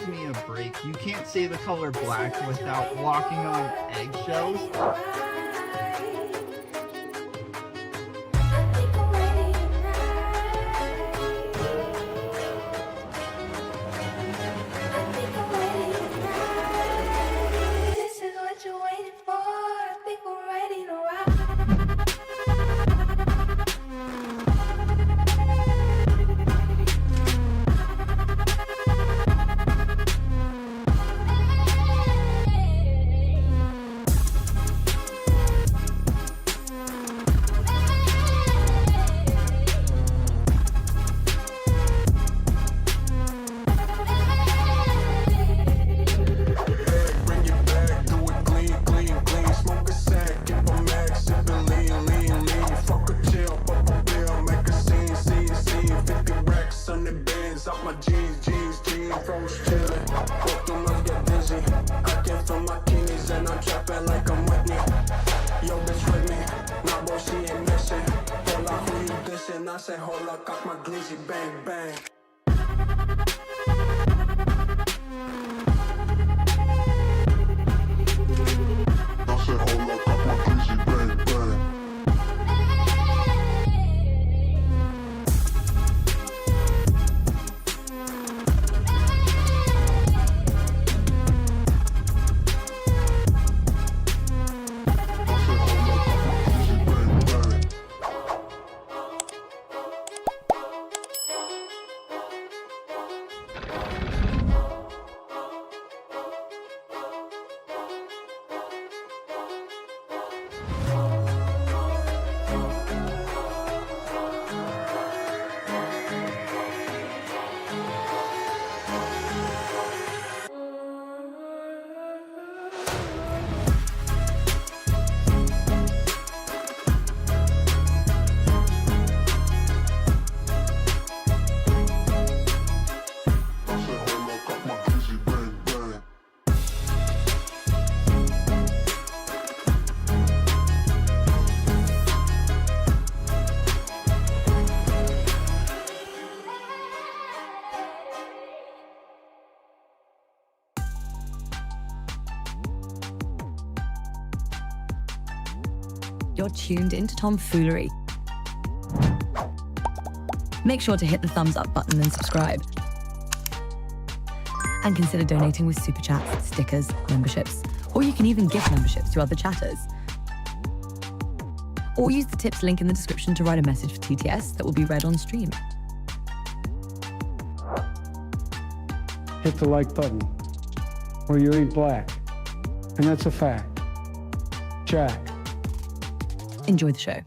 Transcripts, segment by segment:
gives me a break. You can't say the color black without walking on eggshells. I say, hold up, cock my glizzy, bang, bang. I say, hold up, cock my glizzy, bang, bang. You're tuned into Foolery. Make sure to hit the thumbs up button and subscribe. And consider donating with super chats, stickers, memberships, or you can even gift memberships to other chatters. Or use the tips link in the description to write a message for TTS that will be read on stream. Hit the like button, or you ain't black. And that's a fact. Jack. Enjoy the show.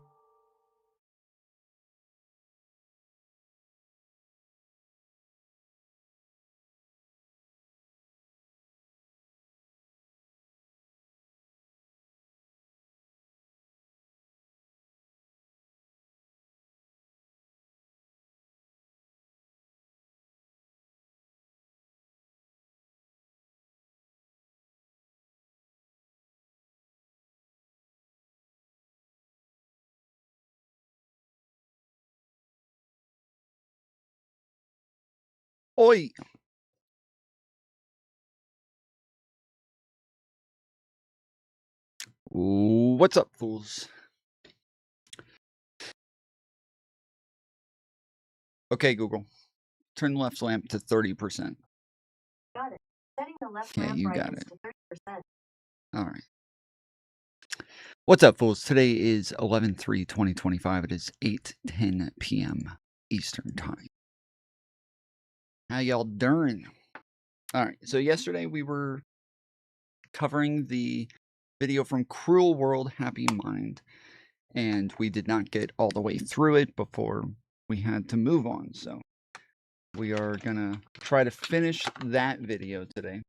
Oi! What's up, fools? Okay, Google. Turn the left lamp to 30%. Got it. Setting the left Okay, lamp you got brightness it. to 30%. All right. What's up, fools? Today is 11/3/2025. It is 8:10 p.m. Eastern Time. How y'all doing? All right. So yesterday we were covering the video from Cruel World Happy Mind, and we did not get all the way through it before we had to move on. So we are gonna try to finish that video today.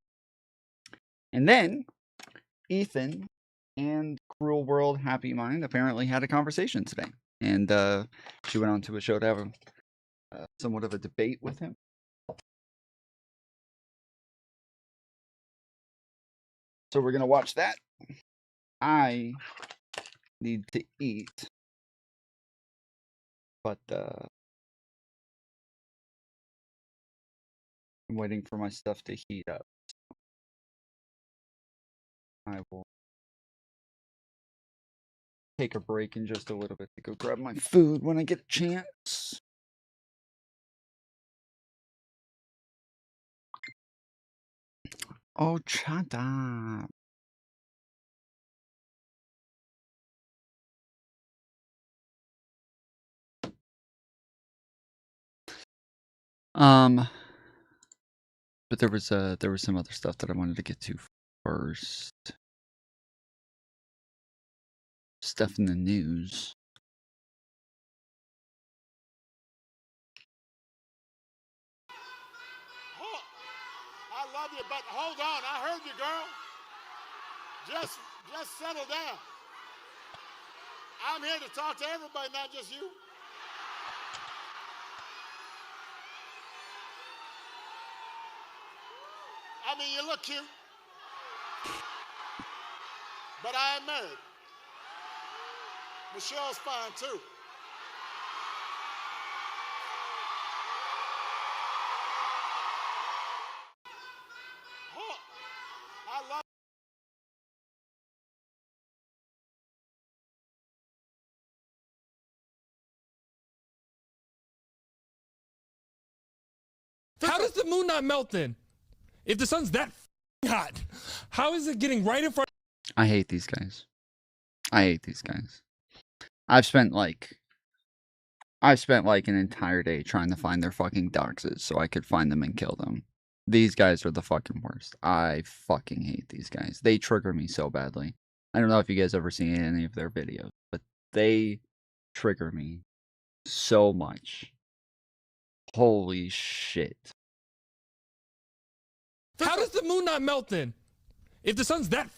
And then Ethan and Cruel World Happy Mind apparently had a conversation today, and she went on to a show to have somewhat of a debate with him. So we're gonna watch that. I need to eat, but I'm waiting for my stuff to heat up. I will take a break in just a little bit to go grab my food when I get a chance. Oh, shut up. But there was some other stuff that I wanted to get to first. Stuff in the news. I love you, but hold on. I heard you, girl. Just settle down. I'm here to talk to everybody, not just you. I mean, you look cute, but I am married. Michelle's fine, too. Oh, I love How does the moon not melt then? If the sun's that hot, how is it getting right in front? I hate these guys. I hate these guys. I've spent like an entire day trying to find their fucking doxes so I could find them and kill them. These guys are the fucking worst. I fucking hate these guys. They trigger me so badly. I don't know if you guys ever seen any of their videos, but they trigger me so much. Holy shit. How does the moon not melt then? If the sun's that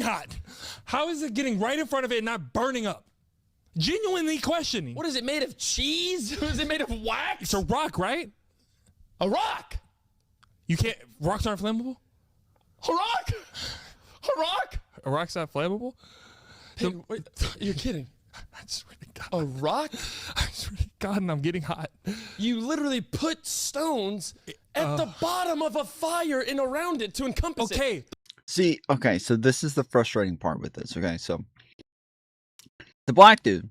hot, how is it getting right in front of it and not burning up? Genuinely questioning. What is it made of? Cheese? Is it made of wax? It's a rock, right? A rock? You can't. Rocks aren't flammable? A rock? A rock? A rock's not flammable? Hey, wait, you're kidding. I swear to God. A rock? I swear to God, and I'm getting hot. You literally put stones at the bottom of a fire and around it to encompass it. Okay. See, okay, so this is the frustrating part with this, okay? So, the black dude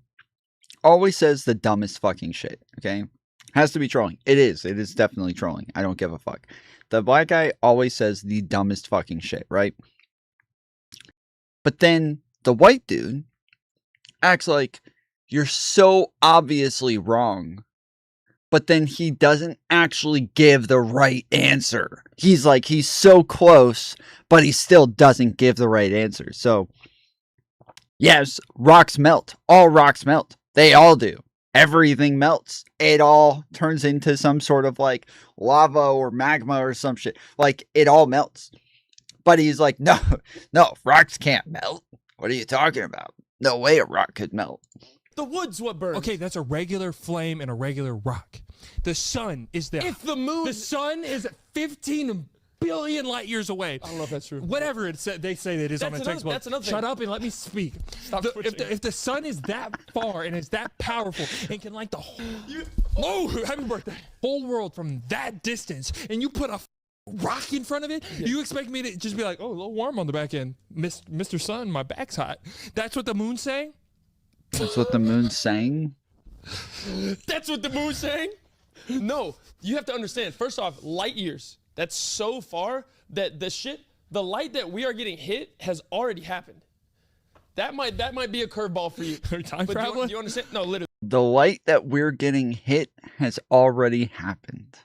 always says the dumbest fucking shit, okay? Has to be trolling. It is definitely trolling. I don't give a fuck. The black guy always says the dumbest fucking shit, right? But then the white dude acts like you're so obviously wrong, but then he doesn't actually give the right answer. He's like, he's so close, but he still doesn't give the right answer. So, yes, rocks melt. All rocks melt. They all do. Everything melts. It all turns into some sort of like lava or magma or some shit. Like, it all melts. But he's like, no, rocks can't melt. What are you talking about? No way a rock could melt. The wood's what burns. Okay, that's a regular flame and a regular rock. The sun is there. If the moon... The sun is 15 billion light years away. I don't know if that's true. Whatever it said, they say that it is on the textbook. That's another thing. Shut up and let me speak. Stop If the sun is that far and is that powerful and can light the whole happy birthday whole world from that distance, and you put a rock in front of it, you expect me to just be like, oh, a little warm on the back end, Mr. Sun, my back's hot. That's what the moon's saying? That's what the moon's saying? That's what the moon's saying? No, you have to understand. First off, light years. That's so far that the light that we are getting hit has already happened. That might be a curveball for you. Time but traveling? do you understand? No, literally. The light that we're getting hit has already happened.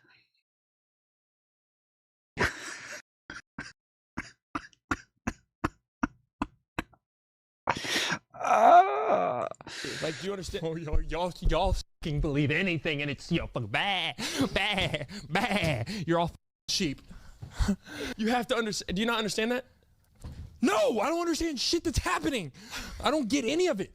Like, do you understand? Oh, y'all fucking believe anything, and it's bah. You're all sheep. You have to understand. Do you not understand that? No, I don't understand shit that's happening. I don't get any of it.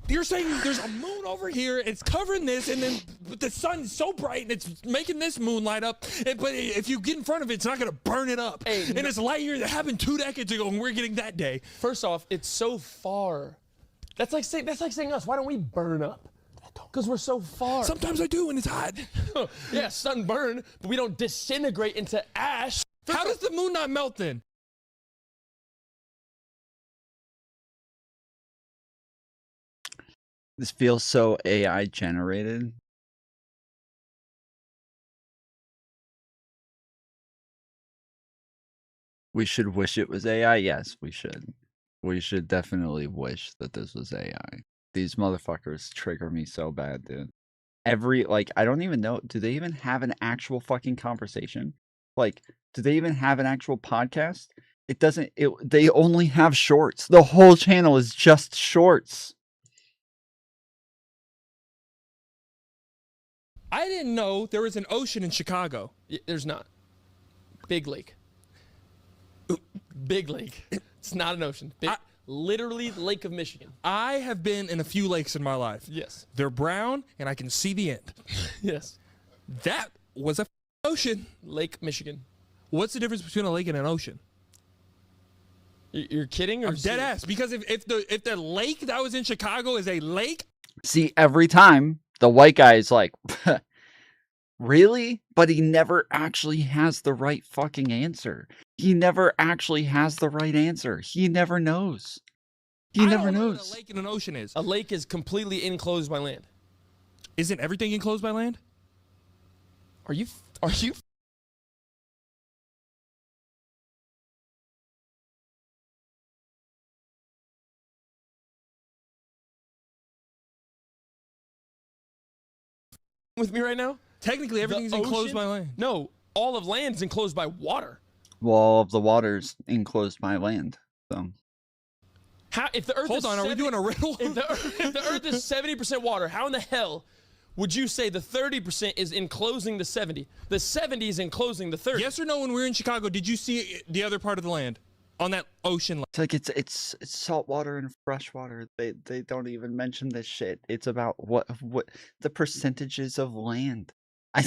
You're saying there's a moon over here, it's covering this, and then the sun is so bright and it's making this moon light up. But if you get in front of it, it's not gonna burn it up. Hey, and it's light year that happened 2 decades ago, and we're getting that day. First off, it's so far. That's like saying us. Why don't we burn up? Because we're so far. Sometimes I do when it's hot. Yeah, sunburn, but we don't disintegrate into ash. How does the moon not melt then? This feels so AI generated. We should wish it was AI. Yes, we should. We should definitely wish that this was AI. These motherfuckers trigger me so bad, dude. I don't even know. Do they even have an actual fucking conversation? Like, do they even have an actual podcast? They only have shorts. The whole channel is just shorts. I didn't know there was an ocean in Chicago. There's not. Big lake. Big lake. It's not an ocean. Literally Lake of Michigan. I have been in a few lakes in my life. Yes. They're brown, and I can see the end. Yes. That was a ocean. Lake Michigan. What's the difference between a lake and an ocean? You're kidding? Or I'm dead ass. Because if the lake that was in Chicago is a lake, See, every time the white guy is like, really? But he never actually has the right fucking answer. He never actually has the right answer. He never knows. He never I don't know what knows. a lake and an ocean is. A lake is completely enclosed by land. Isn't everything enclosed by land? Are you with me right now? Technically, everything's enclosed by land. No, all of land's enclosed by water. Well, all of the water's enclosed by land. So How if the earth Hold is on, are we doing a riddle? if the earth is 70% water, how in the hell would you say the 30% is enclosing the 70? The 70 is enclosing the 30. Yes or no? When we were in Chicago, did you see the other part of the land on that ocean? it's like it's salt water and fresh water. They don't even mention this shit. It's about what the percentages of land. I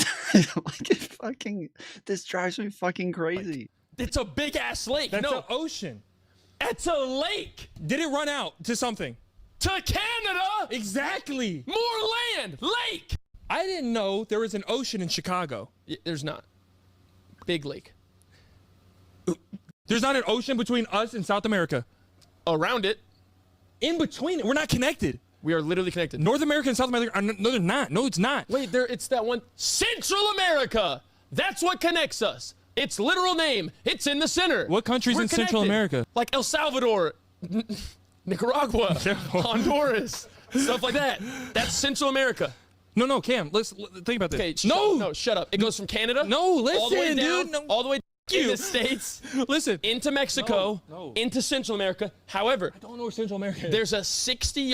like it. Fucking this drives me fucking crazy. It's a big ass lake. That's no, an ocean. it's a lake. Did it run out to something? To Canada. Exactly. More land. Lake. I didn't know there was an ocean in Chicago. There's not. Big lake. There's not an ocean between us and South America. Around it, In between it, we're not connected. we are literally connected. North America and South America are no, they're not. No, it's not. Wait, it's that one. Central America. That's what connects us. Its literal name. It's in the center. What countries We're in Central connected. America? Like El Salvador, Nicaragua, Honduras, stuff like that. That's Central America. No, Cam. Let's think about this. Okay, no, shut up. It goes from Canada. No, all the way listen, down, dude, no. all the way you. in the States, listen. into Mexico, No. into Central America. However, I don't know where Central America is. there's a 60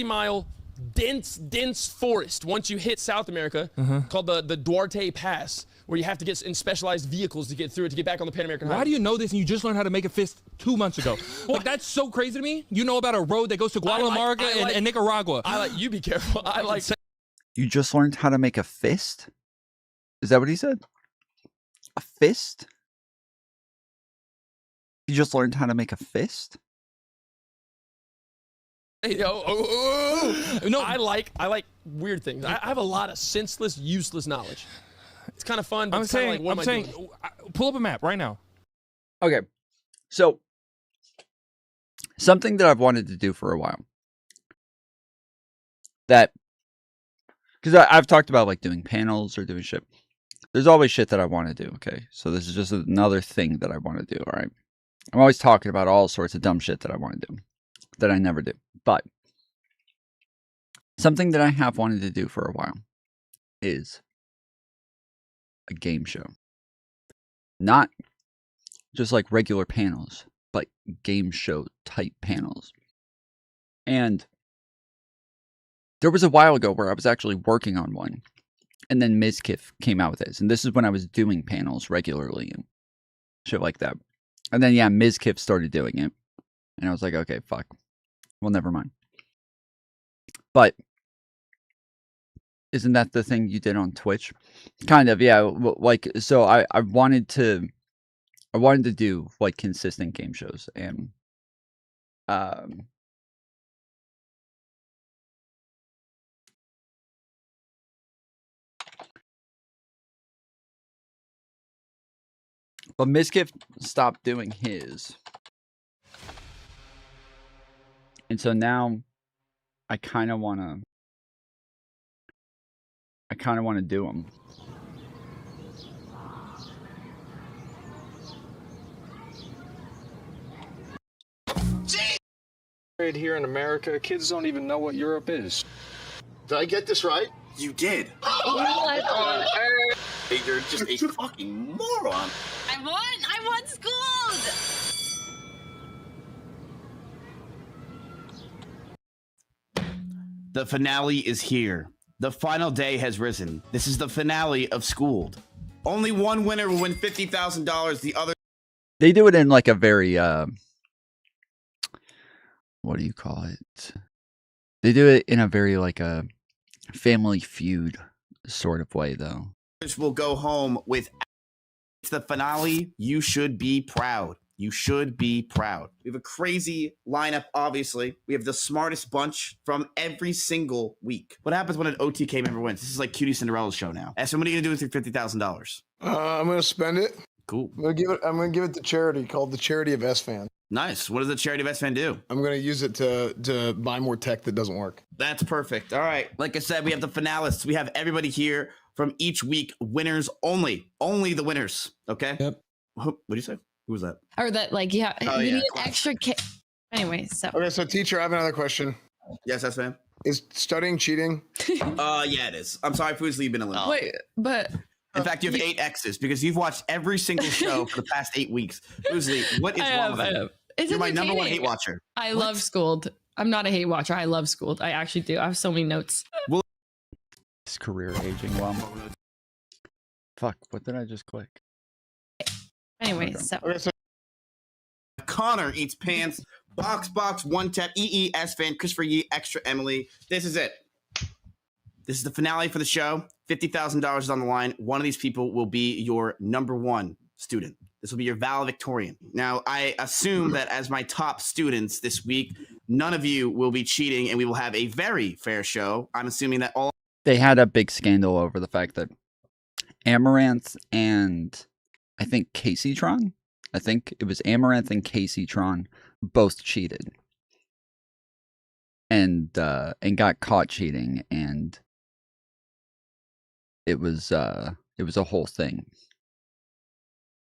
mile dense forest once you hit South America called the Duarte Pass, where you have to get in specialized vehicles to get through it to get back on the Pan American Highway. Why do you know this and you just learned how to make a fist 2 months ago? Like, that's so crazy to me. You know about a road that goes to Guatemala and Nicaragua. You be careful. I like You just learned how to make a fist? Is that what he said? A fist? You just learned how to make a fist? no, I like weird things. I have a lot of senseless, useless knowledge. It's kind of fun, but I'm it's kind of saying, like, what am I doing? pull up a map right now. Okay. So something that I've wanted to do for a while. Because I've talked about like doing panels or doing shit. There's always shit that I want to do, okay? So this is just another thing that I want to do, all right? I'm always talking about all sorts of dumb shit that I want to do that I never do. But something that I have wanted to do for a while is a game show. Not just like regular panels, but game show type panels. And there was a while ago where I was actually working on one. And then Mizkif came out with this. And this is when I was doing panels regularly and shit like that. And then, yeah, Mizkif started doing it. And I was like, okay, fuck. Well, never mind. But isn't that the thing you did on Twitch? Kind of, yeah. Like, so I wanted to do like consistent game shows, and But Mizkif stopped doing his. And so now I kind of want to do them. Here in America, kids don't even know what Europe is. Did I get this right? You did. What on earth? Hey, you're just a fucking moron. I won schooled! The finale is here. The final day has risen. This is the finale of Schooled. Only one winner will win $50,000. The other... They do it in like a very, what do you call it? They do it in a very like a Family Feud sort of way, though. will go home with... It's the finale. You should be proud. You should be proud. We have a crazy lineup, obviously. We have the smartest bunch from every single week. What happens when an OTK member wins? This is like Cutie Cinderella's show now. So what are you going to do with your $50,000? I'm going to spend it. Cool. I'm going to give it to charity called the Charity of S-Fan. Nice. What does the Charity of S-Fan do? I'm going to use it to buy more tech that doesn't work. That's perfect. All right. Like I said, we have the finalists. We have everybody here from each week. Winners only. Only the winners. Okay? Yep. What do you say? Who was that? Or that, like, you need an extra Anyway, so. Okay, so teacher, I have another question. Yes, S-Fan? Is studying cheating? Yeah, it is. I'm sorry, Foolery, you've been eliminated. Wait, but... In fact, you have 8 X's because you've watched every single show for the past 8 weeks. Foolery, what is wrong with you? You're my number one hate watcher. I love Schooled. I'm not a hate watcher. I love Schooled. I actually do. I have so many notes. His career aging well. Fuck, what did I just click? Anyway, so. Okay, so Connor eats pants. Box, one tap. EES fan. Christopher Yee. Extra Emily. This is it. This is the finale for the show. $50,000 is on the line. One of these people will be your number one student. This will be your valedictorian. Now, I assume that as my top students this week, none of you will be cheating, and we will have a very fair show. I'm assuming that all... They had a big scandal over the fact that Amaranth and I think Caseytron, I think it was Amaranth and Caseytron both cheated. And got caught cheating, and it was a whole thing.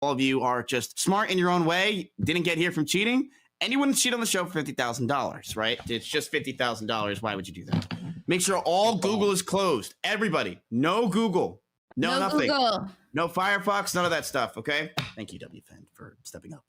All of you are just smart in your own way, didn't get here from cheating, and you wouldn't cheat on the show for $50,000, right? It's just $50,000. Why would you do that? Make sure all Google is closed. Everybody, no Google, no nothing. Google. No Firefox, none of that stuff, okay? Thank you, WFN, for stepping up.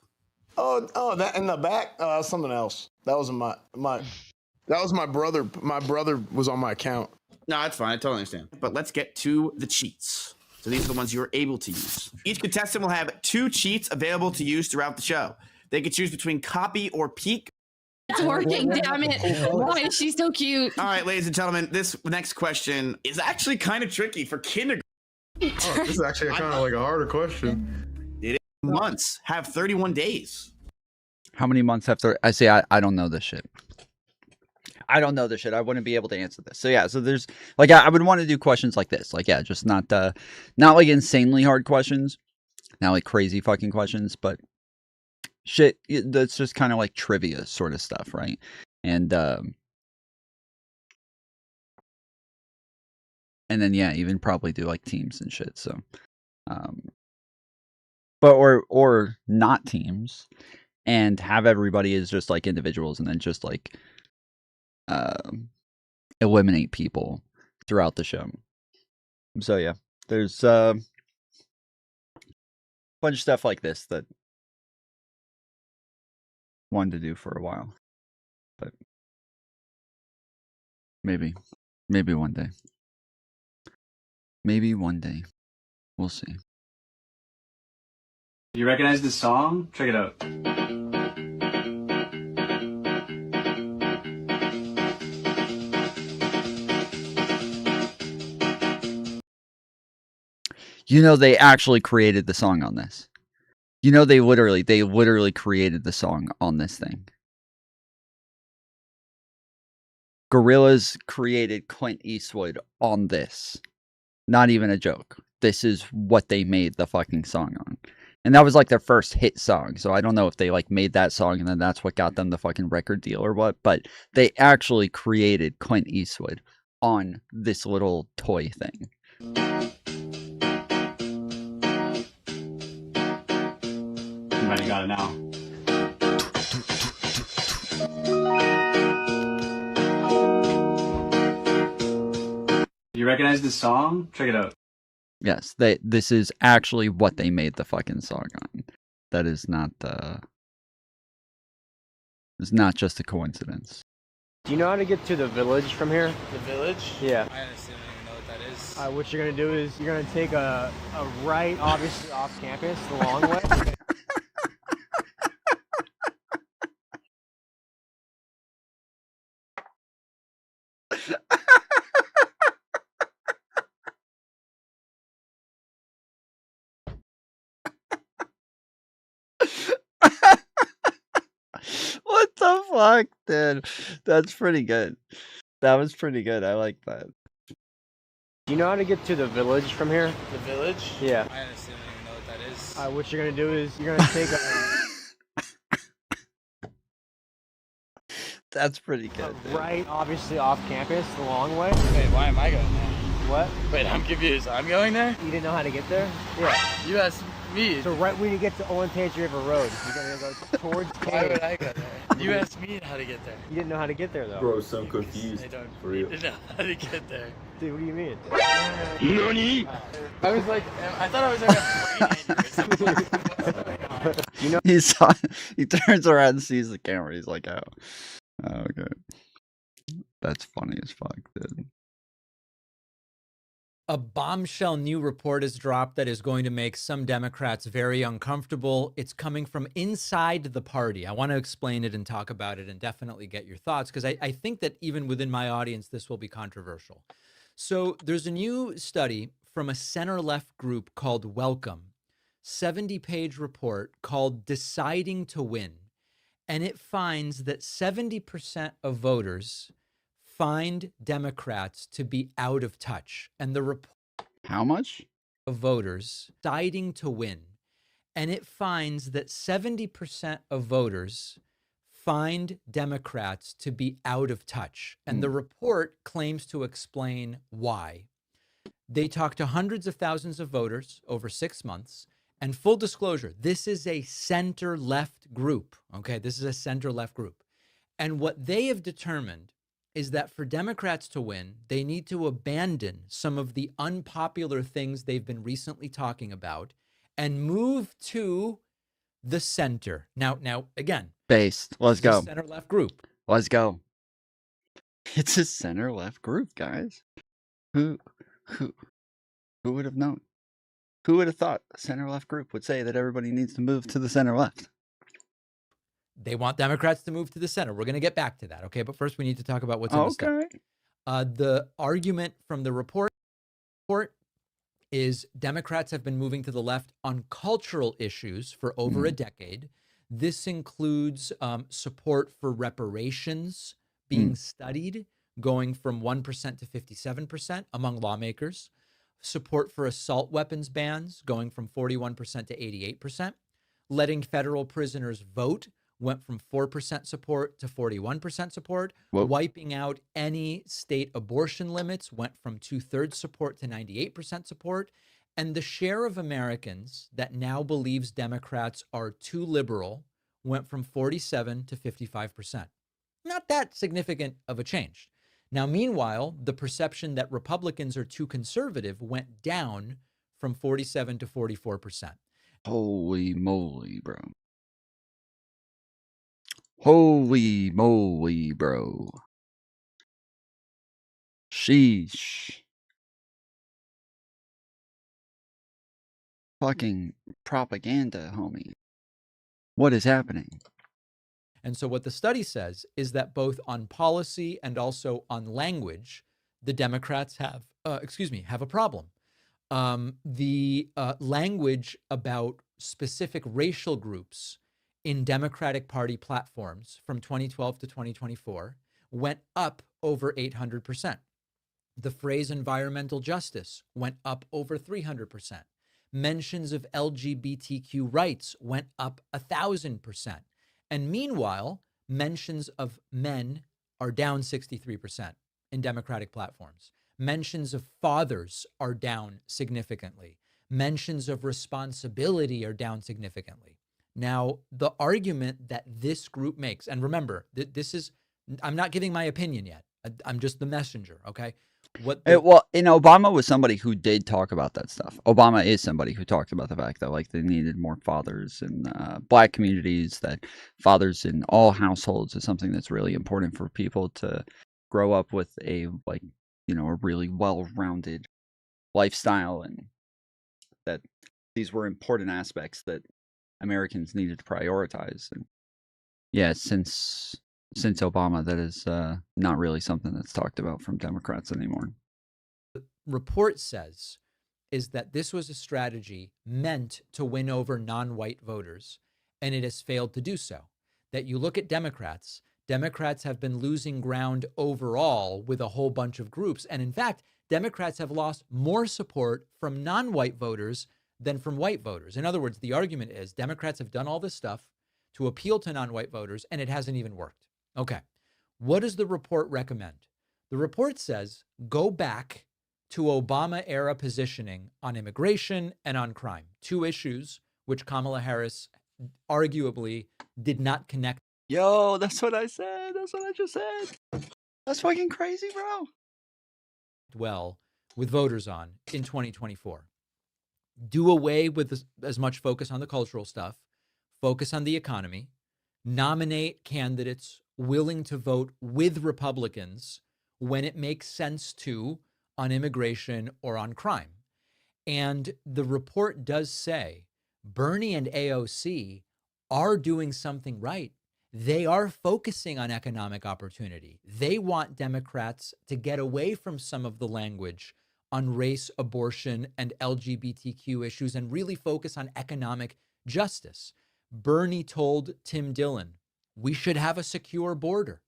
Oh, that in the back? That's something else. That was that was my brother. My brother was on my account. No, that's fine. I totally understand. But let's get to the cheats. So these are the ones you're able to use. Each contestant will have 2 cheats available to use throughout the show. They can choose between copy or peek. It's working, damn it. Why is she so cute? All right, ladies and gentlemen, this next question is actually kind of tricky for kindergarten. Oh, this is actually kind of like a harder question. It is months. Have 31 days. How many months after? I say I don't know this shit. I don't know this shit. I wouldn't be able to answer this. So yeah, so there's like I would want to do questions like this. Like, yeah, just not like insanely hard questions. Not like crazy fucking questions, but shit that's just kind of like trivia sort of stuff, right? And then yeah, even probably do like teams and shit. So but or not teams, and have everybody as just like individuals, and then just like eliminate people throughout the show. So yeah, there's a bunch of stuff like this that I wanted to do for a while, but maybe one day, we'll see. You recognize this song? Check it out. You know, they actually created the song on this. You know, they literally created the song on this thing. Gorillaz created Clint Eastwood on this. Not even a joke. This is what they made the fucking song on. And that was like their first hit song. So I don't know if they like made that song and then that's what got them the fucking record deal or what. But they actually created Clint Eastwood on this little toy thing. You might have got it now. You recognize this song? Check it out. Yes, this is actually what they made the fucking song on. That is not it's not just a coincidence. Do you know how to get to the village from here? The village? Yeah. I honestly don't even know what that is. What you're gonna do is you're gonna take a right, obviously off campus, the long way. What the fuck, dude? That's pretty good. That was pretty good. I like that. Do you know how to get to the village from here? The village? Yeah. I honestly don't even know what that is. What you're gonna do is you're gonna take a That's pretty good. right, obviously off campus, the long way. Wait, why am I going there? What? Wait, I'm confused. I'm going there? You didn't know how to get there? Yeah. You asked me. So right when you get to Owen Page River Road, you're gonna go towards Why Canada. would I go there? You asked me how to get there. You didn't know how to get there though. Bro, so I'm confused. I don't For real. know how to get there. Dude, what do you mean? NANI? I was like, I thought I was like a brain aneurysm. You know, He turns around and sees the camera. He's like, oh, okay. That's funny as fuck, dude. A bombshell new report has dropped that is going to make some Democrats very uncomfortable. It's coming from inside the party. I want to explain it and talk about it and definitely get your thoughts because I think that even within my audience, this will be controversial. So there's a new study from a center-left group called Welcome, 70-page report called Deciding to Win. And it finds that 70% of voters find Democrats to be out of touch. And the report How much? of voters deciding to win. And it finds that 70% of voters find Democrats to be out of touch. And the report claims to explain why. They talked to hundreds of thousands of voters over 6 months. And full disclosure, this is a center-left group, okay? This is a center-left group. And what they have determined is that for Democrats to win, they need to abandon some of the unpopular things they've been recently talking about and move to the center. Now, again, Based. Let's go. Center-left group. Let's go. It's a center-left group, guys. Who would have known? Who would have thought a center-left group would say that everybody needs to move to the center-left? They want Democrats to move to the center. We're going to get back to that, okay? But first, we need to talk about what's in the study. The argument from the report is Democrats have been moving to the left on cultural issues for over a decade. This includes support for reparations being studied, going from 1% to 57% among lawmakers. Support for assault weapons bans going from 41% to 88%. Letting federal prisoners vote went from 4% support to 41% support. Whoa. Wiping out any state abortion limits went from 2/3 support to 98% support. And the share of Americans that now believes Democrats are too liberal went from 47 to 55%. Not that significant of a change. Now, meanwhile, the perception that Republicans are too conservative went down from 47 to 44%. Holy moly, bro. Holy moly, bro. Sheesh. Fucking propaganda, homie. What is happening? And so what the study says is that both on policy and also on language, the Democrats have a problem. The language about specific racial groups in Democratic Party platforms from 2012 to 2024 went up over 800%. The phrase environmental justice went up over 300%. Mentions of LGBTQ rights went up 1,000%. And meanwhile, mentions of men are down 63% in Democratic platforms. Mentions of fathers are down significantly. Mentions of responsibility are down significantly. Now, the argument that this group makes, and remember, this is, I'm not giving my opinion yet. I'm just the messenger, okay? Well, and Obama was somebody who did talk about that stuff. Obama is somebody who talked about the fact that like they needed more fathers in Black communities, that fathers in all households is something that's really important for people to grow up with a a really well-rounded lifestyle, and that these were important aspects that Americans needed to prioritize. And yeah, since Obama, that is not really something that's talked about from Democrats anymore. Report says is that this was a strategy meant to win over non-white voters, and it has failed to do so. That you look at Democrats have been losing ground overall with a whole bunch of groups. And in fact, Democrats have lost more support from non-white voters than from white voters. In other words, the argument is Democrats have done all this stuff to appeal to non-white voters, and it hasn't even worked. Okay, what does the report recommend? The report says go back to Obama-era positioning on immigration and on crime, two issues which Kamala Harris arguably did not connect. Yo, that's what I said. That's what I just said. That's fucking crazy, bro. Well, with voters on in 2024. Do away with as much focus on the cultural stuff, focus on the economy, nominate candidates willing to vote with Republicans when it makes sense to on immigration or on crime. And the report does say Bernie and AOC are doing something right. They are focusing on economic opportunity. They want Democrats to get away from some of the language on race, abortion, and LGBTQ issues and really focus on economic justice. Bernie told Tim Dillon, we should have a secure border.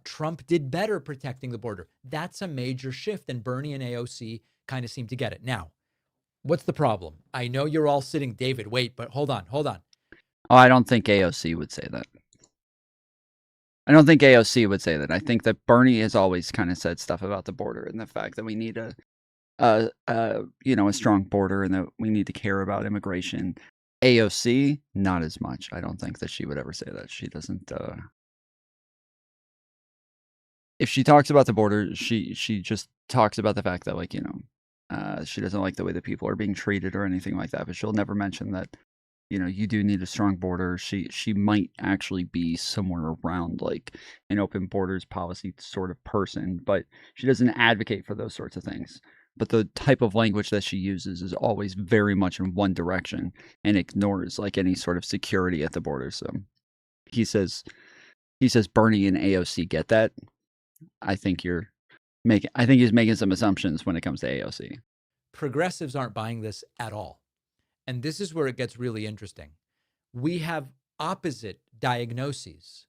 Trump did better protecting the border. That's a major shift, and Bernie and AOC kind of seem to get it. Now, what's the problem? I know you're all sitting, David, wait, but hold on. Oh, I don't think AOC would say that. I don't think AOC would say that. I think that Bernie has always kind of said stuff about the border and the fact that we need a strong border and that we need to care about immigration. AOC, not as much. I don't think that she would ever say that. She doesn't. If she talks about the border, she just talks about the fact that she doesn't like the way that people are being treated or anything like that. But she'll never mention that you do need a strong border. She might actually be somewhere around like an open borders policy sort of person, but she doesn't advocate for those sorts of things. But the type of language that she uses is always very much in one direction and ignores like any sort of security at the border. So he says Bernie and AOC get that. I think he's making some assumptions when it comes to AOC. Progressives aren't buying this at all. And this is where it gets really interesting. We have opposite diagnoses.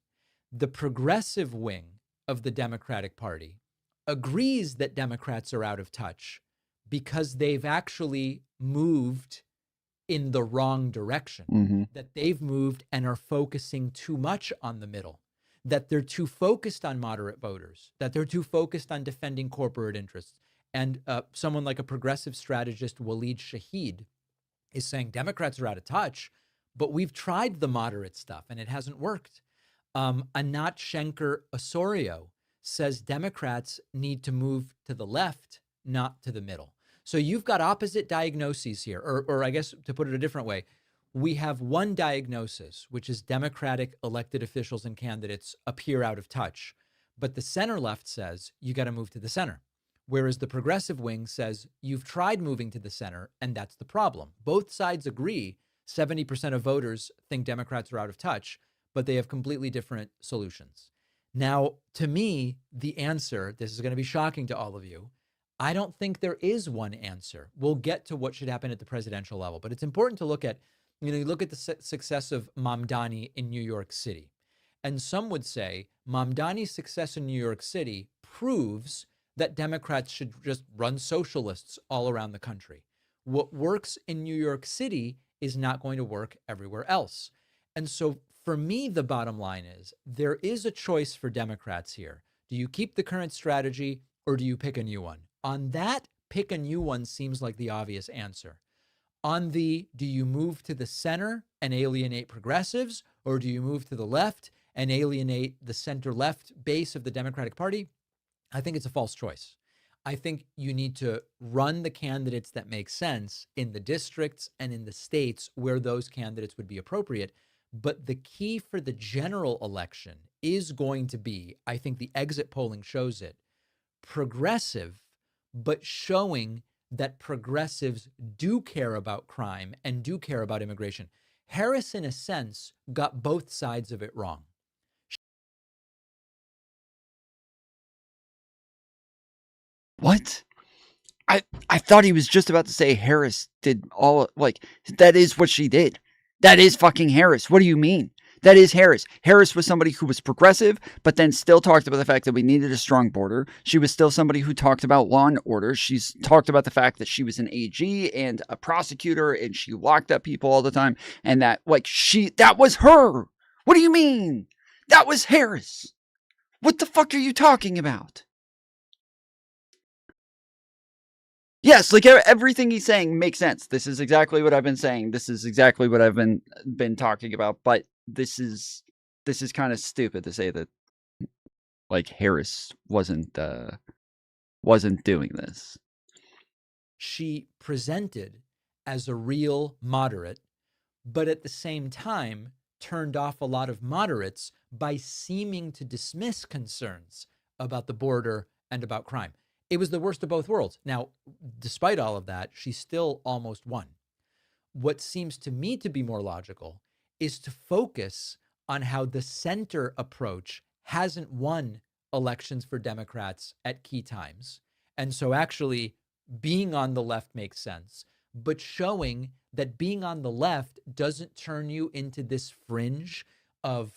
The progressive wing of the Democratic Party agrees that Democrats are out of touch because they've actually moved in the wrong direction, that they've moved and are focusing too much on the middle, that they're too focused on moderate voters, that they're too focused on defending corporate interests. And someone like a progressive strategist, Waleed Shahid, is saying Democrats are out of touch, but we've tried the moderate stuff and it hasn't worked. Anat Shenker Osorio says Democrats need to move to the left, not to the middle. So you've got opposite diagnoses here, or I guess to put it a different way, we have one diagnosis, which is Democratic elected officials and candidates appear out of touch, but the center left says you got to move to the center. Whereas the progressive wing says you've tried moving to the center, and that's the problem. Both sides agree 70% of voters think Democrats are out of touch, but they have completely different solutions. Now, to me, the answer, this is going to be shocking to all of you, I don't think there is one answer. We'll get to what should happen at the presidential level, but it's important to look at, you look at the success of Mamdani in New York City. And some would say Mamdani's success in New York City proves that Democrats should just run socialists all around the country. What works in New York City is not going to work everywhere else. And so for me, the bottom line is there is a choice for Democrats here. Do you keep the current strategy or do you pick a new one? On that, pick a new one seems like the obvious answer. On the, do you move to the center and alienate progressives, or do you move to the left and alienate the center-left base of the Democratic Party? I think it's a false choice. I think you need to run the candidates that make sense in the districts and in the states where those candidates would be appropriate. But the key for the general election is going to be, I think the exit polling shows it, progressive, but showing that progressives do care about crime and do care about immigration. Harris, in a sense, got both sides of it wrong. What? I thought he was just about to say Harris did all, like, that is what she did. That is fucking Harris. What do you mean? That is Harris. Harris was somebody who was progressive, but then still talked about the fact that we needed a strong border. She was still somebody who talked about law and order. She's talked about the fact that she was an AG and a prosecutor and she locked up people all the time. And that, like, that was her. What do you mean? That was Harris. What the fuck are you talking about? Yes, like everything he's saying makes sense. This is exactly what I've been saying. This is exactly what I've been talking about. But this is kind of stupid to say that, like, Harris wasn't doing this. She presented as a real moderate, but at the same time turned off a lot of moderates by seeming to dismiss concerns about the border and about crime. It was the worst of both worlds. Now, despite all of that, she still almost won. What seems to me to be more logical is to focus on how the center approach hasn't won elections for Democrats at key times. And so actually being on the left makes sense, but showing that being on the left doesn't turn you into this fringe of,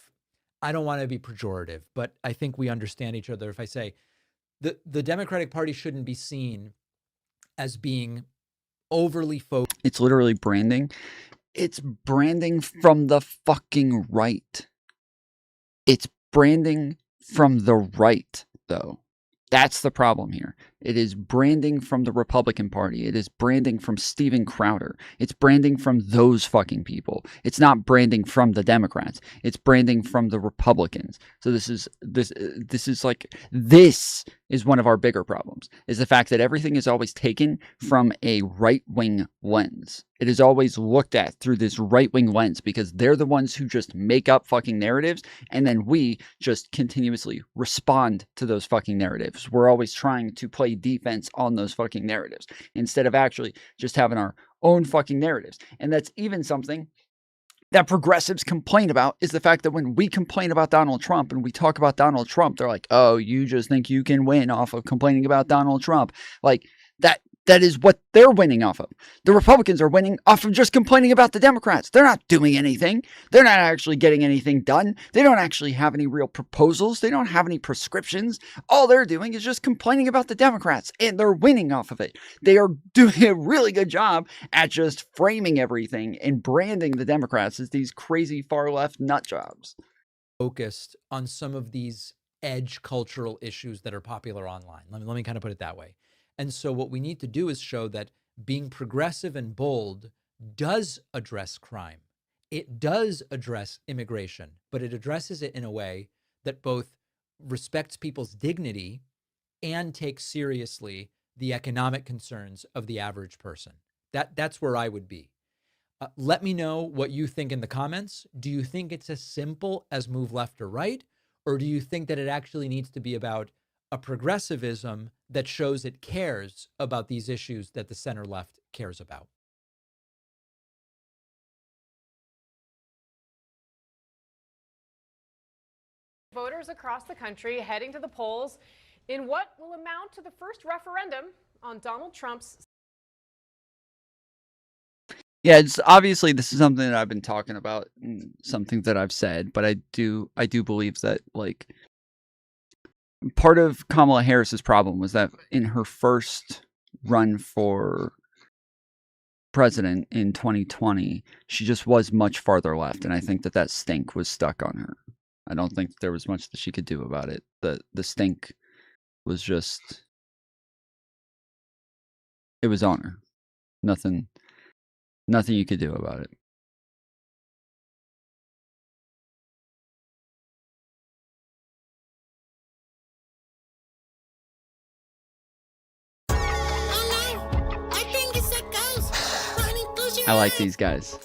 I don't want to be pejorative, but I think we understand each other if I say, the Democratic Party shouldn't be seen as being overly focused. It's literally branding. It's branding from the fucking right. It's branding from the right, though. That's the problem here. It is branding from the Republican Party. It is branding from Steven Crowder. It's branding from those fucking people. It's not branding from the Democrats. It's branding from the Republicans. So this is one of our bigger problems, is the fact that everything is always taken from a right-wing lens. It is always looked at through this right-wing lens because they're the ones who just make up fucking narratives, and then we just continuously respond to those fucking narratives. We're always trying to play defense on those fucking narratives instead of actually just having our own fucking narratives. And that's even something that progressives complain about, is the fact that when we complain about Donald Trump and we talk about Donald Trump, they're like, oh, you just think you can win off of complaining about Donald Trump. Like, that is what they're winning off of. The Republicans are winning off of just complaining about the Democrats. They're not doing anything. They're not actually getting anything done. They don't actually have any real proposals. They don't have any prescriptions. All they're doing is just complaining about the Democrats, and they're winning off of it. They are doing a really good job at just framing everything and branding the Democrats as these crazy far left nut jobs. Focused on some of these edge cultural issues that are popular online. Let me kind of put it that way. And so what we need to do is show that being progressive and bold does address crime. It does address immigration, but it addresses it in a way that both respects people's dignity and takes seriously the economic concerns of the average person. That's where I would be. Let me know what you think in the comments. Do you think it's as simple as move left or right? Or do you think that it actually needs to be about a progressivism that shows it cares about these issues that the center left cares about? Voters across the country heading to the polls in what will amount to the first referendum on Donald Trump's. Yeah, it's obviously, this is something that I've been talking about, something that I've said, but I do believe that, like, part of Kamala Harris's problem was that in her first run for president in 2020, she just was much farther left, and I think that stink was stuck on her. I don't think there was much that she could do about it. The stink was just, it was on her. Nothing you could do about it. I like these guys.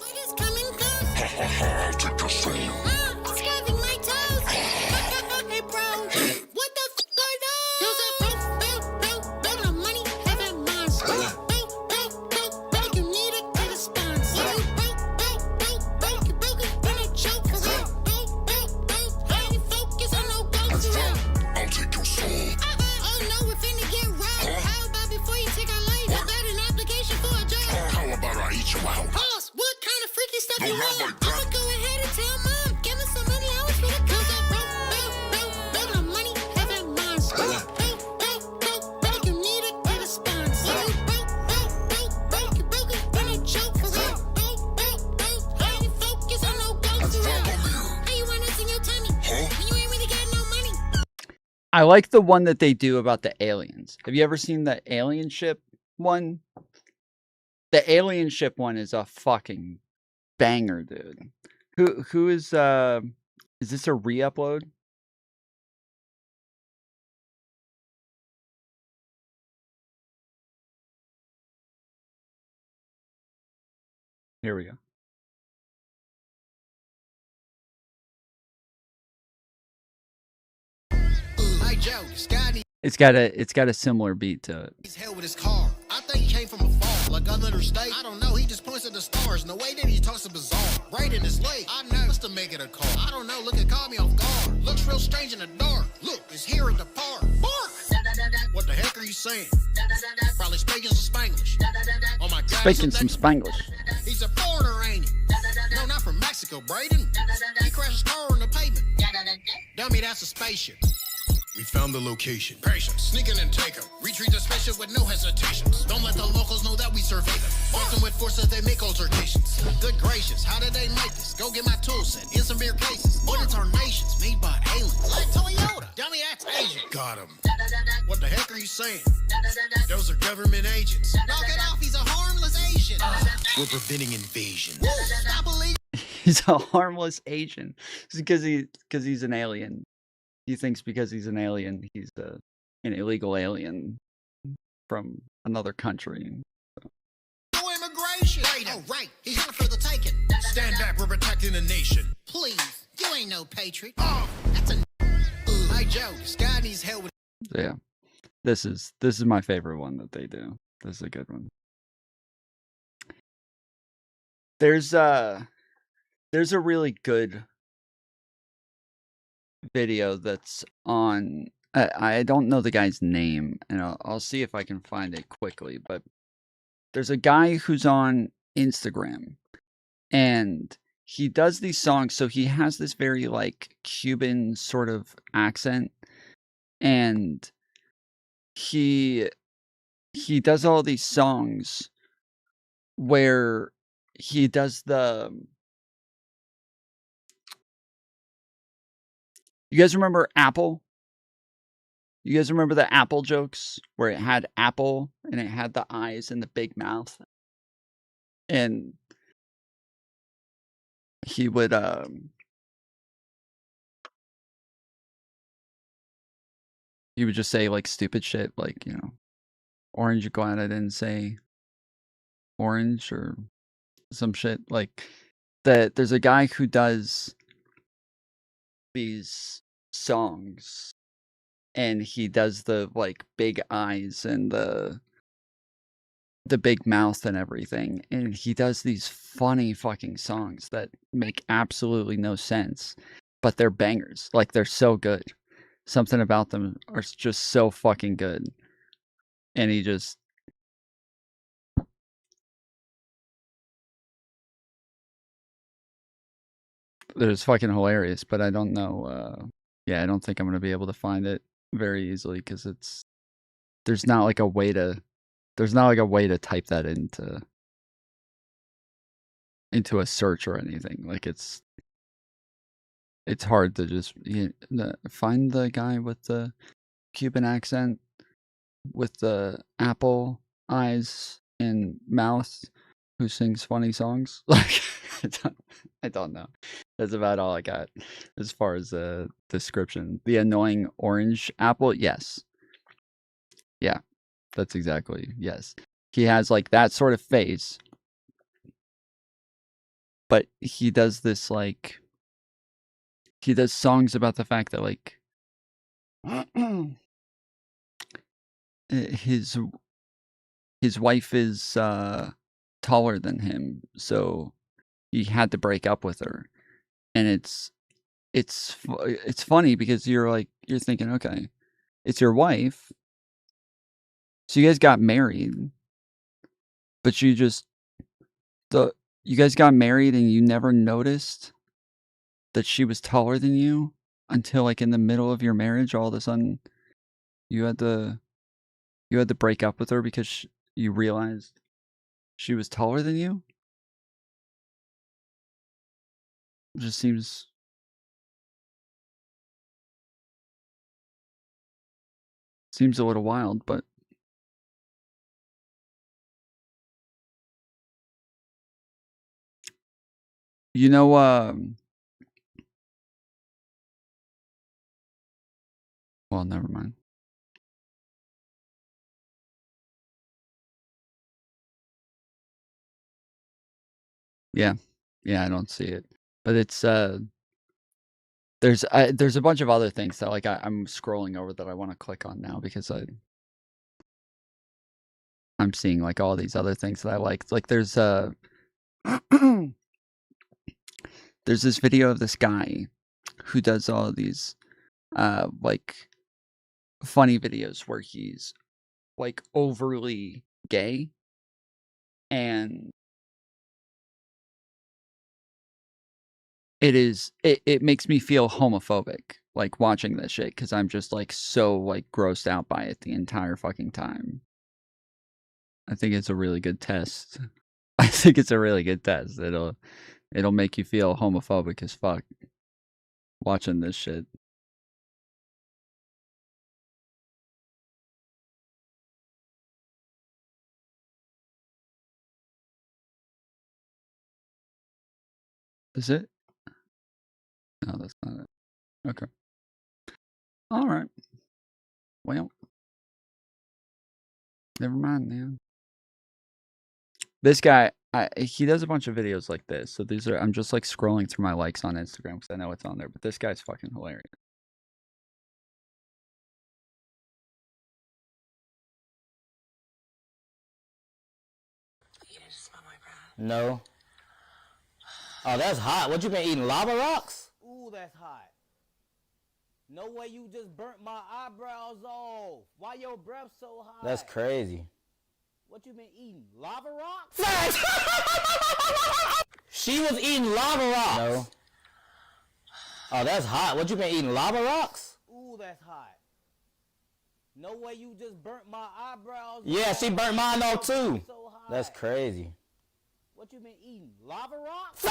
I like the one that they do about the aliens. Have you ever seen the alien ship one? The alien ship one is a fucking banger, dude. Who is this a re-upload? Here we go. It's got a similar beat to it. He's held with his car. I think he came from afar, like another state. I don't know. He just points at the stars. And the way that he talks is bizarre. Right in his leg. I know. Must have make it a car. I don't know. Look, it caught me off guard. Looks real strange in the dark. Look, it's here in the park. Bark. What the heck are you saying? Probably speaking some Spanglish. Oh my God. Speaking some Spanglish. He's a foreigner, ain't he? No, not from Mexico, Braden. He crashed his car on the pavement. Dummy, that's a spaceship. We found the location. Patience. Sneak in and take them. Retrieve the spaceship with no hesitations. Don't let the locals know that we survey them. Force them with forces, they make altercations. Good gracious, how did they make this? Go get my tool set in some beer cases. Bullets are nations made by aliens. Like Toyota. Dummy, that's Asian. Got him. What the heck are you saying? Those are government agents. Knock it off, he's a harmless Asian. We're preventing invasion. Stop believing. He's a harmless Asian. Because he's an alien. He thinks because he's an alien, he's an illegal alien from another country. No immigration. Oh, right. He's not for the taking. Stand back. We're protecting the nation. Please. You ain't no patriot. Oh, that's a. Hey, Joe. This guy needs help with. Yeah. This is my favorite one that they do. This is a good one. There's a really good video that's on, I don't know the guy's name, and I'll see if I can find it quickly, but there's a guy who's on Instagram, and he does these songs, so he has this very, like, Cuban sort of accent, and he does all these songs where he does you guys remember Apple? You guys remember the Apple jokes where it had Apple and it had the eyes and the big mouth? And he would just say like stupid shit like, you know, orange, glad I didn't say orange or some shit like that. There's a guy who does these songs and he does the like big eyes and the big mouth and everything, and he does these funny fucking songs that make absolutely no sense, but they're bangers. Like, they're so good. Something about them are just so fucking good. And he just it's fucking hilarious, but I don't know yeah, I don't think I'm gonna be able to find it very easily because there's not like a way to type that into into a search or anything. Like it's hard to just find the guy with the Cuban accent with the apple eyes and mouth who sings funny songs. Like I don't know. That's about all I got as far as the description. The annoying orange apple, yes. Yeah, that's exactly, yes. He has like that sort of face, but he does this like he does songs about the fact that like his wife is taller than him, so he had to break up with her. And it's funny because you're thinking, okay, it's your wife, so you guys got married, but you guys got married and you never noticed that she was taller than you until like in the middle of your marriage. All of a sudden, you had to break up with her because you realized she was taller than you. It just seems a little wild, but you know, well, never mind. Yeah, I don't see it, but it's there's a bunch of other things that like I'm scrolling over that I want to click on now because I'm seeing like all these other things that I like. Like there's there's this video of this guy who does all of these like funny videos where he's like overly gay, and it makes me feel homophobic like watching this shit because I'm just like so like grossed out by it the entire fucking time. I think it's a really good test. I think it's a really good test. It'll make you feel homophobic as fuck watching this shit. Is it? No, that's not it. Okay. All right. Well, never mind, man. This guy, he does a bunch of videos like this. So these are, I'm just like scrolling through my likes on Instagram because I know it's on there. But this guy's fucking hilarious. No. Oh, that's hot. What you been eating? Lava rocks? Ooh, that's hot. No way you just burnt my eyebrows off. Why your breath so hot? That's crazy. What you been eating? Lava rocks? She was eating lava rocks. No. Oh, that's hot. What you been eating? Lava rocks? Ooh, that's hot. No way you just burnt my eyebrows Yeah, off. she burnt mine off too. So hot. That's crazy. What you been eating? Lava rocks?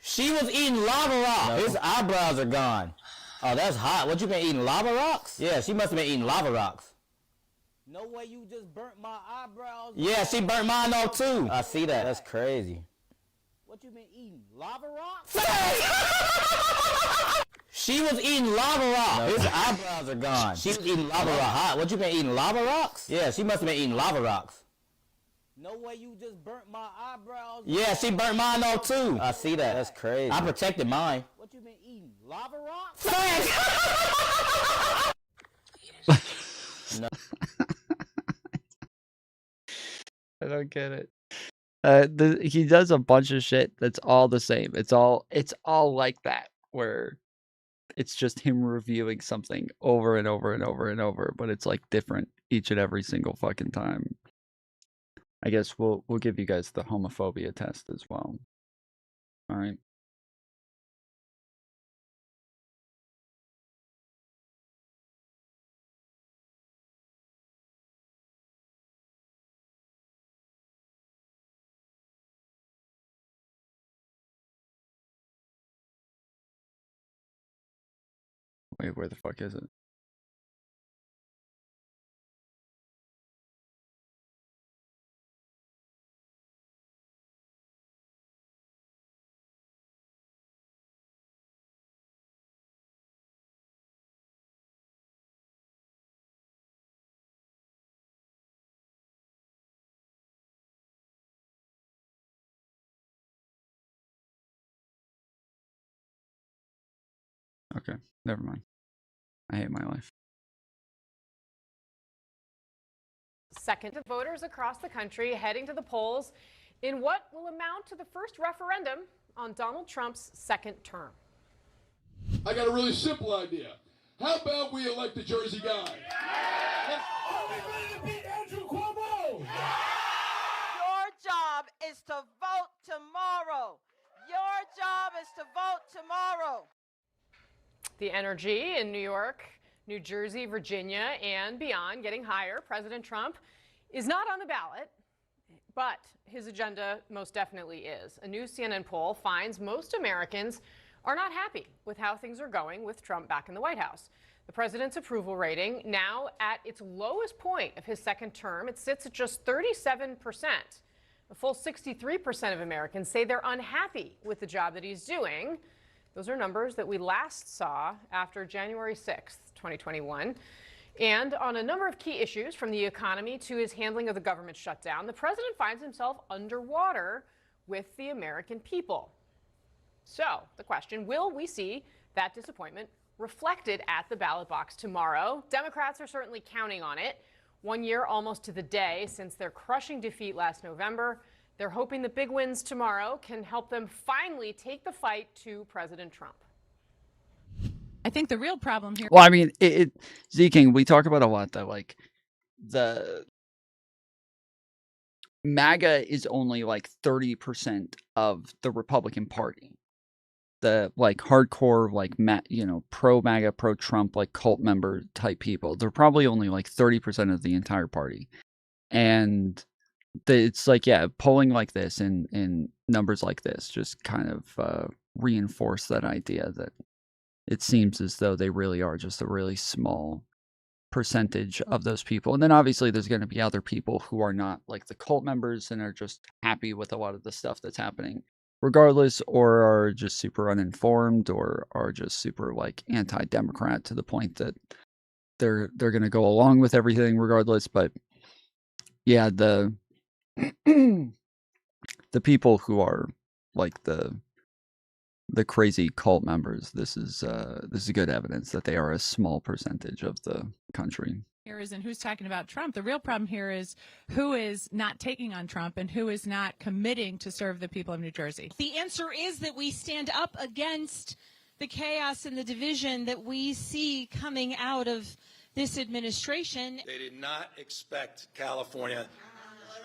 She was eating lava rocks. No. His eyebrows are gone. Oh, that's hot. What you been eating? Lava rocks? Yeah, she must have been eating lava rocks. No way you just burnt my eyebrows Yeah, off. she burnt mine off too. I see that. That's crazy. What you been eating? Lava rocks? She was eating lava rocks. No. His eyebrows are gone. She was eating lava rocks. Hot. What you been eating? Lava rocks? Yeah, she must have been eating lava rocks. No way you just burnt my eyebrows Yeah, off. she burnt mine off too. I see that. That's crazy. I protected mine. What you been eating? Lava rocks? No. I don't get it. He does a bunch of shit that's all the same. It's all like that, where it's just him reviewing something over and over and over and over, but it's like different each and every single fucking time. I guess we'll give you guys the homophobia test as well. All right. Wait, where the fuck is it? Okay, never mind. I hate my life. Second, voters across the country heading to the polls in what will amount to the first referendum on Donald Trump's second term. I got a really simple idea. How about we elect a Jersey guy? Are we ready to beat Andrew Cuomo? Your job is to vote tomorrow. Your job is to vote tomorrow. The energy in New York, New Jersey, Virginia, and beyond getting higher. President Trump is not on the ballot, but his agenda most definitely is. A new CNN poll finds most Americans are not happy with how things are going with Trump back in the White House. The president's approval rating now at its lowest point of his second term. It sits at just 37%. A full 63% of Americans say they're unhappy with the job that he's doing. Those are numbers that we last saw after January 6th, 2021. And on a number of key issues, from the economy to his handling of the government shutdown, the president finds himself underwater with the American people. So the question, will we see that disappointment reflected at the ballot box tomorrow? Democrats are certainly counting on it. 1 year almost to the day since their crushing defeat last November. They're hoping the big wins tomorrow can help them finally take the fight to President Trump. I think the real problem here. Well, I mean, Zeking, we talk about a lot that like the MAGA is only like 30% of the Republican Party. The like hardcore, like pro MAGA, pro Trump, like cult member type people. They're probably only like 30% of the entire party, and it's like, yeah, polling like this and numbers like this just kind of reinforce that idea that it seems as though they really are just a really small percentage of those people. And then obviously there's going to be other people who are not like the cult members and are just happy with a lot of the stuff that's happening regardless, or are just super uninformed, or are just super like anti-democrat to the point that they're going to go along with everything regardless. But yeah, the people who are like the crazy cult members, this is good evidence that they are a small percentage of the country. Here isn't who's talking about Trump. The real problem here is who is not taking on Trump and who is not committing to serve the people of New Jersey. The answer is that we stand up against the chaos and the division that we see coming out of this administration. They did not expect California.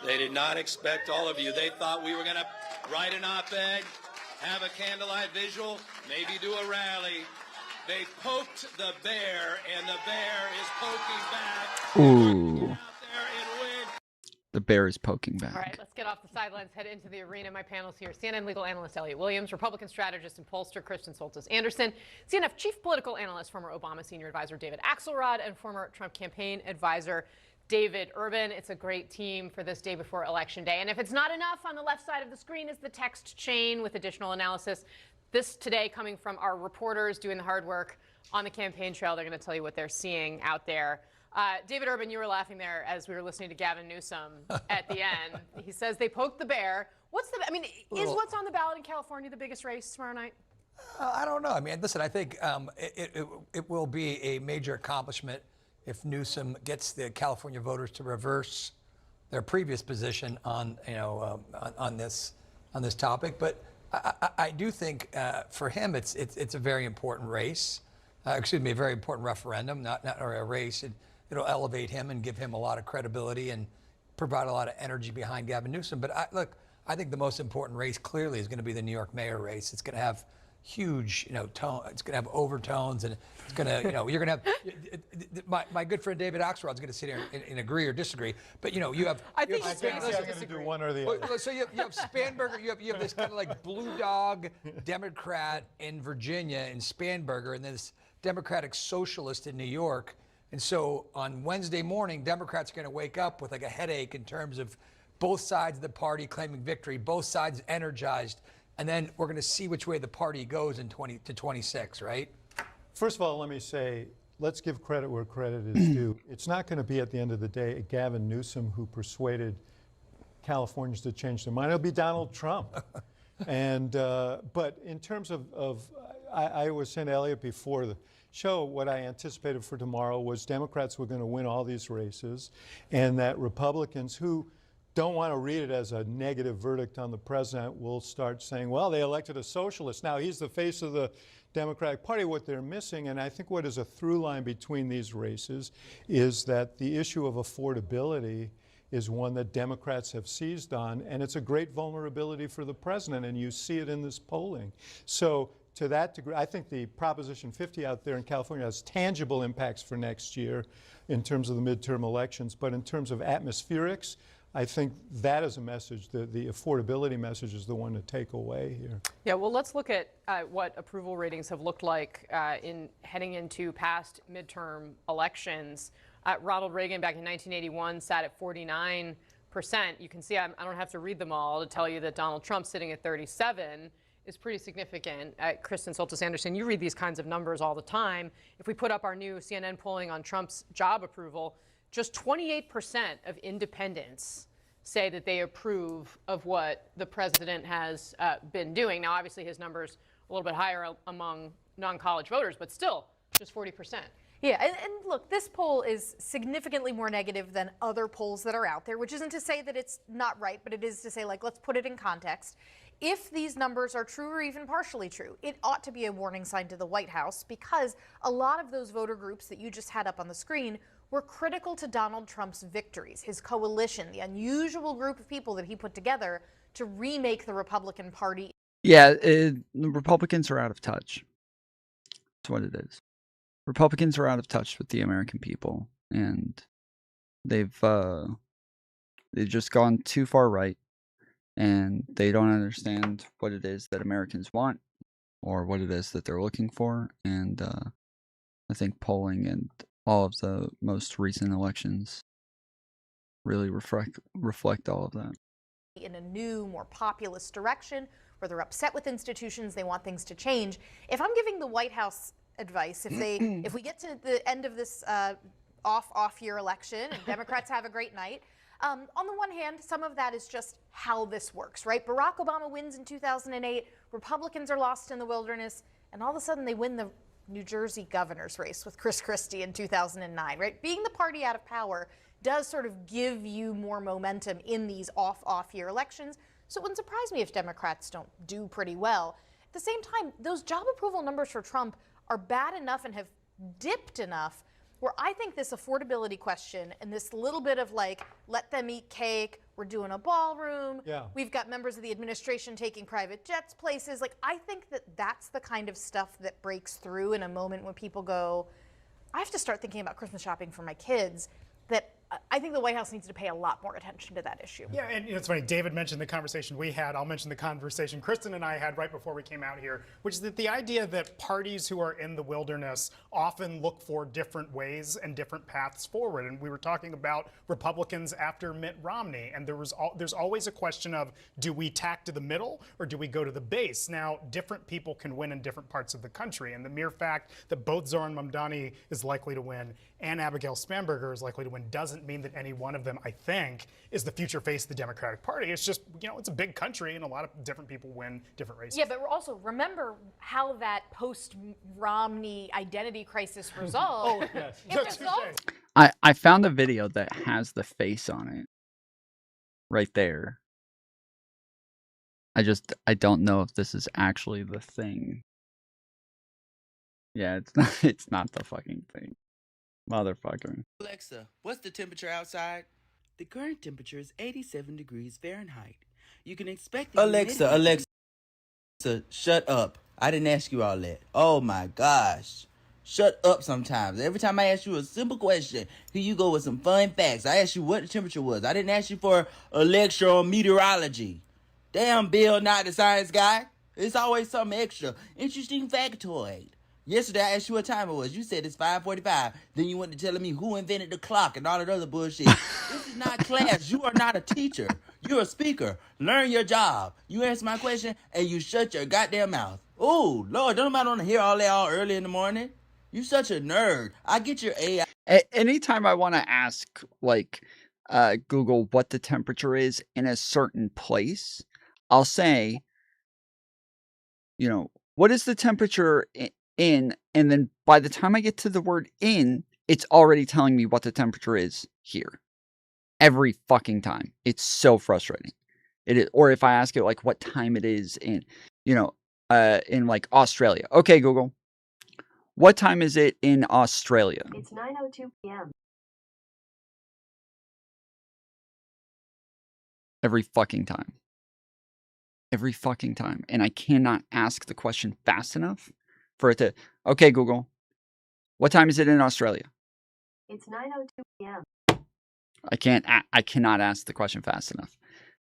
They did not expect all of you. They thought we were going to write an op-ed, have a candlelight visual, maybe do a rally. They poked the bear, and the bear is poking back. Ooh. The bear is poking back. All right, let's get off the sidelines, head into the arena. My panel's here. CNN legal analyst Elliot Williams, Republican strategist and pollster Kristen Soltis Anderson, CNN chief political analyst, former Obama senior advisor David Axelrod, and former Trump campaign advisor David Urban. It's a great team for this day before Election Day. And if it's not enough, on the left side of the screen is the text chain with additional analysis. This today coming from our reporters doing the hard work on the campaign trail. They're going to tell you what they're seeing out there. David Urban, you were laughing there as we were listening to Gavin Newsom at the end. He says they poked the bear. Is what's on the ballot in California the biggest race tomorrow night? I don't know. I mean, listen, I think it will be a major accomplishment if Newsom gets the California voters to reverse their previous position on this topic. But I do think for him it's a very important race. A very important referendum, not a race. It'll elevate him and give him a lot of credibility and provide a lot of energy behind Gavin Newsom. But I think the most important race clearly is going to be the New York mayor race. It's going to have huge, tone. It's going to have overtones, and it's going to, you're going to have my good friend David Axelrod is going to sit here and agree or disagree. But you have. I think he's going to do one or the other. So you have Spanberger. You have this kind of like blue dog Democrat in Virginia in Spanberger, and this Democratic socialist in New York. And so on Wednesday morning, Democrats are going to wake up with like a headache in terms of both sides of the party claiming victory, both sides energized. And then we're going to see which way the party goes in 20 to 26, right? First of all, let me say, let's give credit where credit is due. It's not going to be, at the end of the day, Gavin Newsom who persuaded Californians to change their mind. It'll be Donald Trump. And but in terms of I was saying to Elliot before the show, what I anticipated for tomorrow was Democrats were going to win all these races, and that Republicans who don't want to read it as a negative verdict on the president will start saying, well, they elected a socialist. Now he's the face of the Democratic Party. What they're missing, and I think what is a through line between these races, is that the issue of affordability is one that Democrats have seized on, and it's a great vulnerability for the president, and you see it in this polling. So to that degree, I think the Proposition 50 out there in California has tangible impacts for next year in terms of the midterm elections, but in terms of atmospherics, I think that is a message, the affordability message is the one to take away here. Yeah, well, let's look at what approval ratings have looked like in heading into past midterm elections. Ronald Reagan back in 1981 sat at 49%. You can see I don't have to read them all to tell you that Donald Trump sitting at 37 is pretty significant. Kristen Soltis Anderson, you read these kinds of numbers all the time. If we put up our new CNN polling on Trump's job approval, just 28% of independents say that they approve of what the president has been doing. Now, obviously, his number's a little bit higher among non-college voters, but still just 40%. Yeah, and look, this poll is significantly more negative than other polls that are out there, which isn't to say that it's not right, but it is to say, like, let's put it in context. If these numbers are true or even partially true, it ought to be a warning sign to the White House, because a lot of those voter groups that you just had up on the screen were critical to Donald Trump's victories, his coalition, the unusual group of people that he put together to remake the Republican Party. Yeah, the Republicans are out of touch. That's what it is. Republicans are out of touch with the American people, and they've just gone too far right, and they don't understand what it is that Americans want or what it is that they're looking for. And I think polling and all of the most recent elections really reflect all of that. In a new, more populist direction, where they're upset with institutions, they want things to change. If I'm giving the White House advice, if we get to the end of this off-year election and Democrats have a great night, on the one hand, some of that is just how this works, right? Barack Obama wins in 2008, Republicans are lost in the wilderness, and all of a sudden they win the New Jersey governor's race with Chris Christie in 2009, right? Being the party out of power does sort of give you more momentum in these off-year elections, so it wouldn't surprise me if Democrats don't do pretty well. At the same time, those job approval numbers for Trump are bad enough and have dipped enough where I think this affordability question and this little bit of like, let them eat cake, we're doing a ballroom, we've got members of the administration taking private jets places, like I think that that's the kind of stuff that breaks through in a moment when people go, I have to start thinking about Christmas shopping for my kids, that I think the White House needs to pay a lot more attention to that issue. Yeah, and it's funny, David mentioned the conversation we had. I'll mention the conversation Kristen and I had right before we came out here, which is that the idea that parties who are in the wilderness often look for different ways and different paths forward. And we were talking about Republicans after Mitt Romney, and there's always a question of, do we tack to the middle or do we go to the base? Now, different people can win in different parts of the country, and the mere fact that both Zohran Mamdani is likely to win and Abigail Spanberger is likely to win doesn't mean that any one of them, I think, is the future face of the Democratic Party. It's just, it's a big country and a lot of different people win different races. Yeah, but also remember how that post-Romney identity crisis resolved. Oh, yes. It resolved. I found a video that has the face on it right there. I don't know if this is actually the thing. Yeah, it's not the fucking thing. Motherfucker. Alexa, what's the temperature outside? The current temperature is 87 degrees Fahrenheit. You can expect the Alexa, shut up. I didn't ask you all that. Oh my gosh. Shut up sometimes. Every time I ask you a simple question, here you go with some fun facts. I asked you what the temperature was. I didn't ask you for a lecture on meteorology. Damn, Bill, not the science guy. It's always something extra. Interesting factoid. Yesterday I asked you what time it was. You said it's 5:45. Then you went to telling me who invented the clock and all that other bullshit. This is not class. You are not a teacher. You're a speaker. Learn your job. You answer my question and you shut your goddamn mouth. Oh, Lord, don't nobody want to hear all that all early in the morning. You such a nerd. I get your AI. Anytime I want to ask, like, Google what the temperature is in a certain place, I'll say, you know, what is the temperature in, and then by the time I get to the word in, it's already telling me what the temperature is here. Every fucking time. It's so frustrating. It is, or if I ask it like what time it is in, you know, in like Australia. Okay, Google. What time is it in Australia? It's 9:02 p.m. Every fucking time. Every fucking time. And I cannot ask the question fast enough for it to, okay, Google, what time is it in Australia? It's 9:02 p.m. I cannot ask the question fast enough.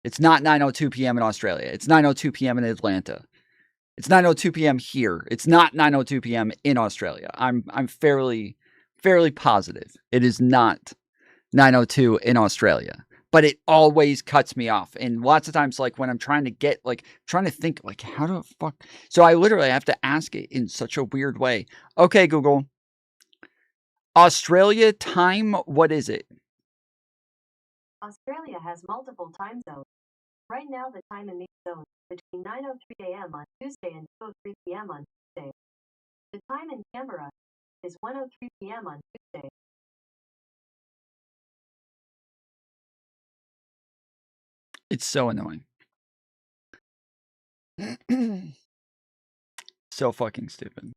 It's not 9:02 p.m. in Australia. It's 9:02 p.m. in Atlanta. It's 9:02 p.m. here. It's not 9:02 p.m. in Australia. I'm fairly positive it is not 9:02 in Australia. But it always cuts me off. And lots of times, like when I'm trying to get, like, trying to think, like, how the fuck? So I literally have to ask it in such a weird way. Okay, Google. Australia time, what is it? Australia has multiple time zones. Right now, the time in these zones is between 9:03 a.m. on Tuesday and 2:03 p.m. on Tuesday. The time in Canberra is 1:03 p.m. on Tuesday. It's so annoying. So fucking stupid.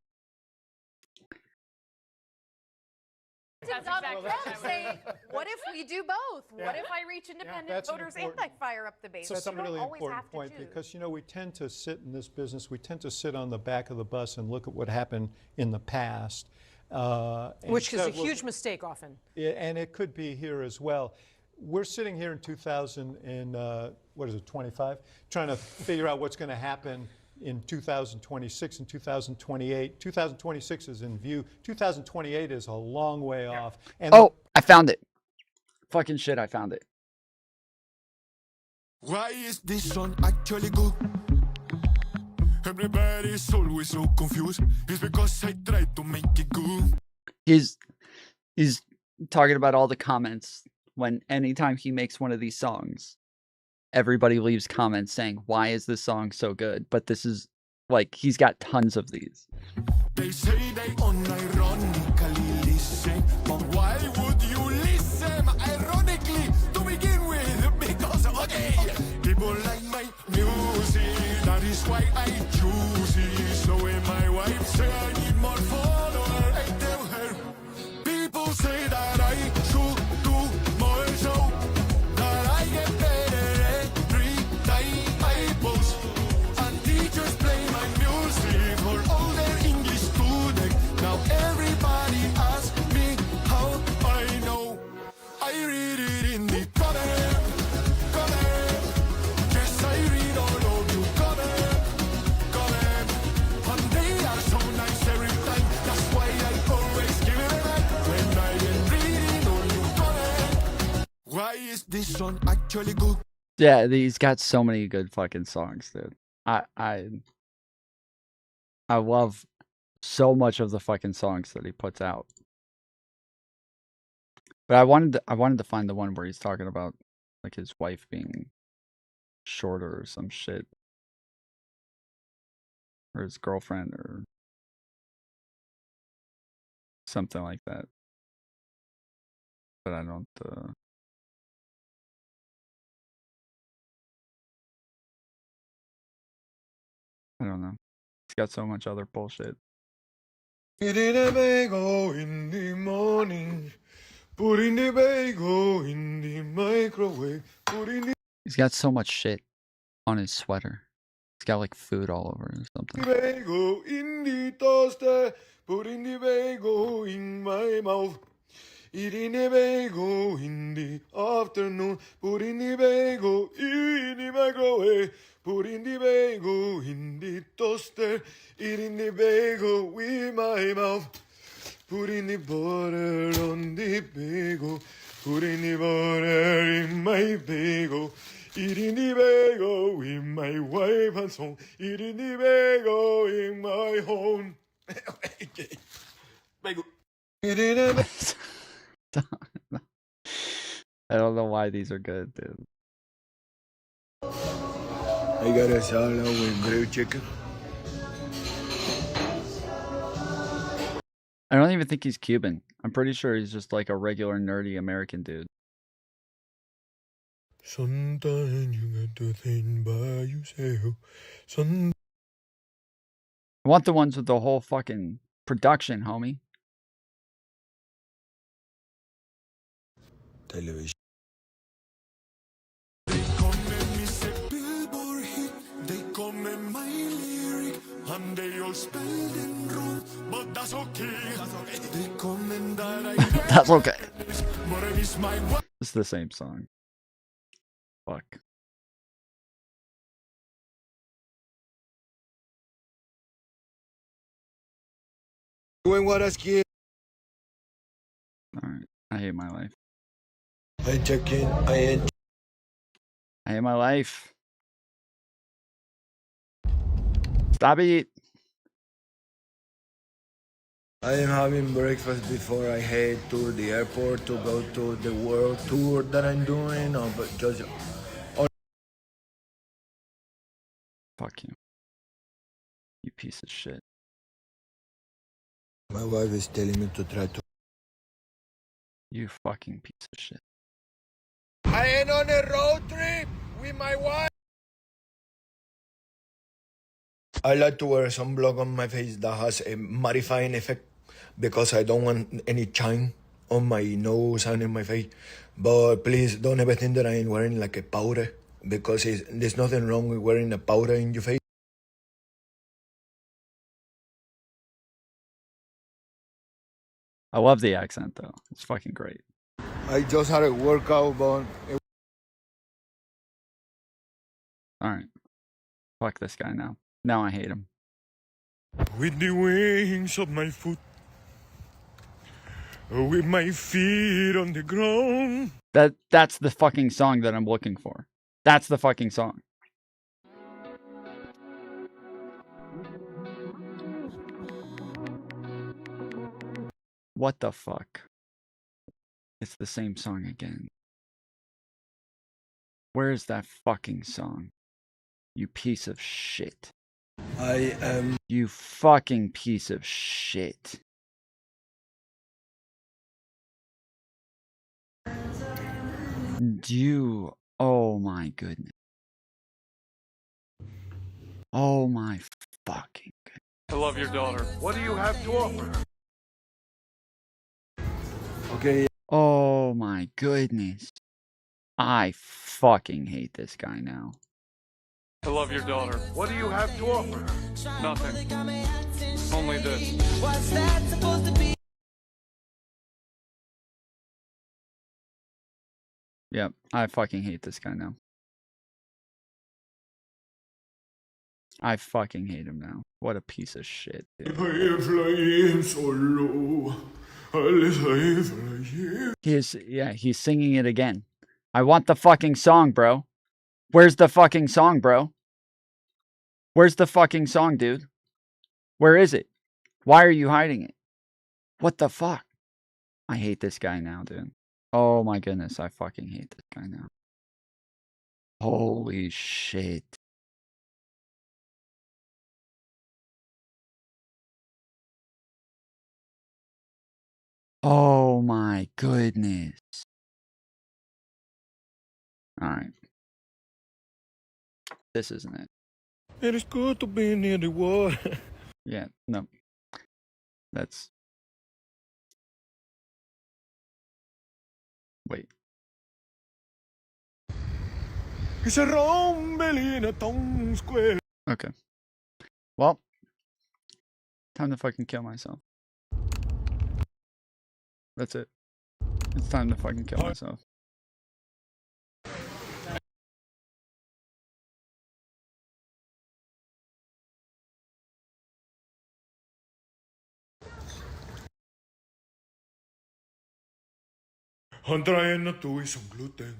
Donald Trump saying, what if we do both? What if I reach independent voters and I fire up the base? That's a really important point because, you know, we tend to sit in this business, we tend to sit on the back of the bus and look at what happened in the past. Which is a huge mistake often. And it could be here as well. We're sitting here in 2025, trying to figure out what's going to happen in 2026 and 2028. 2026 is in view. 2028 is a long way off. And oh, I found it. Fucking shit, I found it. Why is this song actually good? Everybody's always so confused. It's because I try to make it good. He's talking about all the comments when anytime he makes one of these songs. Everybody leaves comments saying, why is this song so good? But this is, like, he's got tons of these. They say they unironically listen, but why would you listen ironically to begin with? Because, okay, people like my music, that is why I choose it. So when my wife say I need more followers, I tell her, people say that I should do more show, that I get better. Teachers play my music for all their English students. Now everybody asks me how I know. I read it in the comment. Yes, I read all of you comment. And they are so nice every time. That's why I always give it back when I am reading all you comment. Why is this song actually good? Yeah, he's got so many good fucking songs, dude. I love so much of the fucking songs that he puts out. But I wanted to find the one where he's talking about like his wife being shorter or some shit. Or his girlfriend or something like that. But I don't know. He's got so much other bullshit. Eating a bagel in the morning, putting the bagel in the microwave, putting the He's got so much shit on his sweater. He's got like food all over it or something. bagel in the toaster, putting the bagel in my mouth. Bagel in the afternoon. Put in the bagel in the microwave. Put in the bagel in the toaster. Eating the bagel with my mouth. Put in the butter on the bagel. Put in the butter in my bagel. Eating the bagel with my wife and son. Eating the bagel in my home. Bagel. I don't know why these are good, dude. I got a salad with grilled chicken. I don't even think he's Cuban. I'm pretty sure he's just like a regular nerdy American dude. Sometimes you got to think by yourself. I want the ones with the whole fucking production, homie. Television. They comment my lyric and they all spell them wrong, but that's okay. They comment that I That's okay. but I miss my It's the same song. Fuck. doing what I scared. Alright. I hate my life. I check in, I hate my life. Stop it. I am having breakfast before I head to the airport to go to the world tour that I'm doing. But just Fuck you. You piece of shit. my wife is telling me to try to. You fucking piece of shit. I am on a road trip with my wife. I like to wear sunblock on my face that has a mattifying effect because I don't want any shine on my nose and in my face. But please don't ever think that I am wearing like a powder because there's nothing wrong with wearing a powder in your face. I love the accent though. It's fucking great. I just had a workout, but Alright. Fuck this guy now. Now I hate him. with the wings of my foot, with my feet on the ground. That's the fucking song that I'm looking for. That's the fucking song. What the fuck? It's the same song again. Where is that fucking song? You piece of shit. I am. You fucking piece of shit. You. Oh my goodness. Oh my fucking goodness. I love your daughter. What do you have to offer? Okay. Oh my goodness. I fucking hate this guy now. I love your daughter. What do you have to offer? Nothing. Only this. What's that supposed to be? Yep, I fucking hate this guy now. I fucking hate him now. What a piece of shit, dude. He's singing it again. I want the fucking song, bro. Where's the fucking song, bro? Where's the fucking song, dude? Where is it? Why are you hiding it? What the fuck? I hate this guy now, dude. Oh my goodness, I fucking hate this guy now. Holy shit. Oh my goodness. Alright. This isn't it. It is good to be near the water. Yeah, no. That's... Wait. It's a rumble in a town square. Okay. Well, time to fucking kill myself. That's it. It's time to fucking kill myself. Handraien naartoe is om gluten.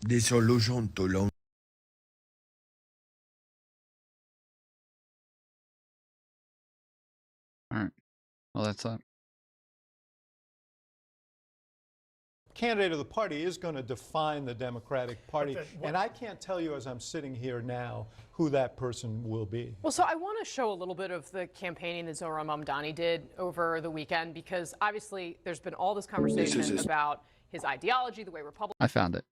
Dissolution to long. All right. Well, that's that. Candidate of the party is going to define the Democratic Party, and I can't tell you as I'm sitting here now who that person will be. Well, so I want to show a little bit of the campaigning that Zohran Mamdani did over the weekend, because obviously there's been all this conversation about his ideology, the way Republicans. I found it.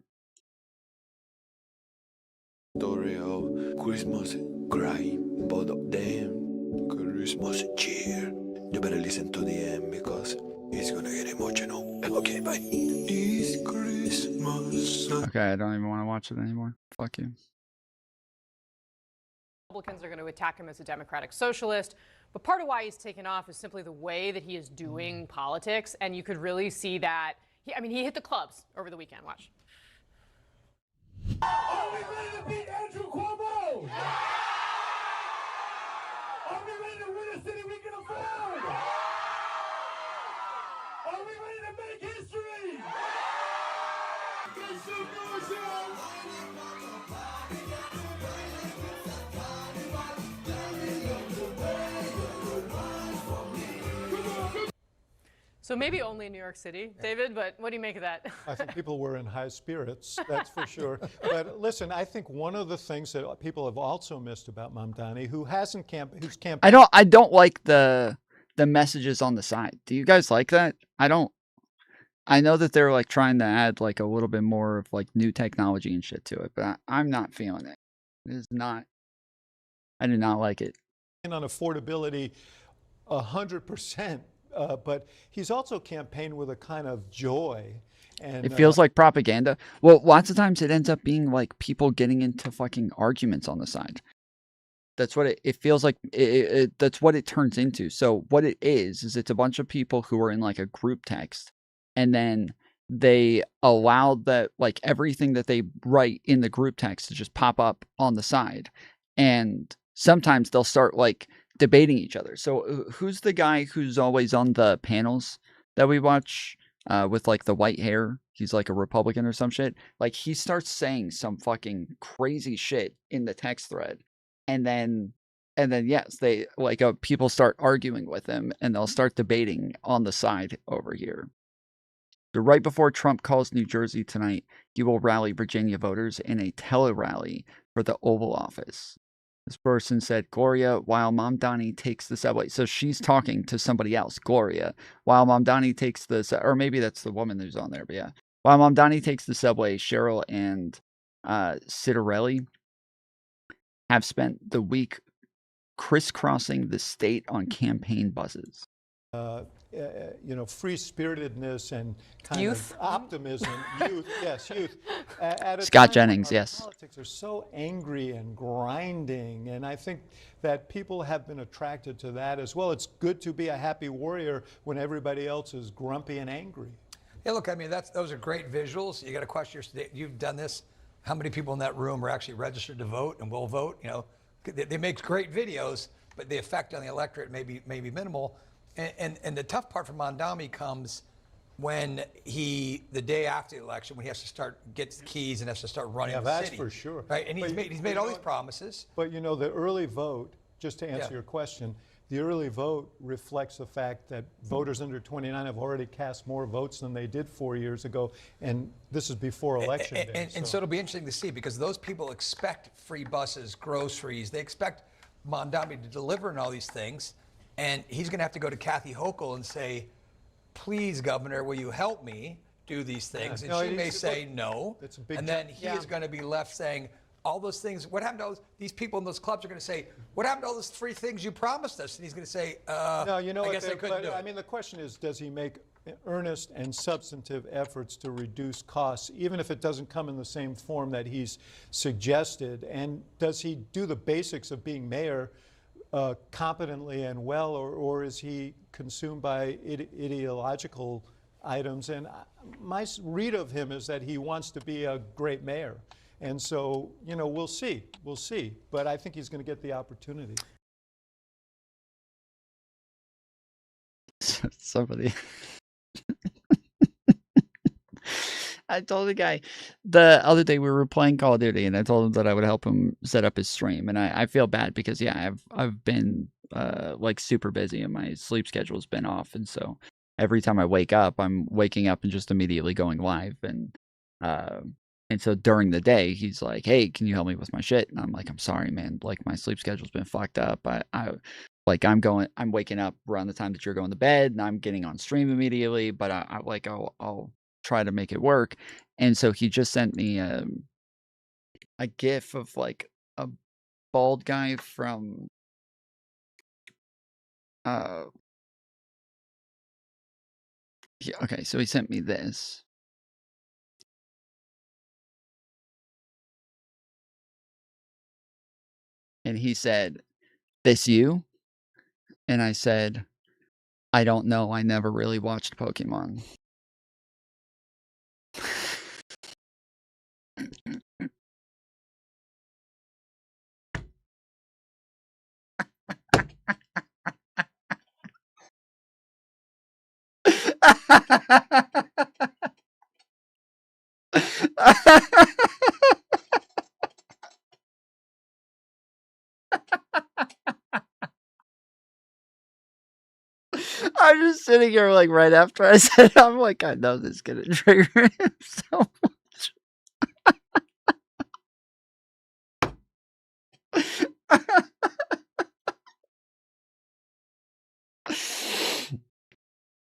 Story of Christmas crying, both of them. Christmas cheer. You better listen to the end because it's gonna get emotional. Okay, bye. It's Christmas. Okay, I don't even want to watch it anymore. Fuck you. Republicans are going to attack him as a democratic socialist. But part of why he's taken off is simply the way that he is doing politics. And you could really see that. He hit the clubs over the weekend. Watch. Are we ready to beat Andrew Cuomo? Are we ready to win a city we can afford? Are we ready to make history? So maybe only in New York City, David, but what do you make of that? I think people were in high spirits, that's for sure. But listen, I think one of the things that people have also missed about Mamdani, who's campaign. I don't like the messages on the side. Do you guys like that? I don't. I know that they're like trying to add like a little bit more of like new technology and shit to it, but I'm not feeling it. It is not. I do not like it. On affordability, 100%. But he's also campaigned with a kind of joy. And it feels like propaganda. Well, lots of times it ends up being like people getting into fucking arguments on the side. That's what it feels like. That's what it turns into. So what it is it's a bunch of people who are in like a group text, and then they allow that like everything that they write in the group text to just pop up on the side. And sometimes they'll start like debating each other. So who's the guy who's always on the panels that we watch with like the white hair? He's like a Republican or some shit. Like he starts saying some fucking crazy shit in the text thread. And then yes, they like people start arguing with him and they'll start debating on the side over here. So right before Trump calls New Jersey tonight, he will rally Virginia voters in a tele-rally for the Oval Office. This person said, Gloria, while Mamdani takes the subway. So she's talking to somebody else, Gloria. While Mamdani takes the, or maybe that's the woman who's on there, but yeah. While Mamdani takes the subway, Cheryl and Citarelli have spent the week crisscrossing the state on campaign buses. Free-spiritedness and kind youth. of optimism. Youth. Scott Jennings, yes. Politics are so angry and grinding, and I think that people have been attracted to that as well. It's good to be a happy warrior when everybody else is grumpy and angry. Yeah, look, I mean, those are great visuals. You got to question you've done this. How many people in that room are actually registered to vote and will vote? You know, they make great videos, but the effect on the electorate may be minimal. And the tough part for Mamdani comes when the day after the election, when he has to gets the keys and has to start running the city. That's for sure. Right, and he's made all these promises. But you know, the early vote, just to answer your question, the early vote reflects the fact that voters under 29 have already cast more votes than they did 4 years ago, and this is before Election Day. And so it'll be interesting to see, because those people expect free buses, groceries. They expect Mamdani to deliver on all these things, and he's going to have to go to Kathy Hochul and say, please, Governor, will you help me do these things? And she may say no, and then he is going to be left saying, all those things, what happened to all these people in those clubs are going to say, what happened to all those free things you promised us? And he's going to say, no, you know I what, guess I couldn't do it. I mean, the question is, does he make earnest and substantive efforts to reduce costs, even if it doesn't come in the same form that he's suggested? And does he do the basics of being mayor competently and well, or is he consumed by ideological items? And my read of him is that he wants to be a great mayor. And so, we'll see. We'll see. But I think he's going to get the opportunity. Somebody. I told the guy the other day we were playing Call of Duty, and I told him that I would help him set up his stream. And I feel bad because I've been like super busy and my sleep schedule's been off, and so every time I wake up, I'm waking up and just immediately going live. And so during the day, he's like, "Hey, can you help me with my shit?" And I'm like, "I'm sorry, man. Like my sleep schedule's been fucked up. I'm waking up around the time that you're going to bed, and I'm getting on stream immediately. But I'll try to make it work." And so he just sent me a GIF of like a bald guy from okay, so he sent me this. And he said, "This you?" And I said, "I don't know. I never really watched Pokemon." I'm just sitting here like right after I said, I'm like, I know this is gonna trigger him so much.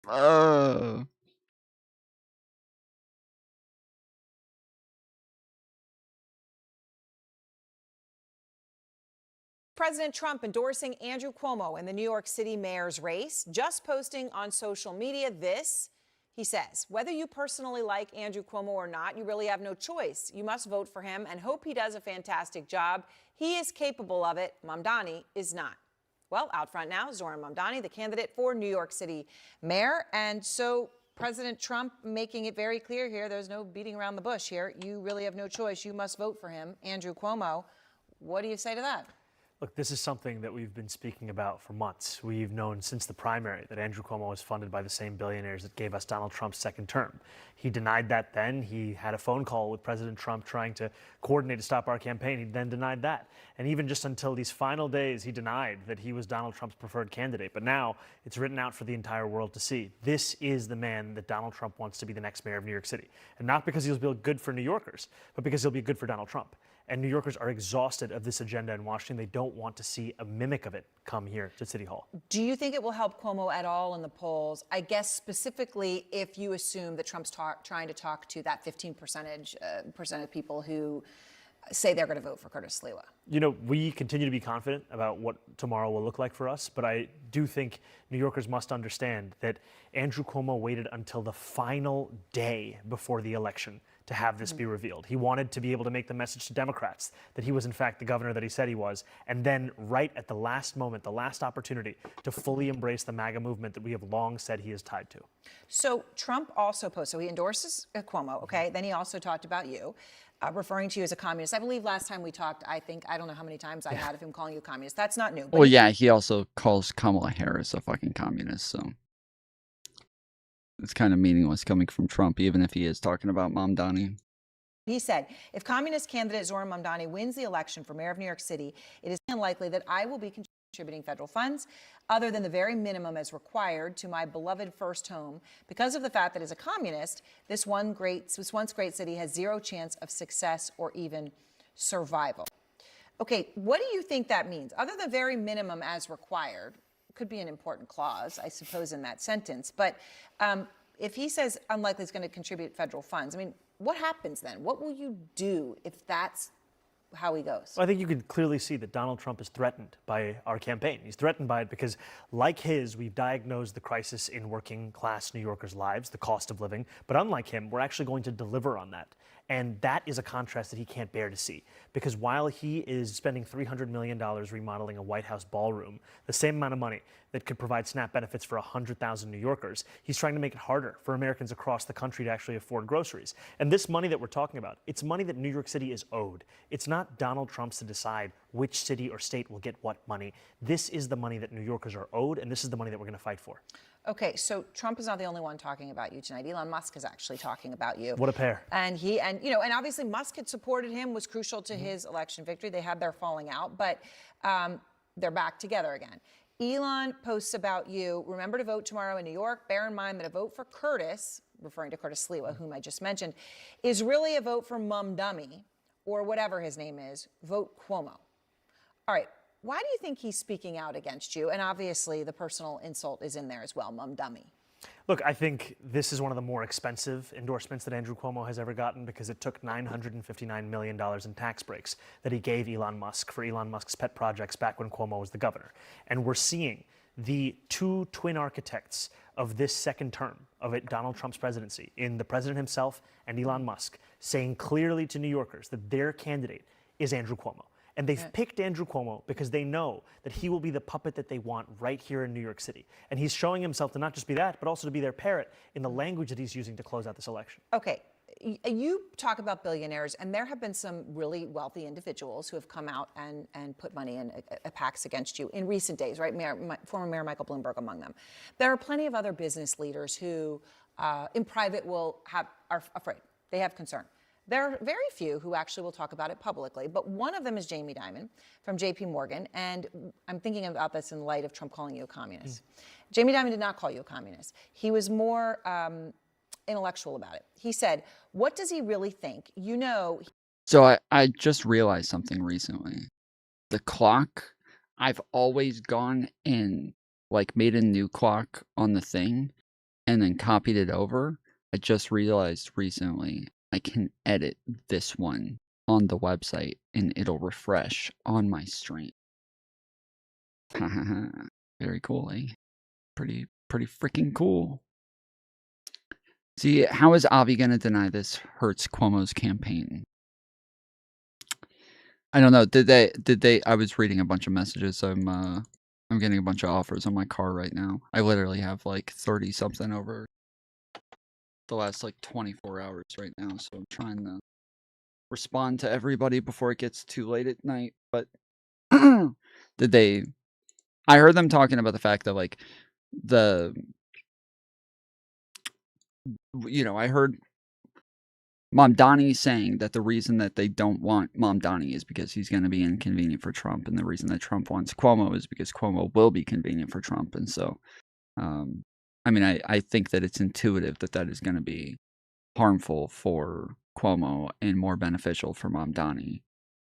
Oh. President Trump endorsing Andrew Cuomo in the New York City mayor's race, just posting on social media this. He says, whether you personally like Andrew Cuomo or not, you really have no choice. You must vote for him and hope he does a fantastic job. He is capable of it. Mamdani is not. Well, out front now, Zohran Mamdani, the candidate for New York City mayor. And so President Trump making it very clear here, there's no beating around the bush here. You really have no choice. You must vote for him, Andrew Cuomo. What do you say to that? Look, this is something that we've been speaking about for months. We've known since the primary that Andrew Cuomo was funded by the same billionaires that gave us Donald Trump's second term. He denied that then. He had a phone call with President Trump trying to coordinate to stop our campaign. He then denied that. And even just until these final days, he denied that he was Donald Trump's preferred candidate. But now it's written out for the entire world to see. This is the man that Donald Trump wants to be the next mayor of New York City. And not because he'll be good for New Yorkers, but because he'll be good for Donald Trump. And New Yorkers are exhausted of this agenda in Washington. They don't want to see a mimic of it come here to City Hall. Do you think it will help Cuomo at all in the polls? I guess specifically if you assume that Trump's trying to talk to that 15% of people who say they're going to vote for Curtis Sliwa. You know, we continue to be confident about what tomorrow will look like for us, but I do think New Yorkers must understand that Andrew Cuomo waited until the final day before the election to have this be revealed. He wanted to be able to make the message to Democrats that he was in fact the governor that he said he was, and then right at the last moment, the last opportunity to fully embrace the MAGA movement that we have long said he is tied to. So Trump also posted, so he endorses Cuomo, okay? Then he also talked about you, referring to you as a communist. I believe last time we talked, I don't know how many times I had of him calling you a communist. That's not new. Well, yeah, he also calls Kamala Harris a fucking communist, so it's kind of meaningless coming from Trump, even if he is talking about Mamdani. He said, if communist candidate Zohran Mamdani wins the election for mayor of New York City, it is unlikely that I will be contributing federal funds other than the very minimum as required to my beloved first home because of the fact that as a communist, this once great city has zero chance of success or even survival. Okay, what do you think that means? Other than very minimum as required, could be an important clause, I suppose, in that sentence. But if he says unlikely he's going to contribute federal funds, I mean, what happens then? What will you do if that's how he goes? Well, I think you can clearly see that Donald Trump is threatened by our campaign. He's threatened by it because, like his, we've diagnosed the crisis in working class New Yorkers' lives, the cost of living. But unlike him, we're actually going to deliver on that. And that is a contrast that he can't bear to see. Because while he is spending $300 million remodeling a White House ballroom, the same amount of money that could provide SNAP benefits for 100,000 New Yorkers, he's trying to make it harder for Americans across the country to actually afford groceries. And this money that we're talking about, it's money that New York City is owed. It's not Donald Trump's to decide which city or state will get what money. This is the money that New Yorkers are owed, and this is the money that we're going to fight for. Okay, so Trump is not the only one talking about you tonight. Elon Musk is actually talking about you. What a pair. And obviously Musk had supported him, was crucial to his election victory. They had their falling out, but they're back together again. Elon posts about you. Remember to vote tomorrow in New York. Bear in mind that a vote for Curtis, referring to Curtis Sliwa, whom I just mentioned, is really a vote for Mum Dummy, or whatever his name is. Vote Cuomo. All right. Why do you think he's speaking out against you? And obviously, the personal insult is in there as well, Mum Dummy. Look, I think this is one of the more expensive endorsements that Andrew Cuomo has ever gotten because it took $959 million in tax breaks that he gave Elon Musk for Elon Musk's pet projects back when Cuomo was the governor. And we're seeing the two twin architects of this second term of Donald Trump's presidency in the president himself and Elon Musk saying clearly to New Yorkers that their candidate is Andrew Cuomo. And they've picked Andrew Cuomo because they know that he will be the puppet that they want right here in New York City. And he's showing himself to not just be that, but also to be their parrot in the language that he's using to close out this election. Okay. You talk about billionaires, and there have been some really wealthy individuals who have come out and put money in PACs against you in recent days, right? Former Mayor Michael Bloomberg among them. There are plenty of other business leaders who, in private, are afraid. They have concern. There are very few who actually will talk about it publicly, but one of them is Jamie Dimon from JP Morgan, and I'm thinking about this in light of Trump calling you a communist. Jamie Dimon did not call you a communist. He was more intellectual about it. He said, what does he really think? So I just realized something recently. The clock, I've always gone and made a new clock on the thing and then copied it over. I just realized recently I can edit this one on the website and it'll refresh on my stream. Very cool, eh? Pretty freaking cool. See, how is Avi gonna deny this hurts Cuomo's campaign? I don't know. Did they I was reading a bunch of messages. I'm getting a bunch of offers on my car right now. I literally have 30 something over the last 24 hours right now, so I'm trying to respond to everybody before it gets too late at night. But I heard them talking about the fact that I heard Mamdani saying that the reason that they don't want Mamdani is because he's going to be inconvenient for Trump, and the reason that Trump wants Cuomo is because Cuomo will be convenient for Trump. And so I think that it's intuitive that is going to be harmful for Cuomo and more beneficial for Mamdani.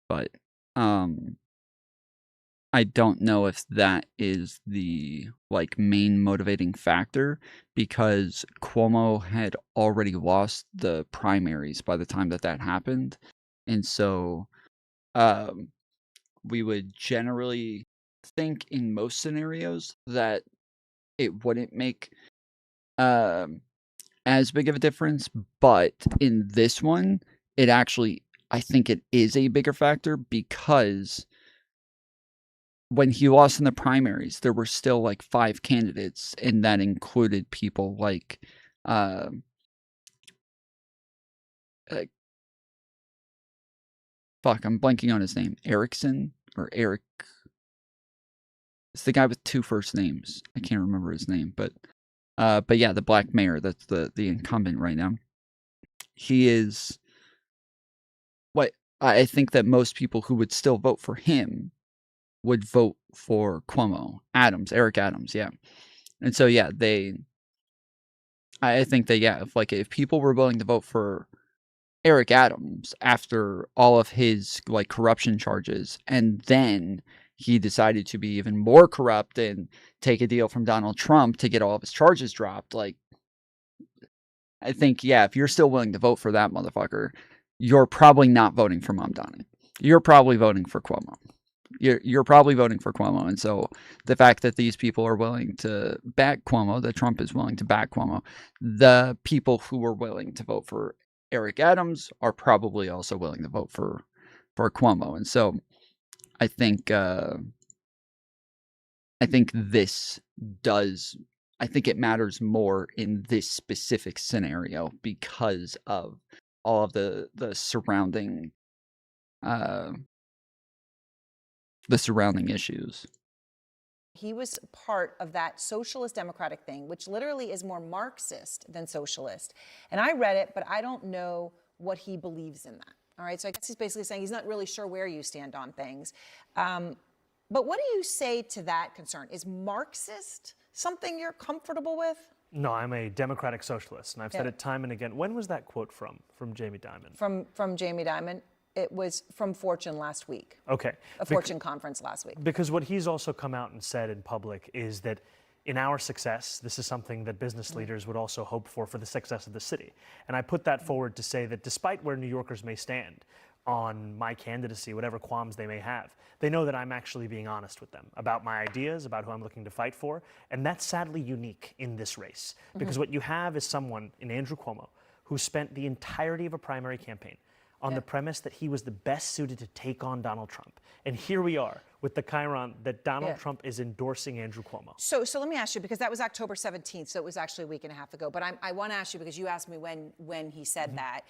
But I don't know if that is the main motivating factor, because Cuomo had already lost the primaries by the time that happened. And so we would generally think in most scenarios that it wouldn't make as big of a difference, but in this one, I think it is a bigger factor, because when he lost in the primaries, there were still 5 candidates, and that included people fuck, I'm blanking on his name. Erickson or Eric. It's the guy with 2 first names. I can't remember his name, but yeah, the black mayor, that's the incumbent right now. He is what I think that most people who would still vote for him would vote for Cuomo. Eric Adams, yeah. And so yeah, I think that yeah, if people were willing to vote for Eric Adams after all of his corruption charges, and then he decided to be even more corrupt and take a deal from Donald Trump to get all of his charges dropped, I think, yeah, if you're still willing to vote for that motherfucker, you're probably not voting for Mamdani. You're probably voting for Cuomo. You're probably voting for Cuomo. And so the fact that these people are willing to back Cuomo, that Trump is willing to back Cuomo, the people who were willing to vote for Eric Adams are probably also willing to vote for Cuomo. And so I think this does. I think it matters more in this specific scenario because of all of the surrounding issues. He was part of that socialist democratic thing, which literally is more Marxist than socialist. And I read it, but I don't know what he believes in that. All right, so I guess he's basically saying he's not really sure where you stand on things. But what do you say to that concern? Is Marxist something you're comfortable with? No, I'm a democratic socialist, and I've said it time and again. When was that quote from Jamie Dimon? From Jamie Dimon. It was from Fortune last week. Okay. A Fortune conference last week. Because what he's also come out and said in public is that in our success, this is something that business leaders would also hope for the success of the city. And I put that forward to say that despite where New Yorkers may stand on my candidacy, whatever qualms they may have, they know that I'm actually being honest with them about my ideas, about who I'm looking to fight for. And that's sadly unique in this race. Because what you have is someone in Andrew Cuomo who spent the entirety of a primary campaign on the premise that he was the best suited to take on Donald Trump. And here we are with the chyron that Donald Trump is endorsing Andrew Cuomo. So let me ask you, because that was October 17th, so it was actually a week and a half ago. But I want to ask you, because you asked me when he said that.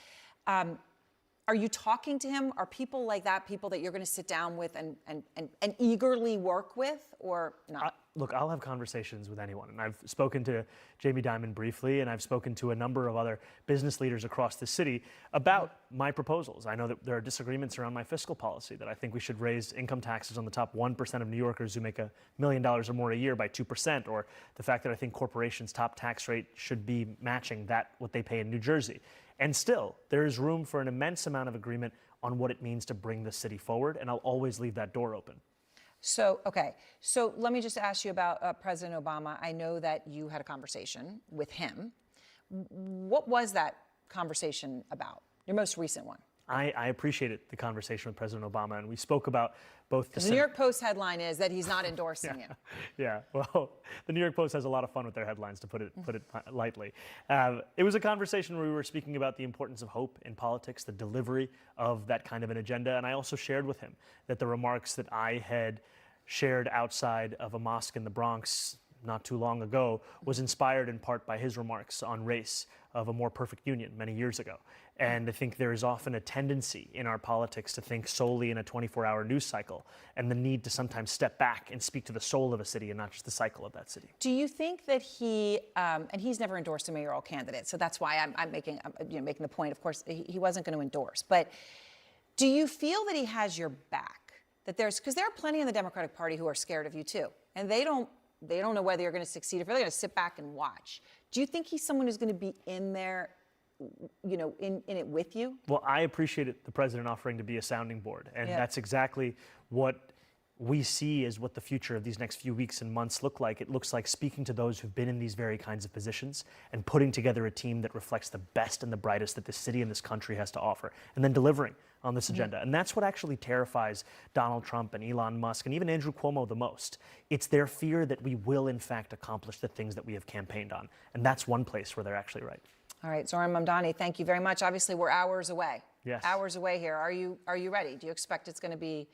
Are you talking to him? Are people like that people that you're going to sit down with and eagerly work with, or not? Look, I'll have conversations with anyone. And I've spoken to Jamie Dimon briefly, and I've spoken to a number of other business leaders across the city about my proposals. I know that there are disagreements around my fiscal policy, that I think we should raise income taxes on the top 1% of New Yorkers who make $1 million or more a year by 2%, or the fact that I think corporations' top tax rate should be matching what they pay in New Jersey. And still, there is room for an immense amount of agreement on what it means to bring the city forward, and I'll always leave that door open. So let me just ask you about President Obama. I know that you had a conversation with him. What was that conversation about, your most recent one? I appreciated the conversation with President Obama, and we spoke about both the New York Post headline is that he's not endorsing you. Yeah, well, the New York Post has a lot of fun with their headlines, to put it lightly. It was a conversation where we were speaking about the importance of hope in politics, the delivery of that kind of an agenda, and I also shared with him that the remarks that I had shared outside of a mosque in the Bronx not too long ago was inspired in part by his remarks on race of a more perfect union many years ago. And I think there is often a tendency in our politics to think solely in a 24-hour news cycle, and the need to sometimes step back and speak to the soul of a city and not just the cycle of that city. Do you think that he, and he's never endorsed a mayoral candidate, so that's why I'm making the point, of course, he wasn't going to endorse, but do you feel that he has your back? That because there are plenty in the Democratic Party who are scared of you too, and they don't know whether you're going to succeed, if they're going to sit back and watch. Do you think he's someone who's going to be in there, in it with you? Well, I appreciated the president offering to be a sounding board, and that's exactly what we see as what the future of these next few weeks and months look like. It looks like speaking to those who've been in these very kinds of positions and putting together a team that reflects the best and the brightest that this city and this country has to offer, and then delivering on this agenda. And that's what actually terrifies Donald Trump and Elon Musk and even Andrew Cuomo the most. It's their fear that we will, in fact, accomplish the things that we have campaigned on. And that's one place where they're actually right. All right, Zoran Mamdani, thank you very much. Obviously, we're hours away. Yes. Hours away here. Are you ready? Do you expect it's going to be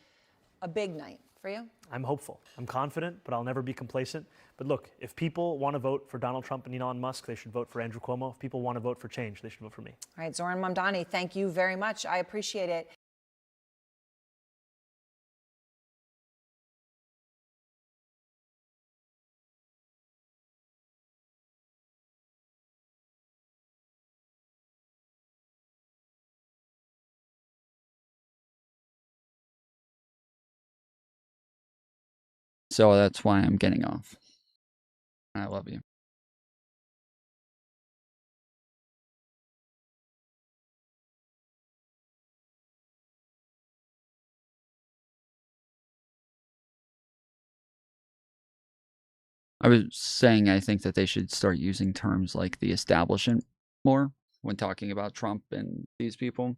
a big night for you? I'm hopeful. I'm confident, but I'll never be complacent. But look, if people want to vote for Donald Trump and Elon Musk, they should vote for Andrew Cuomo. If people want to vote for change, they should vote for me. All right, Zoran Mamdani, thank you very much. I appreciate it. So that's why I'm getting off. I love you. I was saying I think that they should start using terms like the establishment more when talking about Trump and these people.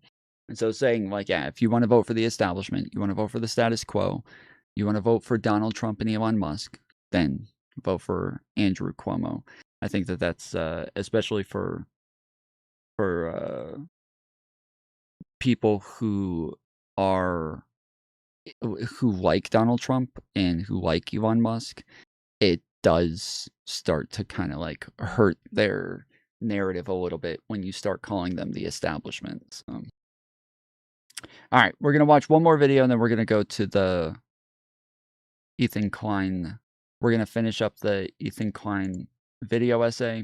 And so saying like, yeah, if you want to vote for the establishment, you want to vote for the status quo, you want to vote for Donald Trump and Elon Musk, then vote for Andrew Cuomo. I think that that's especially for people who like Donald Trump and who like Elon Musk, it does start to kind of like hurt their narrative a little bit when you start calling them the establishment. So. All right, we're going to watch one more video and then we're going to go to the Ethan Klein. We're going to finish up the Ethan Klein video essay.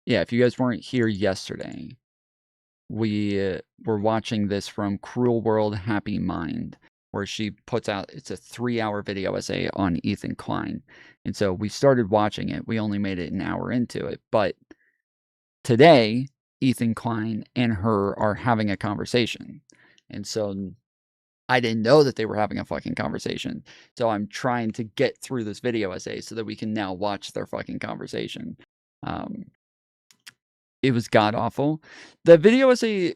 Yeah, if you guys weren't here yesterday, we were watching this from Cruel World Happy Mind, where she puts out, it's a 3-hour video essay on Ethan Klein. And so we started watching it. We only made it an hour into it. But today, Ethan Klein and her are having a conversation. And so I didn't know that they were having a fucking conversation. So I'm trying to get through this video essay so that we can now watch their fucking conversation. It was god-awful. The video essay...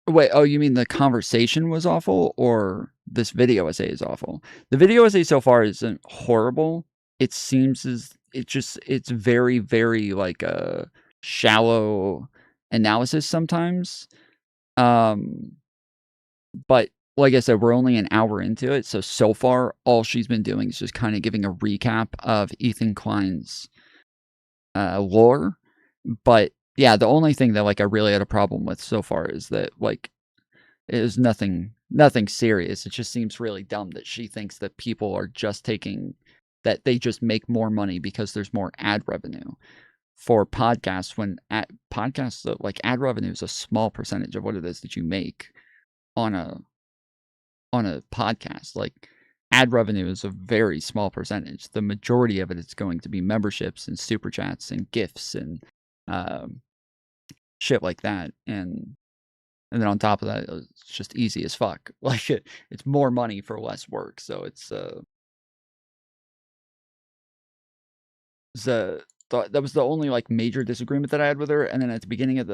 Wait, oh, you mean the conversation was awful, or this video essay is awful? The video essay so far isn't horrible. It seems as... It's very, very, like, a shallow analysis sometimes. But, like I said, we're only an hour into it, so far, all she's been doing is just kind of giving a recap of Ethan Klein's lore. But yeah, the only thing that like I really had a problem with so far is that like it was nothing serious. It just seems really dumb that she thinks that people are just that they just make more money because there's more ad revenue for podcasts, when podcasts, like ad revenue is a small percentage of what it is that you make on a podcast. Like ad revenue is a very small percentage. The majority of it is going to be memberships and super chats and gifts and shit like that, and then on top of that, it's just easy as fuck. Like it's more money for less work. So it's that was the only like major disagreement that I had with her. And then at the beginning of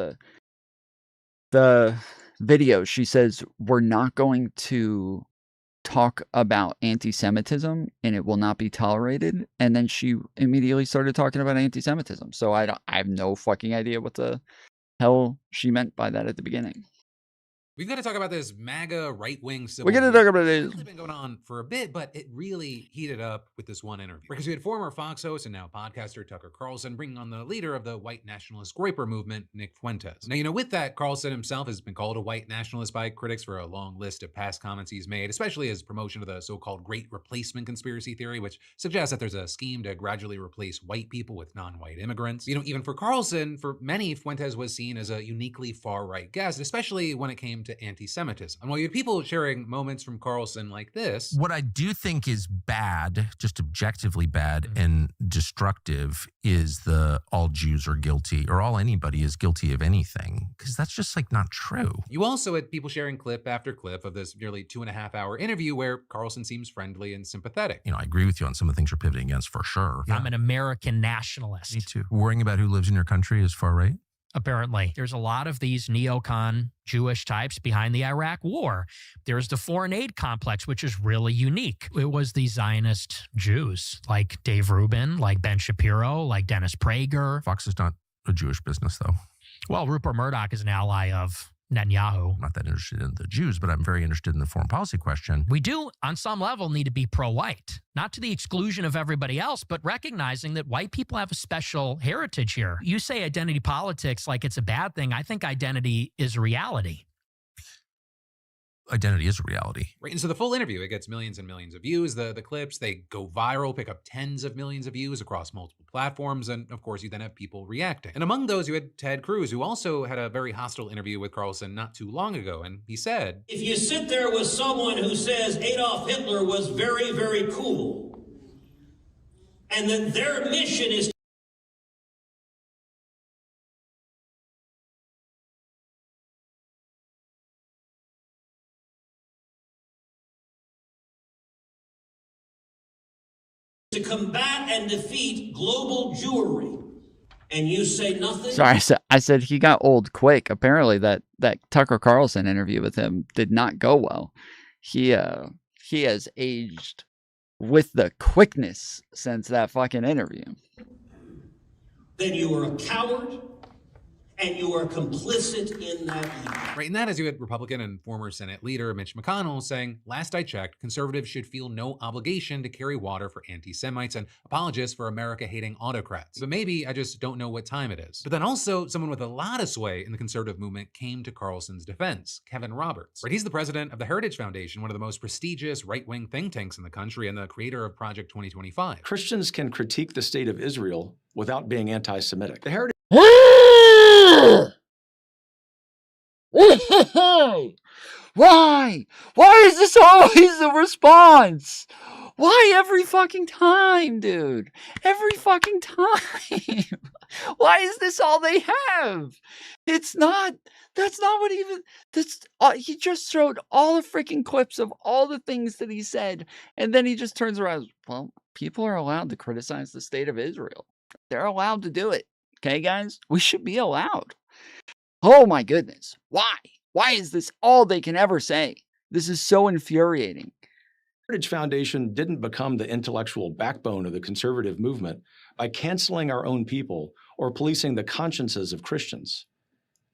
the video, she says we're not going to talk about anti-Semitism and it will not be tolerated. And then she immediately started talking about anti-Semitism. So I have no fucking idea what the hell she meant by that at the beginning. We've got to talk about this MAGA right-wing civil We're going to talk about it. It's been going on for a bit, but it really heated up with this one interview. Because we had former Fox host and now podcaster Tucker Carlson bringing on the leader of the white nationalist Groyper movement, Nick Fuentes. Now, with that, Carlson himself has been called a white nationalist by critics for a long list of past comments he's made, especially his promotion of the so-called Great Replacement conspiracy theory, which suggests that there's a scheme to gradually replace white people with non-white immigrants. Even for Carlson, for many, Fuentes was seen as a uniquely far-right guest, especially when it came to anti-Semitism. And while you have people sharing moments from Carlson like this, what I do think is bad, just objectively bad and destructive, is the all Jews are guilty or all anybody is guilty of anything, because that's just like not true. You also had people sharing clip after clip of this nearly 2.5-hour interview where Carlson seems friendly and sympathetic. I agree with you on some of the things you're pivoting against for sure. Yeah. I'm an American nationalist. Me too. Worrying about who lives in your country is far right. Apparently, there's a lot of these neocon Jewish types behind the Iraq war. There's the foreign aid complex, which is really unique. It was the Zionist Jews like Dave Rubin, like Ben Shapiro, like Dennis Prager. Fox is not a Jewish business, though. Well, Rupert Murdoch is an ally of Netanyahu. I'm not that interested in the Jews, but I'm very interested in the foreign policy question. We do, on some level, need to be pro-white, not to the exclusion of everybody else, but recognizing that white people have a special heritage here. You say identity politics like it's a bad thing. I think identity is a reality. Identity is a reality. Right, and so the full interview, it gets millions and millions of views. The clips, they go viral, pick up tens of millions of views across multiple platforms, and of course you then have people reacting. And among those, you had Ted Cruz, who also had a very hostile interview with Carlson not too long ago, and he said, if you sit there with someone who says Adolf Hitler was very, very cool, and that their mission is to combat and defeat global Jewry, and you say nothing? Sorry, I said he got old quick. Apparently that Tucker Carlson interview with him did not go well. He has aged with the quickness since that fucking interview. Then you are a coward, and you are complicit in that evil. Right, and that is you had Republican and former Senate leader Mitch McConnell saying, last I checked, conservatives should feel no obligation to carry water for anti-Semites and apologists for America-hating autocrats. But maybe I just don't know what time it is. But then also, someone with a lot of sway in the conservative movement came to Carlson's defense, Kevin Roberts. Right, he's the president of the Heritage Foundation, one of the most prestigious right-wing think tanks in the country and the creator of Project 2025. Christians can critique the state of Israel without being anti-Semitic. The Heritage Why? Why is this always the response? Why every fucking time, dude? Every fucking time. Why is this all they have? That's not what even, he just showed all the freaking clips of all the things that he said. And then he just turns around. Well, people are allowed to criticize the state of Israel. They're allowed to do it. Okay, guys? We should be allowed. Oh my goodness. Why? Why is this all they can ever say? This is so infuriating. Heritage Foundation didn't become the intellectual backbone of the conservative movement by canceling our own people or policing the consciences of Christians.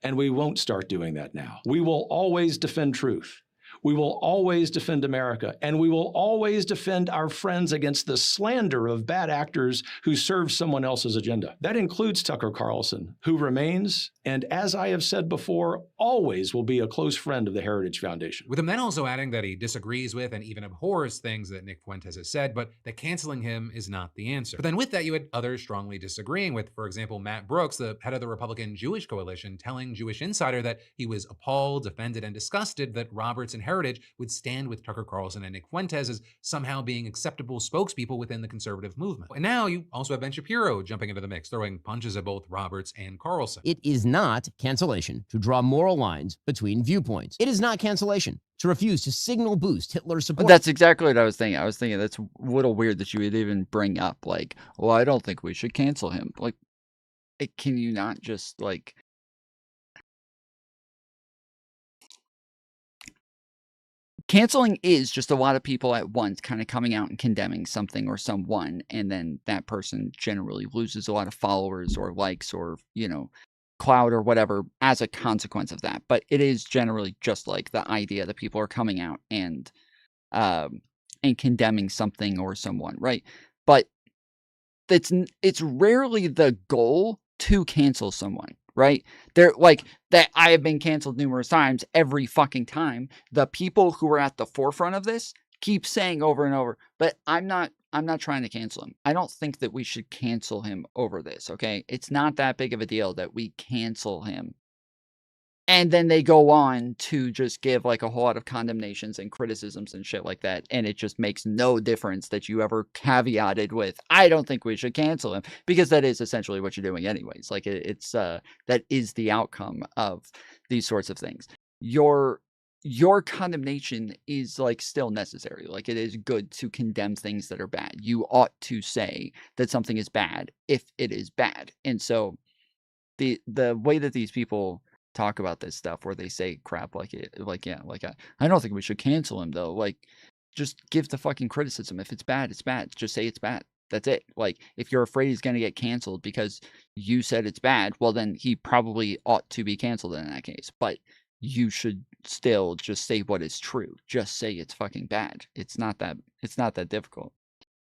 And we won't start doing that now. We will always defend truth. We will always defend America, and we will always defend our friends against the slander of bad actors who serve someone else's agenda. That includes Tucker Carlson, who remains, and as I have said before, always will be a close friend of the Heritage Foundation. With him then also adding that he disagrees with and even abhors things that Nick Fuentes has said, but that canceling him is not the answer. But then with that, you had others strongly disagreeing with, for example, Matt Brooks, the head of the Republican Jewish Coalition, telling Jewish Insider that he was appalled, offended, and disgusted that Roberts and Heritage would stand with Tucker Carlson and Nick Fuentes as somehow being acceptable spokespeople within the conservative movement. And now you also have Ben Shapiro jumping into the mix, throwing punches at both Roberts and Carlson. It is not cancellation to draw moral lines between viewpoints. It is not cancellation to refuse to signal boost Hitler's support. That's exactly what I was thinking. I was thinking that's a little weird that you would even bring up, like, well, I don't think we should cancel him. Like, can you not just, like... Canceling is just a lot of people at once kind of coming out and condemning something or someone, and then that person generally loses a lot of followers or likes or, you know, clout or whatever as a consequence of that. But it is generally just like the idea that people are coming out and condemning something or someone, right? But it's rarely the goal to cancel someone. Right? They're like that. I have been canceled numerous times. Every fucking time, the people who are at the forefront of this keep saying over and over, but I'm not trying to cancel him. I don't think that we should cancel him over this. Okay. It's not that big of a deal that we cancel him. And then they go on to just give like a whole lot of condemnations and criticisms and shit like that. And it just makes no difference that you ever caveated with, I don't think we should cancel him, because that is essentially what you're doing anyways. Like it's that is the outcome of these sorts of things. Your condemnation is like still necessary. Like it is good to condemn things that are bad. You ought to say that something is bad if it is bad. And so the way that these people talk about this stuff where they say crap like I don't think we should cancel him though. Like, just give the fucking criticism. If it's bad, it's bad. Just say it's bad. That's it. Like, if you're afraid he's going to get canceled because you said it's bad, well, then he probably ought to be canceled in that case. But you should still just say what is true. Just say it's fucking bad. It's not that difficult.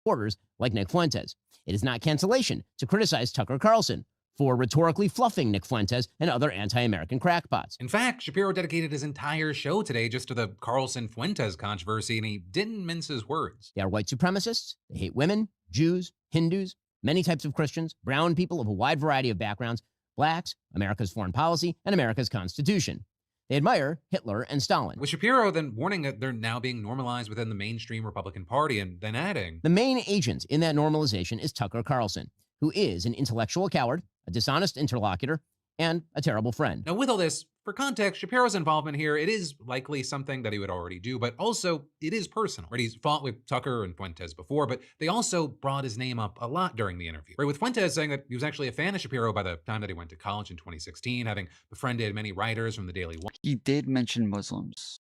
Supporters like Nick Fuentes. It is not cancellation to criticize Tucker Carlson for rhetorically fluffing Nick Fuentes and other anti-American crackpots. In fact, Shapiro dedicated his entire show today just to the Carlson-Fuentes controversy, and he didn't mince his words. They are white supremacists. They hate women, Jews, Hindus, many types of Christians, brown people of a wide variety of backgrounds, blacks, America's foreign policy, and America's Constitution. They admire Hitler and Stalin. With Shapiro then warning that they're now being normalized within the mainstream Republican Party, and then adding, the main agent in that normalization is Tucker Carlson, who is an intellectual coward, a dishonest interlocutor, and a terrible friend. Now, with all this, for context, Shapiro's involvement here, it is likely something that he would already do, but also it is personal. Right? He's fought with Tucker and Fuentes before, but they also brought his name up a lot during the interview. Right? With Fuentes saying that he was actually a fan of Shapiro by the time that he went to college in 2016, having befriended many writers from the Daily One. He did mention Muslims.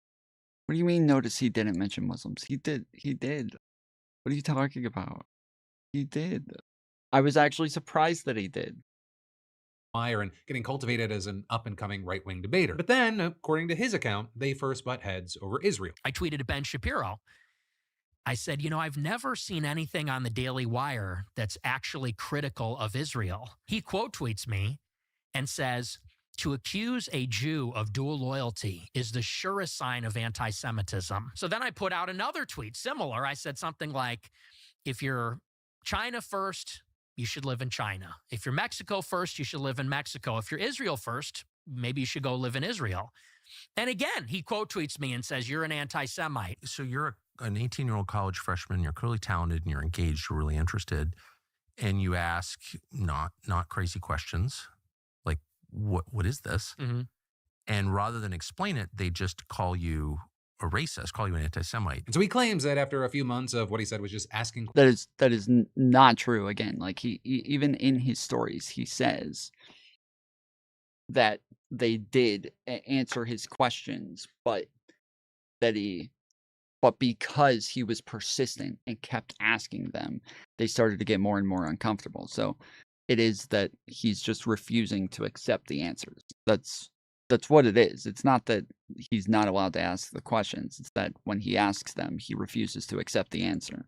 What do you mean notice he didn't mention Muslims? He did. What are you talking about? He did. I was actually surprised that he did. wire and getting cultivated as an up-and-coming right-wing debater. But then, according to his account, they first butt heads over Israel. I tweeted to Ben Shapiro. I said, I've never seen anything on the Daily Wire that's actually critical of Israel. He quote tweets me and says, to accuse a Jew of dual loyalty is the surest sign of anti-Semitism. So then I put out another tweet similar. I said something like, if you're China first, you should live in China. If you're Mexico first, you should live in Mexico. If you're Israel first, maybe you should go live in Israel. And again, he quote tweets me and says, you're an anti-Semite. So you're an 18-year-old college freshman, you're clearly talented and you're engaged, you're really interested, and you ask not crazy questions like, what is this? Mm-hmm. And rather than explain it, they just call you a racist, call you an anti-Semite. And so he claims that after a few months of what he said was just asking. That is not true. Again, like he even in his stories, he says that they did answer his questions, but because he was persistent and kept asking them, they started to get more and more uncomfortable. So it is that he's just refusing to accept the answers. That's what it is. It's not that he's not allowed to ask the questions. It's that when he asks them, he refuses to accept the answer.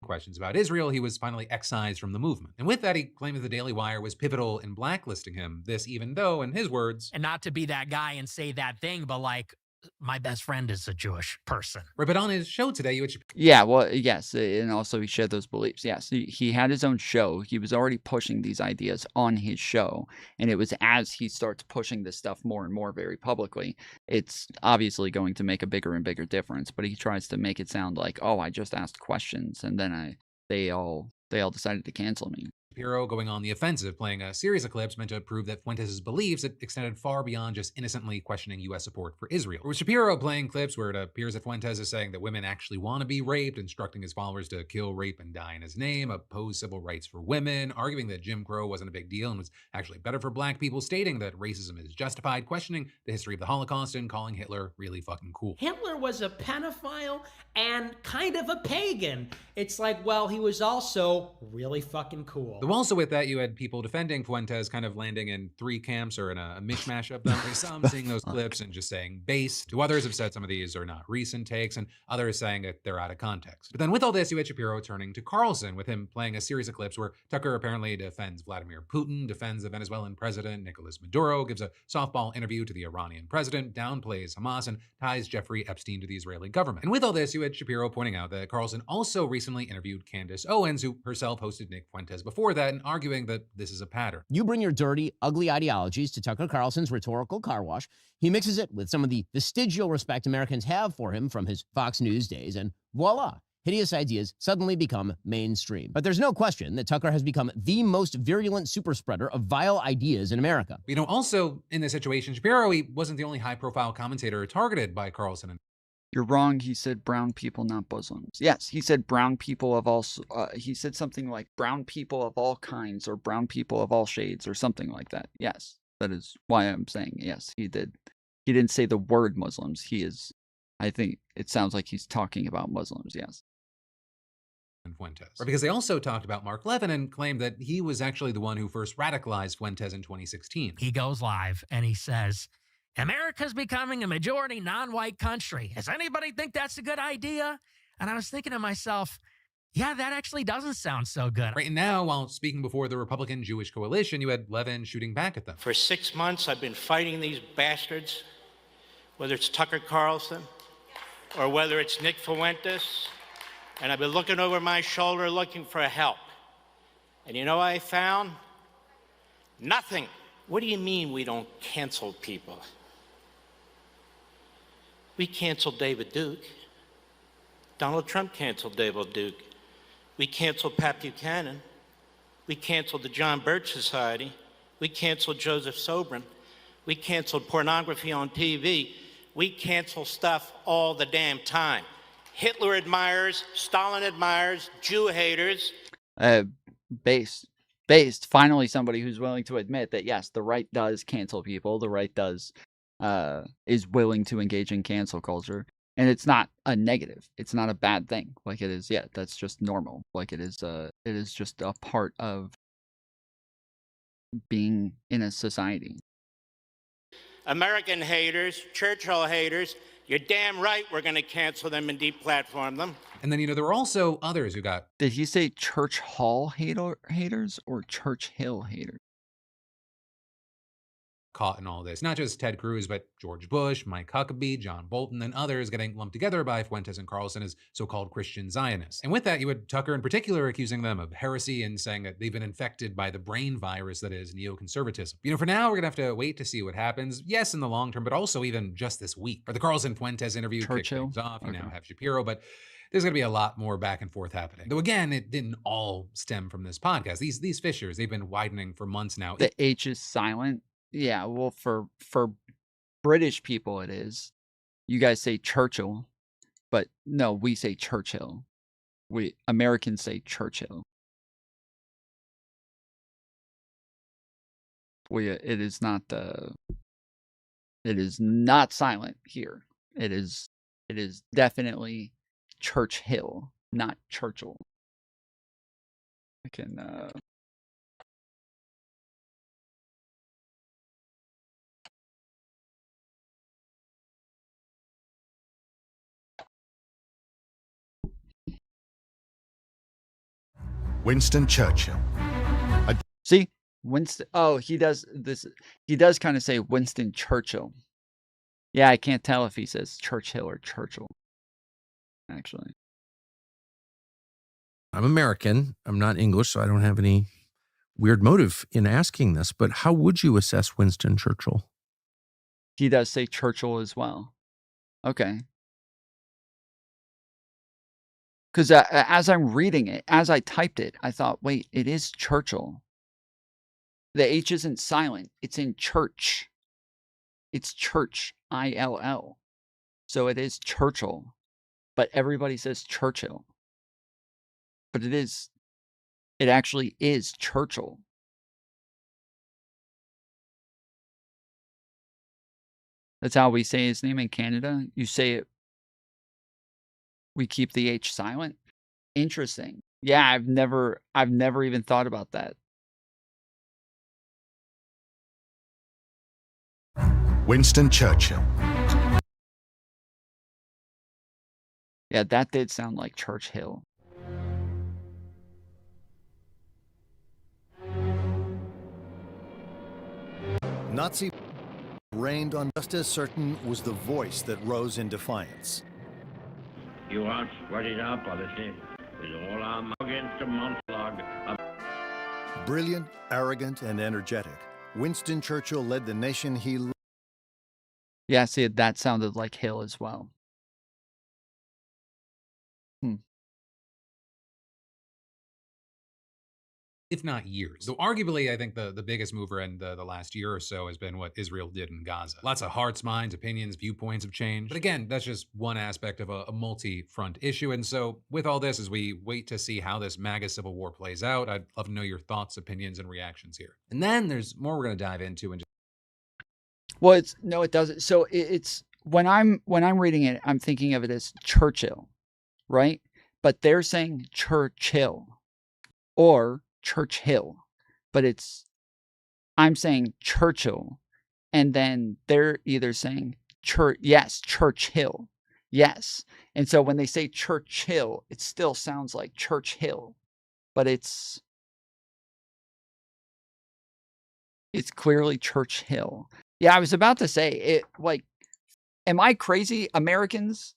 Questions about Israel, he was finally excised from the movement. And with that, he claimed that the Daily Wire was pivotal in blacklisting him. This even though, in his words, and not to be that guy and say that thing, but like, my best friend is a Jewish person. Right, but on his show today, Yeah, well, yes, and also he shared those beliefs. Yes, he had his own show. He was already pushing these ideas on his show, and it was as he starts pushing this stuff more and more very publicly, it's obviously going to make a bigger and bigger difference. But he tries to make it sound like, oh, I just asked questions, and then they all decided to cancel me. Shapiro going on the offensive, playing a series of clips meant to prove that Fuentes' beliefs extended far beyond just innocently questioning U.S. support for Israel. With Shapiro playing clips where it appears that Fuentes is saying that women actually want to be raped, instructing his followers to kill, rape, and die in his name, oppose civil rights for women, arguing that Jim Crow wasn't a big deal and was actually better for black people, stating that racism is justified, questioning the history of the Holocaust, and calling Hitler really fucking cool. Hitler was a pedophile and kind of a pagan. It's like, well, he was also really fucking cool. Though also with that, you had people defending Fuentes kind of landing in three camps or in a mishmash of them. Some seeing those clips and just saying base. To others have said some of these are not recent takes, and others saying that they're out of context. But then with all this, you had Shapiro turning to Carlson, with him playing a series of clips where Tucker apparently defends Vladimir Putin, defends the Venezuelan president Nicolas Maduro, gives a softball interview to the Iranian president, downplays Hamas, and ties Jeffrey Epstein to the Israeli government. And with all this, you had Shapiro pointing out that Carlson also recently interviewed Candace Owens, who herself hosted Nick Fuentes before that, and arguing that this is a pattern. You bring your dirty, ugly ideologies to Tucker Carlson's rhetorical car wash. He mixes it with some of the vestigial respect Americans have for him from his Fox News days, and voila, hideous ideas suddenly become mainstream. But there's no question that Tucker has become the most virulent super spreader of vile ideas in America. Also in this situation, Shapiro, he wasn't the only high-profile commentator targeted by Carlson. You're wrong. He said brown people, not Muslims. Yes, he said brown people of all. He said something like brown people of all kinds or brown people of all shades or something like that. Yes, that is why I'm saying yes. He did. He didn't say the word Muslims. He is. I think it sounds like he's talking about Muslims. Yes. And Fuentes. Because they also talked about Mark Levin and claimed that he was actually the one who first radicalized Fuentes in 2016. He goes live and he says, America's becoming a majority non-white country. Does anybody think that's a good idea? And I was thinking to myself, yeah, that actually doesn't sound so good. Right now, while speaking before the Republican Jewish Coalition, you had Levin shooting back at them. For 6 months, I've been fighting these bastards, whether it's Tucker Carlson or whether it's Nick Fuentes, and I've been looking over my shoulder looking for help. And you know what I found? Nothing. What do you mean we don't cancel people? We canceled David Duke. Donald Trump canceled David Duke. We canceled Pat Buchanan. We canceled the John Birch Society. We canceled Joseph Sobran. We canceled pornography on TV. We cancel stuff all the damn time. Hitler admirers, Stalin admirers, Jew haters. Based. Finally, somebody who's willing to admit that yes, the right does cancel people. The right is willing to engage in cancel culture, and it's not a negative. It's not a bad thing. Like it is. Yeah, that's just normal. Like it is. It is just a part of being in a society. American haters, Churchill haters, you're damn right we're going to cancel them and deplatform them. And then, there were also others who got Did he say Church Hall haters or Church Hill haters? caught in all this. Not just Ted Cruz, but George Bush, Mike Huckabee, John Bolton, and others getting lumped together by Fuentes and Carlson as so-called Christian Zionists. And with that, you had Tucker in particular accusing them of heresy and saying that they've been infected by the brain virus that is neoconservatism. For now, we're going to have to wait to see what happens. Yes, in the long term, but also even just this week. For the Carlson-Fuentes interview kicked things off. You now have Shapiro, but there's going to be a lot more back and forth happening. Though again, it didn't all stem from this podcast. These fissures, they've been widening for months now. The H is silent. Yeah, well, for British people, it is. You guys say Churchill, but no, we say Churchill. We Americans say Churchill. It is not silent here. It is definitely Churchill, not Churchill. I can Winston Churchill. see Winston. Oh, he does this. He does kind of say Winston Churchill. Yeah, I can't tell if he says Churchill or Churchill. Actually, I'm American. I'm not English, so I don't have any weird motive in asking this. But how would you assess Winston Churchill? he does say Churchill as well. Okay. Because as I'm reading it, as I typed it, I thought, wait, it is Churchill. The H isn't silent. It's in church. It's church, I-L-L. So it is Churchill. But everybody says Churchill. But it actually is Churchill. That's how we say his name in Canada. You say it. We keep the H silent. Interesting. Yeah, I've never even thought about that. Winston Churchill. Yeah, that did sound like Churchill. Nazi reigned on just as certain was the voice that rose in defiance. You aren't sweating up, policy. With all our mug against a monologue. Brilliant, arrogant, and energetic, Winston Churchill led the nation he loved. Yeah, see, that sounded like Hill as well. If not years. So arguably, I think the biggest mover in the last year or so has been what Israel did in Gaza. Lots of hearts, minds, opinions, viewpoints have changed. But again, that's just one aspect of a multi-front issue. And so with all this, as we wait to see how this MAGA civil war plays out, I'd love to know your thoughts, opinions, and reactions here. And then there's more we're going to dive into. And Well, it doesn't. So it's when I'm reading it, I'm thinking of it as Churchill, right? But they're saying Churchill or Churchill, but I'm saying Churchill, and then they're either saying Churchill, yes. And so when they say Churchill, it still sounds like Churchill, but it's clearly Churchill. Yeah, I was about to say it. Like, am I crazy? Americans,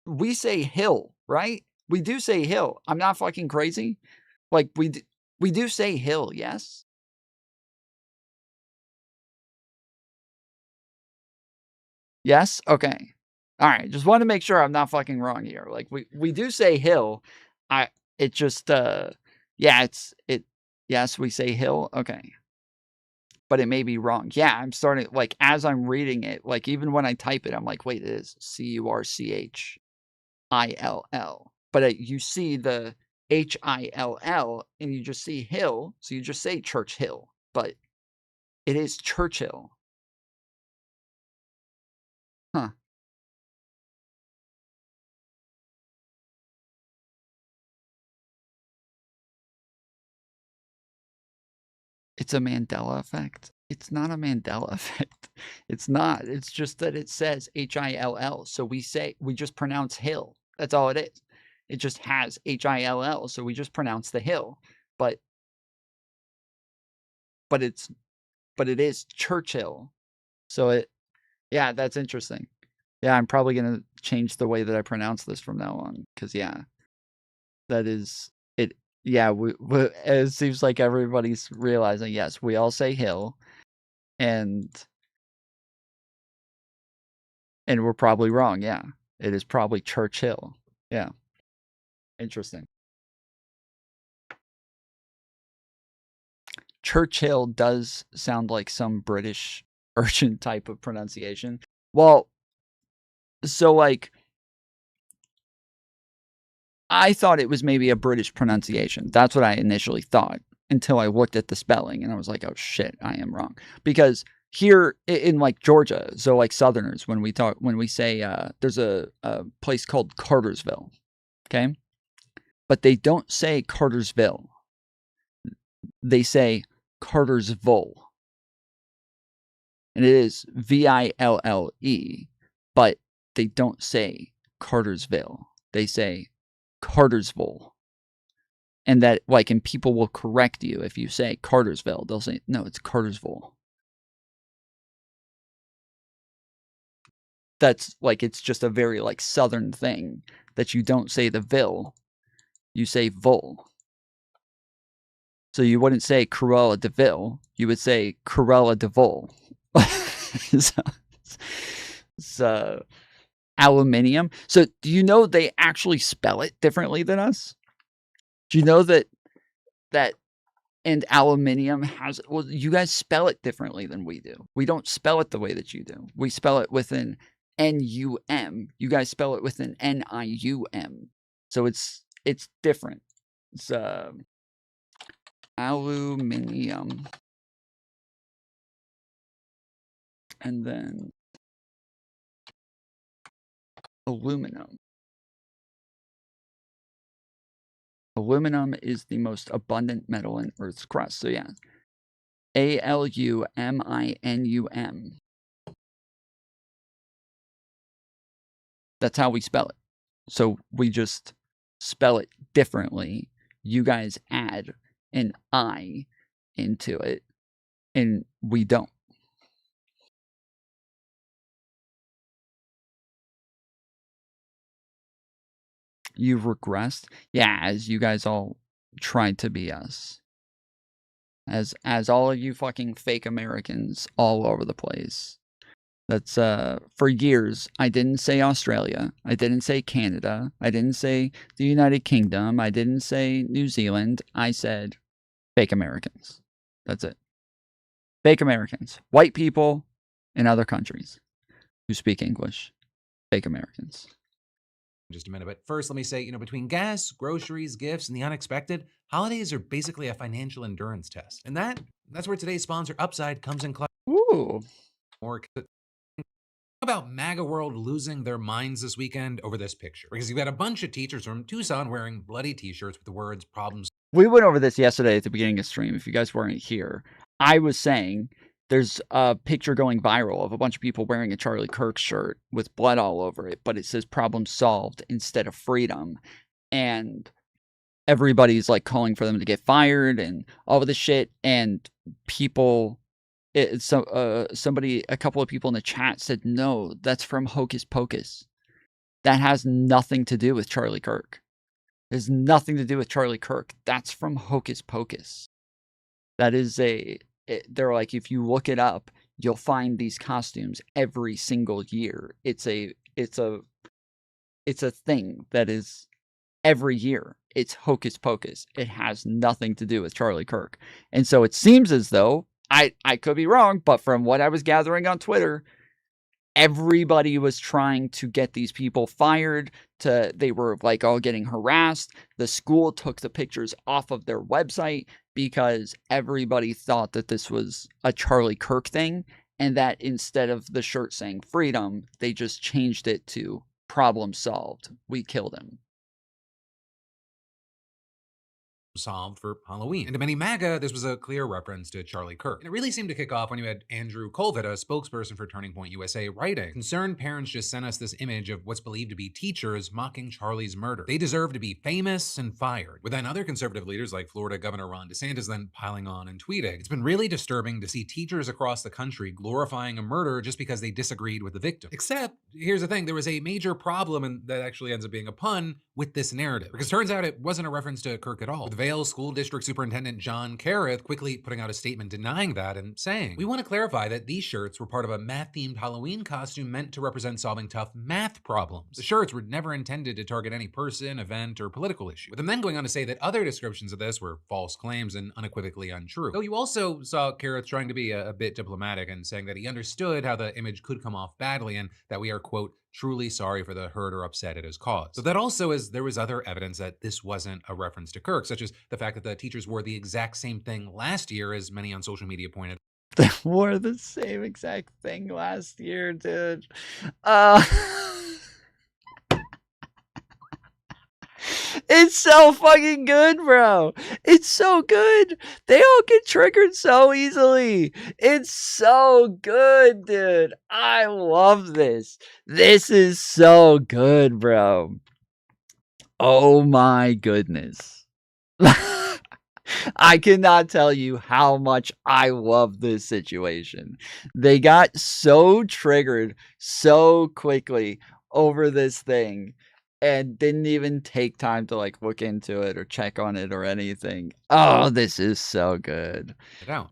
we say hill, right? We do say hill. I'm not fucking crazy. Like we do say hill, yes? Yes? Okay. All right. Just want to make sure I'm not fucking wrong here. Like we do say hill. It just yes, we say hill. Okay. But it may be wrong. Yeah, I'm starting like as I'm reading it, like even when I type it, I'm like, wait, it is Curchill. But you see the Hill and you just see hill, so you just say Churchill, but it is Churchill. Huh. It's a Mandela effect. It's not a Mandela effect. It's not. It's just that it says Hill. So we just pronounce hill. That's all it is. It just has Hill. So we just pronounce the hill. But it is Churchill. So yeah, that's interesting. Yeah, I'm probably going to change the way that I pronounce this from now on. Because, yeah, that is it. Yeah, it seems like everybody's realizing, yes, we all say hill. And we're probably wrong. Yeah, it is probably Churchill. Yeah, interesting. Churchill does sound like some British urchin type of pronunciation. Well, so like, I thought it was maybe a British pronunciation. That's what I initially thought until I looked at the spelling and I was like, oh shit, I am wrong. Because here in like Georgia, so like Southerners, when we say there's a place called Cartersville, okay? But they don't say Cartersville. They say Cartersville. And it is Ville, but they don't say Cartersville. They say Cartersville. And that, like, and people will correct you if you say Cartersville. They'll say, no, it's Cartersville. That's, like, it's just a very, like, Southern thing that you don't say the Ville. You say Vol. So you wouldn't say Cruella de Vil. You would say Cruella de Vol. So, aluminium. So do you know they actually spell it differently than us? Do you know that and aluminium has, well, you guys spell it differently than we do. We don't spell it the way that you do. We spell it with an N-U-M. You guys spell it with an N-I-U-M. So it's different. It's aluminium. And then aluminum. Aluminum is the most abundant metal in Earth's crust. So yeah, A-L-U-M-I-N-U-M. That's how we spell it. So we just spell it differently. You guys add an I into it, and we don't. You've regressed? Yeah, as you guys all tried to be us. As all of you fucking fake Americans all over the place. That's for years I didn't say Australia, I didn't say Canada, I didn't say the United Kingdom, I didn't say New Zealand, I said fake Americans. That's it. Fake Americans. White people in other countries who speak English. Fake Americans. Just a minute, but first let me say, between gas, groceries, gifts, and the unexpected, holidays are basically a financial endurance test. And that's where today's sponsor, Upside, comes in clutch. Ooh. More about MAGA World losing their minds this weekend over this picture. Because you've got a bunch of teachers from Tucson wearing bloody t-shirts with the words problems. We went over this yesterday at the beginning of stream. If you guys weren't here, I was saying there's a picture going viral of a bunch of people wearing a Charlie Kirk shirt with blood all over it, but it says problem solved instead of freedom. And everybody's like calling for them to get fired and all of this shit. And people, a couple of people in the chat said, no, that's from Hocus Pocus. That has nothing to do with Charlie Kirk. There's nothing to do with Charlie Kirk. That's from Hocus Pocus. That is they're like, if you look it up, you'll find these costumes every single year. It's a thing that is every year. It's Hocus Pocus. It has nothing to do with Charlie Kirk. And so it seems as though, I could be wrong, but from what I was gathering on Twitter, everybody was trying to get these people fired. They were like all getting harassed. The school took the pictures off of their website because everybody thought that this was a Charlie Kirk thing, and that instead of the shirt saying freedom, they just changed it to problem solved. We killed him. solved for Halloween. And to many MAGA, this was a clear reference to Charlie Kirk. And it really seemed to kick off when you had Andrew Colvett, a spokesperson for Turning Point USA, writing, "Concerned parents just sent us this image of what's believed to be teachers mocking Charlie's murder. They deserve to be famous and fired." With then other conservative leaders like Florida Governor Ron DeSantis then piling on and tweeting. It's been really disturbing to see teachers across the country glorifying a murder just because they disagreed with the victim. Except, here's the thing, there was a major problem, and that actually ends up being a pun, with this narrative. Because it turns out it wasn't a reference to Kirk at all. With Vail School District Superintendent John Carruth quickly putting out a statement denying that and saying, "We want to clarify that these shirts were part of a math-themed Halloween costume meant to represent solving tough math problems. The shirts were never intended to target any person, event, or political issue." With him then going on to say that other descriptions of this were false claims and unequivocally untrue. Though you also saw Carruth trying to be a bit diplomatic and saying that he understood how the image could come off badly and that we are, quote, "truly sorry for the hurt or upset it has caused." So that also is, there was other evidence that this wasn't a reference to Kirk, such as the fact that the teachers wore the exact same thing last year, as many on social media pointed. They wore the same exact thing last year, dude. Uh, It's so fucking good, bro. It's so good. They all get triggered so easily. It's so good, dude. I love this. This is so good, bro. Oh my goodness. I cannot tell you how much I love this situation. They got so triggered so quickly over this thing and didn't even take time to like look into it or check on it or anything. Oh, this is so good.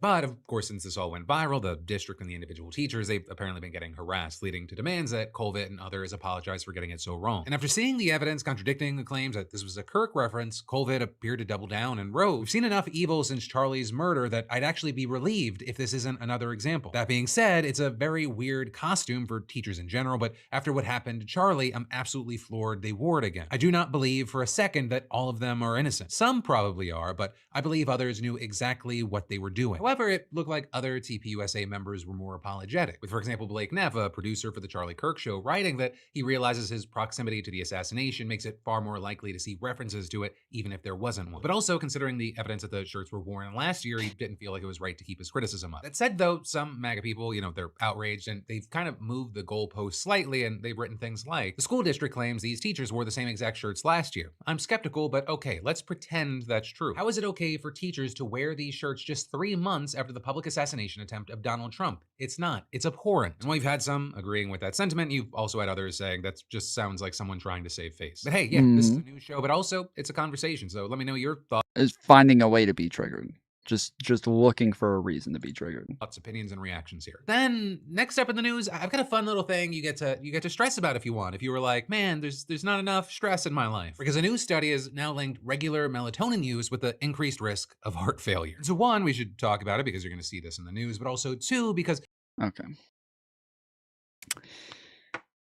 But of course, since this all went viral, the district and the individual teachers, they've apparently been getting harassed, leading to demands that Colvett and others apologize for getting it so wrong. And after seeing the evidence contradicting the claims that this was a Kirk reference, Colvett appeared to double down and wrote, "We've seen enough evil since Charlie's murder that I'd actually be relieved if this isn't another example. That being said, it's a very weird costume for teachers in general, but after what happened to Charlie, I'm absolutely floored they wore it again. I do not believe for a second that all of them are innocent. Some probably are, but I believe others knew exactly what they were doing." However, it looked like other TPUSA members were more apologetic, with, for example, Blake Neff, a producer for the Charlie Kirk Show, writing that he realizes his proximity to the assassination makes it far more likely to see references to it, even if there wasn't one. But also, considering the evidence that the shirts were worn last year, he didn't feel like it was right to keep his criticism up. That said, though, some MAGA people, they're outraged, and they've kind of moved the goalpost slightly, and they've written things like, "The school district claims these teachers wore the same exact shirts last year. I'm skeptical, but okay, let's pretend that's true. How is it okay for teachers to wear these shirts just 3 months after the public assassination attempt of Donald Trump? It's not. It's abhorrent." And while you've had some agreeing with that sentiment, you've also had others saying that just sounds like someone trying to save face. But hey, yeah, this is a news show, but also it's a conversation, so let me know your thoughts. Is finding a way to be triggered. Just looking for a reason to be triggered. Thoughts, opinions, and reactions here. Then next up in the news, I've got a fun little thing you get to stress about if you want. If you were like, man, there's not enough stress in my life, because a new study has now linked regular melatonin use with the increased risk of heart failure. So one, we should talk about it because you're going to see this in the news, but also two, because okay,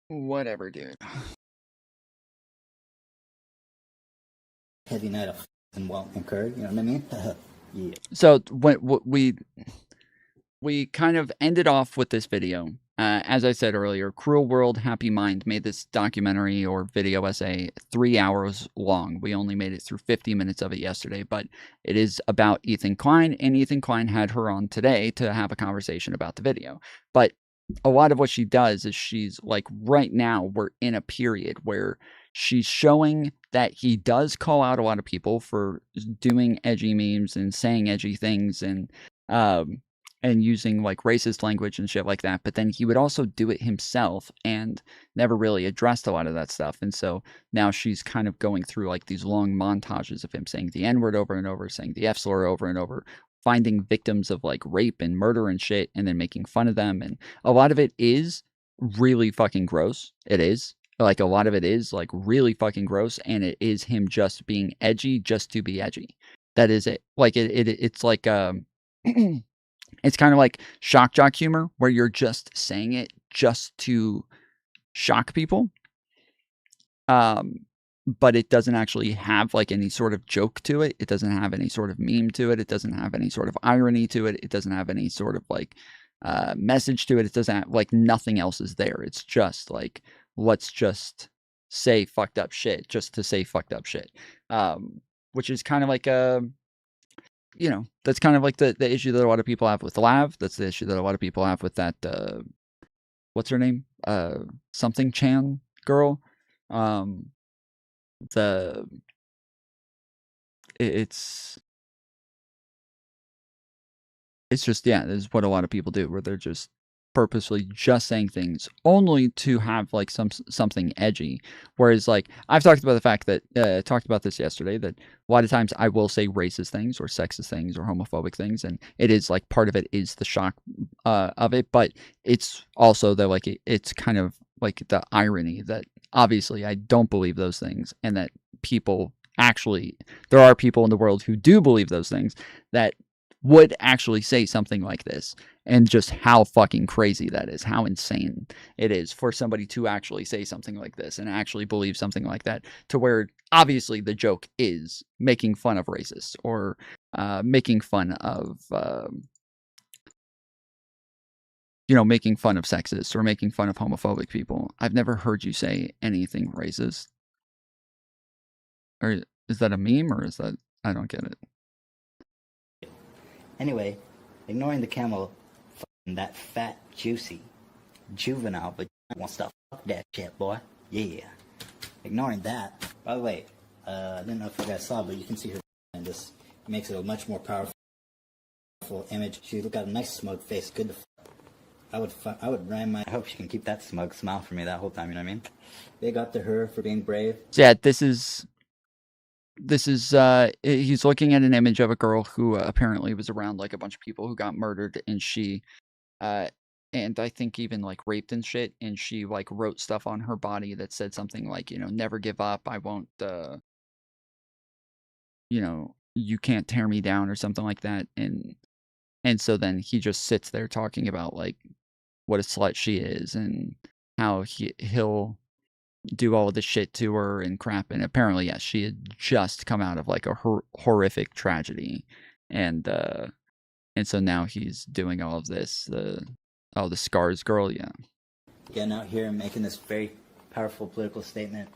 whatever, dude. Heavy night of and well incurred, you know what I mean? Yeah. So when we kind of ended off with this video. As I said earlier, Cruel World, Happy Mind made this documentary or video essay 3 hours long. We only made it through 50 minutes of it yesterday, but it is about Ethan Klein, and Ethan Klein had her on today to have a conversation about the video. But a lot of what she does is she's like, right now we're in a period where she's showing that he does call out a lot of people for doing edgy memes and saying edgy things and using like racist language and shit like that. But then he would also do it himself and never really addressed a lot of that stuff. And so now she's kind of going through like these long montages of him saying the N-word over and over, saying the F-slur over and over, finding victims of like rape and murder and shit, and then making fun of them. And a lot of it is really fucking gross. It is. Like, a lot of it is like really fucking gross, and it is him just being edgy just to be edgy. That is it. Like it's like it's kind of like shock jock humor where you're just saying it just to shock people. But it doesn't actually have like any sort of joke to it. It doesn't have any sort of meme to it. It doesn't have any sort of irony to it. It doesn't have any sort of like message to it. It doesn't have, like, nothing else is there. It's just like, let's just say fucked up shit just to say fucked up shit. which is kind of like that's kind of like the issue that a lot of people have with Lav. That's the issue that a lot of people have with that what's her name? Something Chan girl. The it's just, yeah, this is what a lot of people do, where they're just purposely just saying things only to have like something edgy. Whereas like I've talked about the fact that talked about this yesterday, that a lot of times I will say racist things or sexist things or homophobic things, and it is like part of it is the shock of it, but it's also the like it's kind of like the irony that obviously I don't believe those things, and that people actually, there are people in the world who do believe those things that would actually say something like this, and just how fucking crazy that is, how insane it is for somebody to actually say something like this and actually believe something like that, to where obviously the joke is making fun of racists or making fun of making fun of sexists or making fun of homophobic people. I've never heard you say anything racist. Or is that a meme, or is that, I don't get it. Anyway, ignoring the camel, that fat, juicy, juvenile, but wants to fuck that shit, boy. Yeah. Ignoring that. By the way, I didn't know if you guys saw, but you can see her, and this makes it a much more powerful image. She got a nice smug face. Good to I would ram my. I hope she can keep that smug smile for me that whole time. You know what I mean? Big up to her for being brave. So yeah, this is he's looking at an image of a girl who apparently was around like a bunch of people who got murdered, and she and I think even like raped and shit, and she like wrote stuff on her body that said something like, never give up, I won't you can't tear me down, or something like that. And so then he just sits there talking about like what a slut she is, and how he'll do all of this shit to her and crap. And apparently, yes, she had just come out of like a horrific tragedy, and so now he's doing all of this. The scars girl, yeah. Getting out here and making this very powerful political statement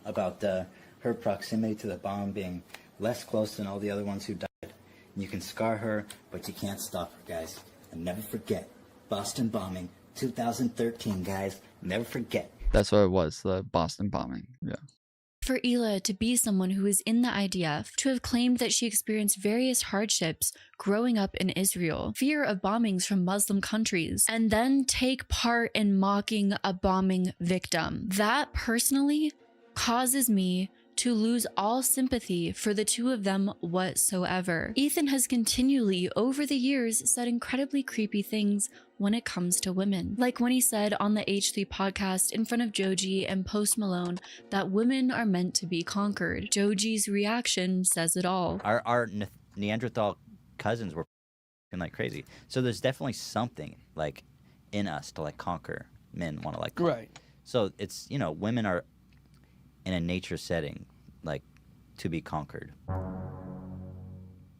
about her proximity to the bomb being less close than all the other ones who died. And you can scar her, but you can't stop her, guys. And never forget, Boston bombing, 2013, guys. Never forget. That's what it was, the Boston bombing. Yeah. For Ela to be someone who is in the IDF, to have claimed that she experienced various hardships growing up in Israel, fear of bombings from Muslim countries, and then take part in mocking a bombing victim, that personally causes me to lose all sympathy for the two of them whatsoever. Ethan has continually, over the years, said incredibly creepy things when it comes to women. Like when he said on the H3 podcast in front of Joji and Post Malone that women are meant to be conquered. Joji's reaction says it all. Our Neanderthal cousins were like crazy. So there's definitely something like in us to like conquer. Men want to like conquer. Right. So it's, women are in a nature setting, like, to be conquered.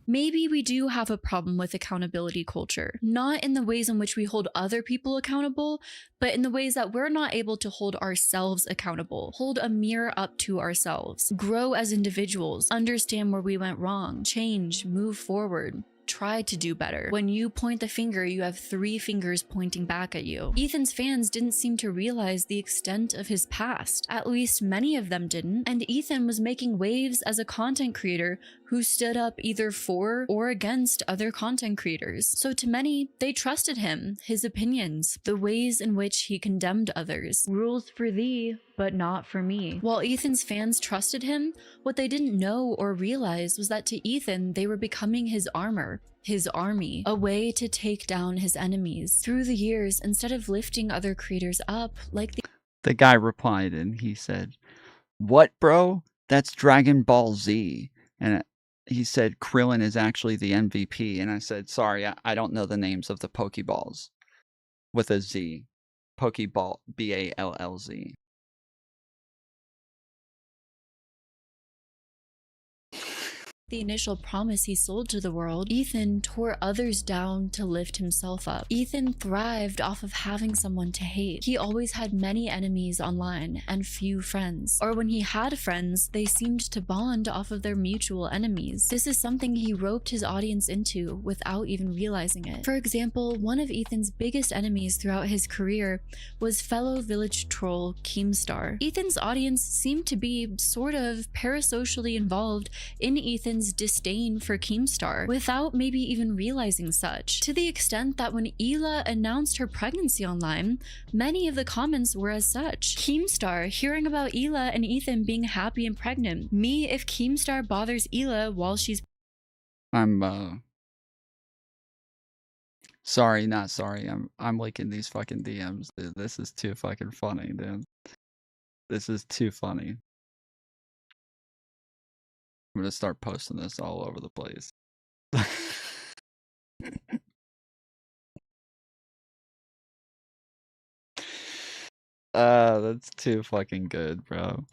Maybe we do have a problem with accountability culture, not in the ways in which we hold other people accountable, but in the ways that we're not able to hold ourselves accountable, hold a mirror up to ourselves, grow as individuals, understand where we went wrong, change, move forward. Try to do better. When you point the finger, you have 3 fingers pointing back at you. Ethan's fans didn't seem to realize the extent of his past. At least many of them didn't. And Ethan was making waves as a content creator who stood up either for or against other content creators. So to many, they trusted him, his opinions, the ways in which he condemned others. Rules for thee, but not for me. While Ethan's fans trusted him, what they didn't know or realize was that to Ethan, they were becoming his armor, his army, a way to take down his enemies. Through the years, instead of lifting other creators up, like the guy replied and he said, "What, bro? That's Dragon Ball Z." And he said, "Krillin is actually the MVP." And I said, "Sorry, I don't know the names of the Pokeballs with a Z. Pokeball, B-A-L-L-Z. the initial promise he sold to the world, Ethan tore others down to lift himself up. Ethan thrived off of having someone to hate. He always had many enemies online and few friends. Or when he had friends, they seemed to bond off of their mutual enemies. This is something he roped his audience into without even realizing it. For example, one of Ethan's biggest enemies throughout his career was fellow village troll Keemstar. Ethan's audience seemed to be sort of parasocially involved in Ethan's disdain for Keemstar without maybe even realizing such, to the extent that when Hila announced her pregnancy online, many of the comments were as such. Keemstar hearing about Hila and Ethan being happy and pregnant. Me if Keemstar bothers Hila while she's Sorry, not sorry. I'm liking these fucking DMs, dude. This is too fucking funny, dude. This is too funny. I'm gonna start posting this all over the place. That's too fucking good, bro.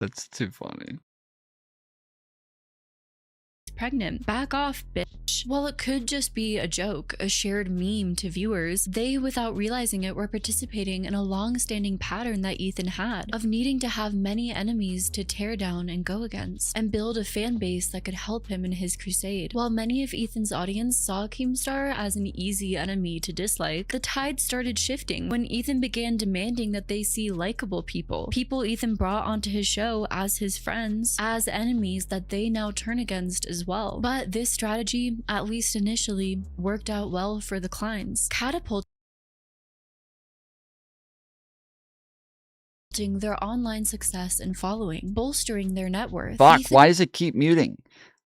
That's too funny. pregnant. Back off, bitch. While it could just be a joke, a shared meme to viewers, they, without realizing it, were participating in a long-standing pattern that Ethan had of needing to have many enemies to tear down and go against, and build a fan base that could help him in his crusade. While many of Ethan's audience saw Keemstar as an easy enemy to dislike, the tide started shifting when Ethan began demanding that they see likable people Ethan brought onto his show as his friends, as enemies that they now turn against as well. But this strategy, at least initially, worked out well for the Kleins, catapulting their online success and following, bolstering their net worth. Fuck, why does it keep muting?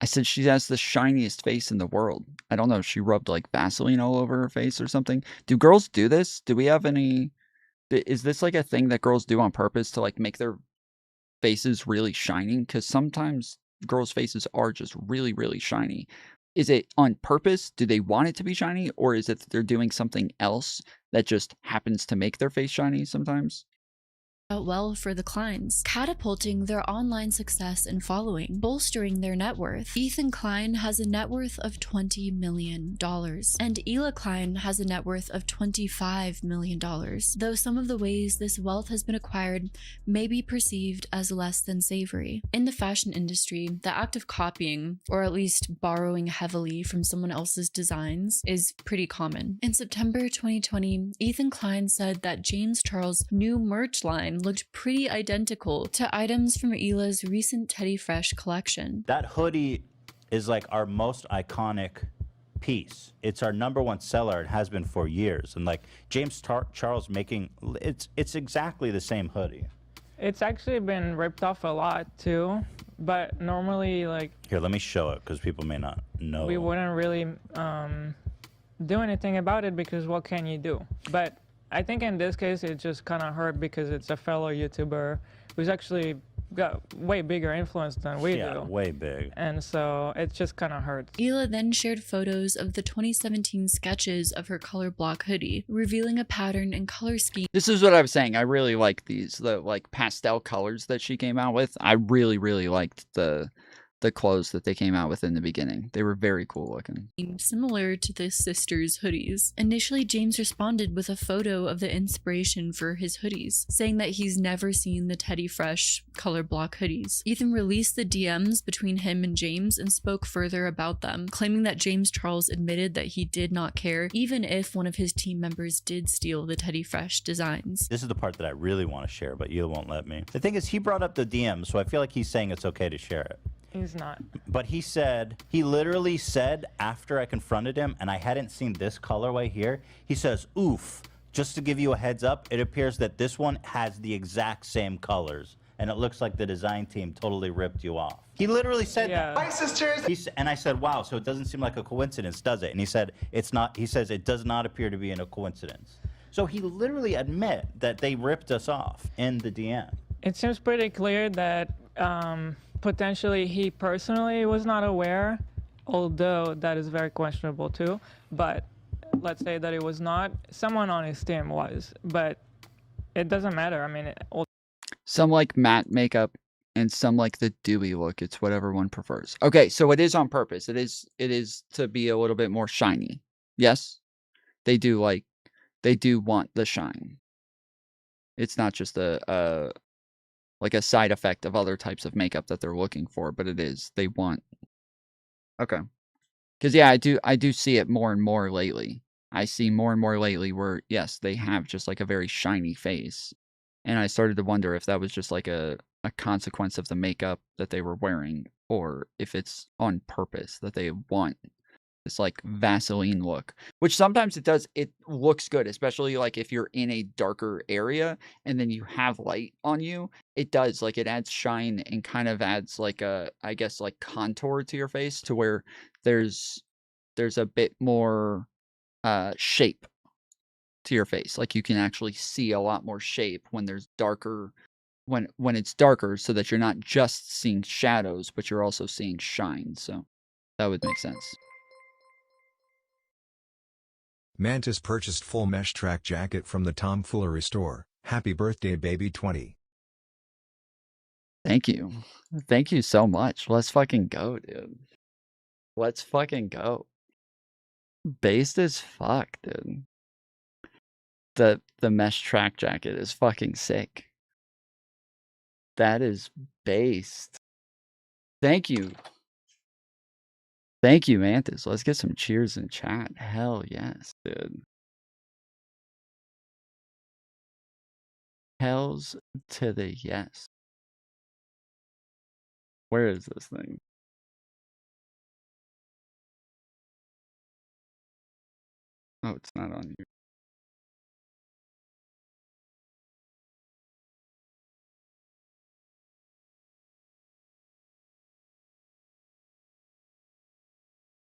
I said she has the shiniest face in the world. I don't know, she rubbed like Vaseline all over her face or something. Do girls do this? Do we have any... Is this like a thing that girls do on purpose to like make their faces really shiny? Because sometimes girls' faces are just really, really shiny. Is it on purpose? Do they want it to be shiny? Or is it that they're doing something else that just happens to make their face shiny sometimes? Out well for the Kleins, catapulting their online success and following, bolstering their net worth. Ethan Klein has a net worth of $20 million, and Hila Klein has a net worth of $25 million, though some of the ways this wealth has been acquired may be perceived as less than savory. In the fashion industry, the act of copying, or at least borrowing heavily from someone else's designs, is pretty common. In September 2020, Ethan Klein said that James Charles' new merch line looked pretty identical to items from Hila's recent Teddy Fresh collection. That hoodie is like our most iconic piece. It's our #1 seller. It has been for years. And like James Charles making, it's exactly the same hoodie. It's actually been ripped off a lot too, but normally like... Here, let me show it because people may not know. We wouldn't really do anything about it because what can you do? But I think in this case, it just kind of hurt because it's a fellow YouTuber who's actually got way bigger influence than we do. Yeah, way big. And so it just kind of hurts. Hila then shared photos of the 2017 sketches of her color block hoodie, revealing a pattern and color scheme. This is what I was saying. I really like these, the like pastel colors that she came out with. I really, really liked the clothes that they came out with in the beginning. They were very cool looking. Similar to the sisters' hoodies. Initially, James responded with a photo of the inspiration for his hoodies, saying that he's never seen the Teddy Fresh color block hoodies. Ethan released the DMs between him and James and spoke further about them, claiming that James Charles admitted that he did not care, even if one of his team members did steal the Teddy Fresh designs. This is the part that I really want to share, but you won't let me. The thing is, he brought up the DMs, so I feel like he's saying it's okay to share it. He's not. But he literally said after I confronted him, and I hadn't seen this colorway here, he says, oof, just to give you a heads up, it appears that this one has the exact same colors, and it looks like the design team totally ripped you off. He literally said that. My sisters. And I said, wow, so it doesn't seem like a coincidence, does it? And he said, it's not. He says, it does not appear to be a coincidence. So he literally admit that they ripped us off in the DM. It seems pretty clear that potentially he personally was not aware, although that is very questionable too. But let's say that it was not, someone on his team was, but it doesn't matter. I mean, Some like matte makeup and some like the dewy look. It's whatever one prefers. Okay, so it is on purpose. It is to be a little bit more shiny. Yes, they do want the shine. It's not just a like a side effect of other types of makeup that they're looking for, but it is. They want. Okay. Because yeah, I do see it more and more lately. I see more and more lately where yes, they have just like a very shiny face. And I started to wonder if that was just like a consequence of the makeup that they were wearing, or if it's on purpose that they want this like Vaseline look, which sometimes it looks good, especially like if you're in a darker area and then you have light on you. It does, like, it adds shine and kind of adds like a, I guess, like contour to your face to where there's a bit more shape to your face. Like you can actually see a lot more shape when there's darker, when it's darker, so that you're not just seeing shadows, but you're also seeing shine. So that would make sense. Mantis purchased full mesh track jacket from the Tom Foolery store. Happy birthday, baby 20. Thank you. Thank you so much. Let's fucking go, dude. Let's fucking go. Based as fuck, dude. The mesh track jacket is fucking sick. That is based. Thank you. Thank you, Mantis. Let's get some cheers in chat. Hell yes, dude. Hells to the yes. Where is this thing? Oh, it's not on here.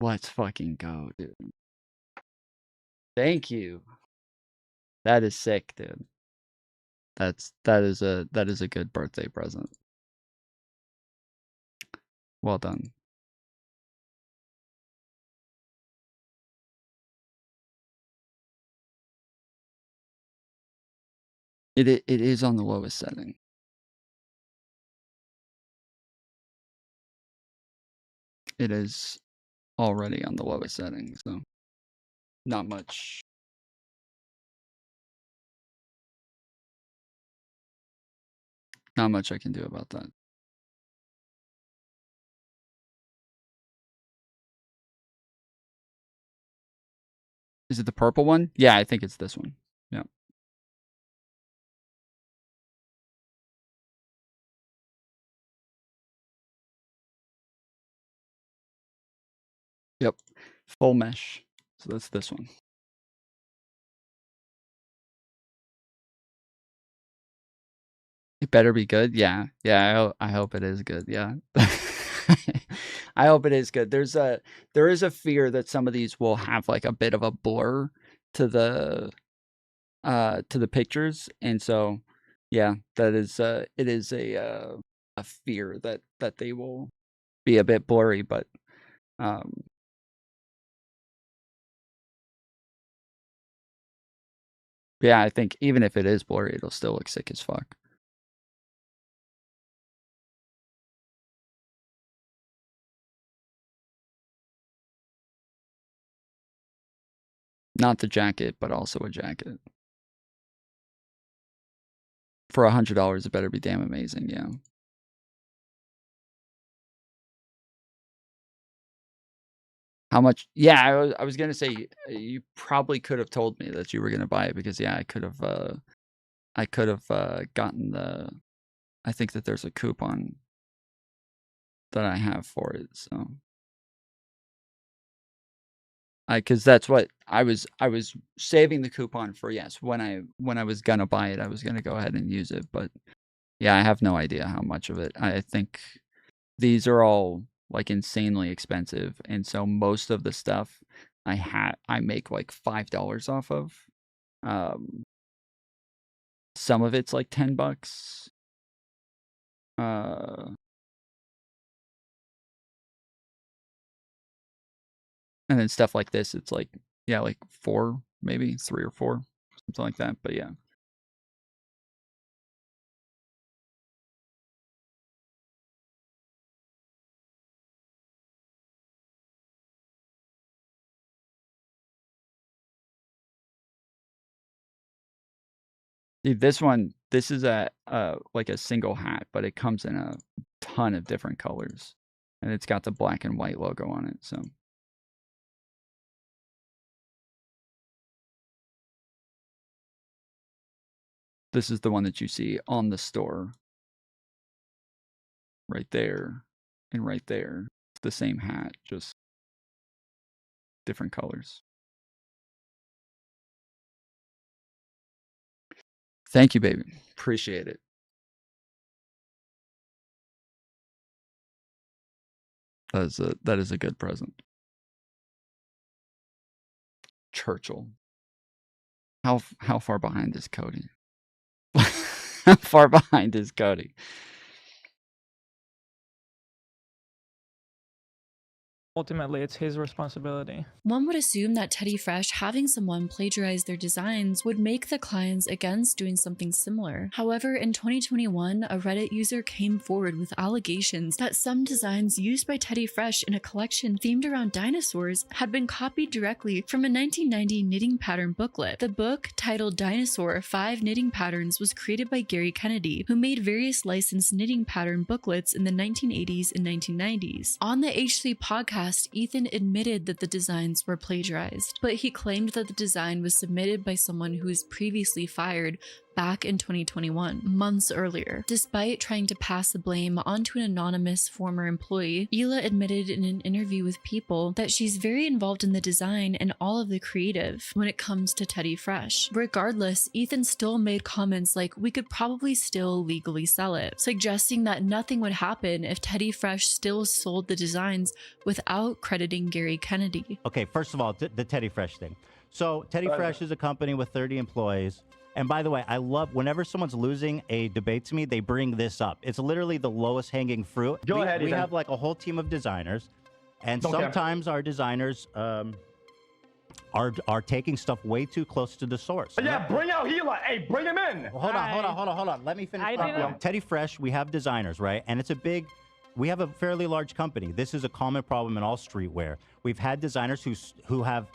Let's fucking go, dude. Thank you. That is sick, dude. That is a good birthday present. Well done. It is on the lowest setting. It is already on the lowest setting, so not much. Not much I can do about that. Is it the purple one? Yeah, I think it's this one. Yeah. Yep. Full mesh. So that's this one. It better be good. Yeah. Yeah, I hope it is good. Yeah. I hope it is good. There is a fear that some of these will have like a bit of a blur to the pictures, and so yeah, that is it is a fear that they will be a bit blurry, but yeah, I think even if it is blurry, it'll still look sick as fuck. Not the jacket, but also a jacket. For $100, it better be damn amazing, yeah. How much? Yeah, I was gonna say you probably could have told me that you were gonna buy it, because yeah, I could have gotten the. I think that there's a coupon that I have for it, so. Because that's what I was saving the coupon for. Yes, when I was gonna buy it, I was gonna go ahead and use it, but yeah, I have no idea how much of it. I think these are all like insanely expensive, and so most of the stuff I make like $5 off of. Some of it's like $10. And then stuff like this, it's like Yeah, like 4, maybe 3 or 4, something like that. But yeah. See, this is a like a single hat, but it comes in a ton of different colors, and it's got the black and white logo on it. So this is the one that you see on the store, right there, and right there. It's the same hat, just different colors. Thank you, baby. Appreciate it. That is a good present. Churchill. How far behind is Cody? How far behind is Cody? Ultimately, it's his responsibility. One would assume that Teddy Fresh having someone plagiarize their designs would make the clients against doing something similar. However, in 2021, a Reddit user came forward with allegations that some designs used by Teddy Fresh in a collection themed around dinosaurs had been copied directly from a 1990 knitting pattern booklet. The book, titled Dinosaur: 5 Knitting Patterns, was created by Gary Kennedy, who made various licensed knitting pattern booklets in the 1980s and 1990s. On the H3 podcast, Ethan admitted that the designs were plagiarized, but he claimed that the design was submitted by someone who was previously fired back in 2021, months earlier. Despite trying to pass the blame onto an anonymous former employee, Hila admitted in an interview with People that she's very involved in the design and all of the creative when it comes to Teddy Fresh. Regardless, Ethan still made comments like, "We could probably still legally sell it," suggesting that nothing would happen if Teddy Fresh still sold the designs without crediting Gary Kennedy. Okay, first of all, the Teddy Fresh thing. So Teddy Fresh is a company with 30 employees. And by the way, I love whenever someone's losing a debate to me, they bring this up. It's literally the lowest hanging fruit. Go ahead, we Ethan. have like a whole team of designers, and Okay. sometimes our designers are taking stuff way too close to the source. Yeah, bring out Gila. Hey, bring him in. Well, hold on. Let me finish. Teddy Fresh, we have designers, right? And we have a fairly large company. This is a common problem in all streetwear. We've had designers who have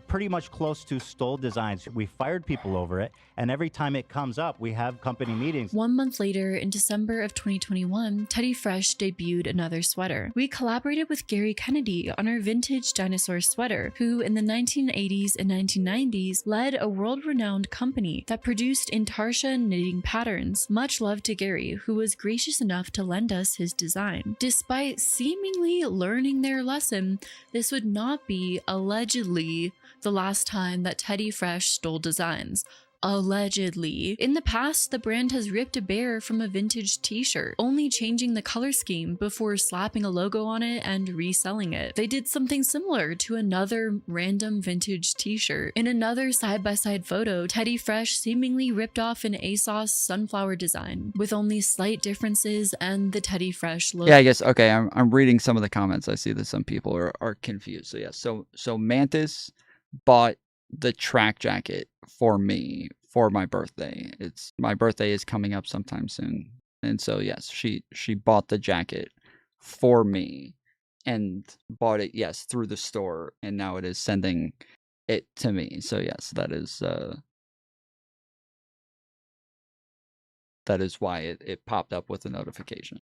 pretty much close to stole designs. We fired people over it, and every time it comes up, we have company meetings. 1 month later, in December of 2021, Teddy Fresh debuted another sweater. We collaborated with Gary Kennedy on our vintage dinosaur sweater, who in the 1980s and 1990s led a world-renowned company that produced intarsia knitting patterns. Much love to Gary, who was gracious enough to lend us his design. Despite seemingly learning their lesson, this would not be, allegedly, the last time that Teddy Fresh stole designs. Allegedly. In the past, the brand has ripped a bear from a vintage t-shirt, only changing the color scheme before slapping a logo on it and reselling it. They did something similar to another random vintage t-shirt. In another side-by-side photo, Teddy Fresh seemingly ripped off an ASOS sunflower design, with only slight differences and the Teddy Fresh logo. Yeah, I guess, okay, I'm reading some of the comments. I see that some people are confused. So yeah, so Mantis bought the track jacket for me for my birthday. My birthday is coming up sometime soon. And so yes, she bought the jacket for me and bought it, yes, through the store, and now it is sending it to me. So yes, that is why it popped up with a notification.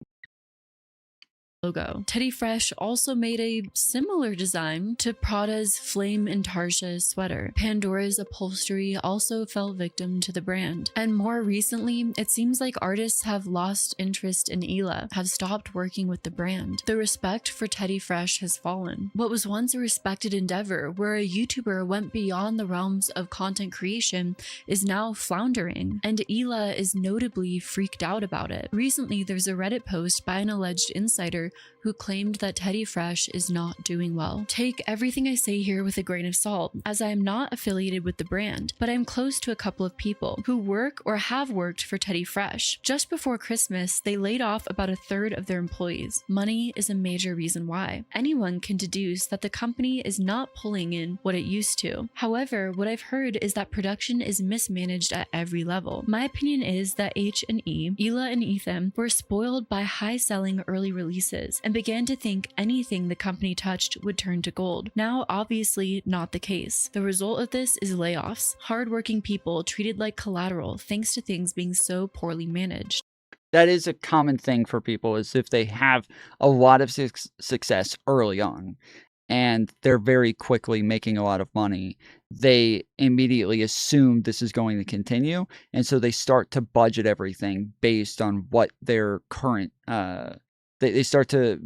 Logo. Teddy Fresh also made a similar design to Prada's Flame Intarsia sweater. Pandora's upholstery also fell victim to the brand. And more recently, it seems like artists have lost interest in Hila, have stopped working with the brand. The respect for Teddy Fresh has fallen. What was once a respected endeavor, where a YouTuber went beyond the realms of content creation, is now floundering, and Hila is notably freaked out about it. Recently, there's a Reddit post by an alleged insider founder who claimed that Teddy Fresh is not doing well. Take everything I say here with a grain of salt, as I am not affiliated with the brand, but I'm close to a couple of people who work or have worked for Teddy Fresh. Just before Christmas, they laid off about a third of their employees. Money is a major reason why. Anyone can deduce that the company is not pulling in what it used to. However, what I've heard is that production is mismanaged at every level. My opinion is that H&E, Ela and Ethan, were spoiled by high-selling early releases and began to think anything the company touched would turn to gold. Now, obviously not the case. The result of this is layoffs. Hardworking people treated like collateral thanks to things being so poorly managed. That is a common thing for people, is if they have a lot of success early on and they're very quickly making a lot of money, they immediately assume this is going to continue. And so they start to budget everything based on what their current, they start to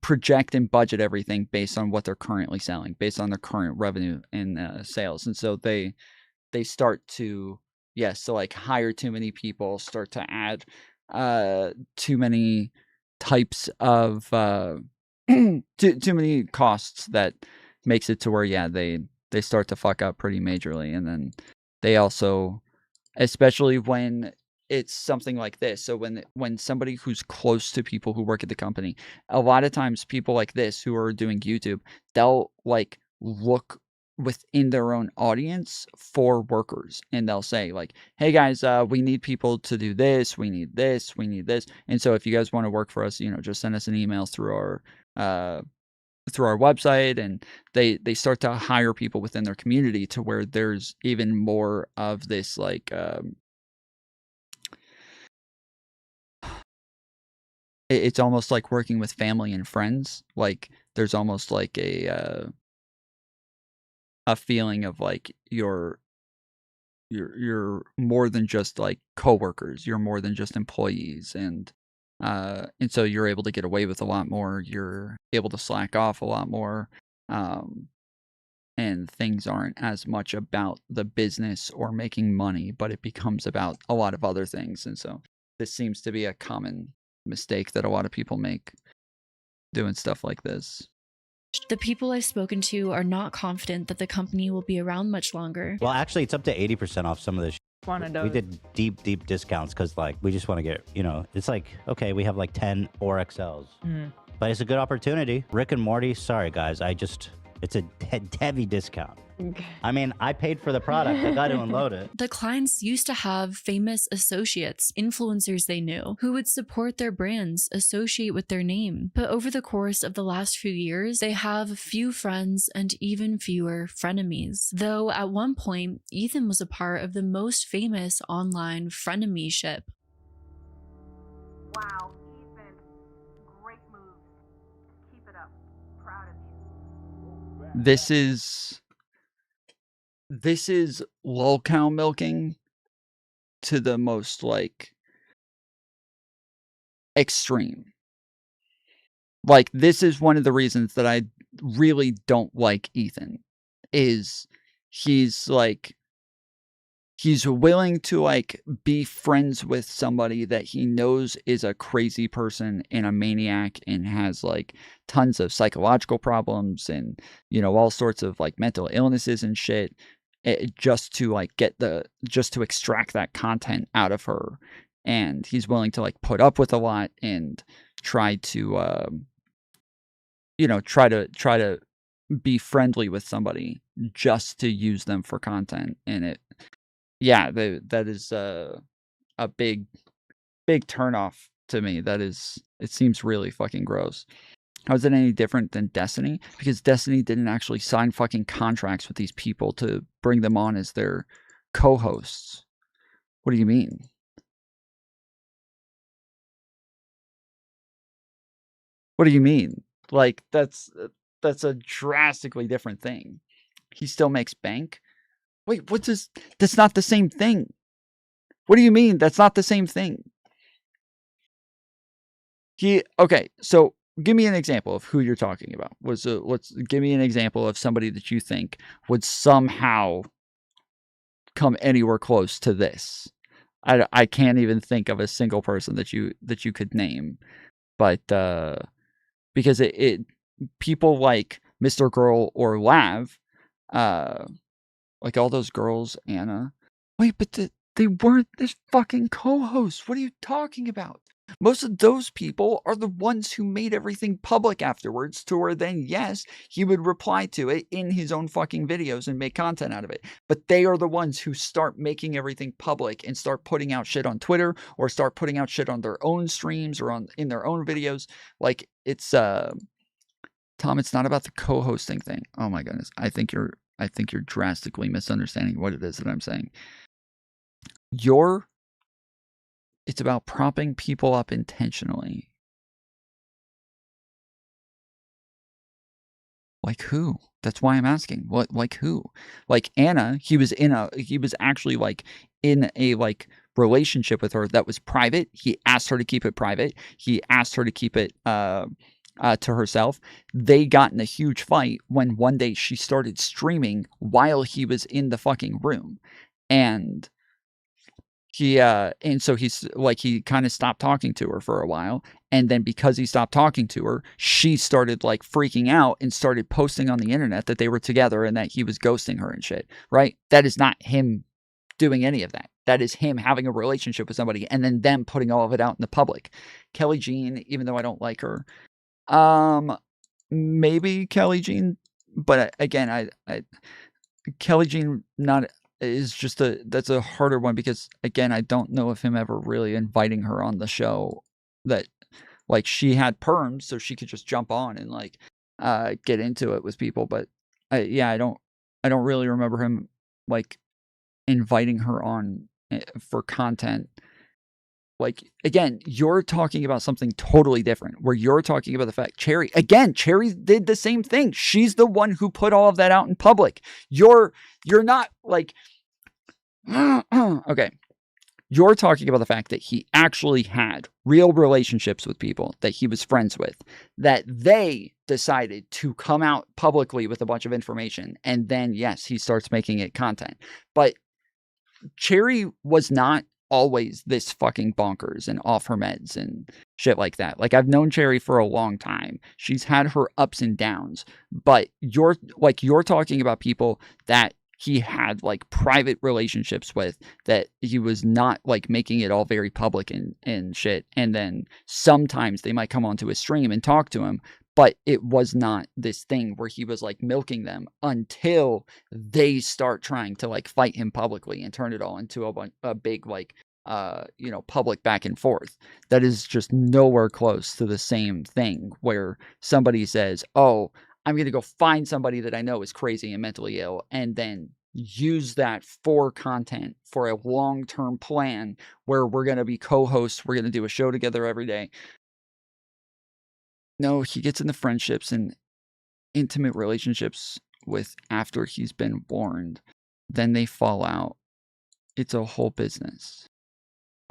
project and budget everything based on what they're currently selling, based on their current revenue and sales. And so they start to, yes, to like hire too many people, start to add too many types of too many costs that makes it to where, yeah, they start to fuck up pretty majorly. And then they also, especially when it's something like this, so when somebody who's close to people who work at the company, a lot of times people like this who are doing YouTube, they'll like look within their own audience for workers, and they'll say like, hey guys, we need people to do this, we need this, we need this. And so if you guys want to work for us, just send us an email through our website. And they start to hire people within their community to where there's even more of this like it's almost like working with family and friends. Like there's almost like a feeling of like you're more than just like coworkers. You're more than just employees, and so you're able to get away with a lot more. You're able to slack off a lot more, and things aren't as much about the business or making money, but it becomes about a lot of other things. And so this seems to be a common mistake that a lot of people make doing stuff like this. The people I've spoken to are not confident that the company will be around much longer. Well, actually, it's up to 80% off some of this. We did deep discounts because, like, we just want to get, it's like, okay, we have like 10 4XLs. But it's a good opportunity. Rick and Morty, sorry, guys. It's a heavy discount. I mean, I paid for the product. I got to unload it. The clients used to have famous associates, influencers they knew, who would support their brands, associate with their name. But over the course of the last few years, they have few friends and even fewer frenemies. Though at one point, Ethan was a part of the most famous online frenemy-ship. Wow, Ethan. Great move. Keep it up. Proud of you. This is lol cow milking to the most like extreme. Like this is one of the reasons that I really don't like Ethan, is he's willing to like be friends with somebody that he knows is a crazy person and a maniac and has like tons of psychological problems and all sorts of like mental illnesses and shit, just to like just to extract that content out of her. And he's willing to like put up with a lot and try to try to be friendly with somebody just to use them for content. And that is a big turnoff to me. It seems really fucking gross. How is it any different than Destiny? Because Destiny didn't actually sign fucking contracts with these people to bring them on as their co-hosts. What do you mean? What do you mean? Like, that's a drastically different thing. He still makes bank? Wait, that's not the same thing. What do you mean? That's not the same thing. Okay, so give me an example of who you're talking about. Let's give me an example of somebody that you think would somehow come anywhere close to this. I can't even think of a single person that you could name. But because it people like Mr. Girl or Lav, like all those girls, Anna. Wait, but they weren't this fucking co-host. What are you talking about? Most of those people are the ones who made everything public afterwards, to where then, yes, he would reply to it in his own fucking videos and make content out of it. But they are the ones who start making everything public and start putting out shit on Twitter or start putting out shit on their own streams or in their own videos. Like, it's Tom, it's not about the co-hosting thing. Oh my goodness. I think you're drastically misunderstanding what it is that I'm saying. It's about propping people up intentionally. Like who? That's why I'm asking. What, like who? Like Anna, he was actually like in a like relationship with her that was private. He asked her to keep it private. He asked her to keep it to herself. They got in a huge fight when one day she started streaming while he was in the fucking room. And so he's like, he kind of stopped talking to her for a while. And then because he stopped talking to her, she started like freaking out and started posting on the internet that they were together and that he was ghosting her and shit, right? That is not him doing any of that. That is him having a relationship with somebody and then them putting all of it out in the public. Kelly Jean, even though I don't like her, maybe Kelly Jean, but again, Kelly Jean is just that's a harder one because again, I don't know of him ever really inviting her on the show. That like she had perms, so she could just jump on and like get into it with people. But I don't really remember him like inviting her on for content. Like, again, you're talking about something totally different, where you're talking about the fact Cherry did the same thing. She's the one who put all of that out in public. You're not like, okay. You're talking about the fact that he actually had real relationships with people that he was friends with, that they decided to come out publicly with a bunch of information. And then, yes, he starts making it content. But Cherry was not always this fucking bonkers and off her meds and shit like that. Like, I've known Cherry for a long time. She's had her ups and downs, but you're talking about people that he had like private relationships with, that he was not like making it all very public and shit. And then sometimes they might come onto his stream and talk to him, but it was not this thing where he was like milking them until they start trying to like fight him publicly and turn it all into a big like public back and forth. That is just nowhere close to the same thing where somebody says, "Oh, I'm going to go find somebody that I know is crazy and mentally ill," and then use that for content for a long-term plan where we're going to be co-hosts. We're going to do a show together every day. No, he gets into friendships and intimate relationships with after he's been warned. Then they fall out. It's a whole business.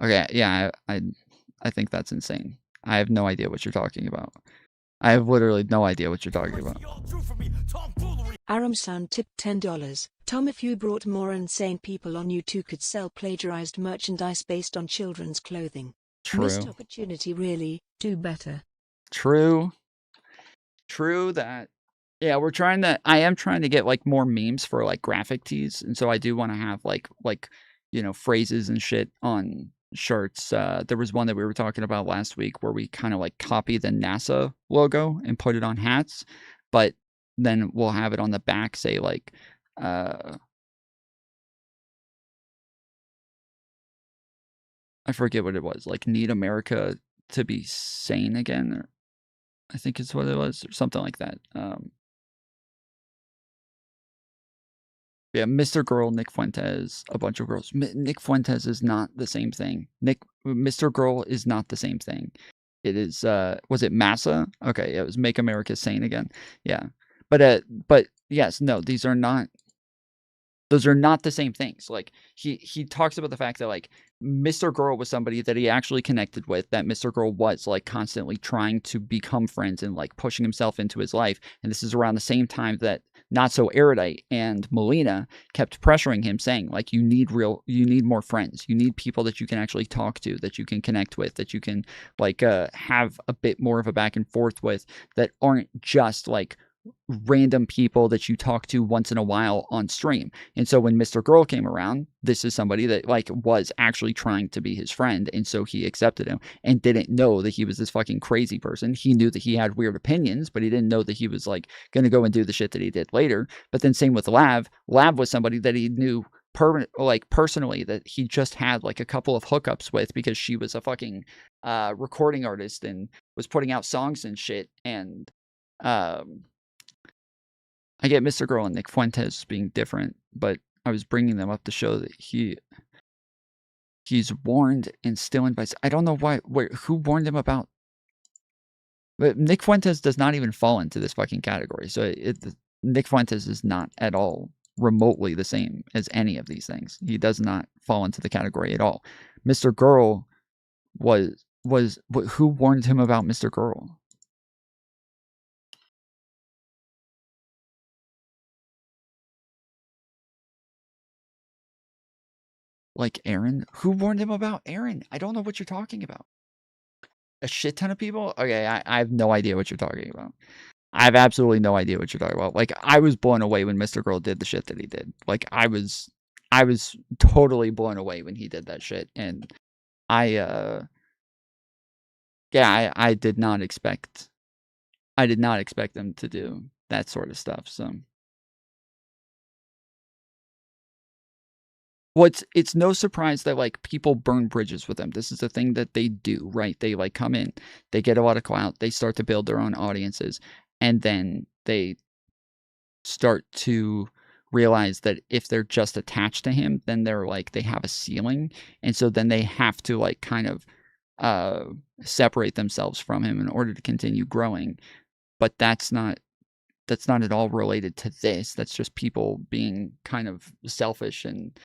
Okay, yeah, I think that's insane. I have no idea what you're talking about. I have literally no idea what you're talking about. Aram Sound tipped $10. Tom, if you brought more insane people on, you too could sell plagiarized merchandise based on children's clothing. True. Missed opportunity, really. Do better. True that. Yeah, I am trying to get like more memes for like graphic tees, and so I do want to have like phrases and shit on shirts. There was one that we were talking about last week where we kind of like copy the NASA logo and put it on hats, but then we'll have it on the back say like I forget what it was, like "Need America to be sane again," or I think is what it was, or something like that. Yeah, Mr. Girl, Nick Fuentes, a bunch of girls. Nick Fuentes is not the same thing. Mr. Girl is not the same thing. It is, was it Massa? Okay, it was Make America Sane Again. Yeah. But yes, no, those are not the same things. Like, he talks about the fact that, like, Mr. Girl was somebody that he actually connected with, that Mr. Girl was, like, constantly trying to become friends and, like, pushing himself into his life. And this is around the same time that Not So Erudite and Melina kept pressuring him, saying, like, you need more friends. You need people that you can actually talk to, that you can connect with, that you can, like, have a bit more of a back and forth with, that aren't just, like, random people that you talk to once in a while on stream. And so when Mr. Girl came around, this is somebody that, like, was actually trying to be his friend, and so he accepted him and didn't know that he was this fucking crazy person. He knew that he had weird opinions, but he didn't know that he was, like, going to go and do the shit that he did later. But then same with Lav. Lav was somebody that he knew personally, that he just had, like, a couple of hookups with because she was a fucking recording artist and was putting out songs and shit. And I get Mr. Girl and Nick Fuentes being different, but I was bringing them up to show that he's warned and still invites. I don't know why. Who warned him about? But Nick Fuentes does not even fall into this fucking category. So Nick Fuentes is not at all remotely the same as any of these things. He does not fall into the category at all. Mr. Girl was who warned him about Mr. Girl? Like Aaron? Who warned him about Aaron? I don't know what you're talking about. A shit ton of people? Okay, I have no idea what you're talking about. I have absolutely no idea what you're talking about. Like, I was blown away when Mr. Girl did the shit that he did. Like, I was totally blown away when he did that shit. And I did not expect them to do that sort of stuff. So it's no surprise that, like, people burn bridges with them. This is a thing that they do, right? They, like, come in, they get a lot of clout, they start to build their own audiences, and then they start to realize that if they're just attached to him, then they're like, they have a ceiling, and so then they have to, like, kind of separate themselves from him in order to continue growing. But that's not at all related to this. That's just people being kind of selfish and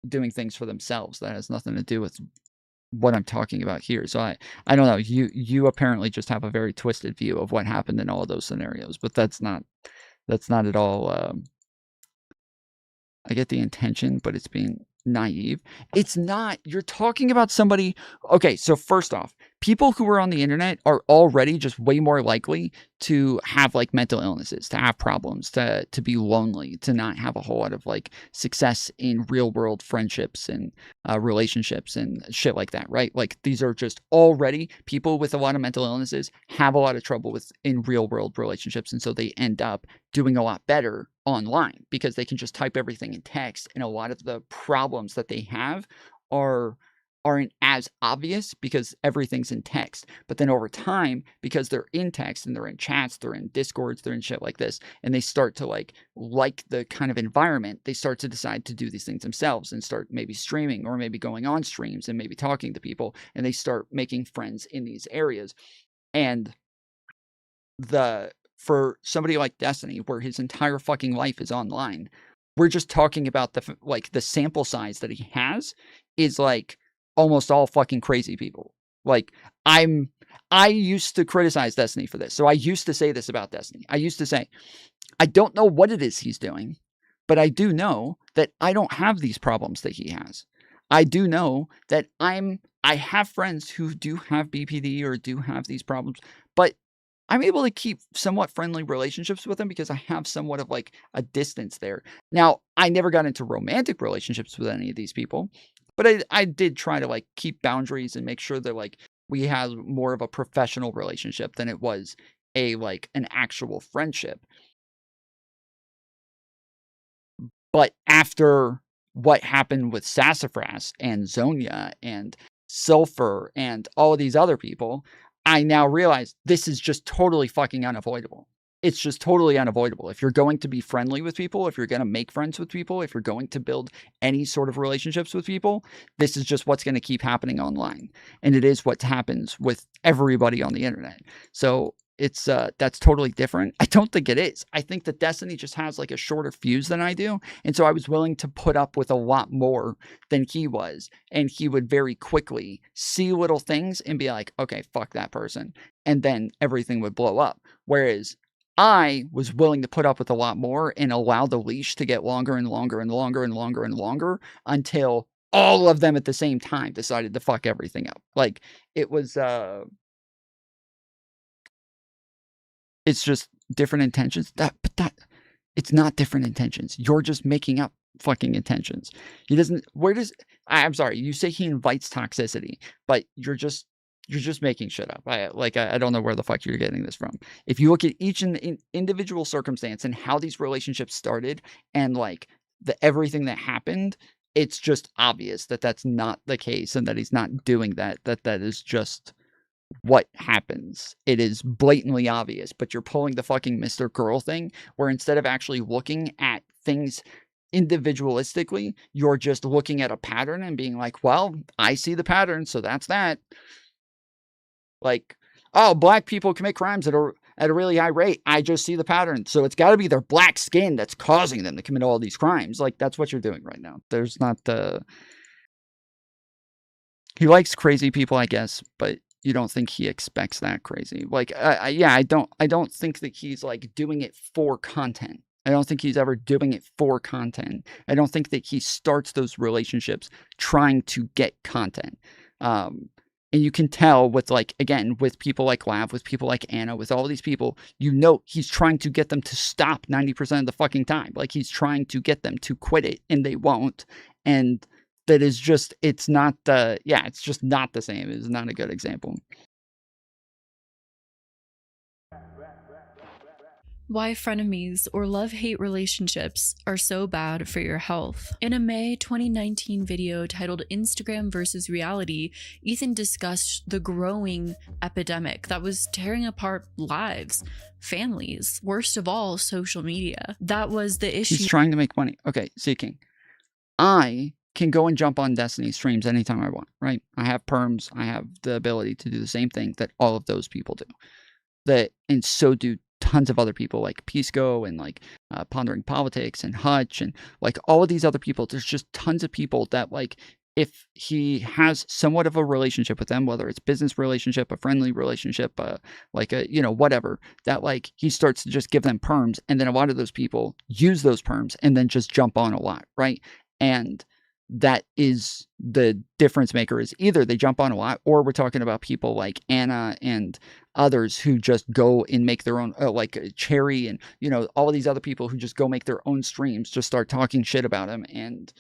doing things for themselves. That has nothing to do with what I'm talking about here. So I don't know. You apparently just have a very twisted view of what happened in all of those scenarios, but that's not at all. I get the intention, but it's being naive. It's not. You're talking about somebody. Okay, so first off, people who are on the internet are already just way more likely to have, like, mental illnesses, to have problems, to be lonely, to not have a whole lot of, like, success in real world friendships and relationships and shit like that, right? Like, these are just already people with a lot of mental illnesses have a lot of trouble in real world relationships, and so they end up doing a lot better online because they can just type everything in text, and a lot of the problems that they have aren't as obvious because everything's in text. But then over time, because they're in text and they're in chats, they're in discords, they're in shit like this, and they start to like the kind of environment, they start to decide to do these things themselves and start maybe streaming or maybe going on streams and maybe talking to people, and they start making friends in these areas. And for somebody like Destiny, where his entire fucking life is online, we're just talking about the sample size that he has is like almost all fucking crazy people. Like, I used to criticize Destiny for this. So I used to say this about Destiny. I used to say, I don't know what it is he's doing, but I do know that I don't have these problems that he has. I do know that I have friends who do have BPD or do have these problems, but I'm able to keep somewhat friendly relationships with them because I have somewhat of like a distance there. Now, I never got into romantic relationships with any of these people, but I did try to like keep boundaries and make sure that like we had more of a professional relationship than it was an actual friendship. But after what happened with Sassafras and Zonia and Sulfur and all of these other people, I now realize this is just totally fucking unavoidable. It's just totally unavoidable. If you're going to be friendly with people, if you're going to make friends with people, if you're going to build any sort of relationships with people, this is just what's going to keep happening online. And it is what happens with everybody on the internet. So it's that's totally different. I don't think it is. I think that Destiny just has like a shorter fuse than I do. And so I was willing to put up with a lot more than he was. And he would very quickly see little things and be like, okay, fuck that person. And then everything would blow up. Whereas I was willing to put up with a lot more and allow the leash to get longer and longer and longer and longer and longer until all of them at the same time decided to fuck everything up. Like, it was, it's just different intentions. It's not different intentions. You're just making up fucking intentions. He doesn't, I'm sorry, you say he invites toxicity, but you're just making shit up. I don't know where the fuck you're getting this from. If you look at each individual circumstance and how these relationships started and like everything that happened, it's just obvious that that's not the case and that he's not doing that. That is just what happens. It is blatantly obvious, but you're pulling the fucking Mr. Girl thing where instead of actually looking at things individualistically, you're just looking at a pattern and being like, well, I see the pattern, so that's that. Like, oh, black people commit crimes at a really high rate. I just see the pattern. So it's got to be their black skin that's causing them to commit all these crimes. Like, that's what you're doing right now. There's not the... He likes crazy people, I guess, but you don't think he expects that crazy. Like, yeah, I don't think that he's like doing it for content. I don't think he's ever doing it for content. I don't think that he starts those relationships trying to get content. And you can tell with, like, again, with people like Lav, with people like Anna, with all these people, you know, he's trying to get them to stop 90% of the fucking time. Like, he's trying to get them to quit it, and they won't. And that is just, it's not the, yeah, it's just not the same. It's not a good example. Why frenemies or love-hate relationships are so bad for your health. In a May 2019 video titled Instagram versus Reality, Ethan discussed the growing epidemic that was tearing apart lives, families, worst of all, social media. That was the issue. He's trying to make money. Okay, Seeking. I can go and jump on Destiny streams anytime I want, right? I have perms. I have the ability to do the same thing that all of those people do. And so do tons of other people like Pisco and like Pondering Politics and Hutch and like all of these other people. There's just tons of people that, like, if he has somewhat of a relationship with them, whether it's business relationship, a friendly relationship, like a, you know, whatever, that like he starts to just give them perms, and then a lot of those people use those perms and then just jump on a lot, right? And that is the difference maker, is either they jump on a lot, or we're talking about people like Anna and others who just go and make their own, like Cherry and, you know, all of these other people who just go make their own streams, just start talking shit about him and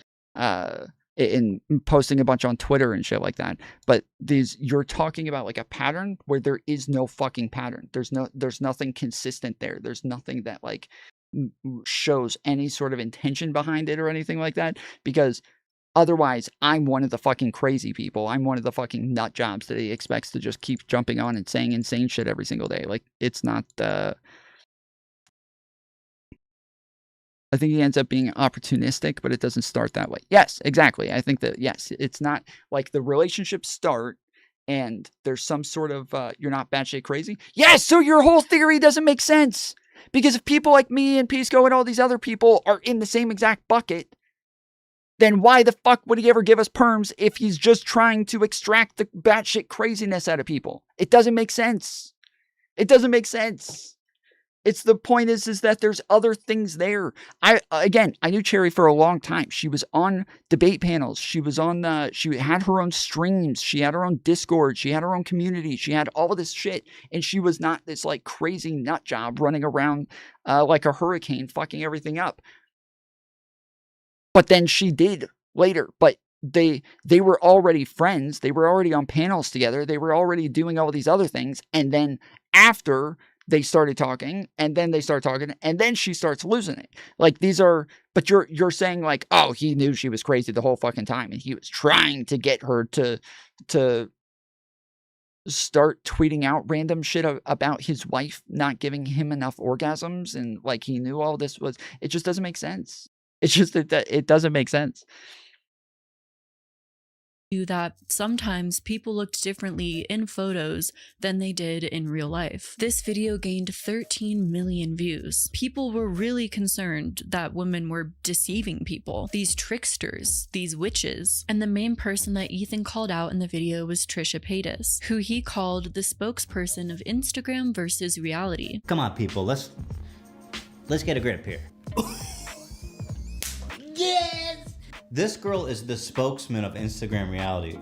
posting a bunch on Twitter and shit like that. But you're talking about like a pattern where there is no fucking pattern. There's nothing consistent there. There's nothing that like shows any sort of intention behind it or anything like that, because otherwise, I'm one of the fucking crazy people. I'm one of the fucking nut jobs that he expects to just keep jumping on and saying insane shit every single day. Like, it's not I think he ends up being opportunistic, but it doesn't start that way. Yes, exactly. I think that, yes, it's not like the relationships start and there's some sort of, you're not batshit crazy. Yes, so your whole theory doesn't make sense. Because if people like me and Pisco and all these other people are in the same exact bucket, then why the fuck would he ever give us perms if he's just trying to extract the batshit craziness out of people? It doesn't make sense. It doesn't make sense. It's the point is that there's other things there. I knew Cherry for a long time. She was on debate panels. She was on she had her own streams. She had her own Discord. She had her own community. She had all of this shit. And she was not this like crazy nut job running around like a hurricane fucking everything up. But then she did later. But they were already friends. They were already on panels together. They were already doing all these other things. And then after they started talking, and then they start talking, and then she starts losing it. Like, these are, but you're saying like, oh, he knew she was crazy the whole fucking time, and he was trying to get her to start tweeting out random shit about his wife not giving him enough orgasms, and like he knew all this was. It just doesn't make sense. It's just that it doesn't make sense. that sometimes people looked differently in photos than they did in real life. This video gained 13 million views. People were really concerned that women were deceiving people, these tricksters, these witches. And the main person that Ethan called out in the video was Trisha Paytas, who he called the spokesperson of Instagram versus reality. Come on, people, let's get a grip here. Yes! This girl is the spokesman of Instagram reality.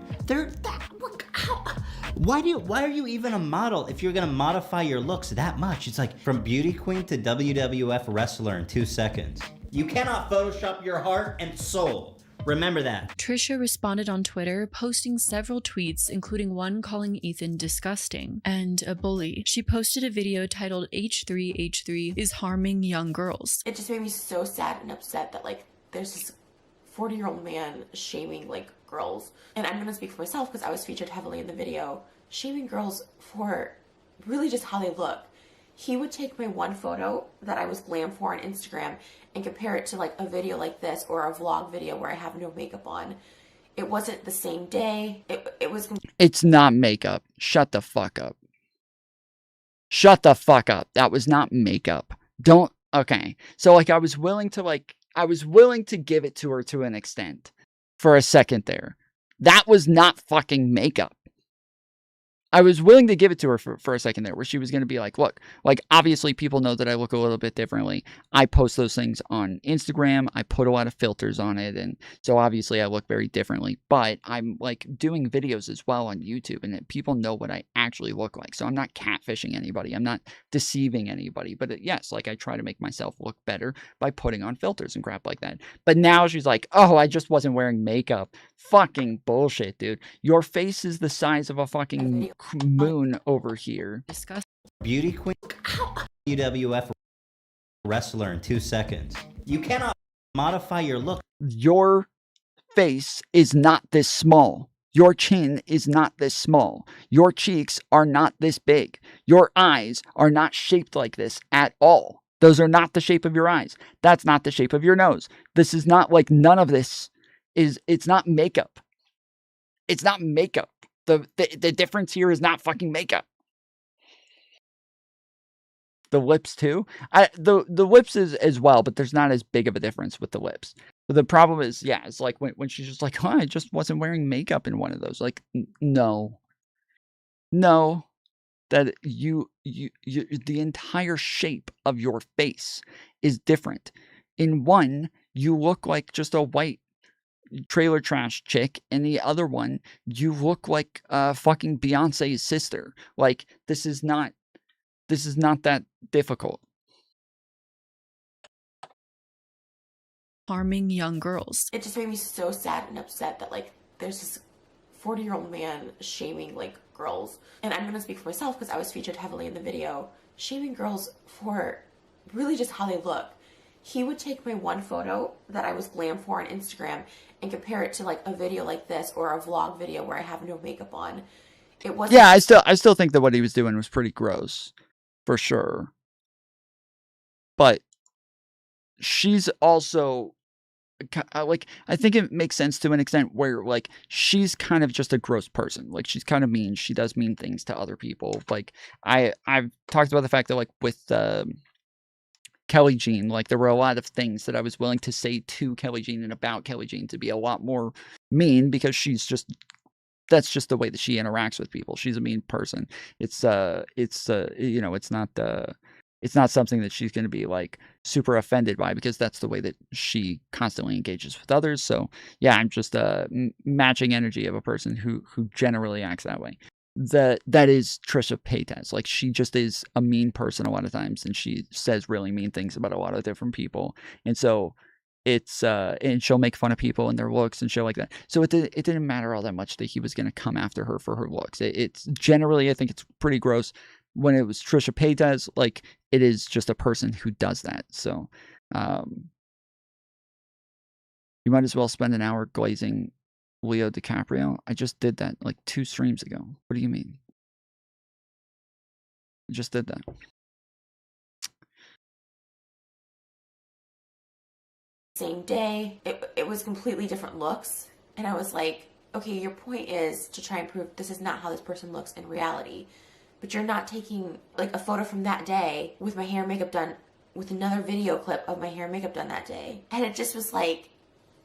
Why are you even a model if you're gonna modify your looks that much? It's like from beauty queen to WWF wrestler in 2 seconds. You cannot Photoshop your heart and soul. Remember that. Trisha responded on Twitter, posting several tweets, including one calling Ethan disgusting and a bully. She posted a video titled H3H3 is harming young girls. It just made me so sad and upset that like there's this 40-year-old man shaming like girls. And I'm gonna speak for myself because I was featured heavily in the video, shaming girls for really just how they look. He would take my one photo that I was glam for on Instagram and compare it to like a video like this or a vlog video where I have no makeup on. It wasn't the same day. It was. It's not makeup. Shut the fuck up. Shut the fuck up. That was not makeup. Don't. Okay. So like I was willing to give it to her to an extent for a second there. That was not fucking makeup. I was willing to give it to her for a second there where she was going to be like, look, like obviously people know that I look a little bit differently. I post those things on Instagram. I put a lot of filters on it. And so obviously I look very differently, but I'm like doing videos as well on YouTube and people know what I actually look like. So I'm not catfishing anybody. I'm not deceiving anybody, but yes, like I try to make myself look better by putting on filters and crap like that. But now she's like, oh, I just wasn't wearing makeup. Fucking bullshit, dude. Your face is the size of a fucking moon over here. Beauty queen, WWF wrestler in 2 seconds. You cannot modify your look. Your face is not this small. Your chin is not this small. Your cheeks are not this big. Your eyes are not shaped like this at all. Those are not the shape of your eyes. That's not the shape of your nose. This is not like none of this is, it's not makeup. It's not makeup. The difference here is not fucking makeup. The lips too. The lips is as well, but there's not as big of a difference with the lips. But the problem is, yeah, it's like when she's just like, oh, I just wasn't wearing makeup in one of those. Like, no, that the entire shape of your face is different. In one, you look like just a white trailer trash chick, and the other one, you look like fucking Beyonce's sister. Like, this is not that difficult. Harming young girls. It just made me so sad and upset that like there's this 40-year-old man shaming like girls. And I'm gonna speak for myself because I was featured heavily in the video, shaming girls for really just how they look. He would take my one photo that I was glam for on Instagram and compare it to like a video like this or a vlog video where I have no makeup on. It wasn't. Yeah, I still think that what he was doing was pretty gross, for sure. But she's also like, I think it makes sense to an extent where like she's kind of just a gross person. Like she's kind of mean. She does mean things to other people. Like I've talked about the fact that like with Kelly Jean, like there were a lot of things that I was willing to say to Kelly Jean and about Kelly Jean to be a lot more mean because that's just the way that she interacts with people. She's a mean person. It's you know, it's not something that she's going to be like super offended by because that's the way that she constantly engages with others. So yeah, I'm just matching energy of a person who generally acts that way. That is Trisha Paytas. Like she just is a mean person a lot of times, and she says really mean things about a lot of different people. And so it's and she'll make fun of people and their looks and shit like that. So it didn't matter all that much that he was going to come after her for her looks. It's generally, I think it's pretty gross. When it was Trisha Paytas, like it is just a person who does that. So you might as well spend an hour glazing Leo DiCaprio. I just did that like 2 streams ago. What do you mean? I just did that. Same day. It was completely different looks. And I was like, okay, your point is to try and prove this is not how this person looks in reality. But you're not taking like a photo from that day with my hair and makeup done with another video clip of my hair and makeup done that day. And it just was like,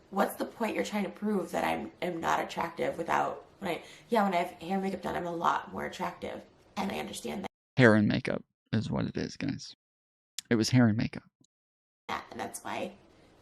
what's the point you're trying to prove that I'm not attractive without, when I have hair and makeup done, I'm a lot more attractive. And I understand that. Hair and makeup is what it is, guys. It was hair and makeup. And that's why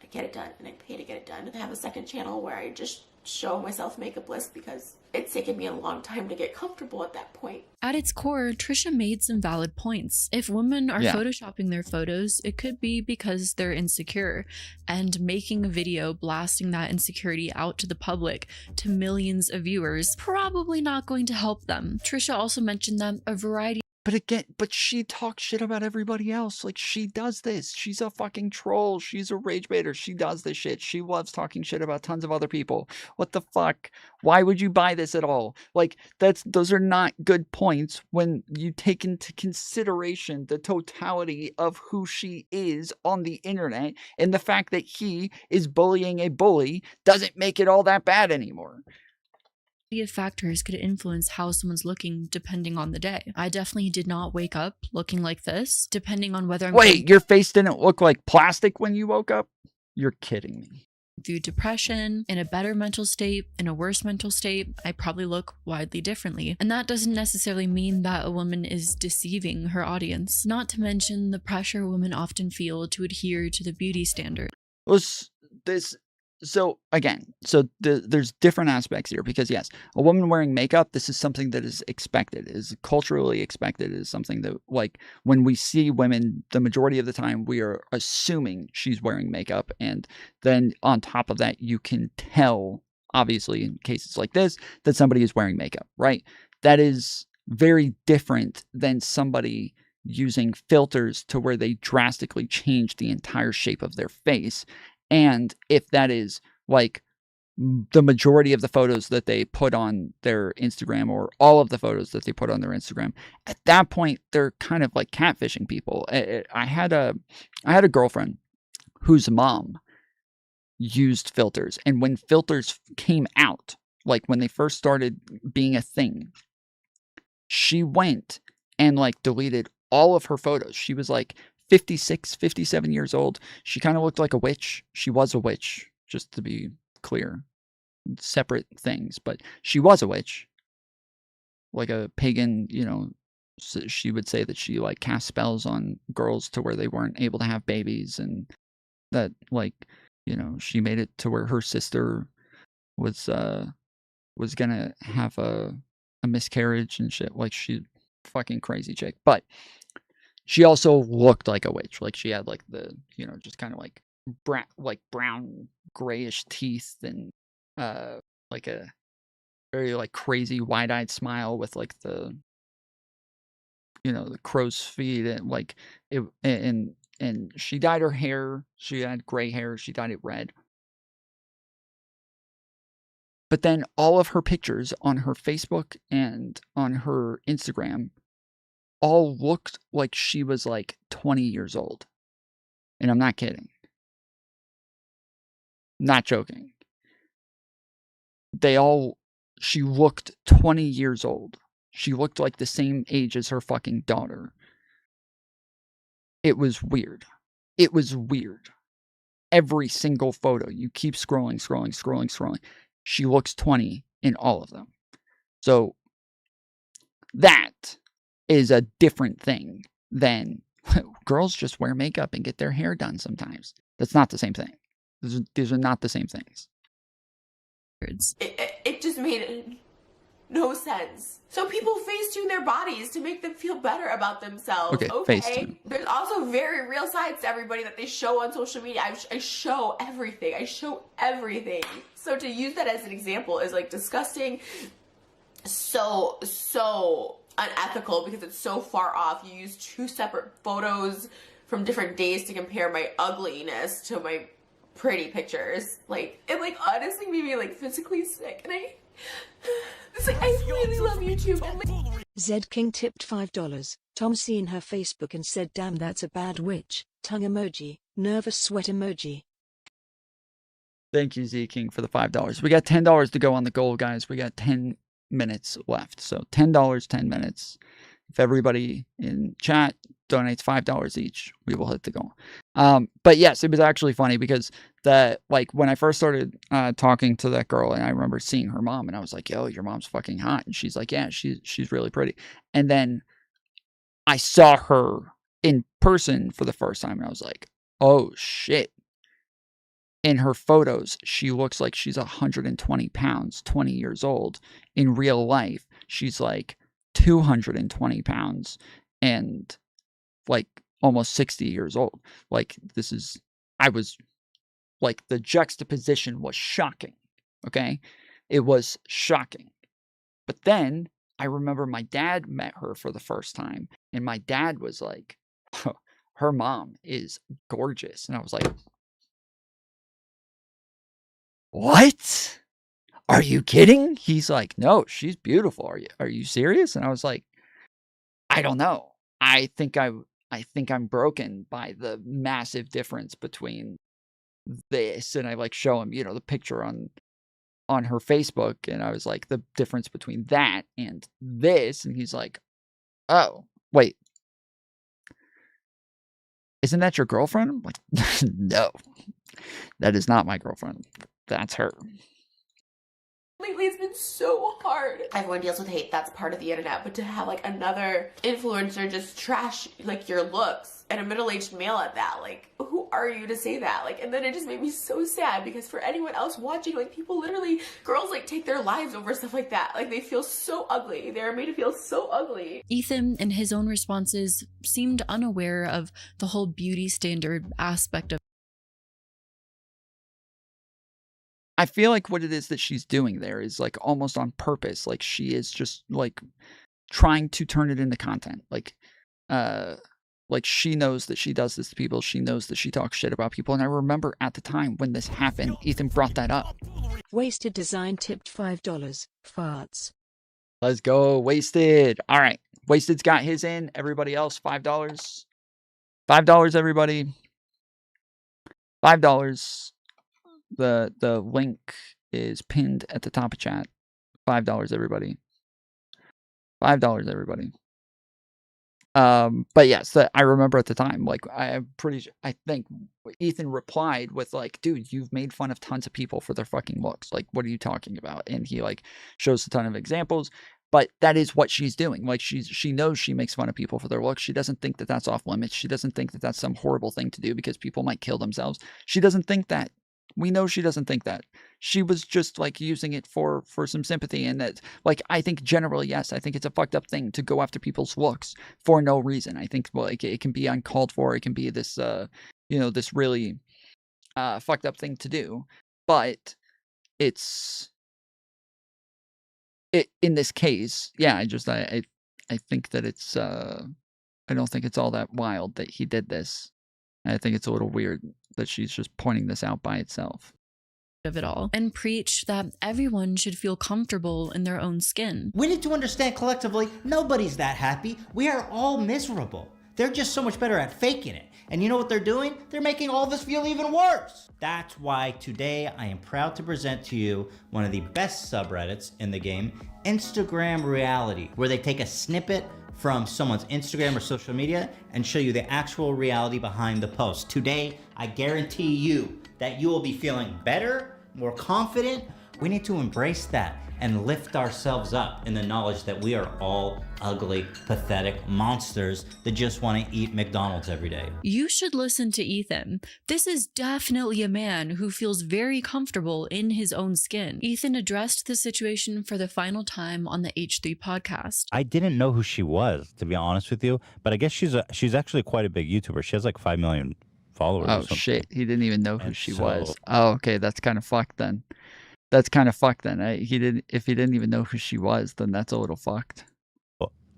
I get it done and I pay to get it done. And I have a second channel where I just show myself makeupless because it's taken me a long time to get comfortable at that point. At its core, Trisha made some valid points. If women are photoshopping their photos, it could be because they're insecure, and making a video blasting that insecurity out to the public, to millions of viewers, probably not going to help them. Trisha also mentioned that a variety. But she talks shit about everybody else. Like, she does this. She's a fucking troll. She's a rage baiter. She does this shit. She loves talking shit about tons of other people. What the fuck? Why would you buy this at all? Like, those are not good points when you take into consideration the totality of who she is on the internet, and the fact that he is bullying a bully doesn't make it all that bad anymore. Of factors could influence how someone's looking depending on the day. I definitely did not wake up looking like this, depending on whether I'm Wait, your face didn't look like plastic when you woke up? You're kidding me. through depression, in a better mental state, in a worse mental state. I probably look widely differently. And that doesn't necessarily mean that a woman is deceiving her audience. Not to mention the pressure women often feel to adhere to the beauty standard. There's different aspects here, because yes, a woman wearing makeup, this is something that is expected, is culturally expected, is something that, like, when we see women, the majority of the time we are assuming she's wearing makeup, and then on top of that you can tell, obviously in cases like this, that somebody is wearing makeup, right? That is very different than somebody using filters to where they drastically change the entire shape of their face. And if that is like the majority of the photos that they put on their Instagram, or all of the photos that they put on their Instagram, at that point, they're kind of like catfishing people. I had a girlfriend whose mom used filters. And when filters came out, like when they first started being a thing, she went and like deleted all of her photos. She was like 56, 57 years old. She kind of looked like a witch. She was a witch, just to be clear. Separate things, but she was a witch. Like a pagan, so she would say that she like cast spells on girls to where they weren't able to have babies, and that, like, she made it to where her sister was gonna have a miscarriage and shit. Like, she fucking crazy chick. But she also looked like a witch. Like, she had like the, just kind of like brown grayish teeth, and like a very like crazy wide-eyed smile with like the, the crow's feet, and like it, and she dyed her hair. She had gray hair. She dyed it red. But then all of her pictures on her Facebook and on her Instagram all looked like she was like 20 years old. And I'm not kidding. Not joking. She looked 20 years old. She looked like the same age as her fucking daughter. It was weird. It was weird. Every single photo, you keep scrolling. She looks 20 in all of them. So that is a different thing than girls just wear makeup and get their hair done sometimes. That's not the same thing. These are not the same things. It just made no sense. So people face-tune their bodies to make them feel better about themselves. Okay, face-tune. There's also very real sides to everybody that they show on social media. I show everything. So to use that as an example is like disgusting. So unethical, because it's so far off. You use two separate photos from different days to compare my ugliness to my pretty pictures. Like, it like honestly made me like physically sick, and I really love YouTube. Zed King tipped $5. Tom seen her Facebook and said, "Damn, that's a bad witch." Tongue emoji, nervous sweat emoji. Thank you, Z King, for the $5. We got $10 to go on the goal, guys. We got 10 minutes left. So $10, 10 minutes. If everybody in chat donates $5 each, we will hit the goal. But yes, it was actually funny because when I first started talking to that girl, and I remember seeing her mom, and I was like, "Yo, your mom's fucking hot," and she's like, "Yeah, she's really pretty." And then I saw her in person for the first time, and I was like, "Oh shit." In her photos, she looks like she's 120 pounds, 20 years old. In real life, she's like 220 pounds and like almost 60 years old. Like, I was like, the juxtaposition was shocking. Okay. It was shocking. But then I remember my dad met her for the first time, and my dad was like, her mom is gorgeous. And I was like, what? Are you kidding? He's like, no, she's beautiful. Are you serious? And I was like, I don't know. I think I'm broken by the massive difference between this, and I like show him, the picture on her Facebook, and I was like, the difference between that and this, and he's like, oh, wait. Isn't that your girlfriend? I'm like, no. That is not my girlfriend. That's her. Lately, it's been so hard. Everyone deals with hate. That's part of the internet. But to have like another influencer just trash like your looks, and a middle-aged male at that, like, who are you to say that? Like, and then it just made me so sad because for anyone else watching, like, people literally, girls like take their lives over stuff like that. Like, they feel so ugly. They're made to feel so ugly. Ethan, in his own responses, seemed unaware of the whole beauty standard aspect of. I feel like what it is that she's doing there is like almost on purpose. Like, she is just like trying to turn it into content. Like she knows that she does this to people. She knows that she talks shit about people. And I remember at the time when this happened, Ethan brought that up. Wasted Design tipped $5. Farts. Let's go, Wasted. All right. Wasted's got his in. Everybody else, $5. $5, everybody. $5. The link is pinned at the top of chat. $5, everybody. $5, everybody. But yes, I remember at the time, like, I think Ethan replied with like, dude, you've made fun of tons of people for their fucking looks. Like, what are you talking about? And he like shows a ton of examples. But that is what she's doing. Like, she knows she makes fun of people for their looks. She doesn't think that that's off limits. She doesn't think that that's some horrible thing to do because people might kill themselves. She doesn't think that. We know she doesn't think that. She was just like using it for some sympathy, and that, like, I think generally, yes, I think it's a fucked up thing to go after people's looks for no reason. I think like it can be uncalled for. It can be this this really fucked up thing to do. But in this case, yeah, I think that it's I don't think it's all that wild that he did this. I think it's a little weird that she's just pointing this out by itself. Of it all, and preach that everyone should feel comfortable in their own skin. We need to understand collectively, nobody's that happy. We are all miserable. They're just so much better at faking it. And you know what they're doing? They're making all of us feel even worse. That's why today I am proud to present to you one of the best subreddits in the game, Instagram Reality, where they take a snippet from someone's Instagram or social media and show you the actual reality behind the post. Today, I guarantee you that you will be feeling better, more confident. We need to embrace that and lift ourselves up in the knowledge that we are all ugly, pathetic monsters that just want to eat McDonald's every day. You should listen to Ethan. This is definitely a man who feels very comfortable in his own skin. Ethan addressed the situation for the final time on the H3 podcast. I didn't know who she was, to be honest with you, but I guess she's actually quite a big YouTuber. She has like 5 million followers. Oh shit, he didn't even know who she was. Oh, okay, that's kind of fucked then. If he didn't even know who she was, then that's a little fucked.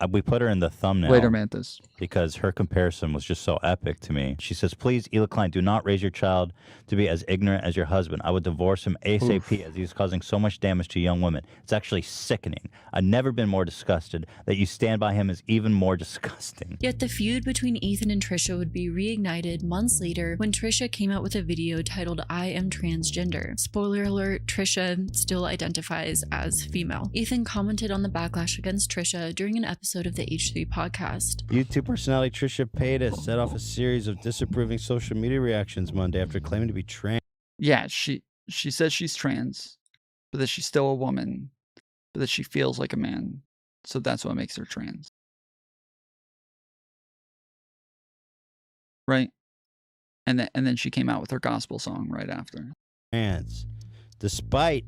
we put her in the thumbnail. Later, Mantis. Because her comparison was just so epic to me. She says, please, Ela Klein, do not raise your child to be as ignorant as your husband. I would divorce him ASAP as he's causing so much damage to young women. It's actually sickening. I've never been more disgusted. That you stand by him is even more disgusting. Yet the feud between Ethan and Trisha would be reignited months later when Trisha came out with a video titled I Am Transgender. Spoiler alert, Trisha still identifies as female. Ethan commented on the backlash against Trisha during an episode of the H3 podcast. YouTube personality Trisha Paytas set off a series of disapproving social media reactions Monday after claiming to be trans. Yeah, she says she's trans, but that she's still a woman, but that she feels like a man. So that's what makes her trans. Right? And then she came out with her gospel song right after. Trans, despite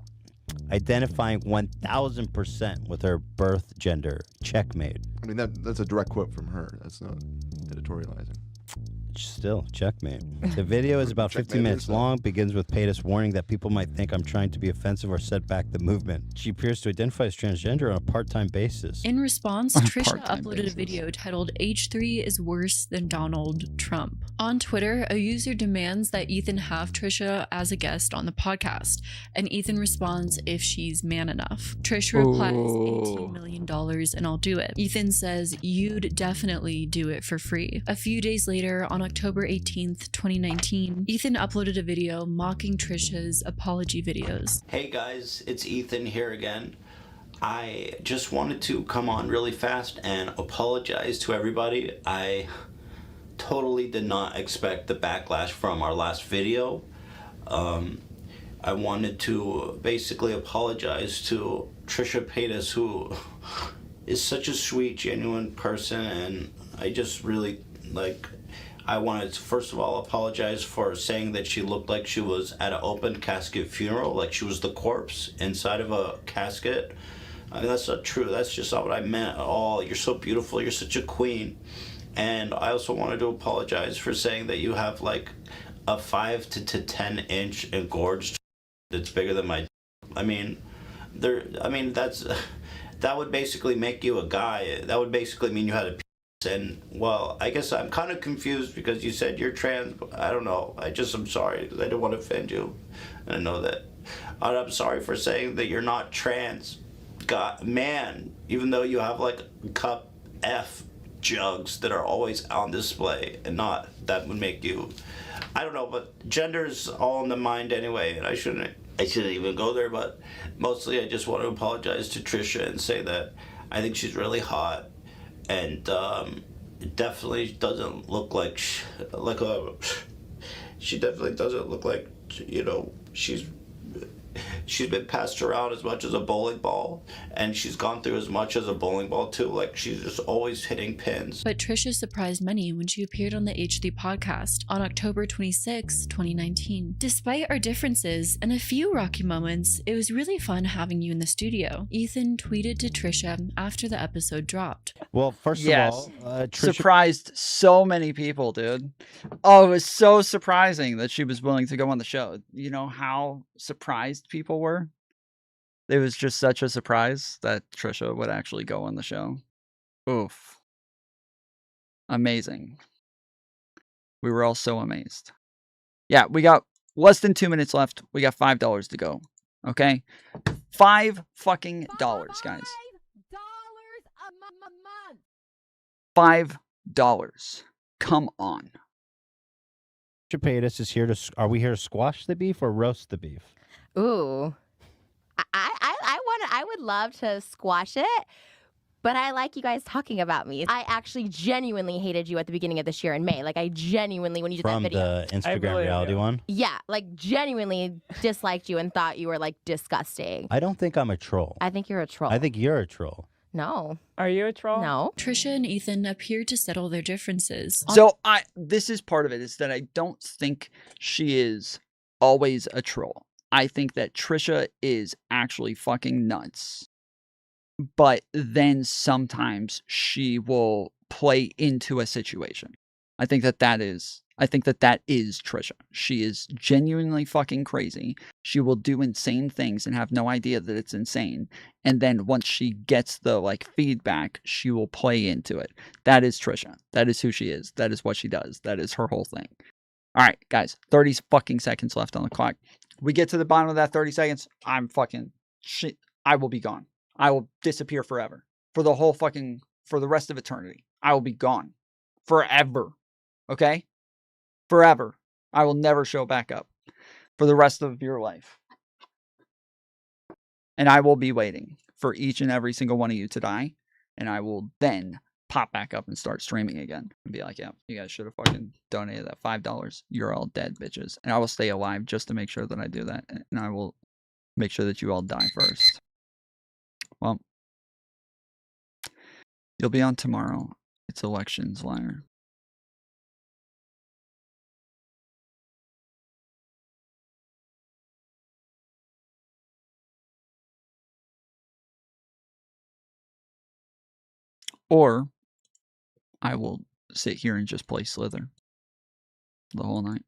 identifying 1,000% with her birth gender. Checkmate. I mean, that's a direct quote from her. That's not editorializing. Still, checkmate. The video is about 15 minutes long, begins with Paytas warning that people might think I'm trying to be offensive or set back the movement. She appears to identify as transgender on a part-time basis. In response, Trisha uploaded a video titled H3 is worse than Donald Trump. On Twitter, a user demands that Ethan have Trisha as a guest on the podcast, and Ethan responds if she's man enough. Trisha replies, $18 million and I'll do it. Ethan says, you'd definitely do it for free. A few days later, on October 18th, 2019, Ethan uploaded a video mocking Trisha's apology videos. Hey guys, it's Ethan here again. I just wanted to come on really fast and apologize to everybody. I totally did not expect the backlash from our last video. I wanted to basically apologize to Trisha Paytas, who is such a sweet, genuine person, and I just really, I wanted to first of all apologize for saying that she looked like she was at an open casket funeral, like she was the corpse inside of a casket. I mean, that's not true. That's just not what I meant at all. You're so beautiful. You're such a queen. And I also wanted to apologize for saying that you have like a 5 to 10 inch engorged that's bigger than my. I mean, that would basically make you a guy. That would basically mean you had a. And well, I guess I'm kind of confused because you said you're trans. But I don't know. I'm sorry because I don't want to offend you. And I know that. And I'm sorry for saying that you're not trans. God, man, even though you have like cup F jugs that are always on display and not, that would make you, I don't know, but gender's all in the mind anyway, and I shouldn't even go there, but mostly I just want to apologize to Trisha and say that I think she's really hot. And it definitely doesn't look like she definitely doesn't look like, she's been passed around as much as a bowling ball, and she's gone through as much as a bowling ball too. Like, she's just always hitting pins. But Trisha surprised many when she appeared on the H3 podcast on October 26, 2019. Despite our differences and a few rocky moments, it was really fun having you in the studio. Ethan tweeted to Trisha after the episode dropped. Well, first of all, Trisha surprised so many people, dude. Oh, it was so surprising that she was willing to go on the show. You know how surprised people were? It was just such a surprise that Trisha would actually go on the show. Oof. Amazing. We were all so amazed. Yeah, we got less than 2 minutes left. We got $5 to go. Okay? $5 fucking dollars, guys. $5. Come on. Trisha Paytas is here to. Are we here to squash the beef or roast the beef? Ooh, I would love to squash it, but I like you guys talking about me. I actually genuinely hated you at the beginning of this year in May. Like, I genuinely, when you did that From video. the Instagram reality one? Yeah, like genuinely disliked you and thought you were like disgusting. I don't think I'm a troll. I think you're a troll. I think you're a troll. No. Are you a troll? No. Trisha and Ethan appeared to settle their differences. So this is part of it, is that I don't think she is always a troll. I think that Trisha is actually fucking nuts. But then sometimes she will play into a situation. I think that is I think that that is Trisha. She is genuinely fucking crazy. She will do insane things and have no idea that it's insane. And then once she gets the like feedback, she will play into it. That is Trisha. That is who she is. That is what she does. That is her whole thing. All right, guys, 30 fucking seconds left on the clock. We get to the bottom of that 30 seconds, I'm fucking shit. I will be gone. I will disappear forever. For the rest of eternity. I will be gone. Forever. Okay? Forever. I will never show back up for the rest of your life. And I will be waiting for each and every single one of you to die. And I will then pop back up and start streaming again and be like, yeah, you guys should have fucking donated that $5. You're all dead, bitches. And I will stay alive just to make sure that I do that. And I will make sure that you all die first. Well, you'll be on tomorrow. It's elections, liar. Or I will sit here and just play Slither the whole night.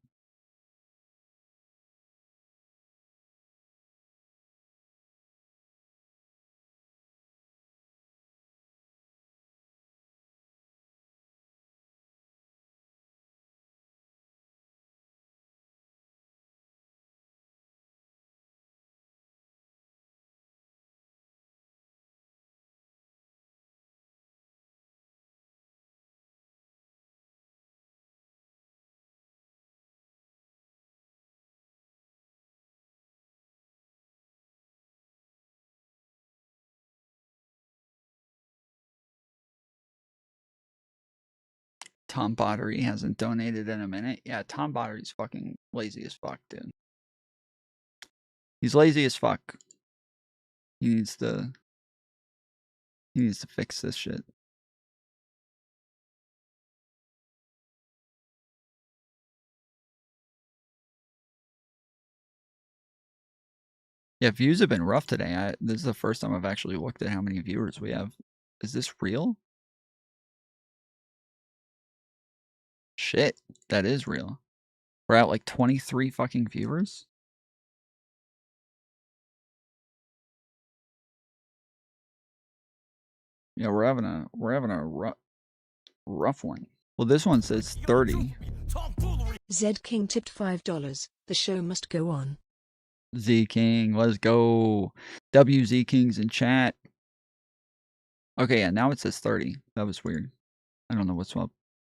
Tom Bottery hasn't donated in a minute. Yeah, Tom Bottery's fucking lazy as fuck, dude. He's lazy as fuck. He needs to fix this shit. Yeah, views have been rough today. This is the first time I've actually looked at how many viewers we have. Is this real? Shit, that is real. We're at like 23 fucking viewers. Yeah, we're having a rough one. Well, this one says 30. Zed King tipped $5. The show must go on. Z King, let's go. WZ King's in chat. Okay, yeah, now it says 30. That was weird. I don't know what's up.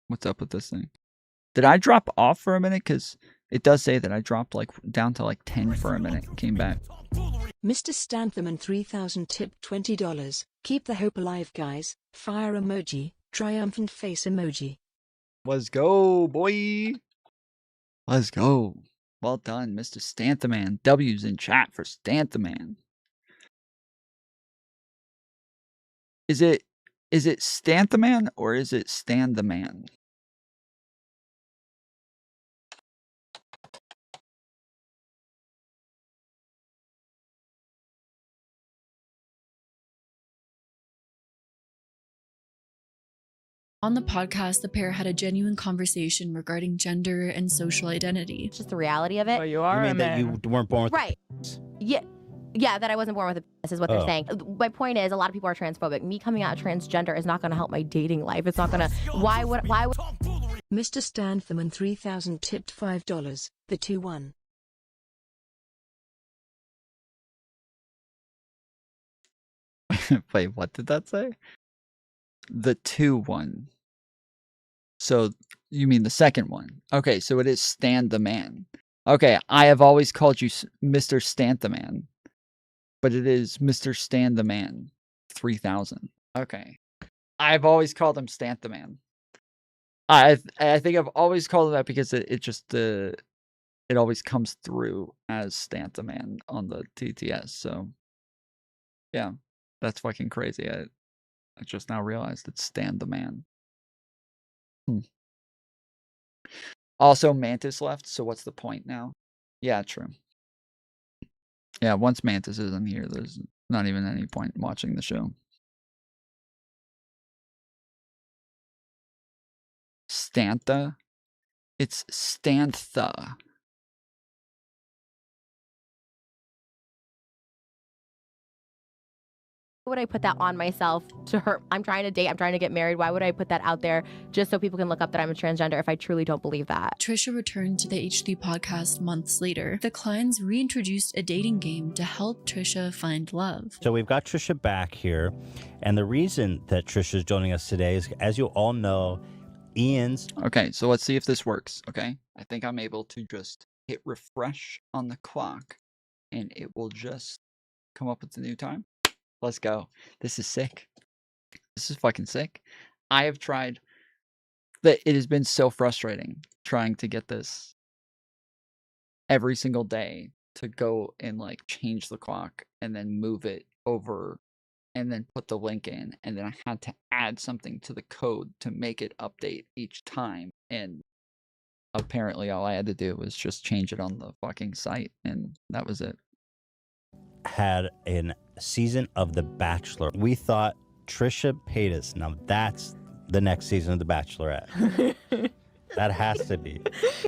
What's up with this thing? Did I drop off for a minute? Because it does say that I dropped like down to like 10 for a minute and came back. Mr. Stantham and 3000 tipped $20. Keep the hope alive, guys. Fire emoji. Triumphant face emoji. Let's go, boy. Let's go. Well done, Mr. Stanthaman. W's in chat for Stanthaman. Is it Stanthaman or is it Stan the Man? On the podcast, the pair had a genuine conversation regarding gender and social identity. It's just the reality of it. But you are You a mean that man. you weren't born with Right. Yeah. Yeah, that I wasn't born with a penis is what they're Oh. saying. My point is, a lot of people are transphobic. Me coming out transgender is not going to help my dating life. It's not going to. Why would? Mr. Stantham and 3000 tipped $5. The 2-1. Wait, what did that say? The 2-1. So you mean the second one? Okay, so it is Stan the Man. Okay, I have always called you Mr. Stanthaman, but it is Mr. Stan the Man 3000. Okay, I've always called him Stanthaman. I think I've always called him that because it just it always comes through as Stanthaman on the TTS. So yeah, that's fucking crazy. I just now realized it's Stan the Man. Also, Mantis left, so what's the point now? Yeah, true. Yeah, once Mantis isn't here, there's not even any point in watching the show. Stantha? It's Stantha. Why would I put that on myself to hurt? I'm trying to date, I'm trying to get married. Why would I put that out there just so people can look up that I'm a transgender if I truly don't believe that? Trisha returned to the H3 podcast months later. The Kleins reintroduced a dating game to help Trisha find love. So we've got Trisha back here. And the reason that Trisha's joining us today is, as you all know, Ian's... Okay, so let's see if this works, okay? I think I'm able to just hit refresh on the clock, and it will just come up with the new time. Let's go. This is sick. This is fucking sick. I have tried... It has been so frustrating trying to get this every single day to go and, like, change the clock and then move it over and then put the link in, and then I had to add something to the code to make it update each time, and apparently all I had to do was just change it on the fucking site, and that was it. had a season of The Bachelor. We thought Trisha Paytas, now that's the next season of The Bachelorette. That has to be.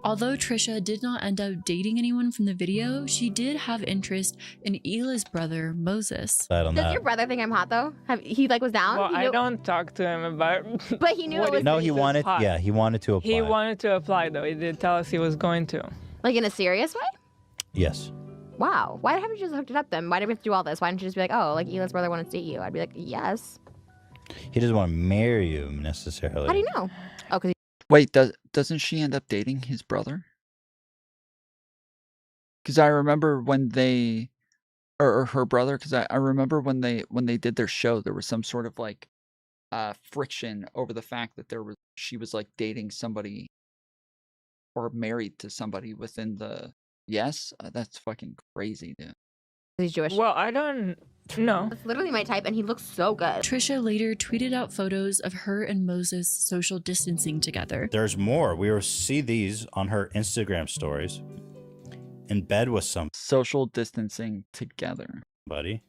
Although Trisha did not end up dating anyone from the video, she did have interest in Hila's brother, Moses. Does your brother think I'm hot though? He like was down? Well, He I knew- don't talk to him about. But he knew it was. No, he wanted. hot. Yeah, he wanted to apply. He wanted to apply though. He did tell us he was going to. Like in a serious way? Yes. Wow. Why haven't you just hooked it up then? Why did we have to do all this? Why didn't you just be like, oh, like Hila's brother wanted to date you? I'd be like, yes. He doesn't want to marry you necessarily. How do you know? Oh, because Wait, doesn't she end up dating his brother? Because I remember when they, or her brother, because I remember when they did their show, there was some sort of like friction over the fact that she was like dating somebody or married to somebody within the. Yes, that's fucking crazy, dude. he's Jewish. Well, I don't know. That's literally my type, and he looks so good. Trisha later tweeted out photos of her and Moses social distancing together. There's more. We will see these on her Instagram stories. In bed with social distancing together, buddy.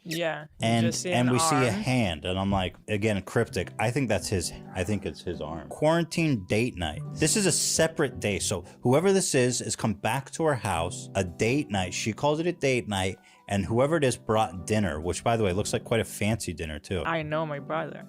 Yeah. And just see an we see a arm. hand, and I'm like, again, cryptic. I think that's his. I think it's his arm. Quarantine date night. This is a separate day, so whoever this is come back to her house. A date night. She calls it a date night, and whoever it is brought dinner, which by the way looks like quite a fancy dinner too. I know my brother,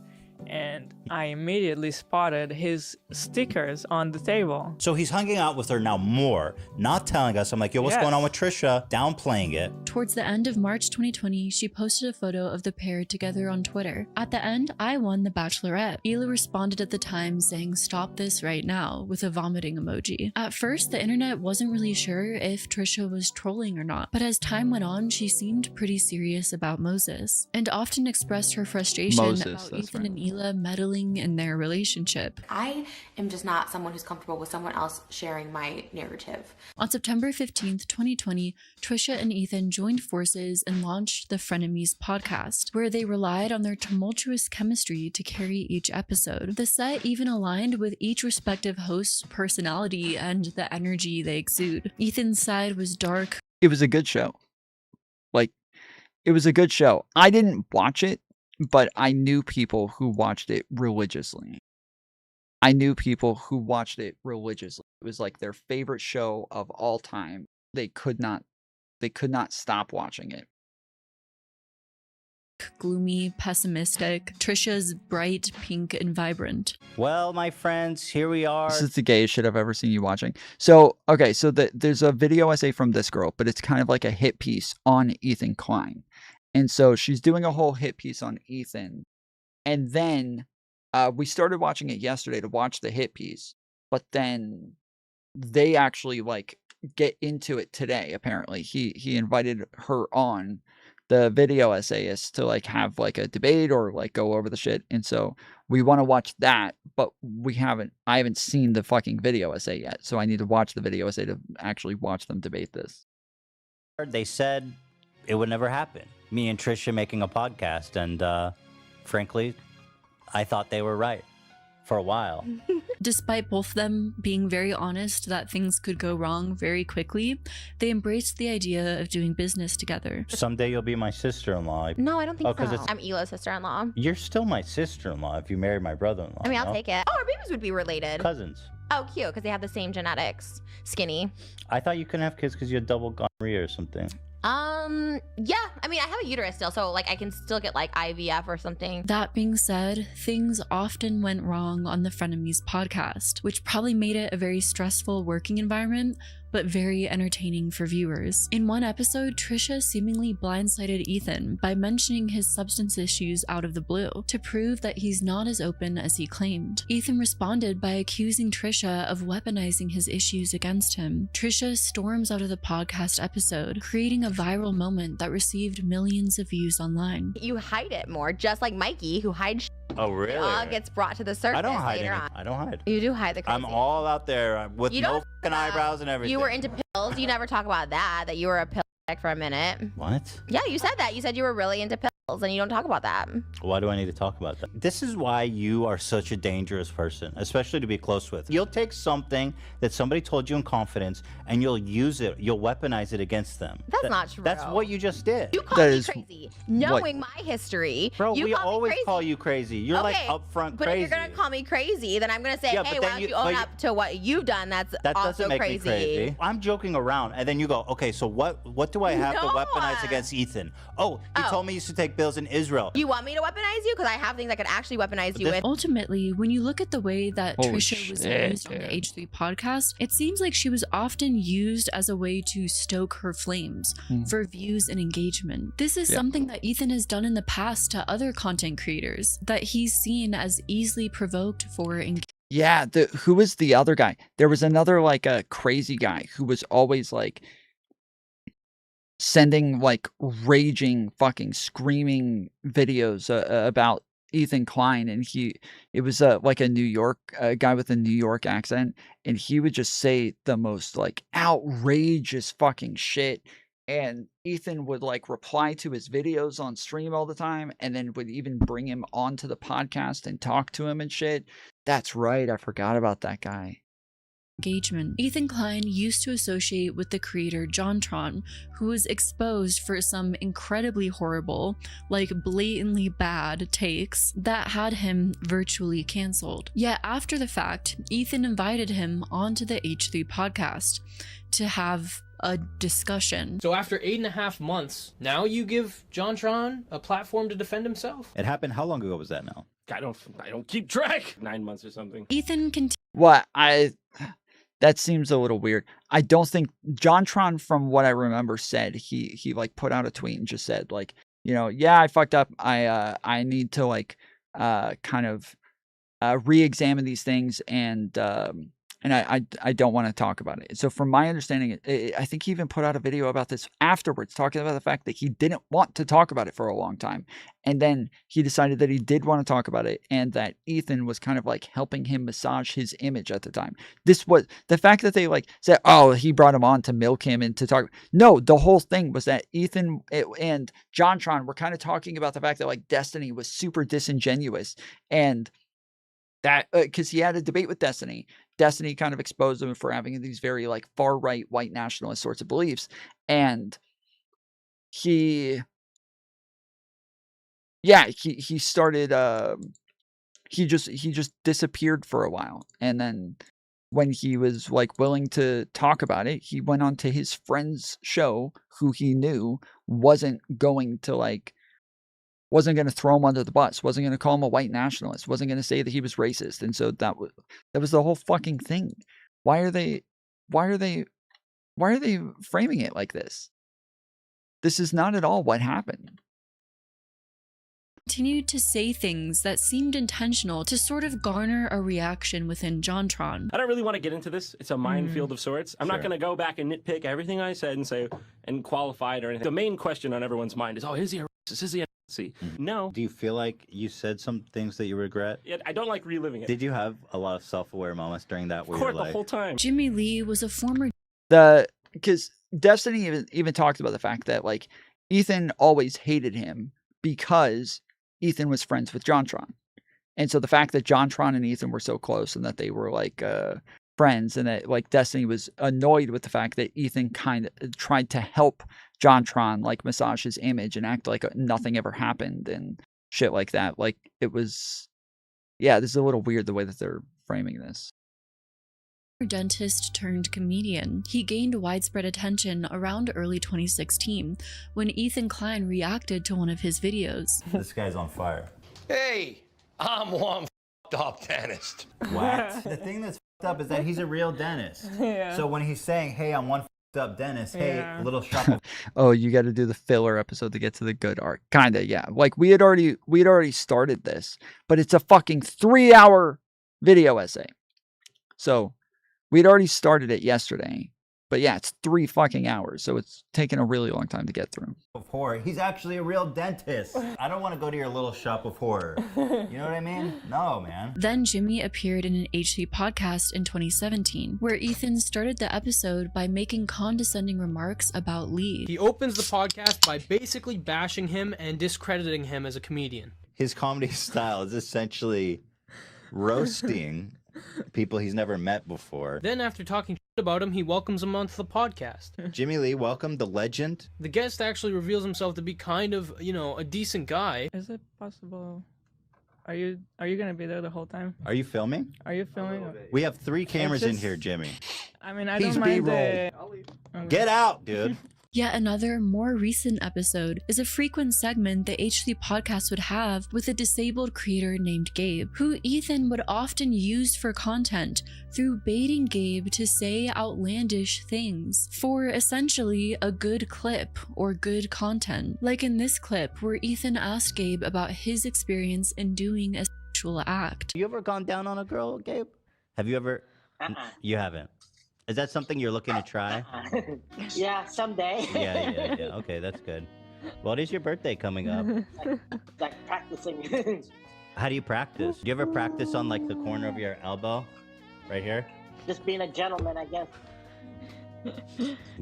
and I immediately spotted his stickers on the table. So he's hanging out with her now more, not telling us. I'm like, yo, what's Yes. going on with Trisha? Downplaying it. Towards the end of March 2020, she posted a photo of the pair together on Twitter. At the end, I won The Bachelorette. Hila responded at the time saying, "Stop this right now," with a vomiting emoji. At first, the internet wasn't really sure if Trisha was trolling or not, but as time went on, she seemed pretty serious about Moses, and often expressed her frustration about Ethan and Hila meddling in their relationship. I am just not someone who's comfortable with someone else sharing my narrative. On September 15th, 2020, Trisha and Ethan joined forces and launched the Frenemies podcast, where they relied on their tumultuous chemistry to carry each episode. The set even aligned with each respective host's personality and the energy they exude. Ethan's side was dark. It was a good show. Like, it was a good show. I didn't watch it, but I knew people who watched it religiously. It was like their favorite show of all time. They could not stop watching it. Gloomy, pessimistic. Trisha's bright, pink, and vibrant. Well, my friends, here we are. This is the gayest shit I've ever seen you watching. So, okay, so there's a video essay from this girl, but it's kind of like a hit piece on Ethan Klein. And so she's doing a whole hit piece on Ethan. And then we started watching it yesterday to watch the hit piece. But then they actually like get into it today, apparently. He invited her on, the video essayist, to like have like a debate or like go over the shit. And so we want to watch that, but I haven't seen the fucking video essay yet. So I need to watch the video essay to actually watch them debate this. They said it would never happen. Me and Trisha making a podcast, and frankly, I thought they were right for a while. Despite both of them being very honest that things could go wrong very quickly, they embraced the idea of doing business together. Someday you'll be my sister-in-law. No, I don't think so. It's, I'm Ela's sister-in-law. you're still my sister-in-law if you marry my brother-in-law. I mean, I'll no? take it. Oh, our babies would be related. Cousins. Oh, cute, because they have the same genetics. Skinny. I thought you couldn't have kids because you had double gonorrhea or something. Yeah. I mean, I have a uterus still, so like I can still get like IVF or something. That being said, things often went wrong on the Frenemies podcast, which probably made it a very stressful working environment, but very entertaining for viewers. In one episode, Trisha seemingly blindsided Ethan by mentioning his substance issues out of the blue to prove that he's not as open as he claimed. Ethan responded by accusing Trisha of weaponizing his issues against him. Trisha storms out of the podcast episode, creating a viral moment that received millions of views online. You hide it more, just like Mikey, who hides Oh, really? gets brought to the surface I don't hide later any. on. I don't hide. You do hide the crazy. I'm all out there with You no don't fucking eyebrows and everything. You were into pills. You never talk about that you were a pill addict for a minute. What? Yeah, you said that. You said you were really into pills and you don't talk about that. Why do I need to talk about that? This is why you are such a dangerous person, especially to be close with. You'll take something that somebody told you in confidence and you'll use it, you'll weaponize it against them. That's not true. That's what you just did. You called me crazy. Knowing my history, Bro, you we called me always crazy. call you crazy. You're like Okay, upfront but crazy. if you're gonna call me crazy, then I'm gonna say, Yeah, hey, but why then don't you own up to what you've done? That's That also doesn't make me crazy. I'm joking around, and then you go, okay, so what do I have to No. weaponize against Ethan? Oh, he told me he used to take bills in Israel. You want me to weaponize you? Because I have things I could actually weaponize you with. Ultimately, when you look at the way that Holy Trisha was shit, used on the H3 podcast, it seems like she was often used as a way to stoke her flames for views and engagement. This is something that Ethan has done in the past to other content creators that he's seen as easily provoked for engagement. Yeah, who was the other guy? There was another like a crazy guy who was always like sending like raging fucking screaming videos about Ethan Klein, and it was like a New York guy with a New York accent, and he would just say the most like outrageous fucking shit, and Ethan would like reply to his videos on stream all the time, and then would even bring him onto the podcast and talk to him and shit. That's right, I forgot about that guy. Engagement. Ethan Klein used to associate with the creator JonTron, who was exposed for some incredibly horrible, like blatantly bad takes that had him virtually cancelled. Yet after the fact, Ethan invited him onto the H3 podcast to have a discussion. So after 8.5 months, now you give JonTron a platform to defend himself? It happened, how long ago was that now? I don't keep track. 9 months or something. Ethan What that seems a little weird. I don't think JonTron, from what I remember, said he like put out a tweet and just said like, you know, yeah, I fucked up. I need to like kind of re-examine these things, and I don't want to talk about it. So from my understanding, I think he even put out a video about this afterwards, talking about the fact that he didn't want to talk about it for a long time. And then he decided that he did want to talk about it, and that Ethan was kind of like helping him massage his image at the time. This was the fact that they like said, oh, he brought him on to milk him and to talk. No, the whole thing was that Ethan and JonTron were kind of talking about the fact that like Destiny was super disingenuous, and that because he had a debate with Destiny. Destiny kind of exposed him for having these very like far right white nationalist sorts of beliefs, and he started he just disappeared for a while, and then when he was like willing to talk about it, he went on to his friend's show, who he knew wasn't going to throw him under the bus, wasn't going to call him a white nationalist, wasn't going to say that he was racist. And so that was the whole fucking thing. Why are they framing it like this? This is not at all what happened. Continued to say things that seemed intentional to sort of garner a reaction within JonTron. I don't really want to get into this. It's a minefield of sorts. I'm not Sure. going to go back and nitpick everything I said and say and qualify it or anything. The main question on everyone's mind is, oh, is he a racist? Is he a Nazi? No. Do you feel like you said some things that you regret? I don't like reliving it. Did you have a lot of self-aware moments during that where Of course, you're the like, whole time. Jimmy Lee was a former Because Destiny even talked about the fact that like Ethan always hated him because Ethan was friends with JonTron. And so the fact that JonTron and Ethan were so close and that they were like friends, and that like Destiny was annoyed with the fact that Ethan kind of tried to help JonTron like massage his image and act like nothing ever happened and shit like that. Like it was, yeah, this is a little weird the way that they're framing this. Dentist turned comedian. He gained widespread attention around early 2016 when Ethan Klein reacted to one of his videos. This guy's on fire. Hey, I'm one f***ed up dentist. What? The thing that's f***ed up is that he's a real dentist. Yeah. So when he's saying, hey, I'm one f***ed up dentist, hey, Yeah. little shop of Oh, you got to do the filler episode to get to the good art. Kinda, yeah. Like we had already started this, but it's a fucking 3-hour video essay. So we'd already started it yesterday, but yeah, it's 3 fucking hours. So it's taken a really long time to get through. horror. He's actually a real dentist. I don't want to go to your little shop of horror. You know what I mean? No, man. Then Jimmy appeared in an HD podcast in 2017, where Ethan started the episode by making condescending remarks about Lee. He opens the podcast by basically bashing him and discrediting him as a comedian. His comedy style is essentially roasting people he's never met before. Then after talking shit about him, he welcomes him onto the podcast. Jimmy Lee, welcome, the legend. The guest actually reveals himself to be kind of, a decent guy. Is it possible? Are you gonna be there the whole time? Are you filming? Are you filming? We have 3 cameras in just- here, Jimmy. I mean, I He's don't mind B-roll. the... Get out, dude. Yet another, more recent episode is a frequent segment the HD podcast would have with a disabled creator named Gabe, who Ethan would often use for content through baiting Gabe to say outlandish things for essentially a good clip or good content. Like in this clip where Ethan asked Gabe about his experience in doing a sexual act. You ever gone down on a girl, Gabe? Have you ever? You haven't. Is that something you're looking to try? Yeah, someday. Yeah. Okay, that's good. Well, it is your birthday coming up. like practicing. How do you practice? Do you ever practice on like the corner of your elbow? Right here? Just being a gentleman, I guess.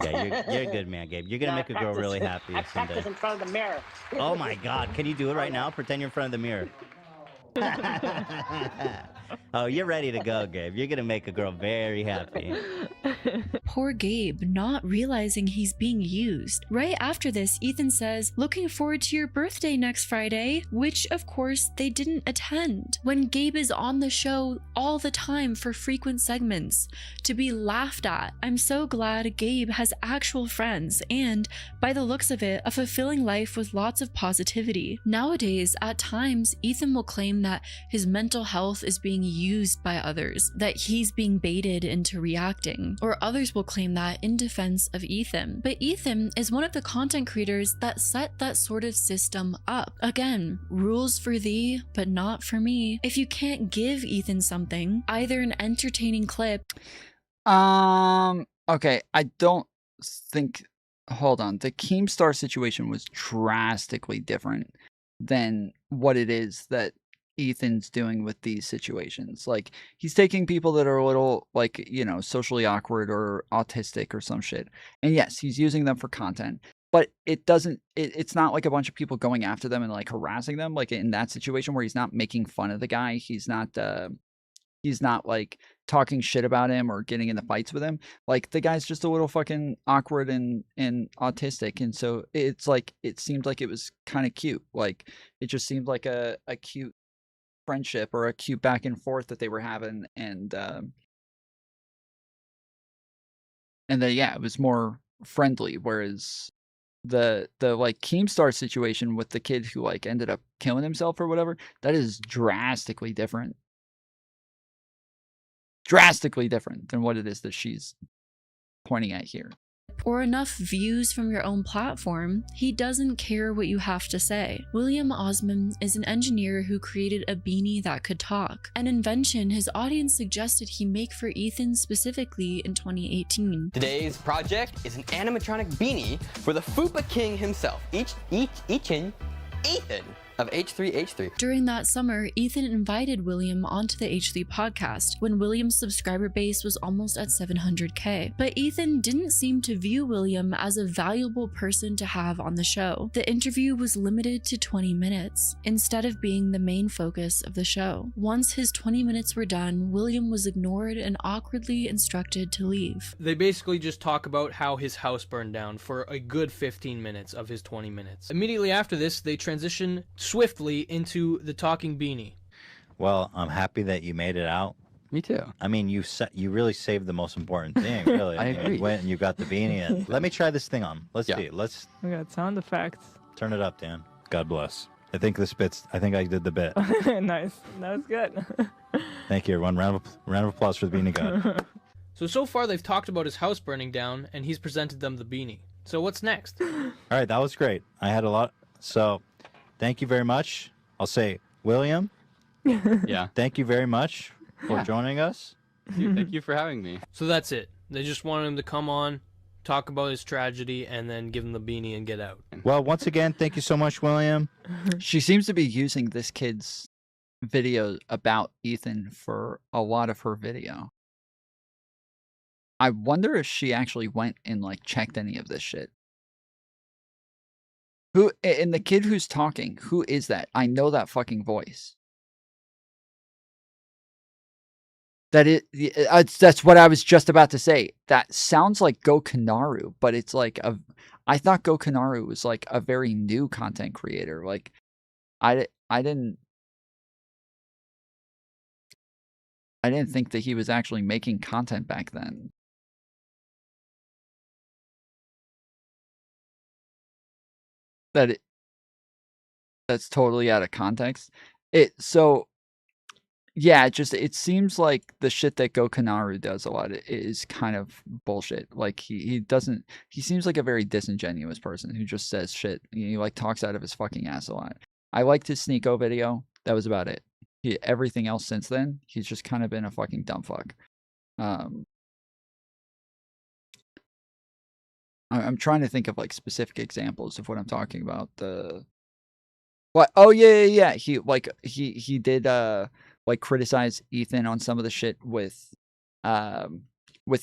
Yeah, you're a good man, Gabe. You're gonna make a girl really happy I someday. practice in front of the mirror. Oh my God, can you do it right now? Pretend you're in front of the mirror. Oh, you're ready to go, Gabe. You're gonna make a girl very happy. Poor Gabe, not realizing he's being used. Right after this, Ethan says, "Looking forward to your birthday next Friday," which of course they didn't attend. When Gabe is on the show all the time for frequent segments to be laughed at. I'm so glad Gabe has actual friends and, by the looks of it, a fulfilling life with lots of positivity. Nowadays, at times, Ethan will claim that his mental health is being used by others, that he's being baited into reacting, or others will claim that in defense of Ethan. But Ethan is one of the content creators that set that sort of system up. Again, rules for thee, but not for me. If you can't give Ethan something, either an entertaining clip. Okay, I don't think, hold on, the Keemstar situation was drastically different than what it is that Ethan's doing with these situations. Like, he's taking people that are a little, like, socially awkward or autistic or some shit. And yes, he's using them for content. But it's not like a bunch of people going after them and, like, harassing them. Like, in that situation where he's not making fun of the guy. He's not, like, talking shit about him or getting into fights with him. Like, the guy's just a little fucking awkward and autistic. And so it's like, it seemed like it was kind of cute. Like, it just seemed like a cute friendship or a cute back and forth that they were having, and then yeah, it was more friendly. Whereas the like Keemstar situation with the kid who like ended up killing himself or whatever, that is drastically different than what it is that she's pointing at here. Or enough views from your own platform, he doesn't care what you have to say. William Osman is an engineer who created a beanie that could talk, an invention his audience suggested he make for Ethan specifically in 2018. Today's project is an animatronic beanie for the Fupa King himself, Ethan. of H3H3. During that summer, Ethan invited William onto the H3 podcast when William's subscriber base was almost at 700K. But Ethan didn't seem to view William as a valuable person to have on the show. The interview was limited to 20 minutes, instead of being the main focus of the show. Once his 20 minutes were done, William was ignored and awkwardly instructed to leave. They basically just talk about how his house burned down for a good 15 minutes of his 20 minutes. Immediately after this, they transition swiftly into the talking beanie. Well, I'm happy that you made it out. Me too. I mean, you really saved the most important thing, really. I agree. You went and you got the beanie. And let me try this thing on. Let's see. Let's We got sound effects. turn it up, Dan. God bless. I think I did the bit. Nice. That was good. Thank you, everyone. Round of applause for the beanie god. So far they've talked about his house burning down, and he's presented them the beanie. So what's next? All right, that was great. I had a lot. So, thank you very much. I'll say, William. Yeah. Thank you very much for joining us. Thank you for having me. So that's it. They just wanted him to come on, talk about his tragedy, and then give him the beanie and get out. Well, once again, thank you so much, William. She seems to be using this kid's video about Ethan for a lot of her video. I wonder if she actually went and like checked any of this shit. Who, and the kid who's talking, who is that? I know that fucking voice. That's what I was just about to say. That sounds like Go Kanaru, but it's like I thought Go Kanaru was like a very new content creator. Like I didn't think that he was actually making content back then. That's totally out of context. Yeah, it seems like the shit that Go Kanaru does a lot is kind of bullshit. Like he seems like a very disingenuous person who just says shit. He like talks out of his fucking ass a lot. I liked his Sneeko video. That was about it. Everything else since then, he's just kind of been a fucking dumb fuck. I'm trying to think of like specific examples of what I'm talking about. What? Oh yeah. He did like criticize Ethan on some of the shit with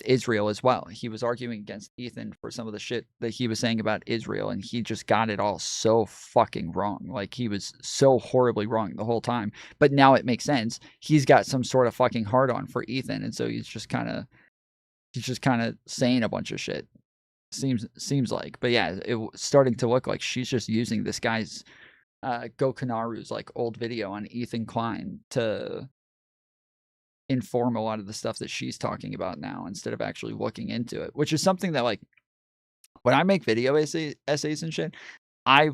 Israel as well. He was arguing against Ethan for some of the shit that he was saying about Israel, and he just got it all so fucking wrong. Like he was so horribly wrong the whole time. But now it makes sense. He's got some sort of fucking hard on for Ethan, and so he's just kind of saying a bunch of shit. Seems like, but yeah, it's starting to look like she's just using this guy's Go Kanaru's like old video on Ethan Klein to inform a lot of the stuff that she's talking about now instead of actually looking into it, which is something that like when I make video essays and shit, I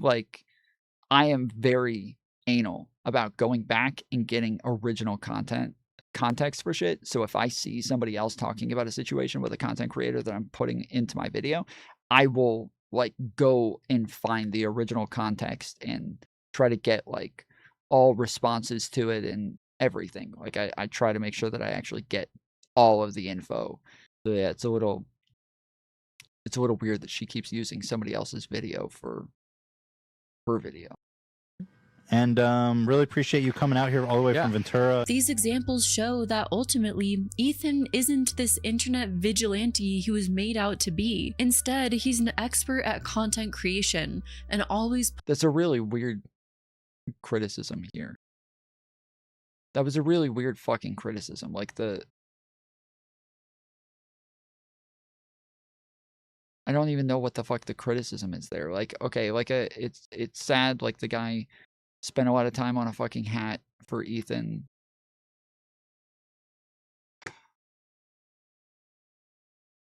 am very anal about going back and getting original context for shit. So if I see somebody else talking about a situation with a content creator that I'm putting into my video, I will like go and find the original context and try to get like all responses to it and everything. Like I try to make sure that I actually get all of the info. So yeah, it's a little weird that she keeps using somebody else's video for her video. And really appreciate you coming out here all the way from Ventura. These examples show that ultimately, Ethan isn't this internet vigilante he was made out to be. Instead, he's an expert at content creation and always... That's a really weird criticism here. That was a really weird fucking criticism. Like I don't even know what the fuck the criticism is there. Like, okay, like it's sad, like the guy spent a lot of time on a fucking hat for Ethan.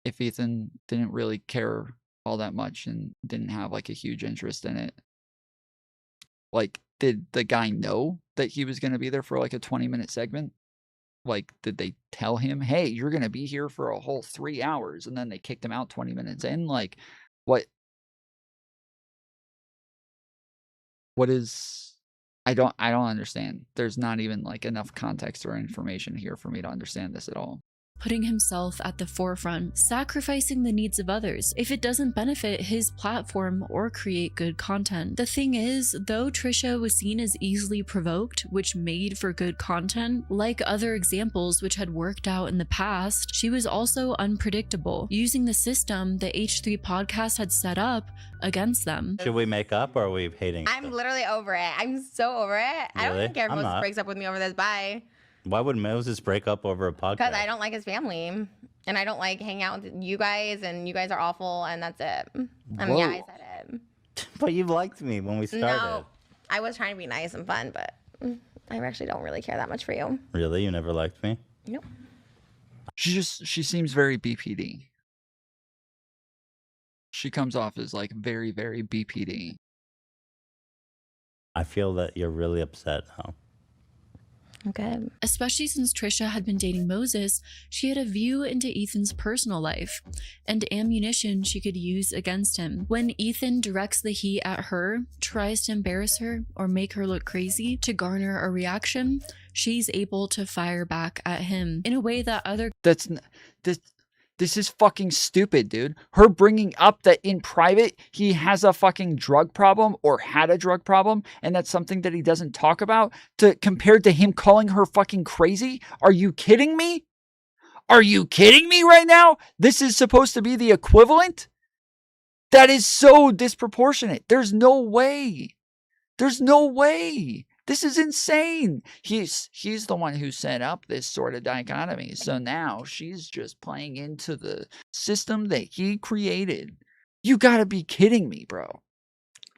If Ethan didn't really care all that much and didn't have like a huge interest in it, like, did the guy know that he was going to be there for like a 20-minute segment? Like, did they tell him, hey, you're going to be here for a whole 3 hours, and then they kicked him out 20 minutes in? Like, what is... I don't understand. There's not even like enough context or information here for me to understand this at all. putting himself at the forefront, sacrificing the needs of others if it doesn't benefit his platform or create good content. The thing is, though Trisha was seen as easily provoked, which made for good content, like other examples which had worked out in the past, she was also unpredictable, using the system the H3 podcast had set up against them. Should we make up or are we hating? I'm literally over it. I'm so over it. I don't Really? even care if I'm Moses not. breaks up with me over this. Bye. Why would Moses break up over a Because podcast? I don't like his family. And I don't like hanging out with you guys, and you guys are awful, and that's it. And yeah, I Whoa. said it. But you liked me when we started. No, I was trying to be nice and fun, but I actually don't really care that much for you. Really? You never liked me? Nope. She seems very BPD. She comes off as like very, very BPD. I feel that you're really upset now. Okay. Especially since Trisha had been dating Moses, she had a view into Ethan's personal life and ammunition she could use against him. When Ethan directs the heat at her, tries to embarrass her or make her look crazy to garner a reaction, she's able to fire back at him in a way that other This is fucking stupid, dude. Her bringing up that in private he has a fucking drug problem or had a drug problem, and that's something that he doesn't talk about, compared to him calling her fucking crazy? Are you kidding me? Are you kidding me right now? This is supposed to be the equivalent? That is so disproportionate. There's no way. There's no way. This is insane. He's the one who set up this sort of dichotomy. So now she's just playing into the system that he created. You gotta be kidding me, bro.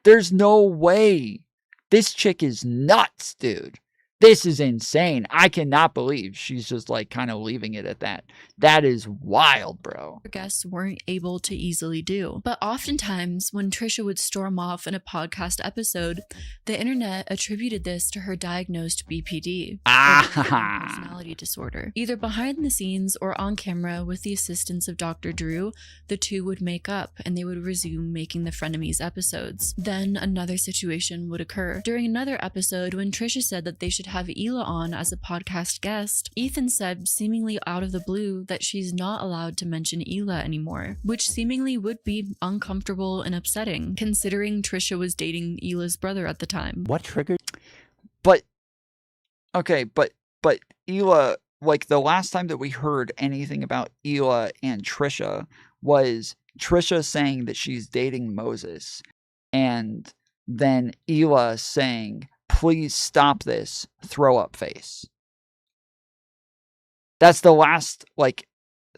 There's no way. This chick is nuts, dude. This is insane. I cannot believe she's just like kind of leaving it at that. That is wild, bro. guests weren't able to easily do. But oftentimes, when Trisha would storm off in a podcast episode, the internet attributed this to her diagnosed BPD, or personality disorder. Either behind the scenes or on camera with the assistance of Dr. Drew, the two would make up and they would resume making the Frenemies episodes. Then another situation would occur. During another episode, when Trisha said that they should have Hila on as a podcast guest, Ethan said, seemingly out of the blue, that she's not allowed to mention Hila anymore, which seemingly would be uncomfortable and upsetting, considering Trisha was dating Hila's brother at the time. What triggered? But, okay, but Hila, like the last time that we heard anything about Hila and Trisha was Trisha saying that she's dating Moses, and then Hila saying, please stop this, throw up face. That's the last, like,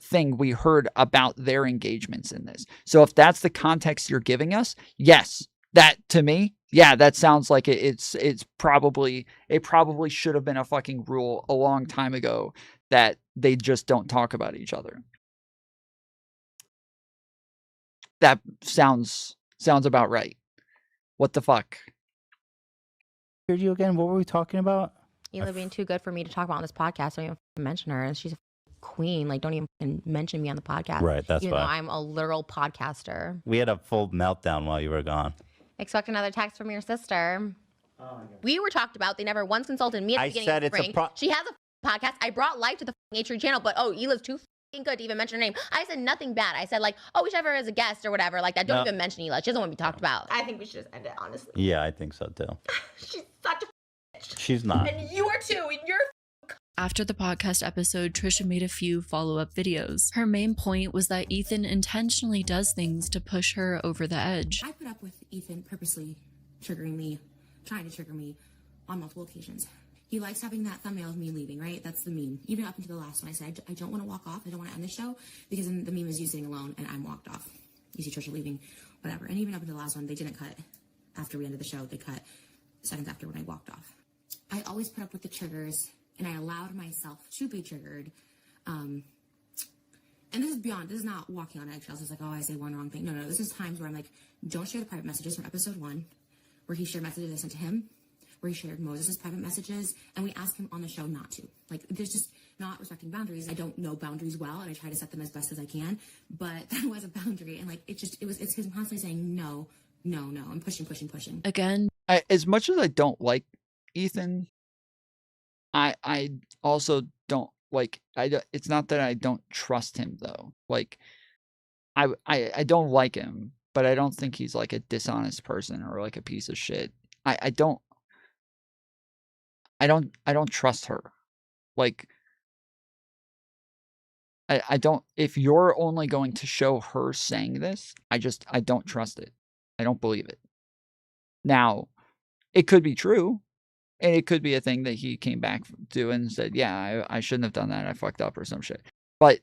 thing we heard about their engagements in this. So if that's the context you're giving us, yes, that to me, yeah, that sounds like it probably should have been a fucking rule a long time ago that they just don't talk about each other. That sounds about right. What the fuck? Heard you again. What were we talking about? Hila being too good for me to talk about on this podcast. Don't even mention her, and she's a queen. Like, don't even mention me on the podcast. Right, that's even why. though I'm a literal podcaster. We had a full meltdown while you were gone. Expect another text from your sister. We were talked about. They never once consulted me at the I beginning said of it's a spring. She has a podcast. I brought life to the H3 channel, but Hila's too good to even mention her name. I said nothing bad. I said, like, oh, we should have her as a guest or whatever. Like that. Don't No. even mention Hila. She doesn't want to be talked about. I think we should just end it, honestly. Yeah, I think so too. She's such a bitch. She's not. And you are too. And you're After the podcast episode, Trisha made a few follow-up videos. Her main point was that Ethan intentionally does things to push her over the edge. I put up with Ethan purposely triggering me, trying to trigger me on multiple occasions. He likes having that thumbnail of me leaving, right? That's the meme. Even up until the last one, I said, I don't want to walk off. I don't want to end the show because then the meme is you sitting alone and I'm walked off. You see Trisha leaving, whatever. And even up until the last one, they didn't cut after we ended the show. They cut seconds after when I walked off. I always put up with the triggers and I allowed myself to be triggered. And this is beyond, this is not walking on eggshells. It's like, oh, I say one wrong thing. No, this is times where I'm like, don't share the private messages from episode 1, where he shared messages I sent to him, where he shared Moses' private messages, and we asked him on the show not to. Like, there's just not respecting boundaries. I don't know boundaries well, and I try to set them as best as I can, but that was a boundary, and like, it's him constantly saying no, and pushing. Again, As much as I don't like Ethan, I also don't Like, it's not that I don't trust him though. Like, I don't like him, but I don't think he's like a dishonest person or like a piece of shit. I don't trust her. Like, I don't. If you're only going to show her saying this, I don't trust it. I don't believe it. Now, it could be true, and it could be a thing that he came back to and said, "Yeah, I shouldn't have done that. I fucked up or some shit." But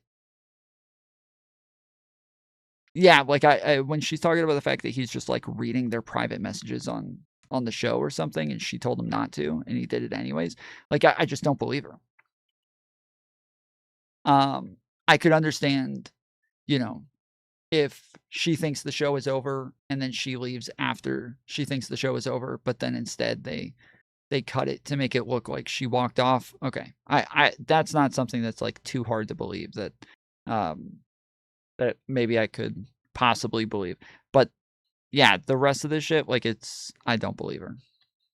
yeah, like I when she's talking about the fact that he's just like reading their private messages on the show or something, and she told him not to, and he did it anyways. Like I just don't believe her. I could understand, you know, if she thinks the show is over and then she leaves after she thinks the show is over, but then instead they cut it to make it look like she walked off. Okay. I that's not something that's like too hard to believe that that maybe I could possibly believe. But yeah, the rest of this shit, like I don't believe her.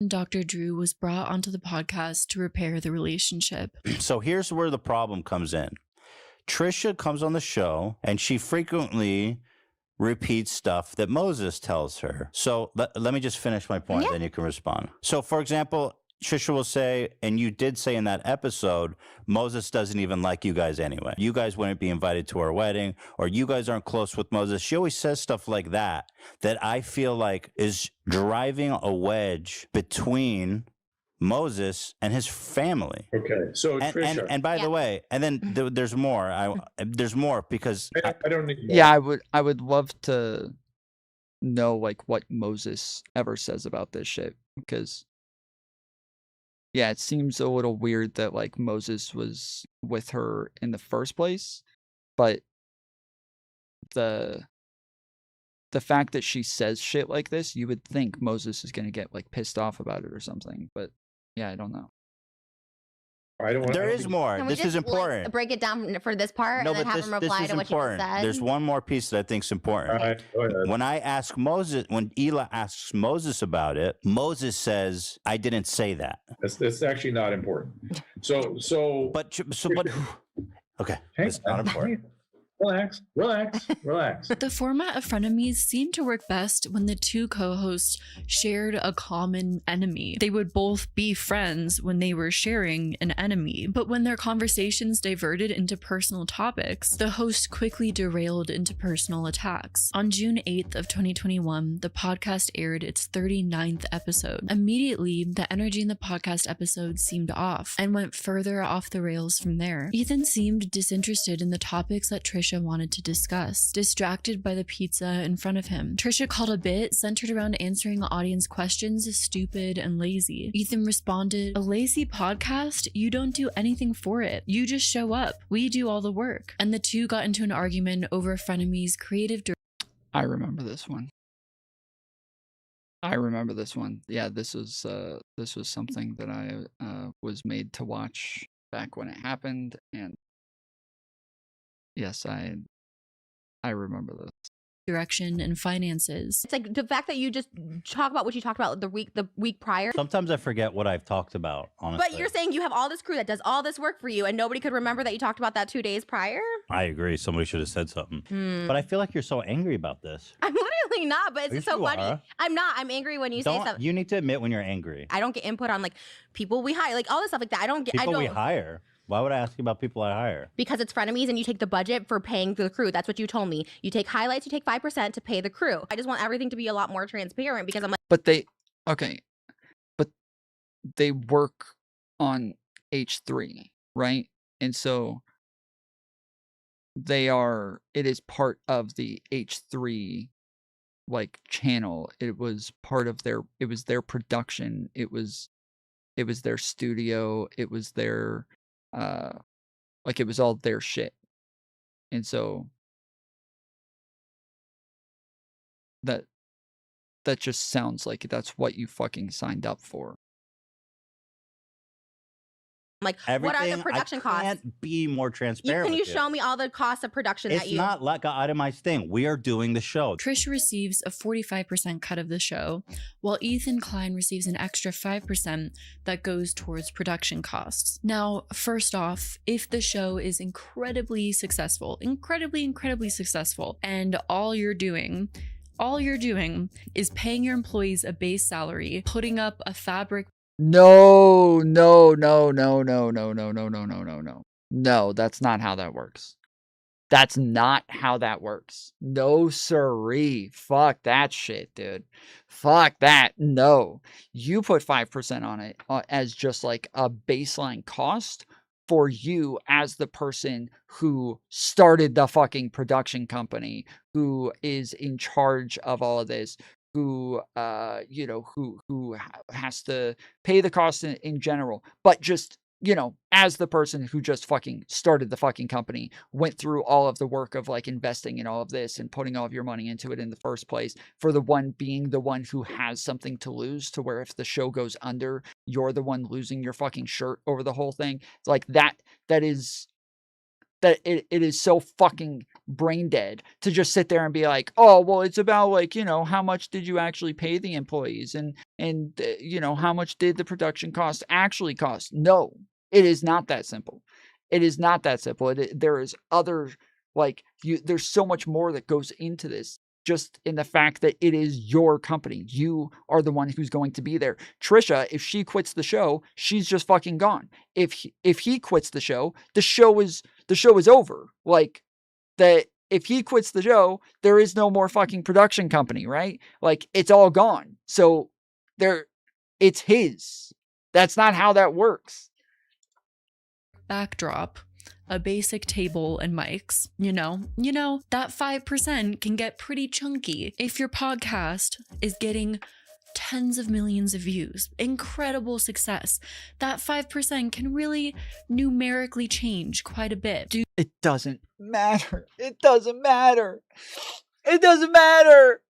Dr. Drew was brought onto the podcast to repair the relationship. So here's where the problem comes in. Trisha comes on the show and she frequently repeats stuff that Moses tells her. So let me just finish my point, then you can respond. So, for example, Trisha will say, and you did say in that episode, Moses doesn't even like you guys anyway. You guys wouldn't be invited to our wedding, or you guys aren't close with Moses. She always says stuff like that I feel like is driving a wedge between Moses and his family. Okay, so Trisha, and by the way, and then there's more. There's more because I don't need. Yeah, I would love to know like what Moses ever says about this shit, because yeah, it seems a little weird that like Moses was with her in the first place, but the fact that she says shit like this, you would think Moses is going to get like pissed off about it or something, but yeah, I don't know. There is more. Can we This just, is important. Like, break it down for this part No, and then but have him reply to what you just said? There's one more piece that I think is important. All right, go ahead. When I ask Moses, when Ela asks Moses about it, Moses says, "I didn't say that." That's actually not important. But okay, it's not important. Relax. The format of Frenemies seemed to work best when the two co-hosts shared a common enemy. They would both be friends when they were sharing an enemy, but when their conversations diverted into personal topics, the host quickly derailed into personal attacks. On June 8th of 2021, the podcast aired its 39th episode. Immediately, the energy in the podcast episode seemed off and went further off the rails from there. Ethan seemed disinterested in the topics that Trisha wanted to discuss, distracted by the pizza in front of him. Trisha called a bit centered around answering audience questions stupid and lazy. Ethan responded, "A lazy podcast? You don't do anything for it. You just show up. We do all the work." And the two got into an argument over Frenemies' creative direction. I remember this one. Yeah, this was something that I was made to watch back when it happened, and yes, I remember this. Direction and finances. It's like the fact that you just talk about what you talked about the week prior. Sometimes I forget what I've talked about, honestly. But you're saying you have all this crew that does all this work for you, and nobody could remember that you talked about that 2 days prior? I agree. Somebody should have said something. But I feel like you're so angry about this. I'm literally not, but it's Yes, so you funny. are. I'm not. I'm angry when you say Don't something. you need to admit when you're angry? I don't get input on like people we hire, like all this stuff like that. I don't get. People I we don't. hire. Why would I ask you about people I hire? Because it's frenemies and you take the budget for paying the crew. That's what you told me. You take highlights, you take 5% to pay the crew. I just want everything to be a lot more transparent because I'm like. But they work on H3, right? And so it is part of the H3 like channel. It was part of their production. It was their studio. It was their like it was all their shit. And so that just sounds like that's what you fucking signed up for. Like, what are the Everything, production I costs? can't be more transparent. Can you with show me all the costs of production It's that you? not like an itemized thing. We are doing the show. Trish receives a 45% cut of the show, while Ethan Klein receives an extra 5% that goes towards production costs. Now, first off, if the show is incredibly successful, incredibly successful, and all you're doing is paying your employees a base salary, putting up a fabric. No, no, no, no, no, no, no, no, no, no, no, no. No, that's not how that works. That's not how that works. No, siree. Fuck that shit, dude. Fuck that. No. You put 5% on it as just like a baseline cost for you as the person who started the fucking production company, who is in charge of all of this, who who has to pay the cost in general, but just as the person who just fucking started the fucking company, went through all of the work of like investing in all of this and putting all of your money into it in the first place, for the one being the one who has something to lose, to where if the show goes under, you're the one losing your fucking shirt over the whole thing. It's like it is so fucking brain dead to just sit there and be like, oh, well, it's about like, how much did you actually pay the employees, and how much did the production cost actually cost? No, it is not that simple. It is not that simple. There is other, there's so much more that goes into this, just in the fact that it is your company. You are the one who's going to be there. Trisha, if she quits the show, she's just fucking gone. If he quits the show is over. Like, that if he quits the show, there is no more fucking production company, right? Like, it's all gone. So it's his. That's not how that works. Backdrop, a basic table and mics, that 5% can get pretty chunky if your podcast is getting tens of millions of views, incredible success. That 5% can really numerically change quite a bit. It doesn't matter. It doesn't matter. It doesn't matter.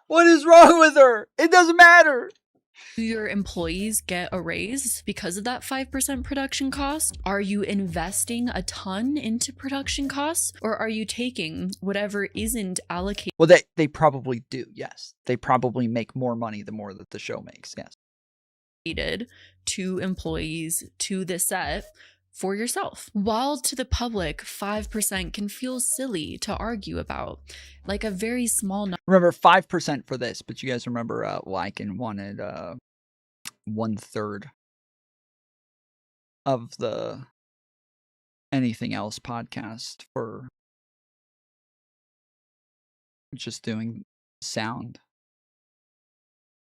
What is wrong with her? It doesn't matter. Do your employees get a raise because of that 5% production cost? Are you investing a ton into production costs, or are you taking whatever isn't allocated? Well, they probably do, yes. They probably make more money the more that the show makes, yes. To employees, to the set, for yourself. While to the public, 5% can feel silly to argue about, like a very small number. Remember, 5% for this, but you guys remember Lycan wanted 1/3 of the Anything Else podcast for just doing sound.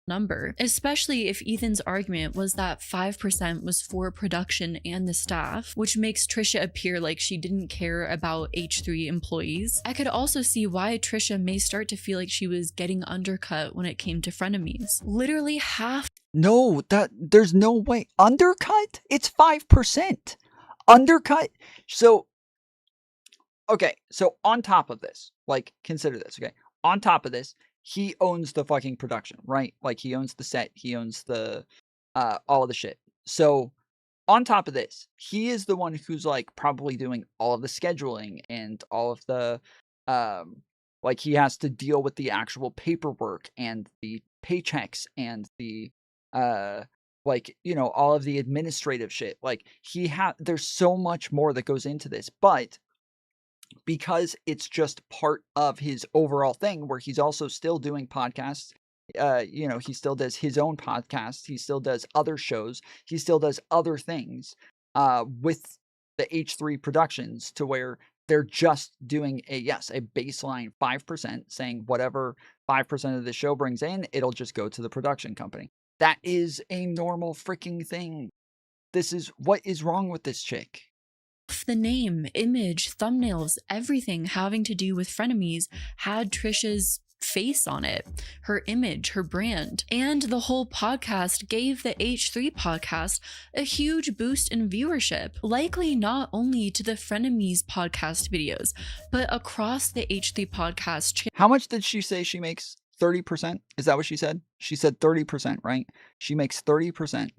Number, especially if Ethan's argument was that 5% was for production and the staff, which makes Trisha appear like she didn't care about H3 employees. I could also see why Trisha may start to feel like she was getting undercut when it came to frenemies. Literally half. No, there's no way. Undercut? It's 5%. Undercut? So, okay, so on top of this, like, consider this, okay? On top of this, he owns the fucking production, right? Like, he owns the set, he owns the all of the shit. So on top of this, he is the one who's like probably doing all of the scheduling and all of the like, he has to deal with the actual paperwork and the paychecks and the all of the administrative shit. Like, there's so much more that goes into this, but because it's just part of his overall thing, where he's also still doing podcasts. He still does his own podcast. He still does other shows. He still does other things with the H3 Productions, to where they're just doing a baseline 5%, saying whatever 5% of the show brings in, it'll just go to the production company. That is a normal freaking thing. This is what is wrong with this chick. The name, image, thumbnails, everything having to do with frenemies had Trisha's face on it, her image, her brand, and the whole podcast gave the H3 podcast a huge boost in viewership, likely not only to the frenemies podcast videos, but across the H3 podcast channel. How much did she say she makes? 30%? Is that what she said? She said 30%, right? She makes 30%.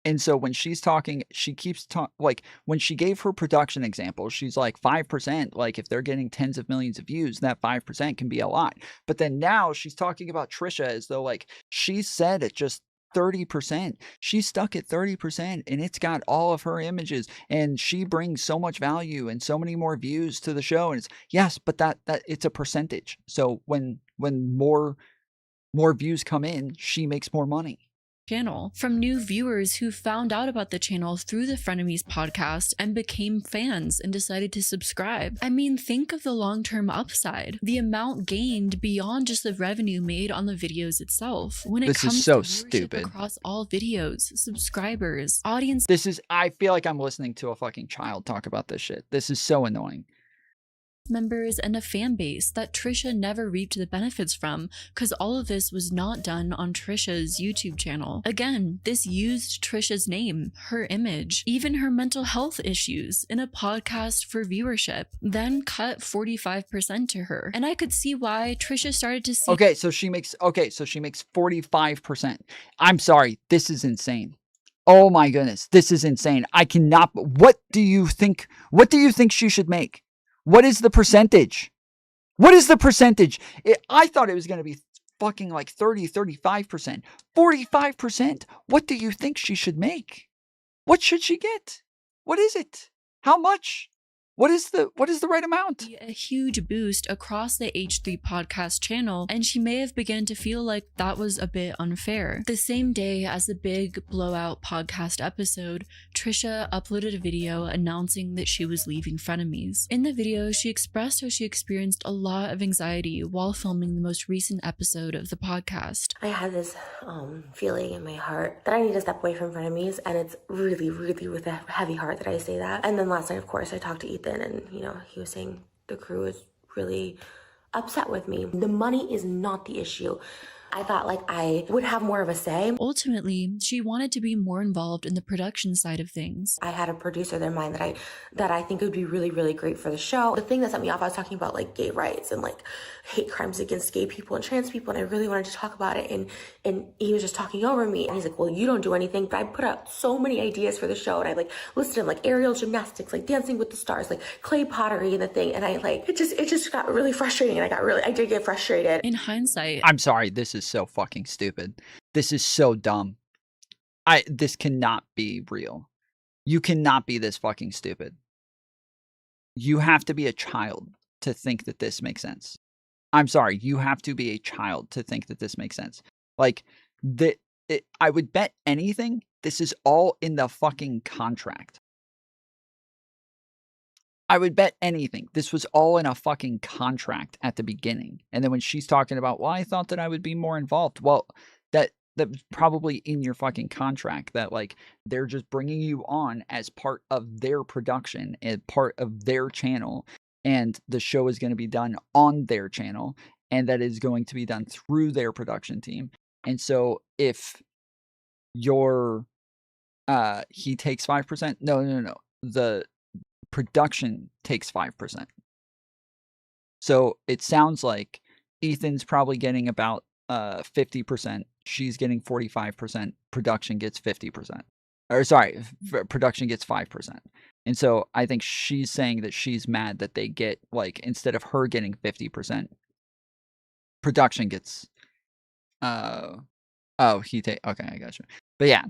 And so when she's talking, she keeps like when she gave her production example, she's like 5%. Like if they're getting tens of millions of views, that 5% can be a lot. But then now she's talking about Trisha as though like she said it just 30%. She's stuck at 30% and it's got all of her images and she brings so much value and so many more views to the show. And it's yes, but that it's a percentage. So when more views come in, she makes more money. Channel from new viewers who found out about the channel through the Frenemies podcast and became fans and decided to subscribe. I mean, think of the long-term upside, the amount gained beyond just the revenue made on the videos itself. When it This comes is so to viewership stupid. across all videos, subscribers, audience. This is, I feel like I'm listening to a fucking child talk about this shit. This is so annoying. Members and a fan base that Trisha never reaped the benefits from because all of this was not done on Trisha's YouTube channel. Again, this used Trisha's name, her image, even her mental health issues in a podcast for viewership, then cut 45% to her. And I could see why Trisha started to see Okay, so she makes 45%. I'm sorry, this is insane. Oh my goodness, this is insane. I cannot. What do you think she should make? What is the percentage? What is the percentage? I thought it was going to be fucking like 30, 35%. 45%? What do you think she should make? What should she get? What is it? How much? What is the right amount? a huge boost across the H3 podcast channel, and she may have begun to feel like that was a bit unfair. The same day as the big blowout podcast episode, Trisha uploaded a video announcing that she was leaving Frenemies. In the video, she expressed how she experienced a lot of anxiety while filming the most recent episode of the podcast. I had this feeling in my heart that I need to step away from Frenemies, and it's really, really with a heavy heart that I say that. And then last night, of course, I talked to Ethan, and he was saying the crew is really upset with me. The money is not the issue. I thought like I would have more of a say. Ultimately, she wanted to be more involved in the production side of things. I had a producer in mind that I think would be really, really great for the show. The thing that set me off, I was talking about like gay rights and like hate crimes against gay people and trans people, and I really wanted to talk about it, and he was just talking over me, and he's like, well, you don't do anything. But I put out so many ideas for the show, and I like listed them, like aerial gymnastics, like Dancing with the Stars, like clay pottery and the thing, and I like it just got really frustrating, and I did get frustrated. In hindsight, I'm sorry, this is so fucking stupid. This is so dumb. This cannot be real. You cannot be this fucking stupid. You have to be a child to think that this makes sense. I'm sorry, you have to be a child to think that this makes sense. Like, I would bet anything this is all in the fucking contract. I would bet anything this was all in a fucking contract at the beginning. And then when she's talking about, well, I thought that I would be more involved. Well, that was probably in your fucking contract, that like they're just bringing you on as part of their production and part of their channel, and the show is going to be done on their channel, and that is going to be done through their production team. And so if he takes 5%, no, the production takes 5%. So it sounds like Ethan's probably getting about 50%. She's getting 45%. Production gets 50%. Or sorry, production gets 5%. And so I think she's saying that she's mad that they get, like, instead of her getting 50%, production gets okay, I got you. But yeah,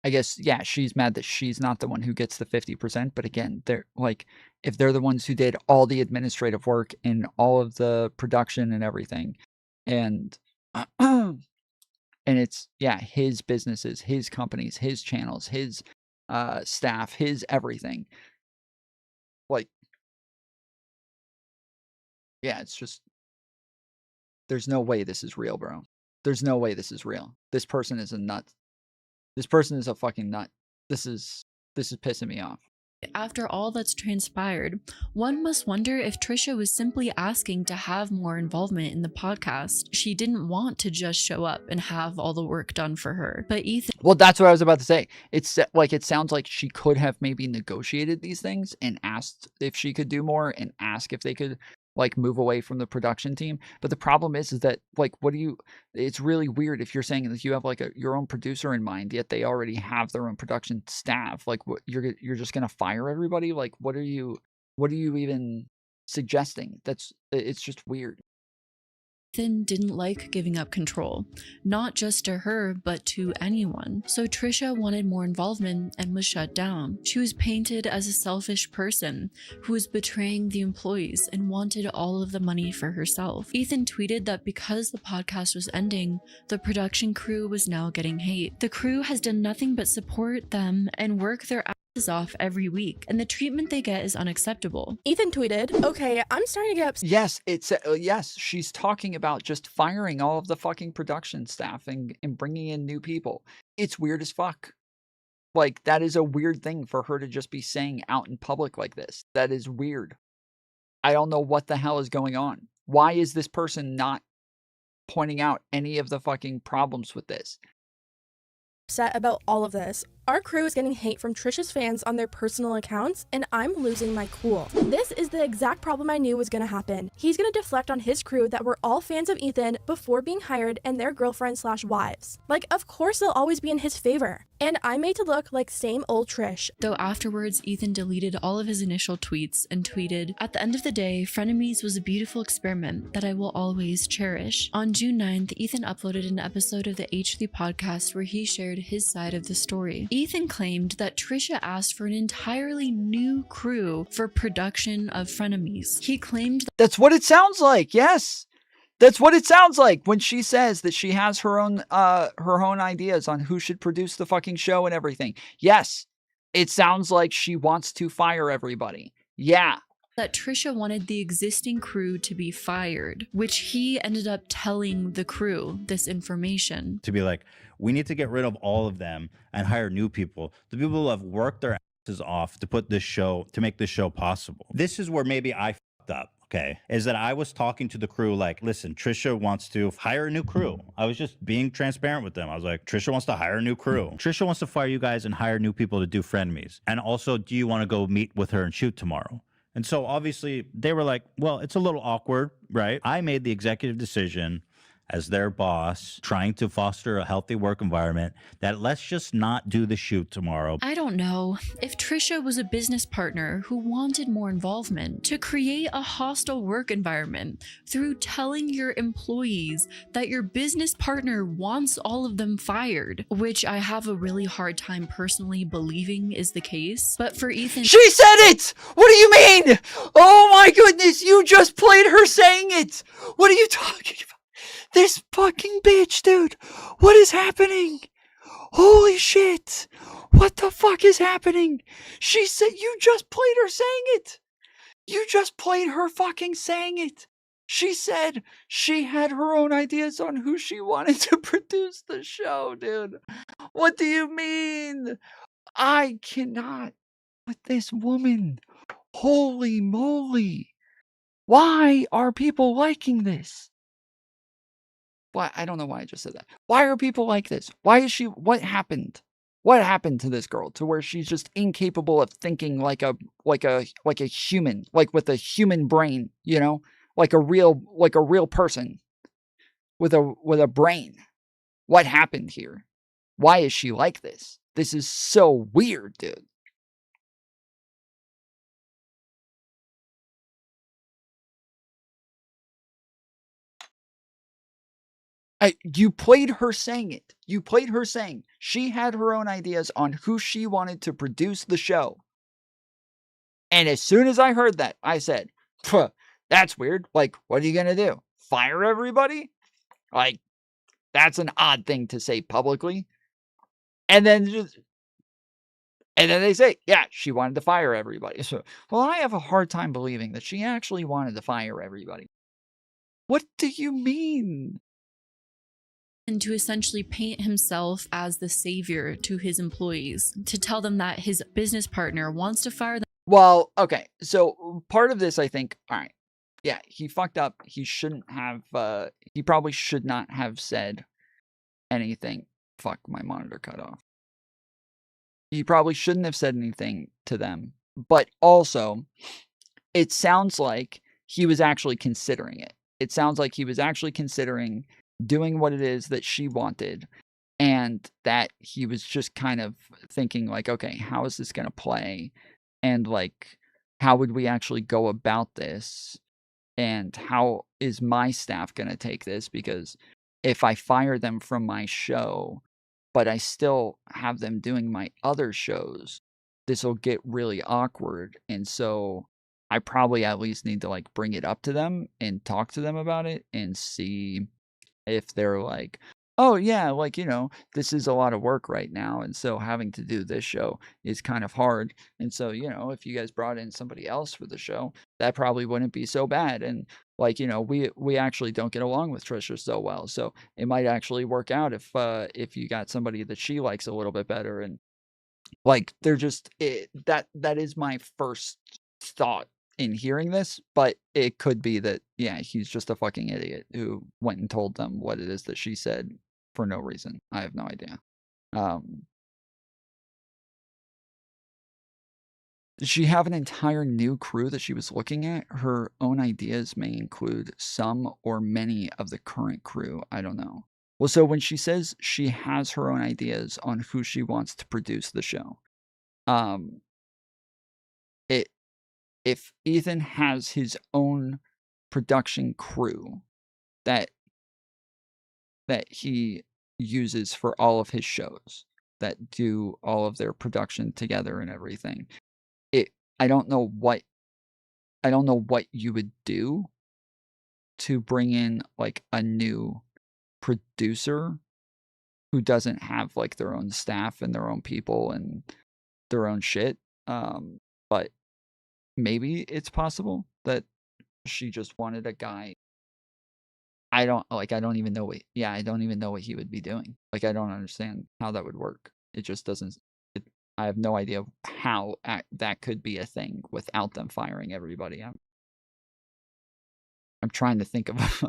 I guess, yeah, she's mad that she's not the one who gets the 50%. But again, they're like, if they're the ones who did all the administrative work and all of the production and everything, and it's, yeah, his businesses, his companies, his channels, his staff, his everything. Like, yeah, it's just, there's no way this is real, bro. There's no way this is real. This person is a nut. This person is a fucking nut. This is pissing me off. After all that's transpired, one must wonder if Trisha was simply asking to have more involvement in the podcast. She didn't want to just show up and have all the work done for her. But Ethan... Well, that's what I was about to say. It's like, it sounds like she could have maybe negotiated these things and asked if she could do more and ask if they could like move away from the production team. But the problem is that like, it's really weird if you're saying that you have like your own producer in mind, yet they already have their own production staff. Like what, you're just going to fire everybody? Like, what are you even suggesting? It's just weird. Ethan didn't like giving up control, not just to her, but to anyone. So Trisha wanted more involvement and was shut down. She was painted as a selfish person who was betraying the employees and wanted all of the money for herself. Ethan tweeted that because the podcast was ending, the production crew was now getting hate. The crew has done nothing but support them and work their off every week, and the treatment they get is unacceptable. Ethan tweeted, okay, I'm starting to get upset. Yes, yes, she's talking about just firing all of the fucking production staff and bringing in new people. It's weird as fuck. Like, that is a weird thing for her to just be saying out in public like this. That is weird. I don't know what the hell is going on. Why is this person not pointing out any of the fucking problems with this? Upset about all of this. Our crew is getting hate from Trisha's fans on their personal accounts, and I'm losing my cool. This is the exact problem I knew was gonna happen. He's gonna deflect on his crew that were all fans of Ethan before being hired and their girlfriends/wives. Like, of course they'll always be in his favor. And I'm made to look like same old Trish. Though afterwards, Ethan deleted all of his initial tweets and tweeted, "At the end of the day, Frenemies was a beautiful experiment that I will always cherish." On June 9th, Ethan uploaded an episode of the H3 podcast where he shared his side of the story. Ethan claimed that Trisha asked for an entirely new crew for production of Frenemies. He claimed that's what it sounds like. Yes. That's what it sounds like when she says that she has her own ideas on who should produce the fucking show and everything. Yes. It sounds like she wants to fire everybody. Yeah. That Trisha wanted the existing crew to be fired, which he ended up telling the crew this information. To be like, we need to get rid of all of them and hire new people. The people who have worked their asses off to put this show, to make this show possible. This is where maybe I fucked up. Okay, is that I was talking to the crew like, listen, Trisha wants to hire a new crew. I was just being transparent with them. I was like, Trisha wants to hire a new crew. Trisha wants to fire you guys and hire new people to do Frenemies. And also, do you want to go meet with her and shoot tomorrow? And so obviously they were like, well, it's a little awkward, right? I made the executive decision as their boss, trying to foster a healthy work environment, that let's just not do the shoot tomorrow. I don't know. If Trisha was a business partner who wanted more involvement, to create a hostile work environment through telling your employees that your business partner wants all of them fired, which I have a really hard time personally believing is the case. But for Ethan— She said it! What do you mean? Oh my goodness, you just played her saying it! What are you talking about? This fucking bitch, dude. What is happening? Holy shit. What the fuck is happening? She said, you just played her saying it. You just played her fucking saying it. She said she had her own ideas on who she wanted to produce the show, dude. What do you mean? I cannot with this woman. Holy moly. Why are people liking this? Why? I don't know why I just said that. Why are people like this? Why is she? What happened? What happened to this girl to where she's just incapable of thinking like a human, like with a human brain, you know, like a real person with a brain? What happened here? Why is she like this? This is so weird, dude. You played her saying it. You played her saying she had her own ideas on who she wanted to produce the show. And as soon as I heard that, I said, that's weird. Like, what are you going to do? Fire everybody? Like, that's an odd thing to say publicly. And then they say, yeah, she wanted to fire everybody. So, well, I have a hard time believing that she actually wanted to fire everybody. What do you mean? And to essentially paint himself as the savior to his employees, to tell them that his business partner wants to fire them. Well, okay. So part of this, I think, all right. Yeah, he fucked up. He shouldn't have, he probably should not have said anything. Fuck, my monitor cut off. He probably shouldn't have said anything to them. But also, it sounds like he was actually considering it. It sounds like he was actually considering doing what it is that she wanted, and that he was just kind of thinking like, okay, how is this going to play? And like, how would we actually go about this? And how is my staff going to take this? Because if I fire them from my show, but I still have them doing my other shows, this will get really awkward. And so I probably at least need to like bring it up to them and talk to them about it and see if they're like, oh yeah, like, this is a lot of work right now, and so having to do this show is kind of hard. And so, if you guys brought in somebody else for the show, that probably wouldn't be so bad. And like, we actually don't get along with Trisha so well, so it might actually work out if you got somebody that she likes a little bit better. And like, they're just that is my first thought in hearing this, but it could be that, yeah, he's just a fucking idiot who went and told them what it is that she said for no reason. I have no idea. Does she have an entire new crew that she was looking at? Her own ideas may include some or many of the current crew. I don't know. Well, so when she says she has her own ideas on who she wants to produce the show, if Ethan has his own production crew that he uses for all of his shows, that do all of their production together and everything, I don't know what you would do to bring in like a new producer who doesn't have like their own staff and their own people and their own shit. But maybe it's possible that she just wanted a guy. I don't even know I don't even know what he would be doing. Like, I don't understand how that would work. It just doesn't. I have no idea how that could be a thing without them firing everybody. I'm trying to think of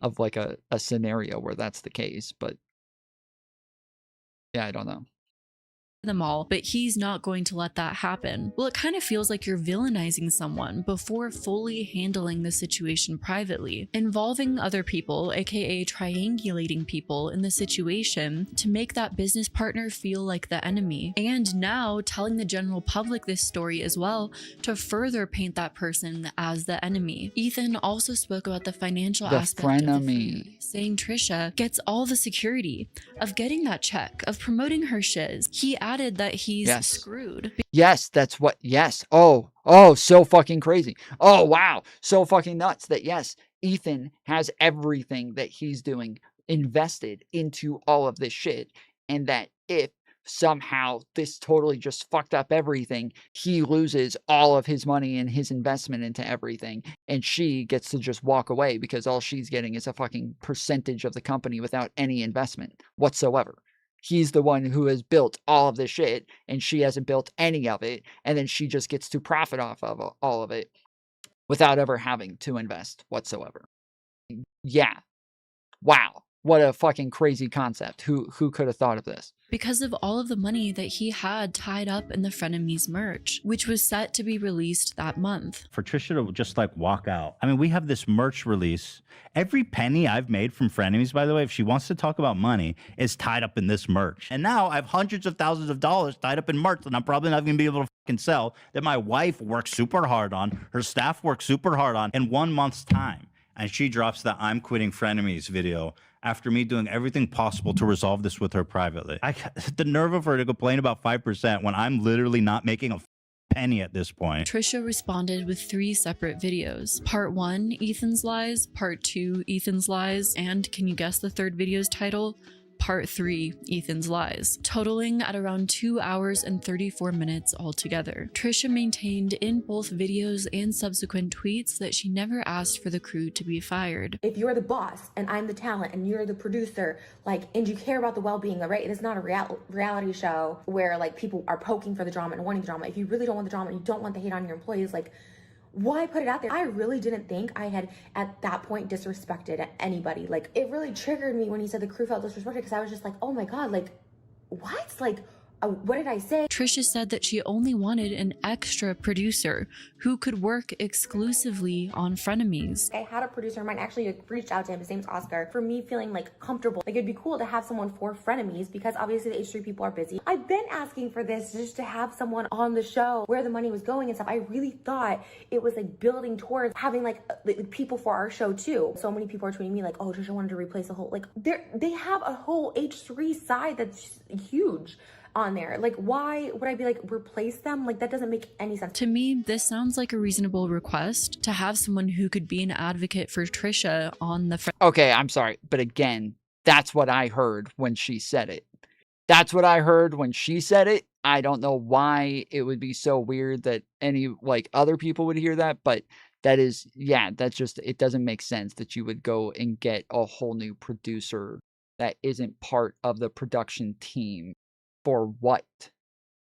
of like a scenario where that's the case, but yeah, I don't know. Them all, but he's not going to let that happen. Well, it kind of feels like you're villainizing someone before fully handling the situation privately, involving other people, aka triangulating people in the situation to make that business partner feel like the enemy, and now telling the general public this story as well to further paint that person as the enemy. Ethan also spoke about the financial aspect of the food, saying Trisha gets all the security of getting that check, of promoting her shiz. He added that he's screwed. Yes, that's what. Yes. Oh, so fucking crazy. Oh, wow. So fucking nuts that, yes, Ethan has everything that he's doing invested into all of this shit. And that if somehow this totally just fucked up everything, he loses all of his money and his investment into everything. And she gets to just walk away because all she's getting is a fucking percentage of the company without any investment whatsoever. He's the one who has built all of this shit, and she hasn't built any of it, and then she just gets to profit off of all of it without ever having to invest whatsoever. Yeah. Wow. What a fucking crazy concept. Who could have thought of this? Because of all of the money that he had tied up in the Frenemies merch, which was set to be released that month. For Trisha to just like walk out. I mean, we have this merch release. Every penny I've made from Frenemies, by the way, if she wants to talk about money, is tied up in this merch. And now I have hundreds of thousands of dollars tied up in merch that I'm probably not going to be able to fucking sell, that my wife works super hard on, her staff works super hard on in 1 month's time. And she drops the I'm quitting Frenemies video after me doing everything possible to resolve this with her privately. The nerve of her to complain about 5% when I'm literally not making a penny at this point. Trisha responded with 3 separate videos. Part 1, Ethan's lies. Part 2, Ethan's lies. And can you guess the third video's title? Part 3, Ethan's lies, totaling at around 2 hours and 34 minutes altogether. Trisha maintained in both videos and subsequent tweets that she never asked for the crew to be fired. If you're the boss and I'm the talent and you're the producer, like, and you care about the well-being, right? It is not a reality show where like people are poking for the drama and wanting the drama. If you really don't want the drama and you don't want the hate on your employees, like, why put it out there? I really didn't think I had at that point disrespected anybody. Like, it really triggered me when he said the crew felt disrespected, because I was just like, oh my God, like, what? Like, What did I say? Trisha said that she only wanted an extra producer who could work exclusively on Frenemies. I had a producer of mine actually reached out to him. His name's Oscar. For me feeling like comfortable, like it'd be cool to have someone for Frenemies because obviously the H3 people are busy. I've been asking for this just to have someone on the show where the money was going and stuff. I really thought it was like building towards having like people for our show too. So many people are tweeting me like, oh, Trisha wanted to replace the whole, like they have a whole H3 side that's huge on there. Like, why would I be like, replace them? Like, that doesn't make any sense. To me, this sounds like a reasonable request to have someone who could be an advocate for Trisha on the Okay, I'm sorry. But again, that's what I heard when she said it. That's what I heard when she said it. I don't know why it would be so weird that any, like, other people would hear that, but that is, yeah, that's just, it doesn't make sense that you would go and get a whole new producer that isn't part of the production team. For what?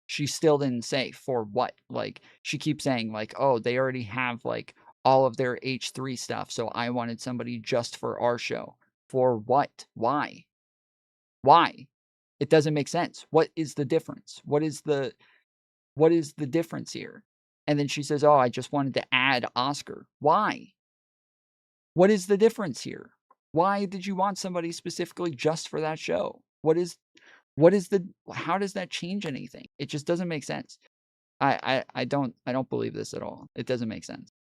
She still didn't say for what. Like, she keeps saying, like, oh, they already have, like, all of their H3 stuff, so I wanted somebody just for our show. For what? Why? Why? It doesn't make sense. What is the difference? What is the difference here? And then she says, oh, I just wanted to add Oscar. Why? What is the difference here? Why did you want somebody specifically just for that show? How does that change anything? It just doesn't make sense. I don't believe this at all. It doesn't make sense.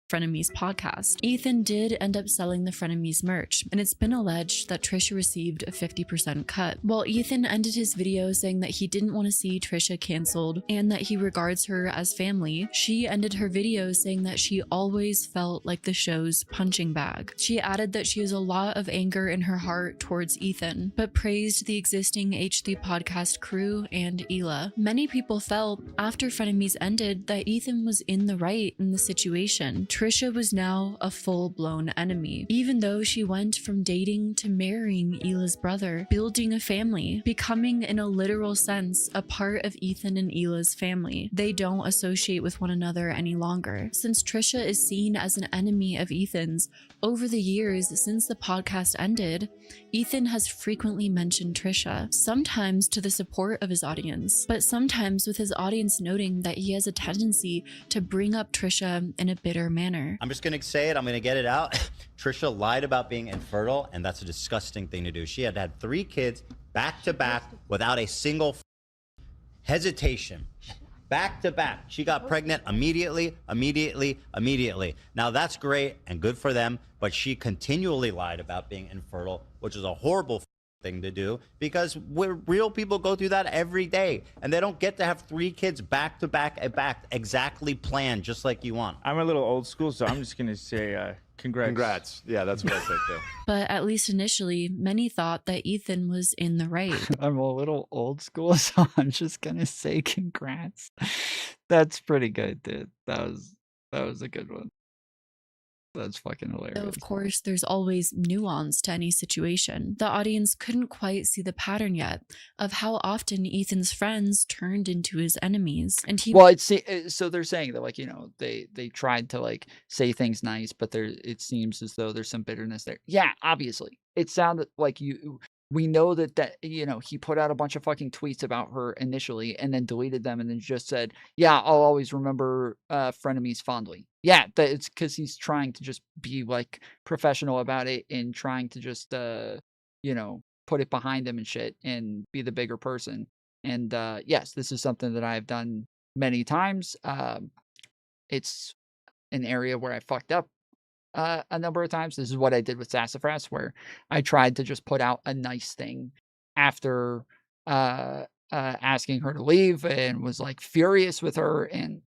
Frenemies podcast. Ethan did end up selling the Frenemies merch, and it's been alleged that Trisha received a 50% cut. While Ethan ended his video saying that he didn't want to see Trisha canceled and that he regards her as family, she ended her video saying that she always felt like the show's punching bag. She added that she has a lot of anger in her heart towards Ethan, but praised the existing H3 podcast crew and Hila. Many people felt after Frenemies ended that Ethan was in the right in the situation. Trisha was now a full-blown enemy, even though she went from dating to marrying Hila's brother, building a family, becoming in a literal sense a part of Ethan and Hila's family. They don't associate with one another any longer. Since Trisha is seen as an enemy of Ethan's, over the years since the podcast ended, Ethan has frequently mentioned Trisha, sometimes to the support of his audience, but sometimes with his audience noting that he has a tendency to bring up Trisha in a bitter manner. I'm just going to say it. I'm going to get it out. Trisha lied about being infertile, and that's a disgusting thing to do. She had 3 kids back to back without a single hesitation. Back to back. She got pregnant immediately. Now, that's great and good for them, but she continually lied about being infertile, which is a horrible thing to do because real people go through that every day, and they don't get to have 3 kids back to back exactly planned just like you want. I'm a little old school, so I'm just gonna say congrats. Yeah, that's what I said too. But at least initially, many thought that Ethan was in the right. I'm a little old school, so I'm just gonna say congrats. That's pretty good, dude. That was a good one. That's fucking hilarious. Of course, there's always nuance to any situation. The audience couldn't quite see the pattern yet of how often Ethan's friends turned into his enemies. And he Well, so they're saying that, like, you know, they tried to, like, say things nice, but it seems as though there's some bitterness there. Yeah, obviously. It sounded like we know that, you know, he put out a bunch of fucking tweets about her initially and then deleted them and then just said, yeah, I'll always remember Frenemies fondly. Yeah, it's because he's trying to just be, like, professional about it and trying to just, you know, put it behind him and shit and be the bigger person. And yes, this is something that I've done many times. It's an area where I fucked up a number of times. This is what I did with Sassafras, where I tried to just put out a nice thing after asking her to leave and was, like, furious with her and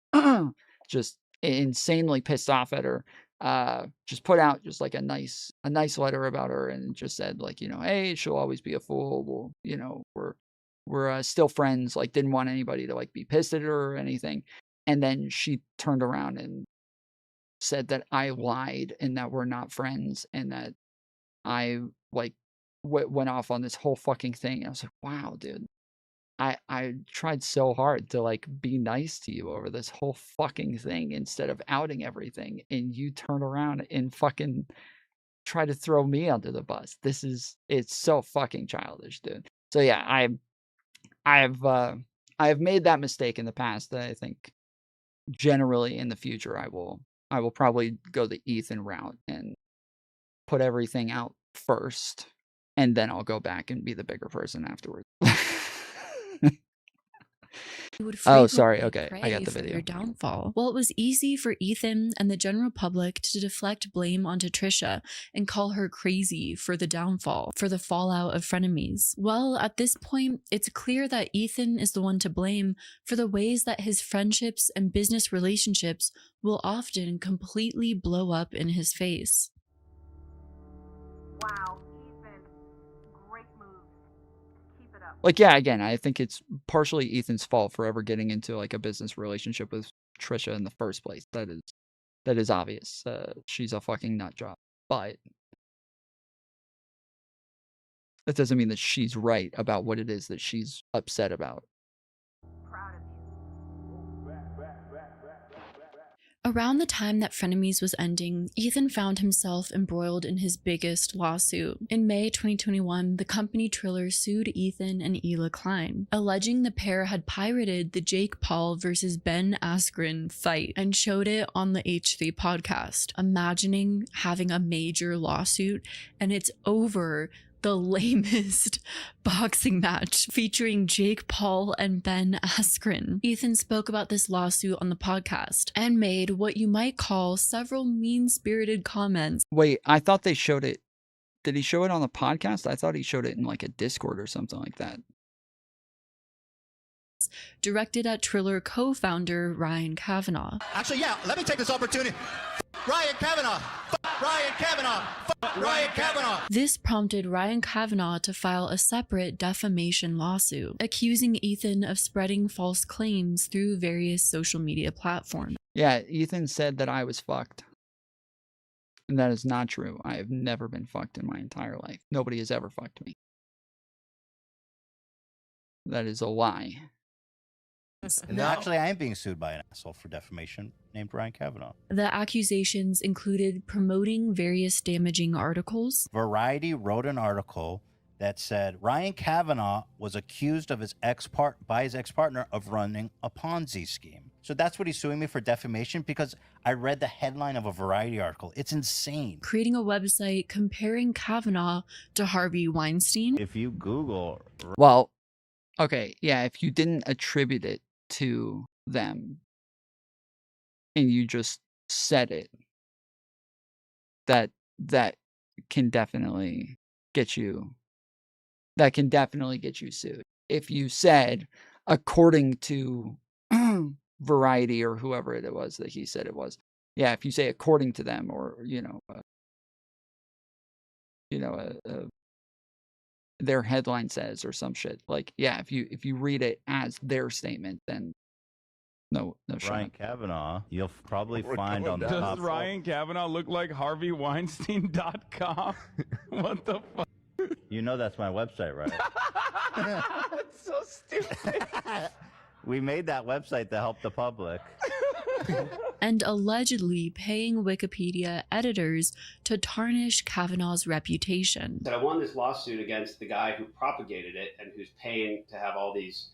just insanely pissed off at her. Just put out just, like, a nice letter about her and just said, like, you know, hey, she'll always be a fool. Well, you know, we're still friends. Like, didn't want anybody to, like, be pissed at her or anything. And then she turned around and said that I lied and that we're not friends and that I, like, went off on this whole fucking thing. I was like, wow, dude. I tried so hard to, like, be nice to you over this whole fucking thing instead of outing everything, and you turn around and fucking try to throw me under the bus. It's so fucking childish, dude. So yeah, I have made that mistake in the past. That I think generally in the future I will probably go the Ethan route and put everything out first, and then I'll go back and be the bigger person afterwards. Would Oh, sorry. frequently Okay, I got pray the for video. their downfall. Well, it was easy for Ethan and the general public to deflect blame onto Trisha and call her crazy for the downfall, for the fallout of frenemies. Well, at this point, it's clear that Ethan is the one to blame for the ways that his friendships and business relationships will often completely blow up in his face. Wow, Ethan, great moves. Keep it up. Like, yeah, again, I think it's partially Ethan's fault for ever getting into like a business relationship with Trisha in the first place. That is obvious. She's a fucking nut job. But that doesn't mean that she's right about what it is that she's upset about. Proud of you. Around the time that Frenemies was ending, Ethan found himself embroiled in his biggest lawsuit. In May 2021, the company Triller sued Ethan and Hila Klein, alleging the pair had pirated the Jake Paul versus Ben Askren fight and showed it on the H3 podcast, imagining having a major lawsuit and it's over the lamest boxing match featuring Jake Paul and Ben Askren. Ethan spoke about this lawsuit on the podcast and made what you might call several mean-spirited comments. Wait, I thought they showed it. Did he show it on the podcast? I thought he showed it in like a Discord or something like that. Directed at Triller co-founder Ryan Kavanaugh. Actually, yeah, let me take this opportunity. Ryan Kavanaugh! Ryan Kavanaugh! Ryan Kavanaugh! This prompted Ryan Kavanaugh to file a separate defamation lawsuit, accusing Ethan of spreading false claims through various social media platforms. Yeah, Ethan said that I was fucked. And that is not true. I have never been fucked in my entire life. Nobody has ever fucked me. That is a lie. No. Actually, I am being sued by an asshole for defamation named Ryan Kavanaugh. The accusations included promoting various damaging articles. Variety wrote an article that said Ryan Kavanaugh was accused of his ex-partner of running a Ponzi scheme. So that's what he's suing me for, defamation, because I read the headline of a Variety article. It's insane. Creating a website comparing Kavanaugh to Harvey Weinstein. If you Google... Well, okay, yeah, if you didn't attribute it to them and you just said it, that can definitely get you sued. If you said according to Variety or whoever it was that he said it was, yeah, if you say according to them, or their headline says or some shit, like, yeah, if you read it as their statement, then no Ryan Kavanaugh, you'll probably find on the top. Does Ryan Kavanaugh look like HarveyWeinstein.com? What the fuck? You know that's my website, right? That's so stupid. We made that website to help the public. And allegedly paying Wikipedia editors to tarnish Kavanaugh's reputation. I won this lawsuit against the guy who propagated it and who's paying to have all these,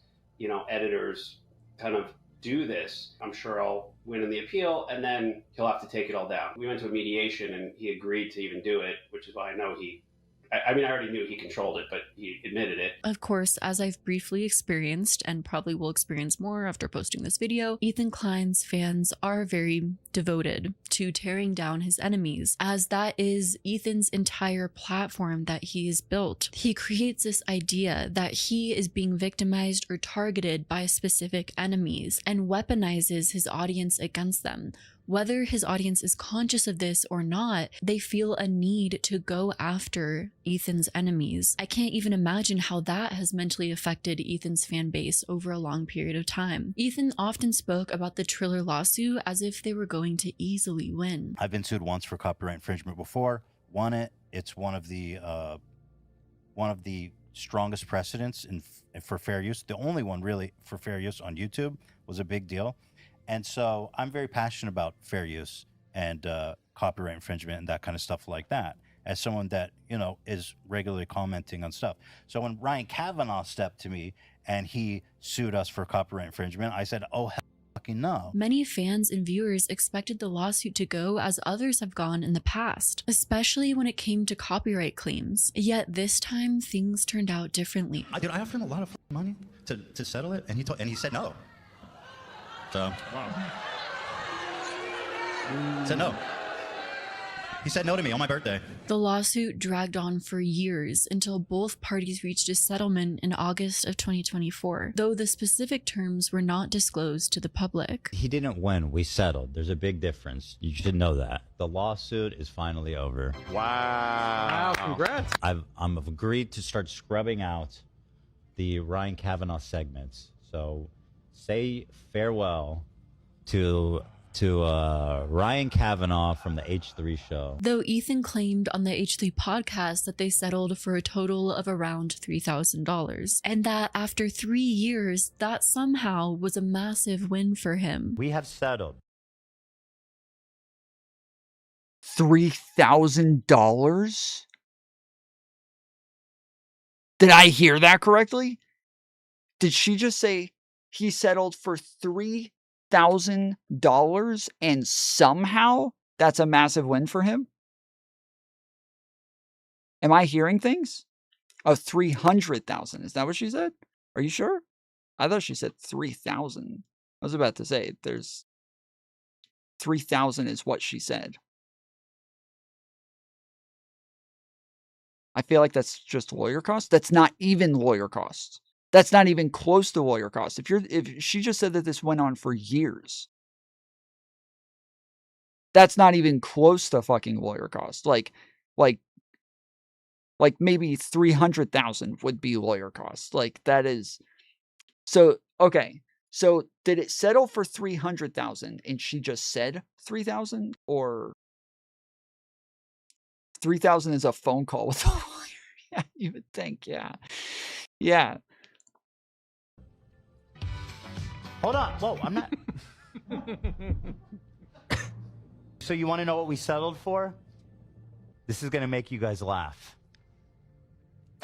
editors kind of do this. I'm sure I'll win in the appeal, and then he'll have to take it all down. We went to a mediation, and he agreed to even do it, which is why I know I already knew he controlled it, but he admitted it. Of course, as I've briefly experienced, and probably will experience more after posting this video, Ethan Klein's fans are very devoted to tearing down his enemies, as that is Ethan's entire platform that he has built. He creates this idea that he is being victimized or targeted by specific enemies and weaponizes his audience against them. Whether his audience is conscious of this or not, they feel a need to go after Ethan's enemies. I can't even imagine how that has mentally affected Ethan's fan base over a long period of time. Ethan often spoke about the Triller lawsuit as if they were going to easily win. I've been sued once for copyright infringement before, won it. It's one of the strongest precedents for fair use. The only one really for fair use on YouTube was a big deal. And so I'm very passionate about fair use and copyright infringement and that kind of stuff like that. as someone that, you know, is regularly commenting on stuff. So when Ryan Kavanaugh stepped to me and he sued us for copyright infringement, I said, oh, hell fucking no. Many fans and viewers expected the lawsuit to go as others have gone in the past, especially when it came to copyright claims. Yet this time, things turned out differently. I offered him a lot of money to settle it, and he said no. So, said no. He said no to me on my birthday. The lawsuit dragged on for years until both parties reached a settlement in August of 2024, though the specific terms were not disclosed to the public. He didn't win. We settled. There's a big difference. You should know that. The lawsuit is finally over. Wow. Congrats. I'm agreed to start scrubbing out the Ryan Kavanaugh segments. So say farewell to Ryan Kavanaugh from the H3 show. Though Ethan claimed on the H3 podcast that they settled for a total of around $3,000, and that after 3 years, that somehow was a massive win for him. We have settled. $3,000? Did I hear that correctly? Did she just say he settled for $3,000 and somehow that's a massive win for him? Am I hearing things? Oh, 300,000. Is that what she said? Are you sure? I thought she said 3,000. I was about to say there's 3,000 is what she said. I feel like that's just lawyer costs. That's not even lawyer costs. That's not even close to lawyer costs. If she just said that this went on for years, that's not even close to fucking lawyer costs. Like maybe 300,000 would be lawyer costs. Like that is so okay. So did it settle for 300,000 and she just said 3,000, or 3,000 is a phone call with a lawyer? Yeah, you would think, yeah. Yeah. Hold on. Whoa, I'm not. So you want to know what we settled for? This is going to make you guys laugh.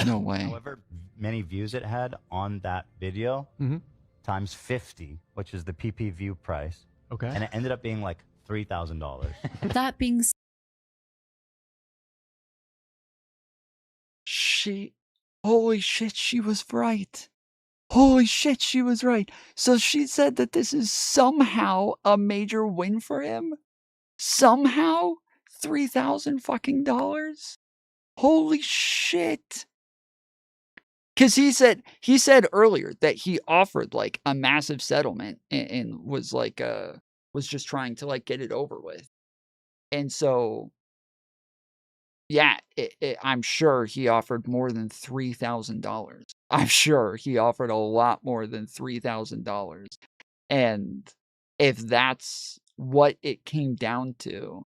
No way. However many views it had on that video, times 50, which is the PP view price. Okay. And it ended up being like $3,000. That being said, Holy shit, she was right. Holy shit, she was right. So she said that this is somehow a major win for him? Somehow? $3,000 fucking dollars? Holy shit. Because he said earlier that he offered like a massive settlement and was like was just trying to like get it over with. And so yeah, I'm sure he offered more than $3,000. I'm sure he offered a lot more than $3,000. And if that's what it came down to,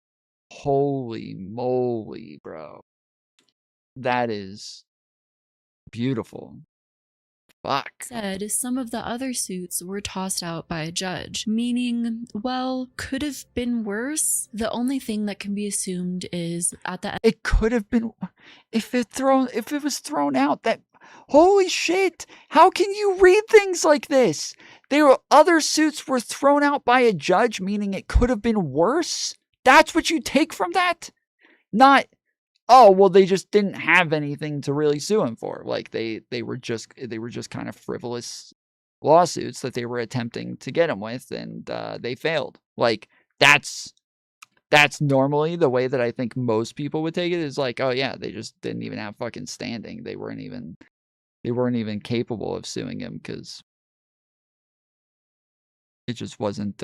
holy moly, bro. That is beautiful. Fuck. said some of the other suits were tossed out by a judge, meaning, well, could have been worse. The only thing that can be assumed is at the end. It could have been if it was thrown out. That holy shit. How can you read things like this? Other suits were thrown out by a judge, meaning it could have been worse. That's what you take from that? Not, oh, well, they just didn't have anything to really sue him for. Like they were just kind of frivolous lawsuits that they were attempting to get him with, and they failed. Like that's normally the way that I think most people would take it, is like, oh yeah, they just didn't even have fucking standing. They weren't even capable of suing him because it just wasn't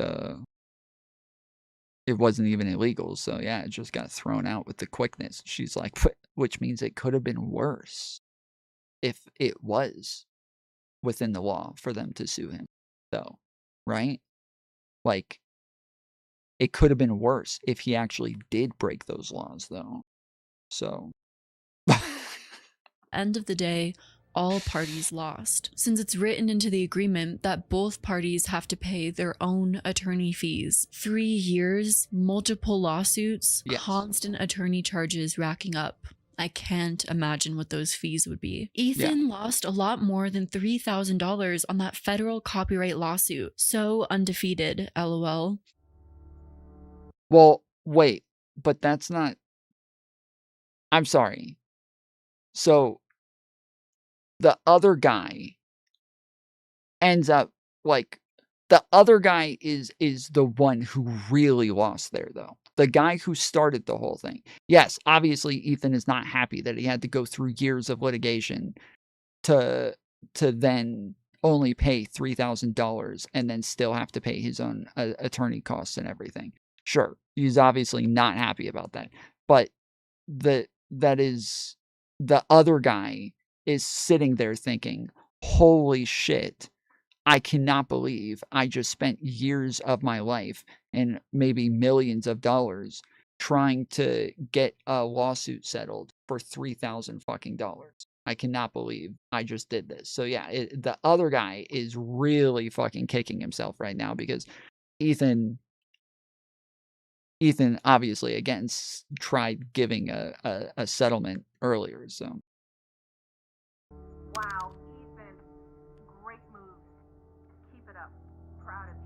it wasn't even illegal. So yeah, it just got thrown out with the quickness. She's like, which means it could have been worse if it was within the law for them to sue him. So, right? Like, it could have been worse if he actually did break those laws, though. So, End of the day, all parties lost, since it's written into the agreement that both parties have to pay their own attorney fees. 3 years, multiple lawsuits, constant attorney charges racking up. I can't imagine what those fees would be. Ethan lost a lot more than $3,000 on that federal copyright lawsuit. So undefeated, lol. Well, wait, but that's not. I'm sorry. So the other guy ends up like the other guy is the one who really lost there, though. The guy who started the whole thing. Yes, obviously Ethan is not happy that he had to go through years of litigation to then only pay $3,000 and then still have to pay his own attorney costs and everything. Sure, he's obviously not happy about that. But the other guy is sitting there thinking, holy shit, I cannot believe I just spent years of my life and maybe millions of dollars trying to get a lawsuit settled for $3,000 fucking dollars. I cannot believe I just did this. So yeah, the other guy is really fucking kicking himself right now because Ethan obviously again tried giving a settlement earlier. So Wow, Ethan, great move. Keep it up. Proud of you.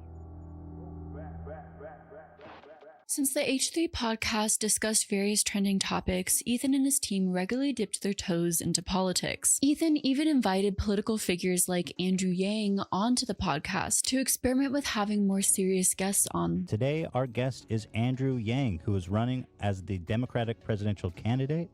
Since the H3 podcast discussed various trending topics, Ethan and his team regularly dipped their toes into politics. Ethan even invited political figures like Andrew Yang onto the podcast to experiment with having more serious guests on. Today, our guest is Andrew Yang, who is running as the Democratic presidential candidate.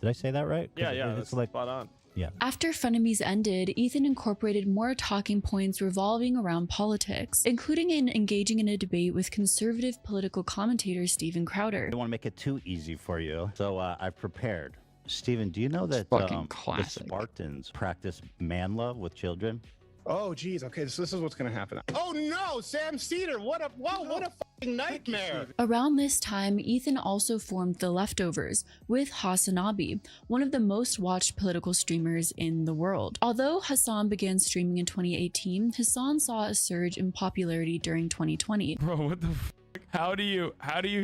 Did I say that right? Yeah, that's like spot on. Yeah. After Frenemies ended, Ethan incorporated more talking points revolving around politics, including in engaging in a debate with conservative political commentator Steven Crowder. I don't want to make it too easy for you, so I've prepared. Steven, do you know that fucking the classic. Spartans practice man love with children? Oh, geez. Okay, so this is what's going to happen. Oh, no, Sam Cedar. What a fucking nightmare. Around this time, Ethan also formed The Leftovers with Hassanabi, one of the most watched political streamers in the world. Although Hassan began streaming in 2018, Hassan saw a surge in popularity during 2020. Bro, what the f? How do you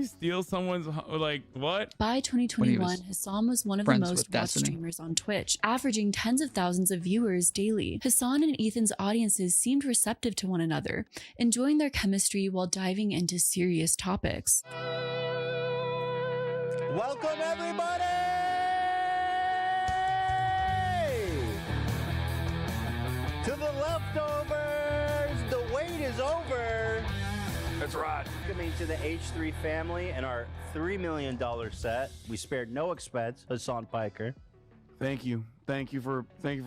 steal someone's, like, what? By 2021, Hassan was one of the most watched streamers on Twitch, averaging tens of thousands of viewers daily. Hassan and Ethan's audiences seemed receptive to one another, enjoying their chemistry while diving into serious topics. Welcome, everybody! To The Leftovers! The wait is over! That's right. Welcoming to the H3 family and our $3 million set. We spared no expense. Hassan Piker. Thank you for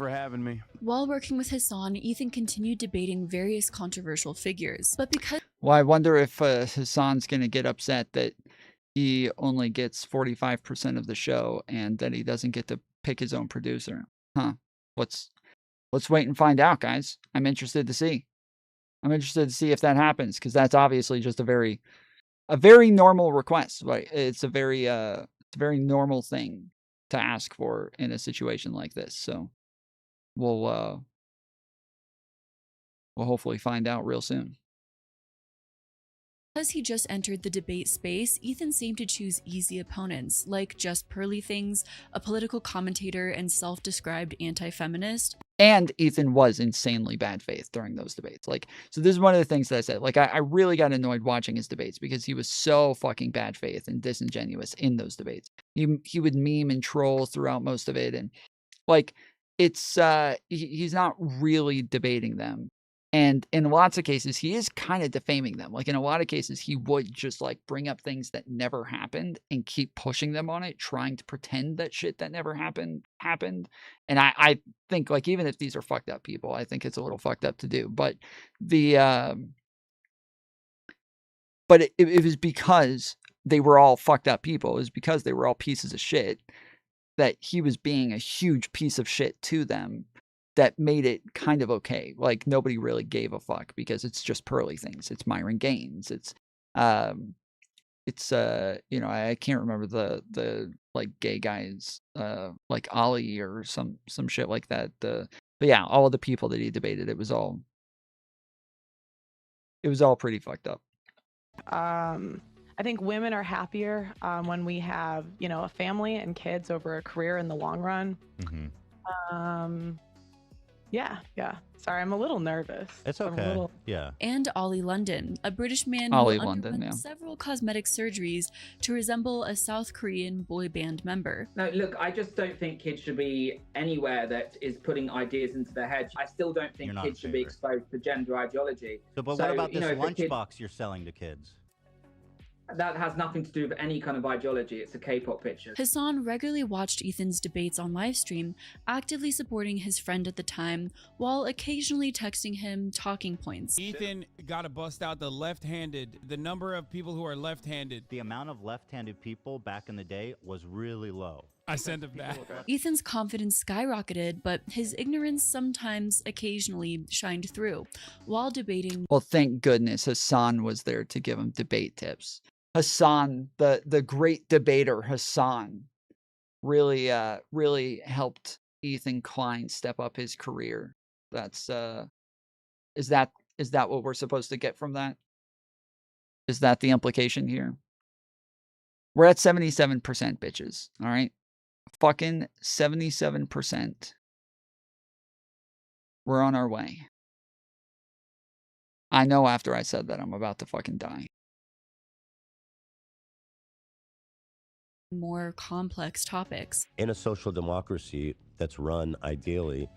having me. While working with Hassan, Ethan continued debating various controversial figures. But because well, I wonder if Hassan's going to get upset that he only gets 45% of the show and that he doesn't get to pick his own producer. Huh. Let's wait and find out, guys. I'm interested to see if that happens, because that's obviously just a very normal request. Right? It's a very normal thing to ask for in a situation like this. So we'll hopefully find out real soon. Because he just entered the debate space, Ethan seemed to choose easy opponents, like Just Pearly Things, a political commentator and self-described anti-feminist. And Ethan was insanely bad faith during those debates. Like, so this is one of the things that I said. Like, I really got annoyed watching his debates because he was so fucking bad faith and disingenuous in those debates. He would meme and troll throughout most of it, and like, it's he's not really debating them. And in lots of cases, he is kind of defaming them. Like, in a lot of cases, he would just like bring up things that never happened and keep pushing them on it, trying to pretend that shit that never happened. And I think, like, even if these are fucked up people, I think it's a little fucked up to do. But it was because they were all fucked up people. It was because they were all pieces of shit that he was being a huge piece of shit to them. That made it kind of okay. Like, nobody really gave a fuck because it's just Pearly Things. It's Myron Gaines. It's it's you know, I can't remember the like gay guys, like Ali or some shit like that. But yeah, all the people that he debated, it was all pretty fucked up. I think women are happier when we have, you know, a family and kids over a career in the long run. Yeah. Sorry, I'm a little nervous. It's I'm a okay. little- Yeah. And Ollie London, a British man Ollie who London, underwent yeah. several cosmetic surgeries to resemble a South Korean boy band member. No, look, I just don't think kids should be anywhere that is putting ideas into their heads. I still don't think You're not kids in should be favor. exposed to gender ideology. So, but what about you this know, if a kid- lunchbox you're selling to kids? That has nothing to do with any kind of ideology. It's a K-pop picture. Hassan regularly watched Ethan's debates on livestream, actively supporting his friend at the time, while occasionally texting him talking points. Ethan got to bust out the left-handed. The number of people who are left-handed. The amount of left-handed people back in the day was really low. I sent him that. Ethan's confidence skyrocketed, but his ignorance sometimes occasionally shined through. While debating, Well, thank goodness Hassan was there to give him debate tips. Hassan, the great debater Hassan, really really helped Ethan Klein step up his career. That's is that what we're supposed to get from that? Is that the implication here? We're at 77%, bitches. All right, fucking 77%. We're on our way. I know after I said that I'm about to fucking die. more complex topics. In a social democracy that's run ideally,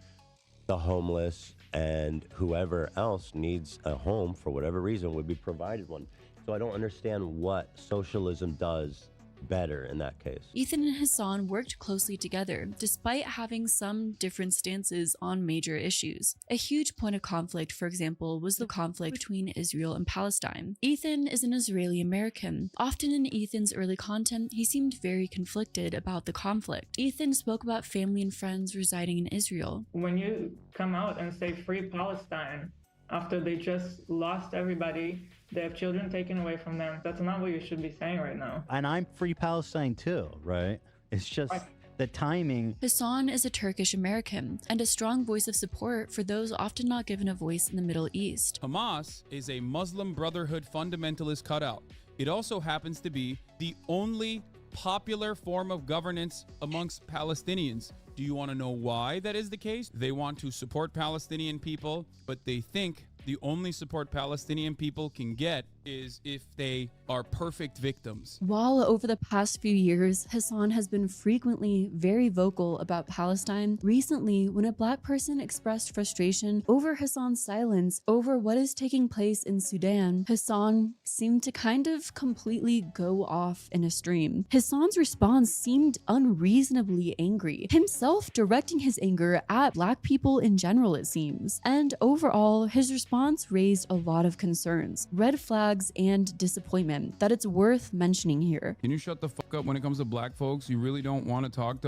the homeless and whoever else needs a home for whatever reason would be provided one. So I don't understand what socialism does better in that case. Ethan and Hassan worked closely together, despite having some different stances on major issues. A huge point of conflict, for example, was the conflict between Israel and Palestine. Ethan is an Israeli American. Often in Ethan's early content, he seemed very conflicted about the conflict. Ethan spoke about family and friends residing in Israel. When you come out and say free Palestine, after they just lost everybody, they have children taken away from them. That's not what you should be saying right now. And I'm free Palestine too, right? It's just the timing. Hassan is a Turkish American and a strong voice of support for those often not given a voice in the Middle East. Hamas is a Muslim Brotherhood fundamentalist cutout. It also happens to be the only popular form of governance amongst Palestinians. Do you want to know why that is the case? They want to support Palestinian people, but they think the only support Palestinian people can get is if they are perfect victims. While over the past few years, Hassan has been frequently very vocal about Palestine, recently, when a black person expressed frustration over Hassan's silence over what is taking place in Sudan, Hassan seemed to kind of completely go off in a stream. Hassan's response seemed unreasonably angry, himself directing his anger at black people in general, it seems. And overall, his response raised a lot of concerns, red flags, and disappointment that it's worth mentioning here. Can you shut the fuck up when it comes to black folks? You really don't want to talk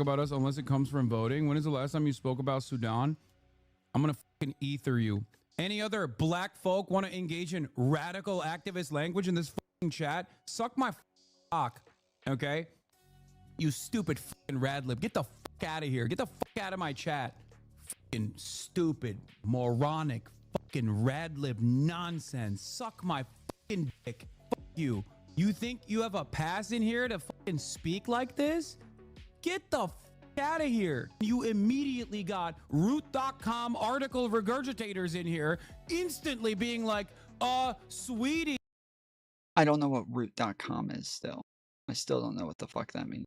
about us unless it comes from voting. When is the last time you spoke about Sudan? I'm gonna fucking ether you. Any other black folk want to engage in radical activist language in this fucking chat? Suck my cock, okay? You stupid fucking radlib. Get the fuck out of here. Get the fuck out of my chat. Fucking stupid, moronic, fucking radlib nonsense. Suck my fucking dick. Fuck you. You think you have a pass in here to fucking speak like this? Get the fuck out of here. You immediately got root.com article regurgitators in here instantly being like, sweetie. I don't know what root.com is still. I still don't know what the fuck that means.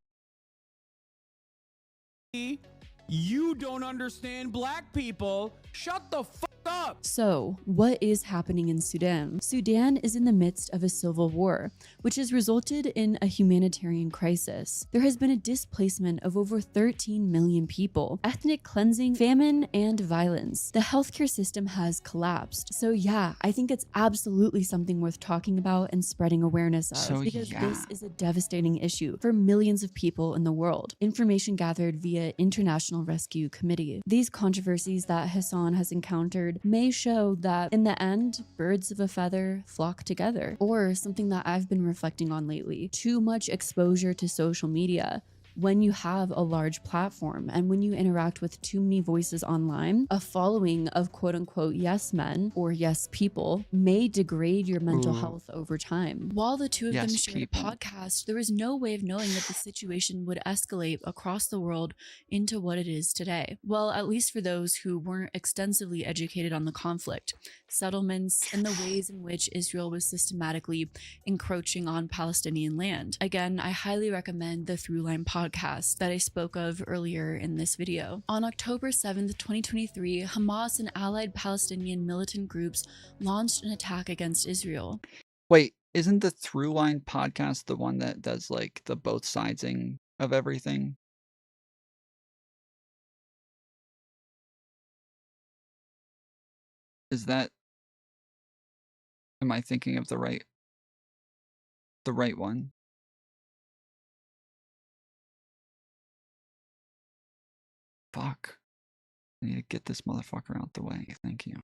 You don't understand black people. Shut the fuck up. So, what is happening in Sudan? Sudan is in the midst of a civil war, which has resulted in a humanitarian crisis. There has been a displacement of over 13 million people, ethnic cleansing, famine, and violence. The healthcare system has collapsed. So yeah, I think it's absolutely something worth talking about and spreading awareness of, because this is a devastating issue for millions of people in the world. Information gathered via International Rescue Committee. These controversies that Hassan has encountered shared may show that in the end, birds of a feather flock together. Or something that I've been reflecting on lately, too much exposure to social media. When you have a large platform and when you interact with too many voices online, a following of quote unquote yes men or yes people may degrade your mental health over time. While the two of them shared a podcast, there was no way of knowing that the situation would escalate across the world into what it is today. Well, at least for those who weren't extensively educated on the conflict, settlements, and the ways in which Israel was systematically encroaching on Palestinian land. Again, I highly recommend the Throughline podcast that I spoke of earlier in this video. On October 7th, 2023, Hamas and allied Palestinian militant groups launched an attack against Israel. Wait, isn't the Throughline podcast the one that does like the both sidesing of everything? Is that, am I thinking of the right one? Fuck. I need to get this motherfucker out the way. Thank you.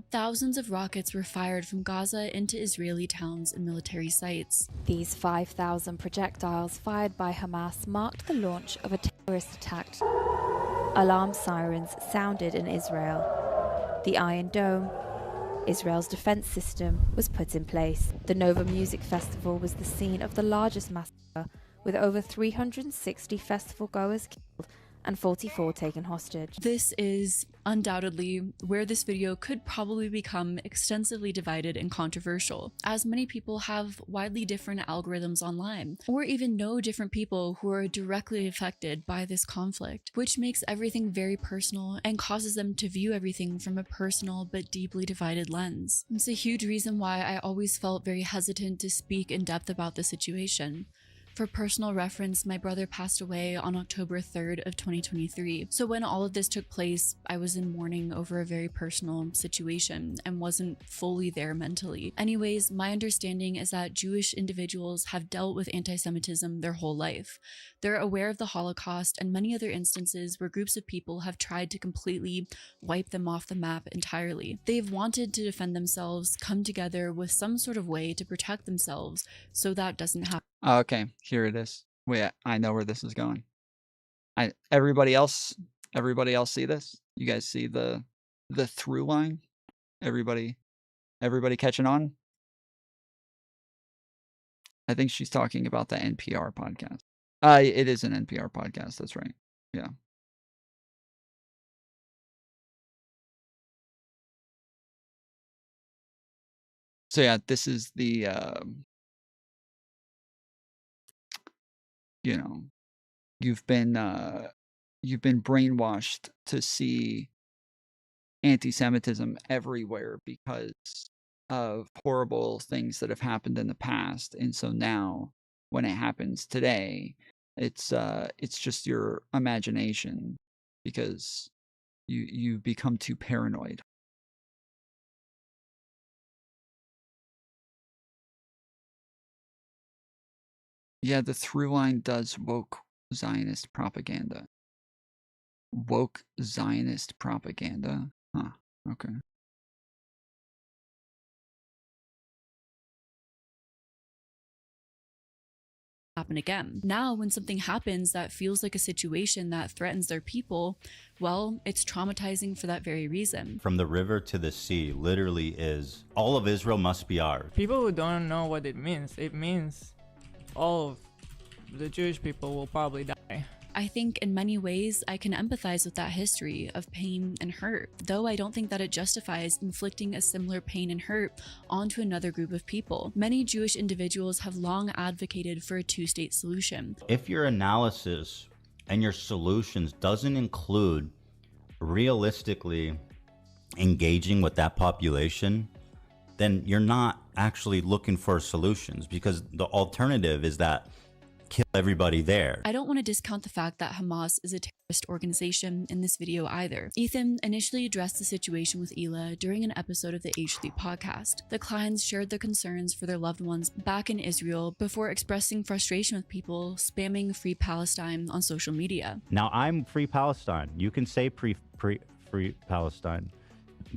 Thousands of rockets were fired from Gaza into Israeli towns and military sites. These 5,000 projectiles fired by Hamas marked the launch of a terrorist attack. Alarm sirens sounded in Israel. The Iron Dome, Israel's defense system, was put in place. The Nova Music Festival was the scene of the largest massacre, with over 360 festival goers killed and 44 taken hostage. This is undoubtedly where this video could probably become extensively divided and controversial, as many people have widely different algorithms online, or even know different people who are directly affected by this conflict, which makes everything very personal and causes them to view everything from a personal but deeply divided lens. It's a huge reason why I always felt very hesitant to speak in depth about the situation. For personal reference, my brother passed away on October 3rd of 2023. So when all of this took place, I was in mourning over a very personal situation and wasn't fully there mentally. Anyways, my understanding is that Jewish individuals have dealt with anti-Semitism their whole life. They're aware of the Holocaust and many other instances where groups of people have tried to completely wipe them off the map entirely. They've wanted to defend themselves, come together with some sort of way to protect themselves so that doesn't happen. Okay, here it is. Wait, I know where this is going. Everybody else see this? You guys see the through line? Everybody catching on? I think she's talking about the NPR podcast. It is an NPR podcast, that's right. Yeah. So yeah, this is the you know, you've been brainwashed to see anti-Semitism everywhere because of horrible things that have happened in the past, and so now when it happens today, it's just your imagination because you become too paranoid. Yeah, the through line does woke Zionist propaganda. Woke Zionist propaganda? Huh, okay. Happen again. Now, when something happens that feels like a situation that threatens their people, well, it's traumatizing for that very reason. From the river to the sea literally is all of Israel must be ours. People who don't know what it means all of the Jewish people will probably die. I think in many ways I can empathize with that history of pain and hurt, though I don't think that it justifies inflicting a similar pain and hurt onto another group of people. Many Jewish individuals have long advocated for a two-state solution. If your analysis and your solutions doesn't include realistically engaging with that population, then you're not actually looking for solutions, because the alternative is that kill everybody there. I don't want to discount the fact that Hamas is a terrorist organization in this video either. Ethan initially addressed the situation with Hila during an episode of the H3 podcast. The Kleins shared their concerns for their loved ones back in Israel before expressing frustration with people spamming Free Palestine on social media. Now I'm Free Palestine. You can say Free free Palestine.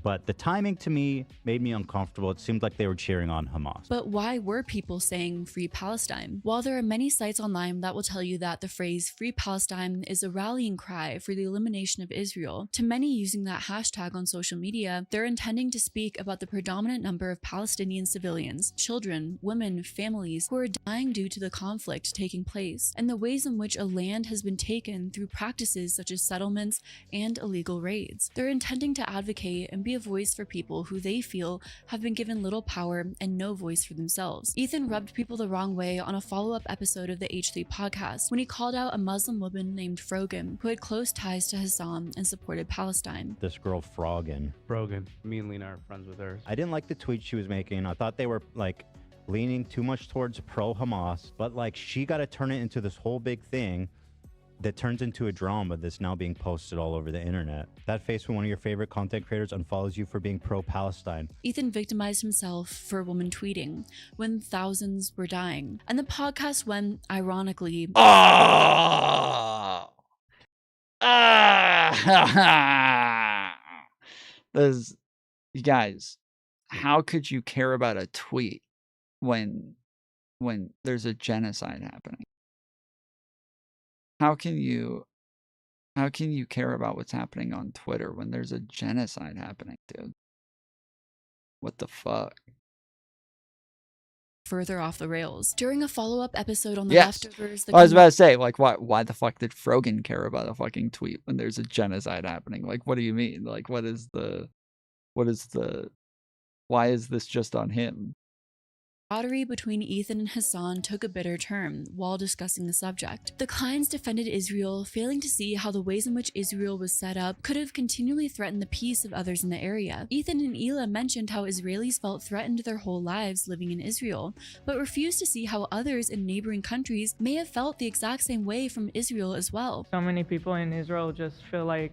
But the timing to me made me uncomfortable. It seemed like they were cheering on Hamas. But why were people saying Free Palestine? While there are many sites online that will tell you that the phrase Free Palestine is a rallying cry for the elimination of Israel, to many using that hashtag on social media, they're intending to speak about the predominant number of Palestinian civilians, children, women, families who are dying due to the conflict taking place, and the ways in which a land has been taken through practices such as settlements and illegal raids. They're intending to advocate and be a voice for people who they feel have been given little power and no voice for themselves. Ethan rubbed people the wrong way on a follow-up episode of the H3 podcast when he called out a Muslim woman named Frogan who had close ties to Hassan and supported Palestine. This girl Frogan. Frogan. Me and Lena are friends with her. I didn't like the tweet she was making. I thought they were like leaning too much towards pro-Hamas, but like she got to turn it into this whole big thing that turns into a drama that's now being posted all over the internet. That face when one of your favorite content creators unfollows you for being pro-Palestine. Ethan victimized himself for a woman tweeting when thousands were dying. And the podcast went, ironically, There's, you guys, how could you care about a tweet when there's a genocide happening? How can you care about what's happening on Twitter when there's a genocide happening, dude? What the fuck? further off the rails. During a follow-up episode on The Yes. Leftovers, I was about to say, like, why the fuck did Frogan care about a fucking tweet when there's a genocide happening? Like, what do you mean? Like, why is this just on him? camaraderie between Ethan and Hassan took a bitter turn while discussing the subject. The clients defended Israel, failing to see how the ways in which Israel was set up could have continually threatened the peace of others in the area. Ethan and Ela mentioned how Israelis felt threatened their whole lives living in Israel, but refused to see how others in neighboring countries may have felt the exact same way from Israel as well. So many people in Israel just feel like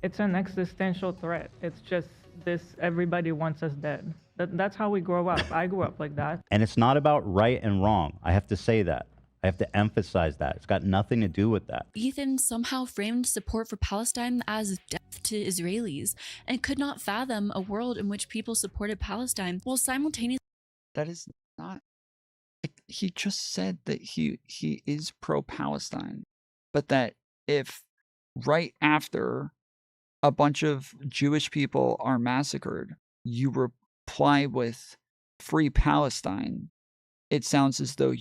it's an existential threat. It's just this, everybody wants us dead. That's how we grow up. I grew up like that. And it's not about right and wrong. I have to say that. I have to emphasize that. It's got nothing to do with that. Ethan somehow framed support for Palestine as death to Israelis and could not fathom a world in which people supported Palestine while simultaneously. That is not. He just said that he is pro-Palestine, but that if right after a bunch of Jewish people are massacred, you reply with free Palestine, it sounds as though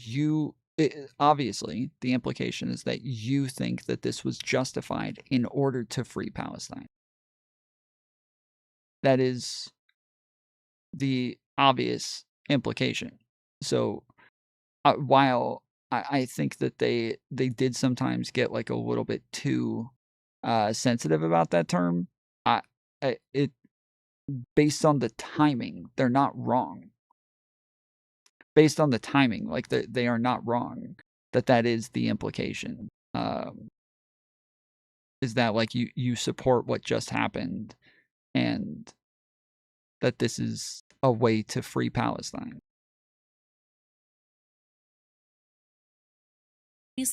obviously the implication is that you think that this was justified in order to free Palestine. That is the obvious implication. So while I think that they did sometimes get like a little bit too sensitive about that term, it based on the timing, they're not wrong. Based on the timing, like they are not wrong. That is the implication. Is that like you support what just happened, and that this is a way to free Palestine.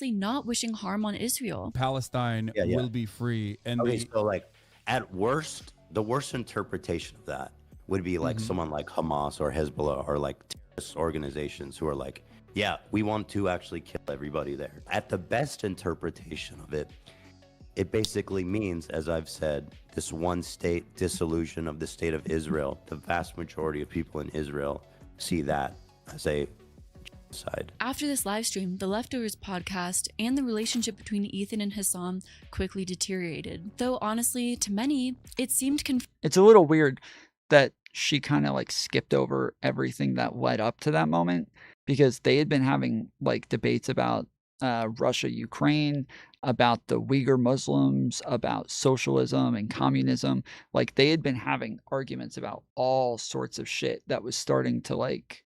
Not wishing harm on Israel. Palestine will be free. And okay, so like at worst, the worst interpretation of that would be like someone like Hamas or Hezbollah or like terrorist organizations who are like, yeah, we want to actually kill everybody there. At the best interpretation of it, it basically means, as I've said, this one state dissolution of the state of Israel. The vast majority of people in Israel see that as a genocide. After this live stream, the Leftovers podcast and the relationship between Ethan and Hassan quickly deteriorated. Though honestly, to many, it seemed It's a little weird that she kind of like skipped over everything that led up to that moment, because they had been having like debates about Russia, Ukraine, about the Uyghur Muslims, about socialism and communism. Like they had been having arguments about all sorts of shit that was starting to like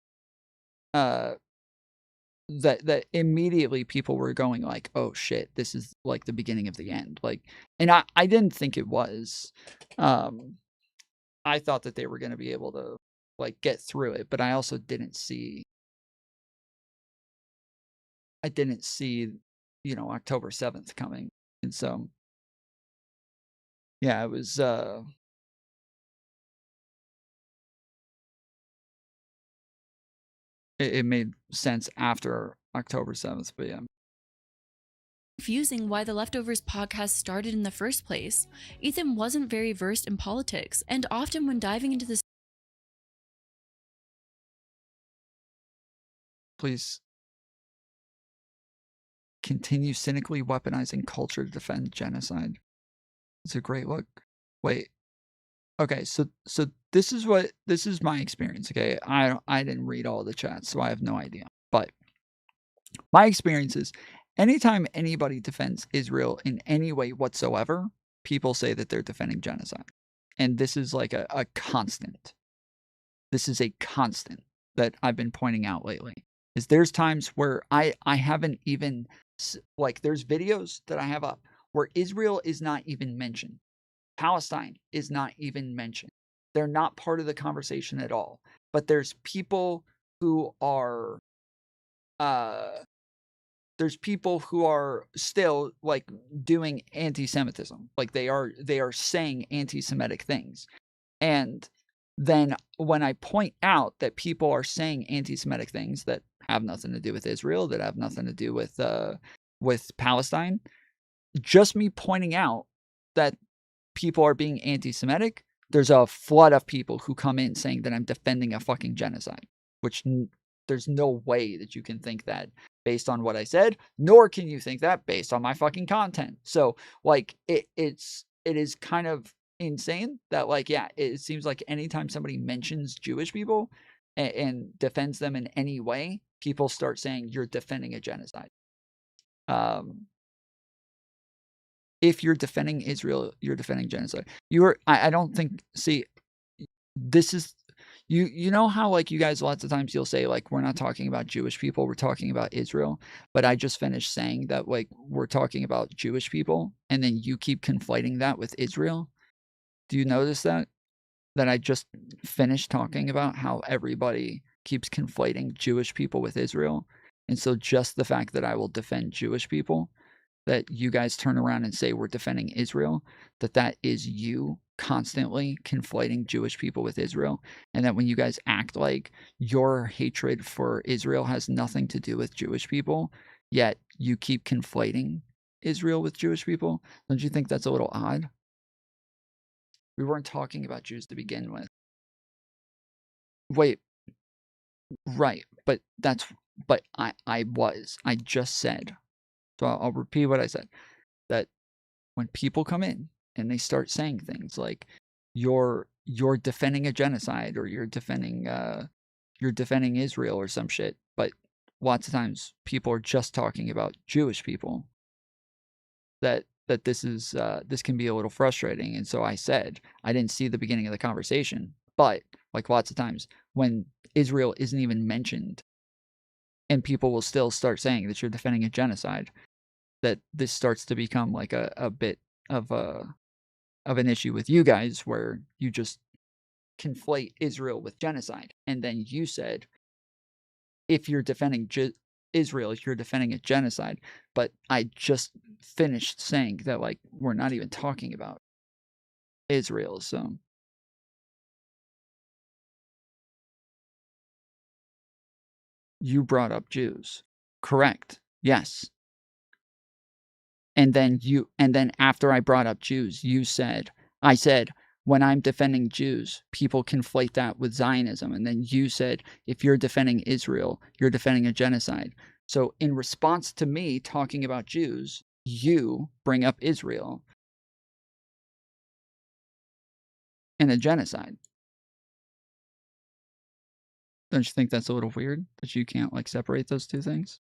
that immediately people were going like, oh shit, this is like the beginning of the end. Like, and I didn't think it was. I thought that they were going to be able to like get through it, but I also didn't see, you know, October 7th coming. And so Yeah, it was it made sense after October 7th, but yeah. Confusing why the Leftovers podcast started in the first place. Ethan wasn't very versed in politics, and often when diving into this, Please continue cynically weaponizing culture to defend genocide. It's a great look. Wait. Okay, so this is my experience, okay? I didn't read all the chats, so I have no idea. But my experience is anytime anybody defends Israel in any way whatsoever, people say that they're defending genocide. And this is like a constant. This is a constant that I've been pointing out lately. Is there's times where I haven't even like there's videos that I have up where Israel is not even mentioned. Palestine is not even mentioned. They're not part of the conversation at all. But there's people who are still like doing anti-Semitism. Like they are saying anti-Semitic things. And then when I point out that people are saying anti-Semitic things that have nothing to do with Israel, that have nothing to do with Palestine, just me pointing out that people are being anti-Semitic, there's a flood of people who come in saying that I'm defending a fucking genocide, which there's no way that you can think that based on what I said, nor can you think that based on my fucking content. So like it is kind of insane that like, yeah, it seems like anytime somebody mentions Jewish people and defends them in any way, people start saying you're defending a genocide. If you're defending Israel, you're defending genocide. I don't think, see, this is, you know how like you guys lots of times you'll say like we're not talking about Jewish people, we're talking about Israel, but I just finished saying that like we're talking about Jewish people, and then you keep conflating that with Israel. Do you notice that I just finished talking about how everybody keeps conflating Jewish people with Israel? And so just the fact that I will defend Jewish people, that you guys turn around and say we're defending Israel, that is you constantly conflating Jewish people with Israel, and that when you guys act like your hatred for Israel has nothing to do with Jewish people, yet you keep conflating Israel with Jewish people, don't you think that's a little odd? We weren't talking about Jews to begin with. Wait, right, but I just said, so I'll repeat what I said, that when people come in and they start saying things like you're defending a genocide, or you're defending Israel or some shit, but lots of times people are just talking about Jewish people, that this can be a little frustrating. And so I said I didn't see the beginning of the conversation, but like lots of times when Israel isn't even mentioned and people will still start saying that you're defending a genocide, that this starts to become like a bit of an issue with you guys, where you just conflate Israel with genocide. And then you said, if you're defending Israel, you're defending a genocide. But I just finished saying that like we're not even talking about Israel. So you brought up Jews. Correct. Yes. And then after I brought up Jews, I said, when I'm defending Jews, people conflate that with Zionism. And then you said, if you're defending Israel, you're defending a genocide. So in response to me talking about Jews, you bring up Israel and a genocide. Don't you think that's a little weird that you can't like separate those two things?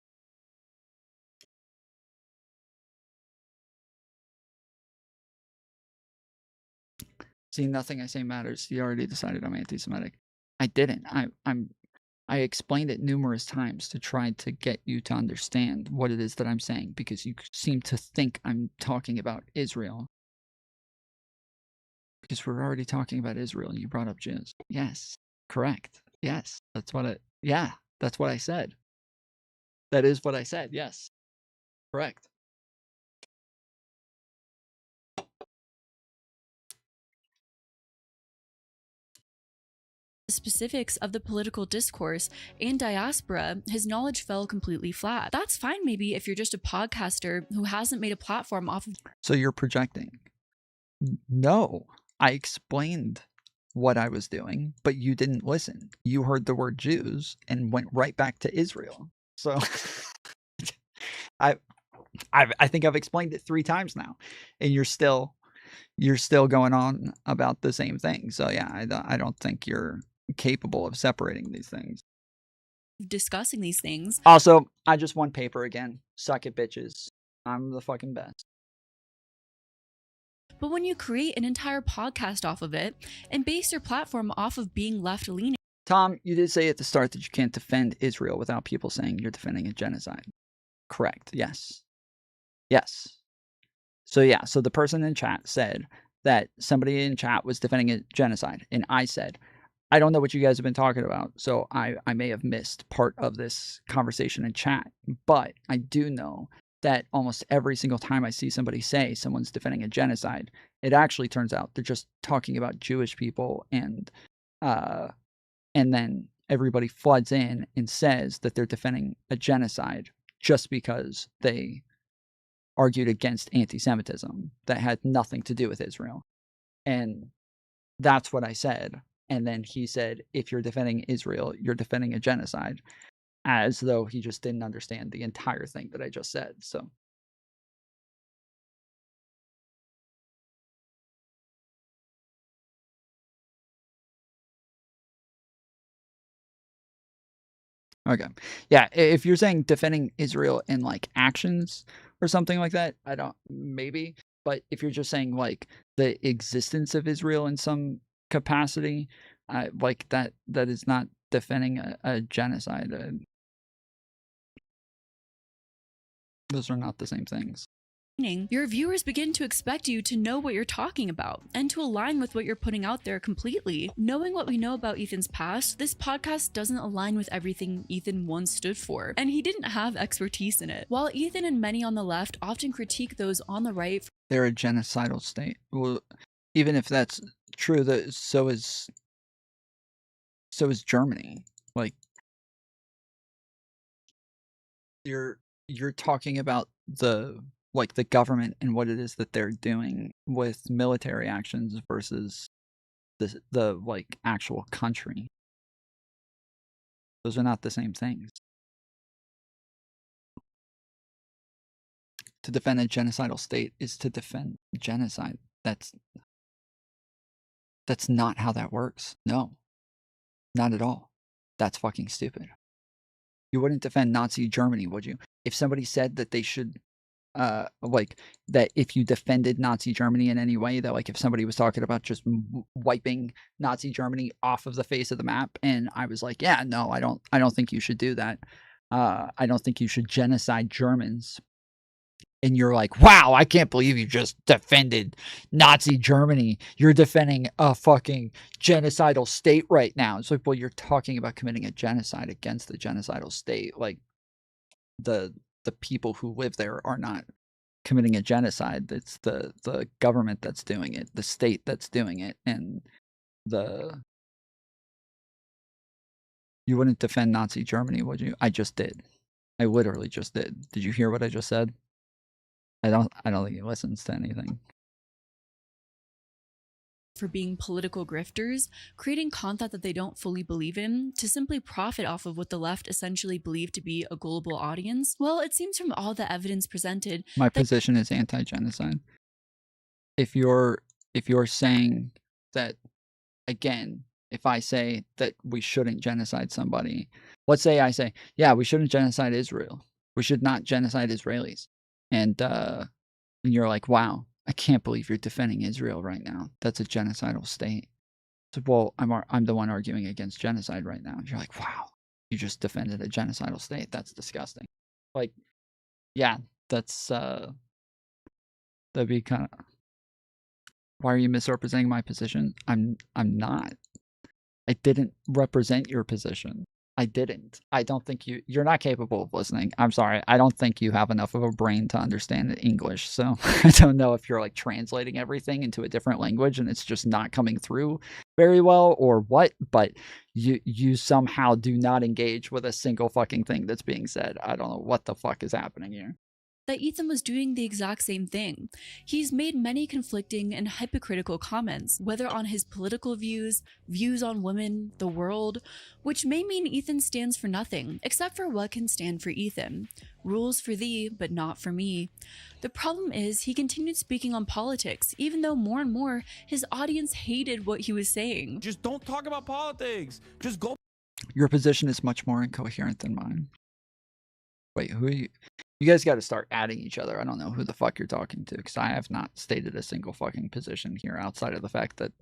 See, nothing I say matters. You already decided I'm anti-Semitic. I didn't. I explained it numerous times to try to get you to understand what it is that I'm saying, because you seem to think I'm talking about Israel. Because we're already talking about Israel and you brought up Jews. Yes, correct. Yes, that's what I said. That is what I said. Yes, correct. specifics of the political discourse and diaspora, his knowledge fell completely flat. That's fine maybe if you're just a podcaster who hasn't made a platform off of. So you're projecting. No, I explained what I was doing, but you didn't listen. You heard the word Jews and went right back to Israel. So I think I've explained it 3 times now, and you're still going on about the same thing. So yeah, I don't think you're capable of separating these things. Discussing these things. Also, I just won paper again. Suck it, bitches. I'm the fucking best. But when you create an entire podcast off of it and base your platform off of being left-leaning. Tom, you did say at the start that you can't defend Israel without people saying you're defending a genocide. Correct. Yes. Yes. So yeah, so the person in chat said that somebody in chat was defending a genocide, and I said, I don't know what you guys have been talking about, so I may have missed part of this conversation in chat, but I do know that almost every single time I see somebody say someone's defending a genocide, it actually turns out they're just talking about Jewish people, and then everybody floods in and says that they're defending a genocide just because they argued against anti-Semitism that had nothing to do with Israel. And that's what I said. And then he said, if you're defending Israel, you're defending a genocide, as though he just didn't understand the entire thing that I just said. So okay. Yeah, if you're saying defending Israel in like actions or something like that, I don't, maybe. But if you're just saying like the existence of Israel in some capacity, like that is not defending a genocide. Those are not the same things. Your viewers begin to expect you to know what you're talking about and to align with what you're putting out there completely. Knowing what we know about Ethan's past, this podcast doesn't align with everything Ethan once stood for, and he didn't have expertise in it. While Ethan and many on the left often critique those on the right, they're a genocidal state. Well, even if that's true, so is Germany. Like, you're talking about the government and what it is that they're doing with military actions versus the like actual country. Those are not the same things. To defend a genocidal state is to defend genocide. That's not how that works. No. Not at all. That's fucking stupid. You wouldn't defend Nazi Germany, would you? If somebody said that they should like that if you defended Nazi Germany in any way, that like if somebody was talking about just wiping Nazi Germany off of the face of the map, and I was like, yeah, no, I don't think you should do that. I don't think you should genocide Germans. And you're like, wow, I can't believe you just defended Nazi Germany. You're defending a fucking genocidal state right now. It's like, well, you're talking about committing a genocide against the genocidal state. Like the people who live there are not committing a genocide. It's the government that's doing it, the state that's doing it, and you wouldn't defend Nazi Germany, would you? I just did. I literally just did. Did you hear what I just said? I don't think he listens to anything. For being political grifters, creating content that they don't fully believe in to simply profit off of what the left essentially believe to be a global audience. Well, it seems from all the evidence presented, my position is anti-genocide. If you're saying that, again, if I say that we shouldn't genocide somebody, let's say I say, yeah, we shouldn't genocide Israel. We should not genocide Israelis. And you're like, wow, I can't believe you're defending Israel right now. That's a genocidal state. So, well, I'm the one arguing against genocide right now. And you're like, wow, you just defended a genocidal state. That's disgusting. Like, yeah, that's that'd be kind of. Why are you misrepresenting my position? I'm not. I didn't represent your position. I didn't. I don't think you're not capable of listening. I'm sorry. I don't think you have enough of a brain to understand English. So I don't know if you're like translating everything into a different language and it's just not coming through very well or what, but you somehow do not engage with a single fucking thing that's being said. I don't know what the fuck is happening here. That Ethan was doing the exact same thing. He's made many conflicting and hypocritical comments, whether on his political views, views on women, the world, which may mean Ethan stands for nothing, except for what can stand for Ethan. Rules for thee, but not for me. The problem is he continued speaking on politics, even though more and more his audience hated what he was saying. Just don't talk about politics. Just go. Your position is much more incoherent than mine. Wait, who are you? You guys got to start adding each other. I don't know who the fuck you're talking to because I have not stated a single fucking position here outside of the fact that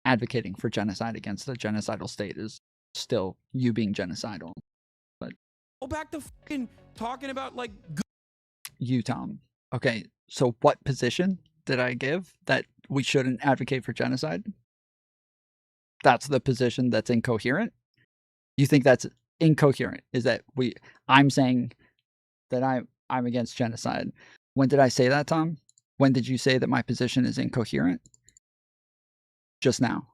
advocating for genocide against a genocidal state is still you being genocidal. But Go back to fucking talking about like. You, Tom. Okay, so what position did I give that we shouldn't advocate for genocide? That's the position that's incoherent? You think that's incoherent? Is that I'm saying that I'm against genocide. When did I say that, Tom? When did you say that my position is incoherent? Just now.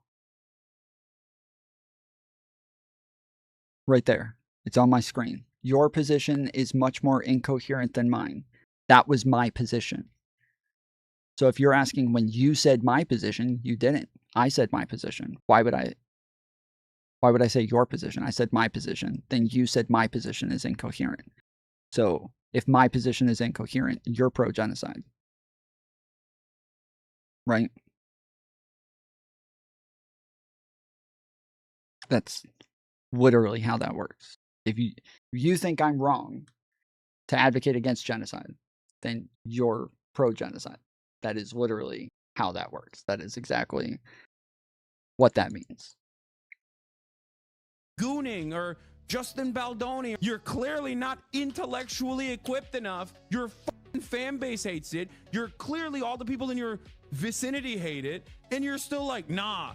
Right there. It's on my screen. Your position is much more incoherent than mine. That was my position. So if you're asking when you said my position, you didn't. I said my position. Why would I say your position? I said my position. Then you said my position is incoherent. So if my position is incoherent, you're pro-genocide. Right? That's literally how that works. If you think I'm wrong to advocate against genocide, then you're pro-genocide. That is literally how that works. That is exactly what that means. Gooning or Justin Baldoni. You're clearly not intellectually equipped enough. Your fucking fan base hates it. You're clearly all the people in your vicinity hate it. And you're still like, nah,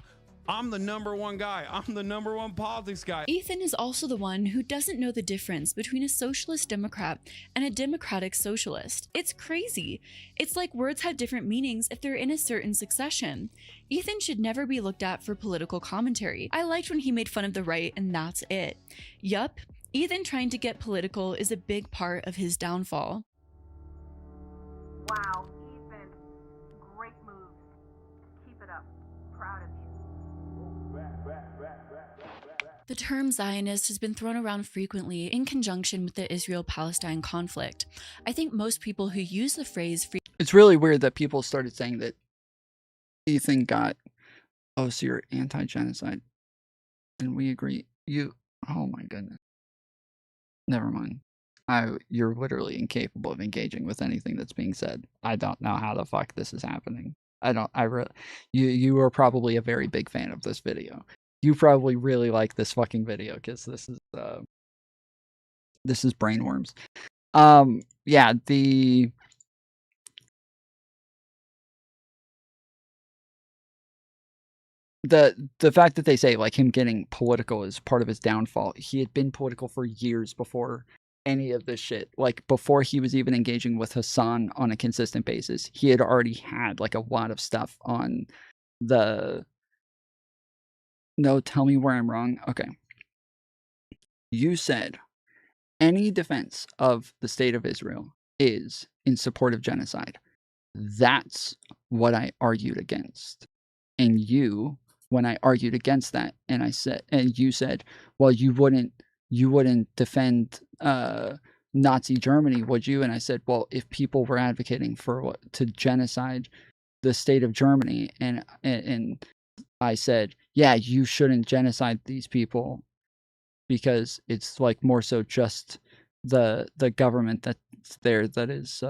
I'm the number one guy. I'm the number one politics guy. Ethan is also the one who doesn't know the difference between a socialist Democrat and a democratic socialist. It's crazy. It's like words have different meanings if they're in a certain succession. Ethan should never be looked at for political commentary. I liked when he made fun of the right and that's it. Yup, Ethan trying to get political is a big part of his downfall. Wow, Ethan, great moves. Keep it up. Proud of you. The term Zionist has been thrown around frequently in conjunction with the Israel-Palestine conflict. I think most people who use the phrase It's really weird that people started saying that Ethan got, oh, so you're anti-genocide. And we agree. Oh my goodness. Never mind. You're literally incapable of engaging with anything that's being said. I don't know how the fuck this is happening. You are probably a very big fan of this video. You probably really like this fucking video because this is brainworms. Yeah, the fact that they say like him getting political is part of his downfall. He had been political for years before any of this shit. Like before he was even engaging with Hassan on a consistent basis, he had already had like a lot of stuff on the. No, tell me where I'm wrong. Okay. You said any defense of the state of Israel is in support of genocide. That's what I argued against. And when I argued against that, and you said, well, you wouldn't defend Nazi Germany, would you? And I said, well, if people were advocating to genocide the state of Germany, and I said, yeah, you shouldn't genocide these people because it's like more so just the government that's there that is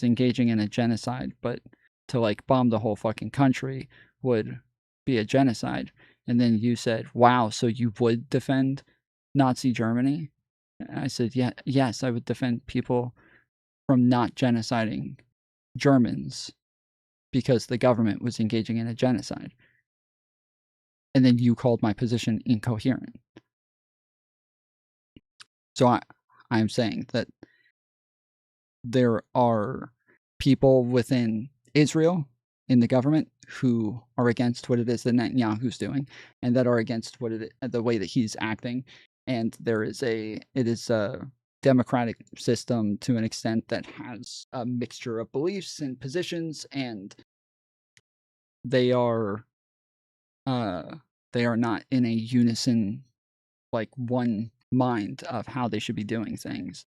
engaging in a genocide, but to like bomb the whole fucking country would be a genocide. And then you said, wow, so you would defend Nazi Germany? And I said, yeah, yes, I would defend people from not genociding Germans because the government was engaging in a genocide. and then you called my position incoherent. So I'm saying that there are people within Israel in the government who are against what it is that Netanyahu's doing, and that are against the way that he's acting. And it is a democratic system to an extent that has a mixture of beliefs and positions, and they are not in a unison, like one mind of how they should be doing things.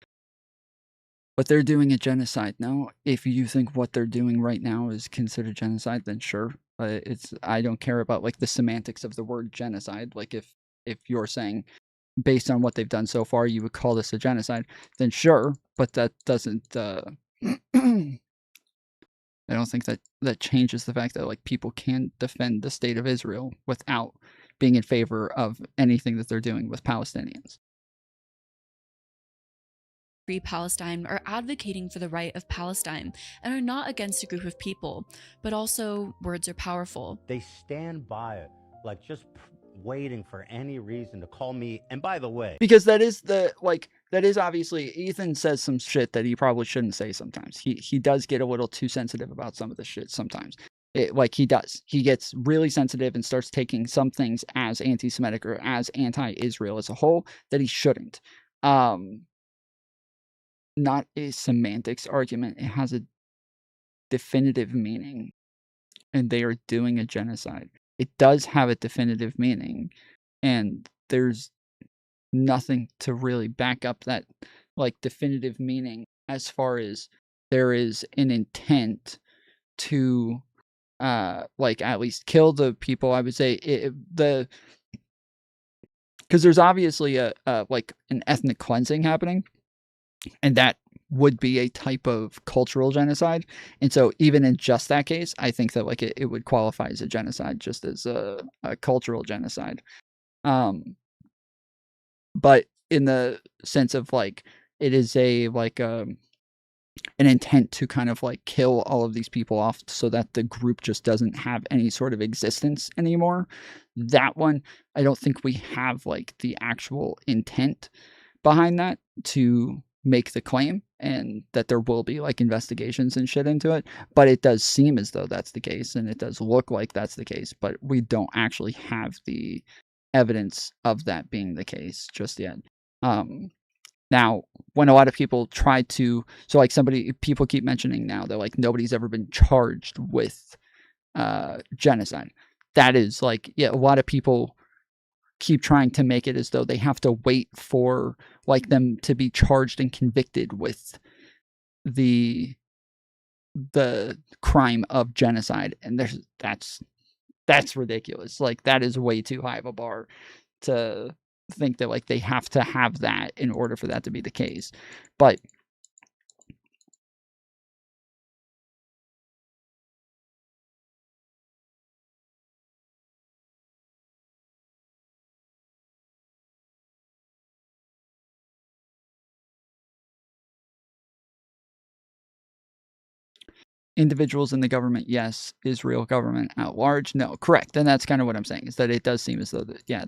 But they're doing a genocide now. If you think what they're doing right now is considered genocide, then sure. I don't care about like the semantics of the word genocide. Like if you're saying based on what they've done so far, you would call this a genocide, then sure. But that doesn't. I don't think that changes the fact that like people can defend the state of Israel without being in favor of anything that they're doing with Palestinians. Free Palestine are advocating for the right of Palestine and are not against a group of people, but also words are powerful. They stand by it, like just waiting for any reason to call me. And by the way, Because that is obviously Ethan says some shit that he probably shouldn't say sometimes. He does get a little too sensitive about some of the shit sometimes. He does. He gets really sensitive and starts taking some things as anti-Semitic or as anti-Israel as a whole that he shouldn't. Not a semantics argument. It has a definitive meaning, and they are doing a genocide. It does have a definitive meaning, and there's nothing to really back up that like definitive meaning as far as there is an intent to like at least kill the people. I would say because there's obviously a like an ethnic cleansing happening, and that would be a type of cultural genocide. And so even in just that case, I think that like it would qualify as a genocide, just as a cultural genocide. But in the sense of like it is a like an intent to kind of like kill all of these people off so that the group just doesn't have any sort of existence anymore. That one, I don't think we have like the actual intent behind that to make the claim, and that there will be like investigations and shit into it. But it does seem as though that's the case, and it does look like that's the case, but we don't actually have the evidence of that being the case just yet. Now, when a lot of people try to, so like people keep mentioning now that like nobody's ever been charged with genocide. That is like, yeah, a lot of people keep trying to make it as though they have to wait for like them to be charged and convicted with the crime of genocide, and that's ridiculous. Like that is way too high of a bar to think that like they have to have that in order for that to be the case. But individuals in the government, yes. Israel government at large, no. Correct. And that's kind of what I'm saying, is that it does seem as though that, yeah,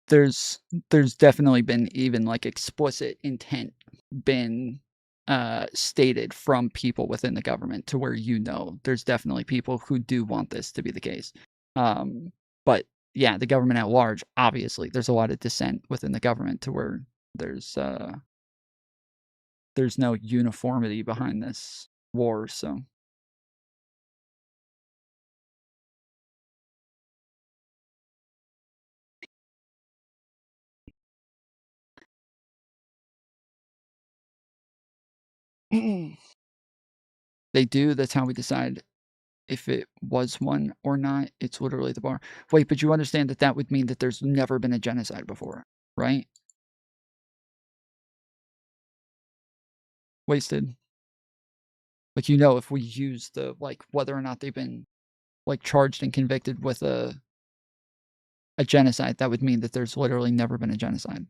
there's definitely been even like explicit intent been stated from people within the government, to where there's definitely people who do want this to be the case. But yeah, the government at large, obviously, there's a lot of dissent within the government to where there's no uniformity behind this war. So they do. That's how we decide if it was one or not. It's literally the bar. Wait, but you understand that that would mean that there's never been a genocide before, right? Wasted. Like, if we use the, like, whether or not they've been, like, charged and convicted with a genocide, that would mean that there's literally never been a genocide.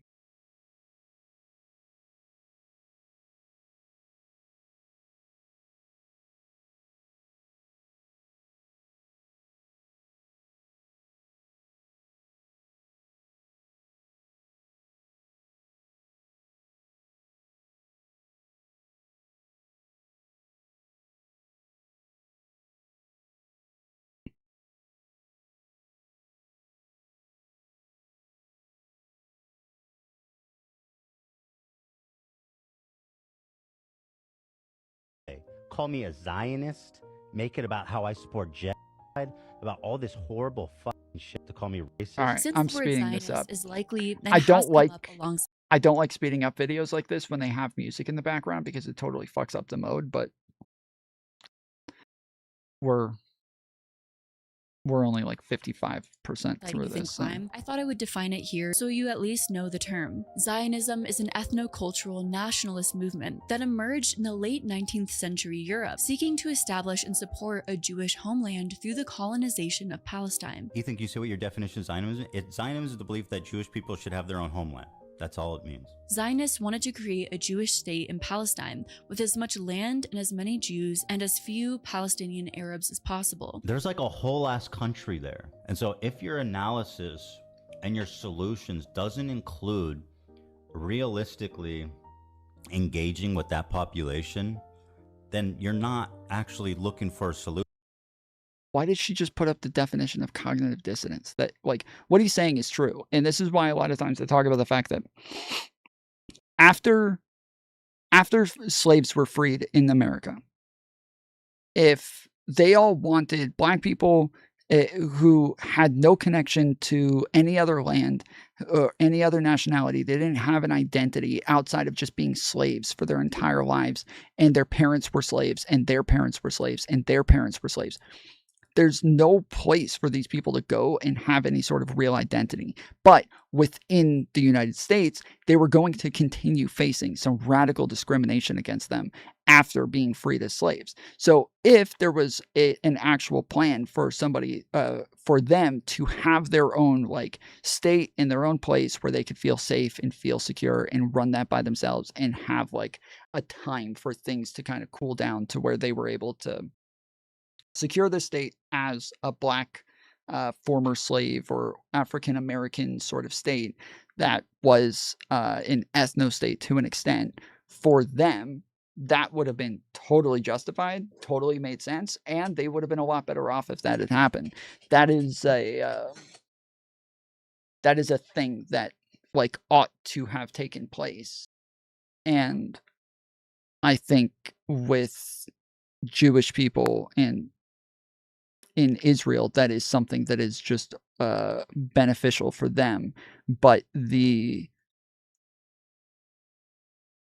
call me a Zionist, make it about how I support genocide, about all this horrible fucking shit to call me racist. All right, Since I'm the word speeding this Zionist up. is likely and I has don't come up like alongside. I don't like speeding up videos like this when they have music in the background because it totally fucks up the mode, but we're only like 55% through Youth and this. So. crime, I thought I would define it here so you at least know the term. Zionism is an ethno-cultural nationalist movement that emerged in the late 19th century Europe, seeking to establish and support a Jewish homeland through the colonization of Palestine. You think you say what your definition of Zionism is? Zionism is the belief that Jewish people should have their own homeland. That's all it means. Zionists wanted to create a Jewish state in Palestine with as much land and as many Jews and as few Palestinian Arabs as possible. There's like a whole ass country there. And so if your analysis and your solutions doesn't include realistically engaging with that population, then you're not actually looking for a solution. Why did she just put up the definition of cognitive dissonance? That, like, what he's saying is true. And this is why a lot of times they talk about the fact that after slaves were freed in America, if they all wanted black people who had no connection to any other land or any other nationality, they didn't have an identity outside of just being slaves for their entire lives, and their parents were slaves, and their parents were slaves, and their parents were slaves. There's no place for these people to go and have any sort of real identity. But within the United States, they were going to continue facing some radical discrimination against them after being freed as slaves. So if there was an actual plan for somebody, for them to have their own like state in their own place where they could feel safe and feel secure and run that by themselves and have like a time for things to kind of cool down to where they were able to secure the state as a black former slave or African American sort of state that was an ethno state to an extent, for them, that would have been totally justified, totally made sense, and they would have been a lot better off if that had happened. That is a thing that like ought to have taken place. And I think with Jewish people and in Israel, that is something that is just beneficial for them. But the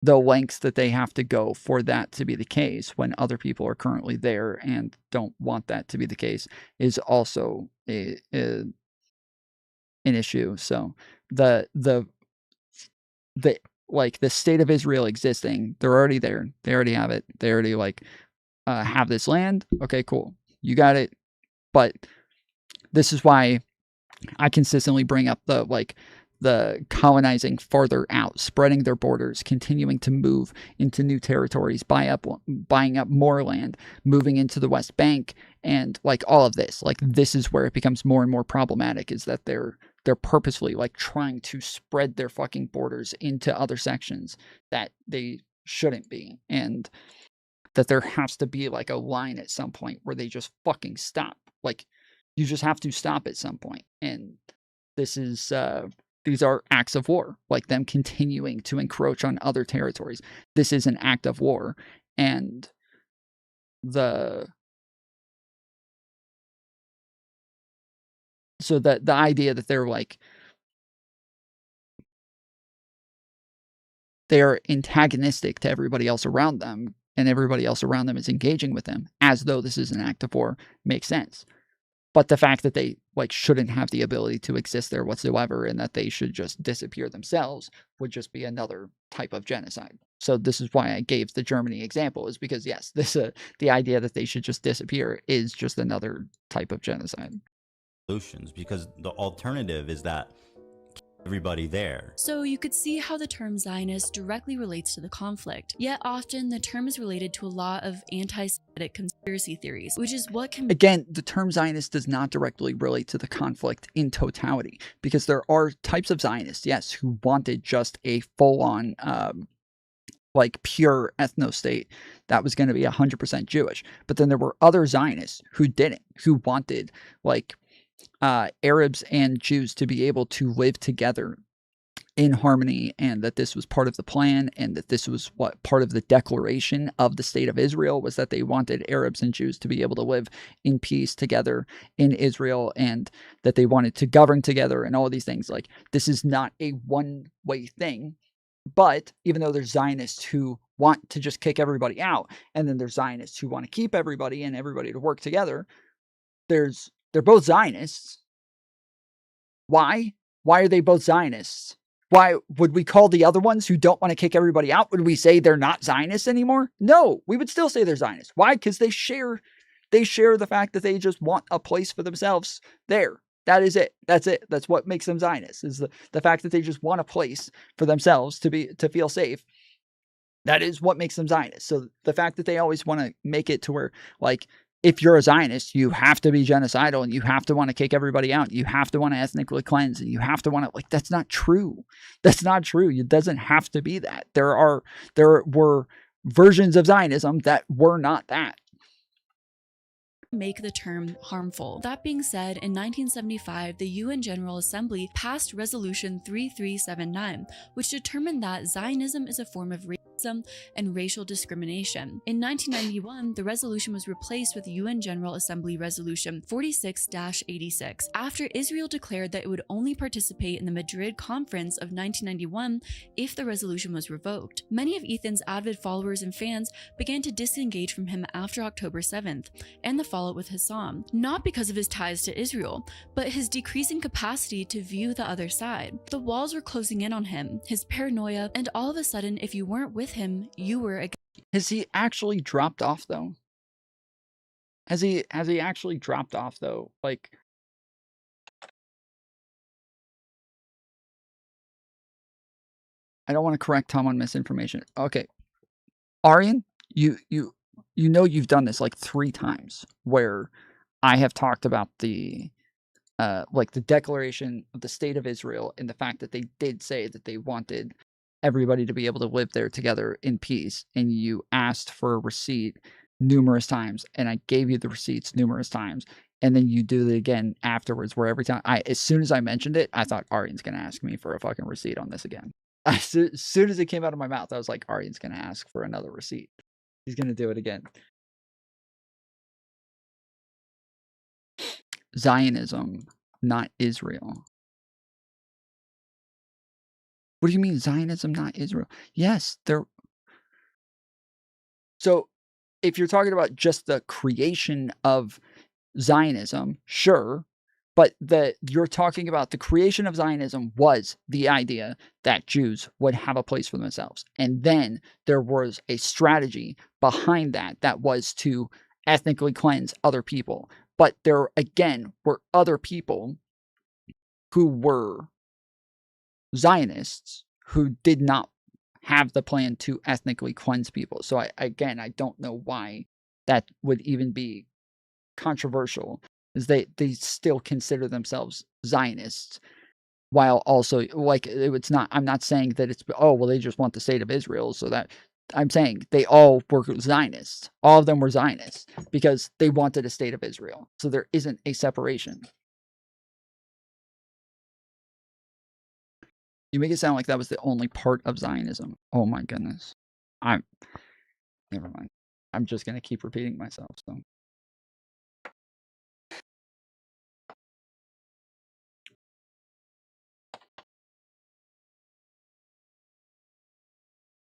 lengths that they have to go for that to be the case when other people are currently there and don't want that to be the case is also an issue. So the like the state of Israel existing, they're already there. They already have it. They already like have this land. Okay, cool. You got it. But this is why I consistently bring up the colonizing farther out, spreading their borders, continuing to move into new territories, buying up more land, moving into the West Bank, and like all of this. Like this is where it becomes more and more problematic, is that they're purposefully like trying to spread their fucking borders into other sections that they shouldn't be, and that there has to be like a line at some point where they just fucking stop. Like you just have to stop at some point. And this is these are acts of war, like them continuing to encroach on other territories. This is an act of war. And the idea that they're like they're antagonistic to everybody else around them, and everybody else around them is engaging with them as though this is an act of war makes sense. But the fact that they like shouldn't have the ability to exist there whatsoever, and that they should just disappear themselves, would just be another type of genocide. So this is why I gave the Germany example, is because yes, this the idea that they should just disappear is just another type of genocide. Solutions, because the alternative is that everybody there. So you could see how the term Zionist directly relates to the conflict. Yet often the term is related to a lot of anti-Semitic conspiracy theories, which is what can... Again, the term Zionist does not directly relate to the conflict in totality, because there are types of Zionists, yes, who wanted just a full-on like pure ethno state that was going to be 100% Jewish. But then there were other Zionists who didn't, who wanted like Arabs and Jews to be able to live together in harmony, and that this was part of the plan, and that this was what part of the declaration of the state of Israel was, that they wanted Arabs and Jews to be able to live in peace together in Israel, and that they wanted to govern together and all of these things. Like, this is not a one-way thing. But even though there's Zionists who want to just kick everybody out, and then there's Zionists who want to keep everybody and everybody to work together, they're both Zionists. Why? Why are they both Zionists? Why would we call the other ones who don't want to kick everybody out? Would we say they're not Zionists anymore? No, we would still say they're Zionists. Why? Because they share the fact that they just want a place for themselves there. That is it. That's it. That's what makes them Zionists, is the fact that they just want a place for themselves to feel safe. That is what makes them Zionists. So the fact that they always want to make it to where, like, if you're a Zionist, you have to be genocidal, and you have to want to kick everybody out. You have to want to ethnically cleanse, and you have to want to, like, that's not true. That's not true. It doesn't have to be that. There were versions of Zionism that were not that. Make the term harmful. That being said, in 1975, the UN General Assembly passed Resolution 3379, which determined that Zionism is a form of racism and racial discrimination. In 1991, the resolution was replaced with UN General Assembly Resolution 46-86, after Israel declared that it would only participate in the Madrid Conference of 1991 if the resolution was revoked. Many of Ethan's avid followers and fans began to disengage from him after October 7th, and the fallout with Hassan, not because of his ties to Israel, but his decreasing capacity to view the other side. The walls were closing in on him, his paranoia, and all of a sudden, if you weren't with him, you were against. Has he actually dropped off, though? Has he actually dropped off, though? Like, I don't want to correct Tom on misinformation. Okay. Aryan, you know you've done this like 3 times, where I have talked about the like the declaration of the state of Israel, and the fact that they did say that they wanted everybody to be able to live there together in peace, and you asked for a receipt numerous times, and I gave you the receipts numerous times, and then you do it again afterwards, where every time as soon as I mentioned it, I thought Aryan's gonna ask me for a fucking receipt on this again. As soon as it came out of my mouth, I was like, Aryan's gonna ask for another receipt. He's gonna do it again. Zionism, not Israel. What do you mean Zionism, not Israel? Yes, there. So if you're talking about just the creation of Zionism, sure, but you're talking about the creation of Zionism was the idea that Jews would have a place for themselves. And then there was a strategy behind that was to ethnically cleanse other people. But there, again, were other people who were Zionists who did not have the plan to ethnically cleanse people. So I don't know why that would even be controversial, is they still consider themselves Zionists, while also, like, it's not, I'm not saying that it's, oh, well, they just want the state of Israel, so that, I'm saying they all were Zionists. All of them were Zionists because they wanted a state of Israel. So there isn't a separation. You make it sound like that was the only part of Zionism. Oh my goodness. Never mind. I'm just going to keep repeating myself, so.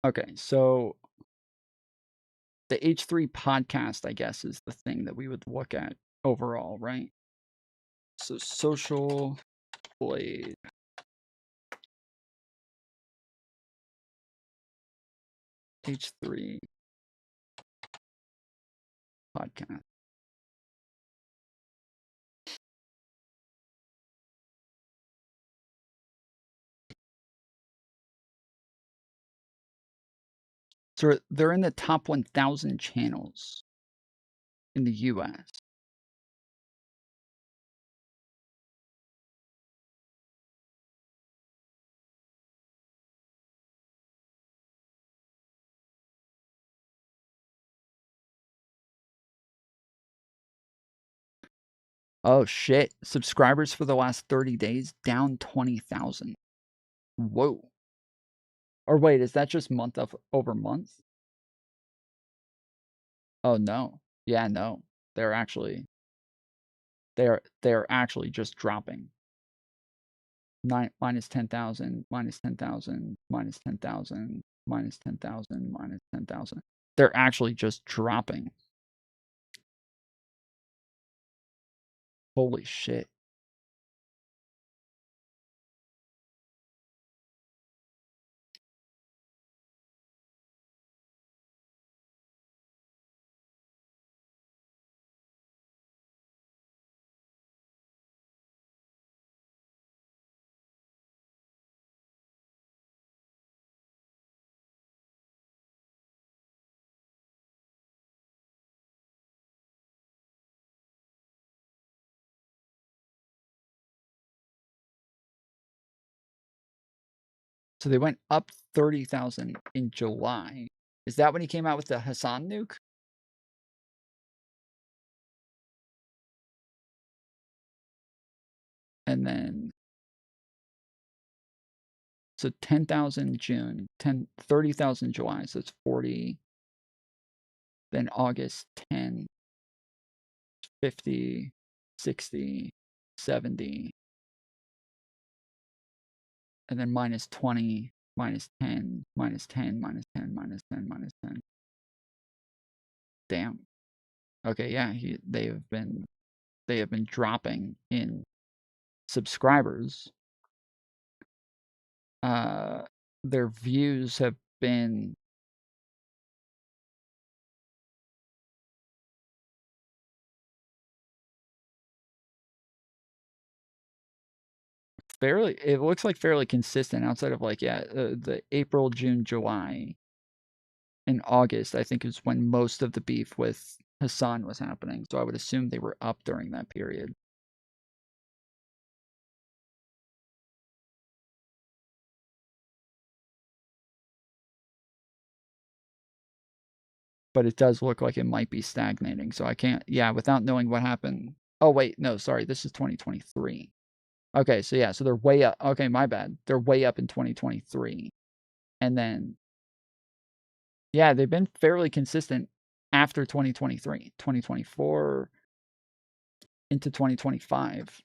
Okay, so the H3 podcast, I guess, is the thing that we would look at overall, right? So Social Blade. H3 podcast. So they're in the top 1,000 channels in the US. Oh shit. Subscribers for the last 30 days down 20,000. Whoa. Or wait, is that just month over month? Oh no. Yeah, no. They're actually just dropping. Minus 10,000, minus 10,000, minus 10,000, minus 10,000, minus 10,000. They're actually just dropping. Holy shit. So they went up 30,000 in July. Is that when he came out with the Hassan nuke? And then, so 10,000 June, 30,000 July, so it's 40. Then August, 10, 50, 60, 70. And then minus 20, minus 10, minus 10, minus 10, minus 10, minus 10. Damn. Okay, yeah, they have been dropping in subscribers. Their views have been it looks like fairly consistent outside of like, yeah, the April, June, July, and August, I think is when most of the beef with Hassan was happening. So I would assume they were up during that period. But it does look like it might be stagnating. So I can't, yeah, without knowing what happened. Oh, wait, no, sorry, this is 2023. Okay, so yeah, so they're way up. Okay, my bad. They're way up in 2023. And then, yeah, they've been fairly consistent after 2023, 2024 into 2025.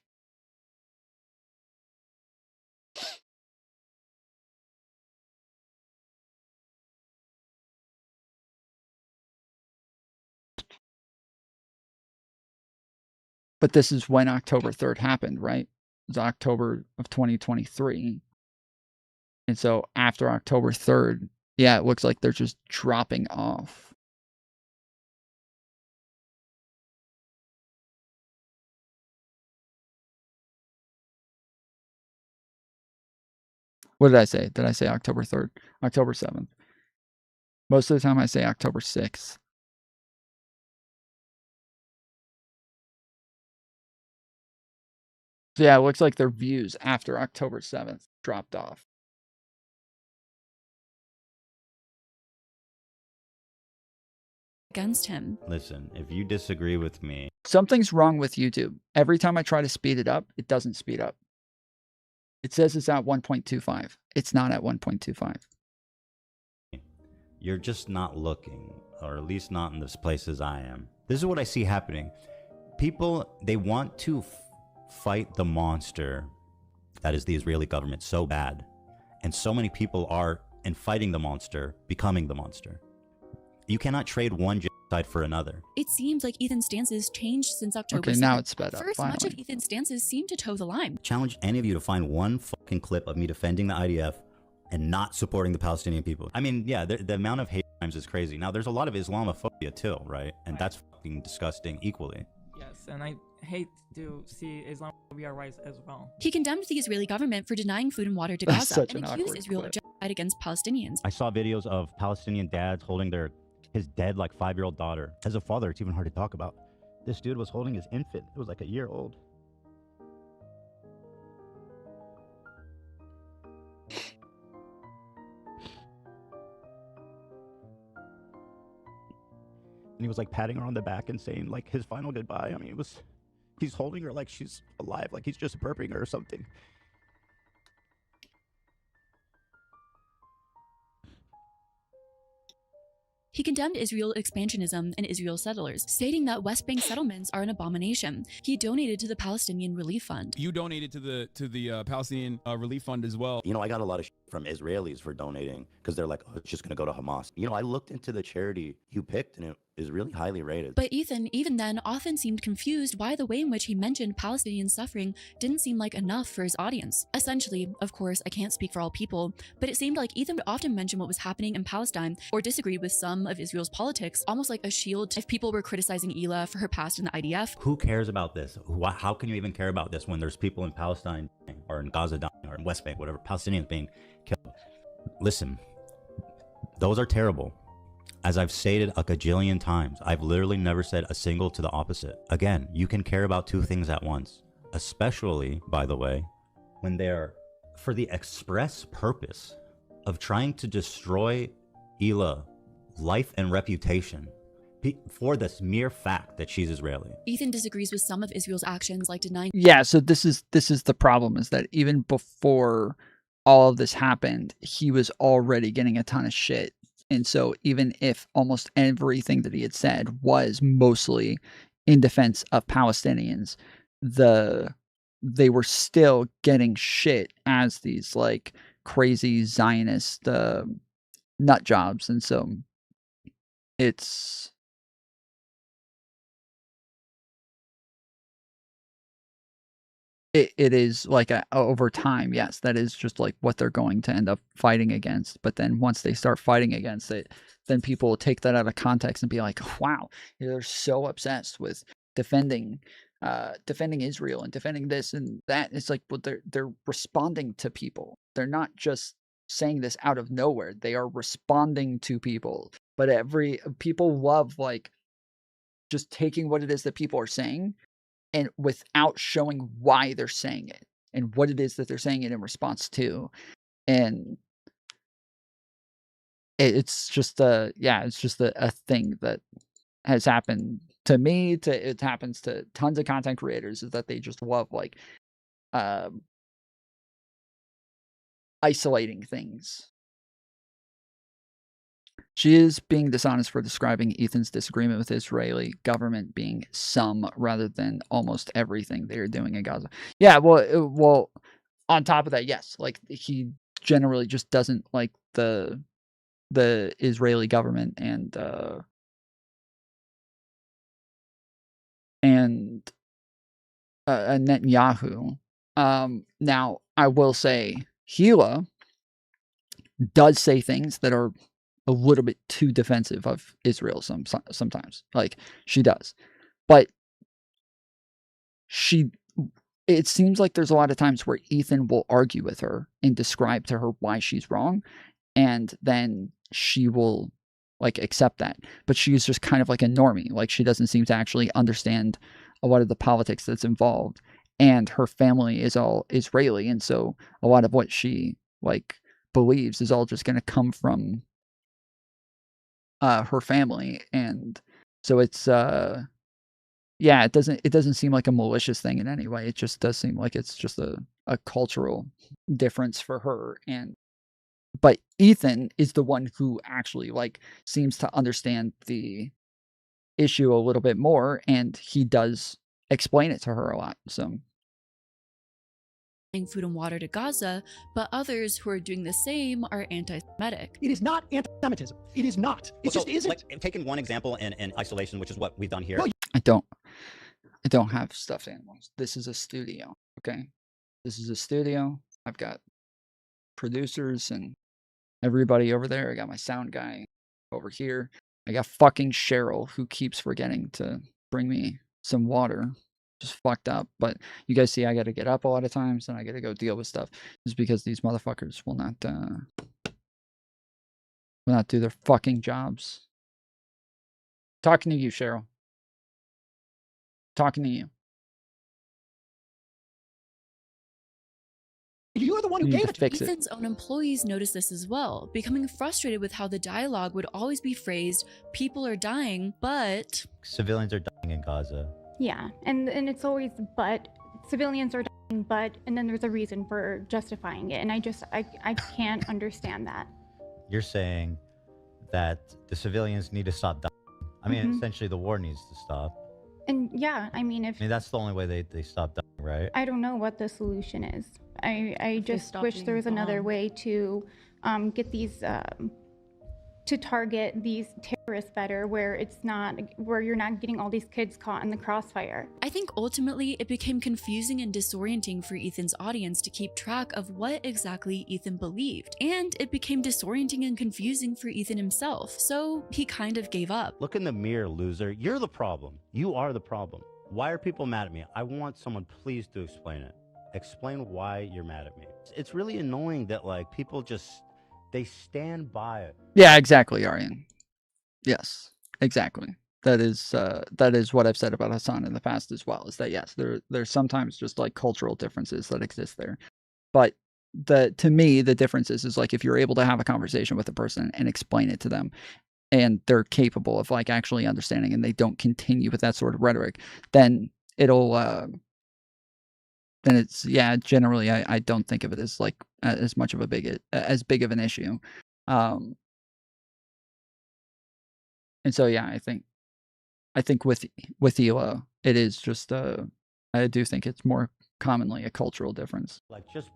But this is when October 3rd happened, right? It was October of 2023. And so after October 3rd, yeah, it looks like they're just dropping off. What did I say? Did I say October 3rd? October 7th. Most of the time I say October 6th. So yeah, it looks like their views after October 7th dropped off. Against him. Listen, if you disagree with me, Something's wrong with YouTube. Every time I try to speed it up, it doesn't speed up. It says it's at 1.25. It's not at 1.25. you're just not looking, or at least not in the places I am. This is what I see happening. People, they want to fight the monster that is the Israeli government so bad. And so many people are, in fighting the monster, becoming the monster. You cannot trade one genocide for another. It seems like Ethan's stances changed since October. Okay, now 7th. it's sped up, First, finally. much of Ethan's stances seem to toe the line. Challenge any of you to find one fucking clip of me defending the IDF and not supporting the Palestinian people. I mean, yeah, the amount of hate crimes is crazy. Now, there's a lot of Islamophobia too, right? And that's fucking disgusting equally. Yes, and I hate to see Islamophobia rise as well. He condemned the Israeli government for denying food and water to That's Gaza such and an accused awkward Israel clip. of genocide against Palestinians. I saw videos of Palestinian dads holding his dead, like, 5-year-old daughter. As a father, it's even hard to talk about. This dude was holding his infant. It was like a year old. And he was like patting her on the back and saying like his final goodbye. I mean, he's holding her like she's alive, like he's just burping her or something. He condemned Israel expansionism and Israel settlers, stating that West Bank settlements are an abomination. He donated to the Palestinian Relief Fund. You donated to the Palestinian Relief Fund as well. You know, I got a lot of shit from Israelis for donating because they're like, oh, it's just going to go to Hamas. You know, I looked into the charity you picked and it is really highly rated. But Ethan, even then, often seemed confused why the way in which he mentioned Palestinian suffering didn't seem like enough for his audience. Essentially, of course, I can't speak for all people, but it seemed like Ethan would often mention what was happening in Palestine or disagreed with some of Israel's politics, almost like a shield if people were criticizing Ela for her past in the IDF. Who cares about this? How can you even care about this when there's people in Palestine or in Gaza dying or in West Bank, whatever, Palestinians being killed? Listen, those are terrible. As I've stated a gajillion times, I've literally never said a single to the opposite. Again, you can care about two things at once, especially, by the way, when they're for the express purpose of trying to destroy Ela life and reputation for this mere fact that she's Israeli. Ethan disagrees with some of Israel's actions, like denying. Yeah, so this is the problem, is that even before all of this happened, he was already getting a ton of shit. And so even if almost everything that he had said was mostly in defense of Palestinians, they were still getting shit as these like crazy Zionist nut jobs. And so it is like over time, yes, that is just like what they're going to end up fighting against. But then once they start fighting against it, then people will take that out of context and be like, wow, they're so obsessed with defending Israel and defending this and that. It's like, well, they're responding to people. They're not just saying this out of nowhere. They are responding to people. But people love like just taking what it is that people are saying and without showing why they're saying it and what it is that they're saying it in response to. And it's just a thing that has happened to me. It happens to tons of content creators, is that they just love like isolating things. She is being dishonest for describing Ethan's disagreement with the Israeli government being some rather than almost everything they are doing in Gaza. Yeah, well, on top of that, yes, like he generally just doesn't like the Israeli government and Netanyahu. Now, I will say, Hila does say things that are a little bit too defensive of Israel sometimes. Like, she does. But it seems like there's a lot of times where Ethan will argue with her and describe to her why she's wrong, and then she will like accept that. But she's just kind of like a normie. Like, she doesn't seem to actually understand a lot of the politics that's involved. And her family is all Israeli, and so a lot of what she like believes is all just going to come from her family. And so it's yeah, it doesn't seem like a malicious thing in any way. It just does seem like it's just a cultural difference for her. But Ethan is the one who actually like seems to understand the issue a little bit more, and he does explain it to her a lot. So food and water to Gaza, but others who are doing the same are anti-Semitic. It is not anti-Semitism. It is not. It just isn't. Like, taking one example in isolation, which is what we've done here. I don't have stuffed animals. This is a studio, okay? This is a studio. I've got producers and everybody over there. I got my sound guy over here. I got fucking Cheryl, who keeps forgetting to bring me some water. Just fucked up. But you guys see I got to get up a lot of times and I got to go deal with stuff. Just because these motherfuckers will not do their fucking jobs. Talking to you, Cheryl. Talking to you. You're the one who gave it to fix it. Ethan's own employees noticed this as well, becoming frustrated with how the dialogue would always be phrased, people are dying, but... Civilians are dying in Gaza. Yeah, and it's always but, civilians are dying, but, and then there's a reason for justifying it, and I can't understand that. You're saying that the civilians need to stop dying. I mean, Mhm. essentially, the war needs to stop. And yeah, I mean, if I mean, that's the only way they stop dying, right? I don't know what the solution is. I they just stop wish there being was another bombed. way to get these to target these terrorists better, where it's not where you're not getting all these kids caught in the crossfire. I think ultimately it became confusing and disorienting for Ethan's audience to keep track of what exactly Ethan believed, and it became disorienting and confusing for Ethan himself, so he kind of gave up. Look in the mirror, loser. You're the problem. You are the problem. Why are people mad at me? I want someone please to explain it. Explain why you're mad at me. It's really annoying that like people just they stand by it. Yeah, exactly, Aryan. Yes, exactly. That is what I've said about Hassan in the past as well. Is that yes, there's sometimes just like cultural differences that exist there, but to me the difference is like if you're able to have a conversation with a person and explain it to them, and they're capable of like actually understanding, and they don't continue with that sort of rhetoric, then it'll then it's generally I don't think of it as like as much of as big of an issue. And so yeah, I think with Ela, it is just I do think it's more commonly a cultural difference. Like just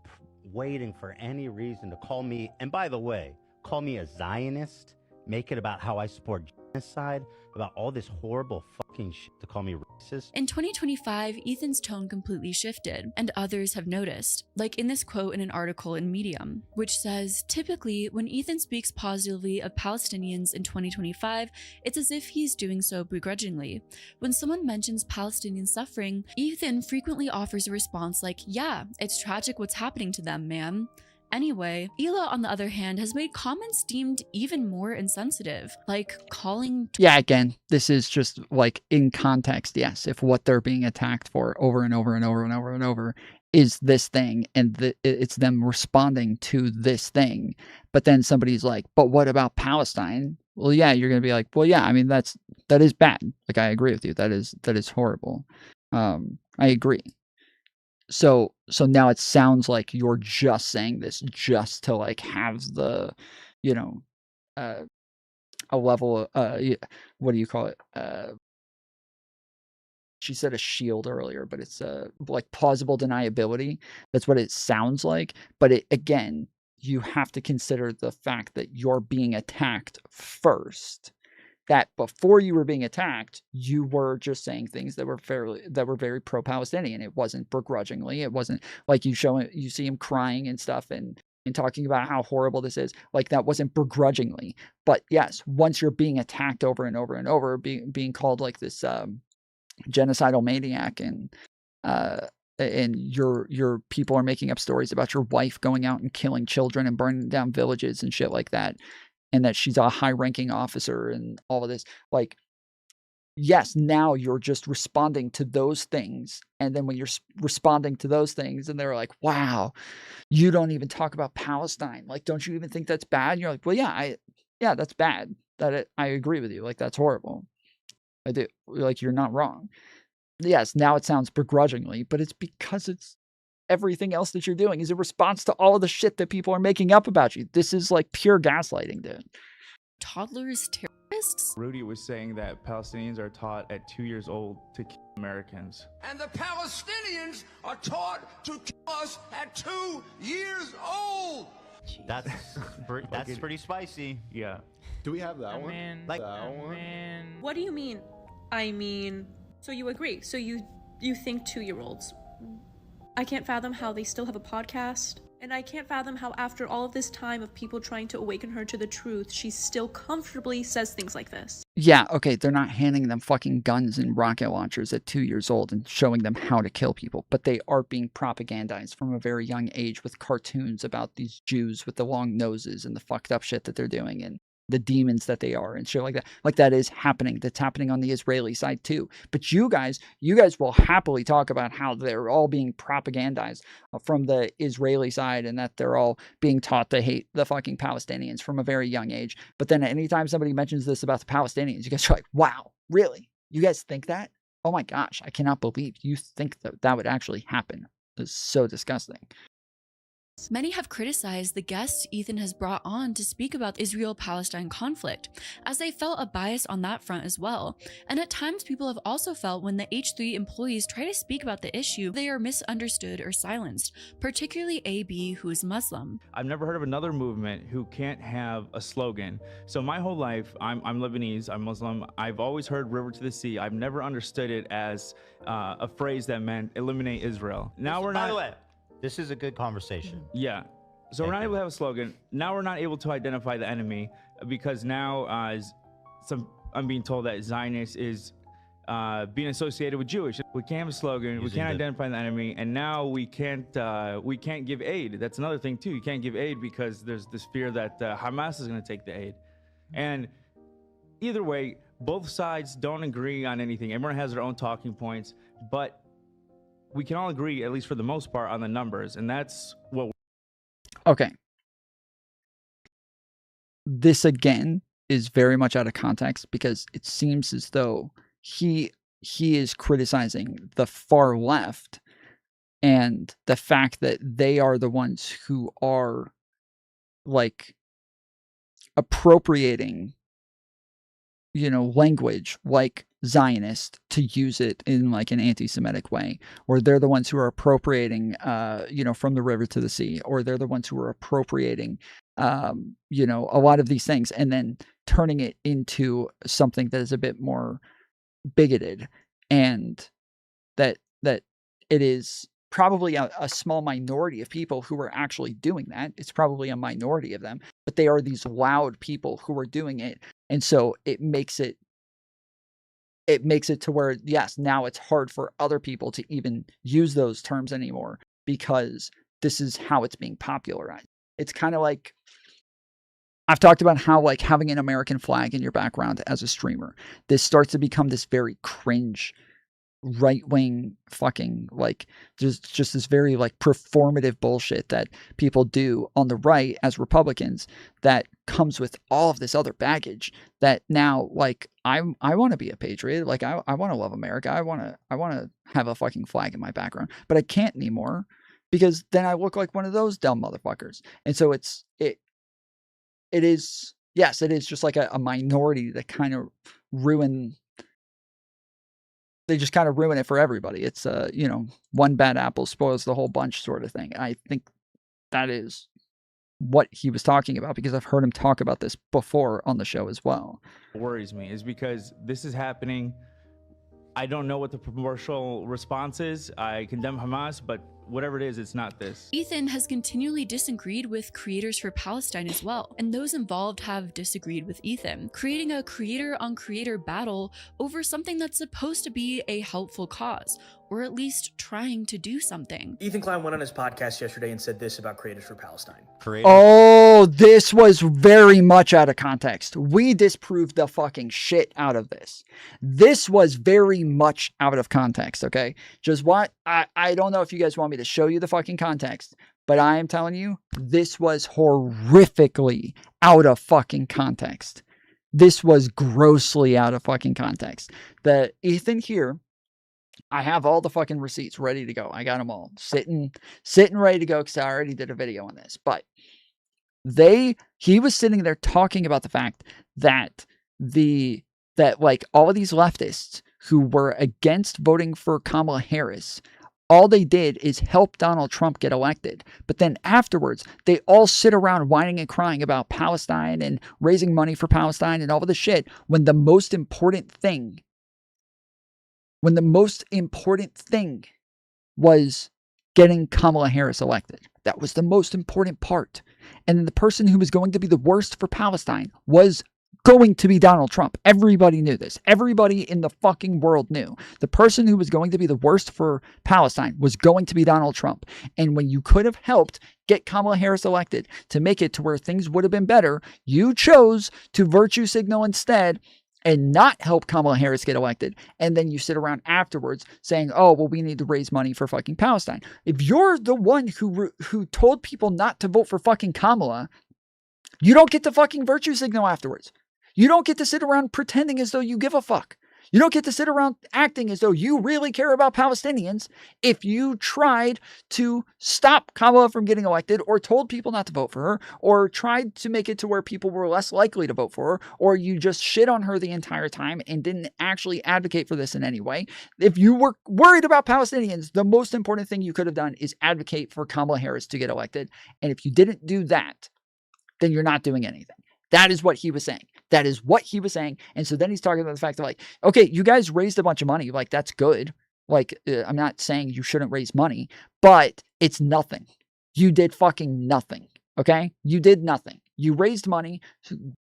waiting for any reason to call me, and by the way, call me a Zionist, make it about how I support genocide, about all this horrible fucking shit to call me racist. In 2025, Ethan's tone completely shifted, and others have noticed, like in this quote in an article in Medium, which says, typically, when Ethan speaks positively of Palestinians in 2025, it's as if he's doing so begrudgingly. When someone mentions Palestinian suffering, Ethan frequently offers a response like, yeah, it's tragic what's happening to them, man. Anyway, Ela, on the other hand, has made comments deemed even more insensitive, like calling... Yeah, again, this is just like in context, yes. If what they're being attacked for over and over and over and over and over is this thing, and it's them responding to this thing, but then somebody's like, but what about Palestine? Well, yeah, you're going to be like, well, yeah, I mean, that is bad. Like, I agree with you. That is horrible. I agree. So now it sounds like you're just saying this just to like have the, you know, a level of, what do you call it? She said a shield earlier, but it's like plausible deniability. That's what it sounds like. But again, you have to consider the fact that you're being attacked first. That before you were being attacked, you were just saying things that were very pro-Palestinian. It wasn't begrudgingly. It wasn't like you see him crying and stuff and talking about how horrible this is. Like that wasn't begrudgingly. But yes, once you're being attacked over and over and over, being called like this genocidal maniac, and your people are making up stories about your wife going out and killing children and burning down villages and shit like that, and that she's a high-ranking officer and all of this, like, yes, now you're just responding to those things, and then when you're responding to those things and they're like, wow, you don't even talk about Palestine, like, don't you even think that's bad? And you're like, well, yeah, that's bad. I agree with you, like, that's horrible. I do. Like, you're not wrong. Yes, now it sounds begrudgingly, but it's because it's everything else that you're doing is a response to all of the shit that people are making up about you. This is like pure gaslighting, dude. Toddlers terrorists? Rudy was saying that Palestinians are taught at 2 years old to kill Americans. And the Palestinians are taught to kill us at 2 years old. That's pretty spicy. Yeah. Do we have that one? Like, What do you mean? I mean, so you agree? So you think 2-year-olds? I can't fathom how they still have a podcast, and I can't fathom how after all of this time of people trying to awaken her to the truth, she still comfortably says things like this. Yeah, okay, they're not handing them fucking guns and rocket launchers at 2 years old and showing them how to kill people, but they are being propagandized from a very young age with cartoons about these Jews with the long noses and the fucked up shit that they're doing, and the demons that they are and shit like that. Like, that is happening. That's happening on the Israeli side too. But you guys will happily talk about how they're all being propagandized from the Israeli side, and that they're all being taught to hate the fucking Palestinians from a very young age. But then anytime somebody mentions this about the Palestinians, you guys are like, wow, really? You guys think that? Oh my gosh, I cannot believe you think that would actually happen. It's so disgusting. Many have criticized the guests Ethan has brought on to speak about the Israel-Palestine conflict, as they felt a bias on that front as well. And at times people have also felt when the H3 employees try to speak about the issue, they are misunderstood or silenced, particularly AB, who is Muslim. I've never heard of another movement who can't have a slogan. So my whole life, I'm Lebanese, I'm Muslim. I've always heard river to the sea. I've never understood it as a phrase that meant eliminate Israel. Now we're not. By the way, this is a good conversation. Yeah. So we're not able to have a slogan. Now we're not able to identify the enemy because now I'm being told that Zionist is being associated with Jewish. We can't have a slogan. We can't identify the enemy, and now we can't give aid. That's another thing too. You can't give aid because there's this fear that Hamas is going to take the aid. And either way, both sides don't agree on anything. Everyone has their own talking points, but we can all agree, at least for the most part, on the numbers, and that's what. Okay. This again is very much out of context because it seems as though he is criticizing the far left and the fact that they are the ones who are like appropriating, language like Zionist to use it in like an anti-Semitic way, or they're the ones who are appropriating, from the river to the sea, or they're the ones who are appropriating, a lot of these things and then turning it into something that is a bit more bigoted, and that it is probably a small minority of people who are actually doing that. It's probably a minority of them, but they are these loud people who are doing it. And so it makes it to where, yes, now it's hard for other people to even use those terms anymore because this is how it's being popularized. It's kind of like, I've talked about how like having an American flag in your background as a streamer, this starts to become this very cringe right-wing fucking like just this very like performative bullshit that people do on the right as Republicans that comes with all of this other baggage that now like I want to be a patriot, like I want to love America, I want to have a fucking flag in my background, but I can't anymore because then I look like one of those dumb motherfuckers. And so it is, yes, it is just like a minority that kind of they just kind of ruin it for everybody. It's one bad apple spoils the whole bunch sort of thing. I think that is what he was talking about because I've heard him talk about this before on the show as well. What worries me is because this is happening. I don't know what the proportional response is. I condemn Hamas, but whatever it is, it's not this. Ethan has continually disagreed with Creators for Palestine as well, and those involved have disagreed with Ethan, creating a creator-on-creator battle over something that's supposed to be a helpful cause, or at least trying to do something. Ethan Klein went on his podcast yesterday and said this about Creators for Palestine. Oh, this was very much out of context. We disproved the fucking shit out of this. This was very much out of context, okay? Just what? I don't know if you guys want me to show you the fucking context, but I am telling you, this was horrifically out of fucking context. This was grossly out of fucking context. The Ethan here, I have all the fucking receipts ready to go. I got them all sitting ready to go because I already did a video on this. But he was sitting there talking about the fact that like all of these leftists who were against voting for Kamala Harris, all they did is help Donald Trump get elected. But then afterwards, they all sit around whining and crying about Palestine and raising money for Palestine and all of the shit when the most important thing was getting Kamala Harris elected. That was the most important part. And then the person who was going to be the worst for Palestine was going to be Donald Trump. Everybody knew this. Everybody in the fucking world knew. The person who was going to be the worst for Palestine was going to be Donald Trump. And when you could have helped get Kamala Harris elected to make it to where things would have been better, you chose to virtue signal instead and not help Kamala Harris get elected. And then you sit around afterwards saying, oh, well, we need to raise money for fucking Palestine. If you're the one who told people not to vote for fucking Kamala, you don't get to fucking virtue signal afterwards. You don't get to sit around pretending as though you give a fuck. You don't get to sit around acting as though you really care about Palestinians if you tried to stop Kamala from getting elected, or told people not to vote for her, or tried to make it to where people were less likely to vote for her, or you just shit on her the entire time and didn't actually advocate for this in any way. If you were worried about Palestinians, the most important thing you could have done is advocate for Kamala Harris to get elected. And if you didn't do that, then you're not doing anything. That is what he was saying. That is what he was saying. And so then he's talking about the fact that, like, okay, you guys raised a bunch of money. Like, that's good. Like, I'm not saying you shouldn't raise money, but it's nothing. You did fucking nothing. Okay? You did nothing. You raised money,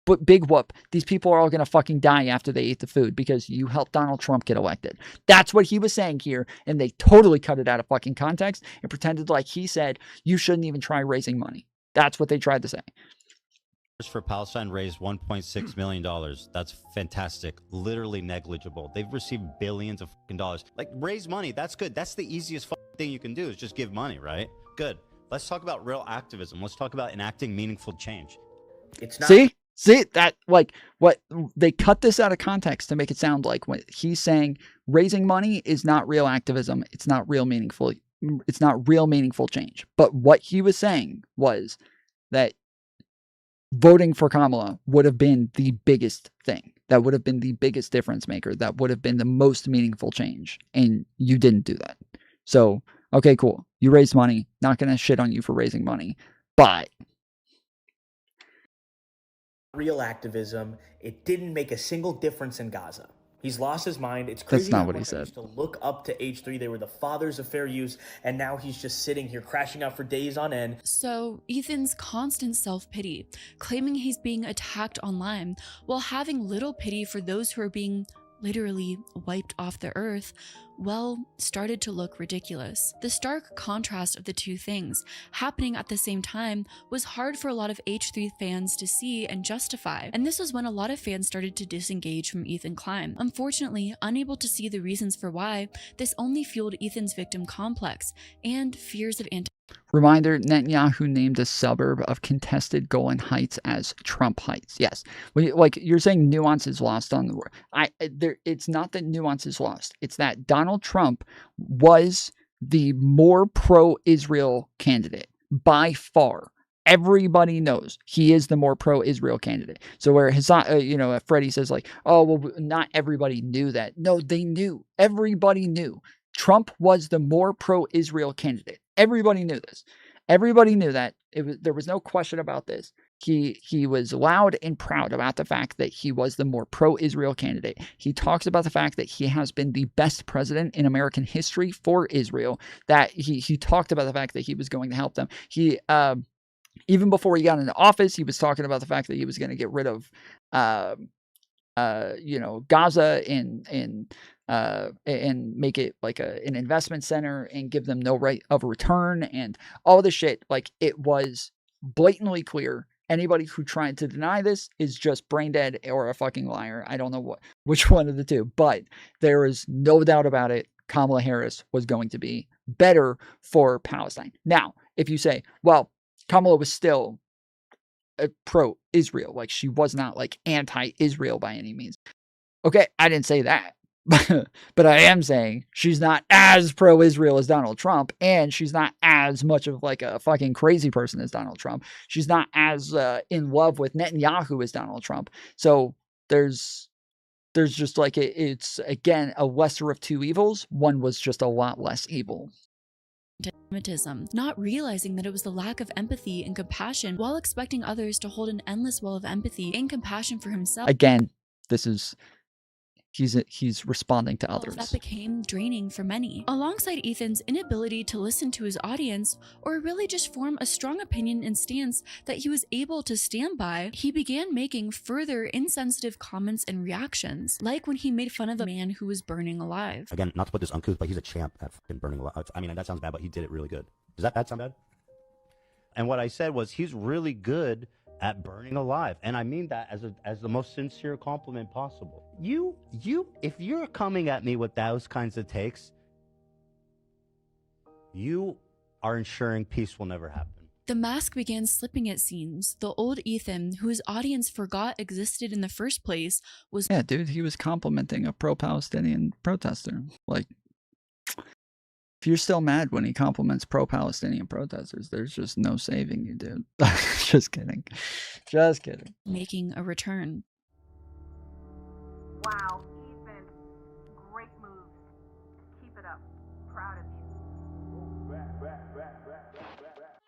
but big whoop. These people are all going to fucking die after they ate the food because you helped Donald Trump get elected. That's what he was saying here. And they totally cut it out of fucking context and pretended like he said, you shouldn't even try raising money. That's what they tried to say. For Palestine raised $1.6 million. That's fantastic. Literally negligible. They've received billions of fucking dollars. Like, raise money. That's good. That's the easiest fucking thing you can do is just give money, right? Good. Let's talk about real activism. Let's talk about enacting meaningful change. It's not. See that, like, what they cut this out of context to make it sound like when he's saying raising money is not real activism. It's not real meaningful. It's not real meaningful change. But what he was saying was that voting for Kamala would have been the biggest thing. That would have been the biggest difference maker. That would have been the most meaningful change. And you didn't do that. So, okay, cool. You raised money. Not going to shit on you for raising money. But real activism. It didn't make a single difference in Gaza. He's lost his mind. It's crazy. That's not what he said. To look up to H3, they were the fathers of fair use, and now he's just sitting here crashing out for days on end. So Ethan's constant self-pity, claiming he's being attacked online, while having little pity for those who are being literally wiped off the earth, well, started to look ridiculous. The stark contrast of the two things happening at the same time was hard for a lot of H3 fans to see and justify, and this was when a lot of fans started to disengage from Ethan Klein. Unfortunately, unable to see the reasons for why, this only fueled Ethan's victim complex and fears of Reminder, Netanyahu named a suburb of contested Golan Heights as Trump Heights. Yes. Like, you're saying nuance is lost on the word. It's not that nuance is lost. It's that Donald Trump was the more pro-Israel candidate by far. Everybody knows he is the more pro-Israel candidate. So where Freddie says like, oh, well, not everybody knew that. No, they knew. Everybody knew. Trump was the more pro-Israel candidate. Everybody knew this. Everybody knew that. There was no question about this. He was loud and proud about the fact that he was the more pro-Israel candidate. He talks about the fact that he has been the best president in American history for Israel. That he talked about the fact that he was going to help them. He even before he got into office, he was talking about the fact that he was going to get rid of Gaza and make it like an investment center and give them no right of return and all this shit. Like, it was blatantly clear. Anybody who tried to deny this is just brain dead or a fucking liar. I don't know which one of the two, but there is no doubt about it. Kamala Harris was going to be better for Palestine. Now, if you say, well, Kamala was still pro-Israel, like she was not like anti-Israel by any means. Okay, I didn't say that. But I am saying she's not as pro-Israel as Donald Trump, and she's not as much of like a fucking crazy person as Donald Trump. She's not as in love with Netanyahu as Donald Trump. So there's just like it's again a lesser of two evils. One was just a lot less evil. Anti-Semitism, not realizing that it was the lack of empathy and compassion, while expecting others to hold an endless well of empathy and compassion for himself. Again, this is he's responding to others. That became draining for many. Alongside Ethan's inability to listen to his audience, or really just form a strong opinion and stance that he was able to stand by, he began making further insensitive comments and reactions, like when he made fun of a man who was burning alive. Again, not to put this uncouth, but he's a champ at fucking burning alive. I mean, that sounds bad, but he did it really good. Does that sound bad? And what I said was he's really good at burning alive, and I mean that as the most sincere compliment possible. If you're coming at me with those kinds of takes, you are ensuring peace will never happen. The mask began slipping, it seems. The old Ethan, who his audience forgot existed in the first place, was... Yeah, dude, he was complimenting a pro-Palestinian protester. Like, if you're still mad when he compliments pro-Palestinian protesters, there's just no saving you, dude. Just kidding. Just kidding. making a return. Wow, Ethan. Great moves. Keep it up. Proud of you.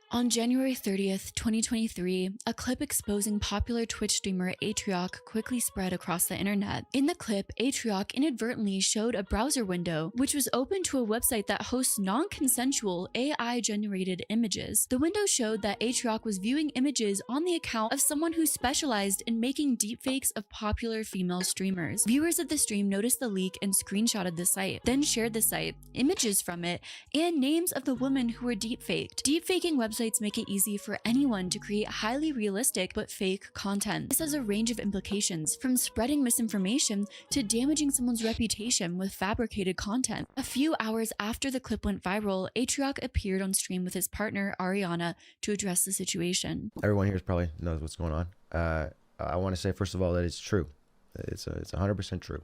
On January 30th, 2023, a clip exposing popular Twitch streamer Atrioc quickly spread across the internet. In the clip, Atrioc inadvertently showed a browser window, which was open to a website that hosts non-consensual AI-generated images. The window showed that Atrioc was viewing images on the account of someone who specialized in making deepfakes of popular female streamers. Viewers of the stream noticed the leak and screenshotted the site, then shared the site, images from it, and names of the women who were deepfaked. Deepfaking websites make it easy for anyone to create highly realistic but fake content. This has a range of implications, from spreading misinformation to damaging someone's reputation with fabricated content. A few hours after the clip went viral, Atrioc appeared on stream with his partner Ariana to address the situation. Everyone here probably knows what's going on. I want to say, first of all, that it's true. It's 100% true.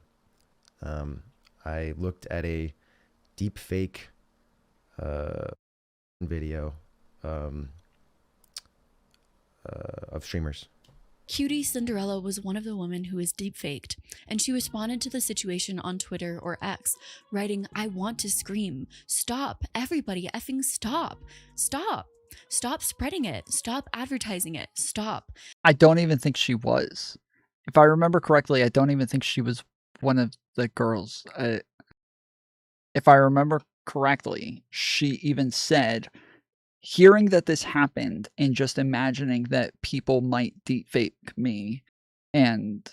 I looked at a deep fake video of streamers. Cutie Cinderella was one of the women who was deepfaked, and she responded to the situation on Twitter or X, writing, "I want to scream. Stop. Everybody effing stop. Stop. Stop spreading it. Stop advertising it. Stop." I don't even think she was. If I remember correctly, I don't even think she was one of the girls. If I remember correctly, she even said, hearing that this happened and just imagining that people might deepfake me and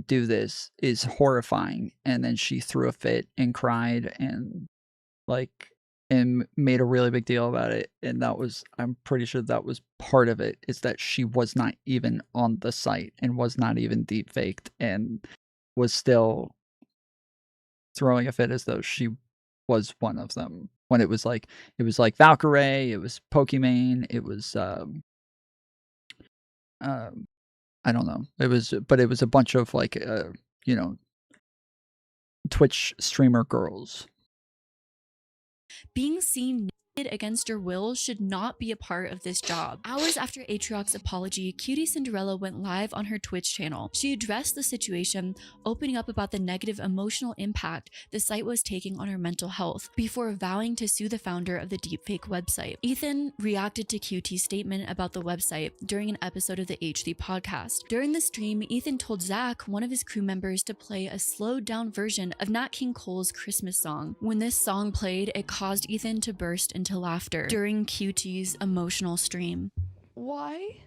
do this is horrifying. And then she threw a fit and cried and made a really big deal about it. And that was, I'm pretty sure that was part of it, is that she was not even on the site and was not even deepfaked and was still throwing a fit as though she was one of them. When it was like Valkyrie, it was Pokimane, it was I don't know. It was a bunch of Twitch streamer girls. Being seen naked against your will should not be a part of this job. Hours after Atrioc's apology, Cutie Cinderella went live on her Twitch channel. She addressed the situation, opening up about the negative emotional impact the site was taking on her mental health, before vowing to sue the founder of the deepfake website. Ethan reacted to Cutie's statement about the website during an episode of the H3 podcast. During the stream, Ethan told Zach, one of his crew members, to play a slowed down version of Nat King Cole's Christmas song. When this song played, it caused Ethan to burst into laughter during Cutie's emotional stream. Why?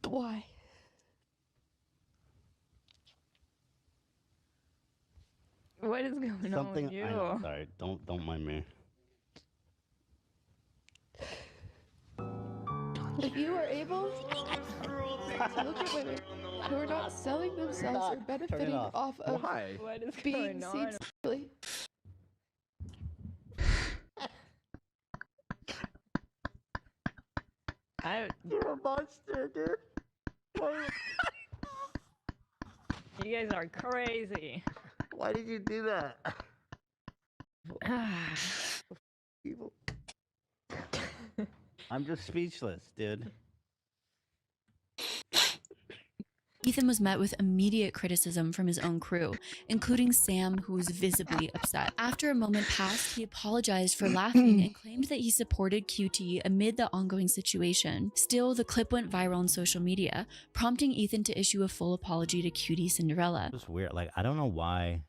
Why? What is going on with you? Sorry, don't mind me. If you are able to look at women who are not selling themselves or benefiting off of What is being going seen on? sexually, You're a monster, dude. You guys are crazy. Why did you do that? People. I'm just speechless, dude. Ethan was met with immediate criticism from his own crew, including Sam, who was visibly upset. After a moment passed, he apologized for laughing and claimed that he supported QT amid the ongoing situation. Still, the clip went viral on social media, prompting Ethan to issue a full apology to Cutie Cinderella. It's weird. Like, I don't know why.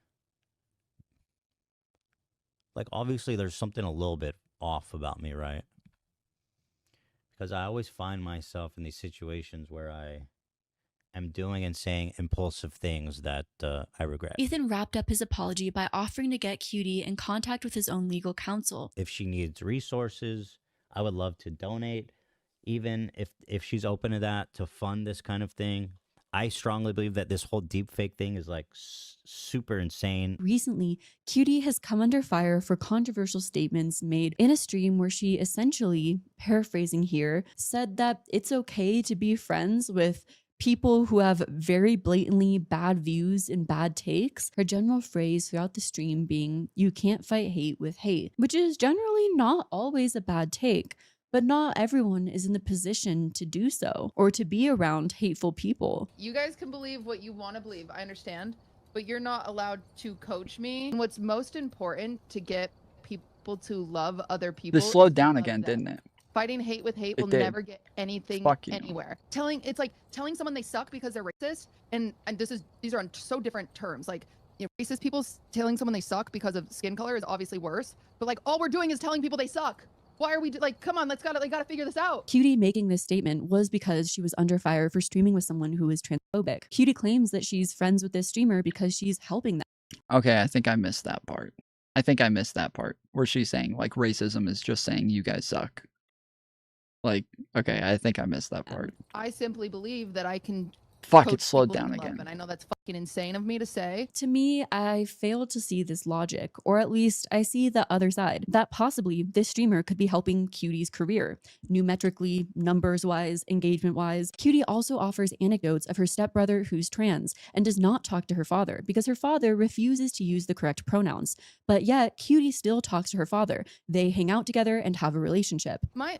Like, obviously, there's something a little bit off about me, right? Because I always find myself in these situations where I am doing and saying impulsive things that I regret. Ethan wrapped up his apology by offering to get Cutie in contact with his own legal counsel. If she needs resources, I would love to donate. Even if she's open to that, to fund this kind of thing, I strongly believe that this whole deep fake thing is like super insane. Recently, Cutie has come under fire for controversial statements made in a stream where she essentially, paraphrasing here, said that it's okay to be friends with people who have very blatantly bad views and bad takes. Her general phrase throughout the stream being, "You can't fight hate with hate," which is generally not always a bad take. But not everyone is in the position to do so or to be around hateful people. You guys can believe what you want to believe. I understand. But you're not allowed to coach me. And what's most important to get people to love other people. This slowed is down love again, them. didn't it? Fighting hate with hate It will did. never get anything Fuck you. anywhere. It's like telling someone they suck because they're racist, and these are on so different terms. Like, you know, racist people telling someone they suck because of skin color is obviously worse. But like, all we're doing is telling people they suck. Why are we like? Come on, gotta figure this out. Cutie making this statement was because she was under fire for streaming with someone who is transphobic. Cutie claims that she's friends with this streamer because she's helping them. Okay, I think I missed that part. I think I missed that part where she's saying like racism is just saying you guys suck. Like, okay, I think I missed that part. I simply believe that I can. Fuck, coach it slowed people in down love, again. and I know that's fucking insane of me to say. To me, I fail to see this logic, or at least I see the other side, that possibly this streamer could be helping Cutie's career. Numerically, numbers-wise, engagement-wise. Cutie also offers anecdotes of her stepbrother who's trans and does not talk to her father because her father refuses to use the correct pronouns. But yet, Cutie still talks to her father. They hang out together and have a relationship. My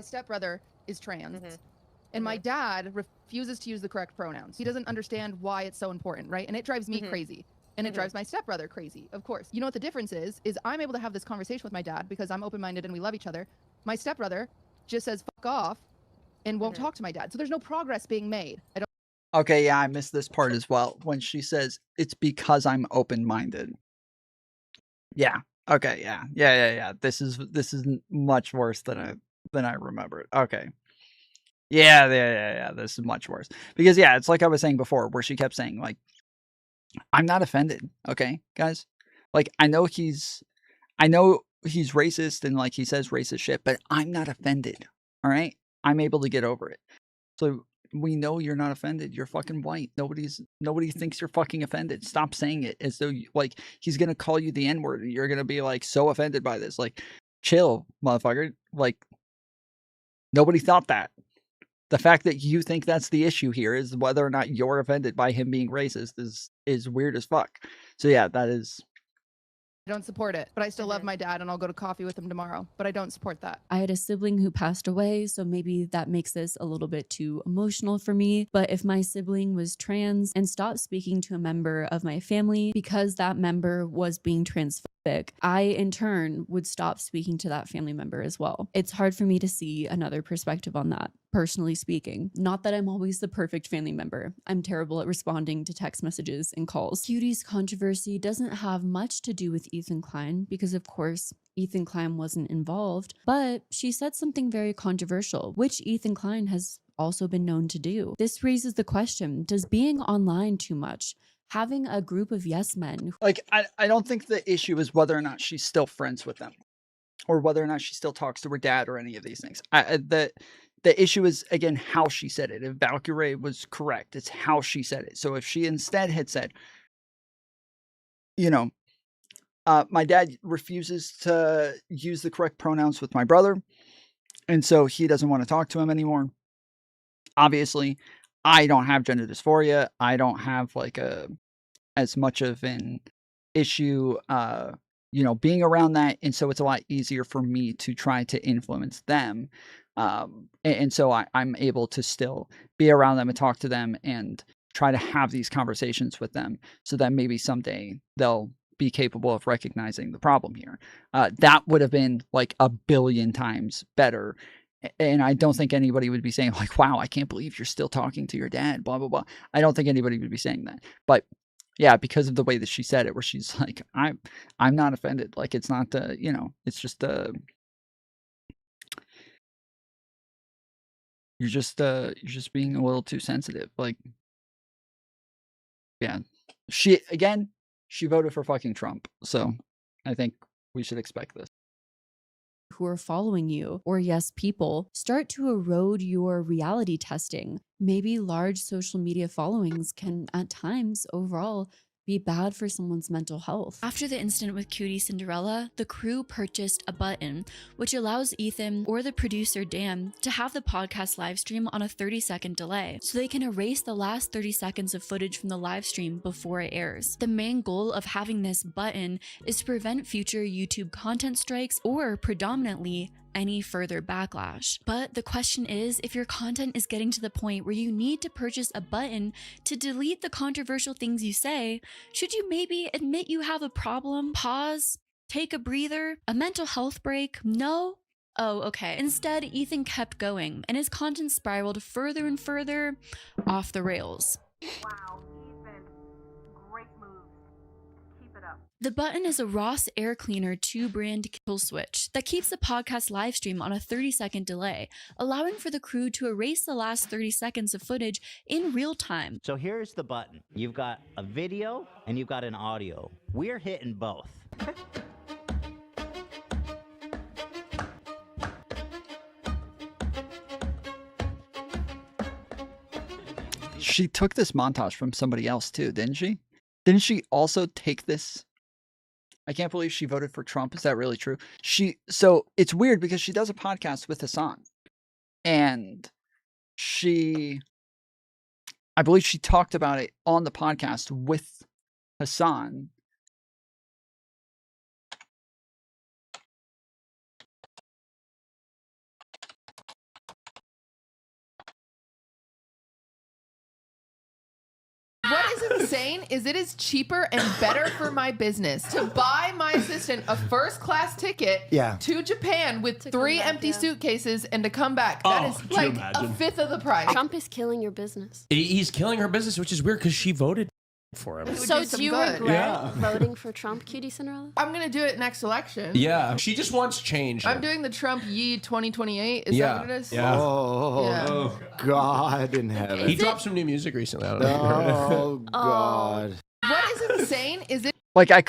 stepbrother is trans. And my dad refuses to use the correct pronouns. He doesn't understand why it's so important, right? And it drives me crazy. And it drives my stepbrother crazy, of course. You know what the difference is I'm able to have this conversation with my dad because I'm open-minded and we love each other. My stepbrother just says fuck off and won't talk to my dad. So there's no progress being made. I don't. Okay, yeah, I missed this part as well when she says it's because I'm open-minded. Yeah. Okay, yeah. This is much worse than I remembered. Okay. Yeah. This is much worse. Because yeah, it's like I was saying before, where she kept saying, like, I'm not offended, okay, guys? Like, I know he's racist and like he says racist shit, but I'm not offended. All right? I'm able to get over it. So we know you're not offended. You're fucking white. Nobody thinks you're fucking offended. Stop saying it as though like he's gonna call you the N-word and you're gonna be like so offended by this. Like, chill, motherfucker. Like, nobody thought that. The fact that you think that's the issue here is whether or not you're offended by him being racist is weird as fuck. So yeah, that is. I don't support it, but I still love my dad and I'll go to coffee with him tomorrow. But I don't support that. I had a sibling who passed away, so maybe that makes this a little bit too emotional for me. But if my sibling was trans and stopped speaking to a member of my family because that member was being transphobic, I in turn would stop speaking to that family member as well. It's hard for me to see another perspective on that, personally speaking. Not that I'm always the perfect family member. I'm terrible at responding to text messages and calls. Cutie's controversy doesn't have much to do with Ethan Klein because, of course, Ethan Klein wasn't involved, but she said something very controversial, which Ethan Klein has also been known to do. This raises the question, does being online too much, having a group of yes men... Like, I don't think the issue is whether or not she's still friends with them or whether or not she still talks to her dad or any of these things. The issue is, again, how she said it. If Valkyrie was correct, it's how she said it. So if she instead had said, you know, my dad refuses to use the correct pronouns with my brother, and so he doesn't want to talk to him anymore. Obviously, I don't have gender dysphoria. I don't have like as much of an issue, being around that, and so it's a lot easier for me to try to influence them. And so I'm able to still be around them and talk to them and try to have these conversations with them so that maybe someday they'll be capable of recognizing the problem here. That would have been like 1 billion times better. And I don't think anybody would be saying like, wow, I can't believe you're still talking to your dad, blah, blah, blah. I don't think anybody would be saying that. But yeah, because of the way that she said it, where she's like, I'm not offended. Like, it's not, it's just, you're just being a little too sensitive. Like, yeah, she voted for fucking Trump. So I think we should expect this. who are following you, or yes, people, start to erode your reality testing. Maybe large social media followings can, at times, overall, be bad for someone's mental health. After the incident with Cutie Cinderella, the crew purchased a button which allows Ethan or the producer Dan to have the podcast live stream on a 30-second delay, so they can erase the last 30 seconds of footage from the live stream before it airs. The main goal of having this button is to prevent future YouTube content strikes or predominantly any further backlash. But the question is, if your content is getting to the point where you need to purchase a button to delete the controversial things you say, should you maybe admit you have a problem, pause, take a breather, a mental health break? No? Oh, okay. Instead, Ethan kept going, and his content spiraled further and further off the rails. Wow, Ethan. Great move. Keep it up. The button is a Ross Air Cleaner 2 brand kill switch that keeps the podcast live stream on a 30-second delay, allowing for the crew to erase the last 30 seconds of footage in real time. So here's the button. You've got a video and you've got an audio. We're hitting both. She took this montage from somebody else too, didn't she? Didn't she also take this? I can't believe she voted for Trump. Is that really true? So it's weird because she does a podcast with Hassan. And I believe she talked about it on the podcast with Hassan. What is insane is it is cheaper and better for my business to buy my assistant a first-class ticket to Japan with 3 empty suitcases and to come back. That is like a fifth of the price. Trump is killing your business. He's killing her business, which is weird because she voted for him. So do you regret voting for Trump, Cutie Cinderella? I'm going to do it next election. Yeah, she just wants change. I'm doing the Trump Yee 2028. Is that what it is? Yeah. Oh, God in heaven. He dropped some new music recently. I don't know if you heard it. Oh, God. What is insane is it. Like I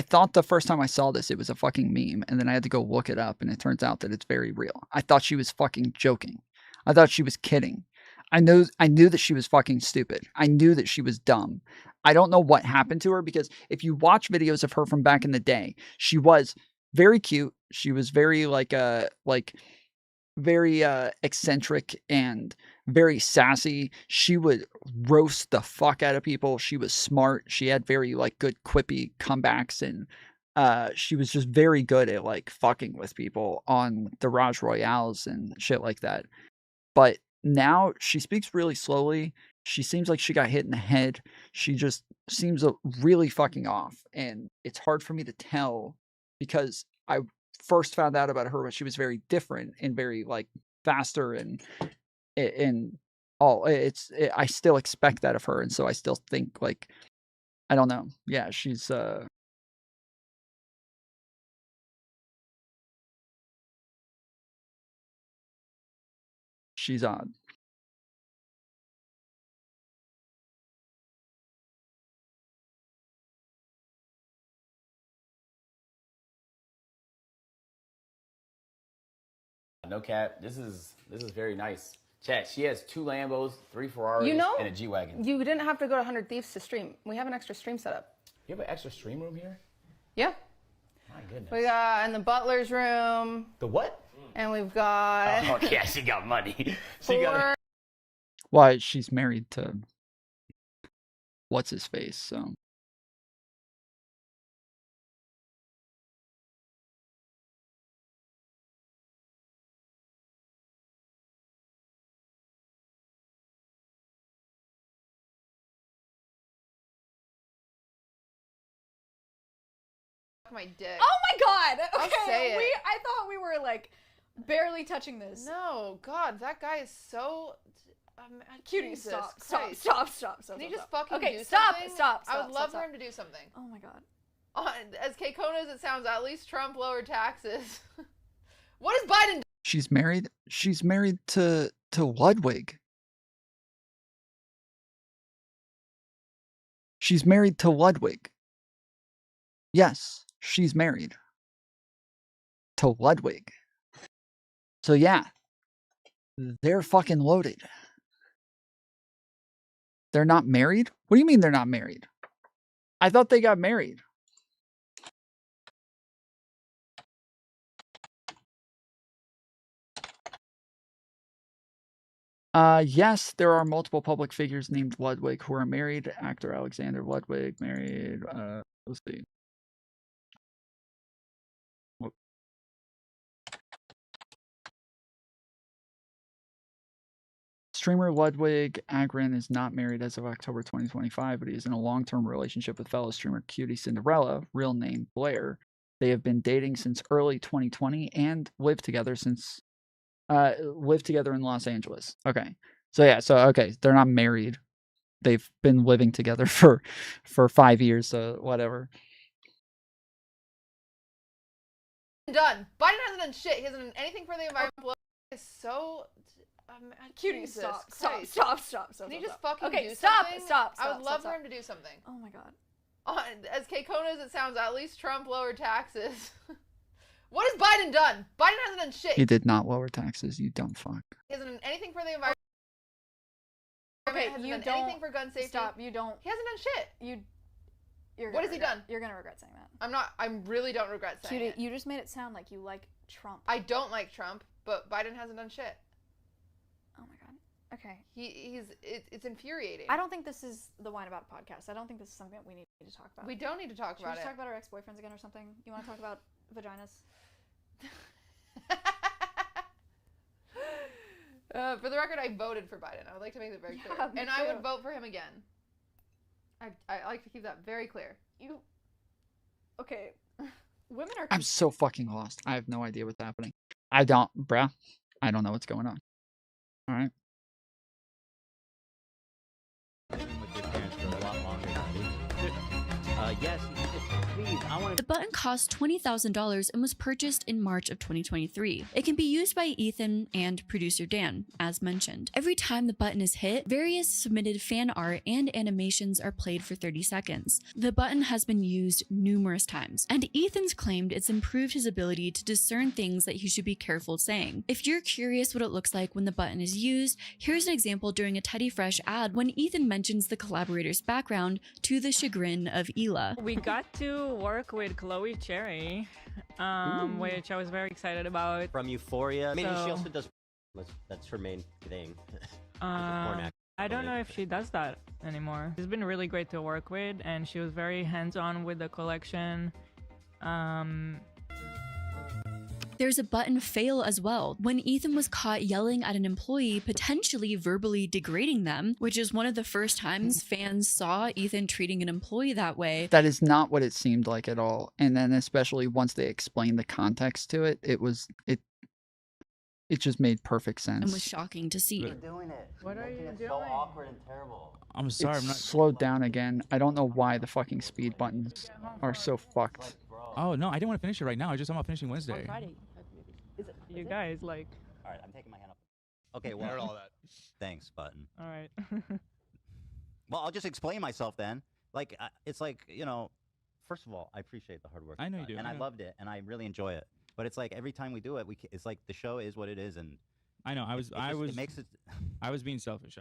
thought the first time I saw this, it was a fucking meme. And then I had to go look it up. And it turns out that it's very real. I thought she was fucking joking. I thought she was kidding. I knew that she was fucking stupid. I knew that she was dumb. I don't know what happened to her because if you watch videos of her from back in the day, she was very cute. She was very very eccentric and very sassy. She would roast the fuck out of people. She was smart. She had very good quippy comebacks, and she was just very good at fucking with people on the Raj Royales and shit like that. But now she speaks really slowly. She seems like she got hit in the head. She just seems really fucking off. And it's hard for me to tell because I first found out about her when she was very different and very faster and all. I still expect that of her. And so I still think I don't know. Yeah, she's odd. No cap. This is very nice. Chat, she has 2 Lambos, 3 Ferraris, and a G-Wagon. You didn't have to go to 100 Thieves to stream. We have an extra stream set up. You have an extra stream room here? Yeah. My goodness. We got in the butler's room. The what? And we've got... Oh, yeah, she got money. She got... Why, she's married to what's his face, so. My dick. Oh my God! I'll Okay, say it. I thought we were barely touching this. No, God, that guy is so. Cutie, Jesus stop. Christ. Can he just fucking okay, do stop, something? stop, I would love stop. for him to do something. Oh my God. As Keiko knows, it sounds at least Trump lowered taxes. What is Biden doing? She's married to Ludwig. She's married to Ludwig. Yes, she's married to Ludwig. So yeah, they're fucking loaded. They're not married? What do you mean they're not married? I thought they got married. Yes, there are multiple public figures named Ludwig who are married. Actor Alexander Ludwig married. Let's see. Whoop. Streamer Ludwig Agren is not married as of October 2025, but he is in a long-term relationship with fellow streamer Cutie Cinderella, real name Blair. They have been dating since early 2020 and lived together in Los Angeles. Okay. So yeah, okay, they're not married. They've been living together for 5 years, so whatever. Done. Biden hasn't done shit. He hasn't done anything for the environment. It's so Cutie, Jesus stop. Christ. Can he just fucking okay, do stop, something? stop, I would love stop. for him to do something. Oh my god. As Keikona as it sounds, at least Trump lowered taxes. What has Biden done? Biden hasn't done shit. He did not lower taxes, you dumb fuck. He hasn't done anything for the environment. Okay, hasn't you done don't anything for gun safety. Stop. You don't. He hasn't done shit. What has he done? You're gonna regret saying that. I really don't regret saying Cutie, it. you just made it sound like you like Trump. I don't like Trump, but Biden hasn't done shit. Oh my god. Okay. It's infuriating. I don't think this is the Wine About podcast. I don't think this is something that we need to talk about. We don't need to talk Should about we it. talk about our ex-boyfriends again or something? You want to talk about vaginas? For the record, I voted for Biden. I would like to make that very clear. Me And I too. would vote for him again. I like to keep that very clear. Okay. Women are. I'm so fucking lost. I have no idea what's happening. I don't know what's going on. All right. Yes, please. The button cost $20,000 and was purchased in March of 2023. It can be used by Ethan and producer Dan, as mentioned. Every time the button is hit, various submitted fan art and animations are played for 30 seconds. The button has been used numerous times, and Ethan's claimed it's improved his ability to discern things that he should be careful saying. If you're curious what it looks like when the button is used, here's an example during a Teddy Fresh ad when Ethan mentions the collaborator's background to the chagrin of Ela. We got to work with Chloe Cherry, which I was very excited about. From Euphoria. I mean, So- she also does. That's her main thing. I don't know if she does that anymore. She's been really great to work with, and she was very hands-on with the collection. There's a button fail as well, when Ethan was caught yelling at an employee, potentially verbally degrading them, which is one of the first times fans saw Ethan treating an employee that way. That is not what it seemed like at all. And then especially once they explained the context to it, it just made perfect sense. And was shocking to see. Doing it. What are you doing? So awkward and terrible. I'm sorry, It's I'm not. slowed down again. I don't know why the fucking speed buttons are so fucked. Oh no, I didn't want to finish it right now. I just thought about finishing Wednesday. You guys, like... All right, I'm taking my hand off. Okay, well, all that. Thanks, button. All right. Well, I'll just explain myself then. Like, it's like, first of all, I appreciate the hard work. I know you've you done, do, and I I know. loved it, and I really enjoy it. But it's like every time we do it, it's like the show is what it is, and I know. it makes it. I was being selfish.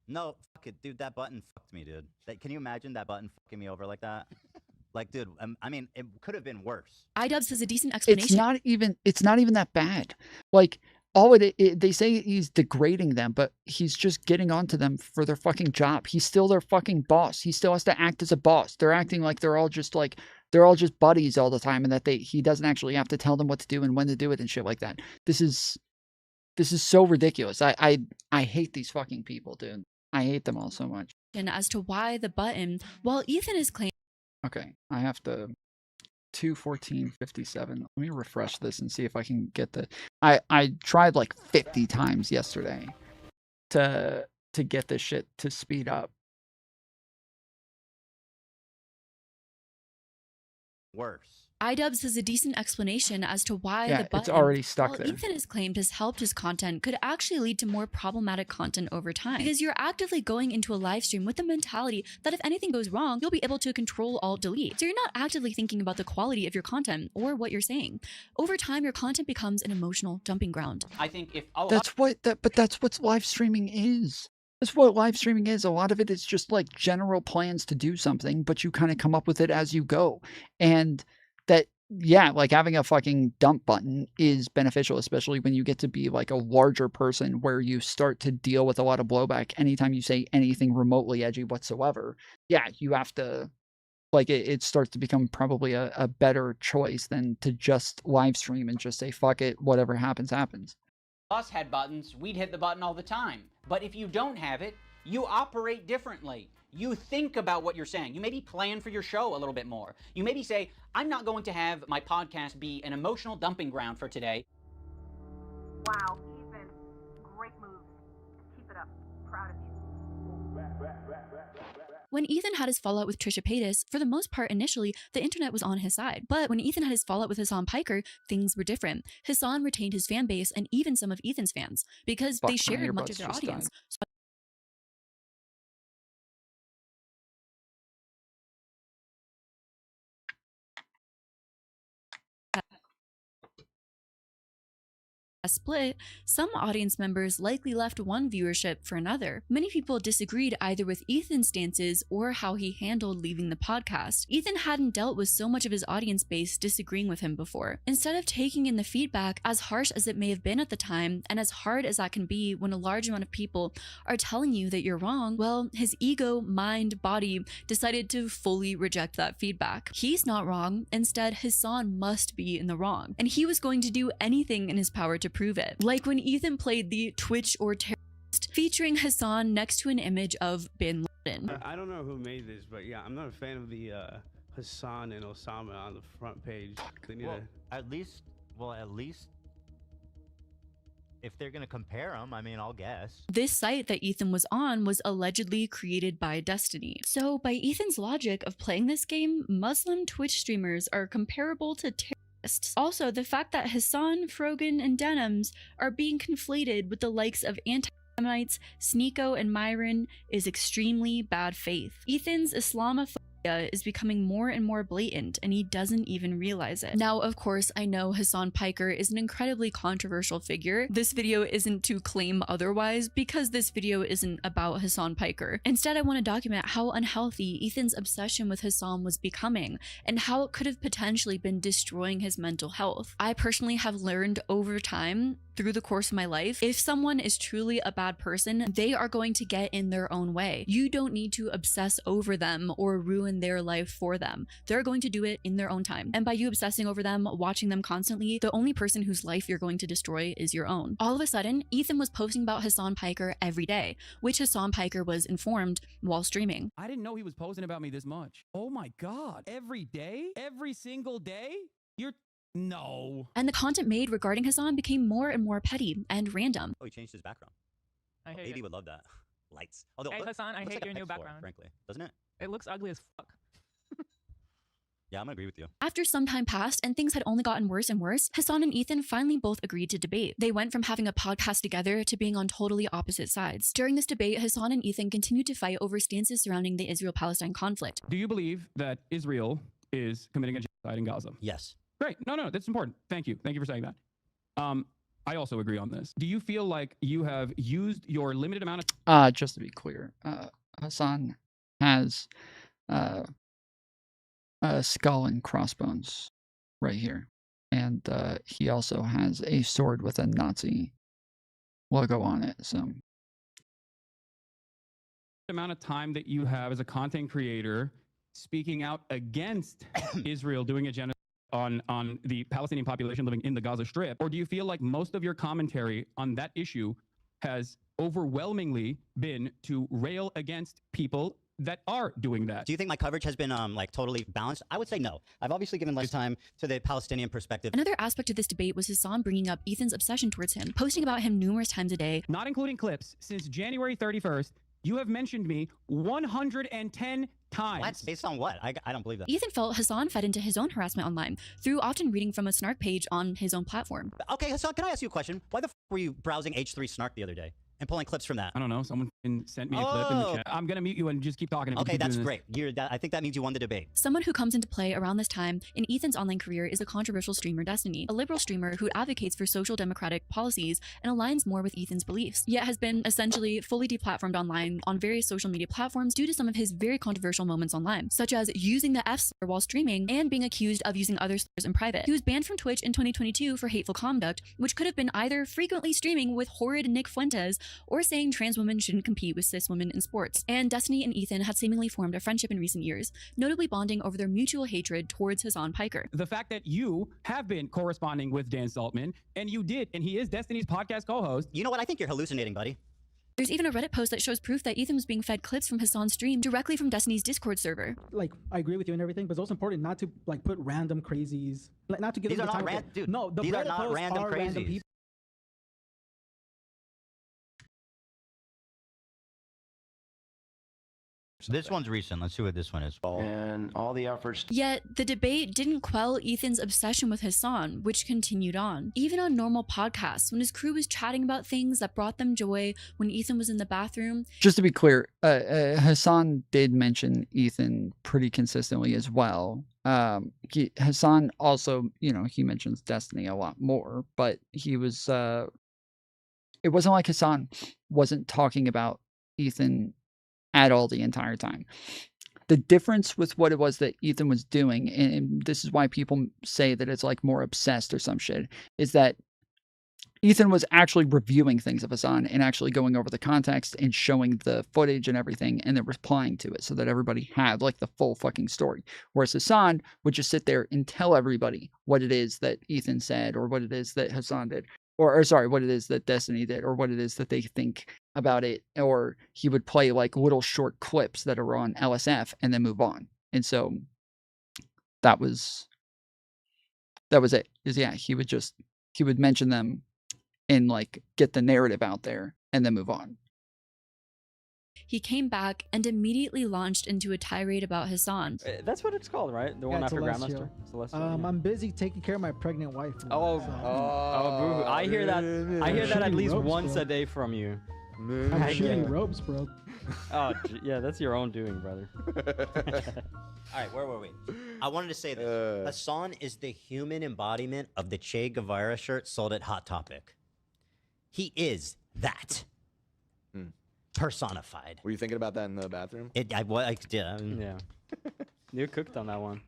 No, fuck it, dude. That button fucked me, dude. Can you imagine that button fucking me over like that? Like, dude, I mean, it could have been worse. iDubbbz has a decent explanation. It's not even that bad. Like they say he's degrading them, but he's just getting onto them for their fucking job. He's still their fucking boss. He still has to act as a boss. They're acting like they're all just buddies all the time, and that he doesn't actually have to tell them what to do and when to do it and shit like that. This is so ridiculous. I hate these fucking people, dude. I hate them all so much. And as to why the button, while Ethan is claiming. Okay, I have to 2:14:57. Let me refresh this and see if I can get the. I tried like 50 times yesterday to get this shit to speed up. Worse. iDubbbz has a decent explanation as to why Yeah, the button, it's already stuck while there. Ethan has claimed has helped his content, could actually lead to more problematic content over time. Because you're actively going into a live stream with the mentality that if anything goes wrong, you'll be able to control alt delete. So you're not actively thinking about the quality of your content or what you're saying. Over time, your content becomes an emotional dumping ground. I think if That's what live streaming is. That's what live streaming is. A lot of it is just like general plans to do something, but you kind of come up with it as you go. And that, yeah, like having a fucking dump button is beneficial, especially when you get to be like a larger person where you start to deal with a lot of blowback anytime you say anything remotely edgy whatsoever. Yeah, you have to, like, it starts to become probably a better choice than to just live stream and just say, fuck it, whatever happens, happens. us had buttons, we'd hit the button all the time. But if you don't have it, you operate differently. You think about what you're saying. You maybe plan for your show a little bit more. You maybe say, I'm not going to have my podcast be an emotional dumping ground for today. Wow, Ethan, great moves. Keep it up. Proud of you. When Ethan had his fallout with Trisha Paytas, for the most part initially, the internet was on his side. But when Ethan had his fallout with Hassan Piker, things were different. Hassan retained his fan base and even some of Ethan's fans because they shared much of their audience. Split, some audience members likely left one viewership for another. Many people disagreed either with Ethan's stances or how he handled leaving the podcast. Ethan hadn't dealt with so much of his audience base disagreeing with him before. Instead of taking in the feedback, as harsh as it may have been at the time, and as hard as that can be when a large amount of people are telling you that you're wrong, well, his ego, mind, body decided to fully reject that feedback. He's not wrong. Instead, Hassan must be in the wrong. And he was going to do anything in his power to prove it. Like when Ethan played the Twitch or Terrorist featuring Hassan next to an image of Bin Laden. I don't know who made this, but yeah, I'm not a fan of the Hassan and Osama on the front page. They need at least if they're gonna compare them, I mean, I'll guess. This site that Ethan was on was allegedly created by Destiny. So by Ethan's logic of playing this game, Muslim Twitch streamers are comparable to terrorists. Also, the fact that Hassan, Frogan, and Denims are being conflated with the likes of anti-Semites, Sneeko, and Myron is extremely bad faith. Ethan's Islamophobia is becoming more and more blatant, and he doesn't even realize it. Now, of course, I know Hassan Piker is an incredibly controversial figure. This video isn't to claim otherwise, because this video isn't about Hassan Piker. Instead, I want to document how unhealthy Ethan's obsession with Hassan was becoming, and how it could have potentially been destroying his mental health. I personally have learned over time, through the course of my life, if someone is truly a bad person, they are going to get in their own way. You don't need to obsess over them or ruin their life for them. They're going to do it in their own time. And by you obsessing over them, watching them constantly, the only person whose life you're going to destroy is your own. All of a sudden, Ethan was posting about Hassan Piker every day, which Hassan Piker was informed while streaming. I didn't know he was posting about me this much. Oh my God. Every day? Every single day? No. And the content made regarding Hassan became more and more petty and random. Oh, he changed his background. I hate Baby it. would love that. Lights. Although, Hey Hassan, I looks hate like a your new Hex War, background. frankly, doesn't it? It looks ugly as fuck. Yeah, I'm gonna agree with you. After some time passed and things had only gotten worse and worse, Hassan and Ethan finally both agreed to debate. They went from having a podcast together to being on totally opposite sides. During this debate, Hassan and Ethan continued to fight over stances surrounding the Israel-Palestine conflict. Do you believe that Israel is committing a genocide in Gaza? Yes. Great. No, that's important. Thank you. Thank you for saying that. I also agree on this. Do you feel like you have used your limited amount of... Just to be clear, Hassan has a skull and crossbones right here. And he also has a sword with a Nazi logo on it. So amount of time that you have as a content creator speaking out against Israel doing a genocide on the Palestinian population living in the Gaza Strip? Or do you feel like most of your commentary on that issue has overwhelmingly been to rail against people that are doing that? Do you think my coverage has been like totally balanced? I would say no. I've obviously given less time to the Palestinian perspective. Another aspect of this debate was Hassan bringing up Ethan's obsession towards him, posting about him numerous times a day. Not including clips, since January 31st, you have mentioned me 110 times. What? Based on what? I don't believe that. Ethan felt Hassan fed into his own harassment online through often reading from a snark page on his own platform. Okay, Hassan, can I ask you a question? Why the f were you browsing H3 Snark the other day and pulling clips from that? I don't know. Someone sent me a clip in the chat. I'm going to mute you and just keep talking. Okay, that's great. I think that means you won the debate. Someone who comes into play around this time in Ethan's online career is the controversial streamer Destiny, a liberal streamer who advocates for social democratic policies and aligns more with Ethan's beliefs, yet has been essentially fully deplatformed online on various social media platforms due to some of his very controversial moments online, such as using the F slur while streaming and being accused of using other slurs in private. He was banned from Twitch in 2022 for hateful conduct, which could have been either frequently streaming with horrid Nick Fuentes or saying trans women shouldn't compete with cis women in sports. And Destiny and Ethan had seemingly formed a friendship in recent years, notably bonding over their mutual hatred towards Hassan Piker. The fact that you have been corresponding with Dan Saltman, and you did, and he is Destiny's podcast co-host. You know what? I think you're hallucinating, buddy. There's even a Reddit post that shows proof that Ethan was being fed clips from Hassan's stream directly from Destiny's Discord server. Like, I agree with you and everything, but it's also important not to like put random crazies, like not to give These them are the not time. dude. No, the these Reddit are not posts random are crazies. random people. This one's recent. Let's see what this one is. And all the efforts. Yet, the debate didn't quell Ethan's obsession with Hassan, which continued on. Even on normal podcasts, when his crew was chatting about things that brought them joy when Ethan was in the bathroom. Just to be clear, Hassan did mention Ethan pretty consistently as well. Hassan also, he mentions Destiny a lot more, but he was, it wasn't like Hassan wasn't talking about Ethan at all the entire time. The difference with what it was that Ethan was doing, and this is why people say that it's like more obsessed or some shit, is that Ethan was actually reviewing things of Hassan and actually going over the context and showing the footage and everything and then replying to it so that everybody had like the full fucking story. Whereas Hassan would just sit there and tell everybody what it is that Ethan said or what it is that Hassan did. Or sorry, what it is that Destiny did, or what it is that they think about it, or he would play like little short clips that are on LSF and then move on. And so that was it. He would mention them and like get the narrative out there and then move on. He came back and immediately launched into a tirade about Hassan. That's what it's called, right? The one after Grandmaster. Celestial, yeah. I'm busy taking care of my pregnant wife. Oh, boo. I hear that. I hear that at least once a day from you. I'm shooting ropes, bro. Oh, yeah, that's your own doing, brother. All right, where were we? I wanted to say this. Hassan is the human embodiment of the Che Guevara shirt sold at Hot Topic. He is that. Personified. Were you thinking about that in the bathroom? I did. Yeah. You cooked on that one.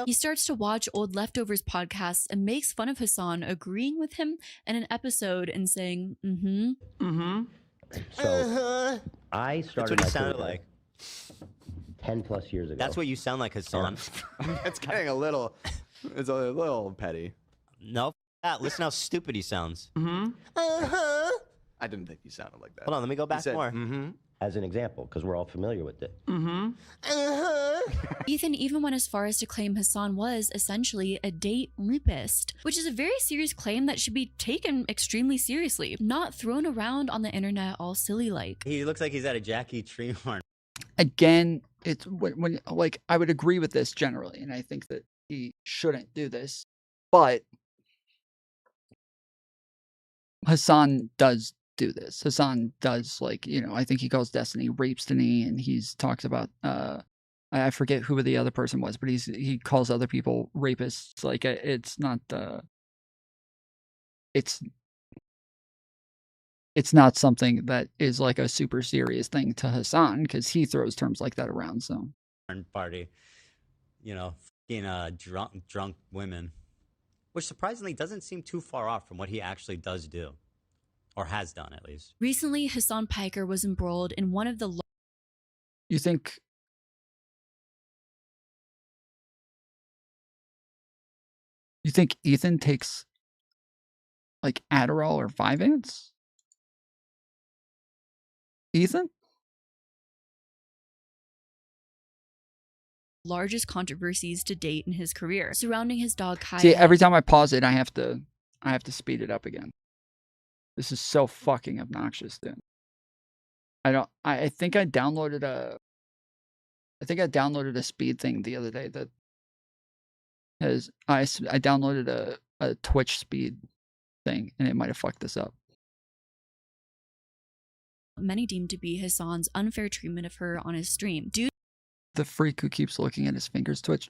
He starts to watch old Leftovers podcasts and makes fun of Hassan, agreeing with him in an episode and saying, So I That's started what my he sounded career like. 10 plus years ago. That's what you sound like, Hassan. It's getting a little petty. No, listen how stupid he sounds. Uh-huh. I didn't think you sounded like that. Hold on, let me go back more. As an example, because we're all familiar with it. Ethan even went as far as to claim Hassan was essentially a date rapist, which is a very serious claim that should be taken extremely seriously, not thrown around on the internet all silly like. He looks like he's at a Jackie Treehorn. Again, it's when like I would agree with this generally, and I think that he shouldn't do this, but Hassan does do this. Hassan does, like, I think he calls Destiny rapestiny, and he's talks about I forget who the other person was, but he calls other people rapists. Like, it's not it's not something that is like a super serious thing to Hassan, because he throws terms like that around. So Party, drunk women, which surprisingly doesn't seem too far off from what he actually does do. Or has done, at least. Recently, Hassan Piker was embroiled in one of the... You think Ethan takes, like, Adderall or Vyvanse? Ethan? largest controversies to date in his career, surrounding his dog Kaya. See, every time I pause it, I have to speed it up again. This is so fucking obnoxious, dude. I think I downloaded a speed thing the other day that has I downloaded a Twitch speed thing, and it might have fucked this up. Many deemed to be Hassan's unfair treatment of her on his stream. Due The freak who keeps looking at his fingers twitch.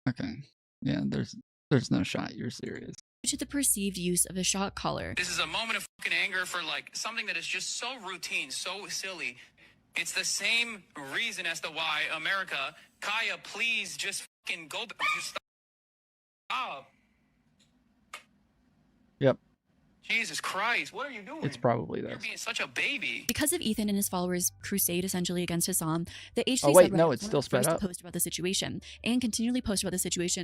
Okay. Yeah, there's no shot. You're serious. to the perceived use of a shock collar. This is a moment of fucking anger for like something that is just so routine, so silly. It's the same reason as to why America, Kaya, please just fucking go back. Just stop. Yep. Jesus Christ, what are you doing? It's probably this. You're being such a baby. Because of Ethan and his followers' crusade essentially against Hassan, the H3 Oh wait, subreddit no, was it's one still of the first sped up. to post about the situation and continually post about the situation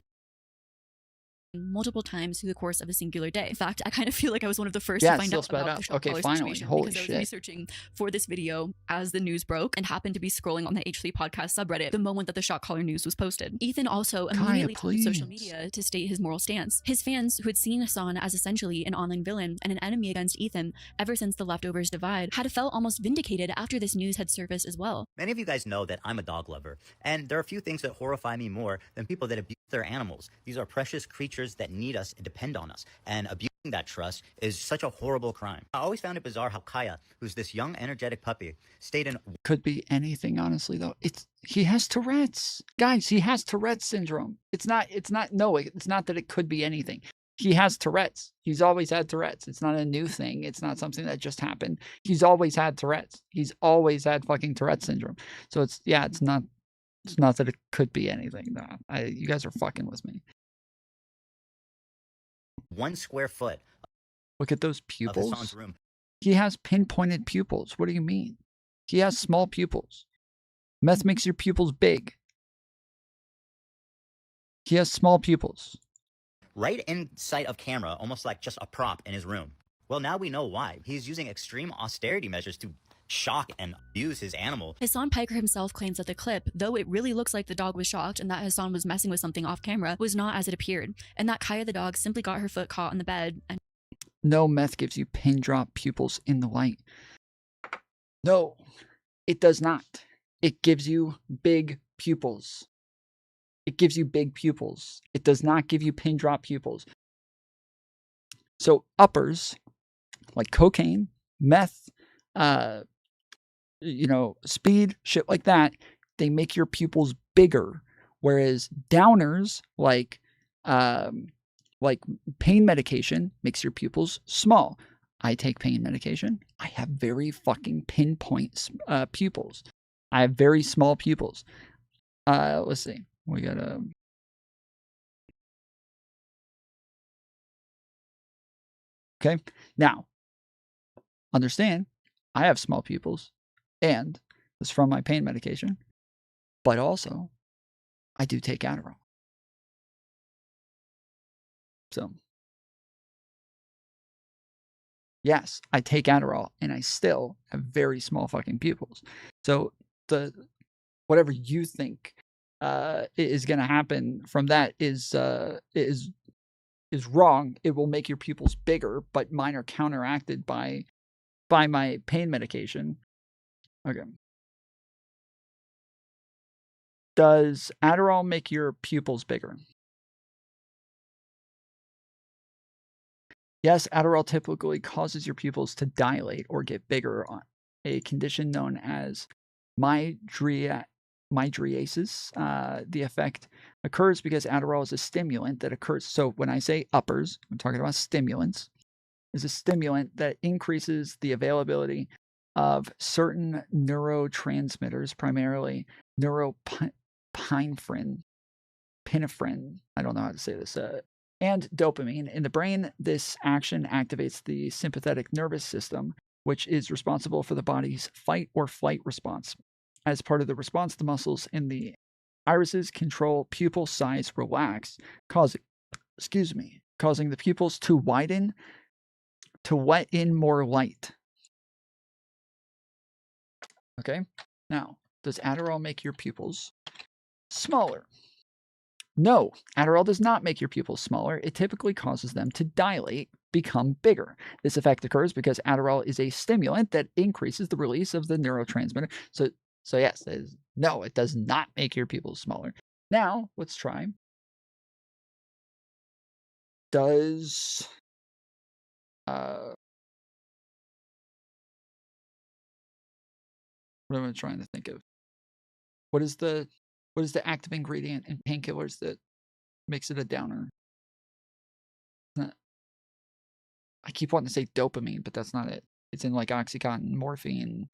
multiple times through the course of a singular day. In fact, I kind of feel like I was one of the first Yeah, to it's find still out sped about up. the shock Okay, collar finally. situation Holy because I was shit. researching for this video as the news broke and happened to be scrolling on the H3 podcast subreddit the moment that the shock collar news was posted. Ethan also Kaya, immediately took to social please. media to state his moral stance. His fans, who had seen Hassan as essentially an online villain and an enemy against Ethan ever since the leftovers divide, had felt almost vindicated after this news had surfaced as well. Many of you guys know that I'm a dog lover, and there are few things that horrify me more than people that abuse their animals. These are precious creatures that need us and depend on us, and abusing that trust is such a horrible crime. I always found it bizarre how Kaya, who's this young, energetic puppy, stayed in... Could be anything, honestly, though. He has Tourette's. Guys, he has Tourette's syndrome. It's not that it could be anything. He has Tourette's. He's always had Tourette's. It's not a new thing. It's not something that just happened. He's always had Tourette's. He's always had fucking Tourette's syndrome. So it's not that it could be anything. No, you guys are fucking with me. 1 square foot Look at those of pupils. Hassan's room. He has pinpointed pupils. What do you mean? He has small pupils. Meth makes your pupils big. He has small pupils. Right in sight of camera, almost like just a prop in his room. Well, now we know why. He's using extreme austerity measures to shock and abuse his animal. Hassan Piker himself claims that the clip, though it really looks like the dog was shocked and that Hassan was messing with something off camera, was not as it appeared, and that Kaya the dog simply got her foot caught on the bed and... No, meth gives you pin drop pupils in the light. No, it does not. It gives you big pupils. It gives you big pupils. It does not give you pin drop pupils. So uppers, like cocaine, meth, speed, shit like that, they make your pupils bigger. Whereas downers, like pain medication, makes your pupils small. I take pain medication. I have very fucking pinpoint pupils. I have very small pupils. Let's see. We got a... Okay. Now, understand, I have small pupils, and it's from my pain medication, but also, I do take Adderall. So, yes, I take Adderall, and I still have very small fucking pupils. So, whatever you think is going to happen from that is wrong. It will make your pupils bigger, but mine are counteracted by my pain medication. Okay. Does Adderall make your pupils bigger? Yes, Adderall typically causes your pupils to dilate or get bigger, a condition known as mydriasis. The effect occurs because Adderall is a stimulant that occurs. So when I say uppers, I'm talking about stimulants. Is a stimulant that increases the availability of certain neurotransmitters, primarily norepinephrine, I don't know how to say this, and dopamine in the brain. This action activates the sympathetic nervous system, which is responsible for the body's fight or flight response. As part of the response, the muscles in the irises control pupil size relax, causing the pupils to widen to let in more light. Okay? Now, does Adderall make your pupils smaller? No, Adderall does not make your pupils smaller. It typically causes them to dilate become bigger. This effect occurs because Adderall is a stimulant that increases the release of the neurotransmitter. So yes, no, it does not make your pupils smaller. Now, let's try. Does what am I trying to think of? What is the active ingredient in painkillers that makes it a downer? I keep wanting to say dopamine, but that's not it. It's in like Oxycontin, morphine.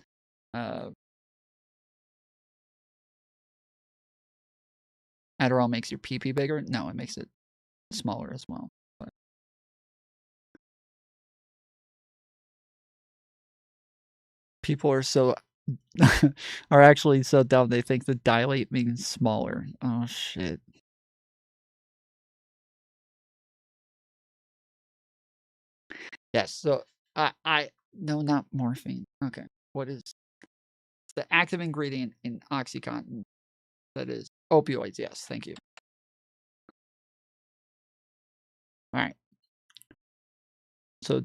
Adderall makes your pee bigger. No, it makes it smaller as well. But people are actually so dumb. They think that dilate means smaller. Oh shit. Yes. So no, not morphine. Okay. What is the active ingredient in Oxycontin? That is opioids. Yes. Thank you. All right. So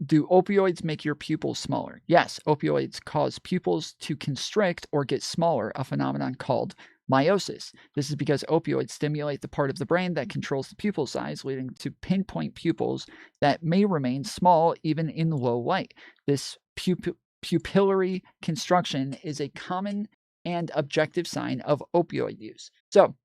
do opioids make your pupils smaller? Yes, opioids cause pupils to constrict or get smaller, a phenomenon called meiosis. This is because opioids stimulate the part of the brain that controls the pupil size, leading to pinpoint pupils that may remain small even in low light. This pupillary construction is a common and objective sign of opioid use. So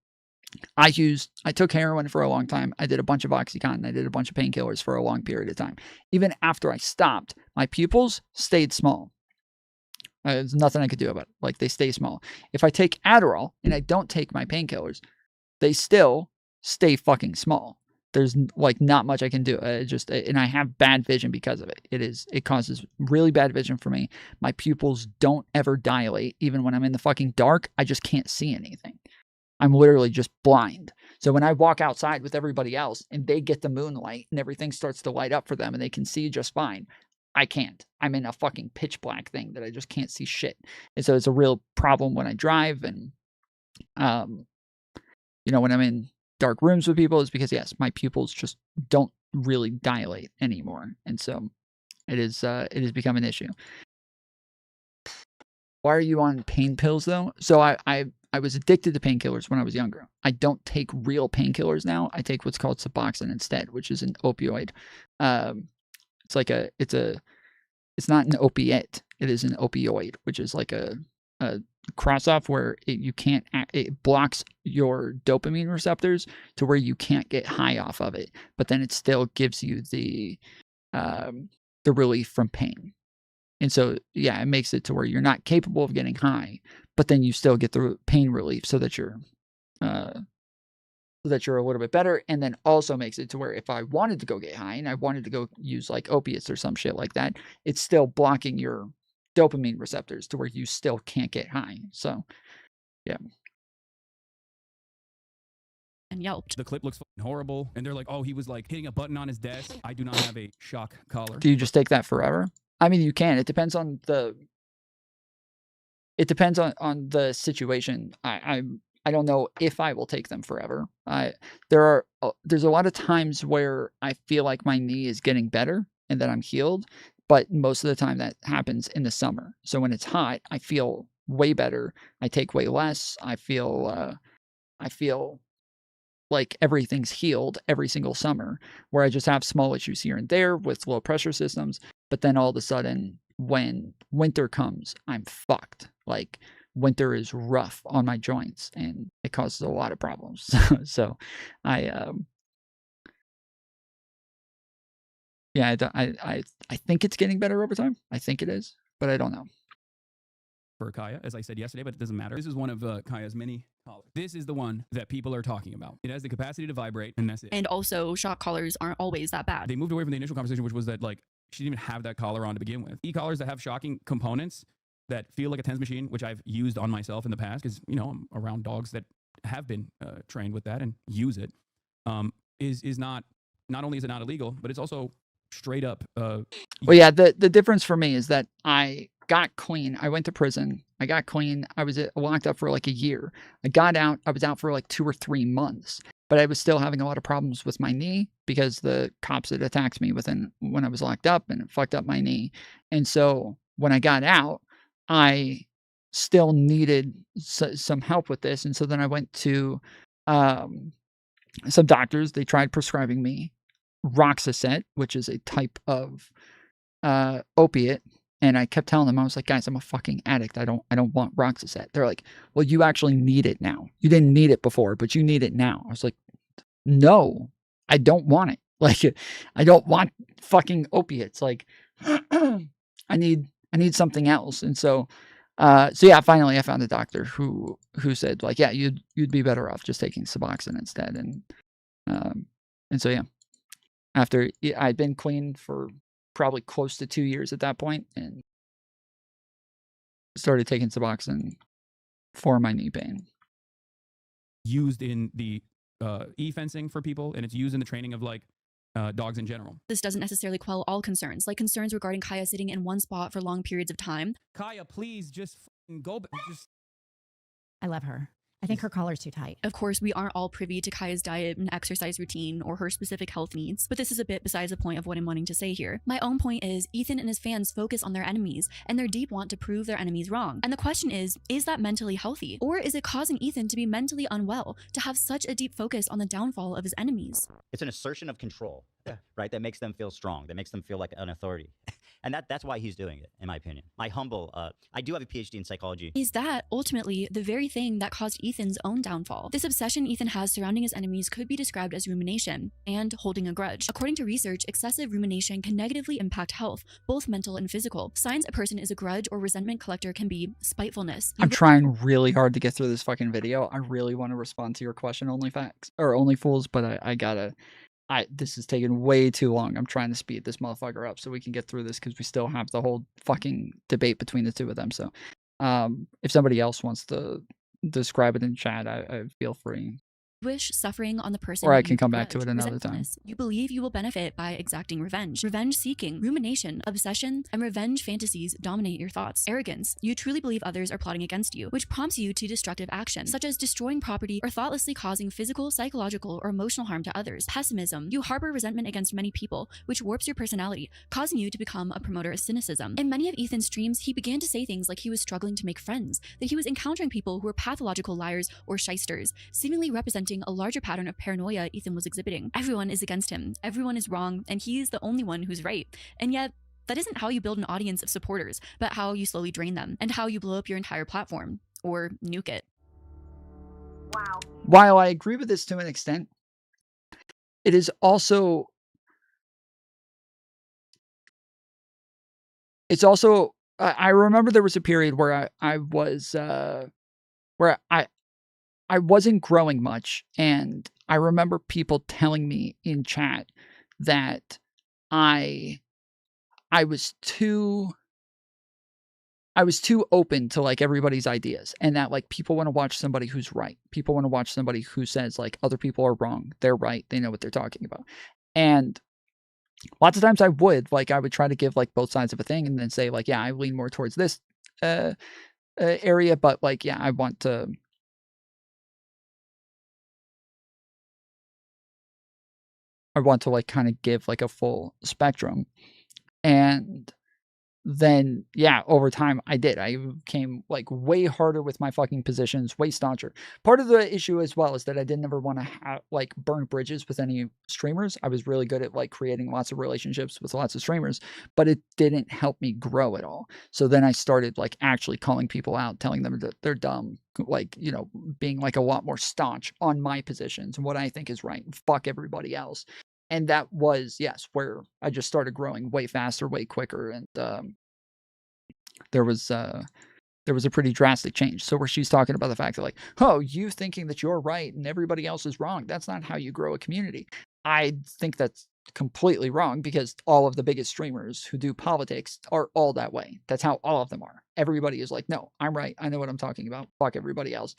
I took heroin for a long time. I did a bunch of Oxycontin. I did a bunch of painkillers for a long period of time. Even after I stopped, my pupils stayed small. There's nothing I could do about it. Like, they stay small. If I take Adderall and I don't take my painkillers, they still stay fucking small. There's like not much I can do. And I have bad vision because of it. It causes really bad vision for me. My pupils don't ever dilate. Even when I'm in the fucking dark, I just can't see anything. I'm literally just blind. So when I walk outside with everybody else and they get the moonlight and everything starts to light up for them and they can see just fine, I can't. I'm in a fucking pitch black thing that I just can't see shit. And so it's a real problem when I drive and, when I'm in dark rooms with people, is because, yes, my pupils just don't really dilate anymore. And so it has become an issue. Why are you on pain pills though? So I was addicted to painkillers when I was younger. I don't take real painkillers now. I take what's called Suboxone instead, which is an opioid. It's not an opiate. It is an opioid, which is like a cross off where it blocks your dopamine receptors to where you can't get high off of it, but then it still gives you the relief from pain. And so, yeah, it makes it to where you're not capable of getting high, but then you still get the pain relief so that you're a little bit better. And then also makes it to where if I wanted to go get high and I wanted to go use like opiates or some shit like that, it's still blocking your dopamine receptors to where you still can't get high. So, yeah. And yelped. The clip looks horrible. And they're like, oh, he was like hitting a button on his desk. I do not have a shock collar. Do you just take that forever? I mean, you can. It depends on the situation. I don't know if I will take them forever. There's a lot of times where I feel like my knee is getting better and that I'm healed, but most of the time that happens in the summer. So when it's hot, I feel way better. I take way less. I feel like everything's healed every single summer, where I just have small issues here and there with low pressure systems. But then all of a sudden, when winter comes, I'm fucked. Like, winter is rough on my joints and it causes a lot of problems. So I think it's getting better over time. I think it is, but I don't know. For Kaya, as I said yesterday, but it doesn't matter. This is one of Kaya's many collars. This is the one that people are talking about. It has the capacity to vibrate, and that's it. And also, shock collars aren't always that bad. They moved away from the initial conversation, which was that, like, she didn't even have that collar on to begin with. E-collars that have shocking components that feel like a TENS machine, which I've used on myself in the past, because, I'm around dogs that have been trained with that and use it, is not only is it not illegal, but it's also straight up. Well, yeah, the difference for me is that I got clean. I went to prison. I got clean. I was locked up for like a year. I got out. I was out for like 2 or 3 months. but I was still having a lot of problems with my knee because the cops had attacked me when I was locked up, and it fucked up my knee. And so when I got out, I still needed some help with this. And so then I went to some doctors. They tried prescribing me Roxaset, which is a type of opiate. And I kept telling them, I was like, guys, I'm a fucking addict. I don't want Roxaset. They're like, well, you actually need it now. You didn't need it before, but you need it now. I was like, no, I don't want it. Like, I don't want fucking opiates. Like, I need something else. And so yeah, finally I found a doctor who said, like, yeah, you'd be better off just taking Suboxone instead. And so yeah, after I'd been clean for probably close to 2 years at that point, and started taking Suboxone for my knee pain. Used in the e-fencing for people, and it's used in the training of like dogs in general. This doesn't necessarily quell all concerns, like concerns regarding Kaya sitting in one spot for long periods of time. Kaya, please just go back. I love her. I think her collar's too tight. Of course, we aren't all privy to Kaya's diet and exercise routine or her specific health needs, but this is a bit besides the point of what I'm wanting to say here. My own point is Ethan and his fans focus on their enemies and their deep want to prove their enemies wrong. And the question is that mentally healthy? Or is it causing Ethan to be mentally unwell to have such a deep focus on the downfall of his enemies? It's an assertion of control, right? That makes them feel strong. That makes them feel like an authority. And that's why he's doing it, in my opinion. My humble, I do have a PhD in psychology. Is that ultimately the very thing that caused Ethan's own downfall? This obsession Ethan has surrounding his enemies could be described as rumination and holding a grudge. According to research, excessive rumination can negatively impact health, both mental and physical. Signs a person is a grudge or resentment collector can be spitefulness. I'm trying really hard to get through this fucking video. I really want to respond to your question, only fools, but I gotta. This is taking way too long. I'm trying to speed this motherfucker up so we can get through this because we still have the whole fucking debate between the two of them. So, if somebody else wants to describe it in chat, I feel free. Wish suffering on the person, or I can come back to it another time. You believe you will benefit by exacting revenge. Revenge seeking, rumination, obsession, and revenge fantasies dominate your thoughts. Arrogance. You truly believe others are plotting against you, which prompts you to destructive actions, such as destroying property or thoughtlessly causing physical, psychological, or emotional harm to others. Pessimism. You harbor resentment against many people, which warps your personality, causing you to become a promoter of cynicism. In many of Ethan's streams, he began to say things like he was struggling to make friends, that he was encountering people who were pathological liars or shysters, seemingly representing a larger pattern of paranoia Ethan was exhibiting. Everyone is against him, everyone is wrong, and he's the only one who's right. And yet, that isn't how you build an audience of supporters, but how you slowly drain them, and how you blow up your entire platform, or nuke it. Wow. While I agree with this to an extent, it is also... It's also... I remember there was a period where I was... where I wasn't growing much, and I remember people telling me in chat that I was too open to like everybody's ideas, and that like people want to watch somebody who's right. People want to watch somebody who says like other people are wrong, they're right, they know what they're talking about. And lots of times I would try to give like both sides of a thing and then say like, yeah, I lean more towards this area, but like, yeah, I want to like kind of give like a full spectrum. And then, yeah, over time I did. I became like way harder with my fucking positions, way stauncher. Part of the issue as well is that I didn't ever want to like burn bridges with any streamers. I was really good at like creating lots of relationships with lots of streamers, but it didn't help me grow at all. So then I started like actually calling people out, telling them that they're dumb, like, you know, being like a lot more staunch on my positions and what I think is right, and fuck everybody else. And that was, yes, where I just started growing way faster, way quicker. And there was a pretty drastic change. So where she's talking about the fact that like, oh, you thinking that you're right and everybody else is wrong, that's not how you grow a community. I think that's completely wrong, because all of the biggest streamers who do politics are all that way. That's how all of them are. Everybody is like, no, I'm right. I know what I'm talking about. Fuck everybody else.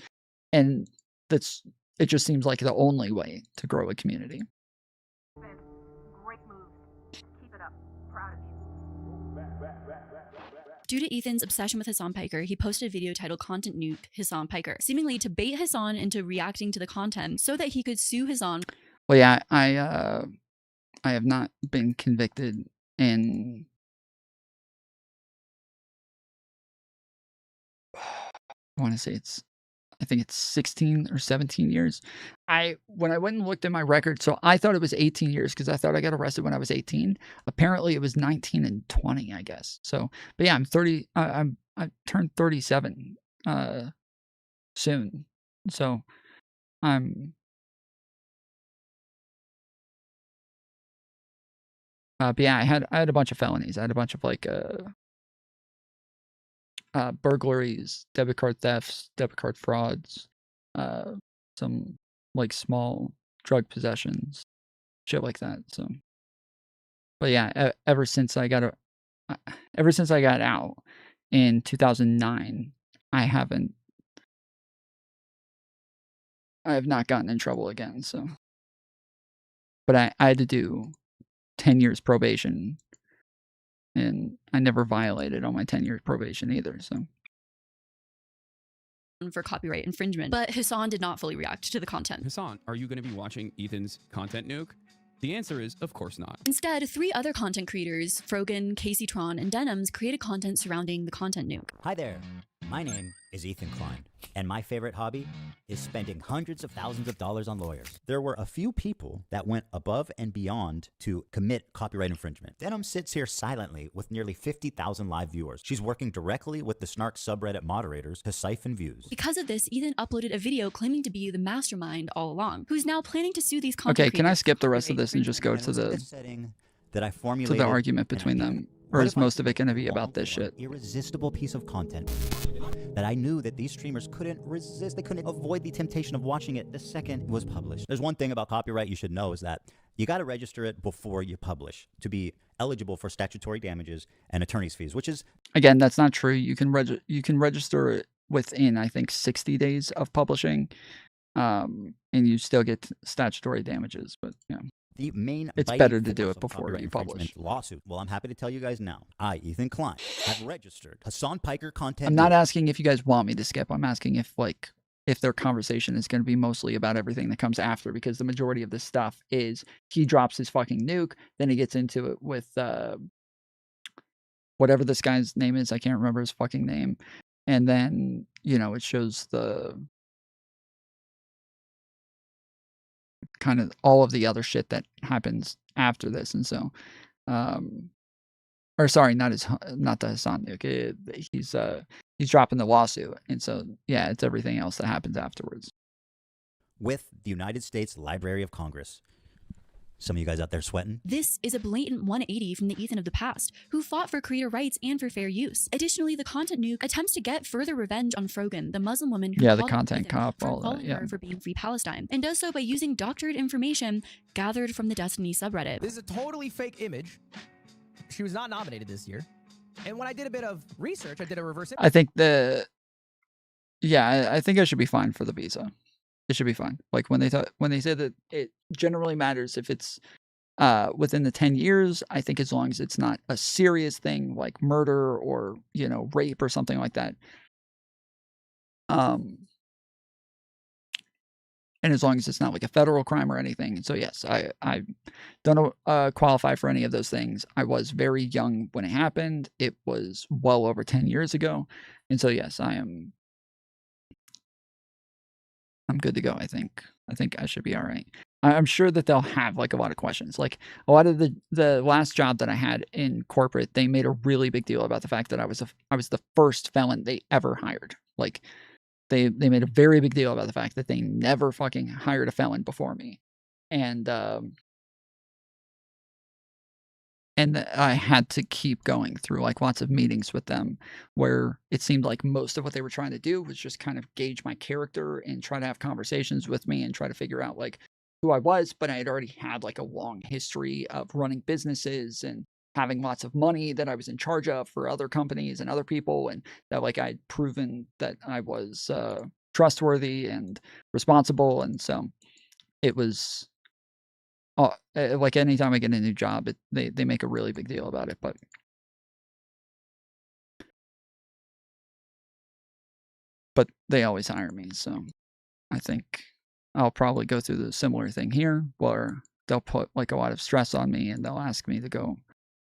And it just seems like the only way to grow a community. Great move. Keep it up. Proud of you. Due to Ethan's obsession with Hassan Piker, he posted a video titled Content Nuke Hassan Piker, seemingly to bait Hassan into reacting to the content so that he could sue Hassan. Well, yeah, I have not been convicted in I want to say I think it's 16 or 17 years. When I went and looked at my record, so I thought it was 18 years because I thought I got arrested when I was 18. Apparently, it was 19 and 20, I guess. So, but yeah, I'm 30. I turned 37 soon. So, I'm. But yeah, I had a bunch of felonies. I had a bunch of like burglaries, debit card thefts, debit card frauds, some like small drug possessions, shit like that. So, but yeah, ever since I got out in 2009, I have not gotten in trouble again. So, but I had to do 10 years probation, and I never violated on my 10 years probation either. So. For copyright infringement, but Hassan did not fully react to the content. Hassan, are you going to be watching Ethan's content nuke? The answer is, of course not. Instead, 3 other content creators, Frogan, Casey Tron, and Denims, created content surrounding the content nuke. Hi there. My name is Ethan Klein, and my favorite hobby is spending hundreds of thousands of dollars on lawyers. There were a few people that went above and beyond to commit copyright infringement. Denim sits here silently with nearly 50,000 live viewers. She's working directly with the Snark subreddit moderators to siphon views. Because of this, Ethan uploaded a video claiming to be the mastermind all along, who's now planning to sue these content creators. Okay, can I skip the rest of this and just go to the argument between them? Or is most of it going to be about this shit? Irresistible piece of content that I knew that these streamers couldn't resist. They couldn't avoid the temptation of watching it the second it was published. There's one thing about copyright you should know is that you got to register it before you publish to be eligible for statutory damages and attorney's fees, which is... Again, that's not true. You can register it within, I think, 60 days of publishing, and you still get statutory damages, but yeah. The main it's better to do it before you publish. Lawsuit. Well, I'm happy to tell you guys now. I, Ethan Klein, have registered Hassan Piker content. I'm not asking if you guys want me to skip. I'm asking if their conversation is going to be mostly about everything that comes after, because the majority of this stuff is he drops his fucking nuke, then he gets into it with whatever this guy's name is. I can't remember his fucking name. And then, it shows the kind of all of the other shit that happens after this. And so, or sorry, not the Hassan nuke. He's dropping the lawsuit. And so, yeah, it's everything else that happens afterwards. With the United States Library of Congress. Some of you guys out there sweating? This is a blatant 180 from the Ethan of the past, who fought for creator rights and for fair use. Additionally, the content nuke attempts to get further revenge on Frogan, the Muslim woman who the content cop, all that, her for being Free Palestine, and does so by using doctored information gathered from the Destiny subreddit. This is a totally fake image. She was not nominated this year. And when I did a bit of research, I did a reverse image. I think I think it should be fine for the visa. It should be fine. Like when they say that it generally matters if it's within the 10 years, I think as long as it's not a serious thing like murder or, rape or something like that. And as long as it's not like a federal crime or anything. So yes, I don't qualify for any of those things. I was very young when it happened. It was well over 10 years ago. And so yes, I'm good to go, I think. I think I should be all right. I'm sure that they'll have like a lot of questions. Like a lot of the last job that I had in corporate, they made a really big deal about the fact that I was the first felon they ever hired. Like they made a very big deal about the fact that they never fucking hired a felon before me. And I had to keep going through like lots of meetings with them where it seemed like most of what they were trying to do was just kind of gauge my character and try to have conversations with me and try to figure out like who I was. But I had already had like a long history of running businesses and having lots of money that I was in charge of for other companies and other people. And that like I'd proven that I was trustworthy and responsible. And so it was... like anytime I get a new job, they make a really big deal about it. But but they always hire me. So I think I'll probably go through the similar thing here where they'll put like a lot of stress on me and they'll ask me to go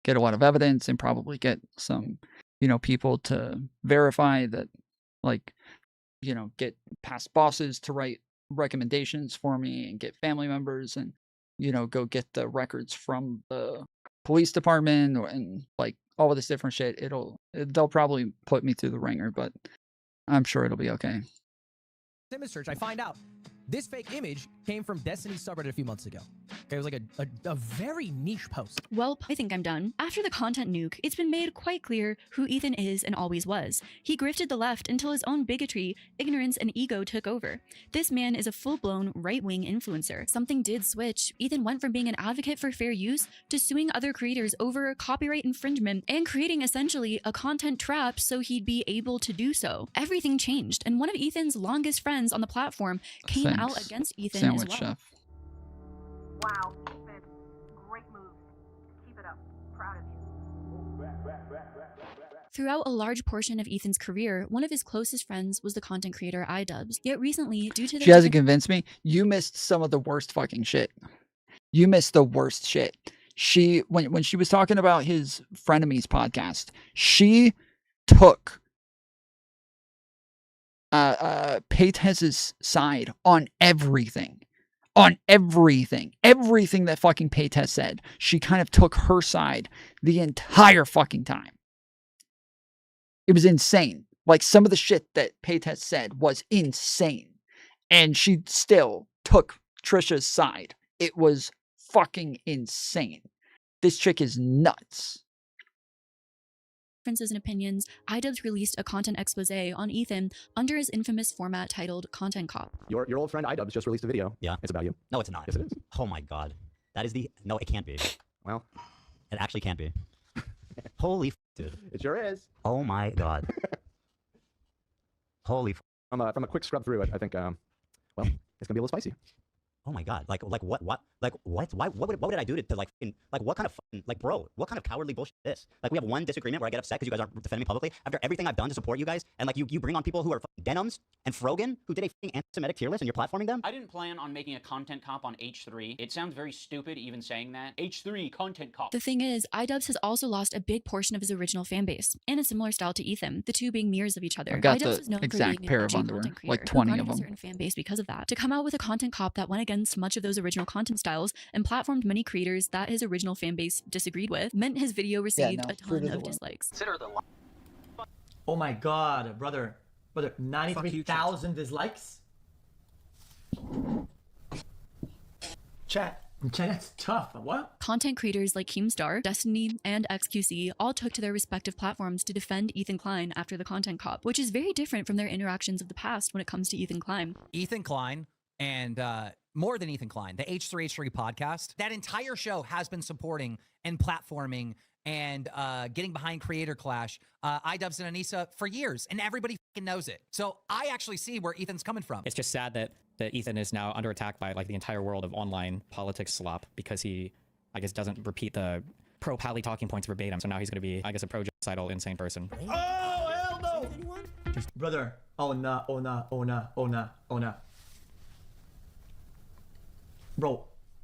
get a lot of evidence and probably get some, people to verify that, like, get past bosses to write recommendations for me and get family members and, go get the records from the police department and like all of this different shit. They'll probably put me through the ringer, but I'm sure it'll be okay. Image search, I find out this fake image came from Destiny's subreddit a few months ago. Okay, it was like a very niche post. Well, I think I'm done. After the content nuke, it's been made quite clear who Ethan is and always was. He grifted the left until his own bigotry, ignorance, and ego took over. This man is a full-blown right-wing influencer. Something did switch. Ethan went from being an advocate for fair use to suing other creators over copyright infringement and creating essentially a content trap so he'd be able to do so. Everything changed, and one of Ethan's longest friends on the platform came out against Ethan Sandwich as well. chef. Wow, Ethan. Great move. Keep it up. Proud of you. Throughout a large portion of Ethan's career, one of his closest friends was the content creator iDubbbz. Yet recently, due to the She hasn't convinced me. You missed some of the worst fucking shit. You missed the worst shit. When she was talking about his Frenemies podcast, she took Paytez's side on everything. On everything that fucking Paytez said. She kind of took her side the entire fucking time. It was insane. Like, some of the shit that Paytez said was insane. And she still took Trisha's side. It was fucking insane. This chick is nuts. Differences and opinions, iDubbbz released a content expose on Ethan under his infamous format titled Content Cop. Your old friend iDubbbz just released a video. Yeah. It's about you. No, it's not. Yes, it is. Oh my god. That is no, it can't be. Well, it actually can't be. Holy dude. It sure is. Oh my god. Holy From a quick scrub through it, I think, well, it's gonna be a little spicy. Oh my god. Like what? Like what? Why? What did I do to like what kind of bro? What kind of cowardly bullshit is this? Like, we have one disagreement where I get upset because you guys aren't defending me publicly after everything I've done to support you guys, and like you bring on people who are denims and Frogan who did a anti-Semitic tier list and you're platforming them. I didn't plan on making a content cop on H3. It sounds very stupid even saying that. H3 content cop. The thing is, iDubbbz has also lost a big portion of his original fan base, in a similar style to Ethan, the two being mirrors of each other. I've got iDubbbz is the known exact for being pair an of edgy underwear, content like creator 20 who of garnered a them. certain fan base because of that. To come out with a content cop that went against much of those original content styles and platformed many creators that his original fan base disagreed with meant his video received a ton of dislikes. Consider the oh my god, brother, 93,000 dislikes. Chat, that's tough. What? Content creators like Keemstar, Destiny, and XQC all took to their respective platforms to defend Ethan Klein after the content cop, which is very different from their interactions of the past when it comes to Ethan Klein. Ethan Klein and more than Ethan Klein, the H3H3 podcast, that entire show has been supporting and platforming and getting behind Creator Clash, iDubbbz and Anissa for years, and everybody fucking knows it. So I actually see where Ethan's coming from. It's just sad that Ethan is now under attack by like the entire world of online politics slop because he, I guess, doesn't repeat the pro-pally talking points verbatim. So now he's going to be, I guess, a pro-genocidal insane person. Oh, hell no! Brother, oh nah. Bro,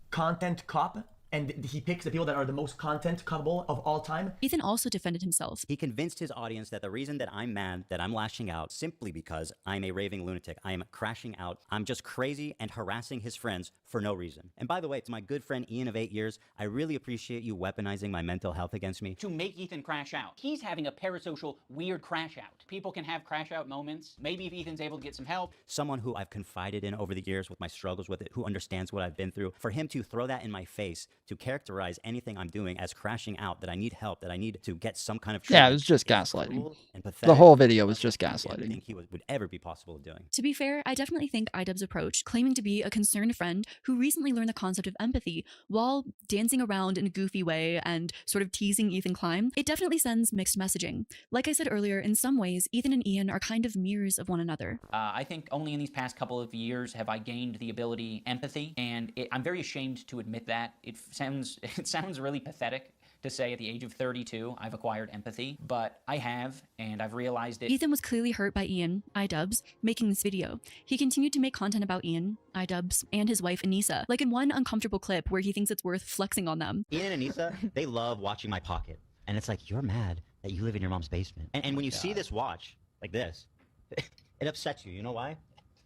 content cop, and he picks the people that are the most content copable of all time. Ethan also defended himself. He convinced his audience that the reason that I'm mad, that I'm lashing out, simply because I'm a raving lunatic. I am crashing out. I'm just crazy and harassing his friends for no reason. And by the way, to my good friend Ian of 8 years, I really appreciate you weaponizing my mental health against me. To make Ethan crash out. He's having a parasocial, weird crash out. People can have crash out moments. Maybe if Ethan's able to get some help. Someone who I've confided in over the years with my struggles with it, who understands what I've been through, for him to throw that in my face, to characterize anything I'm doing as crashing out, that I need help, that I need to get some kind of treatment. Yeah, it was just gaslighting. And The whole video was just I gaslighting. didn't think he would ever be possible of doing. To be fair, I definitely think iDubbbz's approach, claiming to be a concerned friend who recently learned the concept of empathy while dancing around in a goofy way and sort of teasing Ethan Klein, it definitely sends mixed messaging. Like I said earlier, in some ways, Ethan and Ian are kind of mirrors of one another. I think only in these past couple of years have I gained the ability empathy, and I'm very ashamed to admit that. It it sounds really pathetic to say at the age of 32 I've acquired empathy, but I have, and I've realized it. Ethan was clearly hurt by Ian, iDubbbz, making this video. He continued to make content about Ian, iDubbbz, and his wife Anissa, like in one uncomfortable clip where he thinks it's worth flexing on them. Ian and Anissa, they love watching my pocket. And it's like, you're mad that you live in your mom's basement. And when you see this watch, like this, it upsets you. You know why?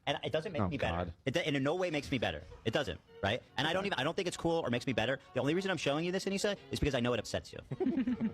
And it doesn't make me better. It in no way makes me better. It doesn't, right? And I don't think it's cool or makes me better. The only reason I'm showing you this, Anissa, is because I know it upsets you.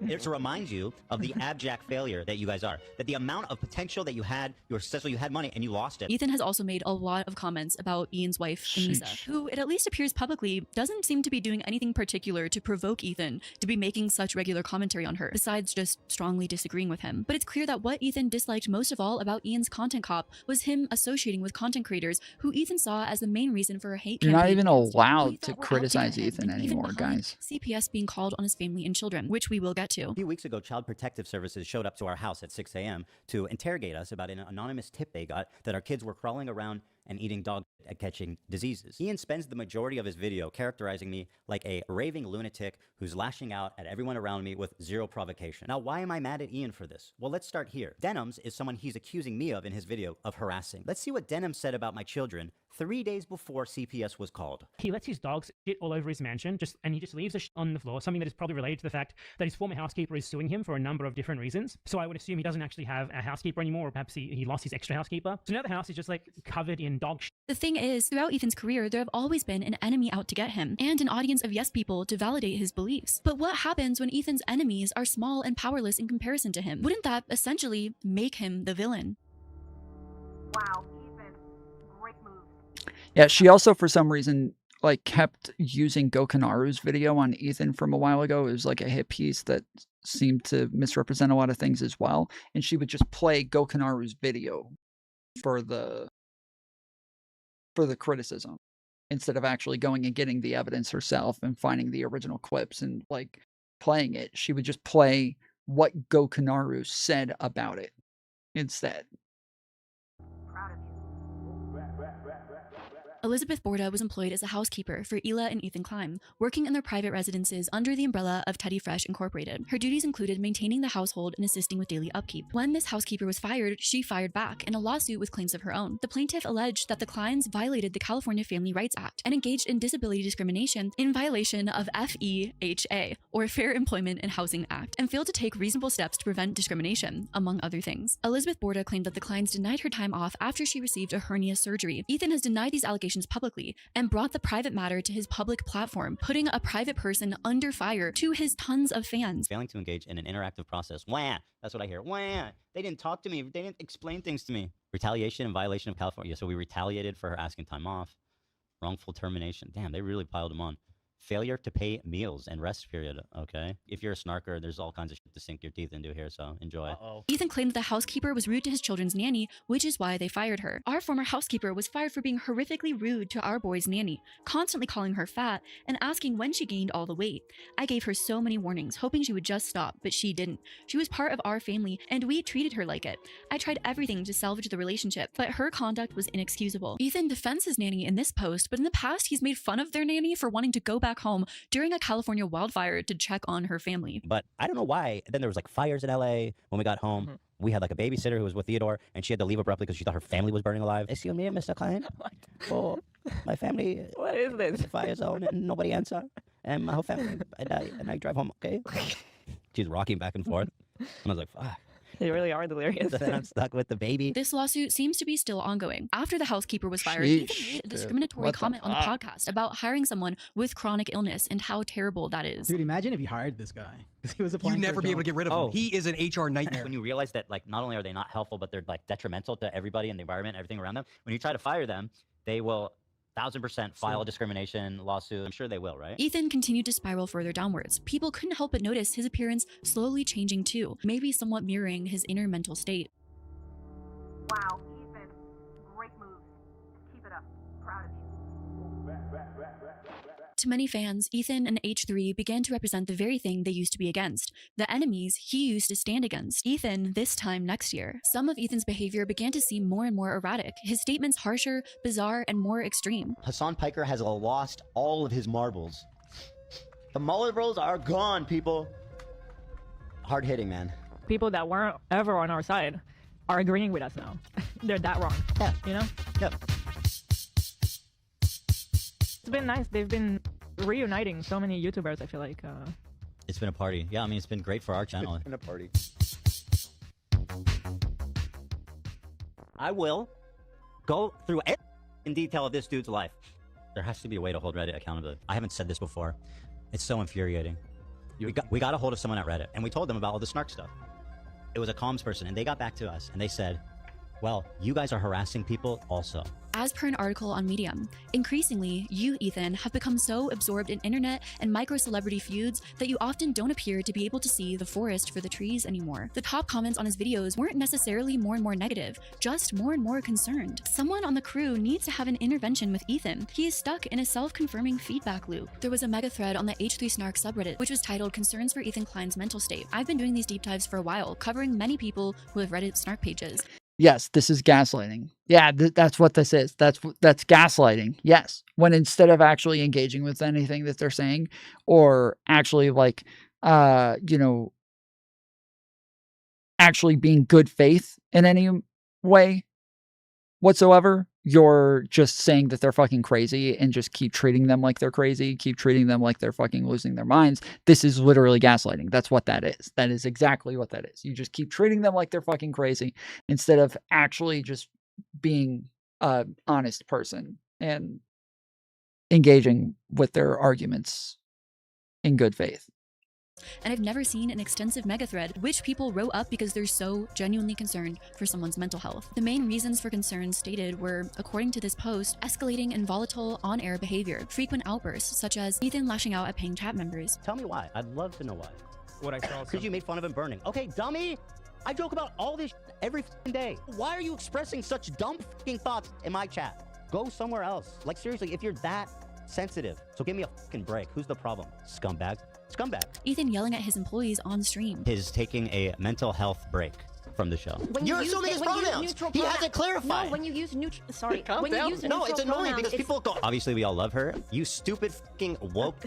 It's to remind you of the abject failure that you guys are. That the amount of potential that you had, you were successful, you had money, and you lost it. Ethan has also made a lot of comments about Ian's wife, Anissa, who, it at least appears publicly, doesn't seem to be doing anything particular to provoke Ethan to be making such regular commentary on her, besides just strongly disagreeing with him. But it's clear that what Ethan disliked most of all about Ian's content cop was him associating with content creators who Ethan saw as the main reason for a hate You're campaign. not even allowed to were out to criticize get him, Ethan and even anymore, behind guys. CPS being called on his family and children, which we will get to. A few weeks ago, Child Protective Services showed up to our house at 6 a.m. to interrogate us about an anonymous tip they got that our kids were crawling around and eating dog at catching diseases. Ian spends the majority of his video characterizing me like a raving lunatic who's lashing out at everyone around me with zero provocation. Now, why am I mad at Ian for this? Well, let's start here. Denims is someone he's accusing me of in his video of harassing. Let's see what Denim said about my children 3 days before CPS was called. He lets his dogs shit all over his mansion, and he just leaves the shit on the floor, something that is probably related to the fact that his former housekeeper is suing him for a number of different reasons. So I would assume he doesn't actually have a housekeeper anymore, or perhaps he lost his extra housekeeper. So now the house is just like covered in dog shit. The thing is, throughout Ethan's career, there have always been an enemy out to get him, and an audience of yes people to validate his beliefs. But what happens when Ethan's enemies are small and powerless in comparison to him? Wouldn't that essentially make him the villain? Wow, Ethan, great move. Yeah, she also, for some reason, like, kept using Gokanaru's video on Ethan from a while ago. It was like a hit piece that seemed to misrepresent a lot of things as well. And she would just play Gokanaru's video for the criticism instead of actually going and getting the evidence herself and finding the original clips and like playing it. She would just play what Gokanaru said about it instead. Proud of you. Elizabeth Borda was employed as a housekeeper for Hila and Ethan Klein, working in their private residences under the umbrella of Teddy Fresh Incorporated. Her duties included maintaining the household and assisting with daily upkeep. When this housekeeper was fired, she fired back in a lawsuit with claims of her own. The plaintiff alleged that the Kleins violated the California Family Rights Act and engaged in disability discrimination in violation of FEHA, or Fair Employment and Housing Act, and failed to take reasonable steps to prevent discrimination, among other things. Elizabeth Borda claimed that the Kleins denied her time off after she received a hernia surgery. Ethan has denied these allegations publicly and brought the private matter to his public platform, putting a private person under fire to his tons of fans. Failing to engage in an interactive process. Wah! That's what I hear. Wah! They didn't talk to me. They didn't explain things to me. Retaliation and violation of California. So we retaliated for her asking time off. Wrongful termination. Damn, they really piled them on. Failure to pay meals and rest period. Okay. If you're a snarker, there's all kinds of shit to sink your teeth into here, so enjoy. Ethan claimed that the housekeeper was rude to his children's nanny, which is why they fired her. Our former housekeeper was fired for being horrifically rude to our boy's nanny, constantly calling her fat and asking when she gained all the weight. I gave her so many warnings, hoping she would just stop, but she didn't. She was part of our family, and we treated her like it. I tried everything to salvage the relationship, but her conduct was inexcusable. Ethan defends his nanny in this post, but in the past he's made fun of their nanny for wanting to go back home during a California wildfire to check on her family. But I don't know why. Then there was like fires in LA when we got home. We had like a babysitter who was with Theodore, and she had to leave abruptly because she thought her family was burning alive. Excuse me, Mr. Klein. Oh, my family. What is this? Fire zone and nobody answer. And my whole family. And I drive home, okay? She's rocking back and forth. And I was like, fuck. They really are delirious. Then I'm stuck with the baby. This lawsuit seems to be still ongoing. After the housekeeper was fired, Sheesh, Ethan made a dude. discriminatory What the comment on the fuck? podcast about hiring someone with chronic illness and how terrible that is. Dude, imagine if you hired this guy. Because he was applying You'd for a never be able to job. get rid of him. He is an HR nightmare. When you realize that, like, not only are they not helpful, but they're like detrimental to everybody in the environment, everything around them. When you try to fire them, they will 1,000% file a discrimination lawsuit. I'm sure they will, right? Ethan continued to spiral further downwards. People couldn't help but notice his appearance slowly changing too, maybe somewhat mirroring his inner mental state. Wow, Ethan, great move. Keep it up. Proud of you. To many fans, Ethan and H3 began to represent the very thing they used to be against, the enemies he used to stand against. Ethan this time next year. Some of Ethan's behavior began to seem more and more erratic, his statements harsher, bizarre, and more extreme. Hassan Piker has lost all of his marbles. The mullet rolls are gone, people. Hard hitting, man. People that weren't ever on our side are agreeing with us now. They're that wrong. Yeah. You know? Yep. It's been nice. They've been reuniting so many YouTubers, I feel like. It's been a party. Yeah, I mean, it's been great for our channel. It's been a party. I will go through in detail of this dude's life. There has to be a way to hold Reddit accountable. I haven't said this before. It's so infuriating. We got a hold of someone at Reddit, and we told them about all the snark stuff. It was a comms person, and they got back to us, and they said, well, you guys are harassing people also. As per an article on Medium, increasingly, you, Ethan, have become so absorbed in internet and micro-celebrity feuds that you often don't appear to be able to see the forest for the trees anymore. The top comments on his videos weren't necessarily more and more negative, just more and more concerned. Someone on the crew needs to have an intervention with Ethan. He is stuck in a self-confirming feedback loop. There was a mega thread on the H3 Snark subreddit, which was titled Concerns for Ethan Klein's Mental State. I've been doing these deep dives for a while, covering many people who have Reddit Snark pages. Yes, this is gaslighting. Yeah, that's what this is. That's gaslighting. Yes. When instead of actually engaging with anything that they're saying, or actually like, actually being good faith in any way whatsoever, you're just saying that they're fucking crazy and just keep treating them like they're crazy, keep treating them like they're fucking losing their minds. This is literally gaslighting. That's what that is. That is exactly what that is. You just keep treating them like they're fucking crazy instead of actually just being an honest person and engaging with their arguments in good faith. And I've never seen an extensive mega thread which people wrote up because they're so genuinely concerned for someone's mental health. The main reasons for concern stated were, according to this post, escalating and volatile on-air behavior, frequent outbursts such as Ethan lashing out at paying chat members. Tell me why. I'd love to know why. What I saw. Because you made fun of him burning. Okay, dummy. I joke about all this every day. Why are you expressing such dumb fucking thoughts in my chat? Go somewhere else. Like, seriously, if you're that sensitive, so give me a fucking break. Who's the problem? Scumbag. Scumbag. Ethan yelling at his employees on stream. His taking a mental health break from the show. You're assuming his pronouns. He hasn't clarified. No, when you use neutral, sorry. Calm when down. you use No, neutral it's annoying pronouns, because people go. Obviously, we all love her. You stupid fucking woke.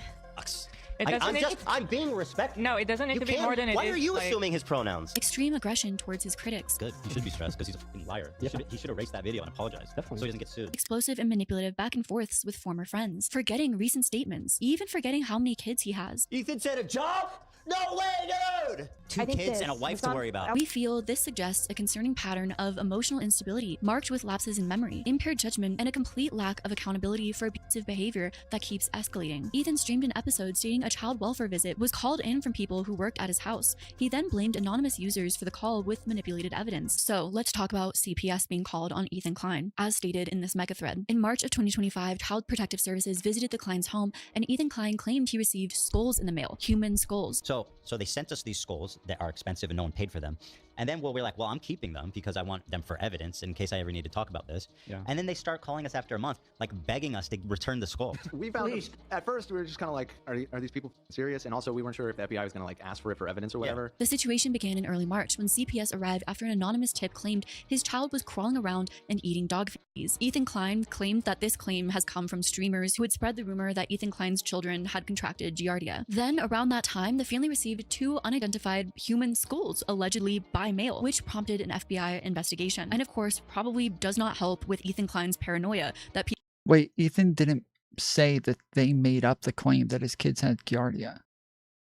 I'm being respectful. No, it doesn't need to be more than it is. Why are you assuming his pronouns? Extreme aggression towards his critics. Good. He should be stressed because he's a fucking liar. He should erase that video and apologize. Definitely. So he doesn't get sued. Explosive and manipulative back and forths with former friends. Forgetting recent statements. Even forgetting how many kids he has. Ethan said a job? No way, dude! 2 kids and a wife to worry about. We feel this suggests a concerning pattern of emotional instability, marked with lapses in memory, impaired judgment, and a complete lack of accountability for abusive behavior that keeps escalating. Ethan streamed an episode stating a child welfare visit was called in from people who worked at his house. He then blamed anonymous users for the call with manipulated evidence. So let's talk about CPS being called on Ethan Klein, as stated in this mega thread. In March of 2025, Child Protective Services visited the Klein's home, and Ethan Klein claimed he received skulls in the mail, human skulls. So they sent us these skulls that are expensive and no one paid for them. And then we're like, well, I'm keeping them because I want them for evidence in case I ever need to talk about this. Yeah. And then they start calling us after a month, like begging us to return the skulls. We found at first we were just kind of like, are these people serious? And also we weren't sure if the FBI was going to like ask for it for evidence or whatever. The situation began in early March when CPS arrived after an anonymous tip claimed his child was crawling around and eating dog feces. Ethan Klein claimed that this claim has come from streamers who had spread the rumor that Ethan Klein's children had contracted Giardia. Then around that time, the family received 2 unidentified human skulls, allegedly by mail, which prompted an FBI investigation. And of course, probably does not help with Ethan Klein's paranoia that people— Wait, Ethan didn't say that they made up the claim that his kids had Giardia.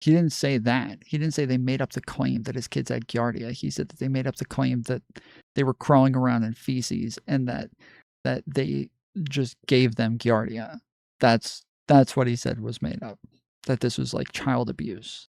He didn't say that. He didn't say they made up the claim that his kids had Giardia. He said that they made up the claim that they were crawling around in feces and that they just gave them Giardia. That's what he said was made up. That this was like child abuse.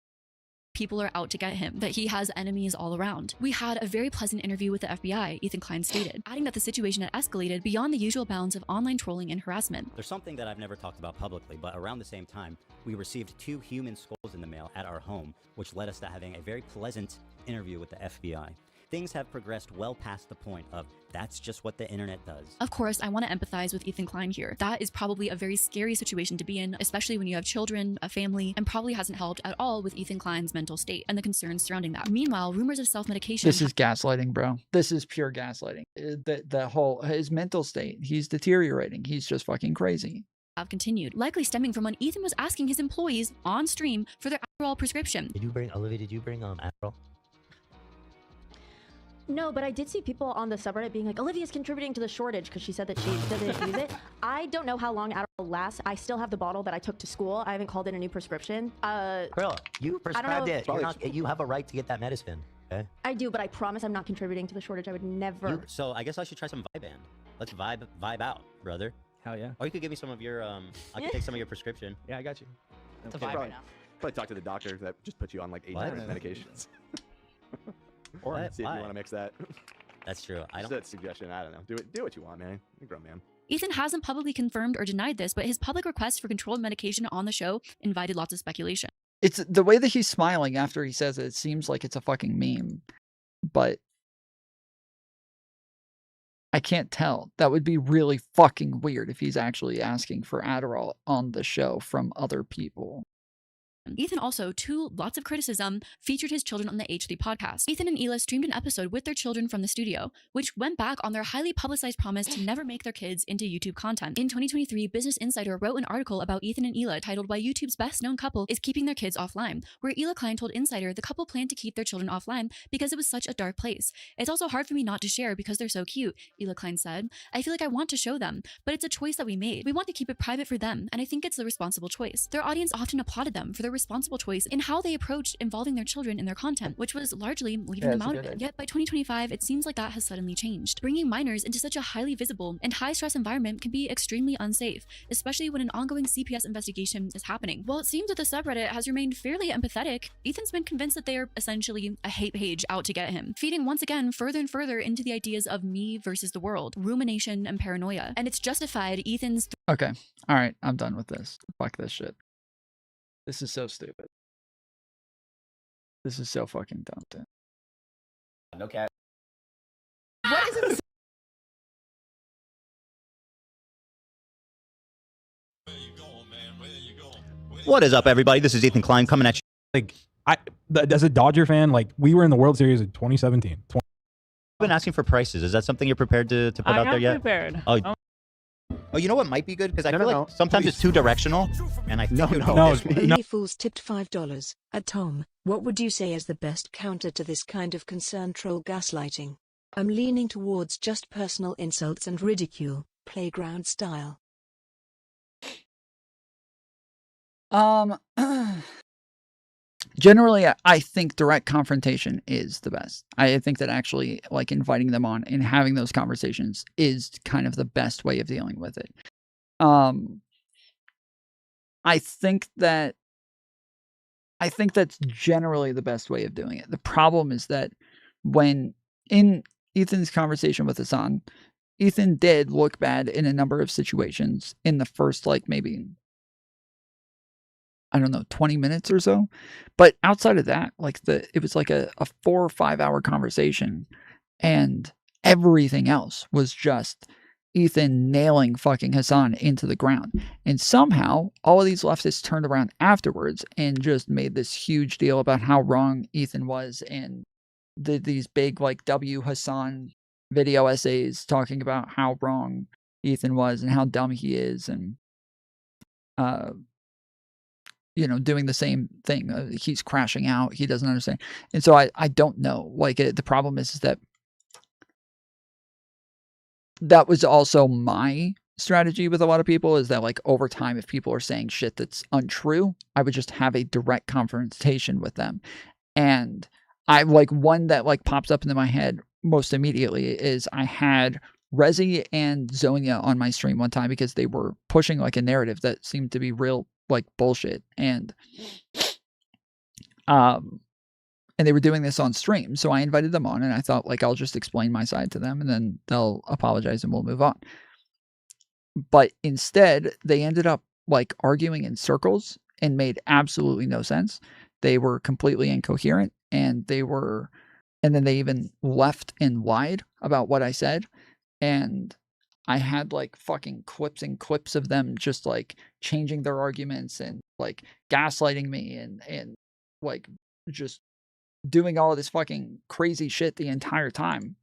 People are out to get him, that he has enemies all around. We had a very pleasant interview with the FBI, Ethan Klein stated, adding that the situation had escalated beyond the usual bounds of online trolling and harassment. There's something that I've never talked about publicly, but around the same time, we received 2 human skulls in the mail at our home, which led us to having a very pleasant interview with the FBI. Things have progressed well past the point of that's just what the internet does. Of course, I want to empathize with Ethan Klein here. That is probably a very scary situation to be in, especially when you have children, a family, and probably hasn't helped at all with Ethan Klein's mental state and the concerns surrounding that. Meanwhile, rumors of self-medication— This is gaslighting, bro. This is pure gaslighting. The whole, his mental state, he's deteriorating. He's just fucking crazy. have continued, likely stemming from when Ethan was asking his employees on stream for their Adderall prescription. Did you bring Adderall? No, but I did see people on the subreddit being like, Olivia's contributing to the shortage because she said that she doesn't use it. I don't know how long Adderall lasts. I still have the bottle that I took to school. I haven't called in a new prescription. Girl, you prescribed it. You're You have a right to get that medicine. Okay. I do, but I promise I'm not contributing to the shortage. I would never. So I guess I should try some Viband. Let's vibe out, brother. Hell yeah. Or you could give me some of your I could take some of your prescription. Yeah, I got you. It's a vibe right now. Probably talk to the doctor that just put you on like 8 different medications. Or see if you want to mix that. That's true. I don't. Just a suggestion. I don't know. Do what you want, man. You're a grown man. Ethan hasn't publicly confirmed or denied this, but his public request for controlled medication on the show invited lots of speculation. It's the way that he's smiling after he says it. It seems like it's a fucking meme, but I can't tell. That would be really fucking weird if he's actually asking for Adderall on the show from other people. Ethan also, to lots of criticism, featured his children on the H3 podcast. Ethan and Hila streamed an episode with their children from the studio, which went back on their highly publicized promise to never make their kids into YouTube content. In 2023, Business Insider wrote an article about Ethan and Hila titled Why YouTube's Best Known Couple is Keeping Their Kids Offline, where Hila Klein told Insider the couple planned to keep their children offline because it was such a dark place. It's also hard for me not to share because they're so cute, Hila Klein said. I feel like I want to show them, but it's a choice that we made. We want to keep it private for them, and I think it's the responsible choice. Their audience often applauded them for their responsible choice in how they approached involving their children in their content, which was largely leaving them out of it. Yet by 2025, it seems like that has suddenly changed. Bringing minors into such a highly visible and high-stress environment can be extremely unsafe, especially when an ongoing CPS investigation is happening. While it seems that the subreddit has remained fairly empathetic, Ethan's been convinced that they are essentially a hate page out to get him, feeding once again further and further into the ideas of me versus the world, rumination and paranoia. And it's justified Ethan's... Okay. All right. I'm done with this. Fuck this shit. This is so stupid. This is so fucking dumb, dude. No cat. What is it? What is up, everybody? This is Ethan Klein coming at you. Like, as a Dodger fan, like, we were in the World Series in 2017. I've been asking for prices. Is that something you're prepared to put out there yet? Prepared. Oh, you know what might be good? Because I feel like sometimes it's too directional, and I think Only Fools tipped $5 at Tom. What would you say is the best counter to this kind of concern troll gaslighting? I'm leaning towards just personal insults and ridicule, playground style. Generally, I think direct confrontation is the best. I think that actually, like, inviting them on and having those conversations is kind of the best way of dealing with it. I think that's generally the best way of doing it. The problem is that when in Ethan's conversation with Hassan, Ethan did look bad in a number of situations in the first, like, maybe, I don't know, 20 minutes or so. But outside of that, like, it was like a 4 or 5 hour conversation, and everything else was just Ethan nailing fucking Hassan into the ground. And somehow all of these leftists turned around afterwards and just made this huge deal about how wrong Ethan was, and these big, like, W Hassan video essays talking about how wrong Ethan was and how dumb he is, and you know, doing the same thing. He's crashing out. He doesn't understand. And so I don't know. Like, the problem is that that was also my strategy with a lot of people, is that, like, over time, if people are saying shit that's untrue, I would just have a direct confrontation with them. And I, like, one that, like, pops up into my head most immediately is I had Rezi and Zonia on my stream one time because they were pushing, like, a narrative that seemed to be real, like, bullshit, and they were doing this on stream. So I invited them on, and I thought, like, I'll just explain my side to them, and then they'll apologize and we'll move on. But instead, they ended up, like, arguing in circles and made absolutely no sense. They were completely incoherent, and then they even left and lied about what I said. And I had, like, fucking clips and clips of them just, like, changing their arguments and, like, gaslighting me and like, just doing all of this fucking crazy shit the entire time.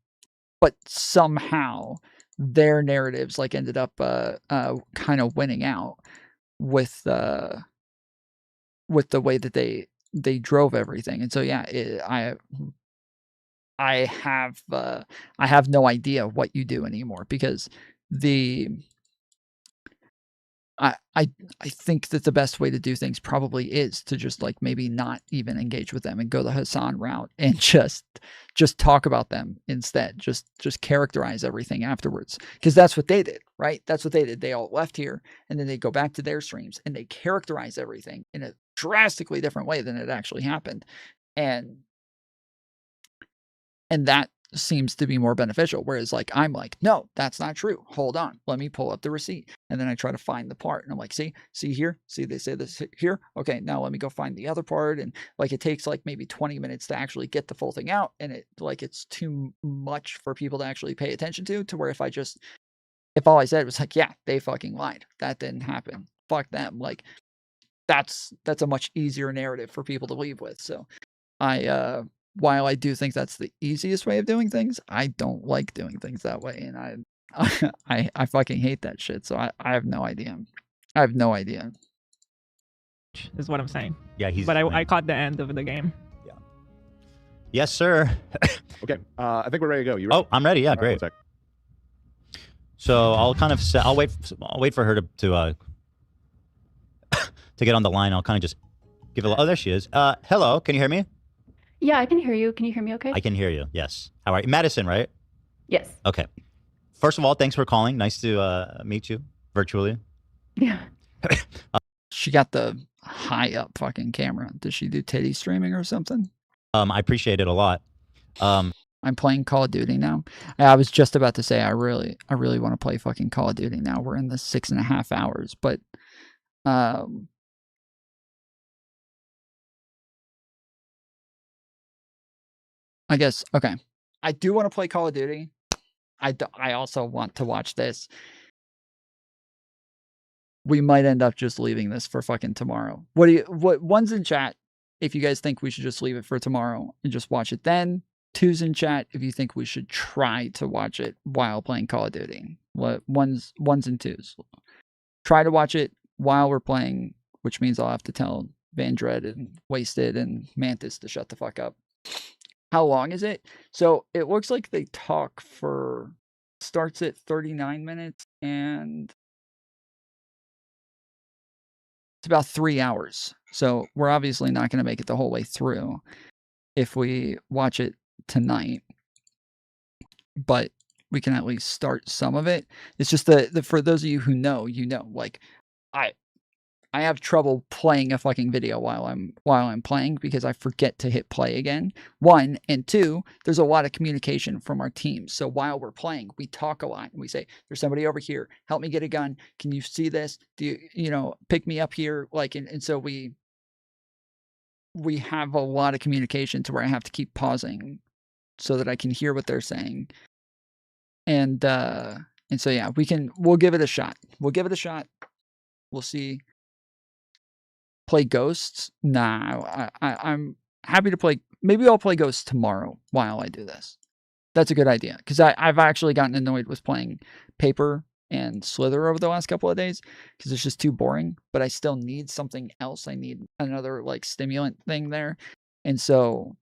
But somehow their narratives like ended up kind of winning out with the way that they drove everything. And so yeah, I have no idea what you do anymore, because the I think that the best way to do things probably is to just like maybe not even engage with them and go the Hassan route and just talk about them instead. Just characterize everything afterwards, because that's what they did, right? That's what they did. They all left here and then they go back to their streams and they characterize everything in a drastically different way than it actually happened. And that seems to be more beneficial. Whereas like, I'm like, no, that's not true. Hold on. Let me pull up the receipt. And then I try to find the part and I'm like, see here, see, they say this here. Okay. Now let me go find the other part. And like, it takes like maybe 20 minutes to actually get the full thing out. And it's too much for people to actually pay attention to where if all I said was like, yeah, they fucking lied. That didn't happen. Fuck them. Like that's a much easier narrative for people to leave with. So while I do think that's the easiest way of doing things, I don't like doing things that way, and I fucking hate that shit. So I have no idea. I have no idea. Is what I'm saying. Yeah, But I caught the end of the game. Yeah. Yes, sir. Okay, I think we're ready to go. You ready? Oh, I'm ready. Yeah, All right, great. one sec. So I'll kind of I'll wait for her to to get on the line. I'll kind of just give it. Oh, there she is. Hello, can you hear me? Yeah, I can hear you. Can you hear me okay? I can hear you. Yes. How are you? Madison, right? Yes. Okay. First of all, thanks for calling. Nice to meet you virtually. Yeah. She got the high up fucking camera. Does she do titty streaming or something? I appreciate it a lot. I'm playing Call of Duty now. I was just about to say I really want to play fucking Call of Duty now. We're in the 6.5 hours, but I guess, okay. I do want to play Call of Duty. I also want to watch this. We might end up just leaving this for fucking tomorrow. What one's in chat if you guys think we should just leave it for tomorrow and just watch it then. Two's in chat if you think we should try to watch it while playing Call of Duty. Ones and twos. Try to watch it while we're playing, which means I'll have to tell Vandred and Wasted and Mantis to shut the fuck up. How long is it? So it looks like they talk for, starts at 39 minutes and it's about 3 hours. So we're obviously not going to make it the whole way through if we watch it tonight, but we can at least start some of it. It's just that for those of you who know, like I have trouble playing a fucking video while I'm playing because I forget to hit play again. One, and two, there's a lot of communication from our teams. So while we're playing, we talk a lot and we say, there's somebody over here, help me get a gun. Can you see this? Do you pick me up here? Like, and so we have a lot of communication to where I have to keep pausing so that I can hear what they're saying. And so yeah, we'll give it a shot. We'll see. Play Ghosts? Nah, I'm happy to play. Maybe I'll play Ghosts tomorrow while I do this. That's a good idea, because I've actually gotten annoyed with playing Paper and Slither over the last couple of days because it's just too boring, but I still need something else. I need another like stimulant thing there. And so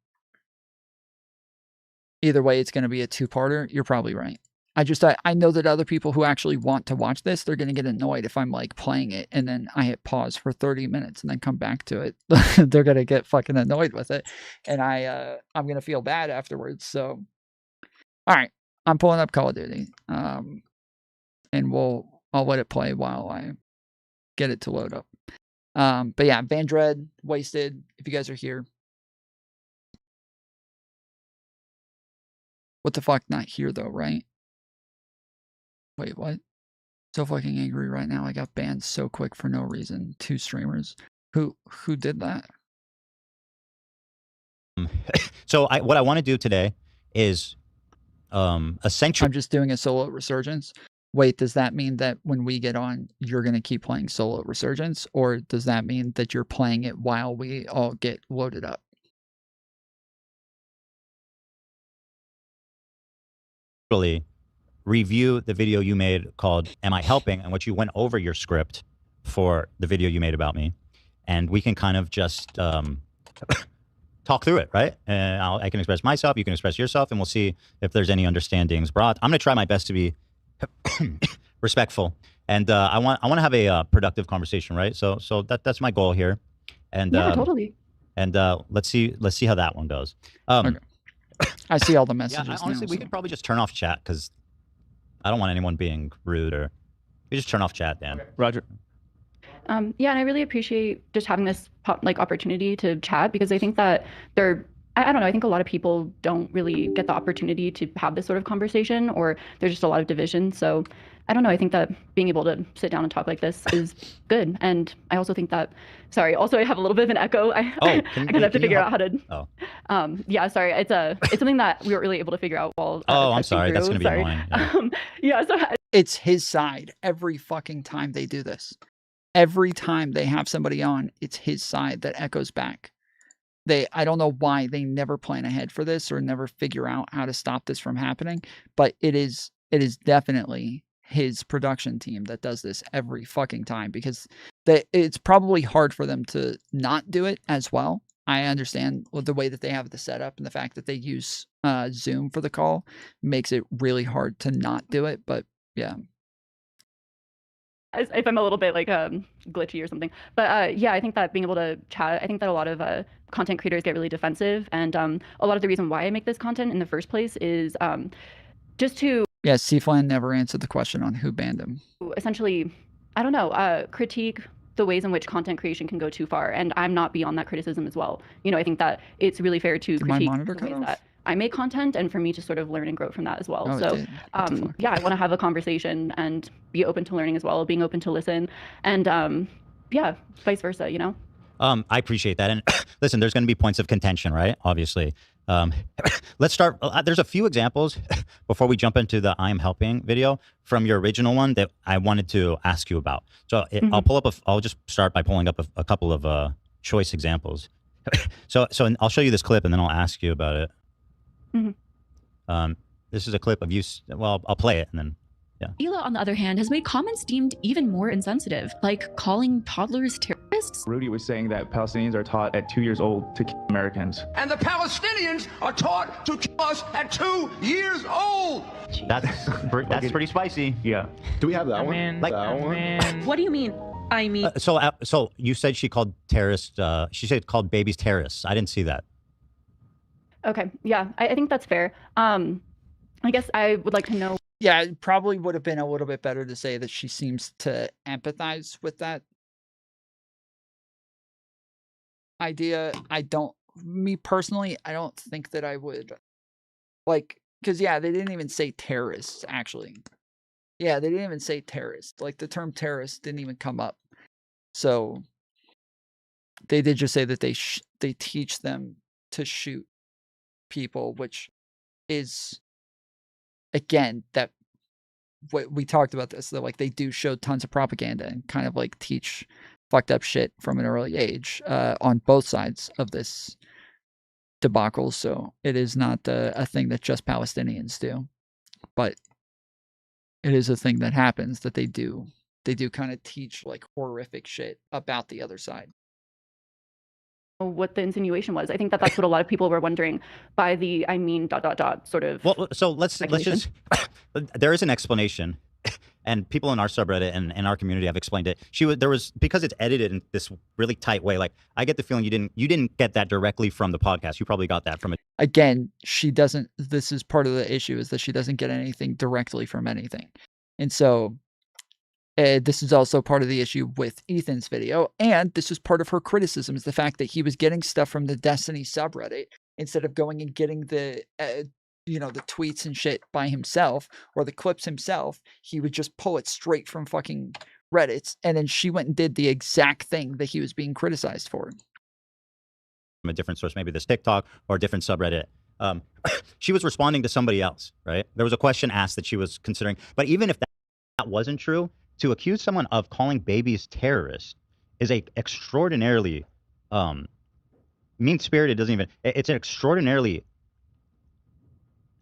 either way, it's going to be a two-parter. You're probably right. I know that other people who actually want to watch this, they're going to get annoyed if I'm like playing it and then I hit pause for 30 minutes and then come back to it. They're going to get fucking annoyed with it. And I'm going to feel bad afterwards. So, all right, I'm pulling up Call of Duty. And I'll let it play while I get it to load up. But yeah, Vandred, Wasted, if you guys are here. What the fuck? Not here though, right? Wait, what? So fucking angry right now. I got banned so quick for no reason. 2 streamers. Who did that? So what I want to do today is essentially. I'm just doing a solo Resurgence. Wait, does that mean that when we get on, you're going to keep playing solo Resurgence? Or does that mean that you're playing it while we all get loaded up? review the video you made called "Am I Helping?" and what you went over your script for the video you made about me, and we can kind of just talk through it, right? And I can express myself, you can express yourself, and we'll see if there's any understandings brought. I'm going to try my best to be respectful, and I want to have a productive conversation, right? So that's my goal here, and Yeah, totally. And let's see how that one goes. Okay. I see all the Yeah, messages. honestly, now, we so. could probably just turn off chat because I don't want anyone being rude, or we just turn off chat, Dan. Roger. Yeah, and I really appreciate just having this opportunity to chat, because I think that I don't know, I think a lot of people don't really get the opportunity to have this sort of conversation, or there's just a lot of division. So I don't know, I think that being able to sit down and talk like this is good. And I also think that, sorry, also I have a little bit of an echo. I kind of have to figure out how to. Oh. Yeah, sorry, it's something that we weren't really able to figure out while. I'm texting sorry, that's through. going to be Sorry. annoying. Yeah. Yeah, so It's his side every fucking time they do this. Every time they have somebody on, it's his side that echoes back. I don't know why they never plan ahead for this or never figure out how to stop this from happening, but it is definitely his production team that does this every fucking time, because it's probably hard for them to not do it as well. I understand the way that they have the setup, and the fact that they use Zoom for the call makes it really hard to not do it, but yeah. if I'm a little bit like glitchy or something. But yeah, I think that being able to chat, I think that a lot of content creators get really defensive, and a lot of the reason why I make this content in the first place is just to Yeah, C-Flan never answered the question on who banned him. essentially, I don't know, critique the ways in which content creation can go too far, and I'm not beyond that criticism as well. You know, I think that it's really fair to Did my critique monitor the cut ways off? that I make content, and for me to sort of learn and grow from that as well. Oh, it So did. What the fuck? yeah, I want to have a conversation and be open to learning as well, being open to listen, and yeah, vice versa, you know? I appreciate that. And listen, there's going to be points of contention, right? Obviously. Let's start. There's a few examples before we jump into the I'm helping video from your original one that I wanted to ask you about. So I'll just start by pulling up a couple of choice examples. So I'll show you this clip and then I'll ask you about it. This is a clip of you. Well, I'll play it and then. Yeah. Ela, on the other hand, has made comments deemed even more insensitive, like calling toddlers terrorists. Rudy was saying that Palestinians are taught at 2 years old to kill Americans. And the Palestinians are taught to kill us at 2 years old. That's pretty spicy. Yeah. Do we have that one? Like, that one? What do you mean? I mean, so you said she called terrorists. She said called babies terrorists. I didn't see that. Okay, yeah, I think that's fair. I guess I would like to know. Yeah, it probably would have been a little bit better to say that she seems to empathize with that idea. Me personally, I don't think that I would, like, because yeah, they didn't even say terrorists, actually. Yeah, they didn't even say terrorist. Like, the term terrorist didn't even come up. So they did just say that they teach them to shoot people, which is, again, that we talked about this, that like they do show tons of propaganda and kind of like teach fucked up shit from an early age on both sides of this debacle. So it is not a thing that just Palestinians do, but it is a thing that happens, that they do kind of teach like horrific shit about the other side. What the insinuation was. I think that that's what a lot of people were wondering by the sort of. Well, so let's just. There is an explanation, and people in our subreddit and in our community have explained it. Because it's edited in this really tight way. Like, I get the feeling you didn't get that directly from the podcast. You probably got that from it. Again, she doesn't. This is part of the issue, is that she doesn't get anything directly from anything, and so. This is also part of the issue with Ethan's video, and this is part of her criticism, is the fact that he was getting stuff from the Destiny subreddit instead of going and getting the the tweets and shit by himself or the clips himself. He would just pull it straight from fucking Reddit, and then she went and did the exact thing that he was being criticized for. From a different source, maybe this TikTok or a different subreddit. She was responding to somebody else, right? There was a question asked that she was considering, but even if that wasn't true, to accuse someone of calling babies terrorists is a extraordinarily mean-spirited. It's an extraordinarily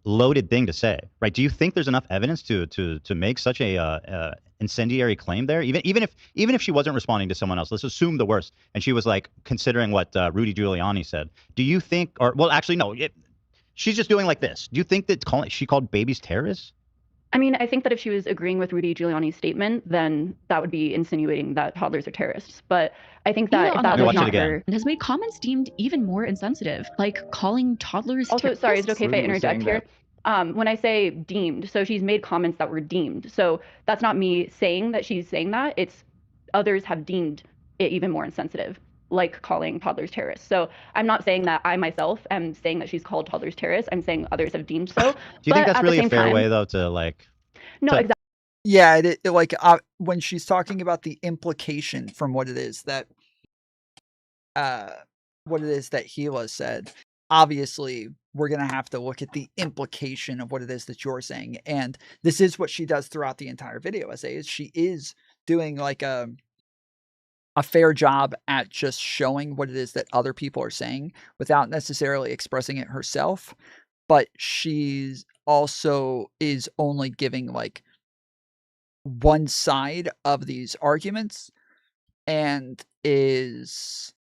loaded thing to say, right? Do you think there's enough evidence to make such a incendiary claim there? Even if she wasn't responding to someone else, let's assume the worst, and she was like considering what Rudy Giuliani said. Do you think, or well, actually, no, she's just doing like this. Do you think that she called babies terrorists? I mean, I think that if she was agreeing with Rudy Giuliani's statement, then that would be insinuating that toddlers are terrorists. But I think that if that was not her, has made comments deemed even more insensitive, like calling toddlers. Also, sorry, is it okay if I Rudy was interject saying here? When I say deemed, so she's made comments that were deemed. So that's not me saying that she's saying that. It's others have deemed it even more insensitive, like calling toddlers terrorists. So I'm not saying that I myself am saying that she's called toddlers terrorists. I'm saying others have deemed so. Do you think But that's at the really a same fair time, way, though, to like? No, exactly. Yeah, like when she's talking about the implication from what it is that Gila said, obviously we're gonna have to look at the implication of what it is that you're saying, and this is what she does throughout the entire video essay. Is she is doing like a fair job at just showing what it is that other people are saying without necessarily expressing it herself, but she's also is only giving like one side of these arguments and is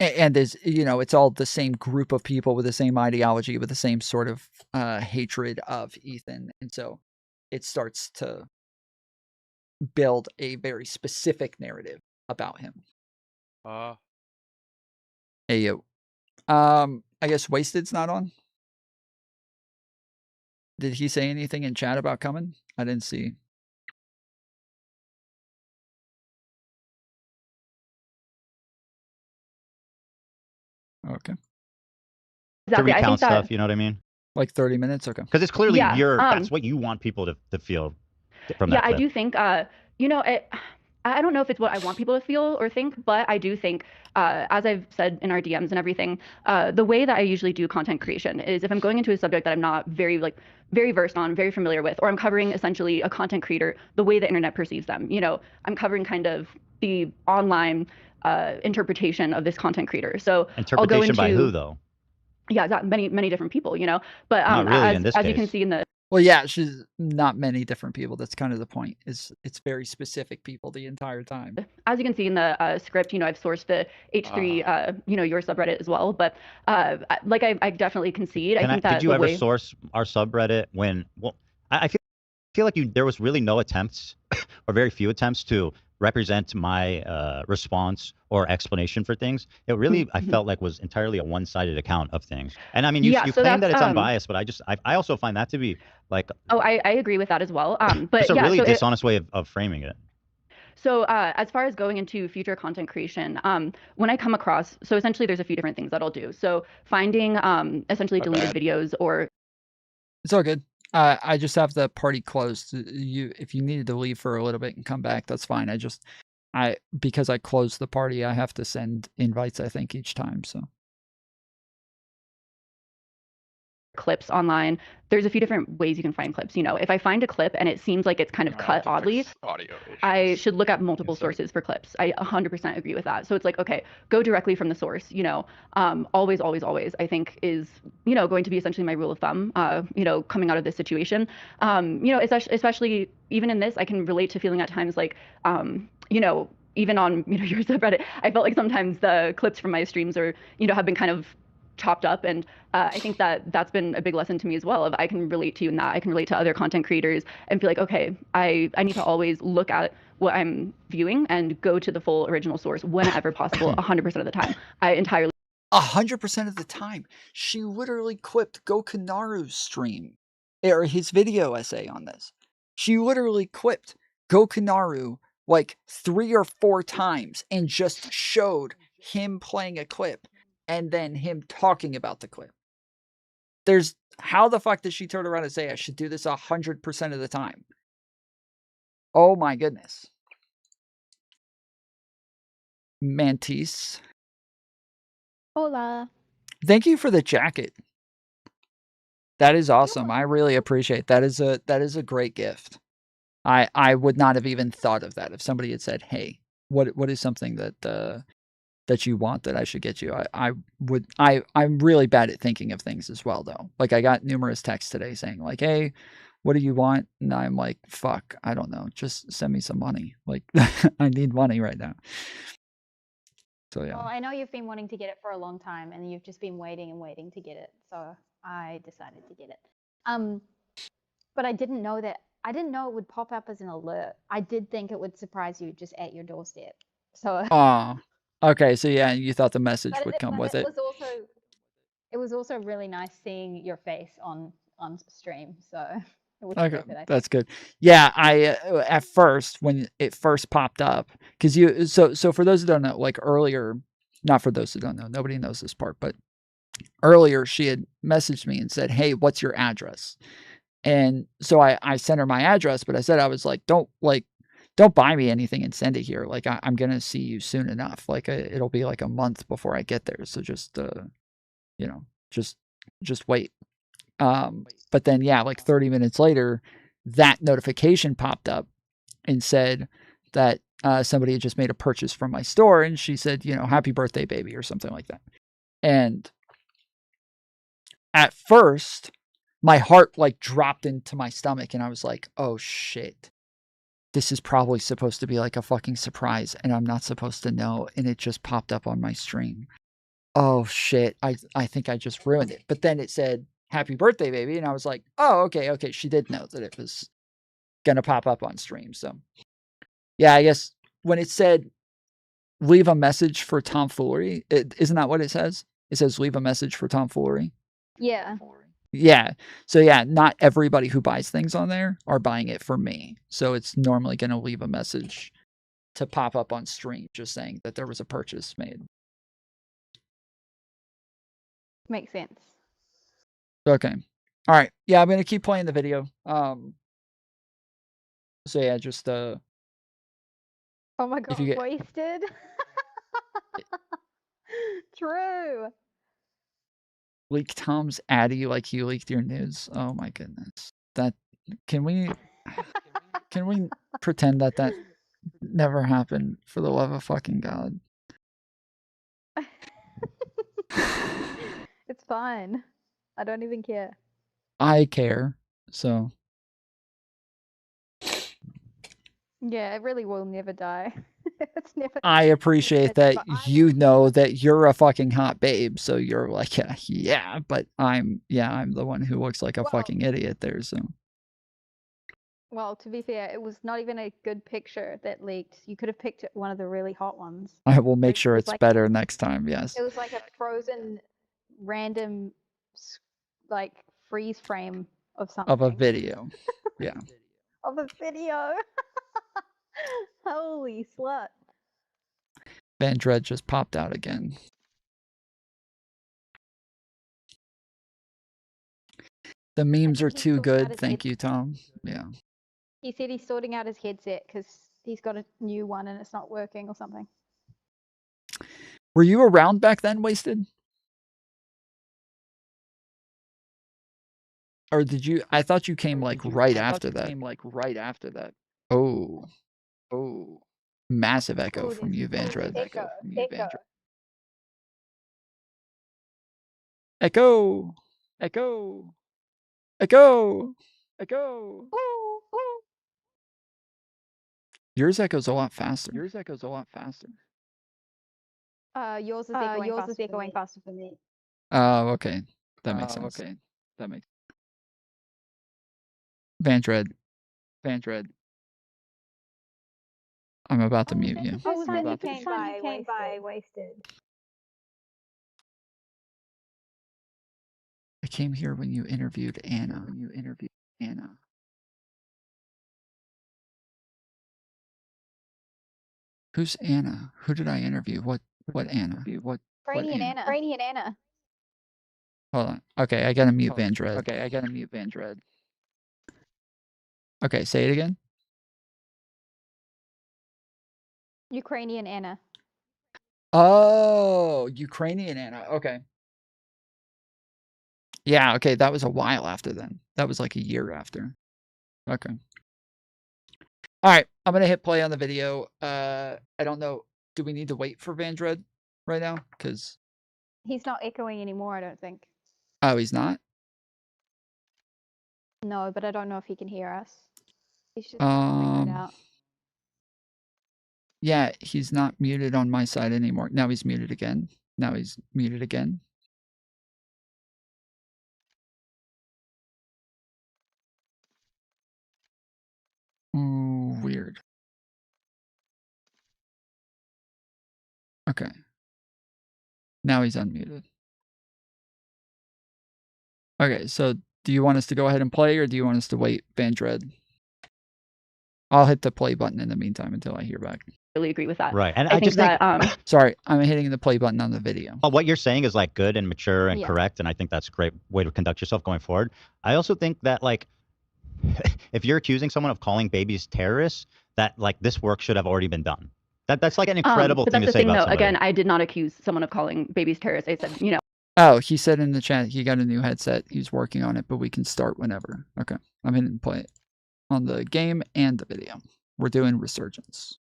and is, you know, it's all the same group of people with the same ideology, with the same sort of hatred of Ethan, and so it starts to build a very specific narrative about him. Hey yo. I guess Wasted's not on. Did he say anything in chat about coming? I didn't see. Okay. To Exactly. I recount think that, stuff, you know what I mean? Like 30 minutes? Okay. Because it's clearly Yeah, that's what you want people to feel from that yeah, I clip. do think, you know, I don't know if it's what I want people to feel or think, but I do think, as I've said in our DMs and everything, the way that I usually do content creation is if I'm going into a subject that I'm not very versed on, very familiar with, or I'm covering essentially a content creator the way the internet perceives them. You know, I'm covering kind of the online interpretation of this content creator. So I'll go Interpretation into, by who, though? yeah, many different people, you know. But Not really in this as you can case. see in the Well, yeah, she's not many different people. That's kind of the point. Is it's very specific people the entire time. as you can see in the script, you know, I've sourced the H3, you know, your subreddit as well. But like I definitely concede. I think that did you the ever way, source our subreddit when? Well, I feel like there was really no attempts, or very few attempts to represent my response or explanation for things. It really I felt like was entirely a one-sided account of things. And I mean, you Yeah, so claim that that's, it's unbiased, but I also find that to be like oh, I agree with that as well. But just a yeah, really so dishonest way of framing it. So as far as going into future content creation, when I come across, so essentially there's a few different things that I'll do. So finding essentially deleted videos or. It's all good. I just have the party closed. If you needed to leave for a little bit and come back, that's fine. Because I closed the party, I have to send invites, I think, each time. So. Clips online. There's a few different ways you can find clips. You know, if I find a clip and it seems like it's kind of cut oddly, I should look at multiple sources for clips. I 100% agree with that. So it's like, okay, go directly from the source. You know, always, I think is, you know, going to be essentially my rule of thumb. You know, coming out of this situation. You know, especially even in this, I can relate to feeling at times like, you know, even on, you know, your subreddit, I felt like sometimes the clips from my streams are, you know, have been kind of chopped up, and I think that that's been a big lesson to me as well. Of I can relate to you in that. I can relate to other content creators and feel like, okay, I need to always look at what I'm viewing and go to the full original source whenever possible, 100% of the time. I entirely 100% of the time. She literally clipped Gokinaru's stream or his video essay on this. She literally clipped Gokinaru like 3 or 4 times and just showed him playing a clip and then him talking about the clip. How the fuck does she turn around and say I should do this 100% of the time? Oh my goodness. Mantis. Hola. Thank you for the jacket. That is awesome. I really appreciate that. That is a great gift. I would not have even thought of that if somebody had said, "Hey, what is something that that you want that I should get you? I'm really bad at thinking of things as well though. Like I got numerous texts today saying like, "Hey, what do you want?" And I'm like, "Fuck, I don't know. Just send me some money. Like I need money right now." So yeah. Well, I know you've been wanting to get it for a long time, and you've just been waiting and waiting to get it. So I decided to get it. But I didn't know that. I didn't know it would pop up as an alert. I did think it would surprise you just at your doorstep. So. Oh. Okay, so yeah, you thought the message would come with it. It was also really nice seeing your face on stream. So it was Okay, worth it, I think. that's good. Yeah, I at first when it first popped up, because you so for those who don't know, like earlier, not for those who don't know, nobody knows this part, but earlier she had messaged me and said, "Hey, what's your address?" And so I sent her my address, but I said I was like, don't buy me anything and send it here. Like I'm gonna see you soon enough. Like it'll be like a month before I get there. So just you know, just wait. But then yeah, like 30 minutes later, that notification popped up and said that somebody had just made a purchase from my store, and she said, you know, "Happy birthday, baby," or something like that. And at first, my heart like dropped into my stomach, and I was like, "Oh shit. This is probably supposed to be like a fucking surprise, and I'm not supposed to know." And it just popped up on my stream. Oh shit. I think I just ruined it. But then it said, "Happy birthday, baby." And I was like, "Oh, okay. She did know that it was going to pop up on stream." So yeah, I guess when it said leave a message for tomfoolery, isn't that what it says? It says leave a message for tomfoolery. Yeah. Yeah. So yeah, not everybody who buys things on there are buying it for me. So it's normally going to leave a message to pop up on stream just saying that there was a purchase made. Makes sense. Okay. All right. Yeah, I'm going to keep playing the video. So yeah, just Oh my god, if you get wasted. True. leak Tom's Addy like you leaked your news. Oh my goodness. That can we pretend that that never happened for the love of fucking God? It's fine. I don't even care. I care. So Yeah, it really will never die. It's never. I appreciate that you know that you're a fucking hot babe, so you're like, yeah, but I'm the one who looks like a fucking idiot there, so. Well, to be fair, it was not even a good picture that leaked. You could have picked one of the really hot ones. I will make sure was it's like- better next time, yes. It was like a frozen, random, like freeze frame of something. Of a video. Yeah. Of a video. Holy slut. Van Dredd just popped out again. The memes are too good. Thank you, Tom. Yeah. He said he's sorting out his headset because he's got a new one and it's not working or something. Were you around back then, Wasted? Or did you? I thought you came like right after that. Oh. Oh. Massive echo from you, Van Dredd. Echo. Echo. Echo. Echo. Echo. Yours echoes a lot faster. Yours is echoing faster for me. Oh, okay. That makes sense. Van Dredd. I'm about to mute you. First time you came by, wasted. I came here when you interviewed Anna. Who's Anna? Who did I interview? What Anna? Brainy and Anna. Hold on. Okay, I gotta mute Van Dredd. Okay, say it again. Ukrainian Anna. Oh, Ukrainian Anna. Okay. Yeah, okay, that was a while after then. That was like a year after. Okay. All right, I'm gonna hit play on the video. I don't know. Do we need to wait for Vandred right now? Because He's not echoing anymore, I don't think. oh, he's not. No, but I don't know if he can hear us. He's just ringing it out. Yeah, he's not muted on my side anymore. Now he's muted again. Now he's muted again. Ooh, weird. Okay. Now he's unmuted. Okay, so do you want us to go ahead and play, or do you want us to wait, Vandred? I'll hit the play button in the meantime until I hear back. Really agree with that. Right, and I I think just think that Sorry, I'm hitting the play button on the video. well, what you're saying is like good and mature and Yeah. correct, and I think that's a great way to conduct yourself going forward. I also think that like if you're accusing someone of calling babies terrorists, that like this work should have already been done. That's like an incredible but thing that's to the say thing, about though. somebody. Again, I did not accuse someone of calling babies terrorists. I said, you know. Oh, he said in the chat he got a new headset. He's working on it, but we can start whenever. Okay, I'm hitting play it on the game and the video. We're doing Resurgence.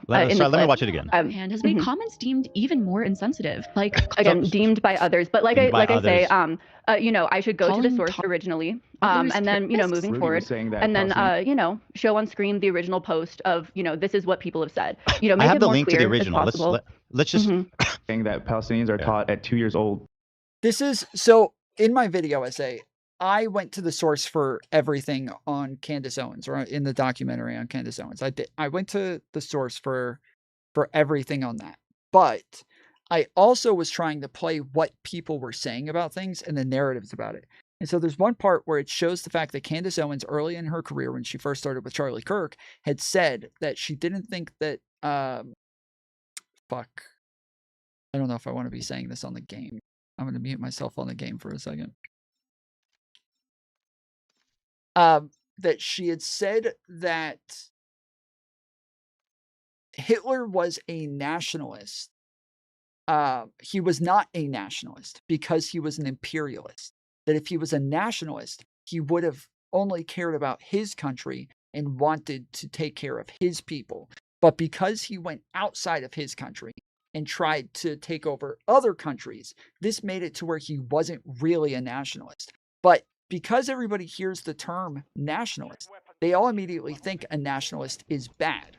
Let me watch it again. And has made comments deemed even more insensitive. Like Again, deemed by others, but like Deemed by I say, others. you know, I should go to the Calling source originally, others and then, you know, terrorists? moving Rudy was forward, saying that and then Palestinians- you know, show on screen the original post of, you know, this is what people have said. You know, I make have it the more link to clear the original. as possible. Let's just saying that Palestinians are taught at 2 years old. This is so in my video essay, I went to the source for everything on Candace Owens, or in the documentary on Candace Owens. I went to the source for everything on that. But I also was trying to play what people were saying about things and the narratives about it. And so there's one part where it shows the fact that Candace Owens, early in her career, when she first started with Charlie Kirk, had said that she didn't think that, fuck. I don't know if I want to be saying this on the game. I'm going to mute myself on the game for a second. That she had said that Hitler was a nationalist. He was not a nationalist because he was an imperialist. That if he was a nationalist, he would have only cared about his country and wanted to take care of his people. But because he went outside of his country and tried to take over other countries, this made it to where he wasn't really a nationalist. But because everybody hears the term nationalist, they all immediately think a nationalist is bad.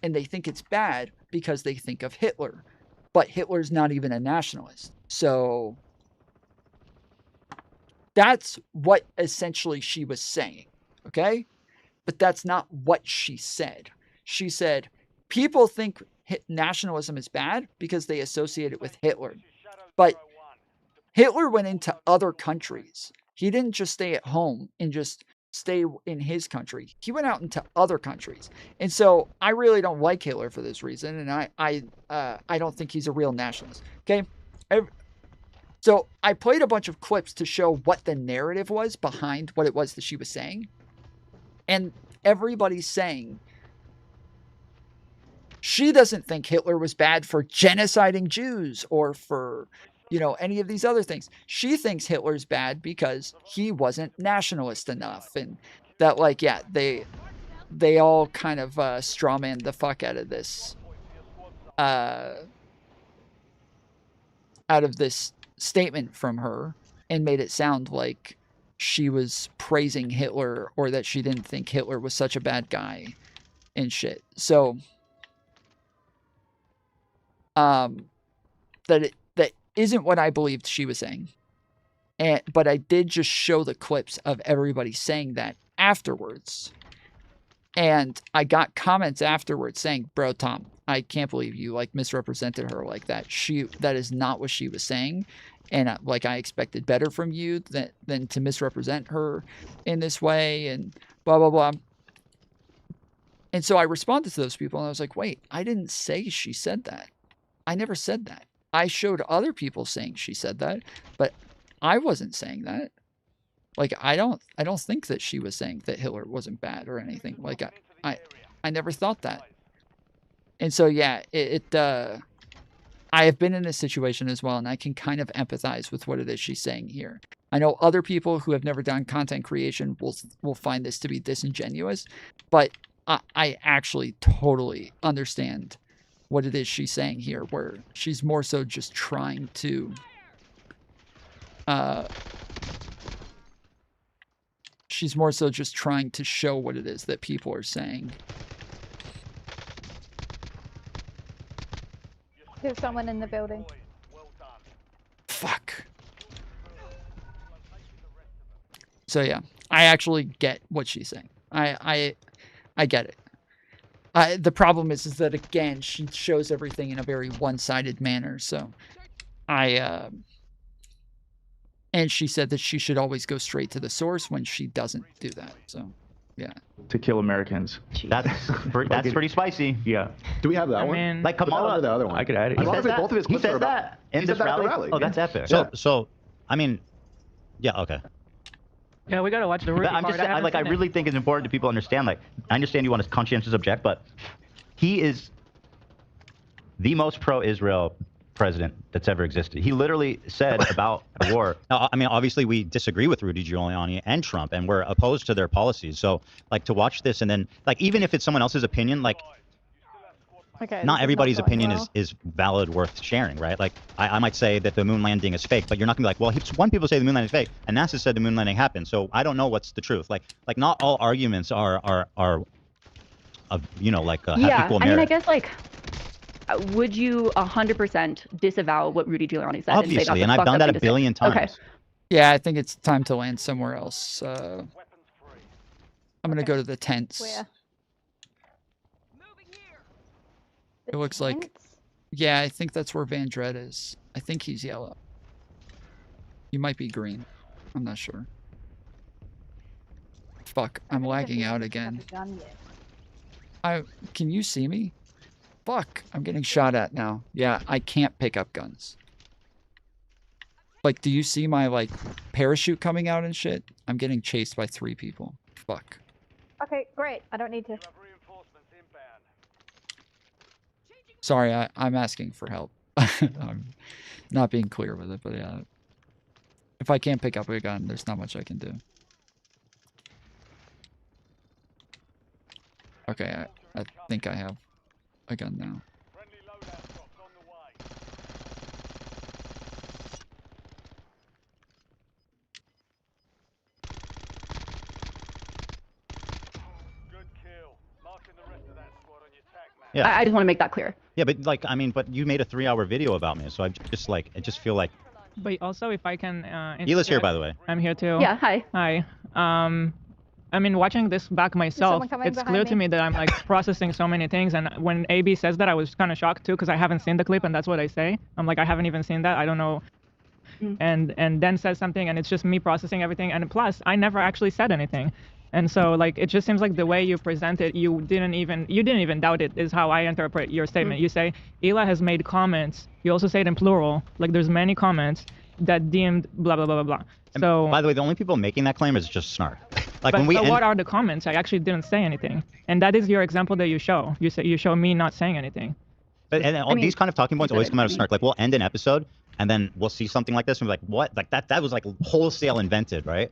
And they think it's bad because they think of Hitler. But Hitler's not even a nationalist. So that's what essentially she was saying. Okay? But that's not what she said. She said, people think nationalism is bad because they associate it with Hitler. But Hitler went into other countries. He didn't just stay at home and just stay in his country. He went out into other countries. And so I really don't like Hitler for this reason. And I don't think he's a real nationalist. Okay. So I played a bunch of clips to show what the narrative was behind what it was that she was saying. And everybody's saying she doesn't think Hitler was bad for genociding Jews or for, you know, any of these other things. She thinks Hitler's bad because he wasn't nationalist enough. And that, like, yeah, they all kind of strawman the fuck out of this statement from her and made it sound like she was praising Hitler or that she didn't think Hitler was such a bad guy and shit. So that isn't what I believed she was saying. But I did just show the clips of everybody saying that afterwards. And I got comments afterwards saying, bro, Tom, I can't believe you like misrepresented her like that. That is not what she was saying. And like, I expected better from you than to misrepresent her in this way and blah, blah, blah. And so I responded to those people and I was like, wait, I didn't say she said that. I never said that. I showed other people saying she said that, but I wasn't saying that. Like, I don't think that she was saying that Hitler wasn't bad or anything. Like, I never thought that. And so, yeah, I have been in this situation as well, and I can kind of empathize with what it is she's saying here. I know other people who have never done content creation will find this to be disingenuous, but I actually totally understand what it is she's saying here, where she's more so just trying to she's more so just trying to show what it is that people are saying. There's someone in the building. Fuck. So yeah, I actually get what she's saying. I get it. The problem is that again, she shows everything in a very one-sided manner. So and she said that she should always go straight to the source when she doesn't do that. So yeah. To kill Americans. That's pretty spicy. Yeah. Do we have that I one? mean, Like Kamala, the other one. I could add it. As long as both of his he clips says are about that in he this said that at the rally. rally. Oh, that's epic. Yeah. So I mean, yeah, okay. Yeah, we gotta watch the Rudy I'm part. just I really think it's important to people understand. Like, I understand you want to conscientious object, but he is the most pro-Israel president that's ever existed. He literally said about the war. Now, I mean, obviously we disagree with Rudy Giuliani and Trump, and we're opposed to their policies. So, like, to watch this and then, like, even if it's someone else's opinion, like, Okay, not everybody's opinion is valid, worth sharing, right? Like, I might say that the moon landing is fake, but you're not gonna be like, well, one people say the moon landing is fake, and NASA said the moon landing happened, so I don't know what's the truth. Like not all arguments are you know, like have equal merit. I mean, I guess like, would you 100% disavow what Rudy Giuliani said? Obviously, and I've done that a billion times. Okay. Yeah, I think it's time to land somewhere else. I'm gonna go to the tents. Where? It looks like, yeah, I think that's where Van Dred is. I think he's yellow. You might be green. I'm not sure. Fuck, I'm lagging out again. Can you see me? Fuck, I'm getting shot at now. Yeah, I can't pick up guns. Like, do you see my, like, parachute coming out and shit? I'm getting chased by 3 people. Fuck. Okay, great. I don't need to. Sorry, I'm asking for help. I'm not being clear with it, but yeah. If I can't pick up a gun, there's not much I can do. Okay, I think I have a gun now. Yeah. I just want to make that clear. Yeah, but like, I mean, but you made a 3-hour video about me, so I just feel like. But also, if I can. Hila's here, by the way. I'm here too. Yeah. Hi. Hi. I mean, watching this back myself, it's clear to me that I'm like processing so many things. And when AB says that, I was kind of shocked too, because I haven't seen the clip, and that's what I say. I'm like, I haven't even seen that. I don't know. And then says something, and it's just me processing everything. And plus, I never actually said anything. And so, like, it just seems like the way you present it, you didn't even doubt it, is how I interpret your statement. You say, Hila has made comments. You also say it in plural. Like, there's many comments that deemed blah, blah, blah, blah, blah. And so, by the way, the only people making that claim is just Snark. Like, but what are the comments? I actually didn't say anything. And that is your example that you show. You show me not saying anything. But, and all these kind of talking points always come out of Snark. Like, we'll end an episode, and then we'll see something like this, and we're like, what? Like, that was, like, wholesale invented, right?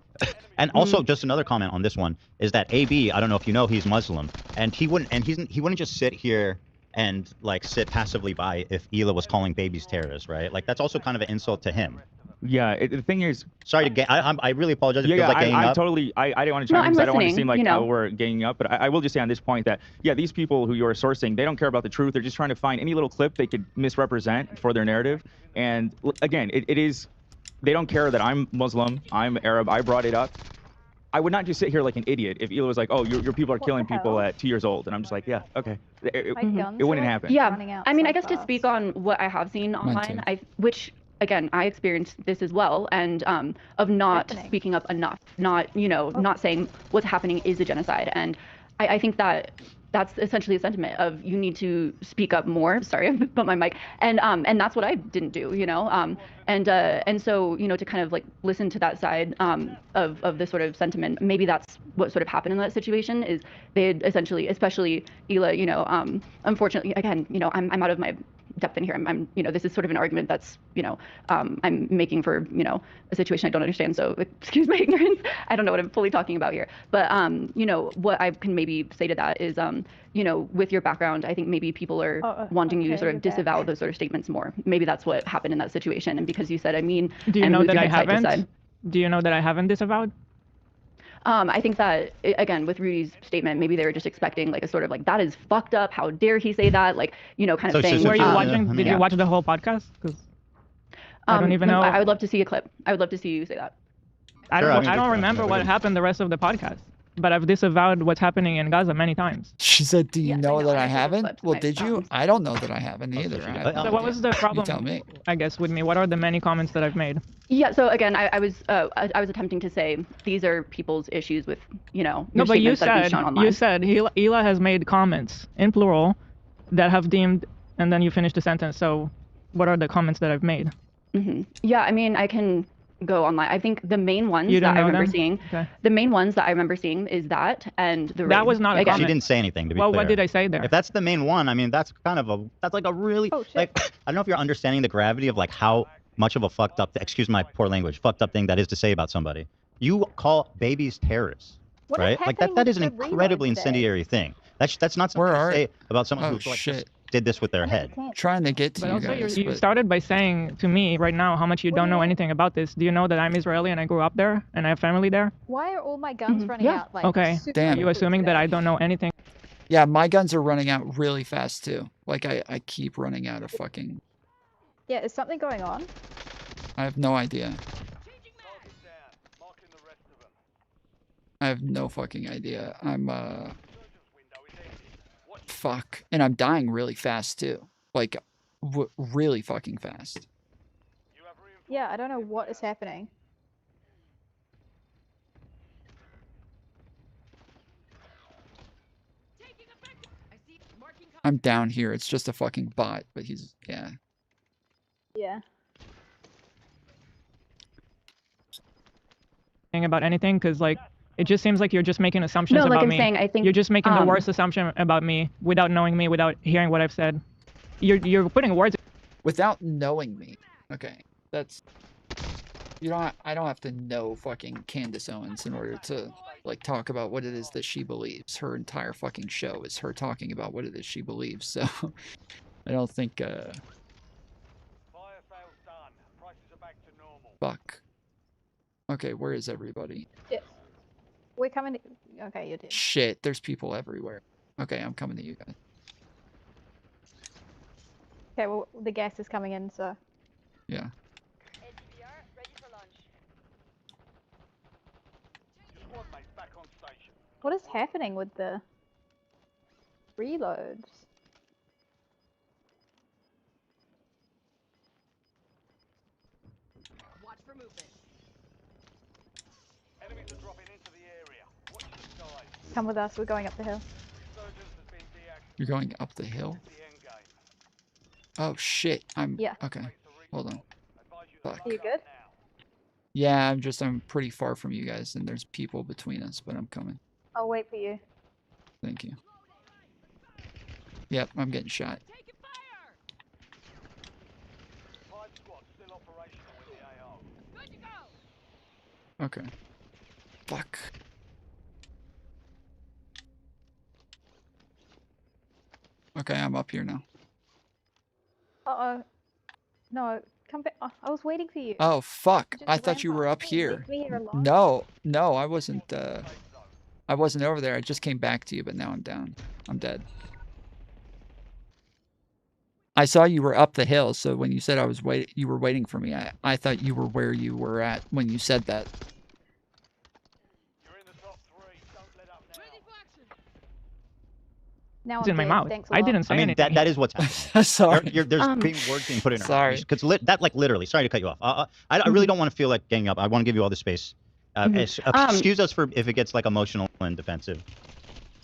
And also, just another comment on this one, is that AB, I don't know if you know, he's Muslim, and he wouldn't just sit here and, like, sit passively by if Hila was calling babies terrorists, right? Like, that's also kind of an insult to him. Yeah, the thing is, sorry to get. I really apologize. It Yeah, feels like ganging I up. totally. I didn't want to chime in because I don't want to seem like we're ganging up. But I will just say on this point that these people who you're sourcing, they don't care about the truth. They're just trying to find any little clip they could misrepresent for their narrative. And again, it is. They don't care that I'm Muslim, I'm Arab. I brought it up. I would not just sit here like an idiot if Hila was like, "Oh, your people are killing people at 2 years old," and I'm just like, "Yeah, okay." It wouldn't happen. Yeah. I mean, I guess to speak on what I have seen online, which. Again, I experienced this as well, and of not speaking up enough, not not saying what's happening is a genocide, and I think that's essentially a sentiment of you need to speak up more. Sorry, I bumped my mic, and that's what I didn't do, and so to kind of like listen to that side of this sort of sentiment. Maybe that's what sort of happened in that situation is they had essentially, especially Hila, unfortunately, again, I'm out of my depth in here. I'm this is sort of an argument that's, I'm making for, a situation I don't understand. So excuse my ignorance. I don't know what I'm fully talking about here. But, what I can maybe say to that is, with your background, I think maybe people are wanting you to sort of disavow those sort of statements more. Maybe that's what happened in that situation. And because you said, I mean, do you and know moved that your I head side to haven't? side. Do you know that I haven't disavowed? I think that, again, with Rudy's statement, maybe they were just expecting like a sort of like, that is fucked up. How dare he say that? Like, kind of thing. Were you watching? Did you watch the whole podcast? Because I don't even know. I would love to see a clip. I would love to see you say that. I don't remember what happened the rest of the podcast, but I've disavowed what's happening in Gaza many times. She said, "Do you know that I haven't?" Well, did you? I don't know that I haven't either. So what was the problem? You tell me. I guess with me, what are the many comments that I've made? Yeah. So again, I was attempting to say these are people's issues with No, but you said Hila has made comments in plural that have deemed, and then you finish the sentence. So what are the comments that I've made? Mm-hmm. Yeah, I mean, I can go online. I think the main ones You that don't I know remember them? seeing, Okay. the main ones that I remember seeing is that and the That raid. was not a Again, She didn't say anything, to be Well, clear. what did I say there? If that's the main one, I mean, that's like a really, like, I don't know if you're understanding the gravity of, like, how much of a fucked up, excuse my poor language, fucked up thing that is to say about somebody. You call babies terrorists, What is right? Like, happening that is with an the reload incredibly today? incendiary thing. That's not something to say about someone who like, just did this with their head. Trying to get to But you also, guys. you but- started by saying to me right now how much you don't know anything about this. Do you know that I'm Israeli and I grew up there and I have family there? Why are all my guns running Yeah. out? Like, Okay. super Damn. Are you assuming that I don't know anything? Yeah, my guns are running out really fast too. Like I keep running out of fucking. Yeah, is something going on? I have no idea. I have no fucking idea. I'm fuck, and I'm dying really fast too. Like really fucking fast. Yeah, I don't know what is happening. I'm down here. It's just a fucking bot, but he's yeah. Yeah. About anything? Because, like, it just seems like you're just making assumptions No, like about I'm me. saying, I think, you're just making the worst assumption about me without knowing me, without hearing what I've said. You're putting words without knowing me. Okay, that's I don't have to know fucking Candace Owens in order to like talk about what it is that she believes. Her entire fucking show is her talking about what it is she believes. So I don't think fuck. Okay, where is everybody? Yeah. We're coming to... Okay, you're dead. Shit, there's people everywhere. Okay, I'm coming to you guys. Okay, well, the gas is coming in, so... Yeah. What is happening with the reloads? Watch for movement. Come with us, we're going up the hill. You're going up the hill? Oh shit, Yeah. Okay, hold on. Fuck. Are you good? Yeah, I'm pretty far from you guys and there's people between us, but I'm coming. I'll wait for you. Thank you. Yep, I'm getting shot. Okay. Fuck. Okay, I'm up here now. Uh-oh. No, come back. Oh, I was waiting for you. Oh, fuck. just I thought ran you were past up me. here. Leave me here alone. No, I wasn't over there. I just came back to you, but now I'm down. I'm dead. I saw you were up the hill, so when you said you were waiting for me, I thought you were where you were at when you said that. Now It's I'm in my dead. mouth. Thanks a I lot. didn't say I mean, anything. that is what's happening. Sorry. There's being words being put in. Sorry. Because that, like, literally, sorry to cut you off. I really don't want to feel like ganging up. I want to give you all the space. Excuse us for if it gets, like, emotional and defensive.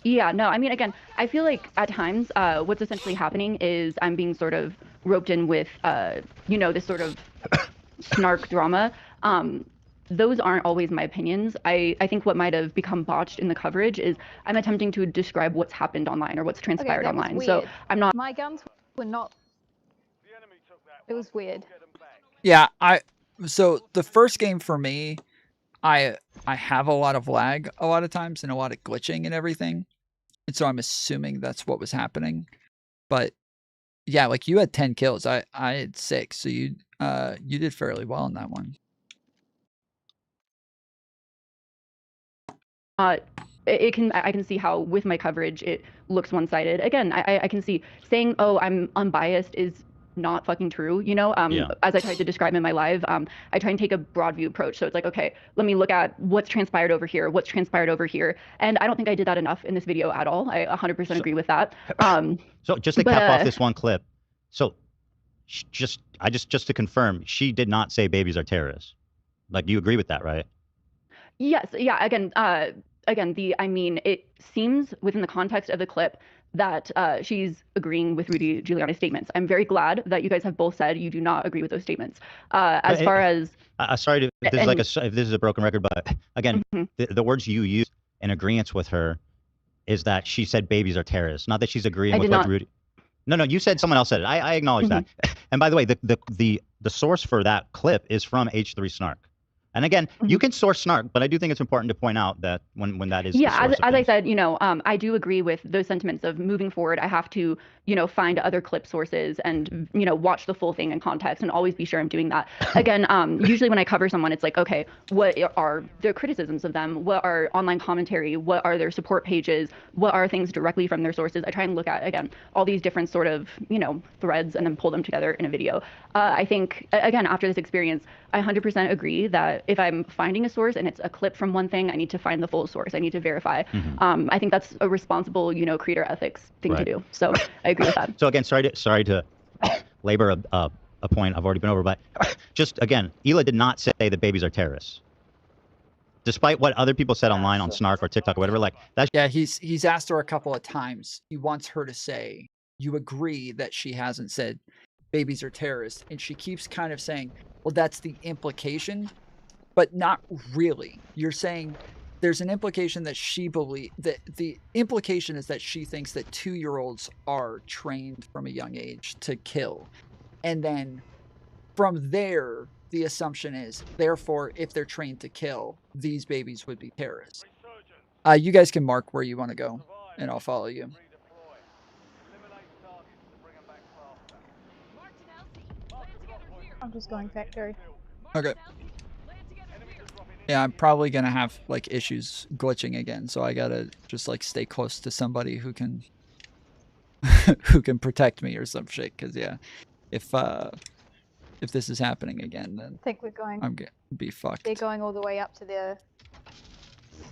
Yeah, no, I mean, again, I feel like at times what's essentially happening is I'm being sort of roped in with, this sort of snark drama. Those aren't always my opinions. I think what might have become botched in the coverage is I'm attempting to describe what's happened online or what's transpired that was online. So weird. I'm not... My guns were not It was weird. Yeah, so the first game for me, I have a lot of lag a lot of times and a lot of glitching and everything. And so I'm assuming that's what was happening. But yeah, like you had 10 kills. I had 6. So you did fairly well in that one. I can see how with my coverage it looks one-sided. Again, I can see saying, oh, I'm unbiased is not fucking true, you know? Yeah. As I tried to describe in my live, I try and take a broad view approach. So it's like, okay, let me look at what's transpired over here, what's transpired over here. And I don't think I did that enough in this video at all. I 100% agree with that. So just to cap off this one clip, so just to confirm, she did not say babies are terrorists. Like, you agree with that, right? Yes, yeah, again, I mean, it seems within the context of the clip that she's agreeing with Rudy Giuliani's statements. I'm very glad that you guys have both said you do not agree with those statements. As far as sorry to, if this is like if this is a broken record, but again, the words you use in agreement with her is that she said babies are terrorists, not that she's agreeing with what Rudy. No, you said someone else said it. I acknowledge that. And by the way, the source for that clip is from H3 Snark. And again, you can source Snark, but I do think it's important to point out that when that is as I said, you know, I do agree with those sentiments of moving forward. I have to, you know, find other clip sources and, you know, watch the full thing in context and always be sure I'm doing that. Again, usually when I cover someone, it's like, okay, what are their criticisms of them? What are online commentary? What are their support pages? What are things directly from their sources? I try and look at, again, all these different sort of, you know, threads and then pull them together in a video. I think, again, after this experience, I 100% agree that if I'm finding a source and it's a clip from one thing, I need to find the full source. I need to verify. I think that's a responsible, you know, creator ethics thing to do. So I agree with that. So again, sorry to labor a point I've already been over, but just again, Hila did not say that babies are terrorists. Despite what other people said online on Snark or TikTok or whatever, like that's he's asked her a couple of times. He wants her to say, you agree that she hasn't said babies are terrorists, and she keeps kind of saying, well, that's the implication, but not really. You're saying there's an implication that she believes that the implication is that she thinks that 2-year-olds are trained from a young age to kill. And then from there, the assumption is, therefore, if they're trained to kill, these babies would be terrorists. You guys can mark where you want to go, and I'll follow you. I'm just going factory. Okay. Yeah, I'm probably gonna have like issues glitching again, so I gotta just like stay close to somebody who can who can protect me or some shit. Cause yeah, if this is happening again, then I think we're going. I'm gonna be fucked. They're going all the way up to the.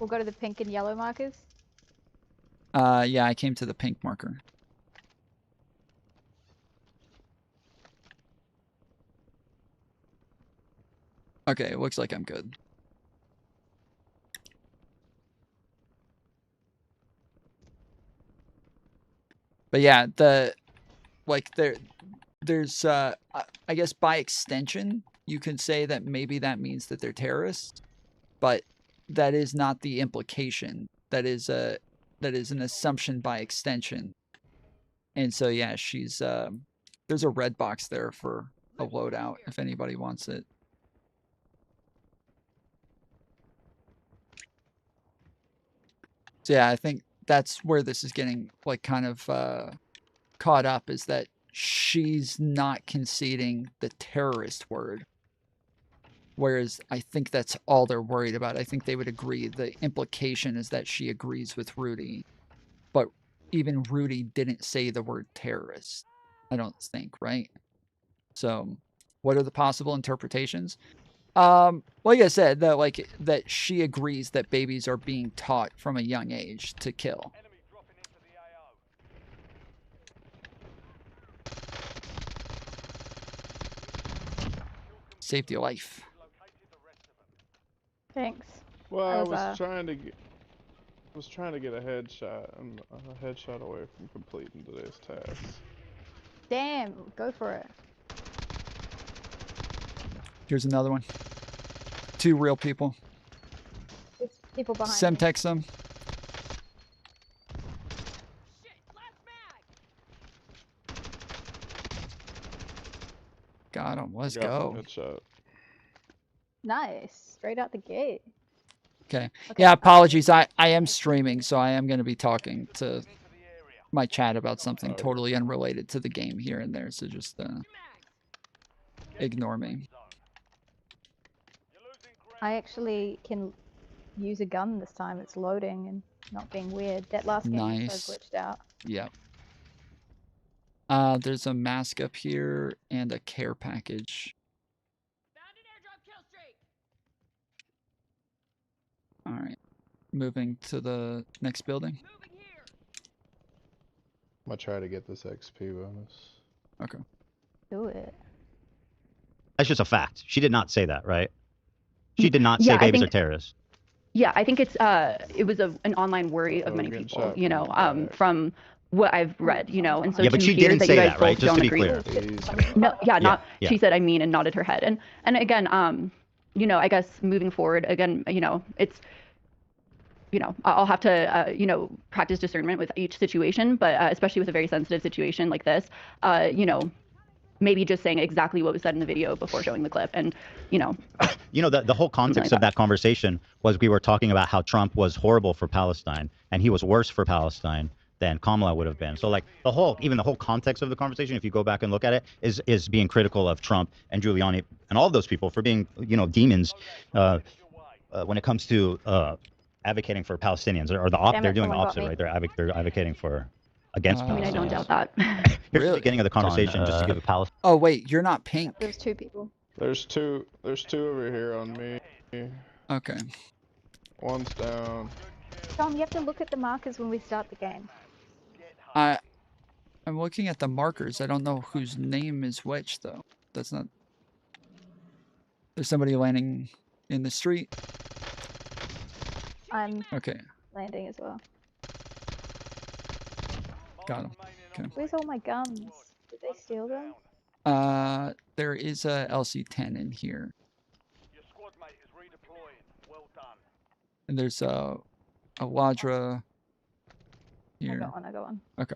We'll go to the pink and yellow markers. Yeah, I came to the pink marker. Okay, it looks like I'm good. But yeah, there's I guess by extension you can say that maybe that means that they're terrorists, but that is not the implication. That is an assumption by extension. And so yeah, she's there's a red box there for a loadout if anybody wants it. So yeah, I think that's where this is getting like kind of caught up, is that she's not conceding the terrorist word. Whereas I think that's all they're worried about. I think they would agree. The implication is that she agrees with Rudy. But even Rudy didn't say the word terrorist, I don't think, right? So what are the possible interpretations? Like I said, that she agrees that babies are being taught from a young age to kill. Saved your life. Thanks. Well, I was trying to get a headshot. I'm a headshot away from completing today's task. Damn, go for it. Here's another one. 2 real people. There's people behind Semtex them. Got him. Let's Got go. one headshot. Nice. Straight out the gate. Okay. Yeah, apologies. I am streaming, so I am going to be talking to my chat about something totally unrelated to the game here and there. So just ignore me. I actually can use a gun this time. It's loading and not being weird. That last game was so glitched out. Yep. There's a mask up here and a care package. All right. Moving to the next building. I'm gonna try to get this XP bonus. Okay. Do it. That's just a fact. She did not say that, right? She did not say babies are terrorists. Yeah, I think it's it was an online worry of many people, you know, from what I've read, you know, and so Yeah, but to she hear didn't that say you guys that, both right? Just don't to be agree. clear. No, yeah, not. Yeah. She said I mean and nodded her head, and again, you know, I guess moving forward, again, you know, it's, you know, I'll have to, you know, practice discernment with each situation, but especially with a very sensitive situation like this, you know, maybe just saying exactly what was said in the video before showing the clip, and you know. You know, the whole context of that conversation was we were talking about how Trump was horrible for Palestine and he was worse for Palestine than Kamala would have been. So like even the whole context of the conversation, if you go back and look at it, is being critical of Trump and Giuliani and all of those people for being, you know, demons when it comes to advocating for Palestinians or they're doing the opposite, right? They're advocating for against Palestinians. I mean, I don't doubt that. Here's the beginning of the conversation, just to give a Palestine. Oh wait, you're not pink. There's two people. There's two over here on me. Okay. One's down. Tom, you have to look at the markers when we start the game. I'm looking at the markers. I don't know whose name is which though. That's not. There's somebody landing in the street. I'm okay. Landing as well. Got him. Okay. Where's all my guns? Did they steal them? There is a LC-10 in here. And there's a Wadra here. I got one. Okay.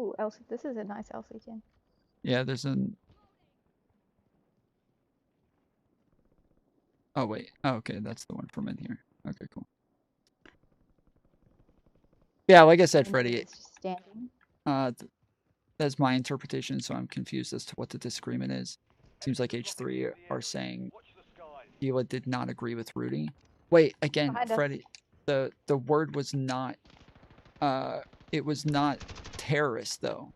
Ooh, LC, this is a nice LC-10. Yeah, there's an... Oh, wait. Oh, okay, that's the one from in here. Okay, cool. Yeah, like I said, Freddie, that's my interpretation, so I'm confused as to what the disagreement is. Seems like H3 are saying Gila did not agree with Rudy. Wait, again, Freddie, the word was not, it was not terrorist, though.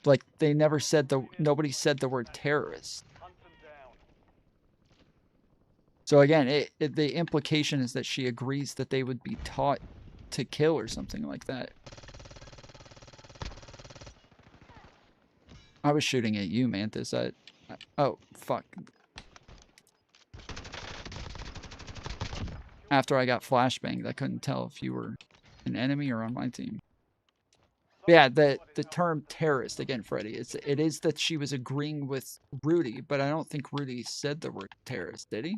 Like, they never said nobody said the word terrorist. So again, the implication is that she agrees that they would be taught to kill or something like that. I was shooting at you, Mantis. Oh, fuck. After I got flashbanged, I couldn't tell if you were an enemy or on my team. But yeah, the term terrorist, again, Freddie, it is that she was agreeing with Rudy, but I don't think Rudy said the word terrorist, did he?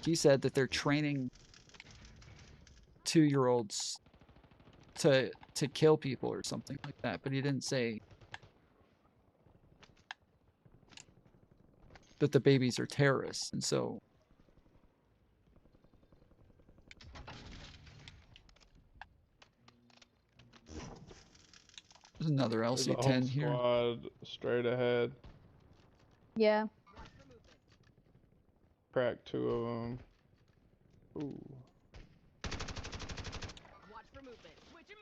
He said that they're training 2-year-olds to kill people or something like that, but he didn't say that the babies are terrorists, and so... There's another LC-10 here. Squad straight ahead. Yeah. Cracked 2 of them. Ooh.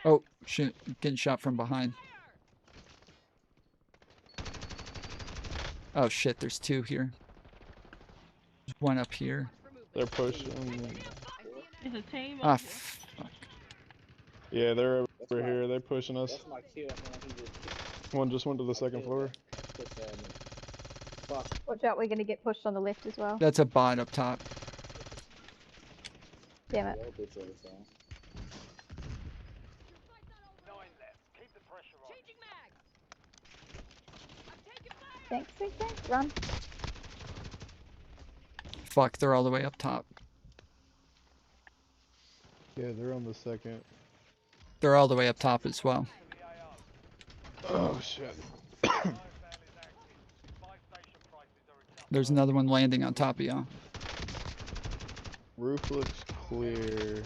Oh, shit. Getting shot from behind. Oh, shit. There's 2 here. There's 1 up here. They're pushing. There's a team. Ah, fuck. Yeah, they're over here. They're pushing us. One just went to the 2nd floor. Watch out, we're gonna get pushed on the left as well. That's a bot up top. Damn it. Thanks, run. Fuck, they're all the way up top. Yeah, they're on the second. They're all the way up top as well. Oh shit. There's another one landing on top of y'all. Roof looks clear.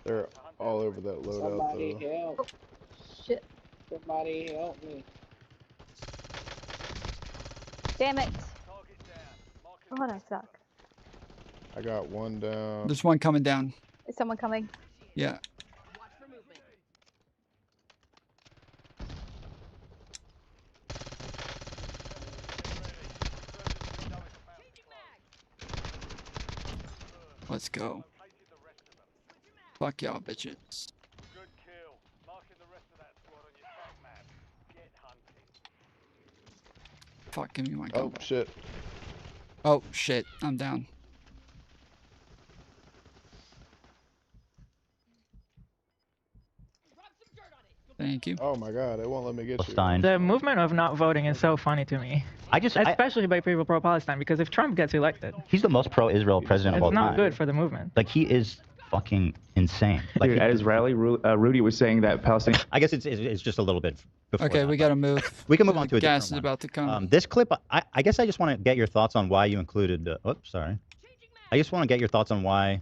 They're all over that loadout Somebody though. help. Shit. Somebody help me. Damn it. God, I suck. I got one down. There's one coming down. Is someone coming? Yeah. Let's go. Fuck y'all, bitches. Fuck, give me my gun. Oh shit. Oh shit, I'm down. Thank you. Oh my god, it won't let me get you. The movement of not voting is so funny to me. Especially by people pro-Palestine, because if Trump gets elected, He's the most pro-Israel president of all it's time. not good for the movement. Like, he is fucking insane. Like, Dude, at his rally, Rudy was saying that Palestine. I guess it's just a little bit before Okay, that, we gotta move. We can move on to a Gas different is about to come. one. This clip, I guess I just want to get your thoughts on why you included. Oops, sorry. I just want to get your thoughts on why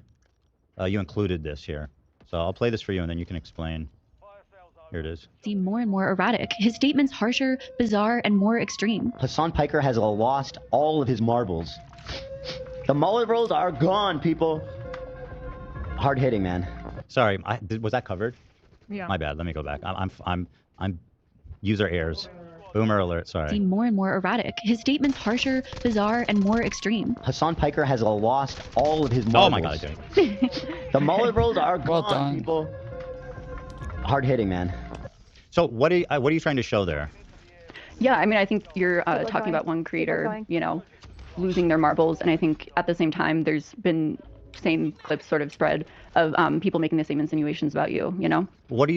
you included this here. So I'll play this for you, and then you can explain. Here it is. Seem more and more erratic. His statements harsher, bizarre, and more extreme. Hassan Piker has lost all of his marbles. The mullet rolls are gone, people. Hard hitting, man. Sorry, was that covered? Yeah. My bad. Let me go back. I'm user errors. Boomer alert. Sorry. Seem more and more erratic. His statements harsher, bizarre, and more extreme. Hassan Piker has lost all of his marbles. Oh my god, dude. The mullet rolls are gone, Well done. people. Hard hitting, man. So what are you trying to show there? Yeah, I mean, I think you're talking going. about one Keep it creator, going. you know, losing their marbles, and I think at the same time there's been same clips sort of spread of people making the same insinuations about you, you know? What is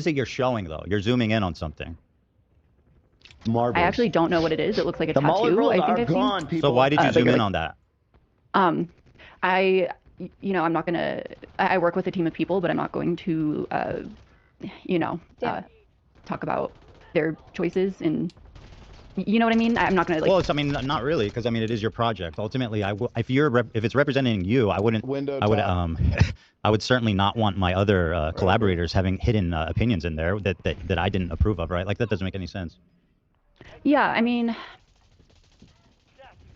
it you're showing though? You're zooming in on something. Marbles. I actually don't know what it is. It looks like a The mullet tattoo. rolls I think are I've gone, seen. people. So why did you zoom but in like- on that? I'm not gonna. I work with a team of people, but I'm not going to, talk about their choices and. You know what I mean? I'm not gonna like. Well, I mean, not really, because I mean, it is your project. Ultimately, if it's representing you, I wouldn't. I would certainly not want my other collaborators having hidden opinions in there that I didn't approve of, right? Like that doesn't make any sense. Yeah, I mean,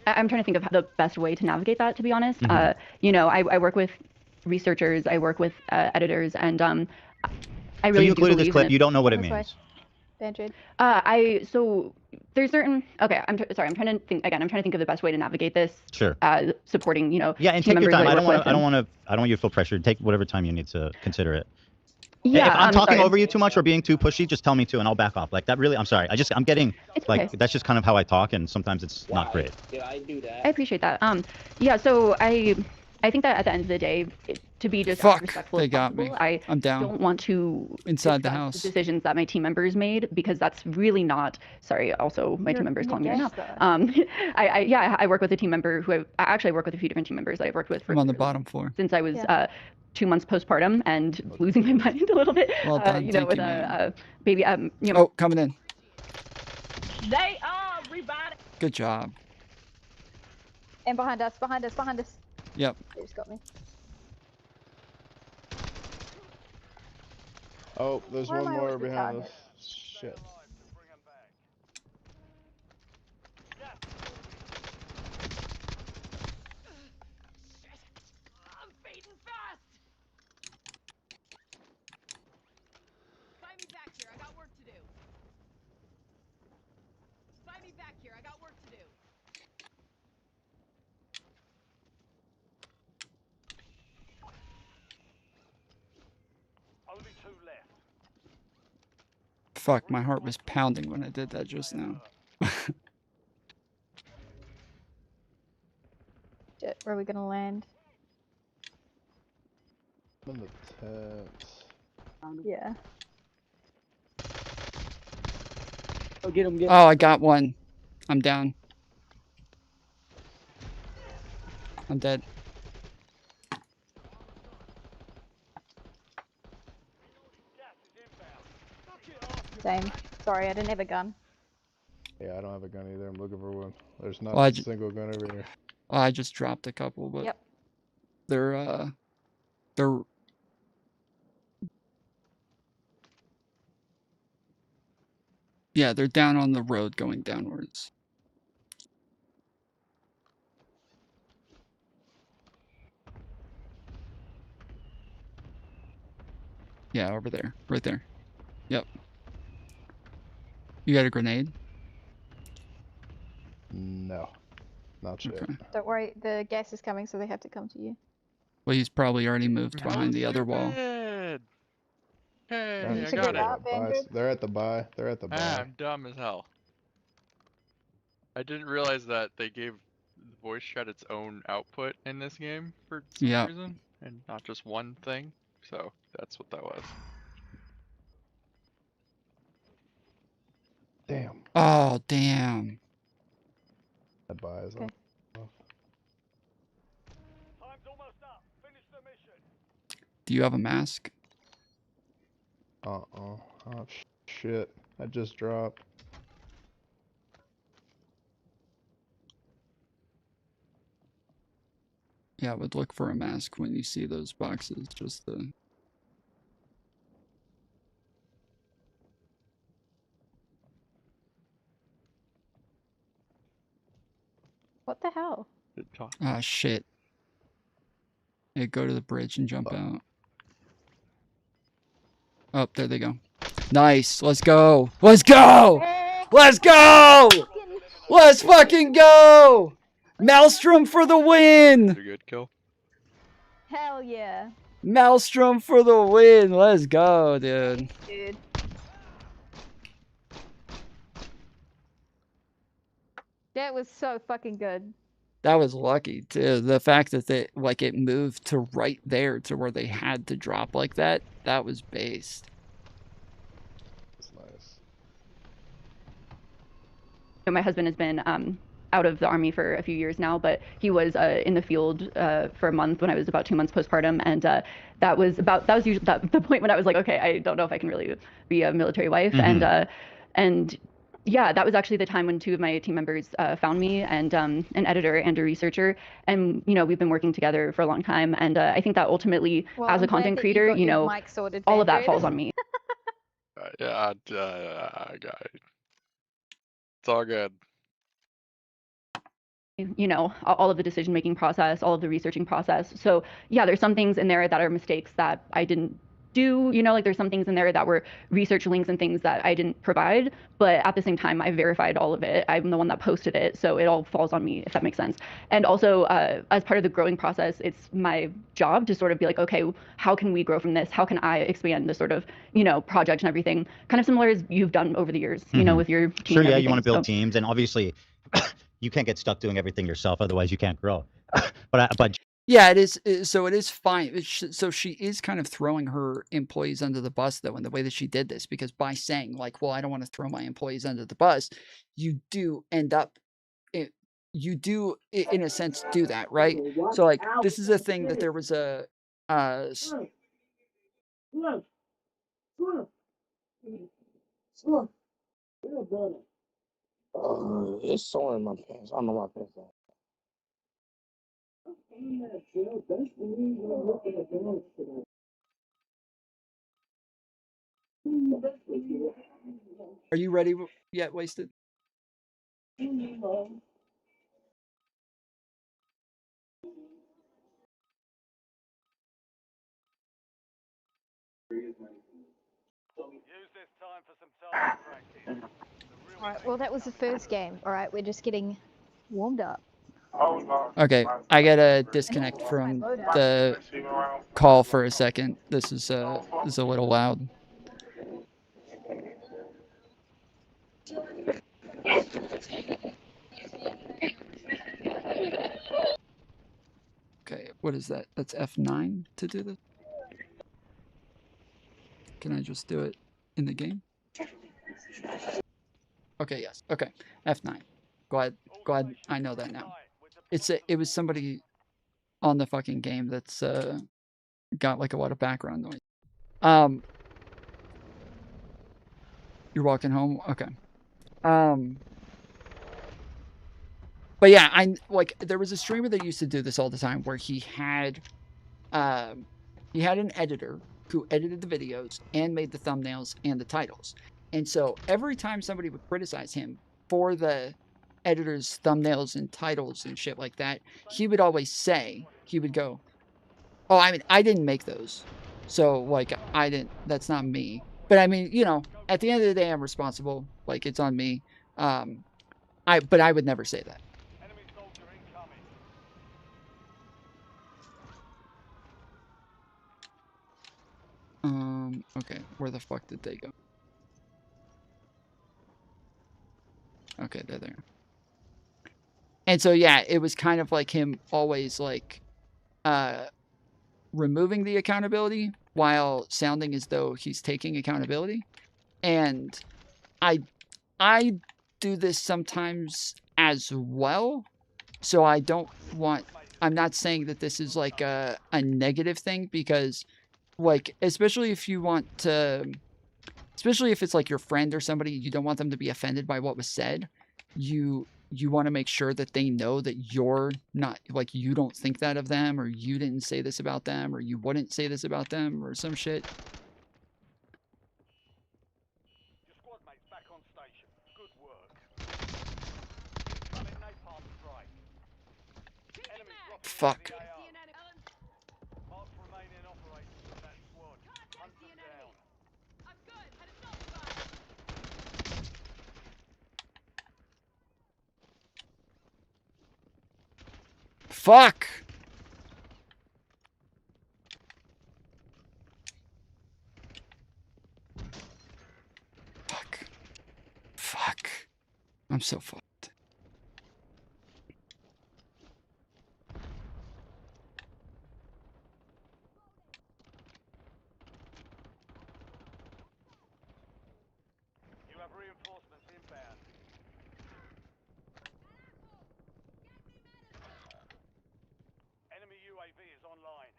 I'm trying to think of the best way to navigate that. To be honest, I work with researchers, I work with editors, and I really. So you included do this clip. You don't know what it This way. means. Bandrid. So there's certain. Okay, sorry. I'm trying to think again. I'm trying to think of the best way to navigate this. Sure. Supporting, Yeah, and team take your members time. I don't work want you to feel pressured. Take whatever time you need to consider it. Yeah, If I'm talking sorry. over you too much or being too pushy, just tell me to, and I'll back off. Like that really. I'm sorry. I'm getting It's like okay. that's just kind of how I talk, and sometimes it's not great. Did I do that? I appreciate that. Yeah. So I think that at the end of the day, to be just Fuck, as respectful they as got me. possible, I'm down. don't want to Inside the discuss house. decisions that my team members made, because that's really not. Sorry. Also, my team member is calling me right now. guest, I work with a team member who I work with a few different team members that I've worked with for I'm on the bottom floor. since I was 2 months postpartum and losing my mind a little bit. Well done, thank with you, a baby. Oh, coming in. They are everybody. Good job. And behind us. Yep. They just got me. Oh, there's Why one am I more always the behind target? us. Shit. I'm fading fast. Find me back here. I got work to do. Find me back here. I got work to do. Only 2 left. Fuck, my heart was pounding when I did that just now. Shit, where are we gonna land? I'm in the tents. Yeah. Oh, get him, get him. Oh, I got one. I'm down. I'm dead. Same. Sorry, I didn't have a gun. Yeah, I don't have a gun either. I'm looking for one. There's not Well, a single gun over here. Well, I just dropped a couple, but Yep. they're yeah, they're down on the road going downwards. Yeah, over there. Right there. Yep. You got a grenade? No. Not yet. Okay. Don't worry, the gas is coming, so they have to come to you. Well, he's probably already moved behind the other wall. Hey, They're I got it. They're at the buy. They're at the buy. Ah, I'm dumb as hell. I didn't realize that they gave the voice chat its own output in this game for some reason, and not just one thing. So that's what that was. Damn. Oh, damn. That buy is okay. Do you have a mask? Oh, shit. I just dropped. Yeah, I would look for a mask when you see those boxes, just the... What the hell? Ah, shit. Hey, go to the bridge and jump out. Oh, there they go. Nice. Let's go. Let's go. Let's go. Let's fucking go. Maelstrom for the win. Pretty good kill. Hell yeah. Maelstrom for the win. Let's go, dude. Dude. That was so fucking good. That was lucky too. The fact that it moved to right there to where they had to drop like that, that was based. That's nice. My husband has been out of the army for a few years now, but he was in the field for a month when I was about 2 months postpartum, and that was usually the point when I was like, okay, I don't know if I can really be a military wife, and yeah, that was actually the time when 2 of my team members found me, and an editor and a researcher, and we've been working together for a long time, and I think that ultimately, as a content creator, all of that falls on me. Yeah, it's all good. All of the decision-making process, all of the researching process. So yeah, there's some things in there that are mistakes that I didn't do, like there's some things in there that were research links and things that I didn't provide, but at the same time, I verified all of it. I'm the one that posted it, so it all falls on me, if that makes sense. And also, as part of the growing process, it's my job to sort of be like, okay, how can we grow from this? How can I expand this sort of, project and everything? Kind of similar as you've done over the years, with your team. Sure, yeah, you want to build teams, and obviously, you can't get stuck doing everything yourself, otherwise you can't grow. But yeah, it is. So it is fine. So she is kind of throwing her employees under the bus, though, in the way that she did this, because by saying like, well, I don't want to throw my employees under the bus, you do end up, you do, in a sense, do that, right? So like, this is a thing that there was a, It's sore in my pants. I don't know why pants are. Are you ready yet, Wasted? Alright, well that was the first game. Alright, we're just getting warmed up. Okay, I gotta disconnect from the call for a second. This is a little loud. Okay, what is that? That's F9 to do this? Can I just do it in the game? Okay, yes. Okay, F9. Glad I know that now. It was somebody on the fucking game that's got like a lot of background noise. You're walking home? Okay. But yeah, there was a streamer that used to do this all the time where he had an editor who edited the videos and made the thumbnails and the titles. And so every time somebody would criticize him for the editor's thumbnails and titles and shit like that, he would always say, he would go, oh, I mean, I didn't make those. So, like, that's not me. But I mean, you know, at the end of the day, I'm responsible. Like, it's on me. But I would never say that. Okay, where the fuck did they go? Okay, they're there. And so, yeah, it was kind of like him always, like, removing the accountability while sounding as though he's taking accountability. And I do this sometimes as well. So I'm not saying that this is like a negative thing, because like, especially if it's like your friend or somebody, you don't want them to be offended by what was said. You want to make sure that they know that you're not, like, you don't think that of them, or you didn't say this about them, or you wouldn't say this about them, or some shit. Fuck. Fuck! Fuck. Fuck. I'm so fucked. You have reinforcements inbound. Enemy UAV is online.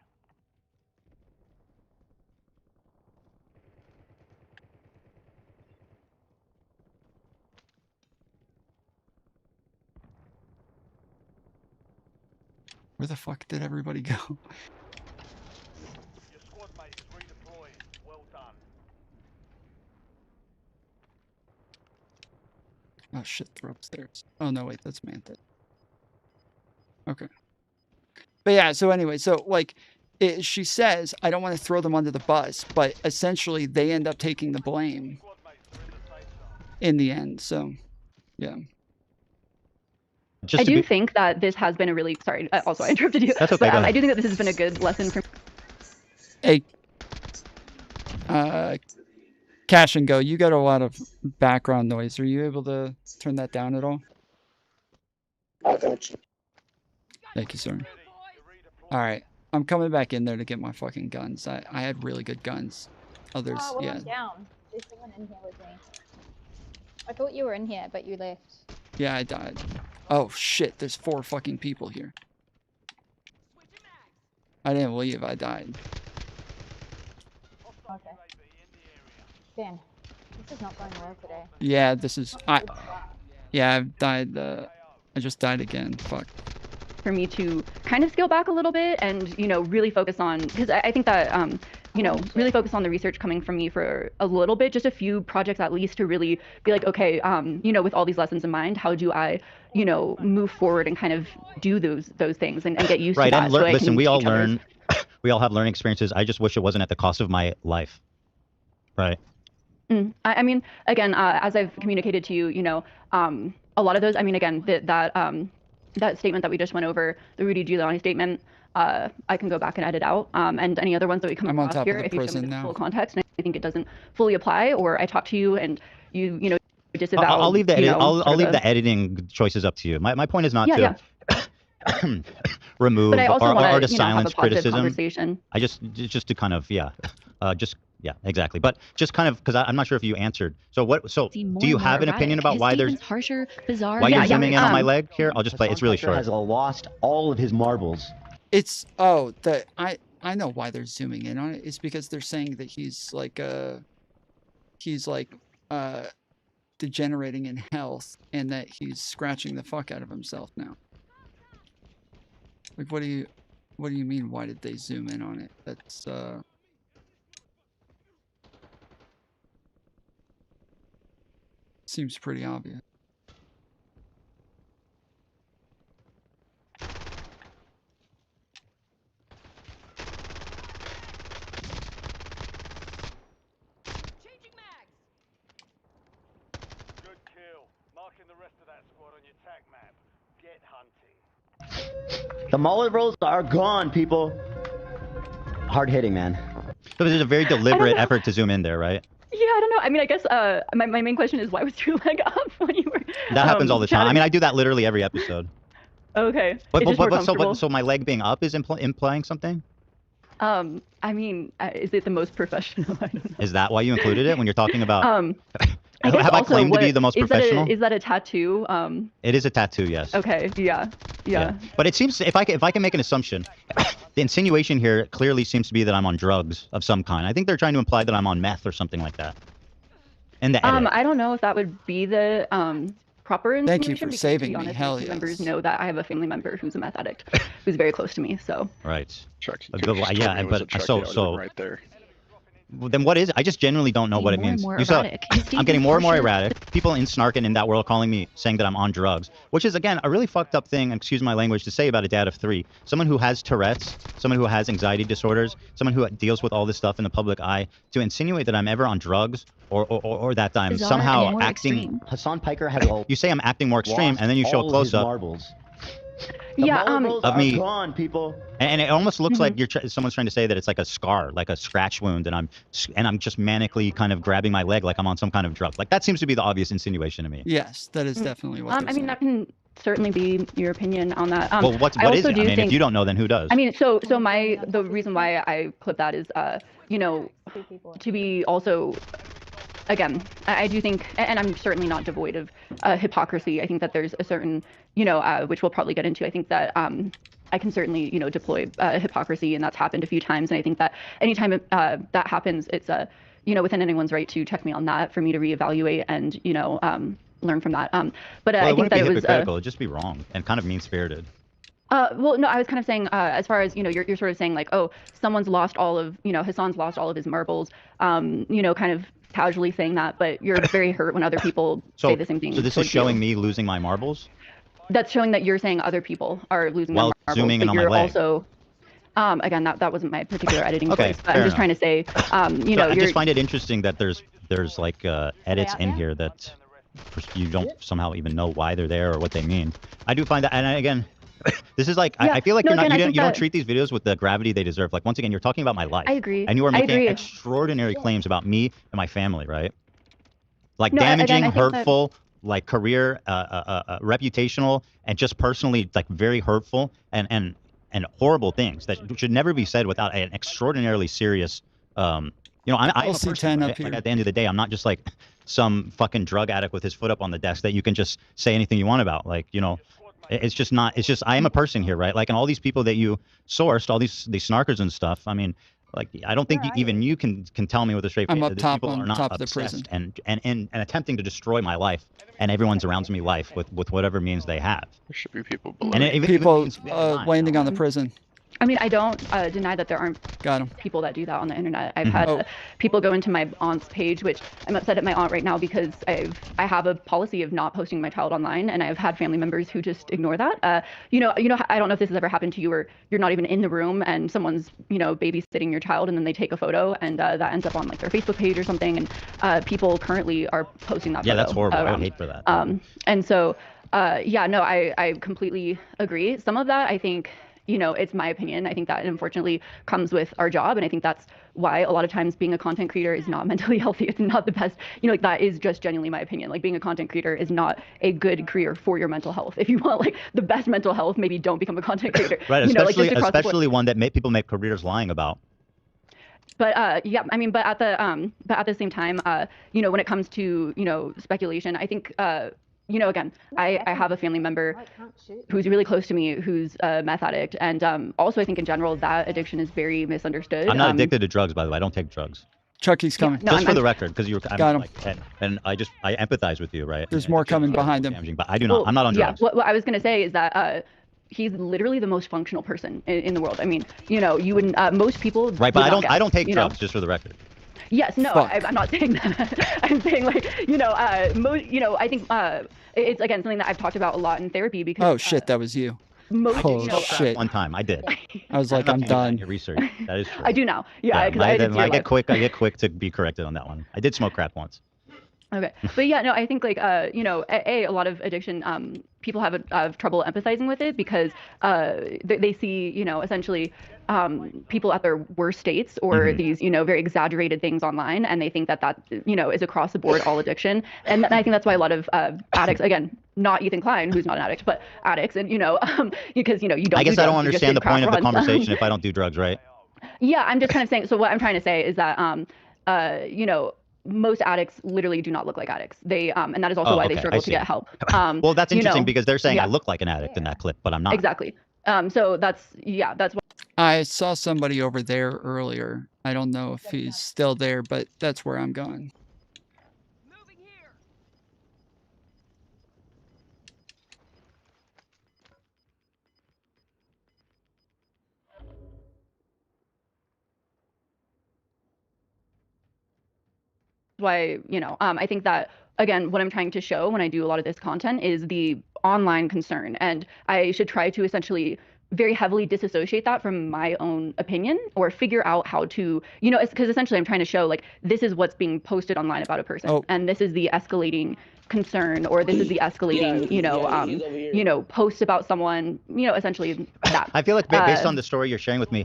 Where the fuck did everybody go? Your squad mate is redeployed. Well done. Oh shit, they're upstairs. Oh no, wait, that's Manta. Okay. But yeah, so anyway, so like, she says, I don't want to throw them under the bus, but essentially they end up taking the blame in the end, so yeah. I do think that this has been a really, sorry, also I interrupted you. That's okay, but I do think that this has been a good lesson for Hey, Cash and Go, you got a lot of background noise. Are you able to turn that down at all? I got you. Thank you, sir. Alright, I'm coming back in there to get my fucking guns. I had really good guns. Others, Oh, well, yeah. I'm down. There's someone in here with me. I thought you were in here, but you left. Yeah, I died. Oh shit, there's 4 fucking people here. I didn't leave, I died. Okay. Dan, this is not going well today. Yeah, this is... Yeah, I've died, I just died again. Fuck. for me to kind of scale back a little bit and, you know, really focus on, because I think that, you know, really focus on the research coming from me for a little bit, just a few projects at least, to really be like, okay, you know, with all these lessons in mind, how do I, you know, move forward and kind of do those things and get used to that. And so listen, we all learn, we all have learning experiences. I just wish it wasn't at the cost of my life. Right. I mean, again, as I've communicated to you, you know, a lot of those, I mean, again, that statement that we just went over, the Rudy Giuliani statement, I can go back and edit out, and any other ones that we come across here, if you show me the full context, and I think it doesn't fully apply, or I talk to you and you know, disavow. I'll leave the I'll leave the the editing choices up to you. My point is not Yeah, to remove But I also or wanna, to you know, have silence a positive criticism. conversation. I just to kind of yeah, exactly. But just kind of because I'm not sure if you answered. So what? So do you have an opinion about why there's harsher, bizarre? why you're zooming in on my leg here? I'll just play. It's really short. Has lost all of his marbles. It's I know why they're zooming in on it. It's because they're saying that he's like degenerating in health, and that he's scratching the fuck out of himself now. Like, what do you mean? Why did they zoom in on it? That's seems pretty obvious. Good kill. Marking the rest of that squad on your tac map. Get hunting. The mullet rolls are gone, people. Hard hitting, man. So there's a very deliberate effort to zoom in there, right? Yeah, I don't know. I mean, I guess my main question is, why was your leg up when you were? That happens all the time. chatting? I mean, I do that literally every episode. Okay. But It's just more comfortable. so my leg being up is implying something? I mean, is it the most professional? I don't know. Is that why you included it when you're talking about? I guess Have I also, claimed to be the most professional? Is that a tattoo? It is a tattoo, yes. Okay. Yeah. But it seems, if I can make an assumption, the insinuation here clearly seems to be that I'm on drugs of some kind. I think they're trying to imply that I'm on meth or something like that. In the edit. I don't know if that would be the proper insinuation. Thank you for because, saving to be me. honest, Hell my yes. members know that I have a family member who's a meth addict, who's very close to me. So. Right. Chuck, Yeah, but so right there. Well, then what is it? I just genuinely don't know what it means. more You saw, erratic. I'm getting more and more erratic. People in Snark and in that world calling me, saying that I'm on drugs, which is, again, a really fucked up thing, excuse my language, to say about a dad of 3. Someone who has Tourette's, someone who has anxiety disorders, someone who deals with all this stuff in the public eye, to insinuate that I'm ever on drugs or that I'm Bizarre somehow and more acting... extreme. Hassan Piker has You say I'm acting more extreme, and then you show a close-up. Marbles. Yeah. Of me. Gone, people. And it almost looks like someone's trying to say that it's like a scar, like a scratch wound, and I'm just manically kind of grabbing my leg like I'm on some kind of drug. Like that seems to be the obvious insinuation to me. Yes, that is definitely what. I mean, that can certainly be your opinion on that. Well, what is it? I mean, if you don't know, then who does? I mean, so the reason why I clip that is, to be also. Again, I do think, and I'm certainly not devoid of hypocrisy. I think that there's a certain, which we'll probably get into. I think that I can certainly, deploy hypocrisy, and that's happened a few times. And I think that anytime that happens, it's within anyone's right to check me on that, for me to reevaluate and, learn from that. But I think that it was it'd just be wrong and kind of mean-spirited. Well, no, I was kind of saying, as far as, you're sort of saying like, oh, someone's lost all of, Hassan's lost all of his marbles, kind of casually saying that, but you're very hurt when other people say the same thing. So this is showing me losing my marbles? That's showing that you're saying other people are losing their While marbles. zooming in but on my you're leg. also, again, that wasn't my particular editing Okay, choice, but I'm just trying to say, I just find it interesting that there's like edits in here that you don't somehow even know why they're there or what they mean. I do find that, and again, this is like, I feel like you don't treat these videos with the gravity they deserve. Like, once again, you're talking about my life. I agree. And you are making agree. extraordinary claims about me and my family, right? Like No, damaging, again, I think that- hurtful, like career, reputational, and just personally, like very hurtful and horrible things that should never be said without an extraordinarily serious, I'm a person, right? Like, at the end of the day, I'm not just like some fucking drug addict with his foot up on the desk that you can just say anything you want about. Like, it's just not, it's just, I am a person here, right? Like, and all these people that you sourced, all these snarkers and stuff, I mean, like, I don't think even you can tell me with a straight face I'm up that these top people on are not top of the obsessed prison. and attempting to destroy my life and everyone's around me life with whatever means they have. There should be people below. And even People landing on the prison. I mean, I don't deny that there aren't people that do that on the internet. I've had people go into my aunt's page, which I'm upset at my aunt right now because I have a policy of not posting my child online, and I've had family members who just ignore that. I don't know if this has ever happened to you, where you're not even in the room and someone's babysitting your child, and then they take a photo, and that ends up on like their Facebook page or something, and people currently are posting that. Yeah, photo that's horrible. around. I would hate for that. And so, I completely agree. Some of that, I think. It's my opinion. I think that unfortunately comes with our job. And I think that's why a lot of times being a content creator is not mentally healthy. It's not the best, like that is just genuinely my opinion. Like being a content creator is not a good career for your mental health. If you want like the best mental health, maybe don't become a content creator. Right, especially one that people make careers lying about. But I mean, but at the same time, when it comes to, speculation, I think, again, I have a family member who's really close to me who's a meth addict. And also I think in general that addiction is very misunderstood. I'm not addicted to drugs, by the way. I don't take drugs. Chucky's coming. Just for the record, because you were Got him. like, and I empathize with you, right? There's more coming behind him. But I do not. I'm not on drugs. Yeah, what I was gonna say is that he's literally the most functional person in the world. I mean, you know, you wouldn't. Most people. Right, but I don't take drugs. Know? Just for the record. Yes, no, I'm not saying that. I'm saying like, you know, I think it's again something that I've talked about a lot in therapy because. Oh shit, that was you. Most, shit. One time I did. I was like, I'm done. Your research. That is true. I do now. Yeah, because I get quick to be corrected on that one. I did smoke crack once. Okay, but yeah, no, I think like you know, a lot of addiction, people have trouble empathizing with it because they see, you know, essentially people at their worst states or these, you know, very exaggerated things online, and they think that you know is across the board all addiction, and I think that's why a lot of addicts, again, not Ethan Klein, who's not an addict, but addicts, and you know, because you know you don't. I guess I don't understand the point of the runs. conversation if I don't do drugs, right? Yeah, I'm just kind of saying. So what I'm trying to say is that you know. Most addicts literally do not look like addicts. They and that is also why they struggle to get help. Well, that's interesting because they're saying yeah. I look like an addict in that clip, but I'm not. Exactly. So that's why. I saw somebody over there earlier. I don't know if he's still there, but that's where I'm going. Why, you know, I think that again, what I'm trying to show when I do a lot of this content is the online concern, and I should try to essentially very heavily disassociate that from my own opinion or figure out how to, you know, because essentially I'm trying to show like this is what's being posted online about a person, and this is the escalating concern, or this is the escalating, you know, posts about someone, you know, essentially that. I feel like based on the story you're sharing with me,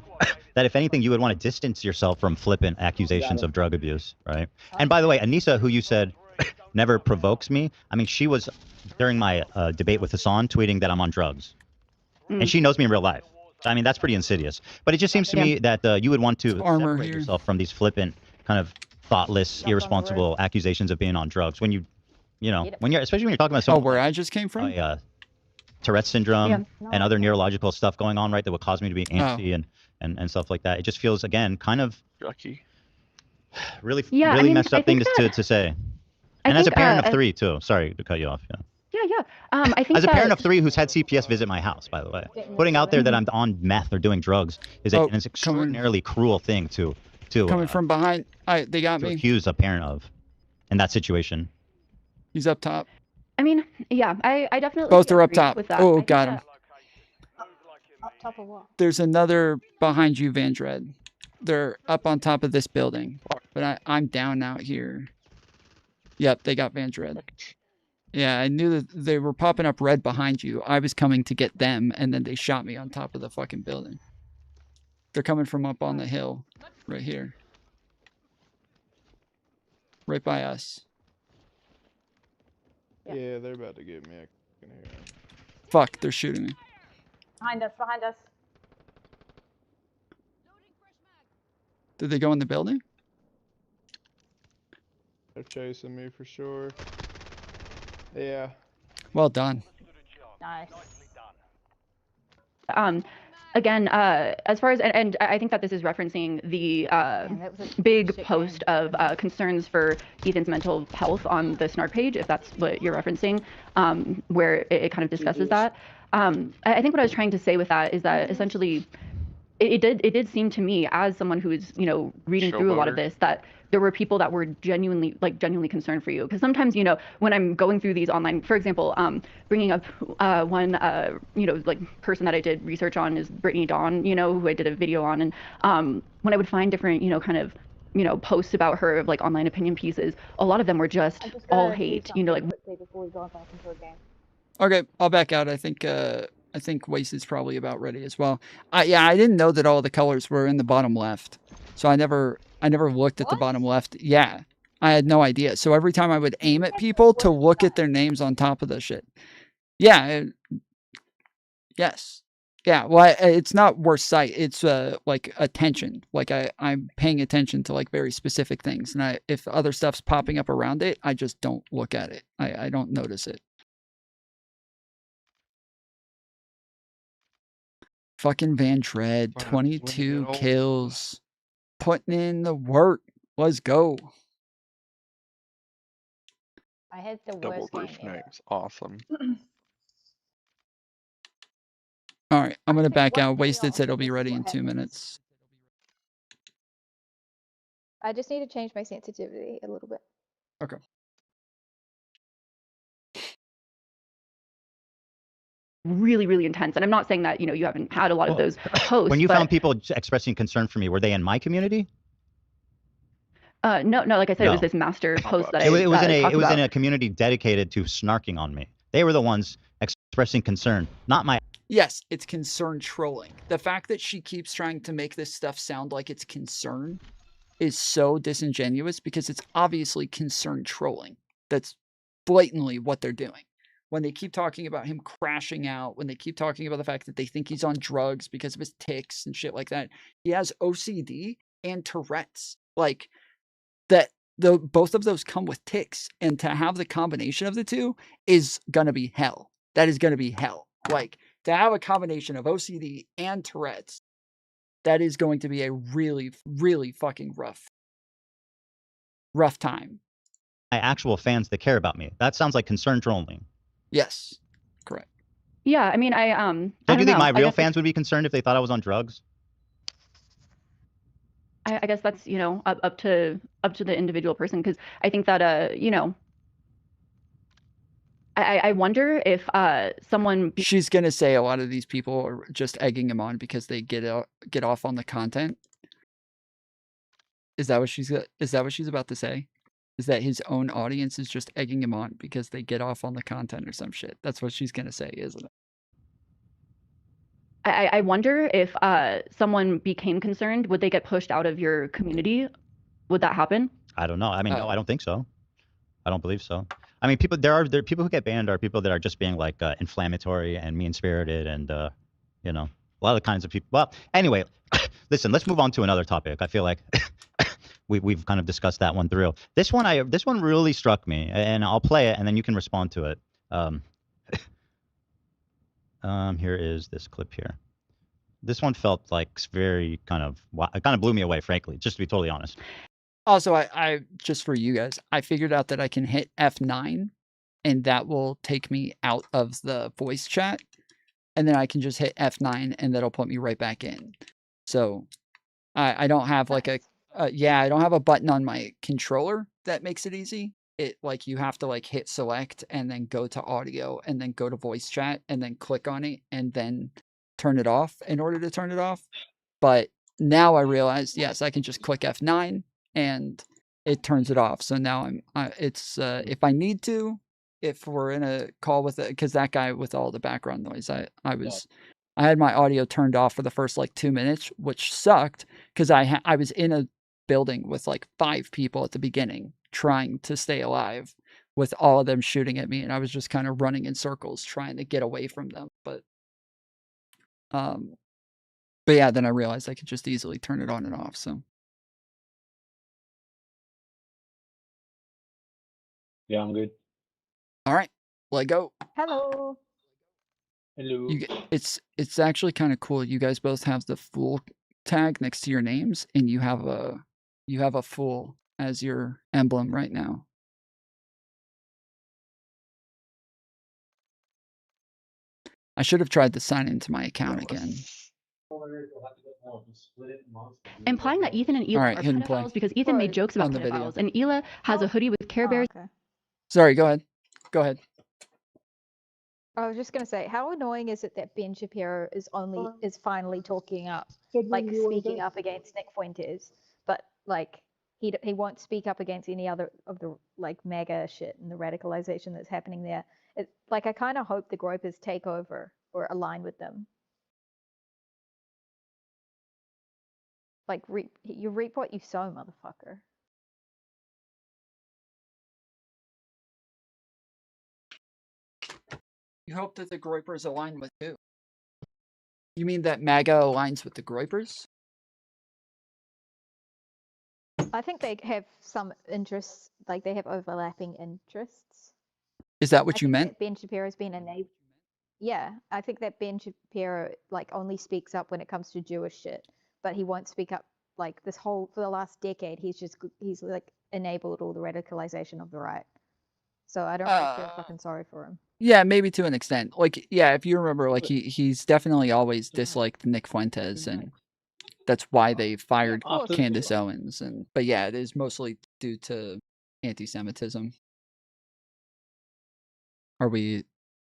that if anything, you would want to distance yourself from flippant accusations of drug abuse, right? And by the way, Anissa, who you said never provokes me, I mean, she was during my debate with Hassan tweeting that I'm on drugs, and she knows me in real life. I mean, that's pretty insidious. But it just seems to me that you would want to separate yourself from these flippant, kind of thoughtless, irresponsible accusations of being on drugs when you know, especially when you're talking about someone where I just came from, Tourette's syndrome and other neurological stuff going on, right, that would cause me to be antsy and stuff like that. It just feels, again, kind of really messed up thing to say. And as a parent of three, too. Sorry to cut you off. Yeah. I think as a parent of three who's had CPS visit my house, by the way, putting out there that I'm on meth or doing drugs is an extraordinarily cruel thing to coming from behind. They got me. Accuse a parent of in that situation. He's up top. I mean, yeah, I definitely both are up top. With that. Oh, got him. Up top of what? There's another behind you, Vandred. They're up on top of this building, but I'm down out here. Yep, they got Vandred. Yeah, I knew that they were popping up red behind you. I was coming to get them, and then they shot me on top of the fucking building. They're coming from up on the hill, right here. Right by us. Yeah, they're about to get me. I can hear them. Fuck, they're shooting me. Behind us, behind us. Did they go in the building? They're chasing me for sure. Yeah. Well done. Nice. Again, as far as, and I think that this is referencing the big post of concerns for Ethan's mental health on the Snark page, if that's what you're referencing, where it kind of discusses that. I think what I was trying to say with that is that essentially it did seem to me, as someone who is, you know, reading through a lot of this, that there were people that were genuinely concerned for you. Because sometimes, you know, when I'm going through these online, for example, bringing up one, you know, like person that I did research on is Brittany Dawn, you know, who I did a video on. And when I would find different, you know, kind of, you know, posts about her of like online opinion pieces, a lot of them were just all hate, you know, like. Before we go back into a game. Okay, I'll back out. I think Waste is probably about ready as well. Yeah, I didn't know that all the colors were in the bottom left. So I never looked at the bottom left. Yeah, I had no idea. So every time I would aim at people to look at their names on top of the shit. Yeah. Yes. Yeah, well, it's not worse sight. It's like attention. Like I'm paying attention to like very specific things. And if other stuff's popping up around it, I just don't look at it. I don't notice it. Fucking Vandred, 22 kills. Putting in the work. Let's go. I had the Double worst game roof ever. names. Awesome. All right, I'm going to back One out. day Wasted off, said it'll and be this is ready what in 2 happens. minutes. I just need to change my sensitivity a little bit. Okay. Really, really intense. And I'm not saying that, you know, you haven't had a lot of those posts. When you but, found people expressing concern for me, were they in my community? no, like I said, it was No. this master post that It was I it talked was about. in a community dedicated to snarking on me. They were the ones expressing concern, not my. Yes, it's concern trolling. The fact that she keeps trying to make this stuff sound like it's concern is so disingenuous because it's obviously concern trolling. That's blatantly what they're doing. When they keep talking about him crashing out, when they keep talking about the fact that they think he's on drugs because of his tics and shit like that, he has OCD and Tourette's. Like that, both of those come with tics, and to have the combination of the two is gonna be hell. That is gonna be hell. Like to have a combination of OCD and Tourette's, that is going to be a really, really fucking rough time. My actual fans that care about me. That sounds like concern trolling. Yes, correct. Yeah, I mean, Don't you think my real fans would be concerned if they thought I was on drugs? I guess that's, you know, up to the individual person, because I think that you know, I wonder if someone. She's gonna say a lot of these people are just egging him on because they get off on the content. Is that what she's about to say? Is that his own audience is just egging him on because they get off on the content or some shit? That's what she's gonna say, isn't it? I wonder if someone became concerned, would they get pushed out of your community? Would that happen? I don't know. I mean, no, I don't think so. I don't believe so. I mean, there are people who get banned are people that are just being like inflammatory and mean-spirited and you know, a lot of kinds of people. Well, anyway, listen, let's move on to another topic. I feel like we've kind of discussed that one through. This one really struck me, and I'll play it and then you can respond to it. Here is this clip here. This one felt like very it kind of blew me away, frankly, just to be totally honest. Also, I just for you guys, I figured out that I can hit F9 and that will take me out of the voice chat. And then I can just hit F9 and that'll put me right back in. So I don't have like I don't have a button on my controller that makes it easy. It like you have to like hit select and then go to audio and then go to voice chat and then click on it and then turn it off in order to turn it off. But now I realized, yes, I can just click F9 and it turns it off. So now it's if I need to, if we're in a call with it, because that guy with all the background noise, I had my audio turned off for the first like 2 minutes, which sucked because I was in a building with like 5 people at the beginning trying to stay alive with all of them shooting at me, and I was just kind of running in circles trying to get away from them. But yeah, then I realized I could just easily turn it on and off. So yeah, I'm good. All right, let go. Hello. Hello. It's actually kind of cool. You guys both have the Fool tag next to your names, and you have a Fool as your emblem right now. I should have tried to sign into my account again. Implying that Ethan and Ela Alright, are hit and play. pedophiles because Ethan made jokes about On the video. pedophiles, and Ela has a hoodie with Care Bears. Okay. Sorry, go ahead. Go ahead. I was just gonna say, how annoying is it that Ben Shapiro is finally talking up, like speaking up against Nick Fuentes, but like he won't speak up against any other of the like MAGA shit and the radicalization that's happening there. Like I kind of hope the gropers take over or align with them. Like you reap what you sow, motherfucker. You hope that the Groypers align with who? You mean that MAGA aligns with the Groypers? I think they have some interests, like they have overlapping interests. Is that what you meant? That Ben Shapiro's been a Yeah, I think that Ben Shapiro like only speaks up when it comes to Jewish shit, but he won't speak up like this whole for the last decade, he's like enabled all the radicalization of the right. So I don't really feel fucking sorry for him. Yeah, maybe to an extent. Like, yeah, if you remember, like he's definitely always disliked Nick Fuentes, and that's why they fired Candace Owens. But yeah, it is mostly due to anti-Semitism. Are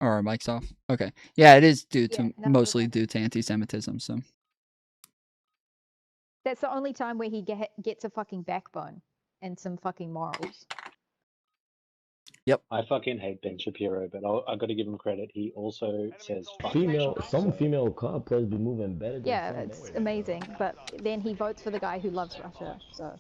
our mics off? Okay. Yeah, it is mostly due to anti-Semitism. So that's the only time where he gets a fucking backbone and some fucking morals. Yep. I fucking hate Ben Shapiro, but I got to give him credit. He also says some female cop players be moving better than yeah, it's amazing. But then he votes for the guy who loves Russia. So.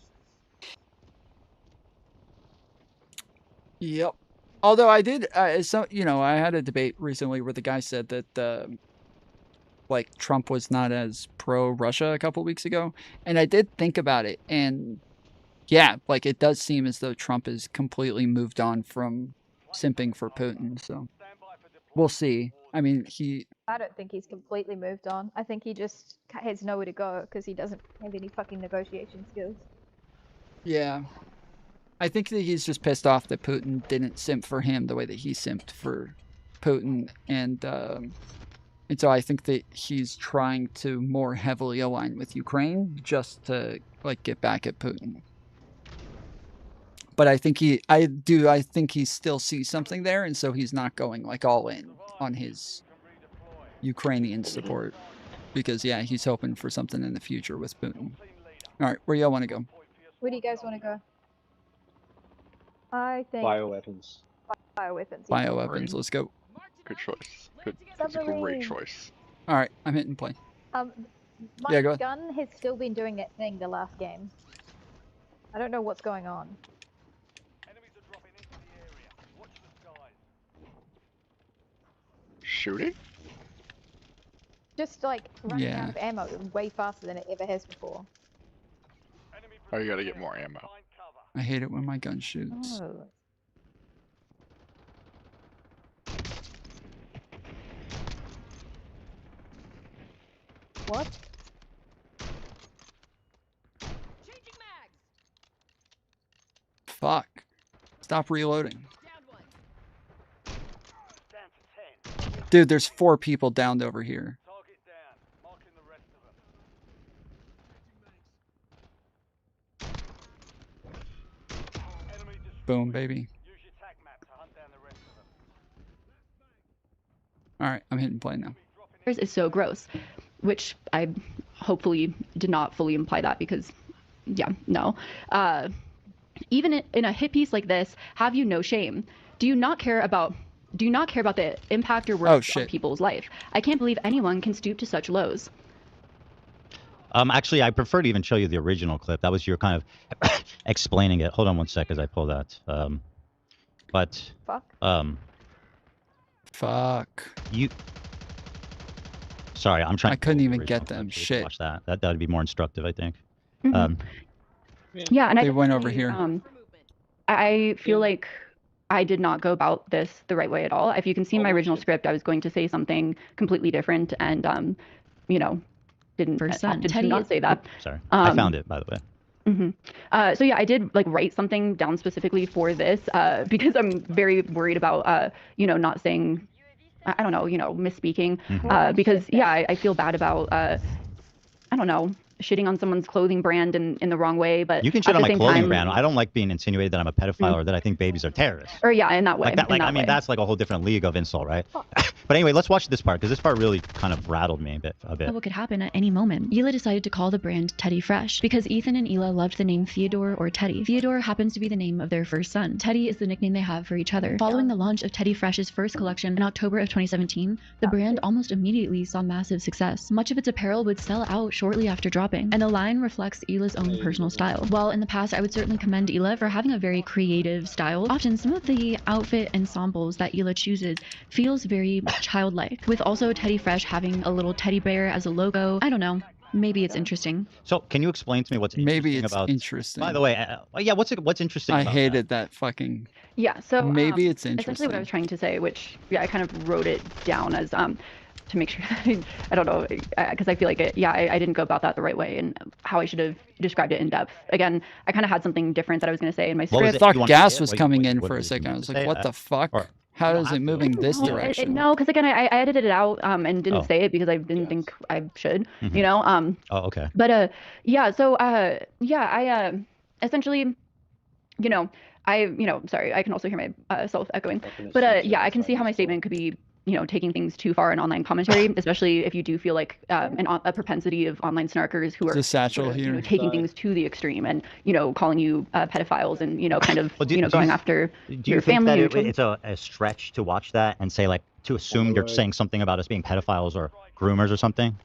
Yep. Although I did, I had a debate recently where the guy said that like Trump was not as pro-Russia a couple weeks ago, and I did think about it, and yeah, like it does seem as though Trump has completely moved on from simping for Putin. So we'll see. I mean, I don't think he's completely moved on. I think he just has nowhere to go because he doesn't have any fucking negotiation skills. Yeah. I think that he's just pissed off that Putin didn't simp for him the way that he simped for Putin, and so I think that he's trying to more heavily align with Ukraine just to like get back at Putin. But I think he still sees something there, and so he's not going like all in on his Ukrainian support, because yeah, he's hoping for something in the future with Putin. All right, where y'all want to go? Where do you guys want to go? I think bioweapons. Bioweapons. Bioweapons. Let's go. Good choice. That's a great choice. All right, I'm hitting play. My gun has still been doing that thing the last game. I don't know what's going on. Shooting? Just like running out of ammo way faster than it ever has before. Oh, you gotta get more ammo. I hate it when my gun shoots. Oh. What? Fuck. Stop reloading. Dude, there's 4 people downed over here. Boom, baby. All right, I'm hitting play now. Is so gross, which I hopefully did not fully imply that, because yeah, no. Even in a hit piece like this, have you no shame? Do you not care about the impact your words on people's life? I can't believe anyone can stoop to such lows. Actually, I prefer to even show you the original clip. That was your kind of explaining it. Hold on one sec as I pull that. Fuck. Sorry, I'm trying. I couldn't even get them. Shit. Watch that. That would be more instructive, I think. Yeah, and they went over here. I feel like I did not go about this the right way at all. If you can see my original script, I was going to say something completely different, and didn't not say that. Sorry, I found it, by the way. So yeah, I did like write something down specifically for this because I'm very worried about not saying, I don't know, misspeaking, because yeah, I feel bad about I don't know, shitting on someone's clothing brand in the wrong way. But you can shit on my clothing brand. I don't like being insinuated that I'm a pedophile or that I think babies are terrorists. Or yeah, in that way. I mean, that's like a whole different league of insult, right? But anyway, let's watch this part, because this part really kind of rattled me a bit. What could happen at any moment? Hila decided to call the brand Teddy Fresh because Ethan and Hila loved the name Theodore or Teddy. Theodore happens to be the name of their first son. Teddy is the nickname they have for each other. Following the launch of Teddy Fresh's first collection in October of 2017, the brand almost immediately saw massive success. Much of its apparel would sell out shortly after dropping, and the line reflects Hila's own personal style. While in the past I would certainly commend Hila for having a very creative style, often some of the outfit ensembles that Hila chooses feels very childlike, with also Teddy Fresh having a little teddy bear as a logo. I don't know. Maybe it's interesting. So, can you explain to me what's interesting about? Interesting. By the way, yeah, what's interesting? I hated that fucking. Yeah. So maybe it's interesting. Essentially, what I was trying to say, which yeah, I kind of wrote it down as to make sure that I don't know, because I feel like I didn't go about that the right way and how I should have described it in depth. Again, I kind of had something different that I was going to say in my script. I thought gas was coming in for a second. I was like, what the fuck? How is it moving this direction? No, because again, I edited it out and didn't say it because I didn't think I should, you know? Oh, okay. But yeah, so I essentially, you know, sorry, I can also hear myself echoing. But yeah, I can see how my statement could be, taking things too far in online commentary, especially if you do feel like a propensity of online snarkers who are satchel here. taking things to the extreme and, calling you pedophiles and, kind of, going after Do your you think family. that it's a stretch to watch that and say, like, to assume you're saying something about us being pedophiles or groomers or something?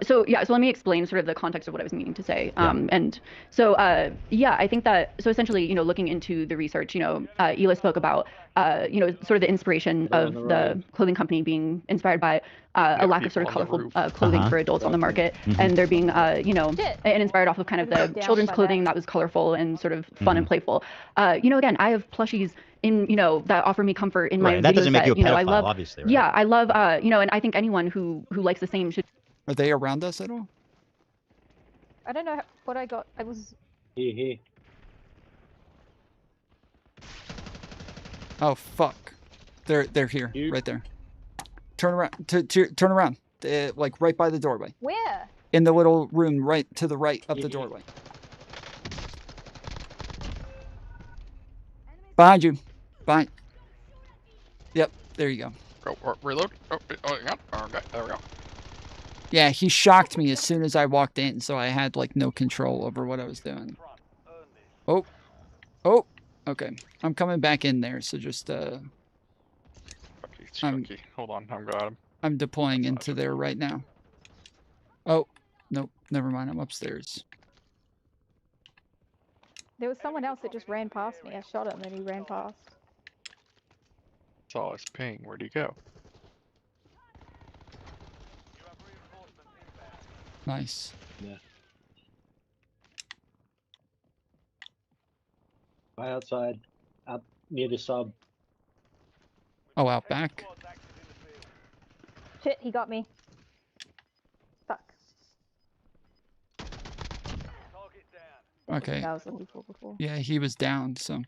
So let me explain sort of the context of what I was meaning to say. And so I think that essentially, looking into the research, Ela spoke about sort of the inspiration of the clothing company being inspired by a lack of sort of colorful clothing for adults on the market, and there being and inspired off of kind of the children's clothing that was colorful and sort of fun and playful. Again, I have plushies in that offer me comfort in my videos that doesn't make you a pedophile, I love, obviously, right? Yeah, I love and I think anyone who likes the same should. Are they around us at all? I don't know what I got. I was. Here. Oh fuck! They're here, right there. Turn around. Turn around. Like right by the doorway. Where? In the little room right to the right of the doorway. Behind you. Behind. Yep. There you go. Oh, reload. Oh, yeah. Okay, there we go. Yeah, he shocked me as soon as I walked in, so I had, like, no control over what I was doing. Oh. Okay. I'm coming back in there, so just, Hold on, I'm got him. I'm deploying into there right now. Oh. Nope. Never mind, I'm upstairs. There was someone else that just ran past me. I shot him and he ran past. Saw his ping. Where'd he go? Nice. Yeah. Right outside, out near the sub. Oh, out back? Shit, he got me. Fuck. Okay. I was looking for before. Yeah, he was down, so.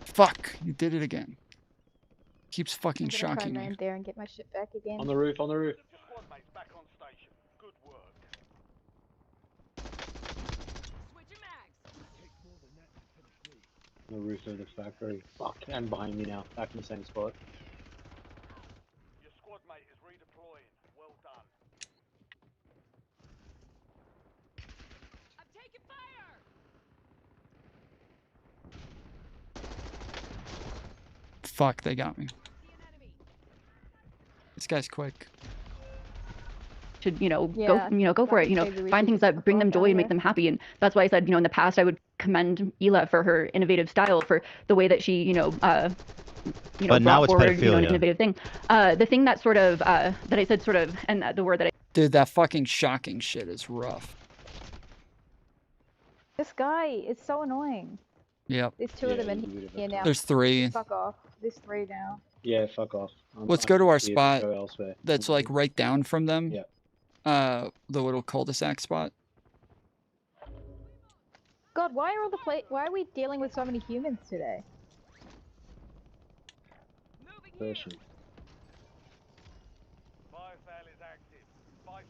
Fuck! You did it again. Keeps fucking shocking me. I'm gonna try and land there and get my shit back again. On the roof, on the roof. On the roof of the factory. Fuck, and behind me now. Back in the same spot. Your squad mate is redeploying. Well done. I'm taking fire! Fuck, they got me. This guy's quick. Should go for it, find things that bring them joy and make them happy. And that's why I said, in the past I would commend Ela for her innovative style, for the way that she but brought now it's forward an pedophilia. innovative thing. The thing that sort of that I said sort of, and the word that I Dude, that fucking shocking shit is rough. This guy is so annoying. Yep. There's two of them in here now. There's three. Fuck off. There's three now. Yeah, fuck off. Let's go to our spot Go elsewhere. that's like right down from them. Yeah. The little cul-de-sac spot. God, why are we dealing with so many humans today?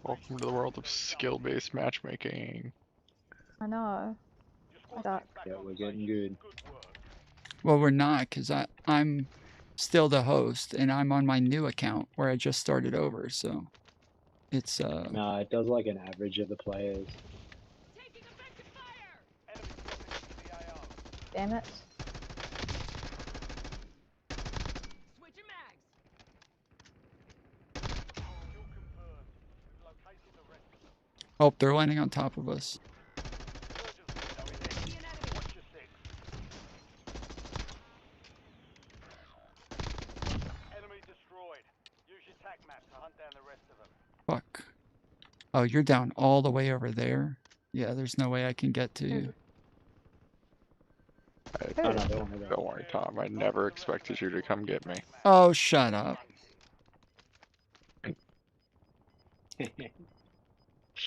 Welcome to the world of skill-based matchmaking. I know. Yeah, we're getting good. Well, we're not, because I'm still the host, and I'm on my new account where I just started over, so it's Nah, it does like an average of the players. Damn it. Oh, they're landing on top of us. Enemy destroyed. Use your tac map to hunt down the rest of them. Fuck. Oh, you're down all the way over there? Yeah, there's no way I can get to you. Don't worry, Tom. I never expected you to come get me. Oh, shut up.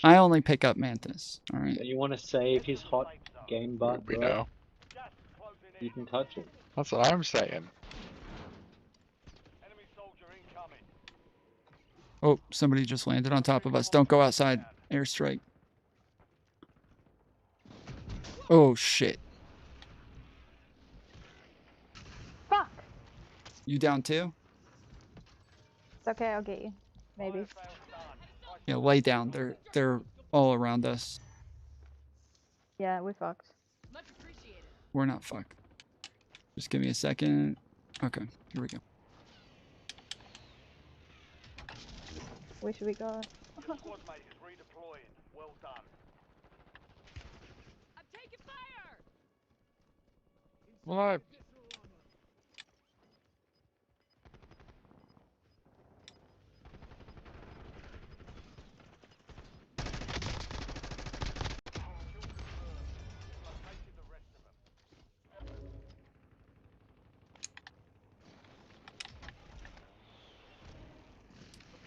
I only pick up Mantis. All right. So you want to save his hot game butt, We bro? know. You can touch it. That's what I'm saying. Oh, somebody just landed on top of us. Don't go outside. Airstrike. Oh, shit. Fuck. You down too? It's okay, I'll get you. Maybe. Yeah, lay down. They're all around us. Yeah, we're fucked. We're not fucked. Just give me a second. Okay, here we go. Where should we go? What?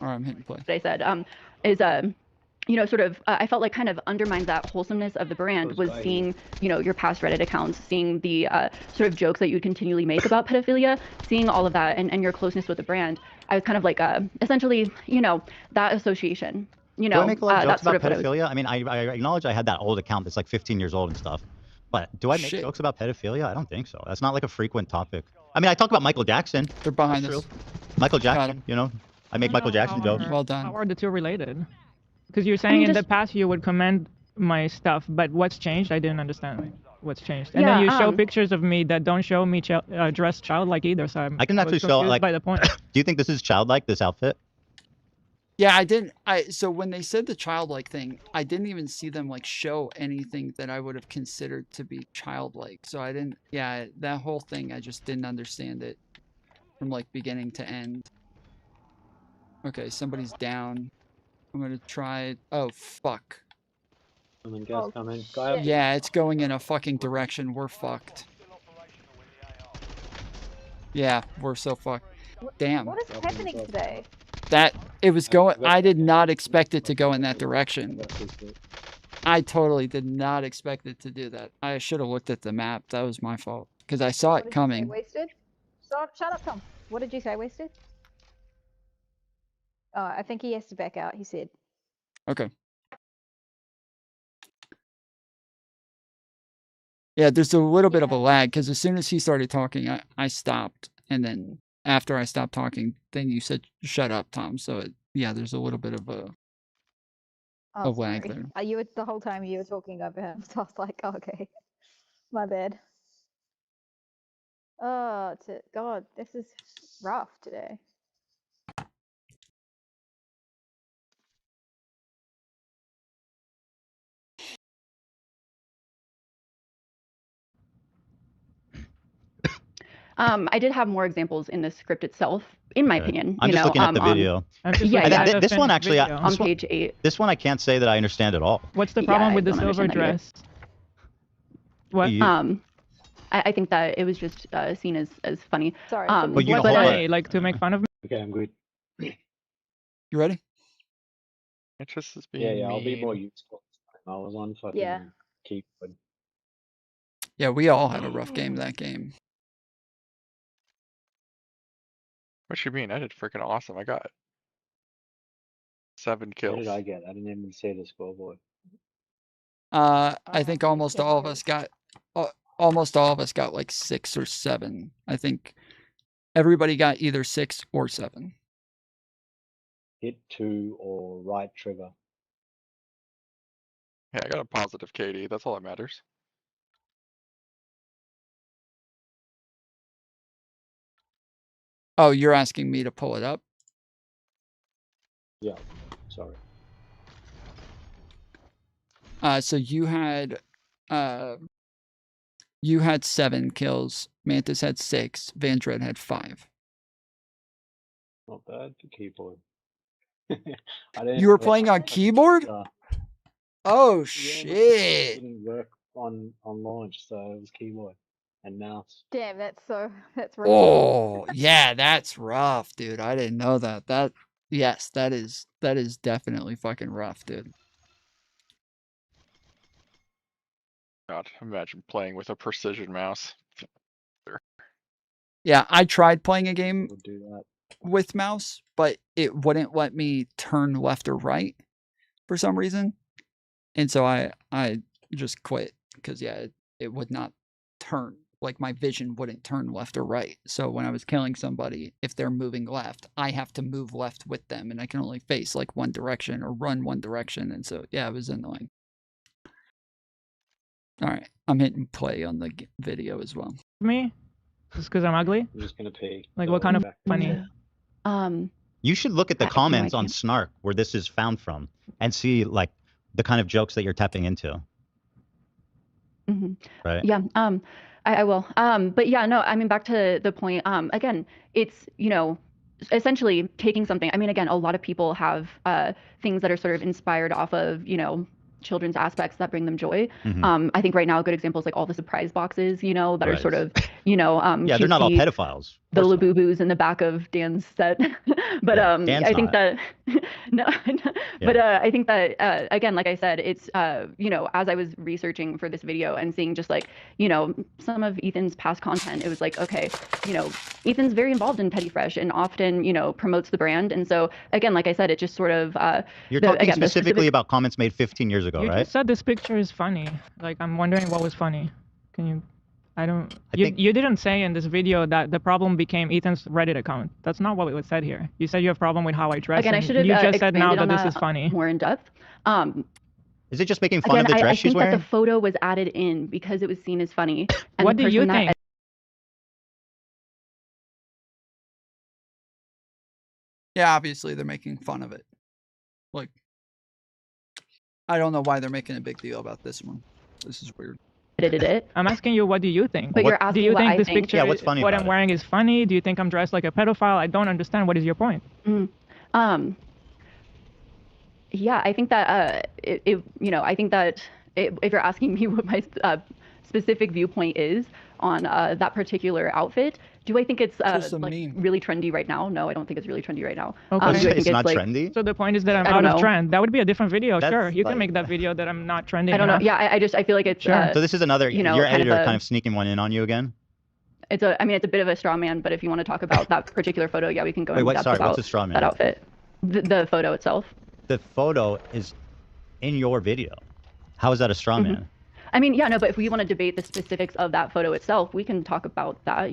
All right, I'm hitting play. What I said is you know, sort of, I felt like kind of undermines that wholesomeness of the brand was seeing, you know, your past Reddit accounts, seeing the sort of jokes that you continually make about pedophilia, seeing all of that and your closeness with the brand. I was kind of like, essentially, you know, that association, you know, do I make a lot of jokes about sort of pedophilia? I mean, I acknowledge I had that old account that's like 15 years old and stuff. But do I make jokes about pedophilia? I don't think so. That's not like a frequent topic. I mean, I talk about Michael Jackson. They're behind that's us. True. Michael Jackson, you know, I make Michael Jackson jokes. Well done. How are the two related? Because you're saying in the past you would commend my stuff, but what's changed? I didn't understand what's changed. And then you show pictures of me that don't show me dressed childlike either. So I can actually show like. By the point. Do you think this is childlike? This outfit? Yeah, I didn't. So when they said the childlike thing, I didn't even see them like show anything that I would have considered to be childlike. So I didn't. Yeah, that whole thing, I just didn't understand it from like beginning to end. Okay, somebody's down. I'm gonna try. Oh fuck. Coming, guys, coming. Yeah, it's going in a fucking direction. We're fucked. Yeah, we're so fucked. Damn. What is happening today? It was going. I did not expect it to go in that direction. I totally did not expect it to do that. I should have looked at the map. That was my fault because I saw it coming. Wasted? Shut up, Tom. What did you say, wasted? Oh, I think he has to back out, he said. Okay. Yeah, there's a little bit of a lag because as soon as he started talking, I stopped. And then after I stopped talking, then you said, shut up, Tom. So, yeah, there's a little bit of a lag there. You were, the whole time you were talking over him, so I was like, oh, okay. My bad. Oh, God, this is rough today. I did have more examples in the script itself, in my opinion. I'm just looking at the video. This one actually, on page 8. This one I can't say that I understand at all. What's the problem with the silver dress? What? I think that it was just seen as funny. Sorry. But you what's like to make fun of me? Okay, I'm good. You ready? It just is being Yeah, I'll be mean. more useful. I was on fucking keyboard. Yeah, we all had a rough game that game. What you mean? I did freaking awesome. I got 7 kills. What did I get? I didn't even see the scoreboard. I think almost all of us got like 6 or 7. I think everybody got either 6 or 7. Hit 2 or right trigger. Yeah, I got a positive KD. That's all that matters. Oh, you're asking me to pull it up? Yeah, sorry. So you had 7 kills. Mantis had 6. Vandred had 5. Not bad for keyboard. You were playing on keyboard? Oh Yeah, shit! didn't work on launch, so it was keyboard and mouse. Damn, that's rough. Oh yeah, that's rough, dude. I didn't know that. Yes, that is definitely fucking rough, dude. God, imagine playing with a precision mouse. Yeah, I tried playing a game We'll do that. with mouse, but it wouldn't let me turn left or right for some reason. And so I just quit because yeah, it would not turn. Like my vision wouldn't turn left or right. So when I was killing somebody, if they're moving left, I have to move left with them, and I can only face like one direction or run one direction. And so yeah, it was annoying. All right, I'm hitting play on the video as well. Me? Just because I'm ugly? I'm just gonna pee. Like, what kind of funny? You should look at the comments on Snark where this is found from and see like the kind of jokes that you're tapping into. Right? Yeah. I will. But yeah, no, I mean, back to the point, again, it's, essentially taking something. I mean, again, a lot of people have things that are sort of inspired off of, children's aspects that bring them joy. I think right now a good example is like all the surprise boxes, that are sort of, yeah, they're not all pedophiles. The Labubu's in the back of Dan's set. But I think that no, but I think that again, like I said, it's as I was researching for this video and seeing just like, some of Ethan's past content, it was like, okay, Ethan's very involved in Petty Fresh and often, promotes the brand. And so again, like I said, it just sort of you're talking specifically about comments made 15 years ago, You right? just said this picture is funny. Like, I'm wondering what was funny. Can you... You didn't say in this video that the problem became Ethan's Reddit account. That's not what was said here. You said you have a problem with how I dress. Again, I should have you just said now expanded that on this is funny. more in depth. Is it just making fun Again, of the dress I she's think wearing? that the photo was added in because it was seen as funny. And What the do you person that think? Yeah, obviously they're making fun of it. Like, I don't know why they're making a big deal about this one. This is weird. edited it. I'm asking you, what do you think? But you're asking do you what think I this think. picture, Yeah, what's funny what about I'm it? wearing is funny? Do you think I'm dressed like a pedophile? I don't understand. What is your point? Yeah, I think that I think that if you're asking me what my specific viewpoint is on that particular outfit, do I think it's like really trendy right now? No, I don't think it's really trendy right now. Okay. Do I think it's not like, trendy? So the point is that I'm I don't out of know. trend. That would be a different video. That's Sure, you like- can make that video that I'm not trending. I don't know. enough. Yeah, I feel like it's Sure. So this is another, your kind of editor a- kind of sneaking one in on you again? it's a bit of a straw man, but if you want to talk about that particular photo, yeah, we can go Wait, in what? depth Sorry, about what's a straw man? that outfit. The photo itself. The photo is in your video. How is that a straw man? I mean, yeah, no, but if we want to debate the specifics of that photo itself, we can talk about that,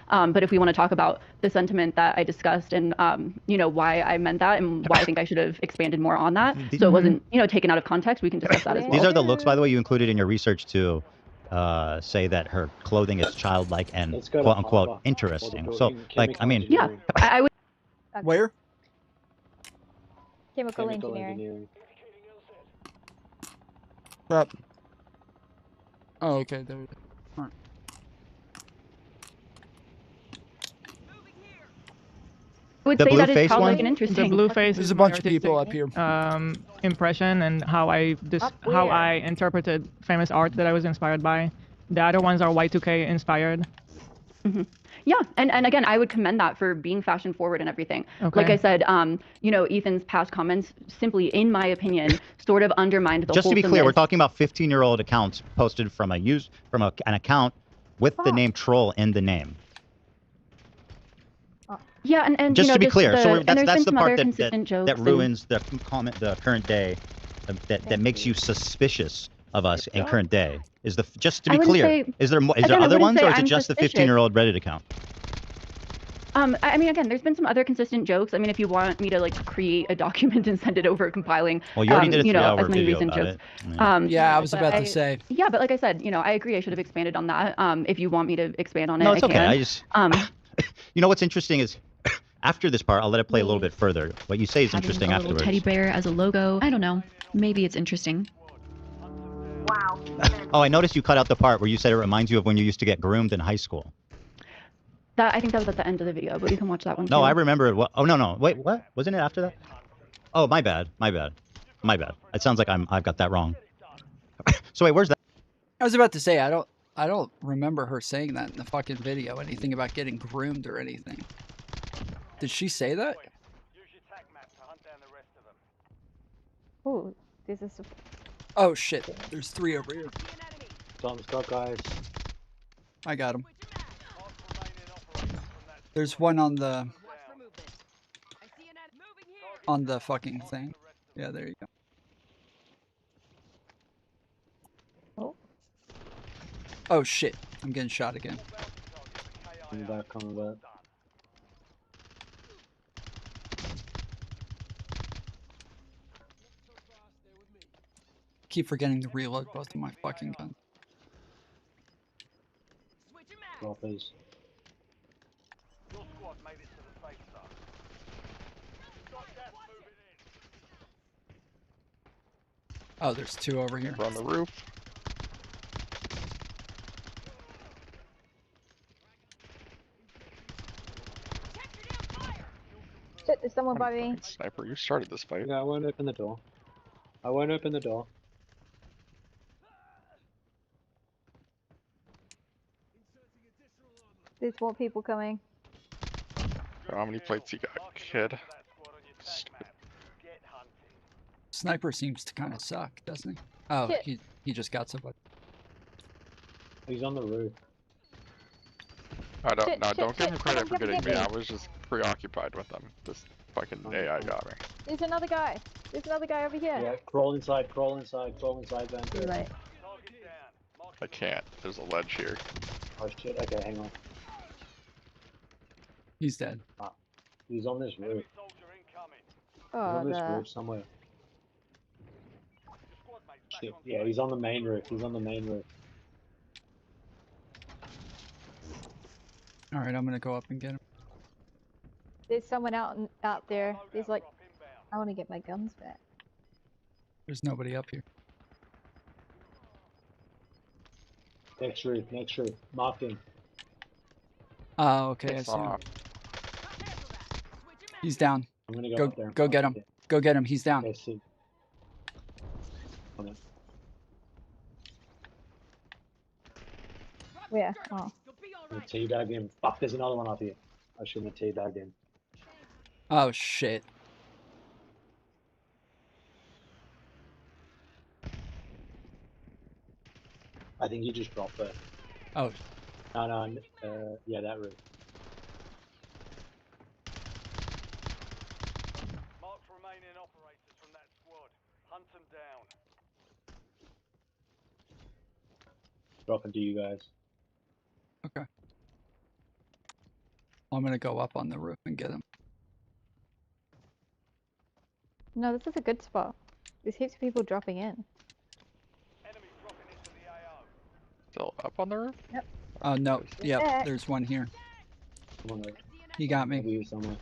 But if we want to talk about the sentiment that I discussed and, why I meant that and why I think I should have expanded more on that, so it wasn't, taken out of context, we can discuss that as well. These are the looks, by the way, you included in your research to say that her clothing is childlike and Let's go to quote unquote Harvard. interesting. Or So, the like, I mean, Yeah, I would. Where? Chemical engineering. Up. Oh, okay. There we go. All right. I would The say blue that is face childlike one? and interesting. The blue face There's is a my bunch of people up here. impression and how I interpreted famous art that I was inspired by. The other ones are Y2K inspired. Yeah, and again, I would commend that for being fashion forward and everything. Okay. Like I said, Ethan's past comments simply, in my opinion, sort of undermined the just to be clear, we're wholesomeness. talking about 15-year-old accounts posted from an account with the name troll in the name. Yeah, and Just to be just clear, so and there's that's been the some part other that consistent jokes that and- ruins the current day, that makes you suspicious of us in current day. Is just to I be wouldn't clear, say- is there again, I other wouldn't ones, say or is it I'm just the suspicious. 15-year-old Reddit account? I mean, again, there's been some other consistent jokes. I mean, if you want me to like create a document and send it over, compiling, Well, you already did a 3-hour as many video recent about jokes. it. Yeah, I was but about to say. Yeah, but like I said, I agree. I should have expanded on that. If you want me to expand on it, No, it's I okay. can. I just, you know what's interesting is, after this part, I'll let it play a little bit further. What you say is Having interesting a little afterwards. teddy bear as a logo. I don't know. Maybe it's interesting. Wow. Oh, I noticed you cut out the part where you said it reminds you of when you used to get groomed in high school. I think that was at the end of the video, but you can watch that one. No, too. I remember it. Oh, no. Wait, what? Wasn't it after that? Oh, my bad. My bad. My bad. It sounds like I've got that wrong. So wait, where's that? I was about to say I don't remember her saying that in the fucking video. Anything about getting groomed or anything. Did she say that? Ooh, this is. Oh shit! There's 3 over here. Tom's got guys. I got him. There's one on the fucking thing. Yeah, there you go. Oh. Oh shit! I'm getting shot again. Coming back, coming back. Keep forgetting to reload both of my fucking guns. Well, please. Oh, there's 2 over here. On the roof. Shit, there's someone by me. Sniper, you started this fight. Yeah, I won't open the door. I won't open the door. There's more people coming. How many plates you got, kid? Sniper seems to kind of suck, doesn't he? Oh, Shit. he just got somebody. He's on the roof. I don't Shit, no, shit, don't give shit, him credit for someone getting come me. get I was just preoccupied with them. This fucking AI got me. There's another guy. There's another guy over here. Yeah, crawl inside, crawl inside, crawl inside, Van. You're right. I can't. There's a ledge here. Oh shit, okay, hang on. He's dead. Ah, he's on this roof. He's Oh, on this roof somewhere. Shit, yeah, he's on the main roof. He's on the main roof. All right, I'm gonna go up and get him. There's someone out there. There's like, I want to get my guns back. There's nobody up here. Next roof, marked him. Oh, okay, I see him. He's down. I'm gonna go up there. Go get him. Go get him. He's down. Okay, see. Come on. Where? Oh. I'm gonna teabag him. Fuck, there's another one up here. I shouldn't have teabagged him. Oh shit. I think you just dropped there. Oh. No, yeah, that roof. Mark remaining operators from that squad. Hunt them down. Dropping to you guys. Okay. I'm gonna go up on the roof and get him. No, this is a good spot. There's heaps of people dropping in. Still up on the roof? Yep. Oh no. Yep. Yeah. There's one here. Come on, over. He got me. Over here somewhere.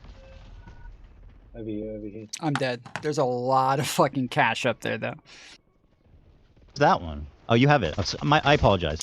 Over here. I'm dead. There's a lot of fucking cash up there though. That one. Oh, you have it. I apologize.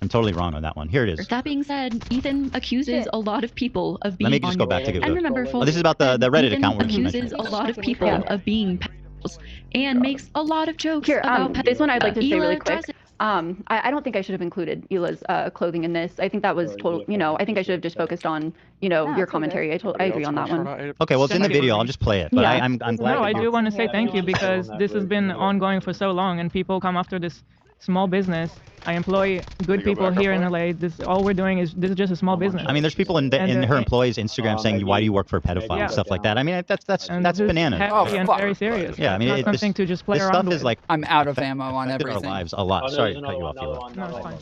I'm totally wrong on that one. Here it is. That being said, Ethan accuses a lot of people of being. Let me just go back to And remember, oh, this is about the Reddit Ethan account where you accuses mentioned. a lot of people of being pedophiles and makes a lot of jokes Here, about this one I'd like to say really Hila quick. dresses- I don't think I should have included Hila's clothing in this. I think that was total. You know, I think I should have just focused on, you know, your commentary. I agree on that one. Okay, well, it's in the video. I'll just play it. But Yeah. I'm glad. No, I that do want to say thank you because this has been ongoing for so long, and people come after this small business. I employ good people here in LA. This all we're doing is this is just a small business. I mean, there's people in her employees' Instagram saying, "Why do you work for a pedophile?" and stuff like that. I mean, that's bananas. Heavy and very serious. Yeah, I mean, It's not something to just play this around stuff with. is like I'm out of ammo on affected everything. our lives a lot. Oh, Sorry there's to cut you off, another Hila. one. No, it's fine.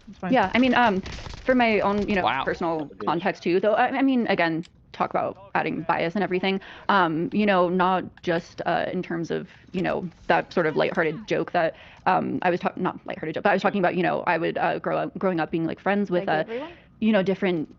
It's fine. Yeah, I mean, for my own, you know, personal context too. Though, I mean, again, talk about adding bias and everything. You know, not just in terms of, you know, that sort of lighthearted joke that I was talking, not lighthearted joke, but I was talking about, you know, I would growing up being like friends with, you know, different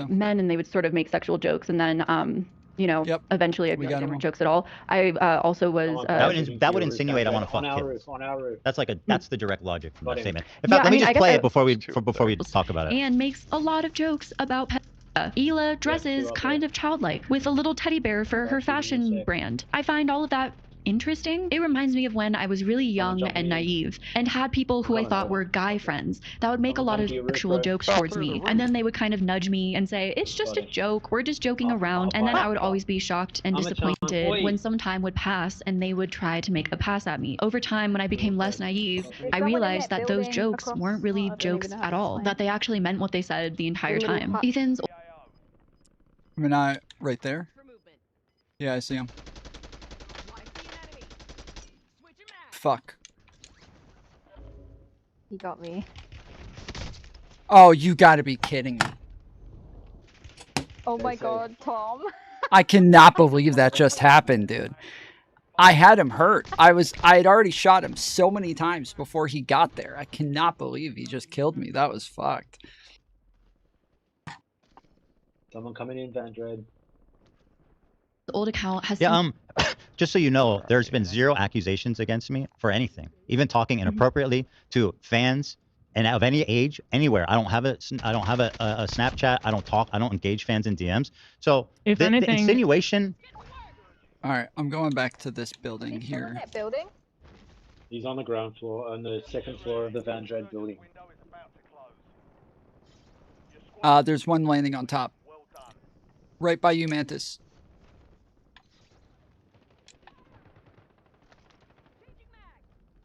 men, and they would sort of make sexual jokes, and then, you know, eventually I'd be like, different jokes at all. I also was. That would insinuate I want to fuck on our kids. roof, on our roof. That's like that's the direct logic from that statement. In Yeah, fact, let me I mean, just I guess play I- it before we talk about it. and makes a lot of jokes about Hila dresses kind of childlike with a little teddy bear for her fashion brand. I find all of that interesting. It reminds me of when I was really young and naive and had people who I thought were guy friends that would make a lot of sexual jokes towards me. And then they would kind of nudge me and say, it's just a joke. We're just joking around. And then I would always be shocked and disappointed when some time would pass and they would try to make a pass at me. Over time, when I became less naive, I realized that those jokes weren't really jokes at all, that they actually meant what they said the entire time. Ethan's. I mean, right there. Yeah, I see him. Fuck. He got me. Oh, you gotta be kidding me. Oh my god, Tom. I cannot believe that just happened, dude. I had him hurt. I had already shot him so many times before he got there. I cannot believe he just killed me. That was fucked. Someone coming in, Vandred. The old account has just so you know, there's been 0 accusations against me for anything, even talking inappropriately to fans and of any age, anywhere. I don't have a Snapchat. I don't engage fans in DMs. So if the insinuation. All right, I'm going back to this building here. That building? He's on the ground floor, on the 2nd floor of the Vandred building. There's one landing on top. Right by you, Mantis.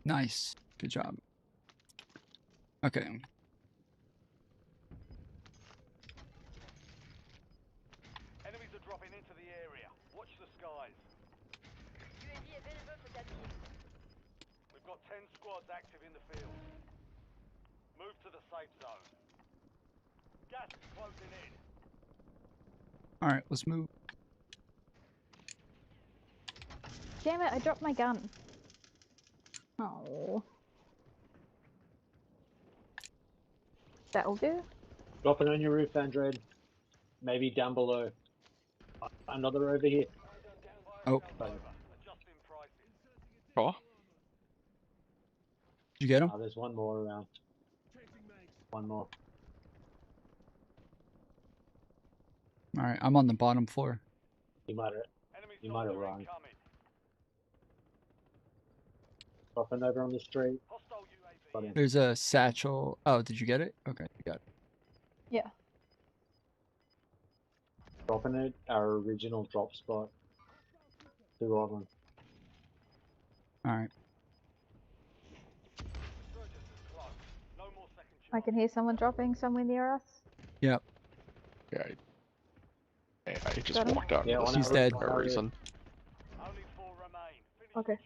Nice. Good job. Okay. Enemies are dropping into the area. Watch the skies. We've got 10 squads active in the field. Move to the safe zone. Gas is closing in. All right, let's move. Damn it, I dropped my gun. Oh. That'll do. Dropping on your roof, Vandred. Maybe down below. Another over here. Oh. Oh. Did you get him? There's one more around. One more. All right, I'm on the bottom floor. You might have run. Dropping over on the street. There's a satchel. Oh, did you get it? Okay, you got it. Yeah. Dropping it, our original drop spot. 2 of them. All right. I can hear someone dropping somewhere near us. Yep. Yeah. I just walked out. Yeah, he's dead. For no reason. Okay.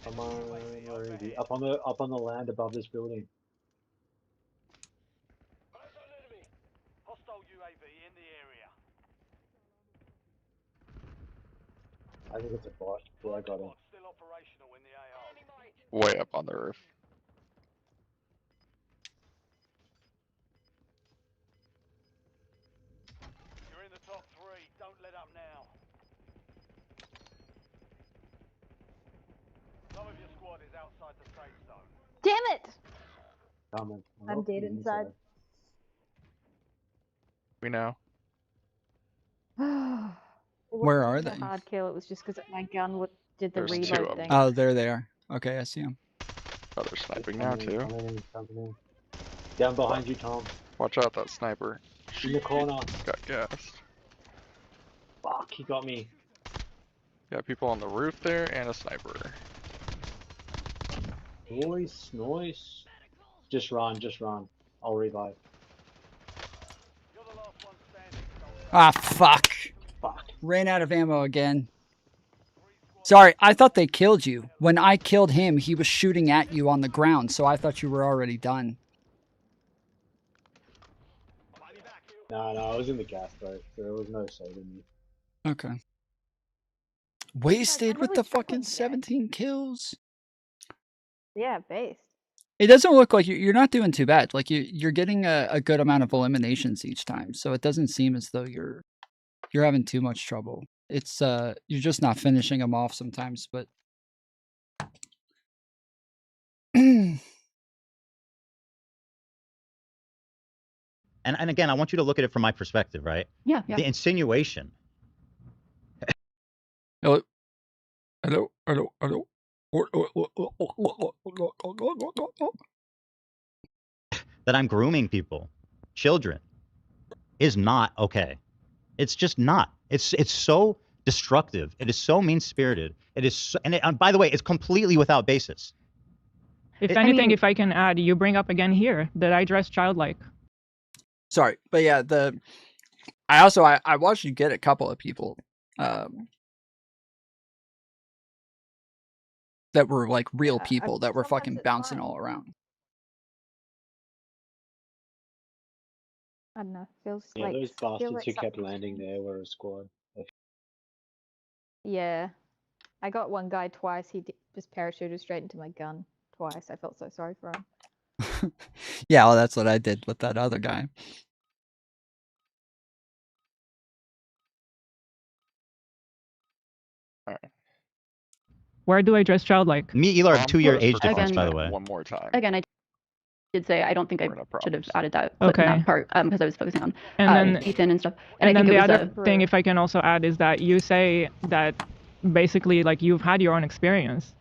Come on, where is he? Up on the land above this building. Hostile UAV in the area. I think it's a bot. Yeah, I got him. Still operational in the AR. Way up on the roof. You're in the top 3. Don't let up now. Some of your squad is outside the safe zone. Damn it! Coming. I'm dead inside. We know. Where are they? A hard kill. It was just because my gun did the There's 2 reload of thing. Oh, there they are. Okay, I see them. Oh, they're sniping now too. Coming in. Down behind you, Tom. Watch out, that sniper. In the corner. Got gassed. Fuck, he got me. Got people on the roof there and a sniper. Nice. Just run. I'll revive. Ah, fuck. Ran out of ammo again. Sorry, I thought they killed you. When I killed him, he was shooting at you on the ground, so I thought you were already done. No, I was in the gas boat. There was no saving me. Okay. Wasted with the fucking 17 kills. Yeah, based. It doesn't look like you're not doing too bad. Like you're getting a good amount of eliminations each time, so it doesn't seem as though you're having too much trouble. It's you're just not finishing them off sometimes, but and again, I want you to look at it from my perspective, right? Yeah. The insinuation Hello? Hello? Hello? Hello? That I'm grooming people, children, is not okay. It's just not. It's so destructive. It is so mean-spirited. It is, so, and by the way, it's completely without basis. If anything, if I can add, you bring up again here that I dress childlike. Sorry, but yeah, I watched you get a couple of people that were like real people that were fucking bouncing all around. I don't know. Feels Yeah, like those bastards like who kept landing there were a squad. Yeah, I got one guy twice. He just parachuted straight into my gun twice. I felt so sorry for him. Yeah, well, that's what I did with that other guy. Where do I dress childlike? Me, Elar, have 2-year age difference, by the way. One more time. Again, I did say I don't think I should have added that Okay. in that part because I was focusing on And then Ethan and stuff. And I then think the it was other thing, if I can also add, is that you say that basically like you've had your own experience.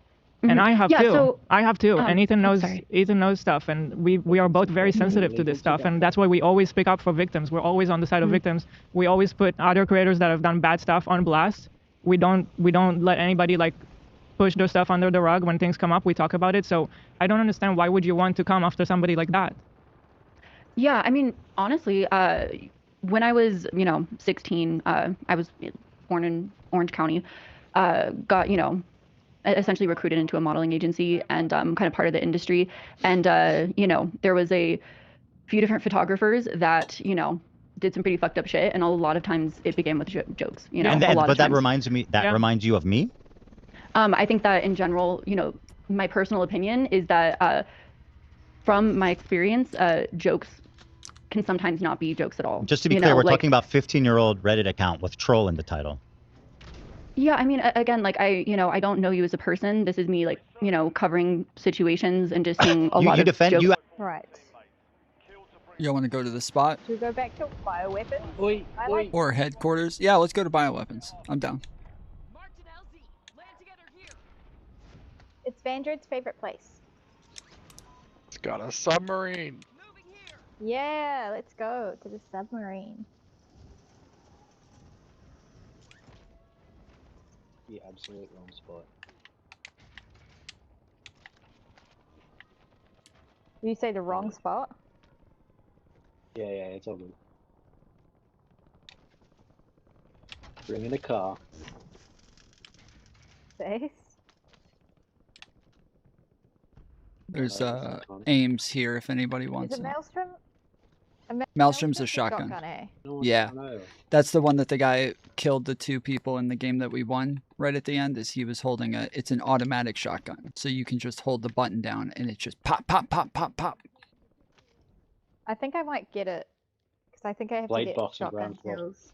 And I have too. So, I have too. And Ethan knows sorry. Ethan knows stuff, and we are both very sensitive to this stuff, and that's why we always speak up for victims. We're always on the side of victims. We always put other creators that have done bad stuff on blast. We don't let anybody like push their stuff under the rug. When things come up, we talk about it. So I don't understand, why would you want to come after somebody like that? Yeah, I mean, honestly, when I was 16, I was born in Orange County. Got essentially recruited into a modeling agency and kind of part of the industry. And, there was a few different photographers that, did some pretty fucked up shit. And a lot of times it began with jokes, But that reminds me, reminds you of me? I think that in general, my personal opinion is that from my experience, jokes can sometimes not be jokes at all. Just to be clear, we're talking about 15-year-old Reddit account with troll in the title. Yeah, I mean, again, like I don't know you as a person. This is me, like, covering situations and just seeing a lot of jokes. Right. You want to go to the spot? Should we go back to bioweapons? Or headquarters? Yeah, let's go to bioweapons. I'm down. It's Vandroid's favorite place. It's got a submarine. Yeah, let's go to the submarine. The absolute wrong spot. You say the wrong spot? Yeah, it's all good. Bring in a car. Face? There's aims here if anybody wants Is it them. Maelstrom? Maelstrom's a shotgun. Yeah, that's the one that the guy killed the 2 people in the game that we won right at the end. Is he was holding it's an automatic shotgun, so you can just hold the button down and it just pop, pop, pop, pop, pop. I think I might get it because I think I have to get shotgun kills.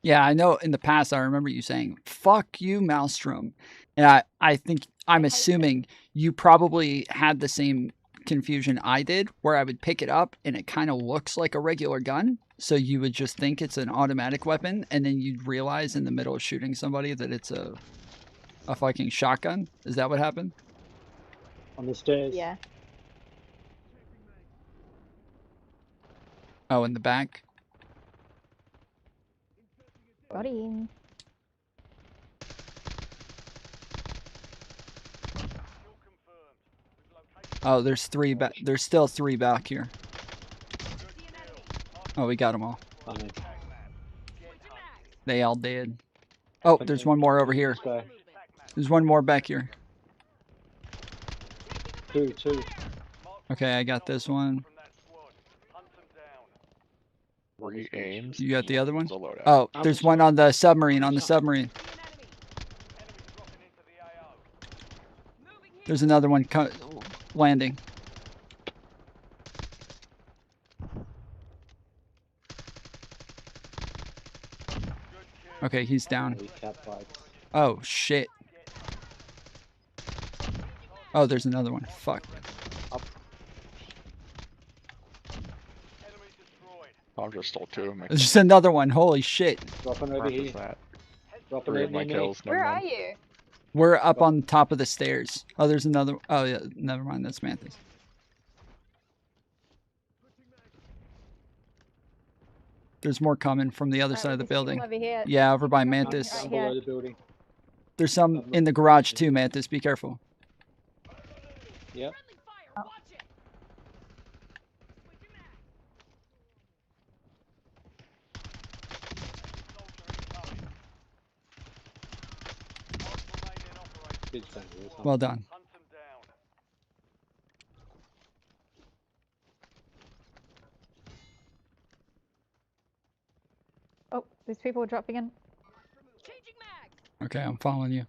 Yeah, I know. In the past, I remember you saying "fuck you, Maelstrom," and I think I'm assuming you probably had the same confusion I did, where I would pick it up and it kind of looks like a regular gun, so you would just think it's an automatic weapon, and then you'd realize in the middle of shooting somebody that it's a fucking shotgun. Is that what happened? On the stairs. Yeah. Oh, in the back. Got him. Oh, there's 3 back. There's still 3 back here. Oh, we got them all. They all did. Oh, there's one more over here. There's one more back here. 2. Okay, I got this one. Aims. You got the other one? Oh, there's one on the submarine. There's another one landing. Okay, he's down. Oh, shit. Oh, there's another one. Fuck. I just stole 2 of them. There's just another one. Holy shit. Dropping over here. Dropping 3 it of my near me. kills. Never Where mind. are you? We're up on top of the stairs. Oh, there's another. Oh, yeah. Never mind. That's Mantis. There's more coming from the other side of the building. Over here. Yeah, over by Mantis. Right Below here. the building. There's some in the garage too, Mantis. Be careful. Yep. Oh. Well done. Oh, there's people dropping in. Okay, I'm following you.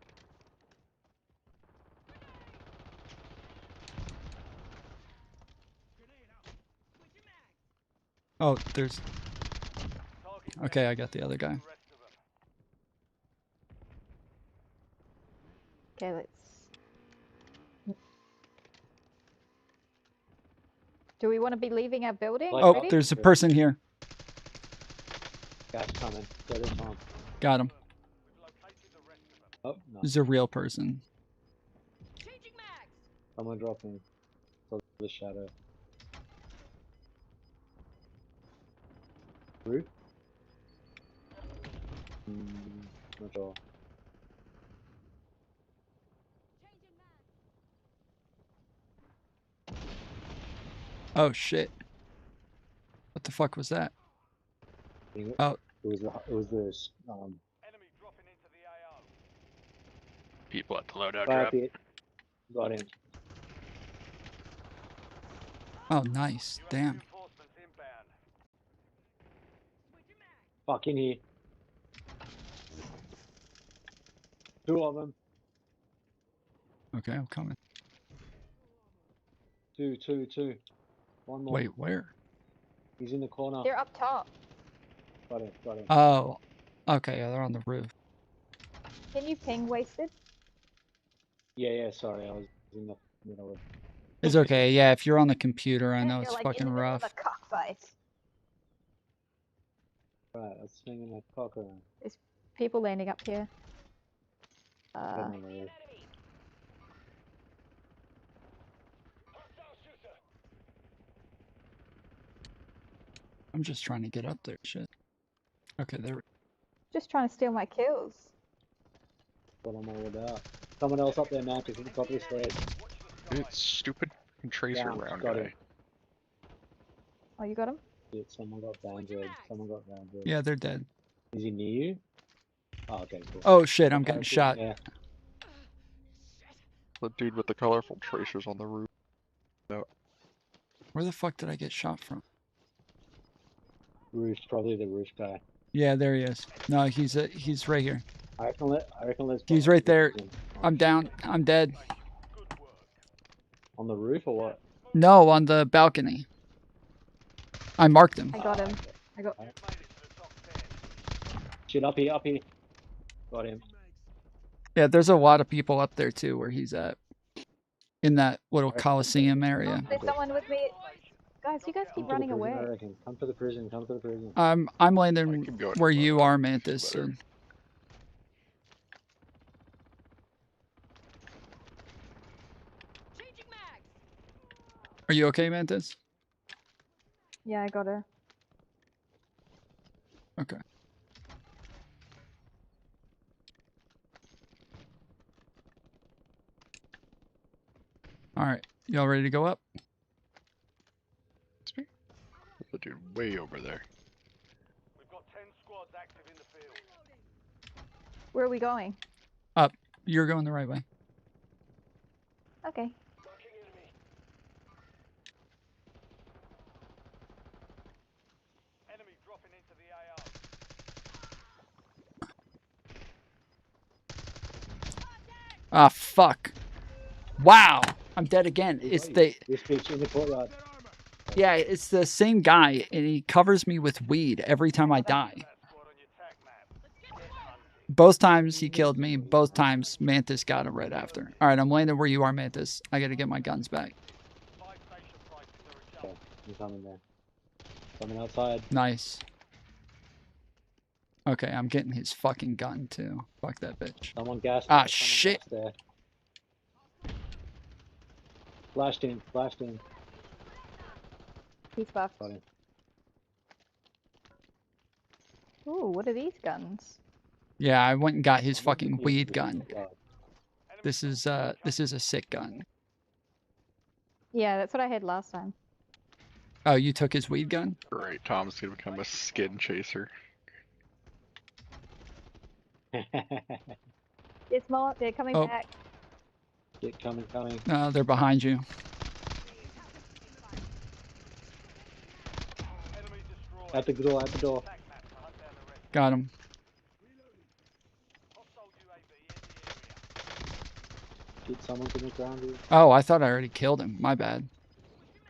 Oh, there's... Okay, I got the other guy. Okay, let's... Do we want to be leaving our building? Oh, already? there's a person here. Guys coming. Go to Tom. Got him. Oh, no. This is a real person. Someone dropping. So the shadow. Roof? Not sure. Oh, shit. What the fuck was that? Oh. It was this, People at the loadout fire drop. pit. Got him. Oh, nice. Damn. Fuck in here. 2 of them. Okay, I'm coming. Two. One more. Wait, where? He's in the corner. They're up top. Got him. Oh. Okay, yeah, they're on the roof. Can you ping Wasted? Yeah, sorry, I was in the middle of... It's okay, yeah, if you're on the computer, I know You're it's like fucking in the middle rough. of a cockfight. Right, I was swinging that cock around. There's people landing up here. I'm just trying to get up there, shit. Okay, there. Just trying to steal my kills. What I'm all about. Someone else up there, man, in the top of the stairs. It's stupid tracer round got guy. him. Oh, you got him? Yeah, someone got downed. Yeah, they're dead. Is he near you? Oh, okay, cool. Oh shit, I'm getting shot. Yeah. The dude with the colorful tracers on the roof. No. Where the fuck did I get shot from? Roof, probably the roof guy. Yeah, there he is. No, he's right here. I reckon let's... He's right there. I'm down. I'm dead. On the roof or what? No, on the balcony. I marked him. I got him. Shit, up here. Got him. Yeah, there's a lot of people up there too where he's at. In that little Coliseum area. Oh, there's someone with me. Guys, you guys keep running away. Come to the prison. I'm landing where you are, Mantis. So. Are you okay, Mantis? Yeah, I got her. Okay. All right, y'all ready to go up? The dude way over there. We've got 10 squads active in the field. Where are we going? Up. You're going the right way. Okay. Enemy dropping into the AO. Ah, fuck. Wow. I'm dead again. It's the... This bitch in the courtyard. Yeah, it's the same guy, and he covers me with weed every time I die. Both times he killed me. Both times Mantis got him right after. All right, I'm landing where you are, Mantis. I got to get my guns back. Okay, I'm coming there. Coming outside. Nice. Okay, I'm getting his fucking gun too. Fuck that bitch. Someone gas. Ah, shit. There. Flashed in. Flashed in. He's buffed. Got him. Ooh, what are these guns? Yeah, I went and got his fucking weed gun. This is a sick gun. Yeah, that's what I had last time. Oh, you took his weed gun? Great, Tom's gonna become a skin chaser. It's more. They're coming back. Get coming. No, they're behind you. At the door. At the door. Got him. Get someone to the ground here. Oh, I thought I already killed him. My bad.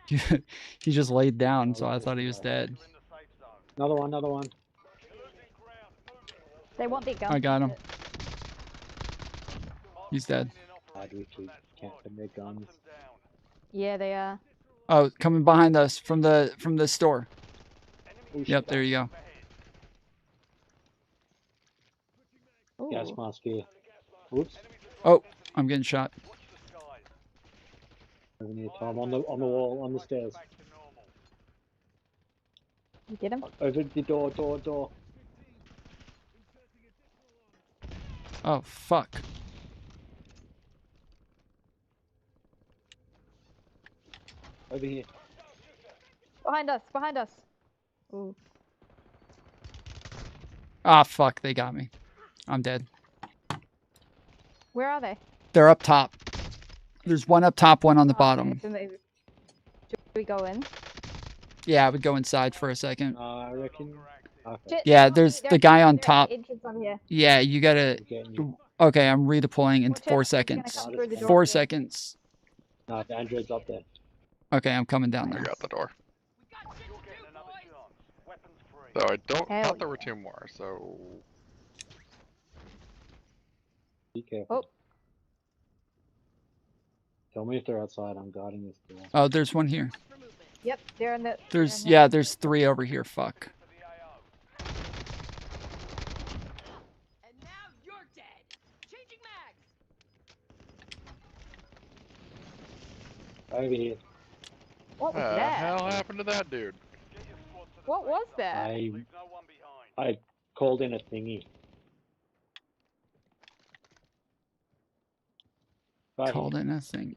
He just laid down, so I thought he was dead. Another one. Another one. They want their guns. I got him. He's dead. Can't put their guns. Yeah, they are. Oh, coming behind us from the store. Yep, there you go. Gas mask here. Oops. Oh, I'm getting shot. Over near Tom on the wall on the stairs. You get him? Over the door. Oh fuck. Over here. Behind us. Ooh. Ah, fuck, they got me. I'm dead. Where are they? They're up top. There's one up top, one on the bottom. Should we go in? Yeah, I would go inside for a second. I reckon. Okay. Yeah, there's the guy on top. On here. Yeah, you gotta. Okay, I'm redeploying in 4 seconds. 4 seconds. No, the android's up there. Okay, I'm coming down I there. got the door. So I thought there were 2 more, so... Be careful. Oh. Tell me if they're outside. I'm guarding this door. Oh, there's one here. Yep, they're in the. There's 3 over here. Fuck. Over here. What was What the that? hell happened to that dude? What was that? I called in a thingy. Called in a thing.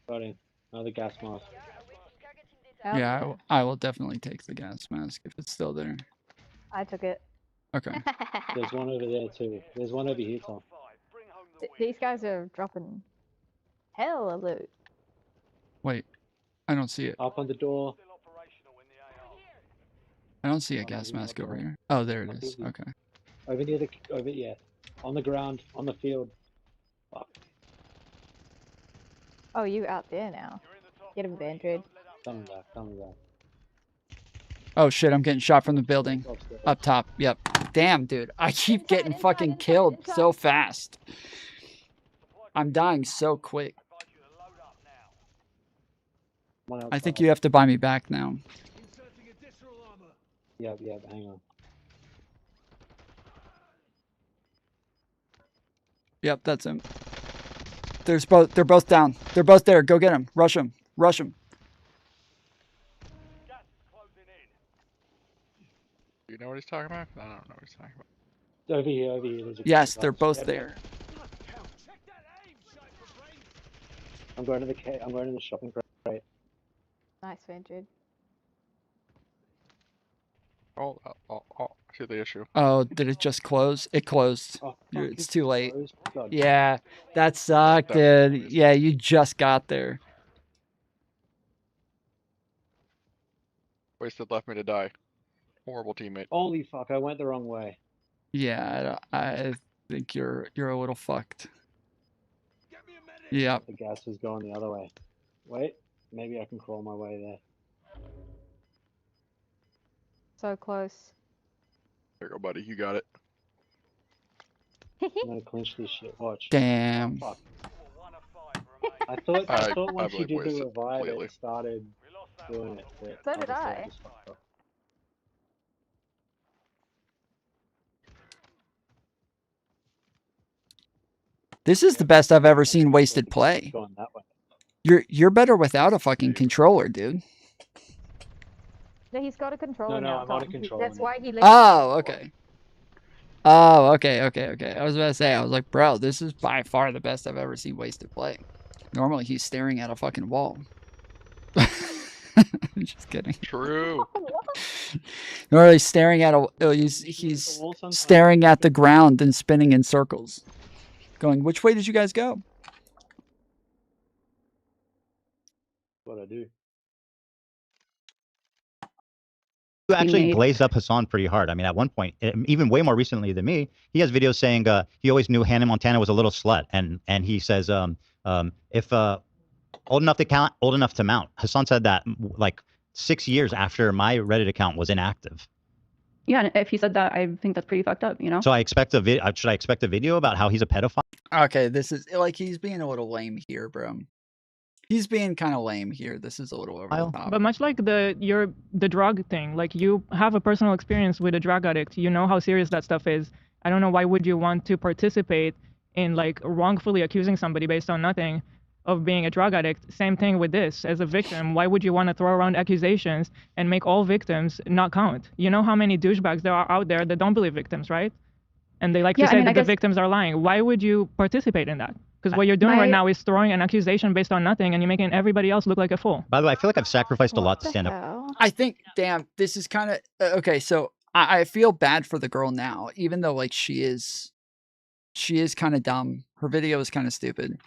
Got him. Another gas mask. Yeah, I will definitely take the gas mask if it's still there. I took it. Okay. There's one over there too. There's one over here, Tom. These guys are dropping hell of loot. Wait, I don't see it. Up on the door. I don't see a gas mask over here. Oh, there it is. Okay. Over near yeah. On the ground, on the field. Fuck. Oh, you out there now. Get him, Android. Coming back. Oh shit, I'm getting shot from the building. Up top. Yep. Damn, dude. I keep getting fucking killed so fast. I'm dying so quick. I think you have to buy me back now. Yeah, hang on. Yep, that's him. They're both down. They're both there. Go get them. Rush them. Do you know what he's talking about? I don't know what he's talking about. Over here. Yes, they're both there. I'm going to the shopping crate. Nice, Android. Oh, I see the issue. Oh, did it just close? It closed. Oh, It's too late. God. Yeah, that sucked, dude. Yeah, you just got there. Wasted left me to die. Horrible teammate. Holy fuck, I went the wrong way. Yeah, I think you're a little fucked. Yeah. The gas was going the other way. Wait, maybe I can crawl my way there. So close. There you go, buddy. You got it. I'm gonna clinch this shit. Watch. Damn. Oh, fuck. I thought once you did the revive, it started doing it. So did I. This is the best I've ever seen wasted play. Going that way. You're better without a fucking controller, dude. No, he's got a controller No, now. I'm on a Tom. controller That's now. why he. Oh, okay. Oh, okay. I was about to say, I was like, bro, this is by far the best I've ever seen wasted play. Normally, he's staring at a fucking wall. Just kidding. True. Normally, staring at he's staring at the ground and spinning in circles, going, which way did you guys go? What I do. You actually glazed up Hassan pretty hard. I mean, at one point, even way more recently than me, he has videos saying he always knew Hannah Montana was a little slut, and he says if old enough to count, old enough to mount. Hassan said that like 6 years after my Reddit account was inactive. Yeah, and if he said that, I think that's pretty fucked up, you know? So I expect a video. Should I expect a video about how he's a pedophile? Okay, this is like he's being a little lame here, bro. He's being kind of lame here. This is a little over the top. But much like the drug thing, like you have a personal experience with a drug addict, you know how serious that stuff is. I don't know why would you want to participate in like wrongfully accusing somebody based on nothing of being a drug addict. Same thing with this. As a victim, why would you want to throw around accusations and make all victims not count? You know how many douchebags there are out there that don't believe victims, right? And they like to say that the victims are lying. Why would you participate in that? Because what you're doing right now is throwing an accusation based on nothing, and you're making everybody else look like a fool. By the way, I feel like I've sacrificed a lot to stand up. I think, damn, this is kind of okay. So I feel bad for the girl now, even though like she is kind of dumb. Her video is kind of stupid.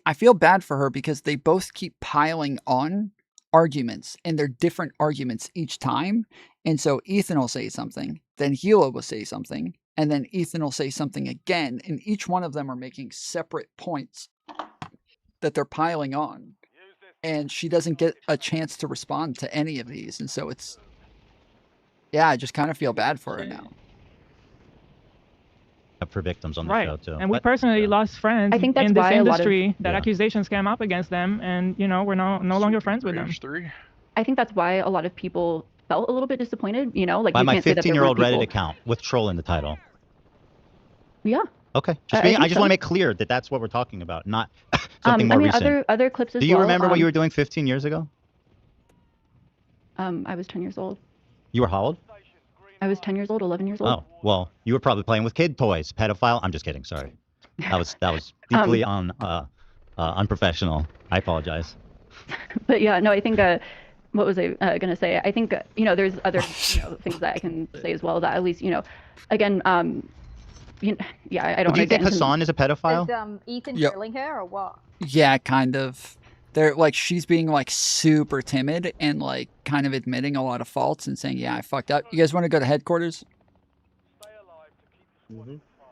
I feel bad for her because they both keep piling on arguments, and they're different arguments each time. And so Ethan will say something, then Hila will say something, and then Ethan will say something again, and each one of them are making separate points that they're piling on. And she doesn't get a chance to respond to any of these. And so it's, yeah, I just kind of feel bad for her now. For victims on the show too. And we personally lost friends I think that's in this why industry that accusations came up against them, and you know we're no longer friends with them. I think that's why a lot of people felt a little bit disappointed, you know, like By you my can't say that there were 15-year-old Reddit people- account with troll in the title. Yeah. Okay. I I just so. want to make clear that that's what we're talking about, not something more I mean, recent. other clips as Do you well, remember what you were doing 15 years ago? I was 10 years old. You were how old? I was 10 years old, 11 years old. Oh, well, you were probably playing with kid toys. Pedophile. I'm just kidding. Sorry. That was deeply unprofessional. I apologize. But yeah, no, I think what was I going to say? I think you know, there's other things that I can say as well that at least, you know, again, yeah, I don't. Do you think Hassan is a pedophile? Is Ethan drilling her or what? Yeah, kind of. They're like, she's being like super timid and like kind of admitting a lot of faults and saying, yeah, I fucked up. You guys want to go to headquarters?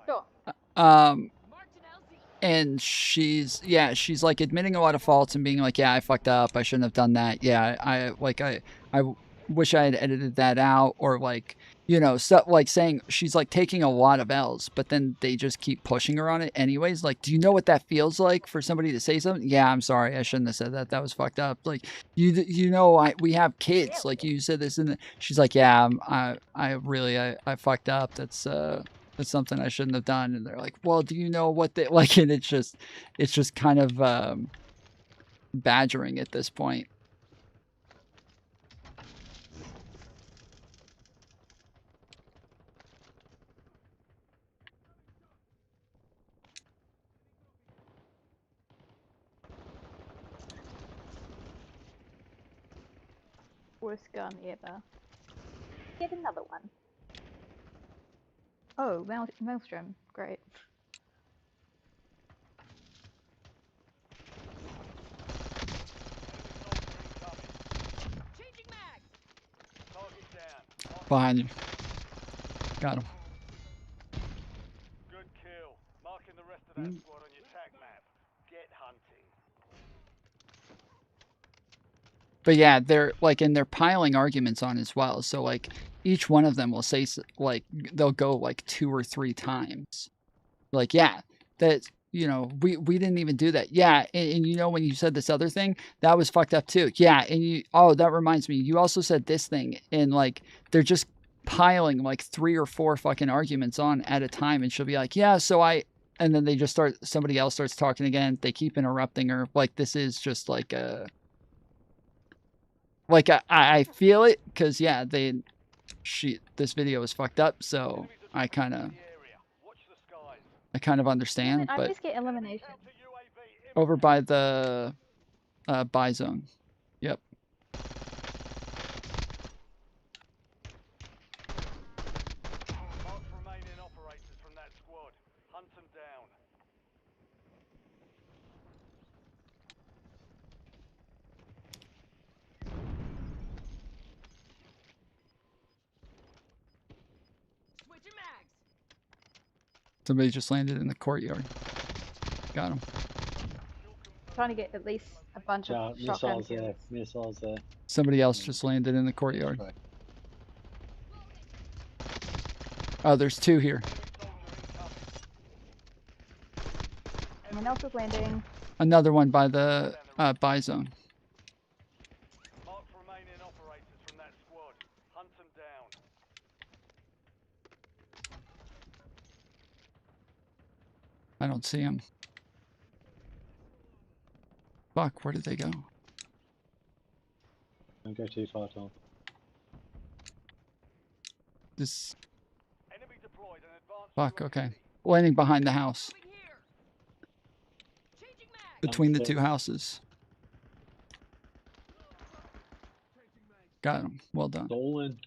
Sure. And she's like admitting a lot of faults and being like, yeah, I fucked up. I shouldn't have done that. Yeah, I wish I had edited that out, or like, you know, stuff like saying she's like taking a lot of L's, but then they just keep pushing her on it anyways. Like, do you know what that feels like for somebody to say something? Yeah, I'm sorry, I shouldn't have said that. That was fucked up. Like, you know, we have kids. Like you said this, and she's like, yeah, I fucked up. That's something I shouldn't have done. And they're like, well, do you know what they like? And it's just kind of badgering at this point. Worst gun ever. Get another one. Oh, Maelstrom. Great. Behind you. Got him. Good kill. Marking the rest of that squad on your tac map. Get hunting. But yeah, they're like, and they're piling arguments on as well. So like each one of them will say like, they'll go like 2 or 3 times. Like, yeah, that, you know, we didn't even do that. Yeah. And you know, when you said this other thing, that was fucked up too. Yeah. And oh, that reminds me, you also said this thing, and like, they're just piling like 3 or 4 fucking arguments on at a time. And she'll be like, yeah, so I and then they just start, somebody else starts talking again. They keep interrupting her. Like, this is just like a, like, I feel it, because, yeah, this video was fucked up, so I kind of understand, I but just get elimination. over by the buy zone. Yep. Mark remaining operators from that squad. Hunt them down. Switching mags. Somebody just landed in the courtyard. Got him. Trying to get at least a bunch of shotgun missiles there. Missiles there. Somebody else just landed in the courtyard. Oh, there's two here. Someone else is landing. Another one by the buy zone. Mark remaining operators from that squad. Hunt them down. I don't see him. Fuck, where did they go? Don't go too far, Tom. This. Enemy deployed and advanced. Fuck, okay. Landing behind the house. Between the two houses. Got him. Well done. Stolen.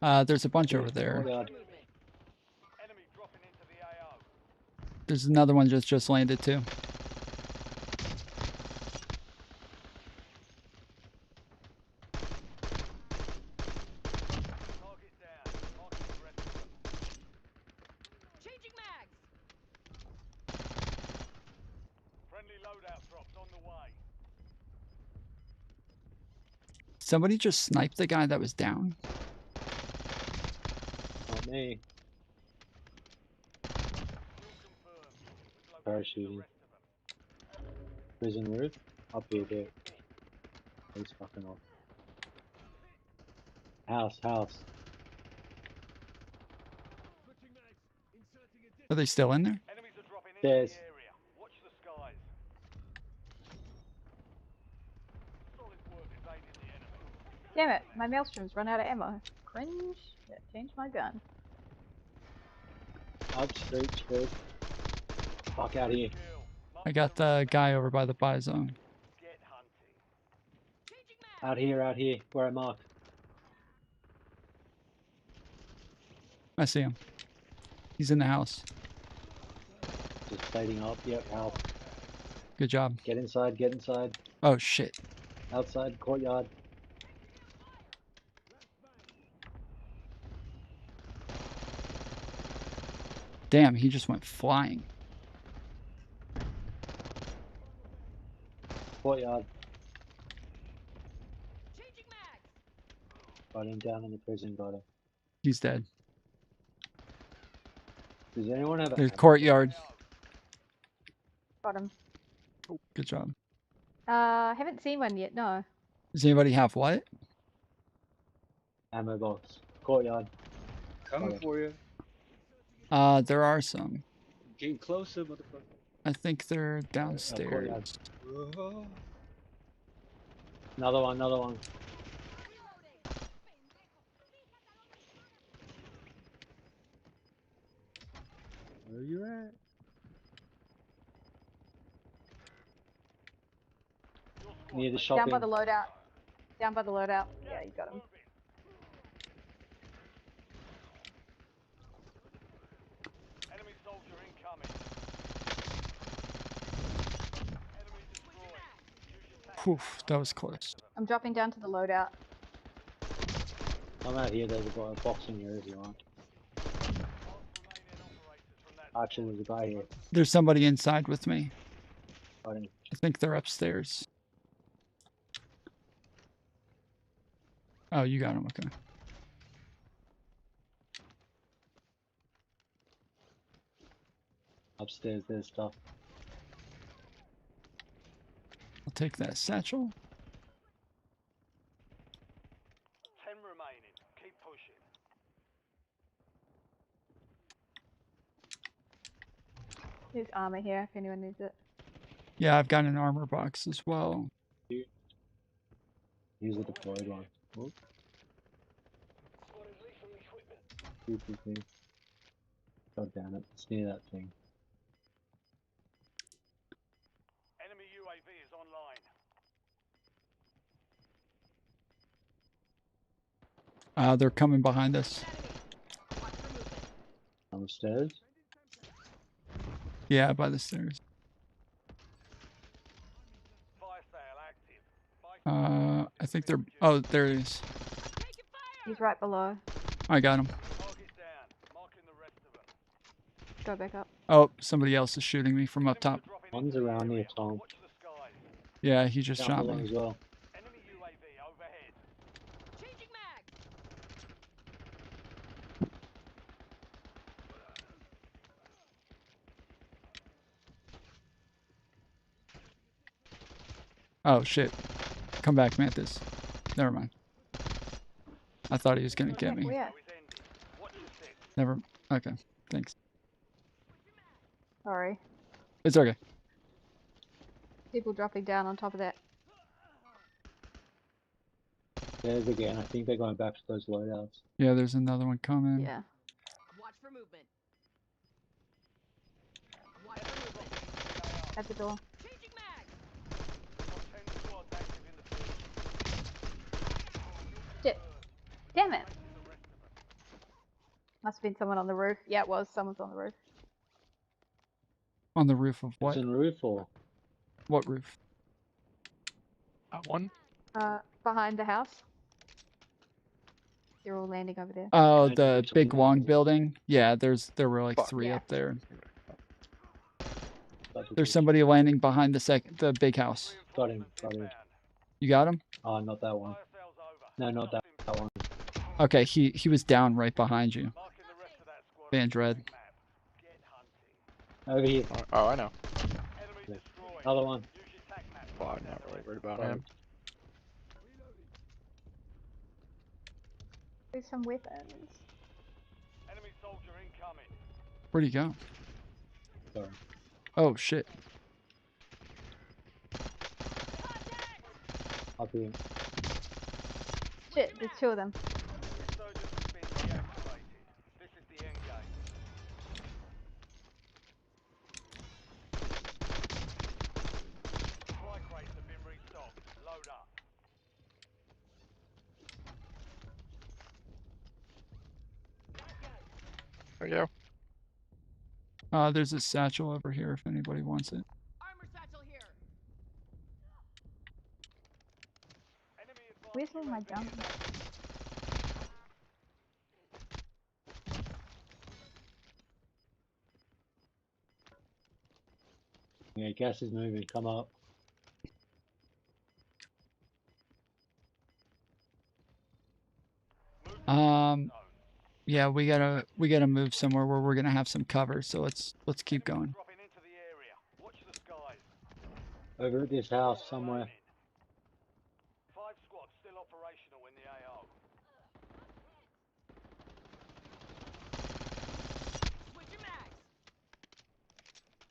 There's a bunch over there. Oh, God. There's another one just landed too. Changing mags. Friendly loadout drops on the way. Somebody just sniped the guy that was down. Not me. Parachuting. Prison roof. Up here, there. He's fucking off. House. Are they still in there? There's. Watch the skies. Solid work evading the enemy. Damn it, my maelstrom's run out of ammo. Cringe. Yeah, change my gun. Up straight. Fuck out of here. I got the guy over by the buy zone. Out here, where I mark. I see him. He's in the house. Just plating up. Yep, help. Good job. Get inside. Oh shit. Outside, courtyard. Damn, he just went flying. Courtyard. Got him down in the prison, got him. He's dead. Does anyone have There's courtyard. Got him. Good job. Haven't seen one yet, no. Does anybody have what? ammo box? Courtyard. Coming for you. There are some. Getting closer, motherfucker. I think they're downstairs. Another one. Where you at? Near the shopping. Down by the loadout. Yeah, you got him. Enemy soldier incoming. Enemy destroyed. Poof, that was close. I'm dropping down to the loadout. I'm out here. There's a box in here if you want. Actually, there's a guy here. There's somebody inside with me. Got him. I think they're upstairs. Oh, you got him. Okay. Upstairs, there's stuff. I'll take that satchel. 10 remaining. Keep pushing. There's armor here if anyone needs it. Yeah, I've got an armor box as well. Use a deployed one. Whoop. God damn it, it's near that thing. Enemy UAV is online. They're coming behind us. On the stairs? Yeah, by the stairs. Fire sale active. I think they're... Oh, there he is. He's right below. I got him. Target down. Marking the rest of them. Go back up. Oh, somebody else is shooting me from up top. One's around near Tom. Watch the skies. Yeah, he just Down shot below me. as well. Enemy UAV overhead. Changing mag. Oh, shit. Come back, Mantis. Never mind. I thought he was gonna get me. Where? Never... Okay, thanks. Sorry. It's okay. People dropping down on top of that. There's again. I think they're going back to those loadouts. Yeah, there's another one coming. Yeah. Watch for movement. At the door. Changing mag. Shit. Damn it. Must have been someone on the roof. Yeah, it was. Someone's on the roof. On the roof of what? What's on the roof or? What roof? That one? Behind the house. They're all landing over there. Oh, the big long building? Yeah, there were like three Yeah. up there. There's somebody landing behind the big house. Got him. Got him. You got him? Oh, not that one. No, not that one. Okay, he was down right behind you. Van Dread. Over here. Oh, I know. Another one. Well, I'm not really worried about him. There's some weapons. Enemy soldier incoming. Where'd he go? Sorry. Oh, shit. Up here. Shit, there's two of them. Resurgence has been deactivated. This is the end game. Supply crates have been restocked. Load up. There you go. There's a satchel over here if anybody wants it. Armor satchel here. Where's all my junk? Yeah, gas is moving. Come up. Yeah, we gotta move somewhere where we're gonna have some cover. So let's keep going. Dropping into the area. Watch the skies. Over at this house somewhere. 5 squads still operational in the AO. Switch your mags.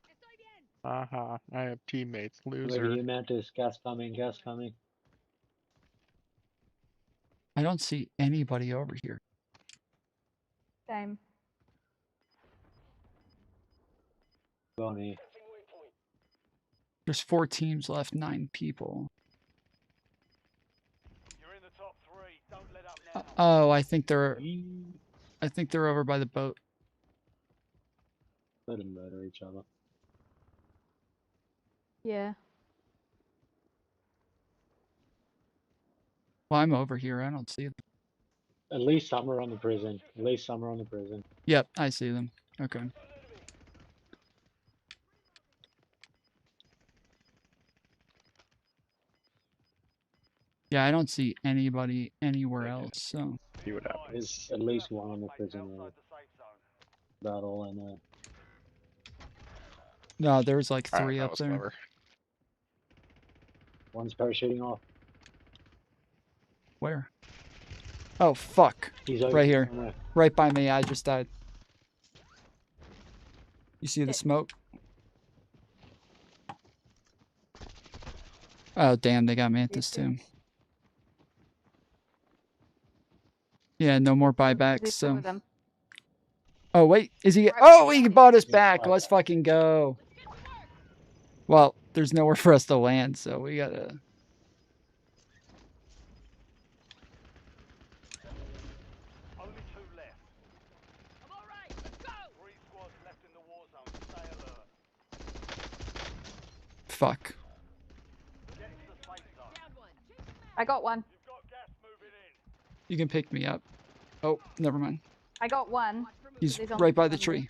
Estoy bien. Haha, I have teammates. Look Loser. at you, Mantis. Gas coming. Gas coming. I don't see anybody over here. Same. Go on here. There's 4 teams left, 9 people. You're in the top 3. Don't let up now. Oh, I think they're over by the boat. Let them murder each other. Yeah. Well, I'm over here. I don't see them. At least some are on the prison. At least some are on the prison. Yep, I see them. Okay. Yeah, I don't see anybody anywhere else, so. See what happens. There's at least one on the prison road. About all I know. No, there's like Alright, 3 that up was there. clever. One's parachuting off. Where? Oh, fuck. He's over Right here. somewhere. Right by me. I just died. You see the smoke? Oh, damn, they got Mantis too. Yeah, no more buybacks, so. Oh, wait, is he? Oh, he bought us back. Let's fucking go. Well, there's nowhere for us to land, so we gotta. Only 2 left. I'm all right. Let's go. 3 squads left in the war zone. Stay alert. Fuck. Get to the safe zone. I got one. You've got gas moving in. You can pick me up. Oh, never mind. I got one. He's right by the tree.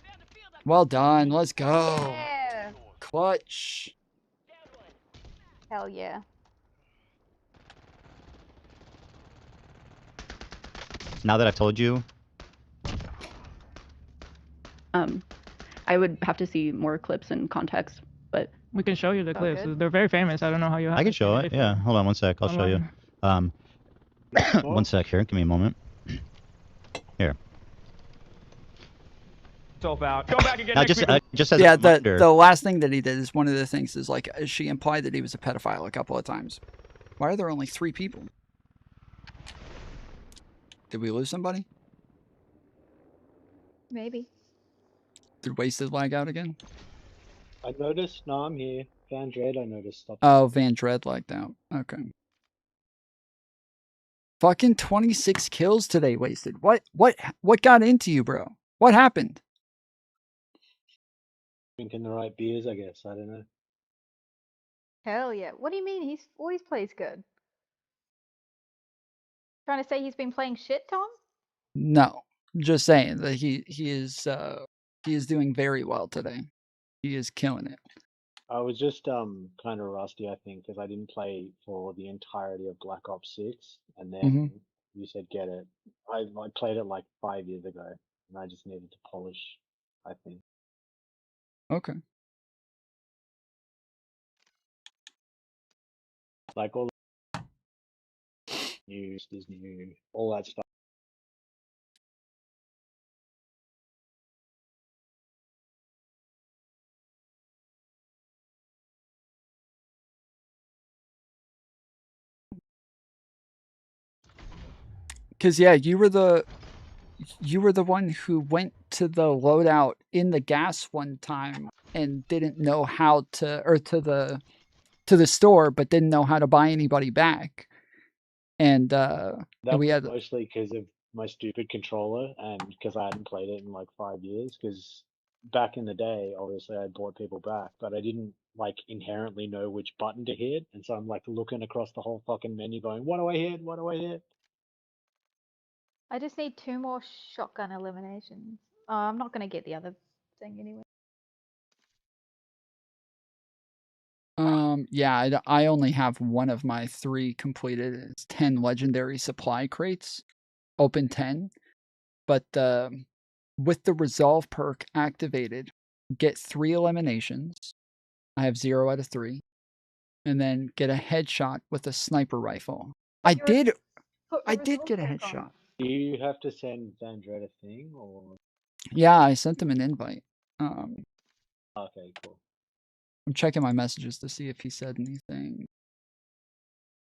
Well done. Let's go. Yeah. Clutch. Hell yeah. Now that I've told you, I would have to see more clips and context, but we can show you the clips. good. They're very famous. I don't know how you have I can show it. Yeah, hold on one sec. I'll show you. One sec here. Give me a moment. Here. Self out. Come back again. Now, next just as Yeah, a reminder, the last thing that he did is one of the things is like she implied that he was a pedophile a couple of times. Why are there only 3 people? Did we lose somebody? Maybe. Did Wasted lag out again? I noticed. No, I'm here. Van Dread, I noticed. Stop. Oh, Van Dread lagged out. Okay. Fucking 26 kills today, Wasted. What got into you, bro? What happened? Drinking the right beers, I guess. I don't know. Hell yeah. What do you mean? He's always plays good. Trying to say he's been playing shit, Tom? No, just saying that he is doing very well today. He is killing it. I was just kind of rusty, I think, because I didn't play for the entirety of Black Ops 6, and then you said get it. I played it like 5 years ago, and I just needed to polish, I think. Okay. Like all the news, Disney, all that stuff. Cause yeah, you were the one who went to the loadout in the gas one time and didn't know how to, or to the store, but didn't know how to buy anybody back. And That we was had mostly because of my stupid controller, and because I hadn't played it in like 5 years. Because back in the day, obviously, I bought people back, but I didn't like inherently know which button to hit, and so I'm like looking across the whole fucking menu, going, "What do I hit? What do I hit?" I just need 2 more shotgun eliminations. Oh, I'm not going to get the other thing anyway. yeah, I only have one of my 3 completed. It's 10 legendary supply crates, open 10, but with the resolve perk activated, get 3 eliminations. I have 0 out of 3, and then get a headshot with a sniper rifle. I did get a headshot. Do you have to send Vandred a thing, or? Yeah, I sent him an invite. Okay, cool. I'm checking my messages to see if he said anything.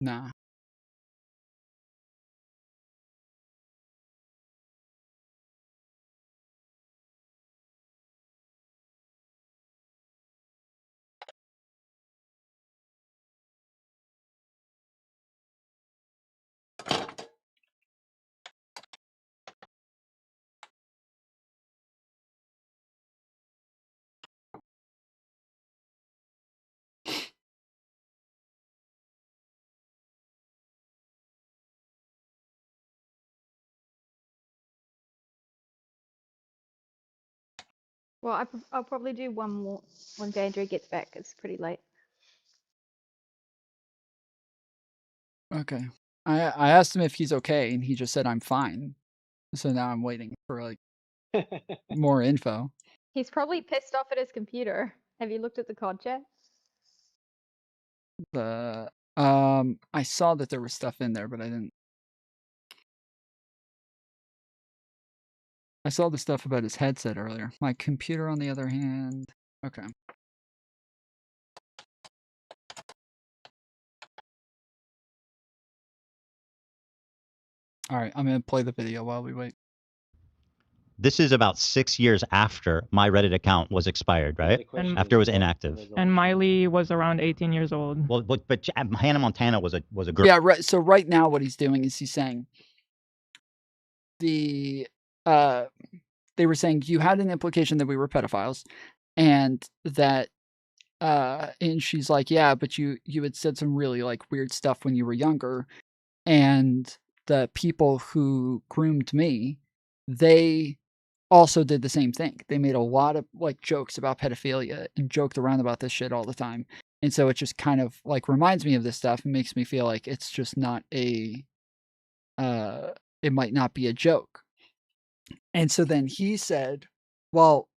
Nah. Well, I'll probably do one more when Vandre gets back. It's pretty late. Okay. I asked him if he's okay, and he just said I'm fine. So now I'm waiting for like more info. He's probably pissed off at his computer. Have you looked at the COD chat? I saw that there was stuff in there, but I didn't. I saw the stuff about his headset earlier. My computer, on the other hand, okay. All right, I'm gonna play the video while we wait. This is about 6 years after my Reddit account was expired, right? And After it was inactive. And Miley was around 18 years old. Well, but Hannah Montana was a girl. Yeah, right. So right now, what he's doing is he's saying they were saying you had an implication that we were pedophiles, and that and she's like, yeah, but you had said some really like weird stuff when you were younger, and the people who groomed me, they also did the same thing. They made a lot of like jokes about pedophilia and joked around about this shit all the time. And so it just kind of like reminds me of this stuff and makes me feel like it's just not a it might not be a joke. And so then he said, well,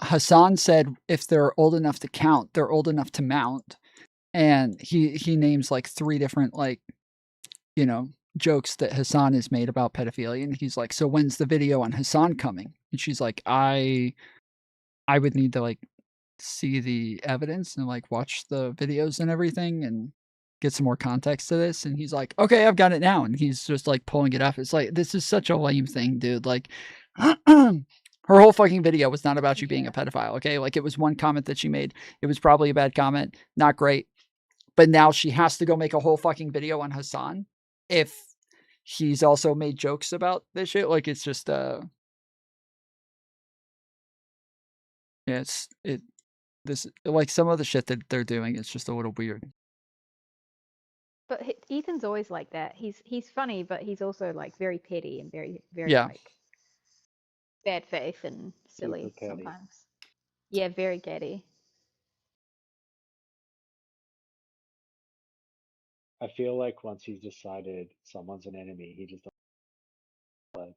Hassan said if they're old enough to count, they're old enough to mount. And he names like 3 different like, you know, jokes that Hassan has made about pedophilia. And he's like, so when's the video on Hassan coming? And she's like, I would need to like see the evidence and like watch the videos and everything and get some more context to this. And he's like, okay, I've got it now. And he's just like pulling it up. It's like, this is such a lame thing, dude. Like, her whole fucking video was not about you being a pedophile. Okay. Like, it was one comment that she made. It was probably a bad comment. Not great. But now she has to go make a whole fucking video on Hassan if he's also made jokes about this shit. Like, it's just, yeah, this, like, some of the shit that they're doing is just a little weird. But Ethan's always like that. He's funny, but he's also like very petty and very Yeah. like bad faith and silly sometimes. Yeah, very catty. I feel like once he's decided someone's an enemy, he just like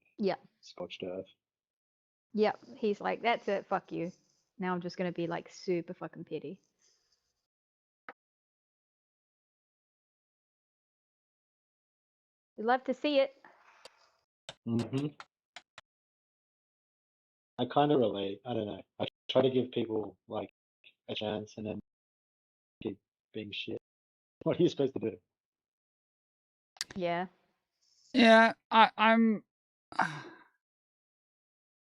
scorched earth. Yep. He's like, that's it, fuck you. Now I'm just gonna be like super fucking petty. We'd love to see it. I kind of relate. I don't know. I try to give people like a chance and then keep being shit. What are you supposed to do? Yeah. Yeah, I'm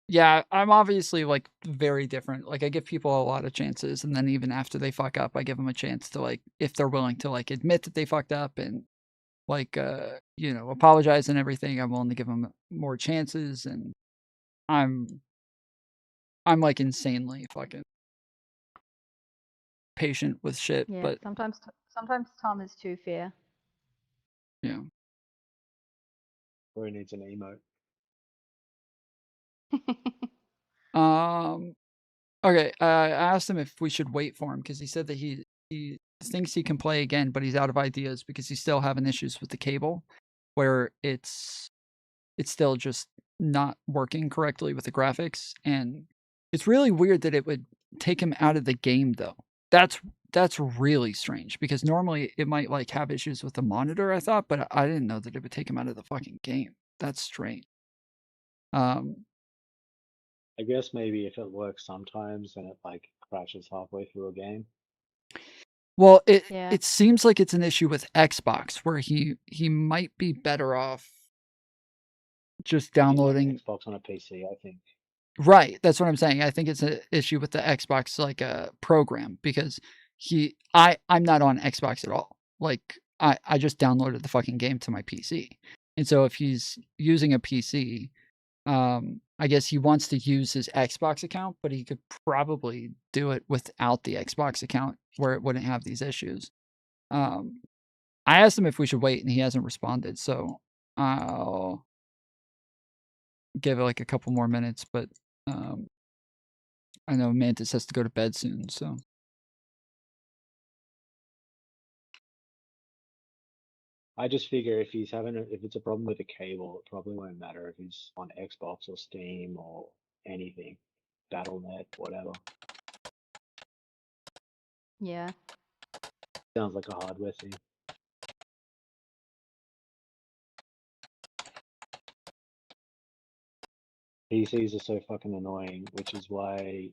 yeah, I'm obviously like very different. Like, I give people a lot of chances, and then even after they fuck up, I give them a chance to like, if they're willing to like admit that they fucked up and like you know, apologize and everything, I'm willing to give them more chances. And I'm like insanely fucking patient with shit. Yeah. But Sometimes Tom is too fair. yeah. Or he needs an emote. Okay, I asked him if we should wait for him because he said that he thinks he can play again, but he's out of ideas because he's still having issues with the cable, where it's still just not working correctly with the graphics, and it's really weird that it would take him out of the game though. That's really strange because normally it might like have issues with the monitor, I thought, but I didn't know that it would take him out of the fucking game. That's strange. I guess maybe if it works sometimes and it like crashes halfway through a game. Well, it seems like it's an issue with Xbox where he might be better off just downloading Xbox on a PC, I think. Right, that's what I'm saying. I think it's an issue with the Xbox like program because I'm not on Xbox at all. Like I just downloaded the fucking game to my PC. And so if he's using a PC, I guess he wants to use his Xbox account, but he could probably do it without the Xbox account where it wouldn't have these issues. I asked him if we should wait and he hasn't responded, so I'll give it like a couple more minutes, but I know Mantis has to go to bed soon, so. I just figure if it's a problem with the cable, it probably won't matter if he's on Xbox or Steam or anything, Battle.net, whatever. Yeah. Sounds like a hardware thing. PCs are so fucking annoying, which is why,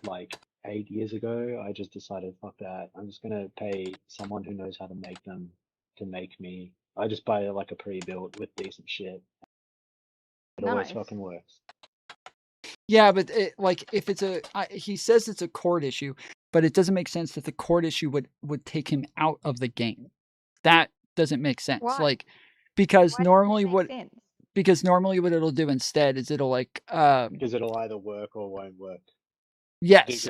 like 8 years ago, I just decided, fuck that. I'm just gonna pay someone who knows how to make them to make me I just buy like a pre-built with decent shit. It always fucking works. Yeah, but like if it's he says it's a cord issue, but it doesn't make sense that the cord issue would take him out of the game. That doesn't make sense. Why? Like because Why normally doesn't that make sense? because normally what it'll do instead is it'll like because it'll either work or won't work. Yes.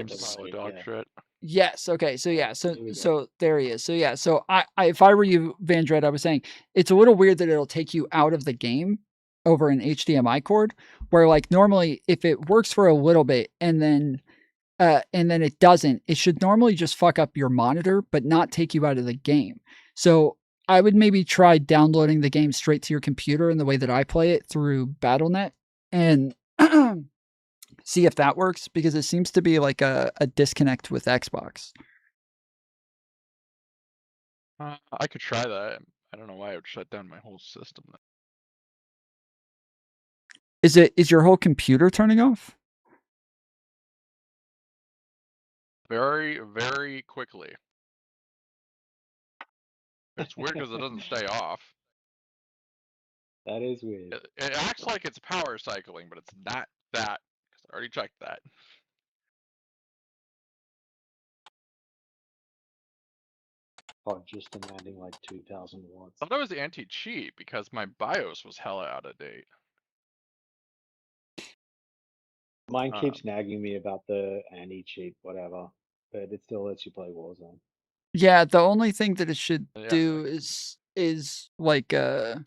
Dog shit. Yes. Okay. So yeah. So there he is. So yeah. So I if I were you, Van Dredd, I was saying it's a little weird that it'll take you out of the game over an HDMI cord, where like normally if it works for a little bit and then it doesn't, it should normally just fuck up your monitor, but not take you out of the game. So I would maybe try downloading the game straight to your computer in the way that I play it through Battle.net and see if that works, because it seems to be like a disconnect with Xbox. I could try that. I don't know why it would shut down my whole system. Is your whole computer turning off? Very, very quickly. It's weird because it doesn't stay off. That is weird. It acts like it's power cycling, but it's not that. I already checked that. Oh, just demanding like 2,000 watts. I thought it was anti-cheat because my BIOS was hella out of date. Mine keeps nagging me about the anti-cheat, whatever, but it still lets you play Warzone. Yeah, the only thing that it should Yeah. do is like the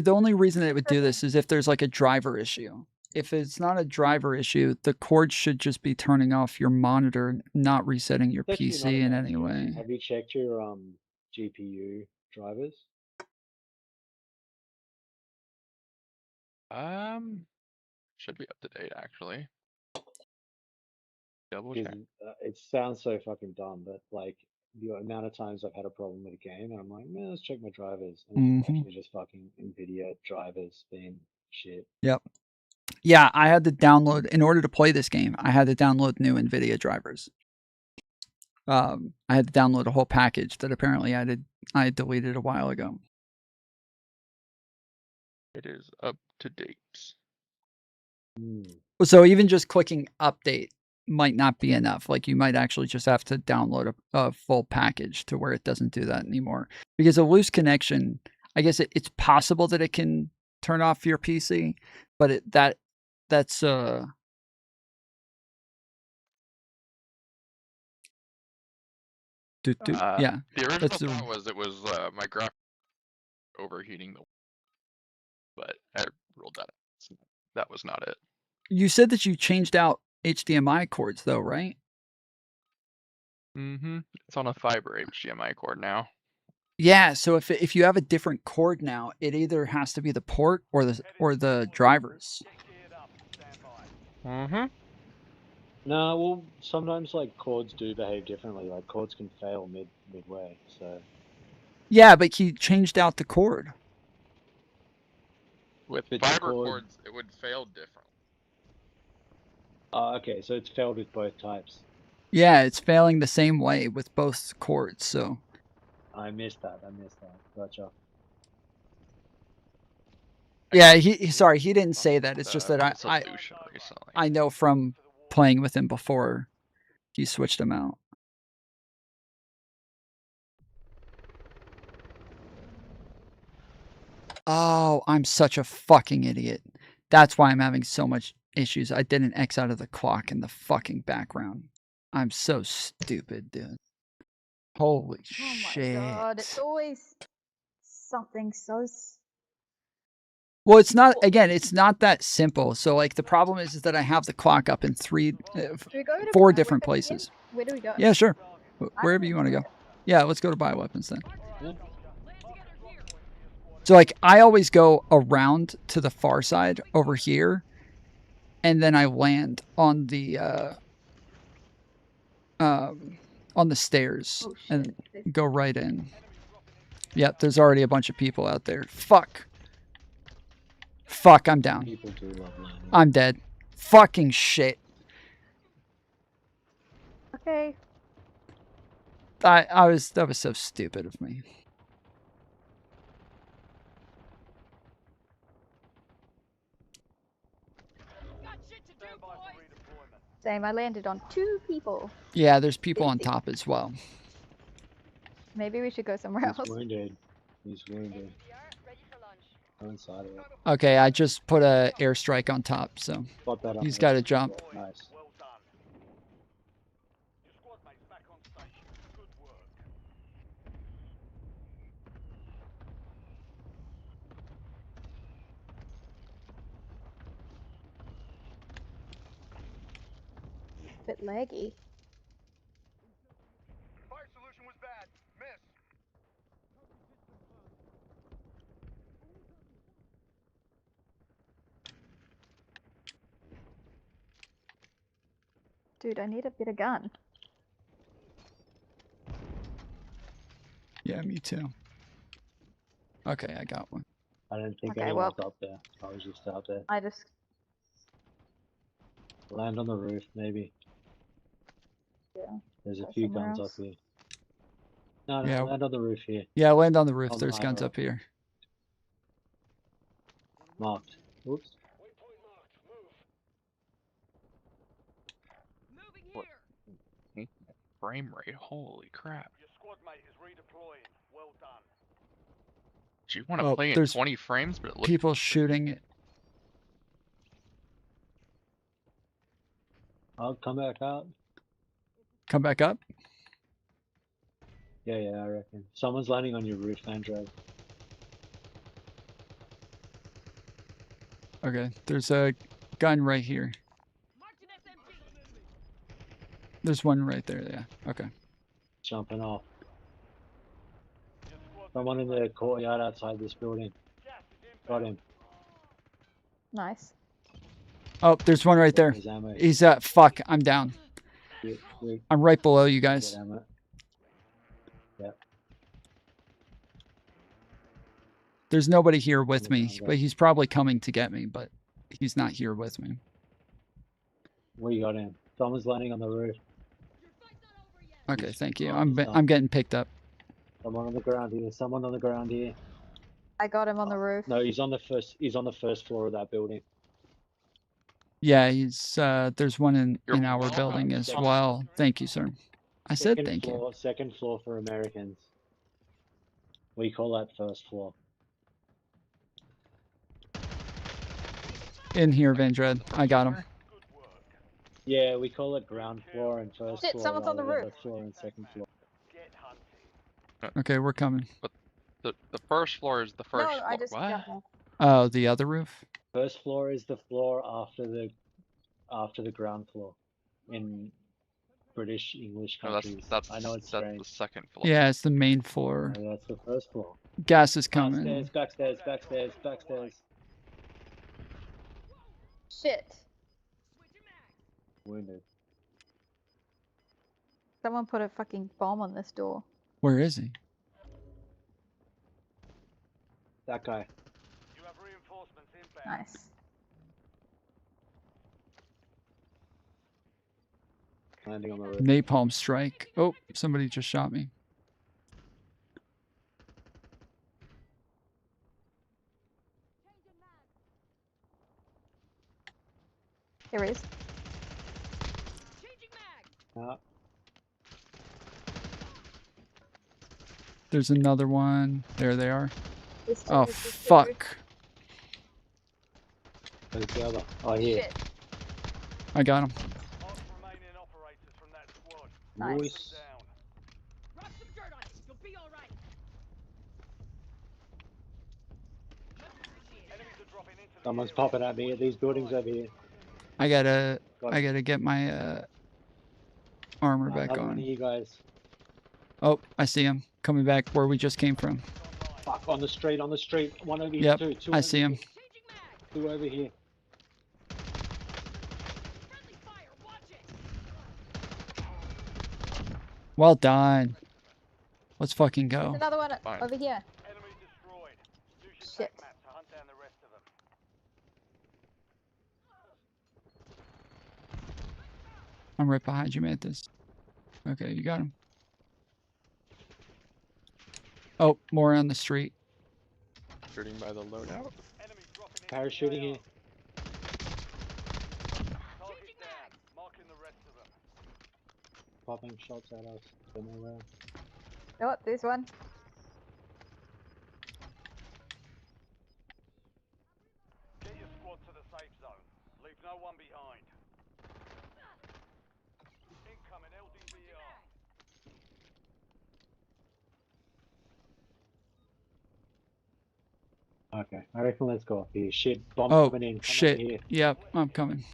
only reason that it would do this is if there's like a driver issue. If it's not a driver issue, the cord should just be turning off your monitor, not resetting your It's actually PC not in a bad any thing. way. Have you checked your GPU drivers? Should be up to date actually. Double 'Cause, check. it sounds so fucking dumb, but like the amount of times I've had a problem with a game, and I'm like, man, let's check my drivers, and it's actually just fucking NVIDIA drivers being shit. Yep. Yeah, I had to download in order to play this game. I had to download new NVIDIA drivers. I had to download a whole package that apparently I had deleted a while ago. It is up to date. So even just clicking update might not be enough. Like you might actually just have to download a full package to where it doesn't do that anymore. Because a loose connection, I guess it's possible that it can turn off your PC, but that's yeah. The original thought was it was my graphics overheating but I ruled that out. So that was not it. You said that you changed out HDMI cords though, right? Mm-hmm. It's on a fiber HDMI cord now. Yeah, so if you have a different cord now, it either has to be the port or the drivers. Mm-hmm. No, well, sometimes like cords do behave differently. Like cords can fail midway. So yeah, but he changed out the cord. With fiber cords, it would fail differently. Okay, so it's failed with both types. Yeah, it's failing the same way with both cords. So I missed that. Gotcha. yeah, sorry, he didn't say that. It's just that I know from playing with him before he switched them out. Oh, I'm such a fucking idiot. That's why I'm having so much issues. I did an X out of the clock in the fucking background. I'm so stupid, dude. Holy shit. Oh my god, it's always something so... Well, it's not, again, it's not that simple. So, like, the problem is that I have the clock up in four different places. Where do we go? Yeah, sure. Wherever you want to go. Yeah, let's go to bioweapons then. So, like, I always go around to the far side over here, and then I land on the stairs and go right in. Yep, there's already a bunch of people out there. Fuck. Fuck, I'm down. People do love landing. I'm dead. Fucking shit. Okay. That was so stupid of me. Same, I landed on 2 people. Yeah, there's people on top as well. Maybe we should go somewhere else. He's wounded. He's wounded. Go inside of it. Okay, I just put a airstrike on top, so Got that he's got to jump. Nice. Bit laggy. Fire solution was bad. Miss. Dude, I need a bit of gun. Yeah, me too. Okay, I got one. I don't think Okay, anyone was well- up there. I was just out there. I just... Land on the roof, maybe. Yeah. There's a Go few somewhere guns else. up here. No, no, Yeah. land on the roof here. Yeah, land on the roof. On the There's guns high up here. Marked. Oops. Frame rate, holy crap. Your squad mate is redeploying. Well done. Do you want to Oh, play in there's 20 frames, but it looks People shooting. I'll come back out. Come back up. Yeah, yeah, I reckon. Someone's landing on your roof, Andrew. Okay, there's a gun right here. There's one right there, yeah. Okay. Jumping off. Someone in the courtyard outside this building. Got him. Nice. Oh, there's one right there. There's ammo. He's fuck, I'm down. I'm right below you guys. Get ammo. Yep. There's nobody here with me, but he's probably coming to get me, but he's not here with me. We got him. Someone's landing on the roof. Okay, thank you. I'm getting picked up. Someone on the ground here. Someone on the ground here. I got him on the roof. No, he's on the first. He's on the first floor of that building. Yeah, he's there's one in our building as well. Thank you, sir. I said thank you. Second floor for Americans. We call that first floor. In here, Vandred. I got him. Yeah, we call it ground floor and first Shit, floor. someone's on the rather than roof. Floor and second floor. Okay, we're coming. But the first floor is the first No, floor. I just What? jumped off. Oh, the other roof? First floor is the floor after the ground floor in British English No, countries. that's I know it's that's strange. the second floor. Yeah, it's the main floor. No, that's the first floor. Gas is coming. Backstairs, backstairs, backstairs. Shit. Wounded. Someone put a fucking bomb on this door. Where is he? That guy. You have reinforcements inbound. Nice. Landing on the roof. Napalm strike. Oh, somebody just shot me. There is. There's another one. There they are. This two, Oh, this two. fuck. Where's the other? Oh, here. Shit. I got him. Nice. Someone's popping at me at these buildings over here. I gotta get my armor back Another one of on. you guys. Oh, I see him coming back where we just came from. Fuck, on the street, on the street. One over here, Yep, two I over see here. him. Two over here. Well done. Let's fucking There's go. another one Fine. over here. Shit. I'm right behind you, Mantis. Okay, you got him. Oh, more on the street. Shooting by the loadout. Parachuting here. popping shots at us. Don't know where. Oh, there's one. Get your squad to the safe zone. Leave no one behind. Incoming LDVR. Okay, I reckon let's go up here. Shit, bomb Oh, coming in. Come shit. Here. Yep, I'm coming.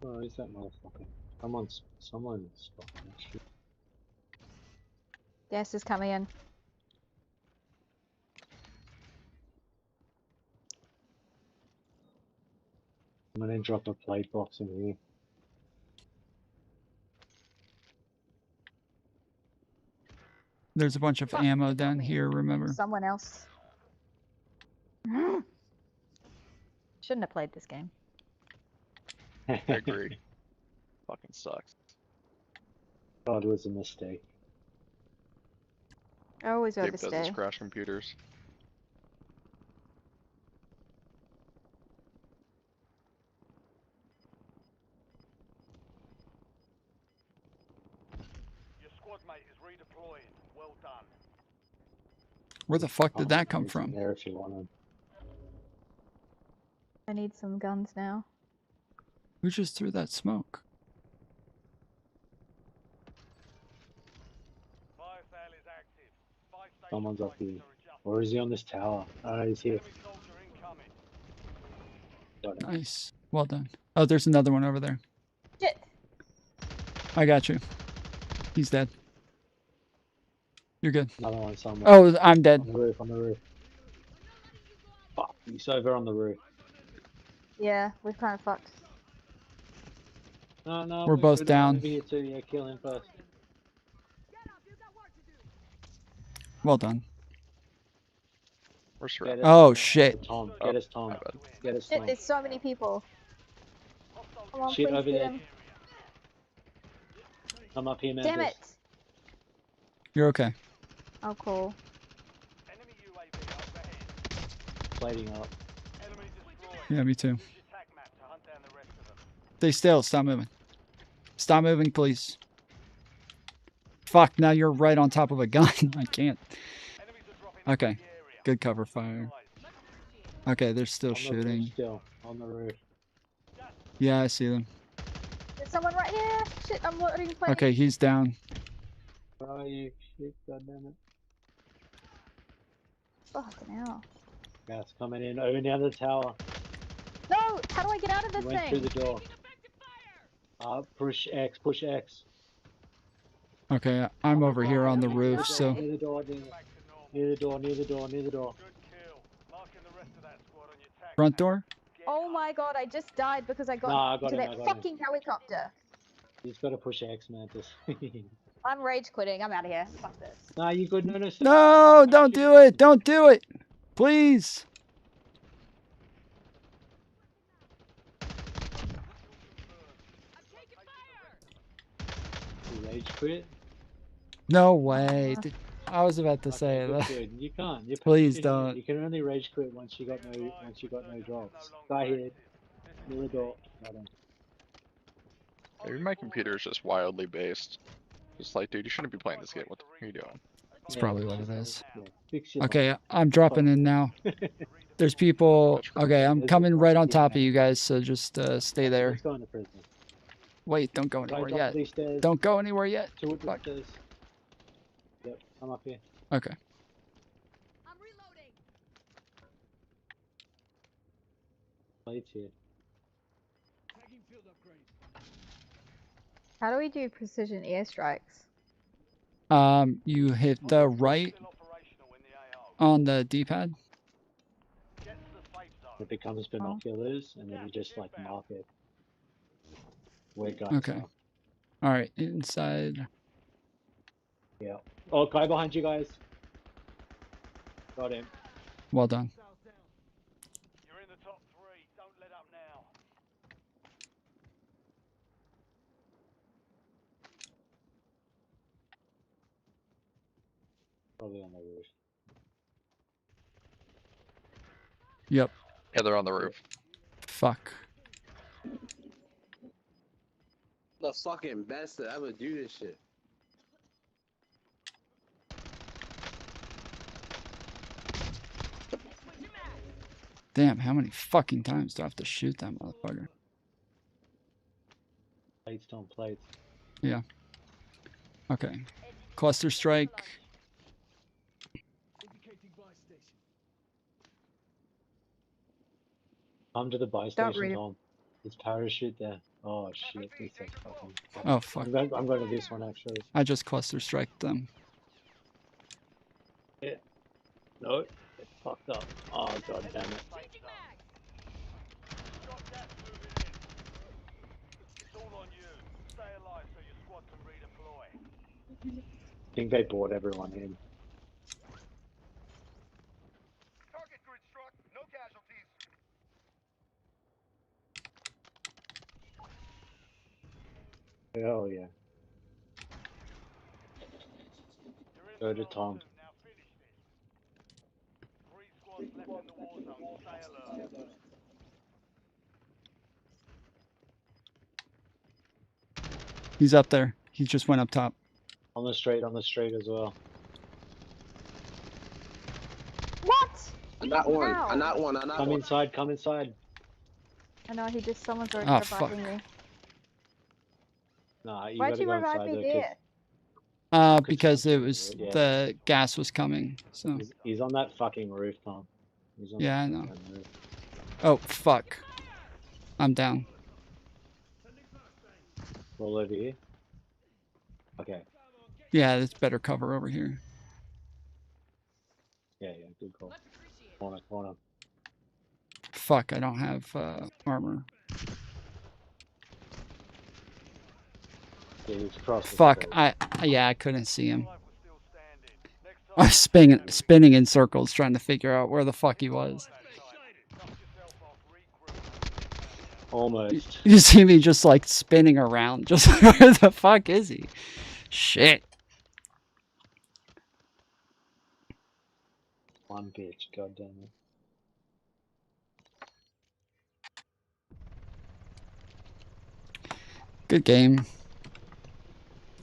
Oh, is that motherfucker? Someone's spotting that shit. Gas is coming in. I'm gonna drop a plate box in here. There's a bunch of ammo down here, remember? Someone else. Shouldn't have played this game. I agree. Fucking sucks. God, it was a mistake. I always Gabe does his overstay. crash computers. Your squad mate is redeploying. Well done. Where the fuck did that come from? There if you want them. I need some guns now. Who just threw that smoke? Fire sale is active. Five station Someone's up prices here. are adjusted. Or is he on this tower? He's here. Enemy soldier incoming. Got him. Nice. Well done. Oh, there's another one over there. Shit. I got you. He's dead. You're good. Another one somewhere. Oh, I'm dead. On the roof, on the roof. Fuck, he's over on the roof. Yeah, we've kind of fucked. No, no, We're both down down. over here too. Yeah, kill him first. Well done. We're Get surrounded. us, Oh, shit. Tom, get us Tom. Get us Shit, Tom. there's so many people. Come on, Shit please over get there. him. I'm up here, man. Damn it! You're okay. Oh, cool. Enemy UAV overhead. Plating up. Enemy destroyed. Yeah, me too. Use your tac map to hunt down the rest of them. Stay still. Stop moving. Stop moving, please. Fuck, now you're right on top of a gun. I can't. Okay. Good cover fire. Okay, they're still On the roof shooting. still. On the roof. Yeah, I see them. There's someone right here! Shit, I'm loading the plane. Okay, he's down. Where are you? Shit, goddammit. Fucking hell. Gas coming in. Over near the tower. No! How do I get out of He this went through thing? the door. Push X, push X. Okay, I'm over here on the roof, so... Near the door, near the door, near the door, near the door. Front door? Oh my god, I just died because I got, Nah, I got into him, that I got him. fucking helicopter. You just gotta push X, Mantis. I'm rage quitting. I'm out of here. Fuck this. Nah, you good? No, no, stop. No, don't do it. Don't do it. Please. You rage quit? No way. I was about to say Good, that. good. You can't. You're Please patient. don't. You can only rage quit once you got no drops. Guy here, near the door. Got him. Maybe my computer is just wildly based. Just like, dude, you shouldn't be playing this game. What the are you doing? That's probably what it is. Yeah, fix your Okay, I'm dropping in now. There's people. Okay, I'm coming right on top of you guys, so just stay there. Let's go into prison. Wait, don't go Guys anywhere up yet. these stairs. Don't go anywhere yet. Two at the Fuck. stairs. Yep, I'm up here. Okay. Plates here. How do we do precision airstrikes? You hit right on the D-pad. It becomes binoculars, and then you just like mark it. Where guys Okay. are. All right, inside. Yeah. Oh, guy behind you guys. Got him. Well done. You're in the top three. Don't let up now. Probably on the roof. Yep. Yeah, they're on the roof. Fuck. The fucking best to ever do this shit. Damn, how many fucking times do I have to shoot that motherfucker? Plates on plates. Yeah. Okay. Cluster strike. Come to the buy station, Tom. There's parachute there. Oh shit, it's a fucking. Oh fuck. I'm going to this one actually. I just cluster striked them. Yeah. No, it's fucked up. Oh god damn it. I think they brought everyone in. Target grid struck. No casualties. Hell yeah. Go to Tom. He's up there. He just went up top. On the straight as well. What? I'm not one. How? I'm not one. I'm not Come one. inside, come inside. I know someone's already Oh, reviving fuck. me. Nah, you Why'd gotta you go revive inside me though, there? Because it was yeah. the gas was coming. So He's on that fucking roof, Tom. He's on yeah, I that know. fucking roof. Oh fuck. I'm down. Roll over here. Okay. Yeah, there's better cover over here. Yeah, good call. Corner. Fuck, I don't have armor. Yeah, he's across the Fuck, street. I couldn't see him. I was spinning in circles trying to figure out where the fuck he was. Almost. You see me just like spinning around, just where the fuck is he? Shit. One bitch, god damn it. Good game.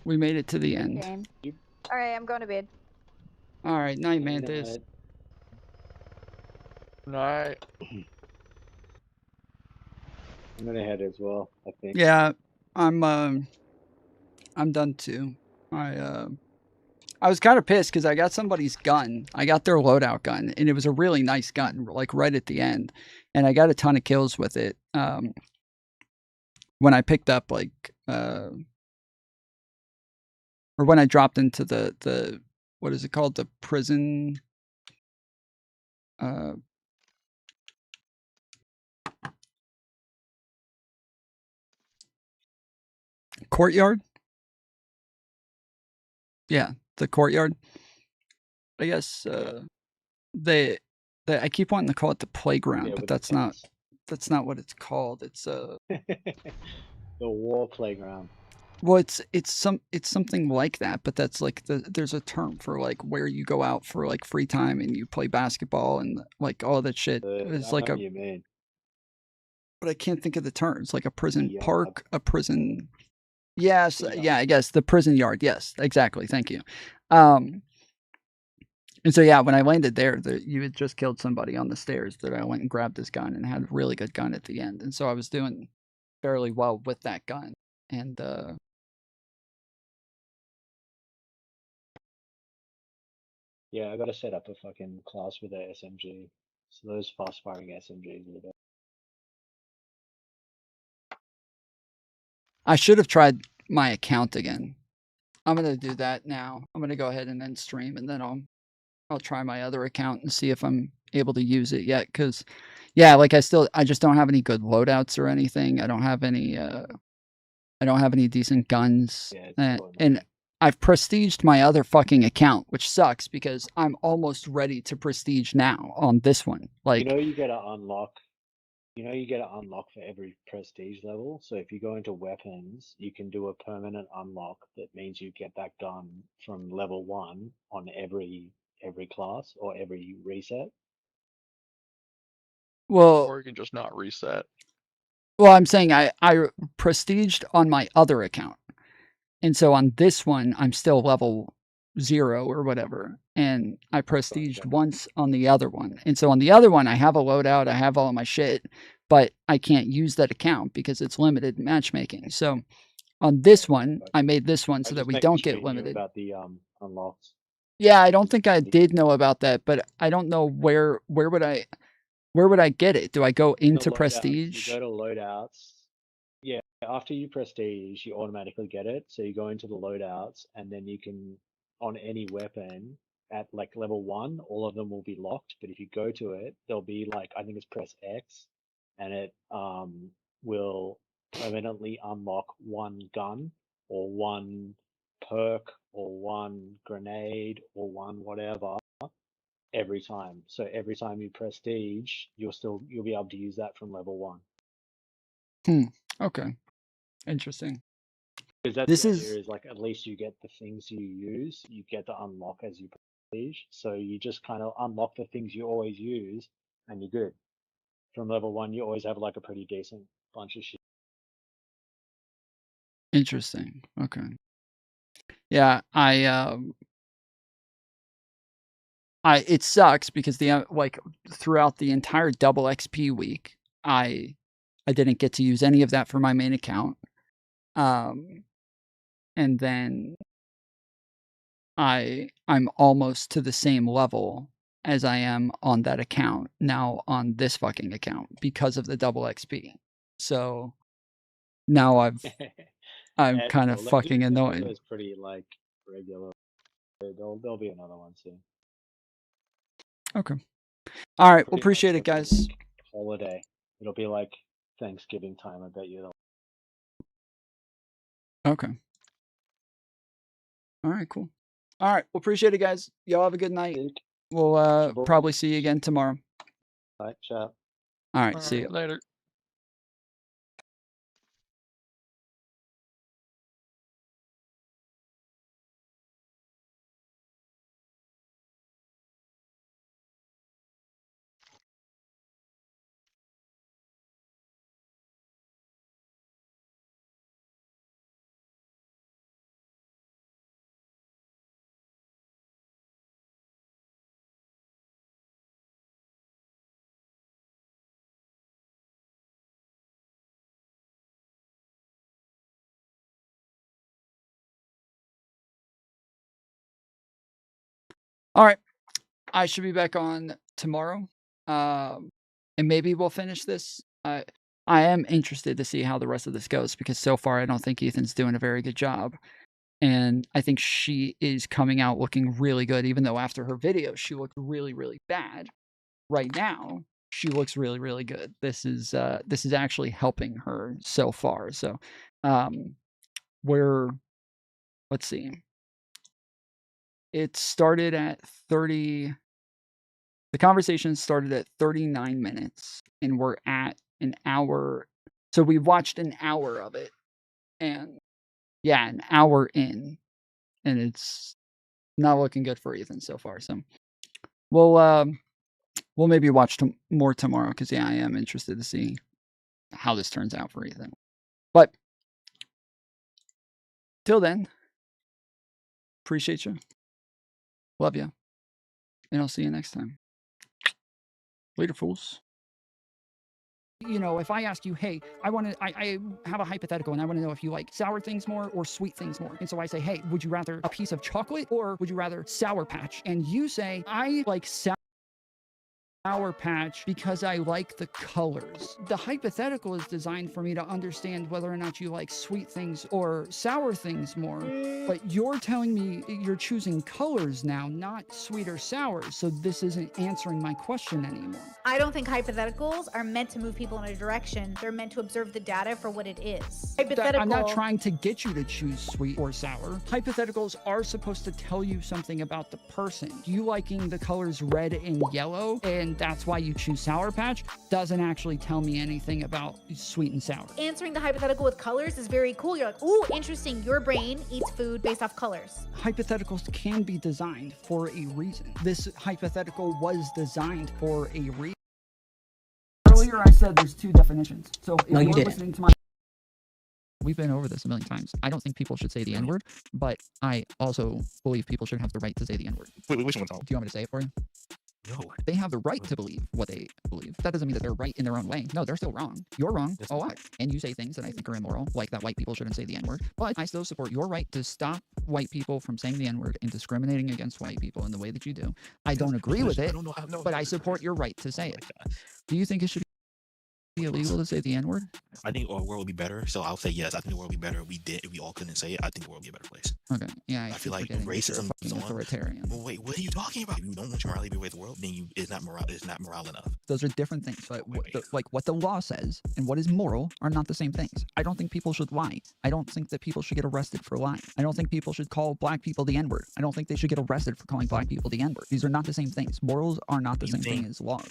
We made it to the end. Alright, I'm going to bed. Alright, night, Mantis. Night. I'm gonna head as well, I think. Yeah, I'm done too. I was kind of pissed because I got somebody's gun. I got their loadout gun, and it was a really nice gun, like right at the end. And I got a ton of kills with it. When I picked up or when I dropped into the what is it called? The prison. Courtyard. Yeah, the courtyard. I guess they I keep wanting to call it the playground, Yeah, but with that's not what it's called. It's the war playground. well, it's something like that, but that's like there's a term for like where you go out for like free time and you play basketball and like all that shit. It's I like know what you mean. but I can't think of the term. It's like a prison Yard. park, a prison. Yes, yeah, I guess the prison yard. Yes, exactly. Thank you. And so yeah, when I landed there, you had just killed somebody on the stairs. That I went and grabbed this gun and had a really good gun at the end, and so I was doing fairly well with that gun. And Yeah, I gotta set up a fucking class with a SMG. So those fast firing SMGs are the best. I should have tried my account again. I'm gonna do that now. I'm gonna go ahead and then stream, and then I'll try my other account and see if I'm able to use it yet. Cause yeah, like I just don't have any good loadouts or anything. I don't have any decent guns. Yeah, and I've prestiged my other fucking account, which sucks because I'm almost ready to prestige now on this one. Like, you get to unlock. You get to unlock for every prestige level. So if you go into weapons, you can do a permanent unlock that means you get that gun from level 1 on every class or every reset. Well, or you can just not reset. Well, I'm saying I prestiged on my other account. And so on this one, I'm still level 0 or whatever. And I prestiged once on the other one. And so on the other one, I have a loadout, I have all of my shit, but I can't use that account because it's limited matchmaking. So on this one, I made this one so that we don't get limited. About the unlocks. Yeah, I don't think I did know about that, but I don't know where would I get it? Do I go into prestige? You go to loadouts. Yeah, after you prestige, you automatically get it. So you go into the loadouts, and then you can, on any weapon at like level 1, all of them will be locked. But if you go to it, there'll be like, I think it's press X, and it will permanently unlock one gun or one perk or one grenade or one whatever every time. So every time you prestige, you'll be able to use that from level 1. Okay. Interesting. Because that's the idea, is like at least you get the things you use, you get to unlock as you prestige. So you just kind of unlock the things you always use, and you're good. From level 1, you always have like a pretty decent bunch of shit. Interesting. Okay. Yeah, it sucks because like throughout the entire double XP week, I didn't get to use any of that for my main account. And then I'm almost to the same level as I am on that account now on this fucking account because of the double XP. So now I'm kind of fucking annoyed. It's pretty like regular. There'll be another one soon. Okay. All right. Well, appreciate it, guys. Holiday. It'll be like Thanksgiving time. I bet you. Okay. All right. Cool. All right. Well, appreciate it, guys. Y'all have a good night. We'll probably see you again tomorrow. All right. Ciao. All right. See you later. All right. I should be back on tomorrow. And maybe we'll finish this. I am interested to see how the rest of this goes because so far I don't think Ethan's doing a very good job. And I think she is coming out looking really good, even though after her video she looked really, really bad. Right now, she looks really, really good. This is actually helping her so far. So let's see. It started at 30. The conversation started at 39 minutes, and we're at an hour. So we watched an hour of it, and yeah, an hour in, and it's not looking good for Ethan so far. So we'll maybe watch more tomorrow because yeah, I am interested to see how this turns out for Ethan. But till then, appreciate you, love you, and I'll see you next time. Later, fools. You know, if I ask you, hey, I have a hypothetical and I want to know if you like sour things more or sweet things more. And so I say, hey, would you rather a piece of chocolate or would you rather Sour Patch? And you say, I like Sour Patch because I like the colors. The hypothetical is designed for me to understand whether or not you like sweet things or sour things more. But you're telling me you're choosing colors now, not sweet or sour. So this isn't answering my question anymore. I don't think hypotheticals are meant to move people in a direction. They're meant to observe the data for what it is. I'm not trying to get you to choose sweet or sour. Hypotheticals are supposed to tell you something about the person. You liking the colors red and yellow, and that's why you choose Sour Patch, doesn't actually tell me anything about sweet and sour. Answering the hypothetical with colors is very cool. You're like, ooh, interesting. Your brain eats food based off colors. Hypotheticals can be designed for a reason. This hypothetical was designed for a reason. Earlier I said there's two definitions. So if No, you you're didn't. listening to my We've been over this a million times. I don't think people should say the N-word, but I also believe people should have the right to say the N-word. Wait, which one's Do you want me to say it for you? No. They have the right to believe what they believe. That doesn't mean that they're right in their own way. No, they're still wrong. You're wrong a lot. And you say things that I think are immoral, like that white people shouldn't say the N-word. But I still support your right to stop white people from saying the N-word and discriminating against white people in the way that you do. I don't agree with it, but I support your right to say it. Do you think it should be illegal to say the N-word? I think our world would be better. So I'll say yes. I think the world would be better if we all couldn't say it. I think the world would be a better place. Okay. Yeah. I feel like racism is authoritarian. Well, wait, what are you talking about? If you don't want your morality to be with the world, then it's not moral. It's not moral enough. Those are different things. But what the law says and what is moral are not the same things. I don't think people should lie. I don't think that people should get arrested for lying. I don't think people should call black people the N-word. I don't think they should get arrested for calling black people the N-word. These are not the same things. Morals are not the same thing as laws.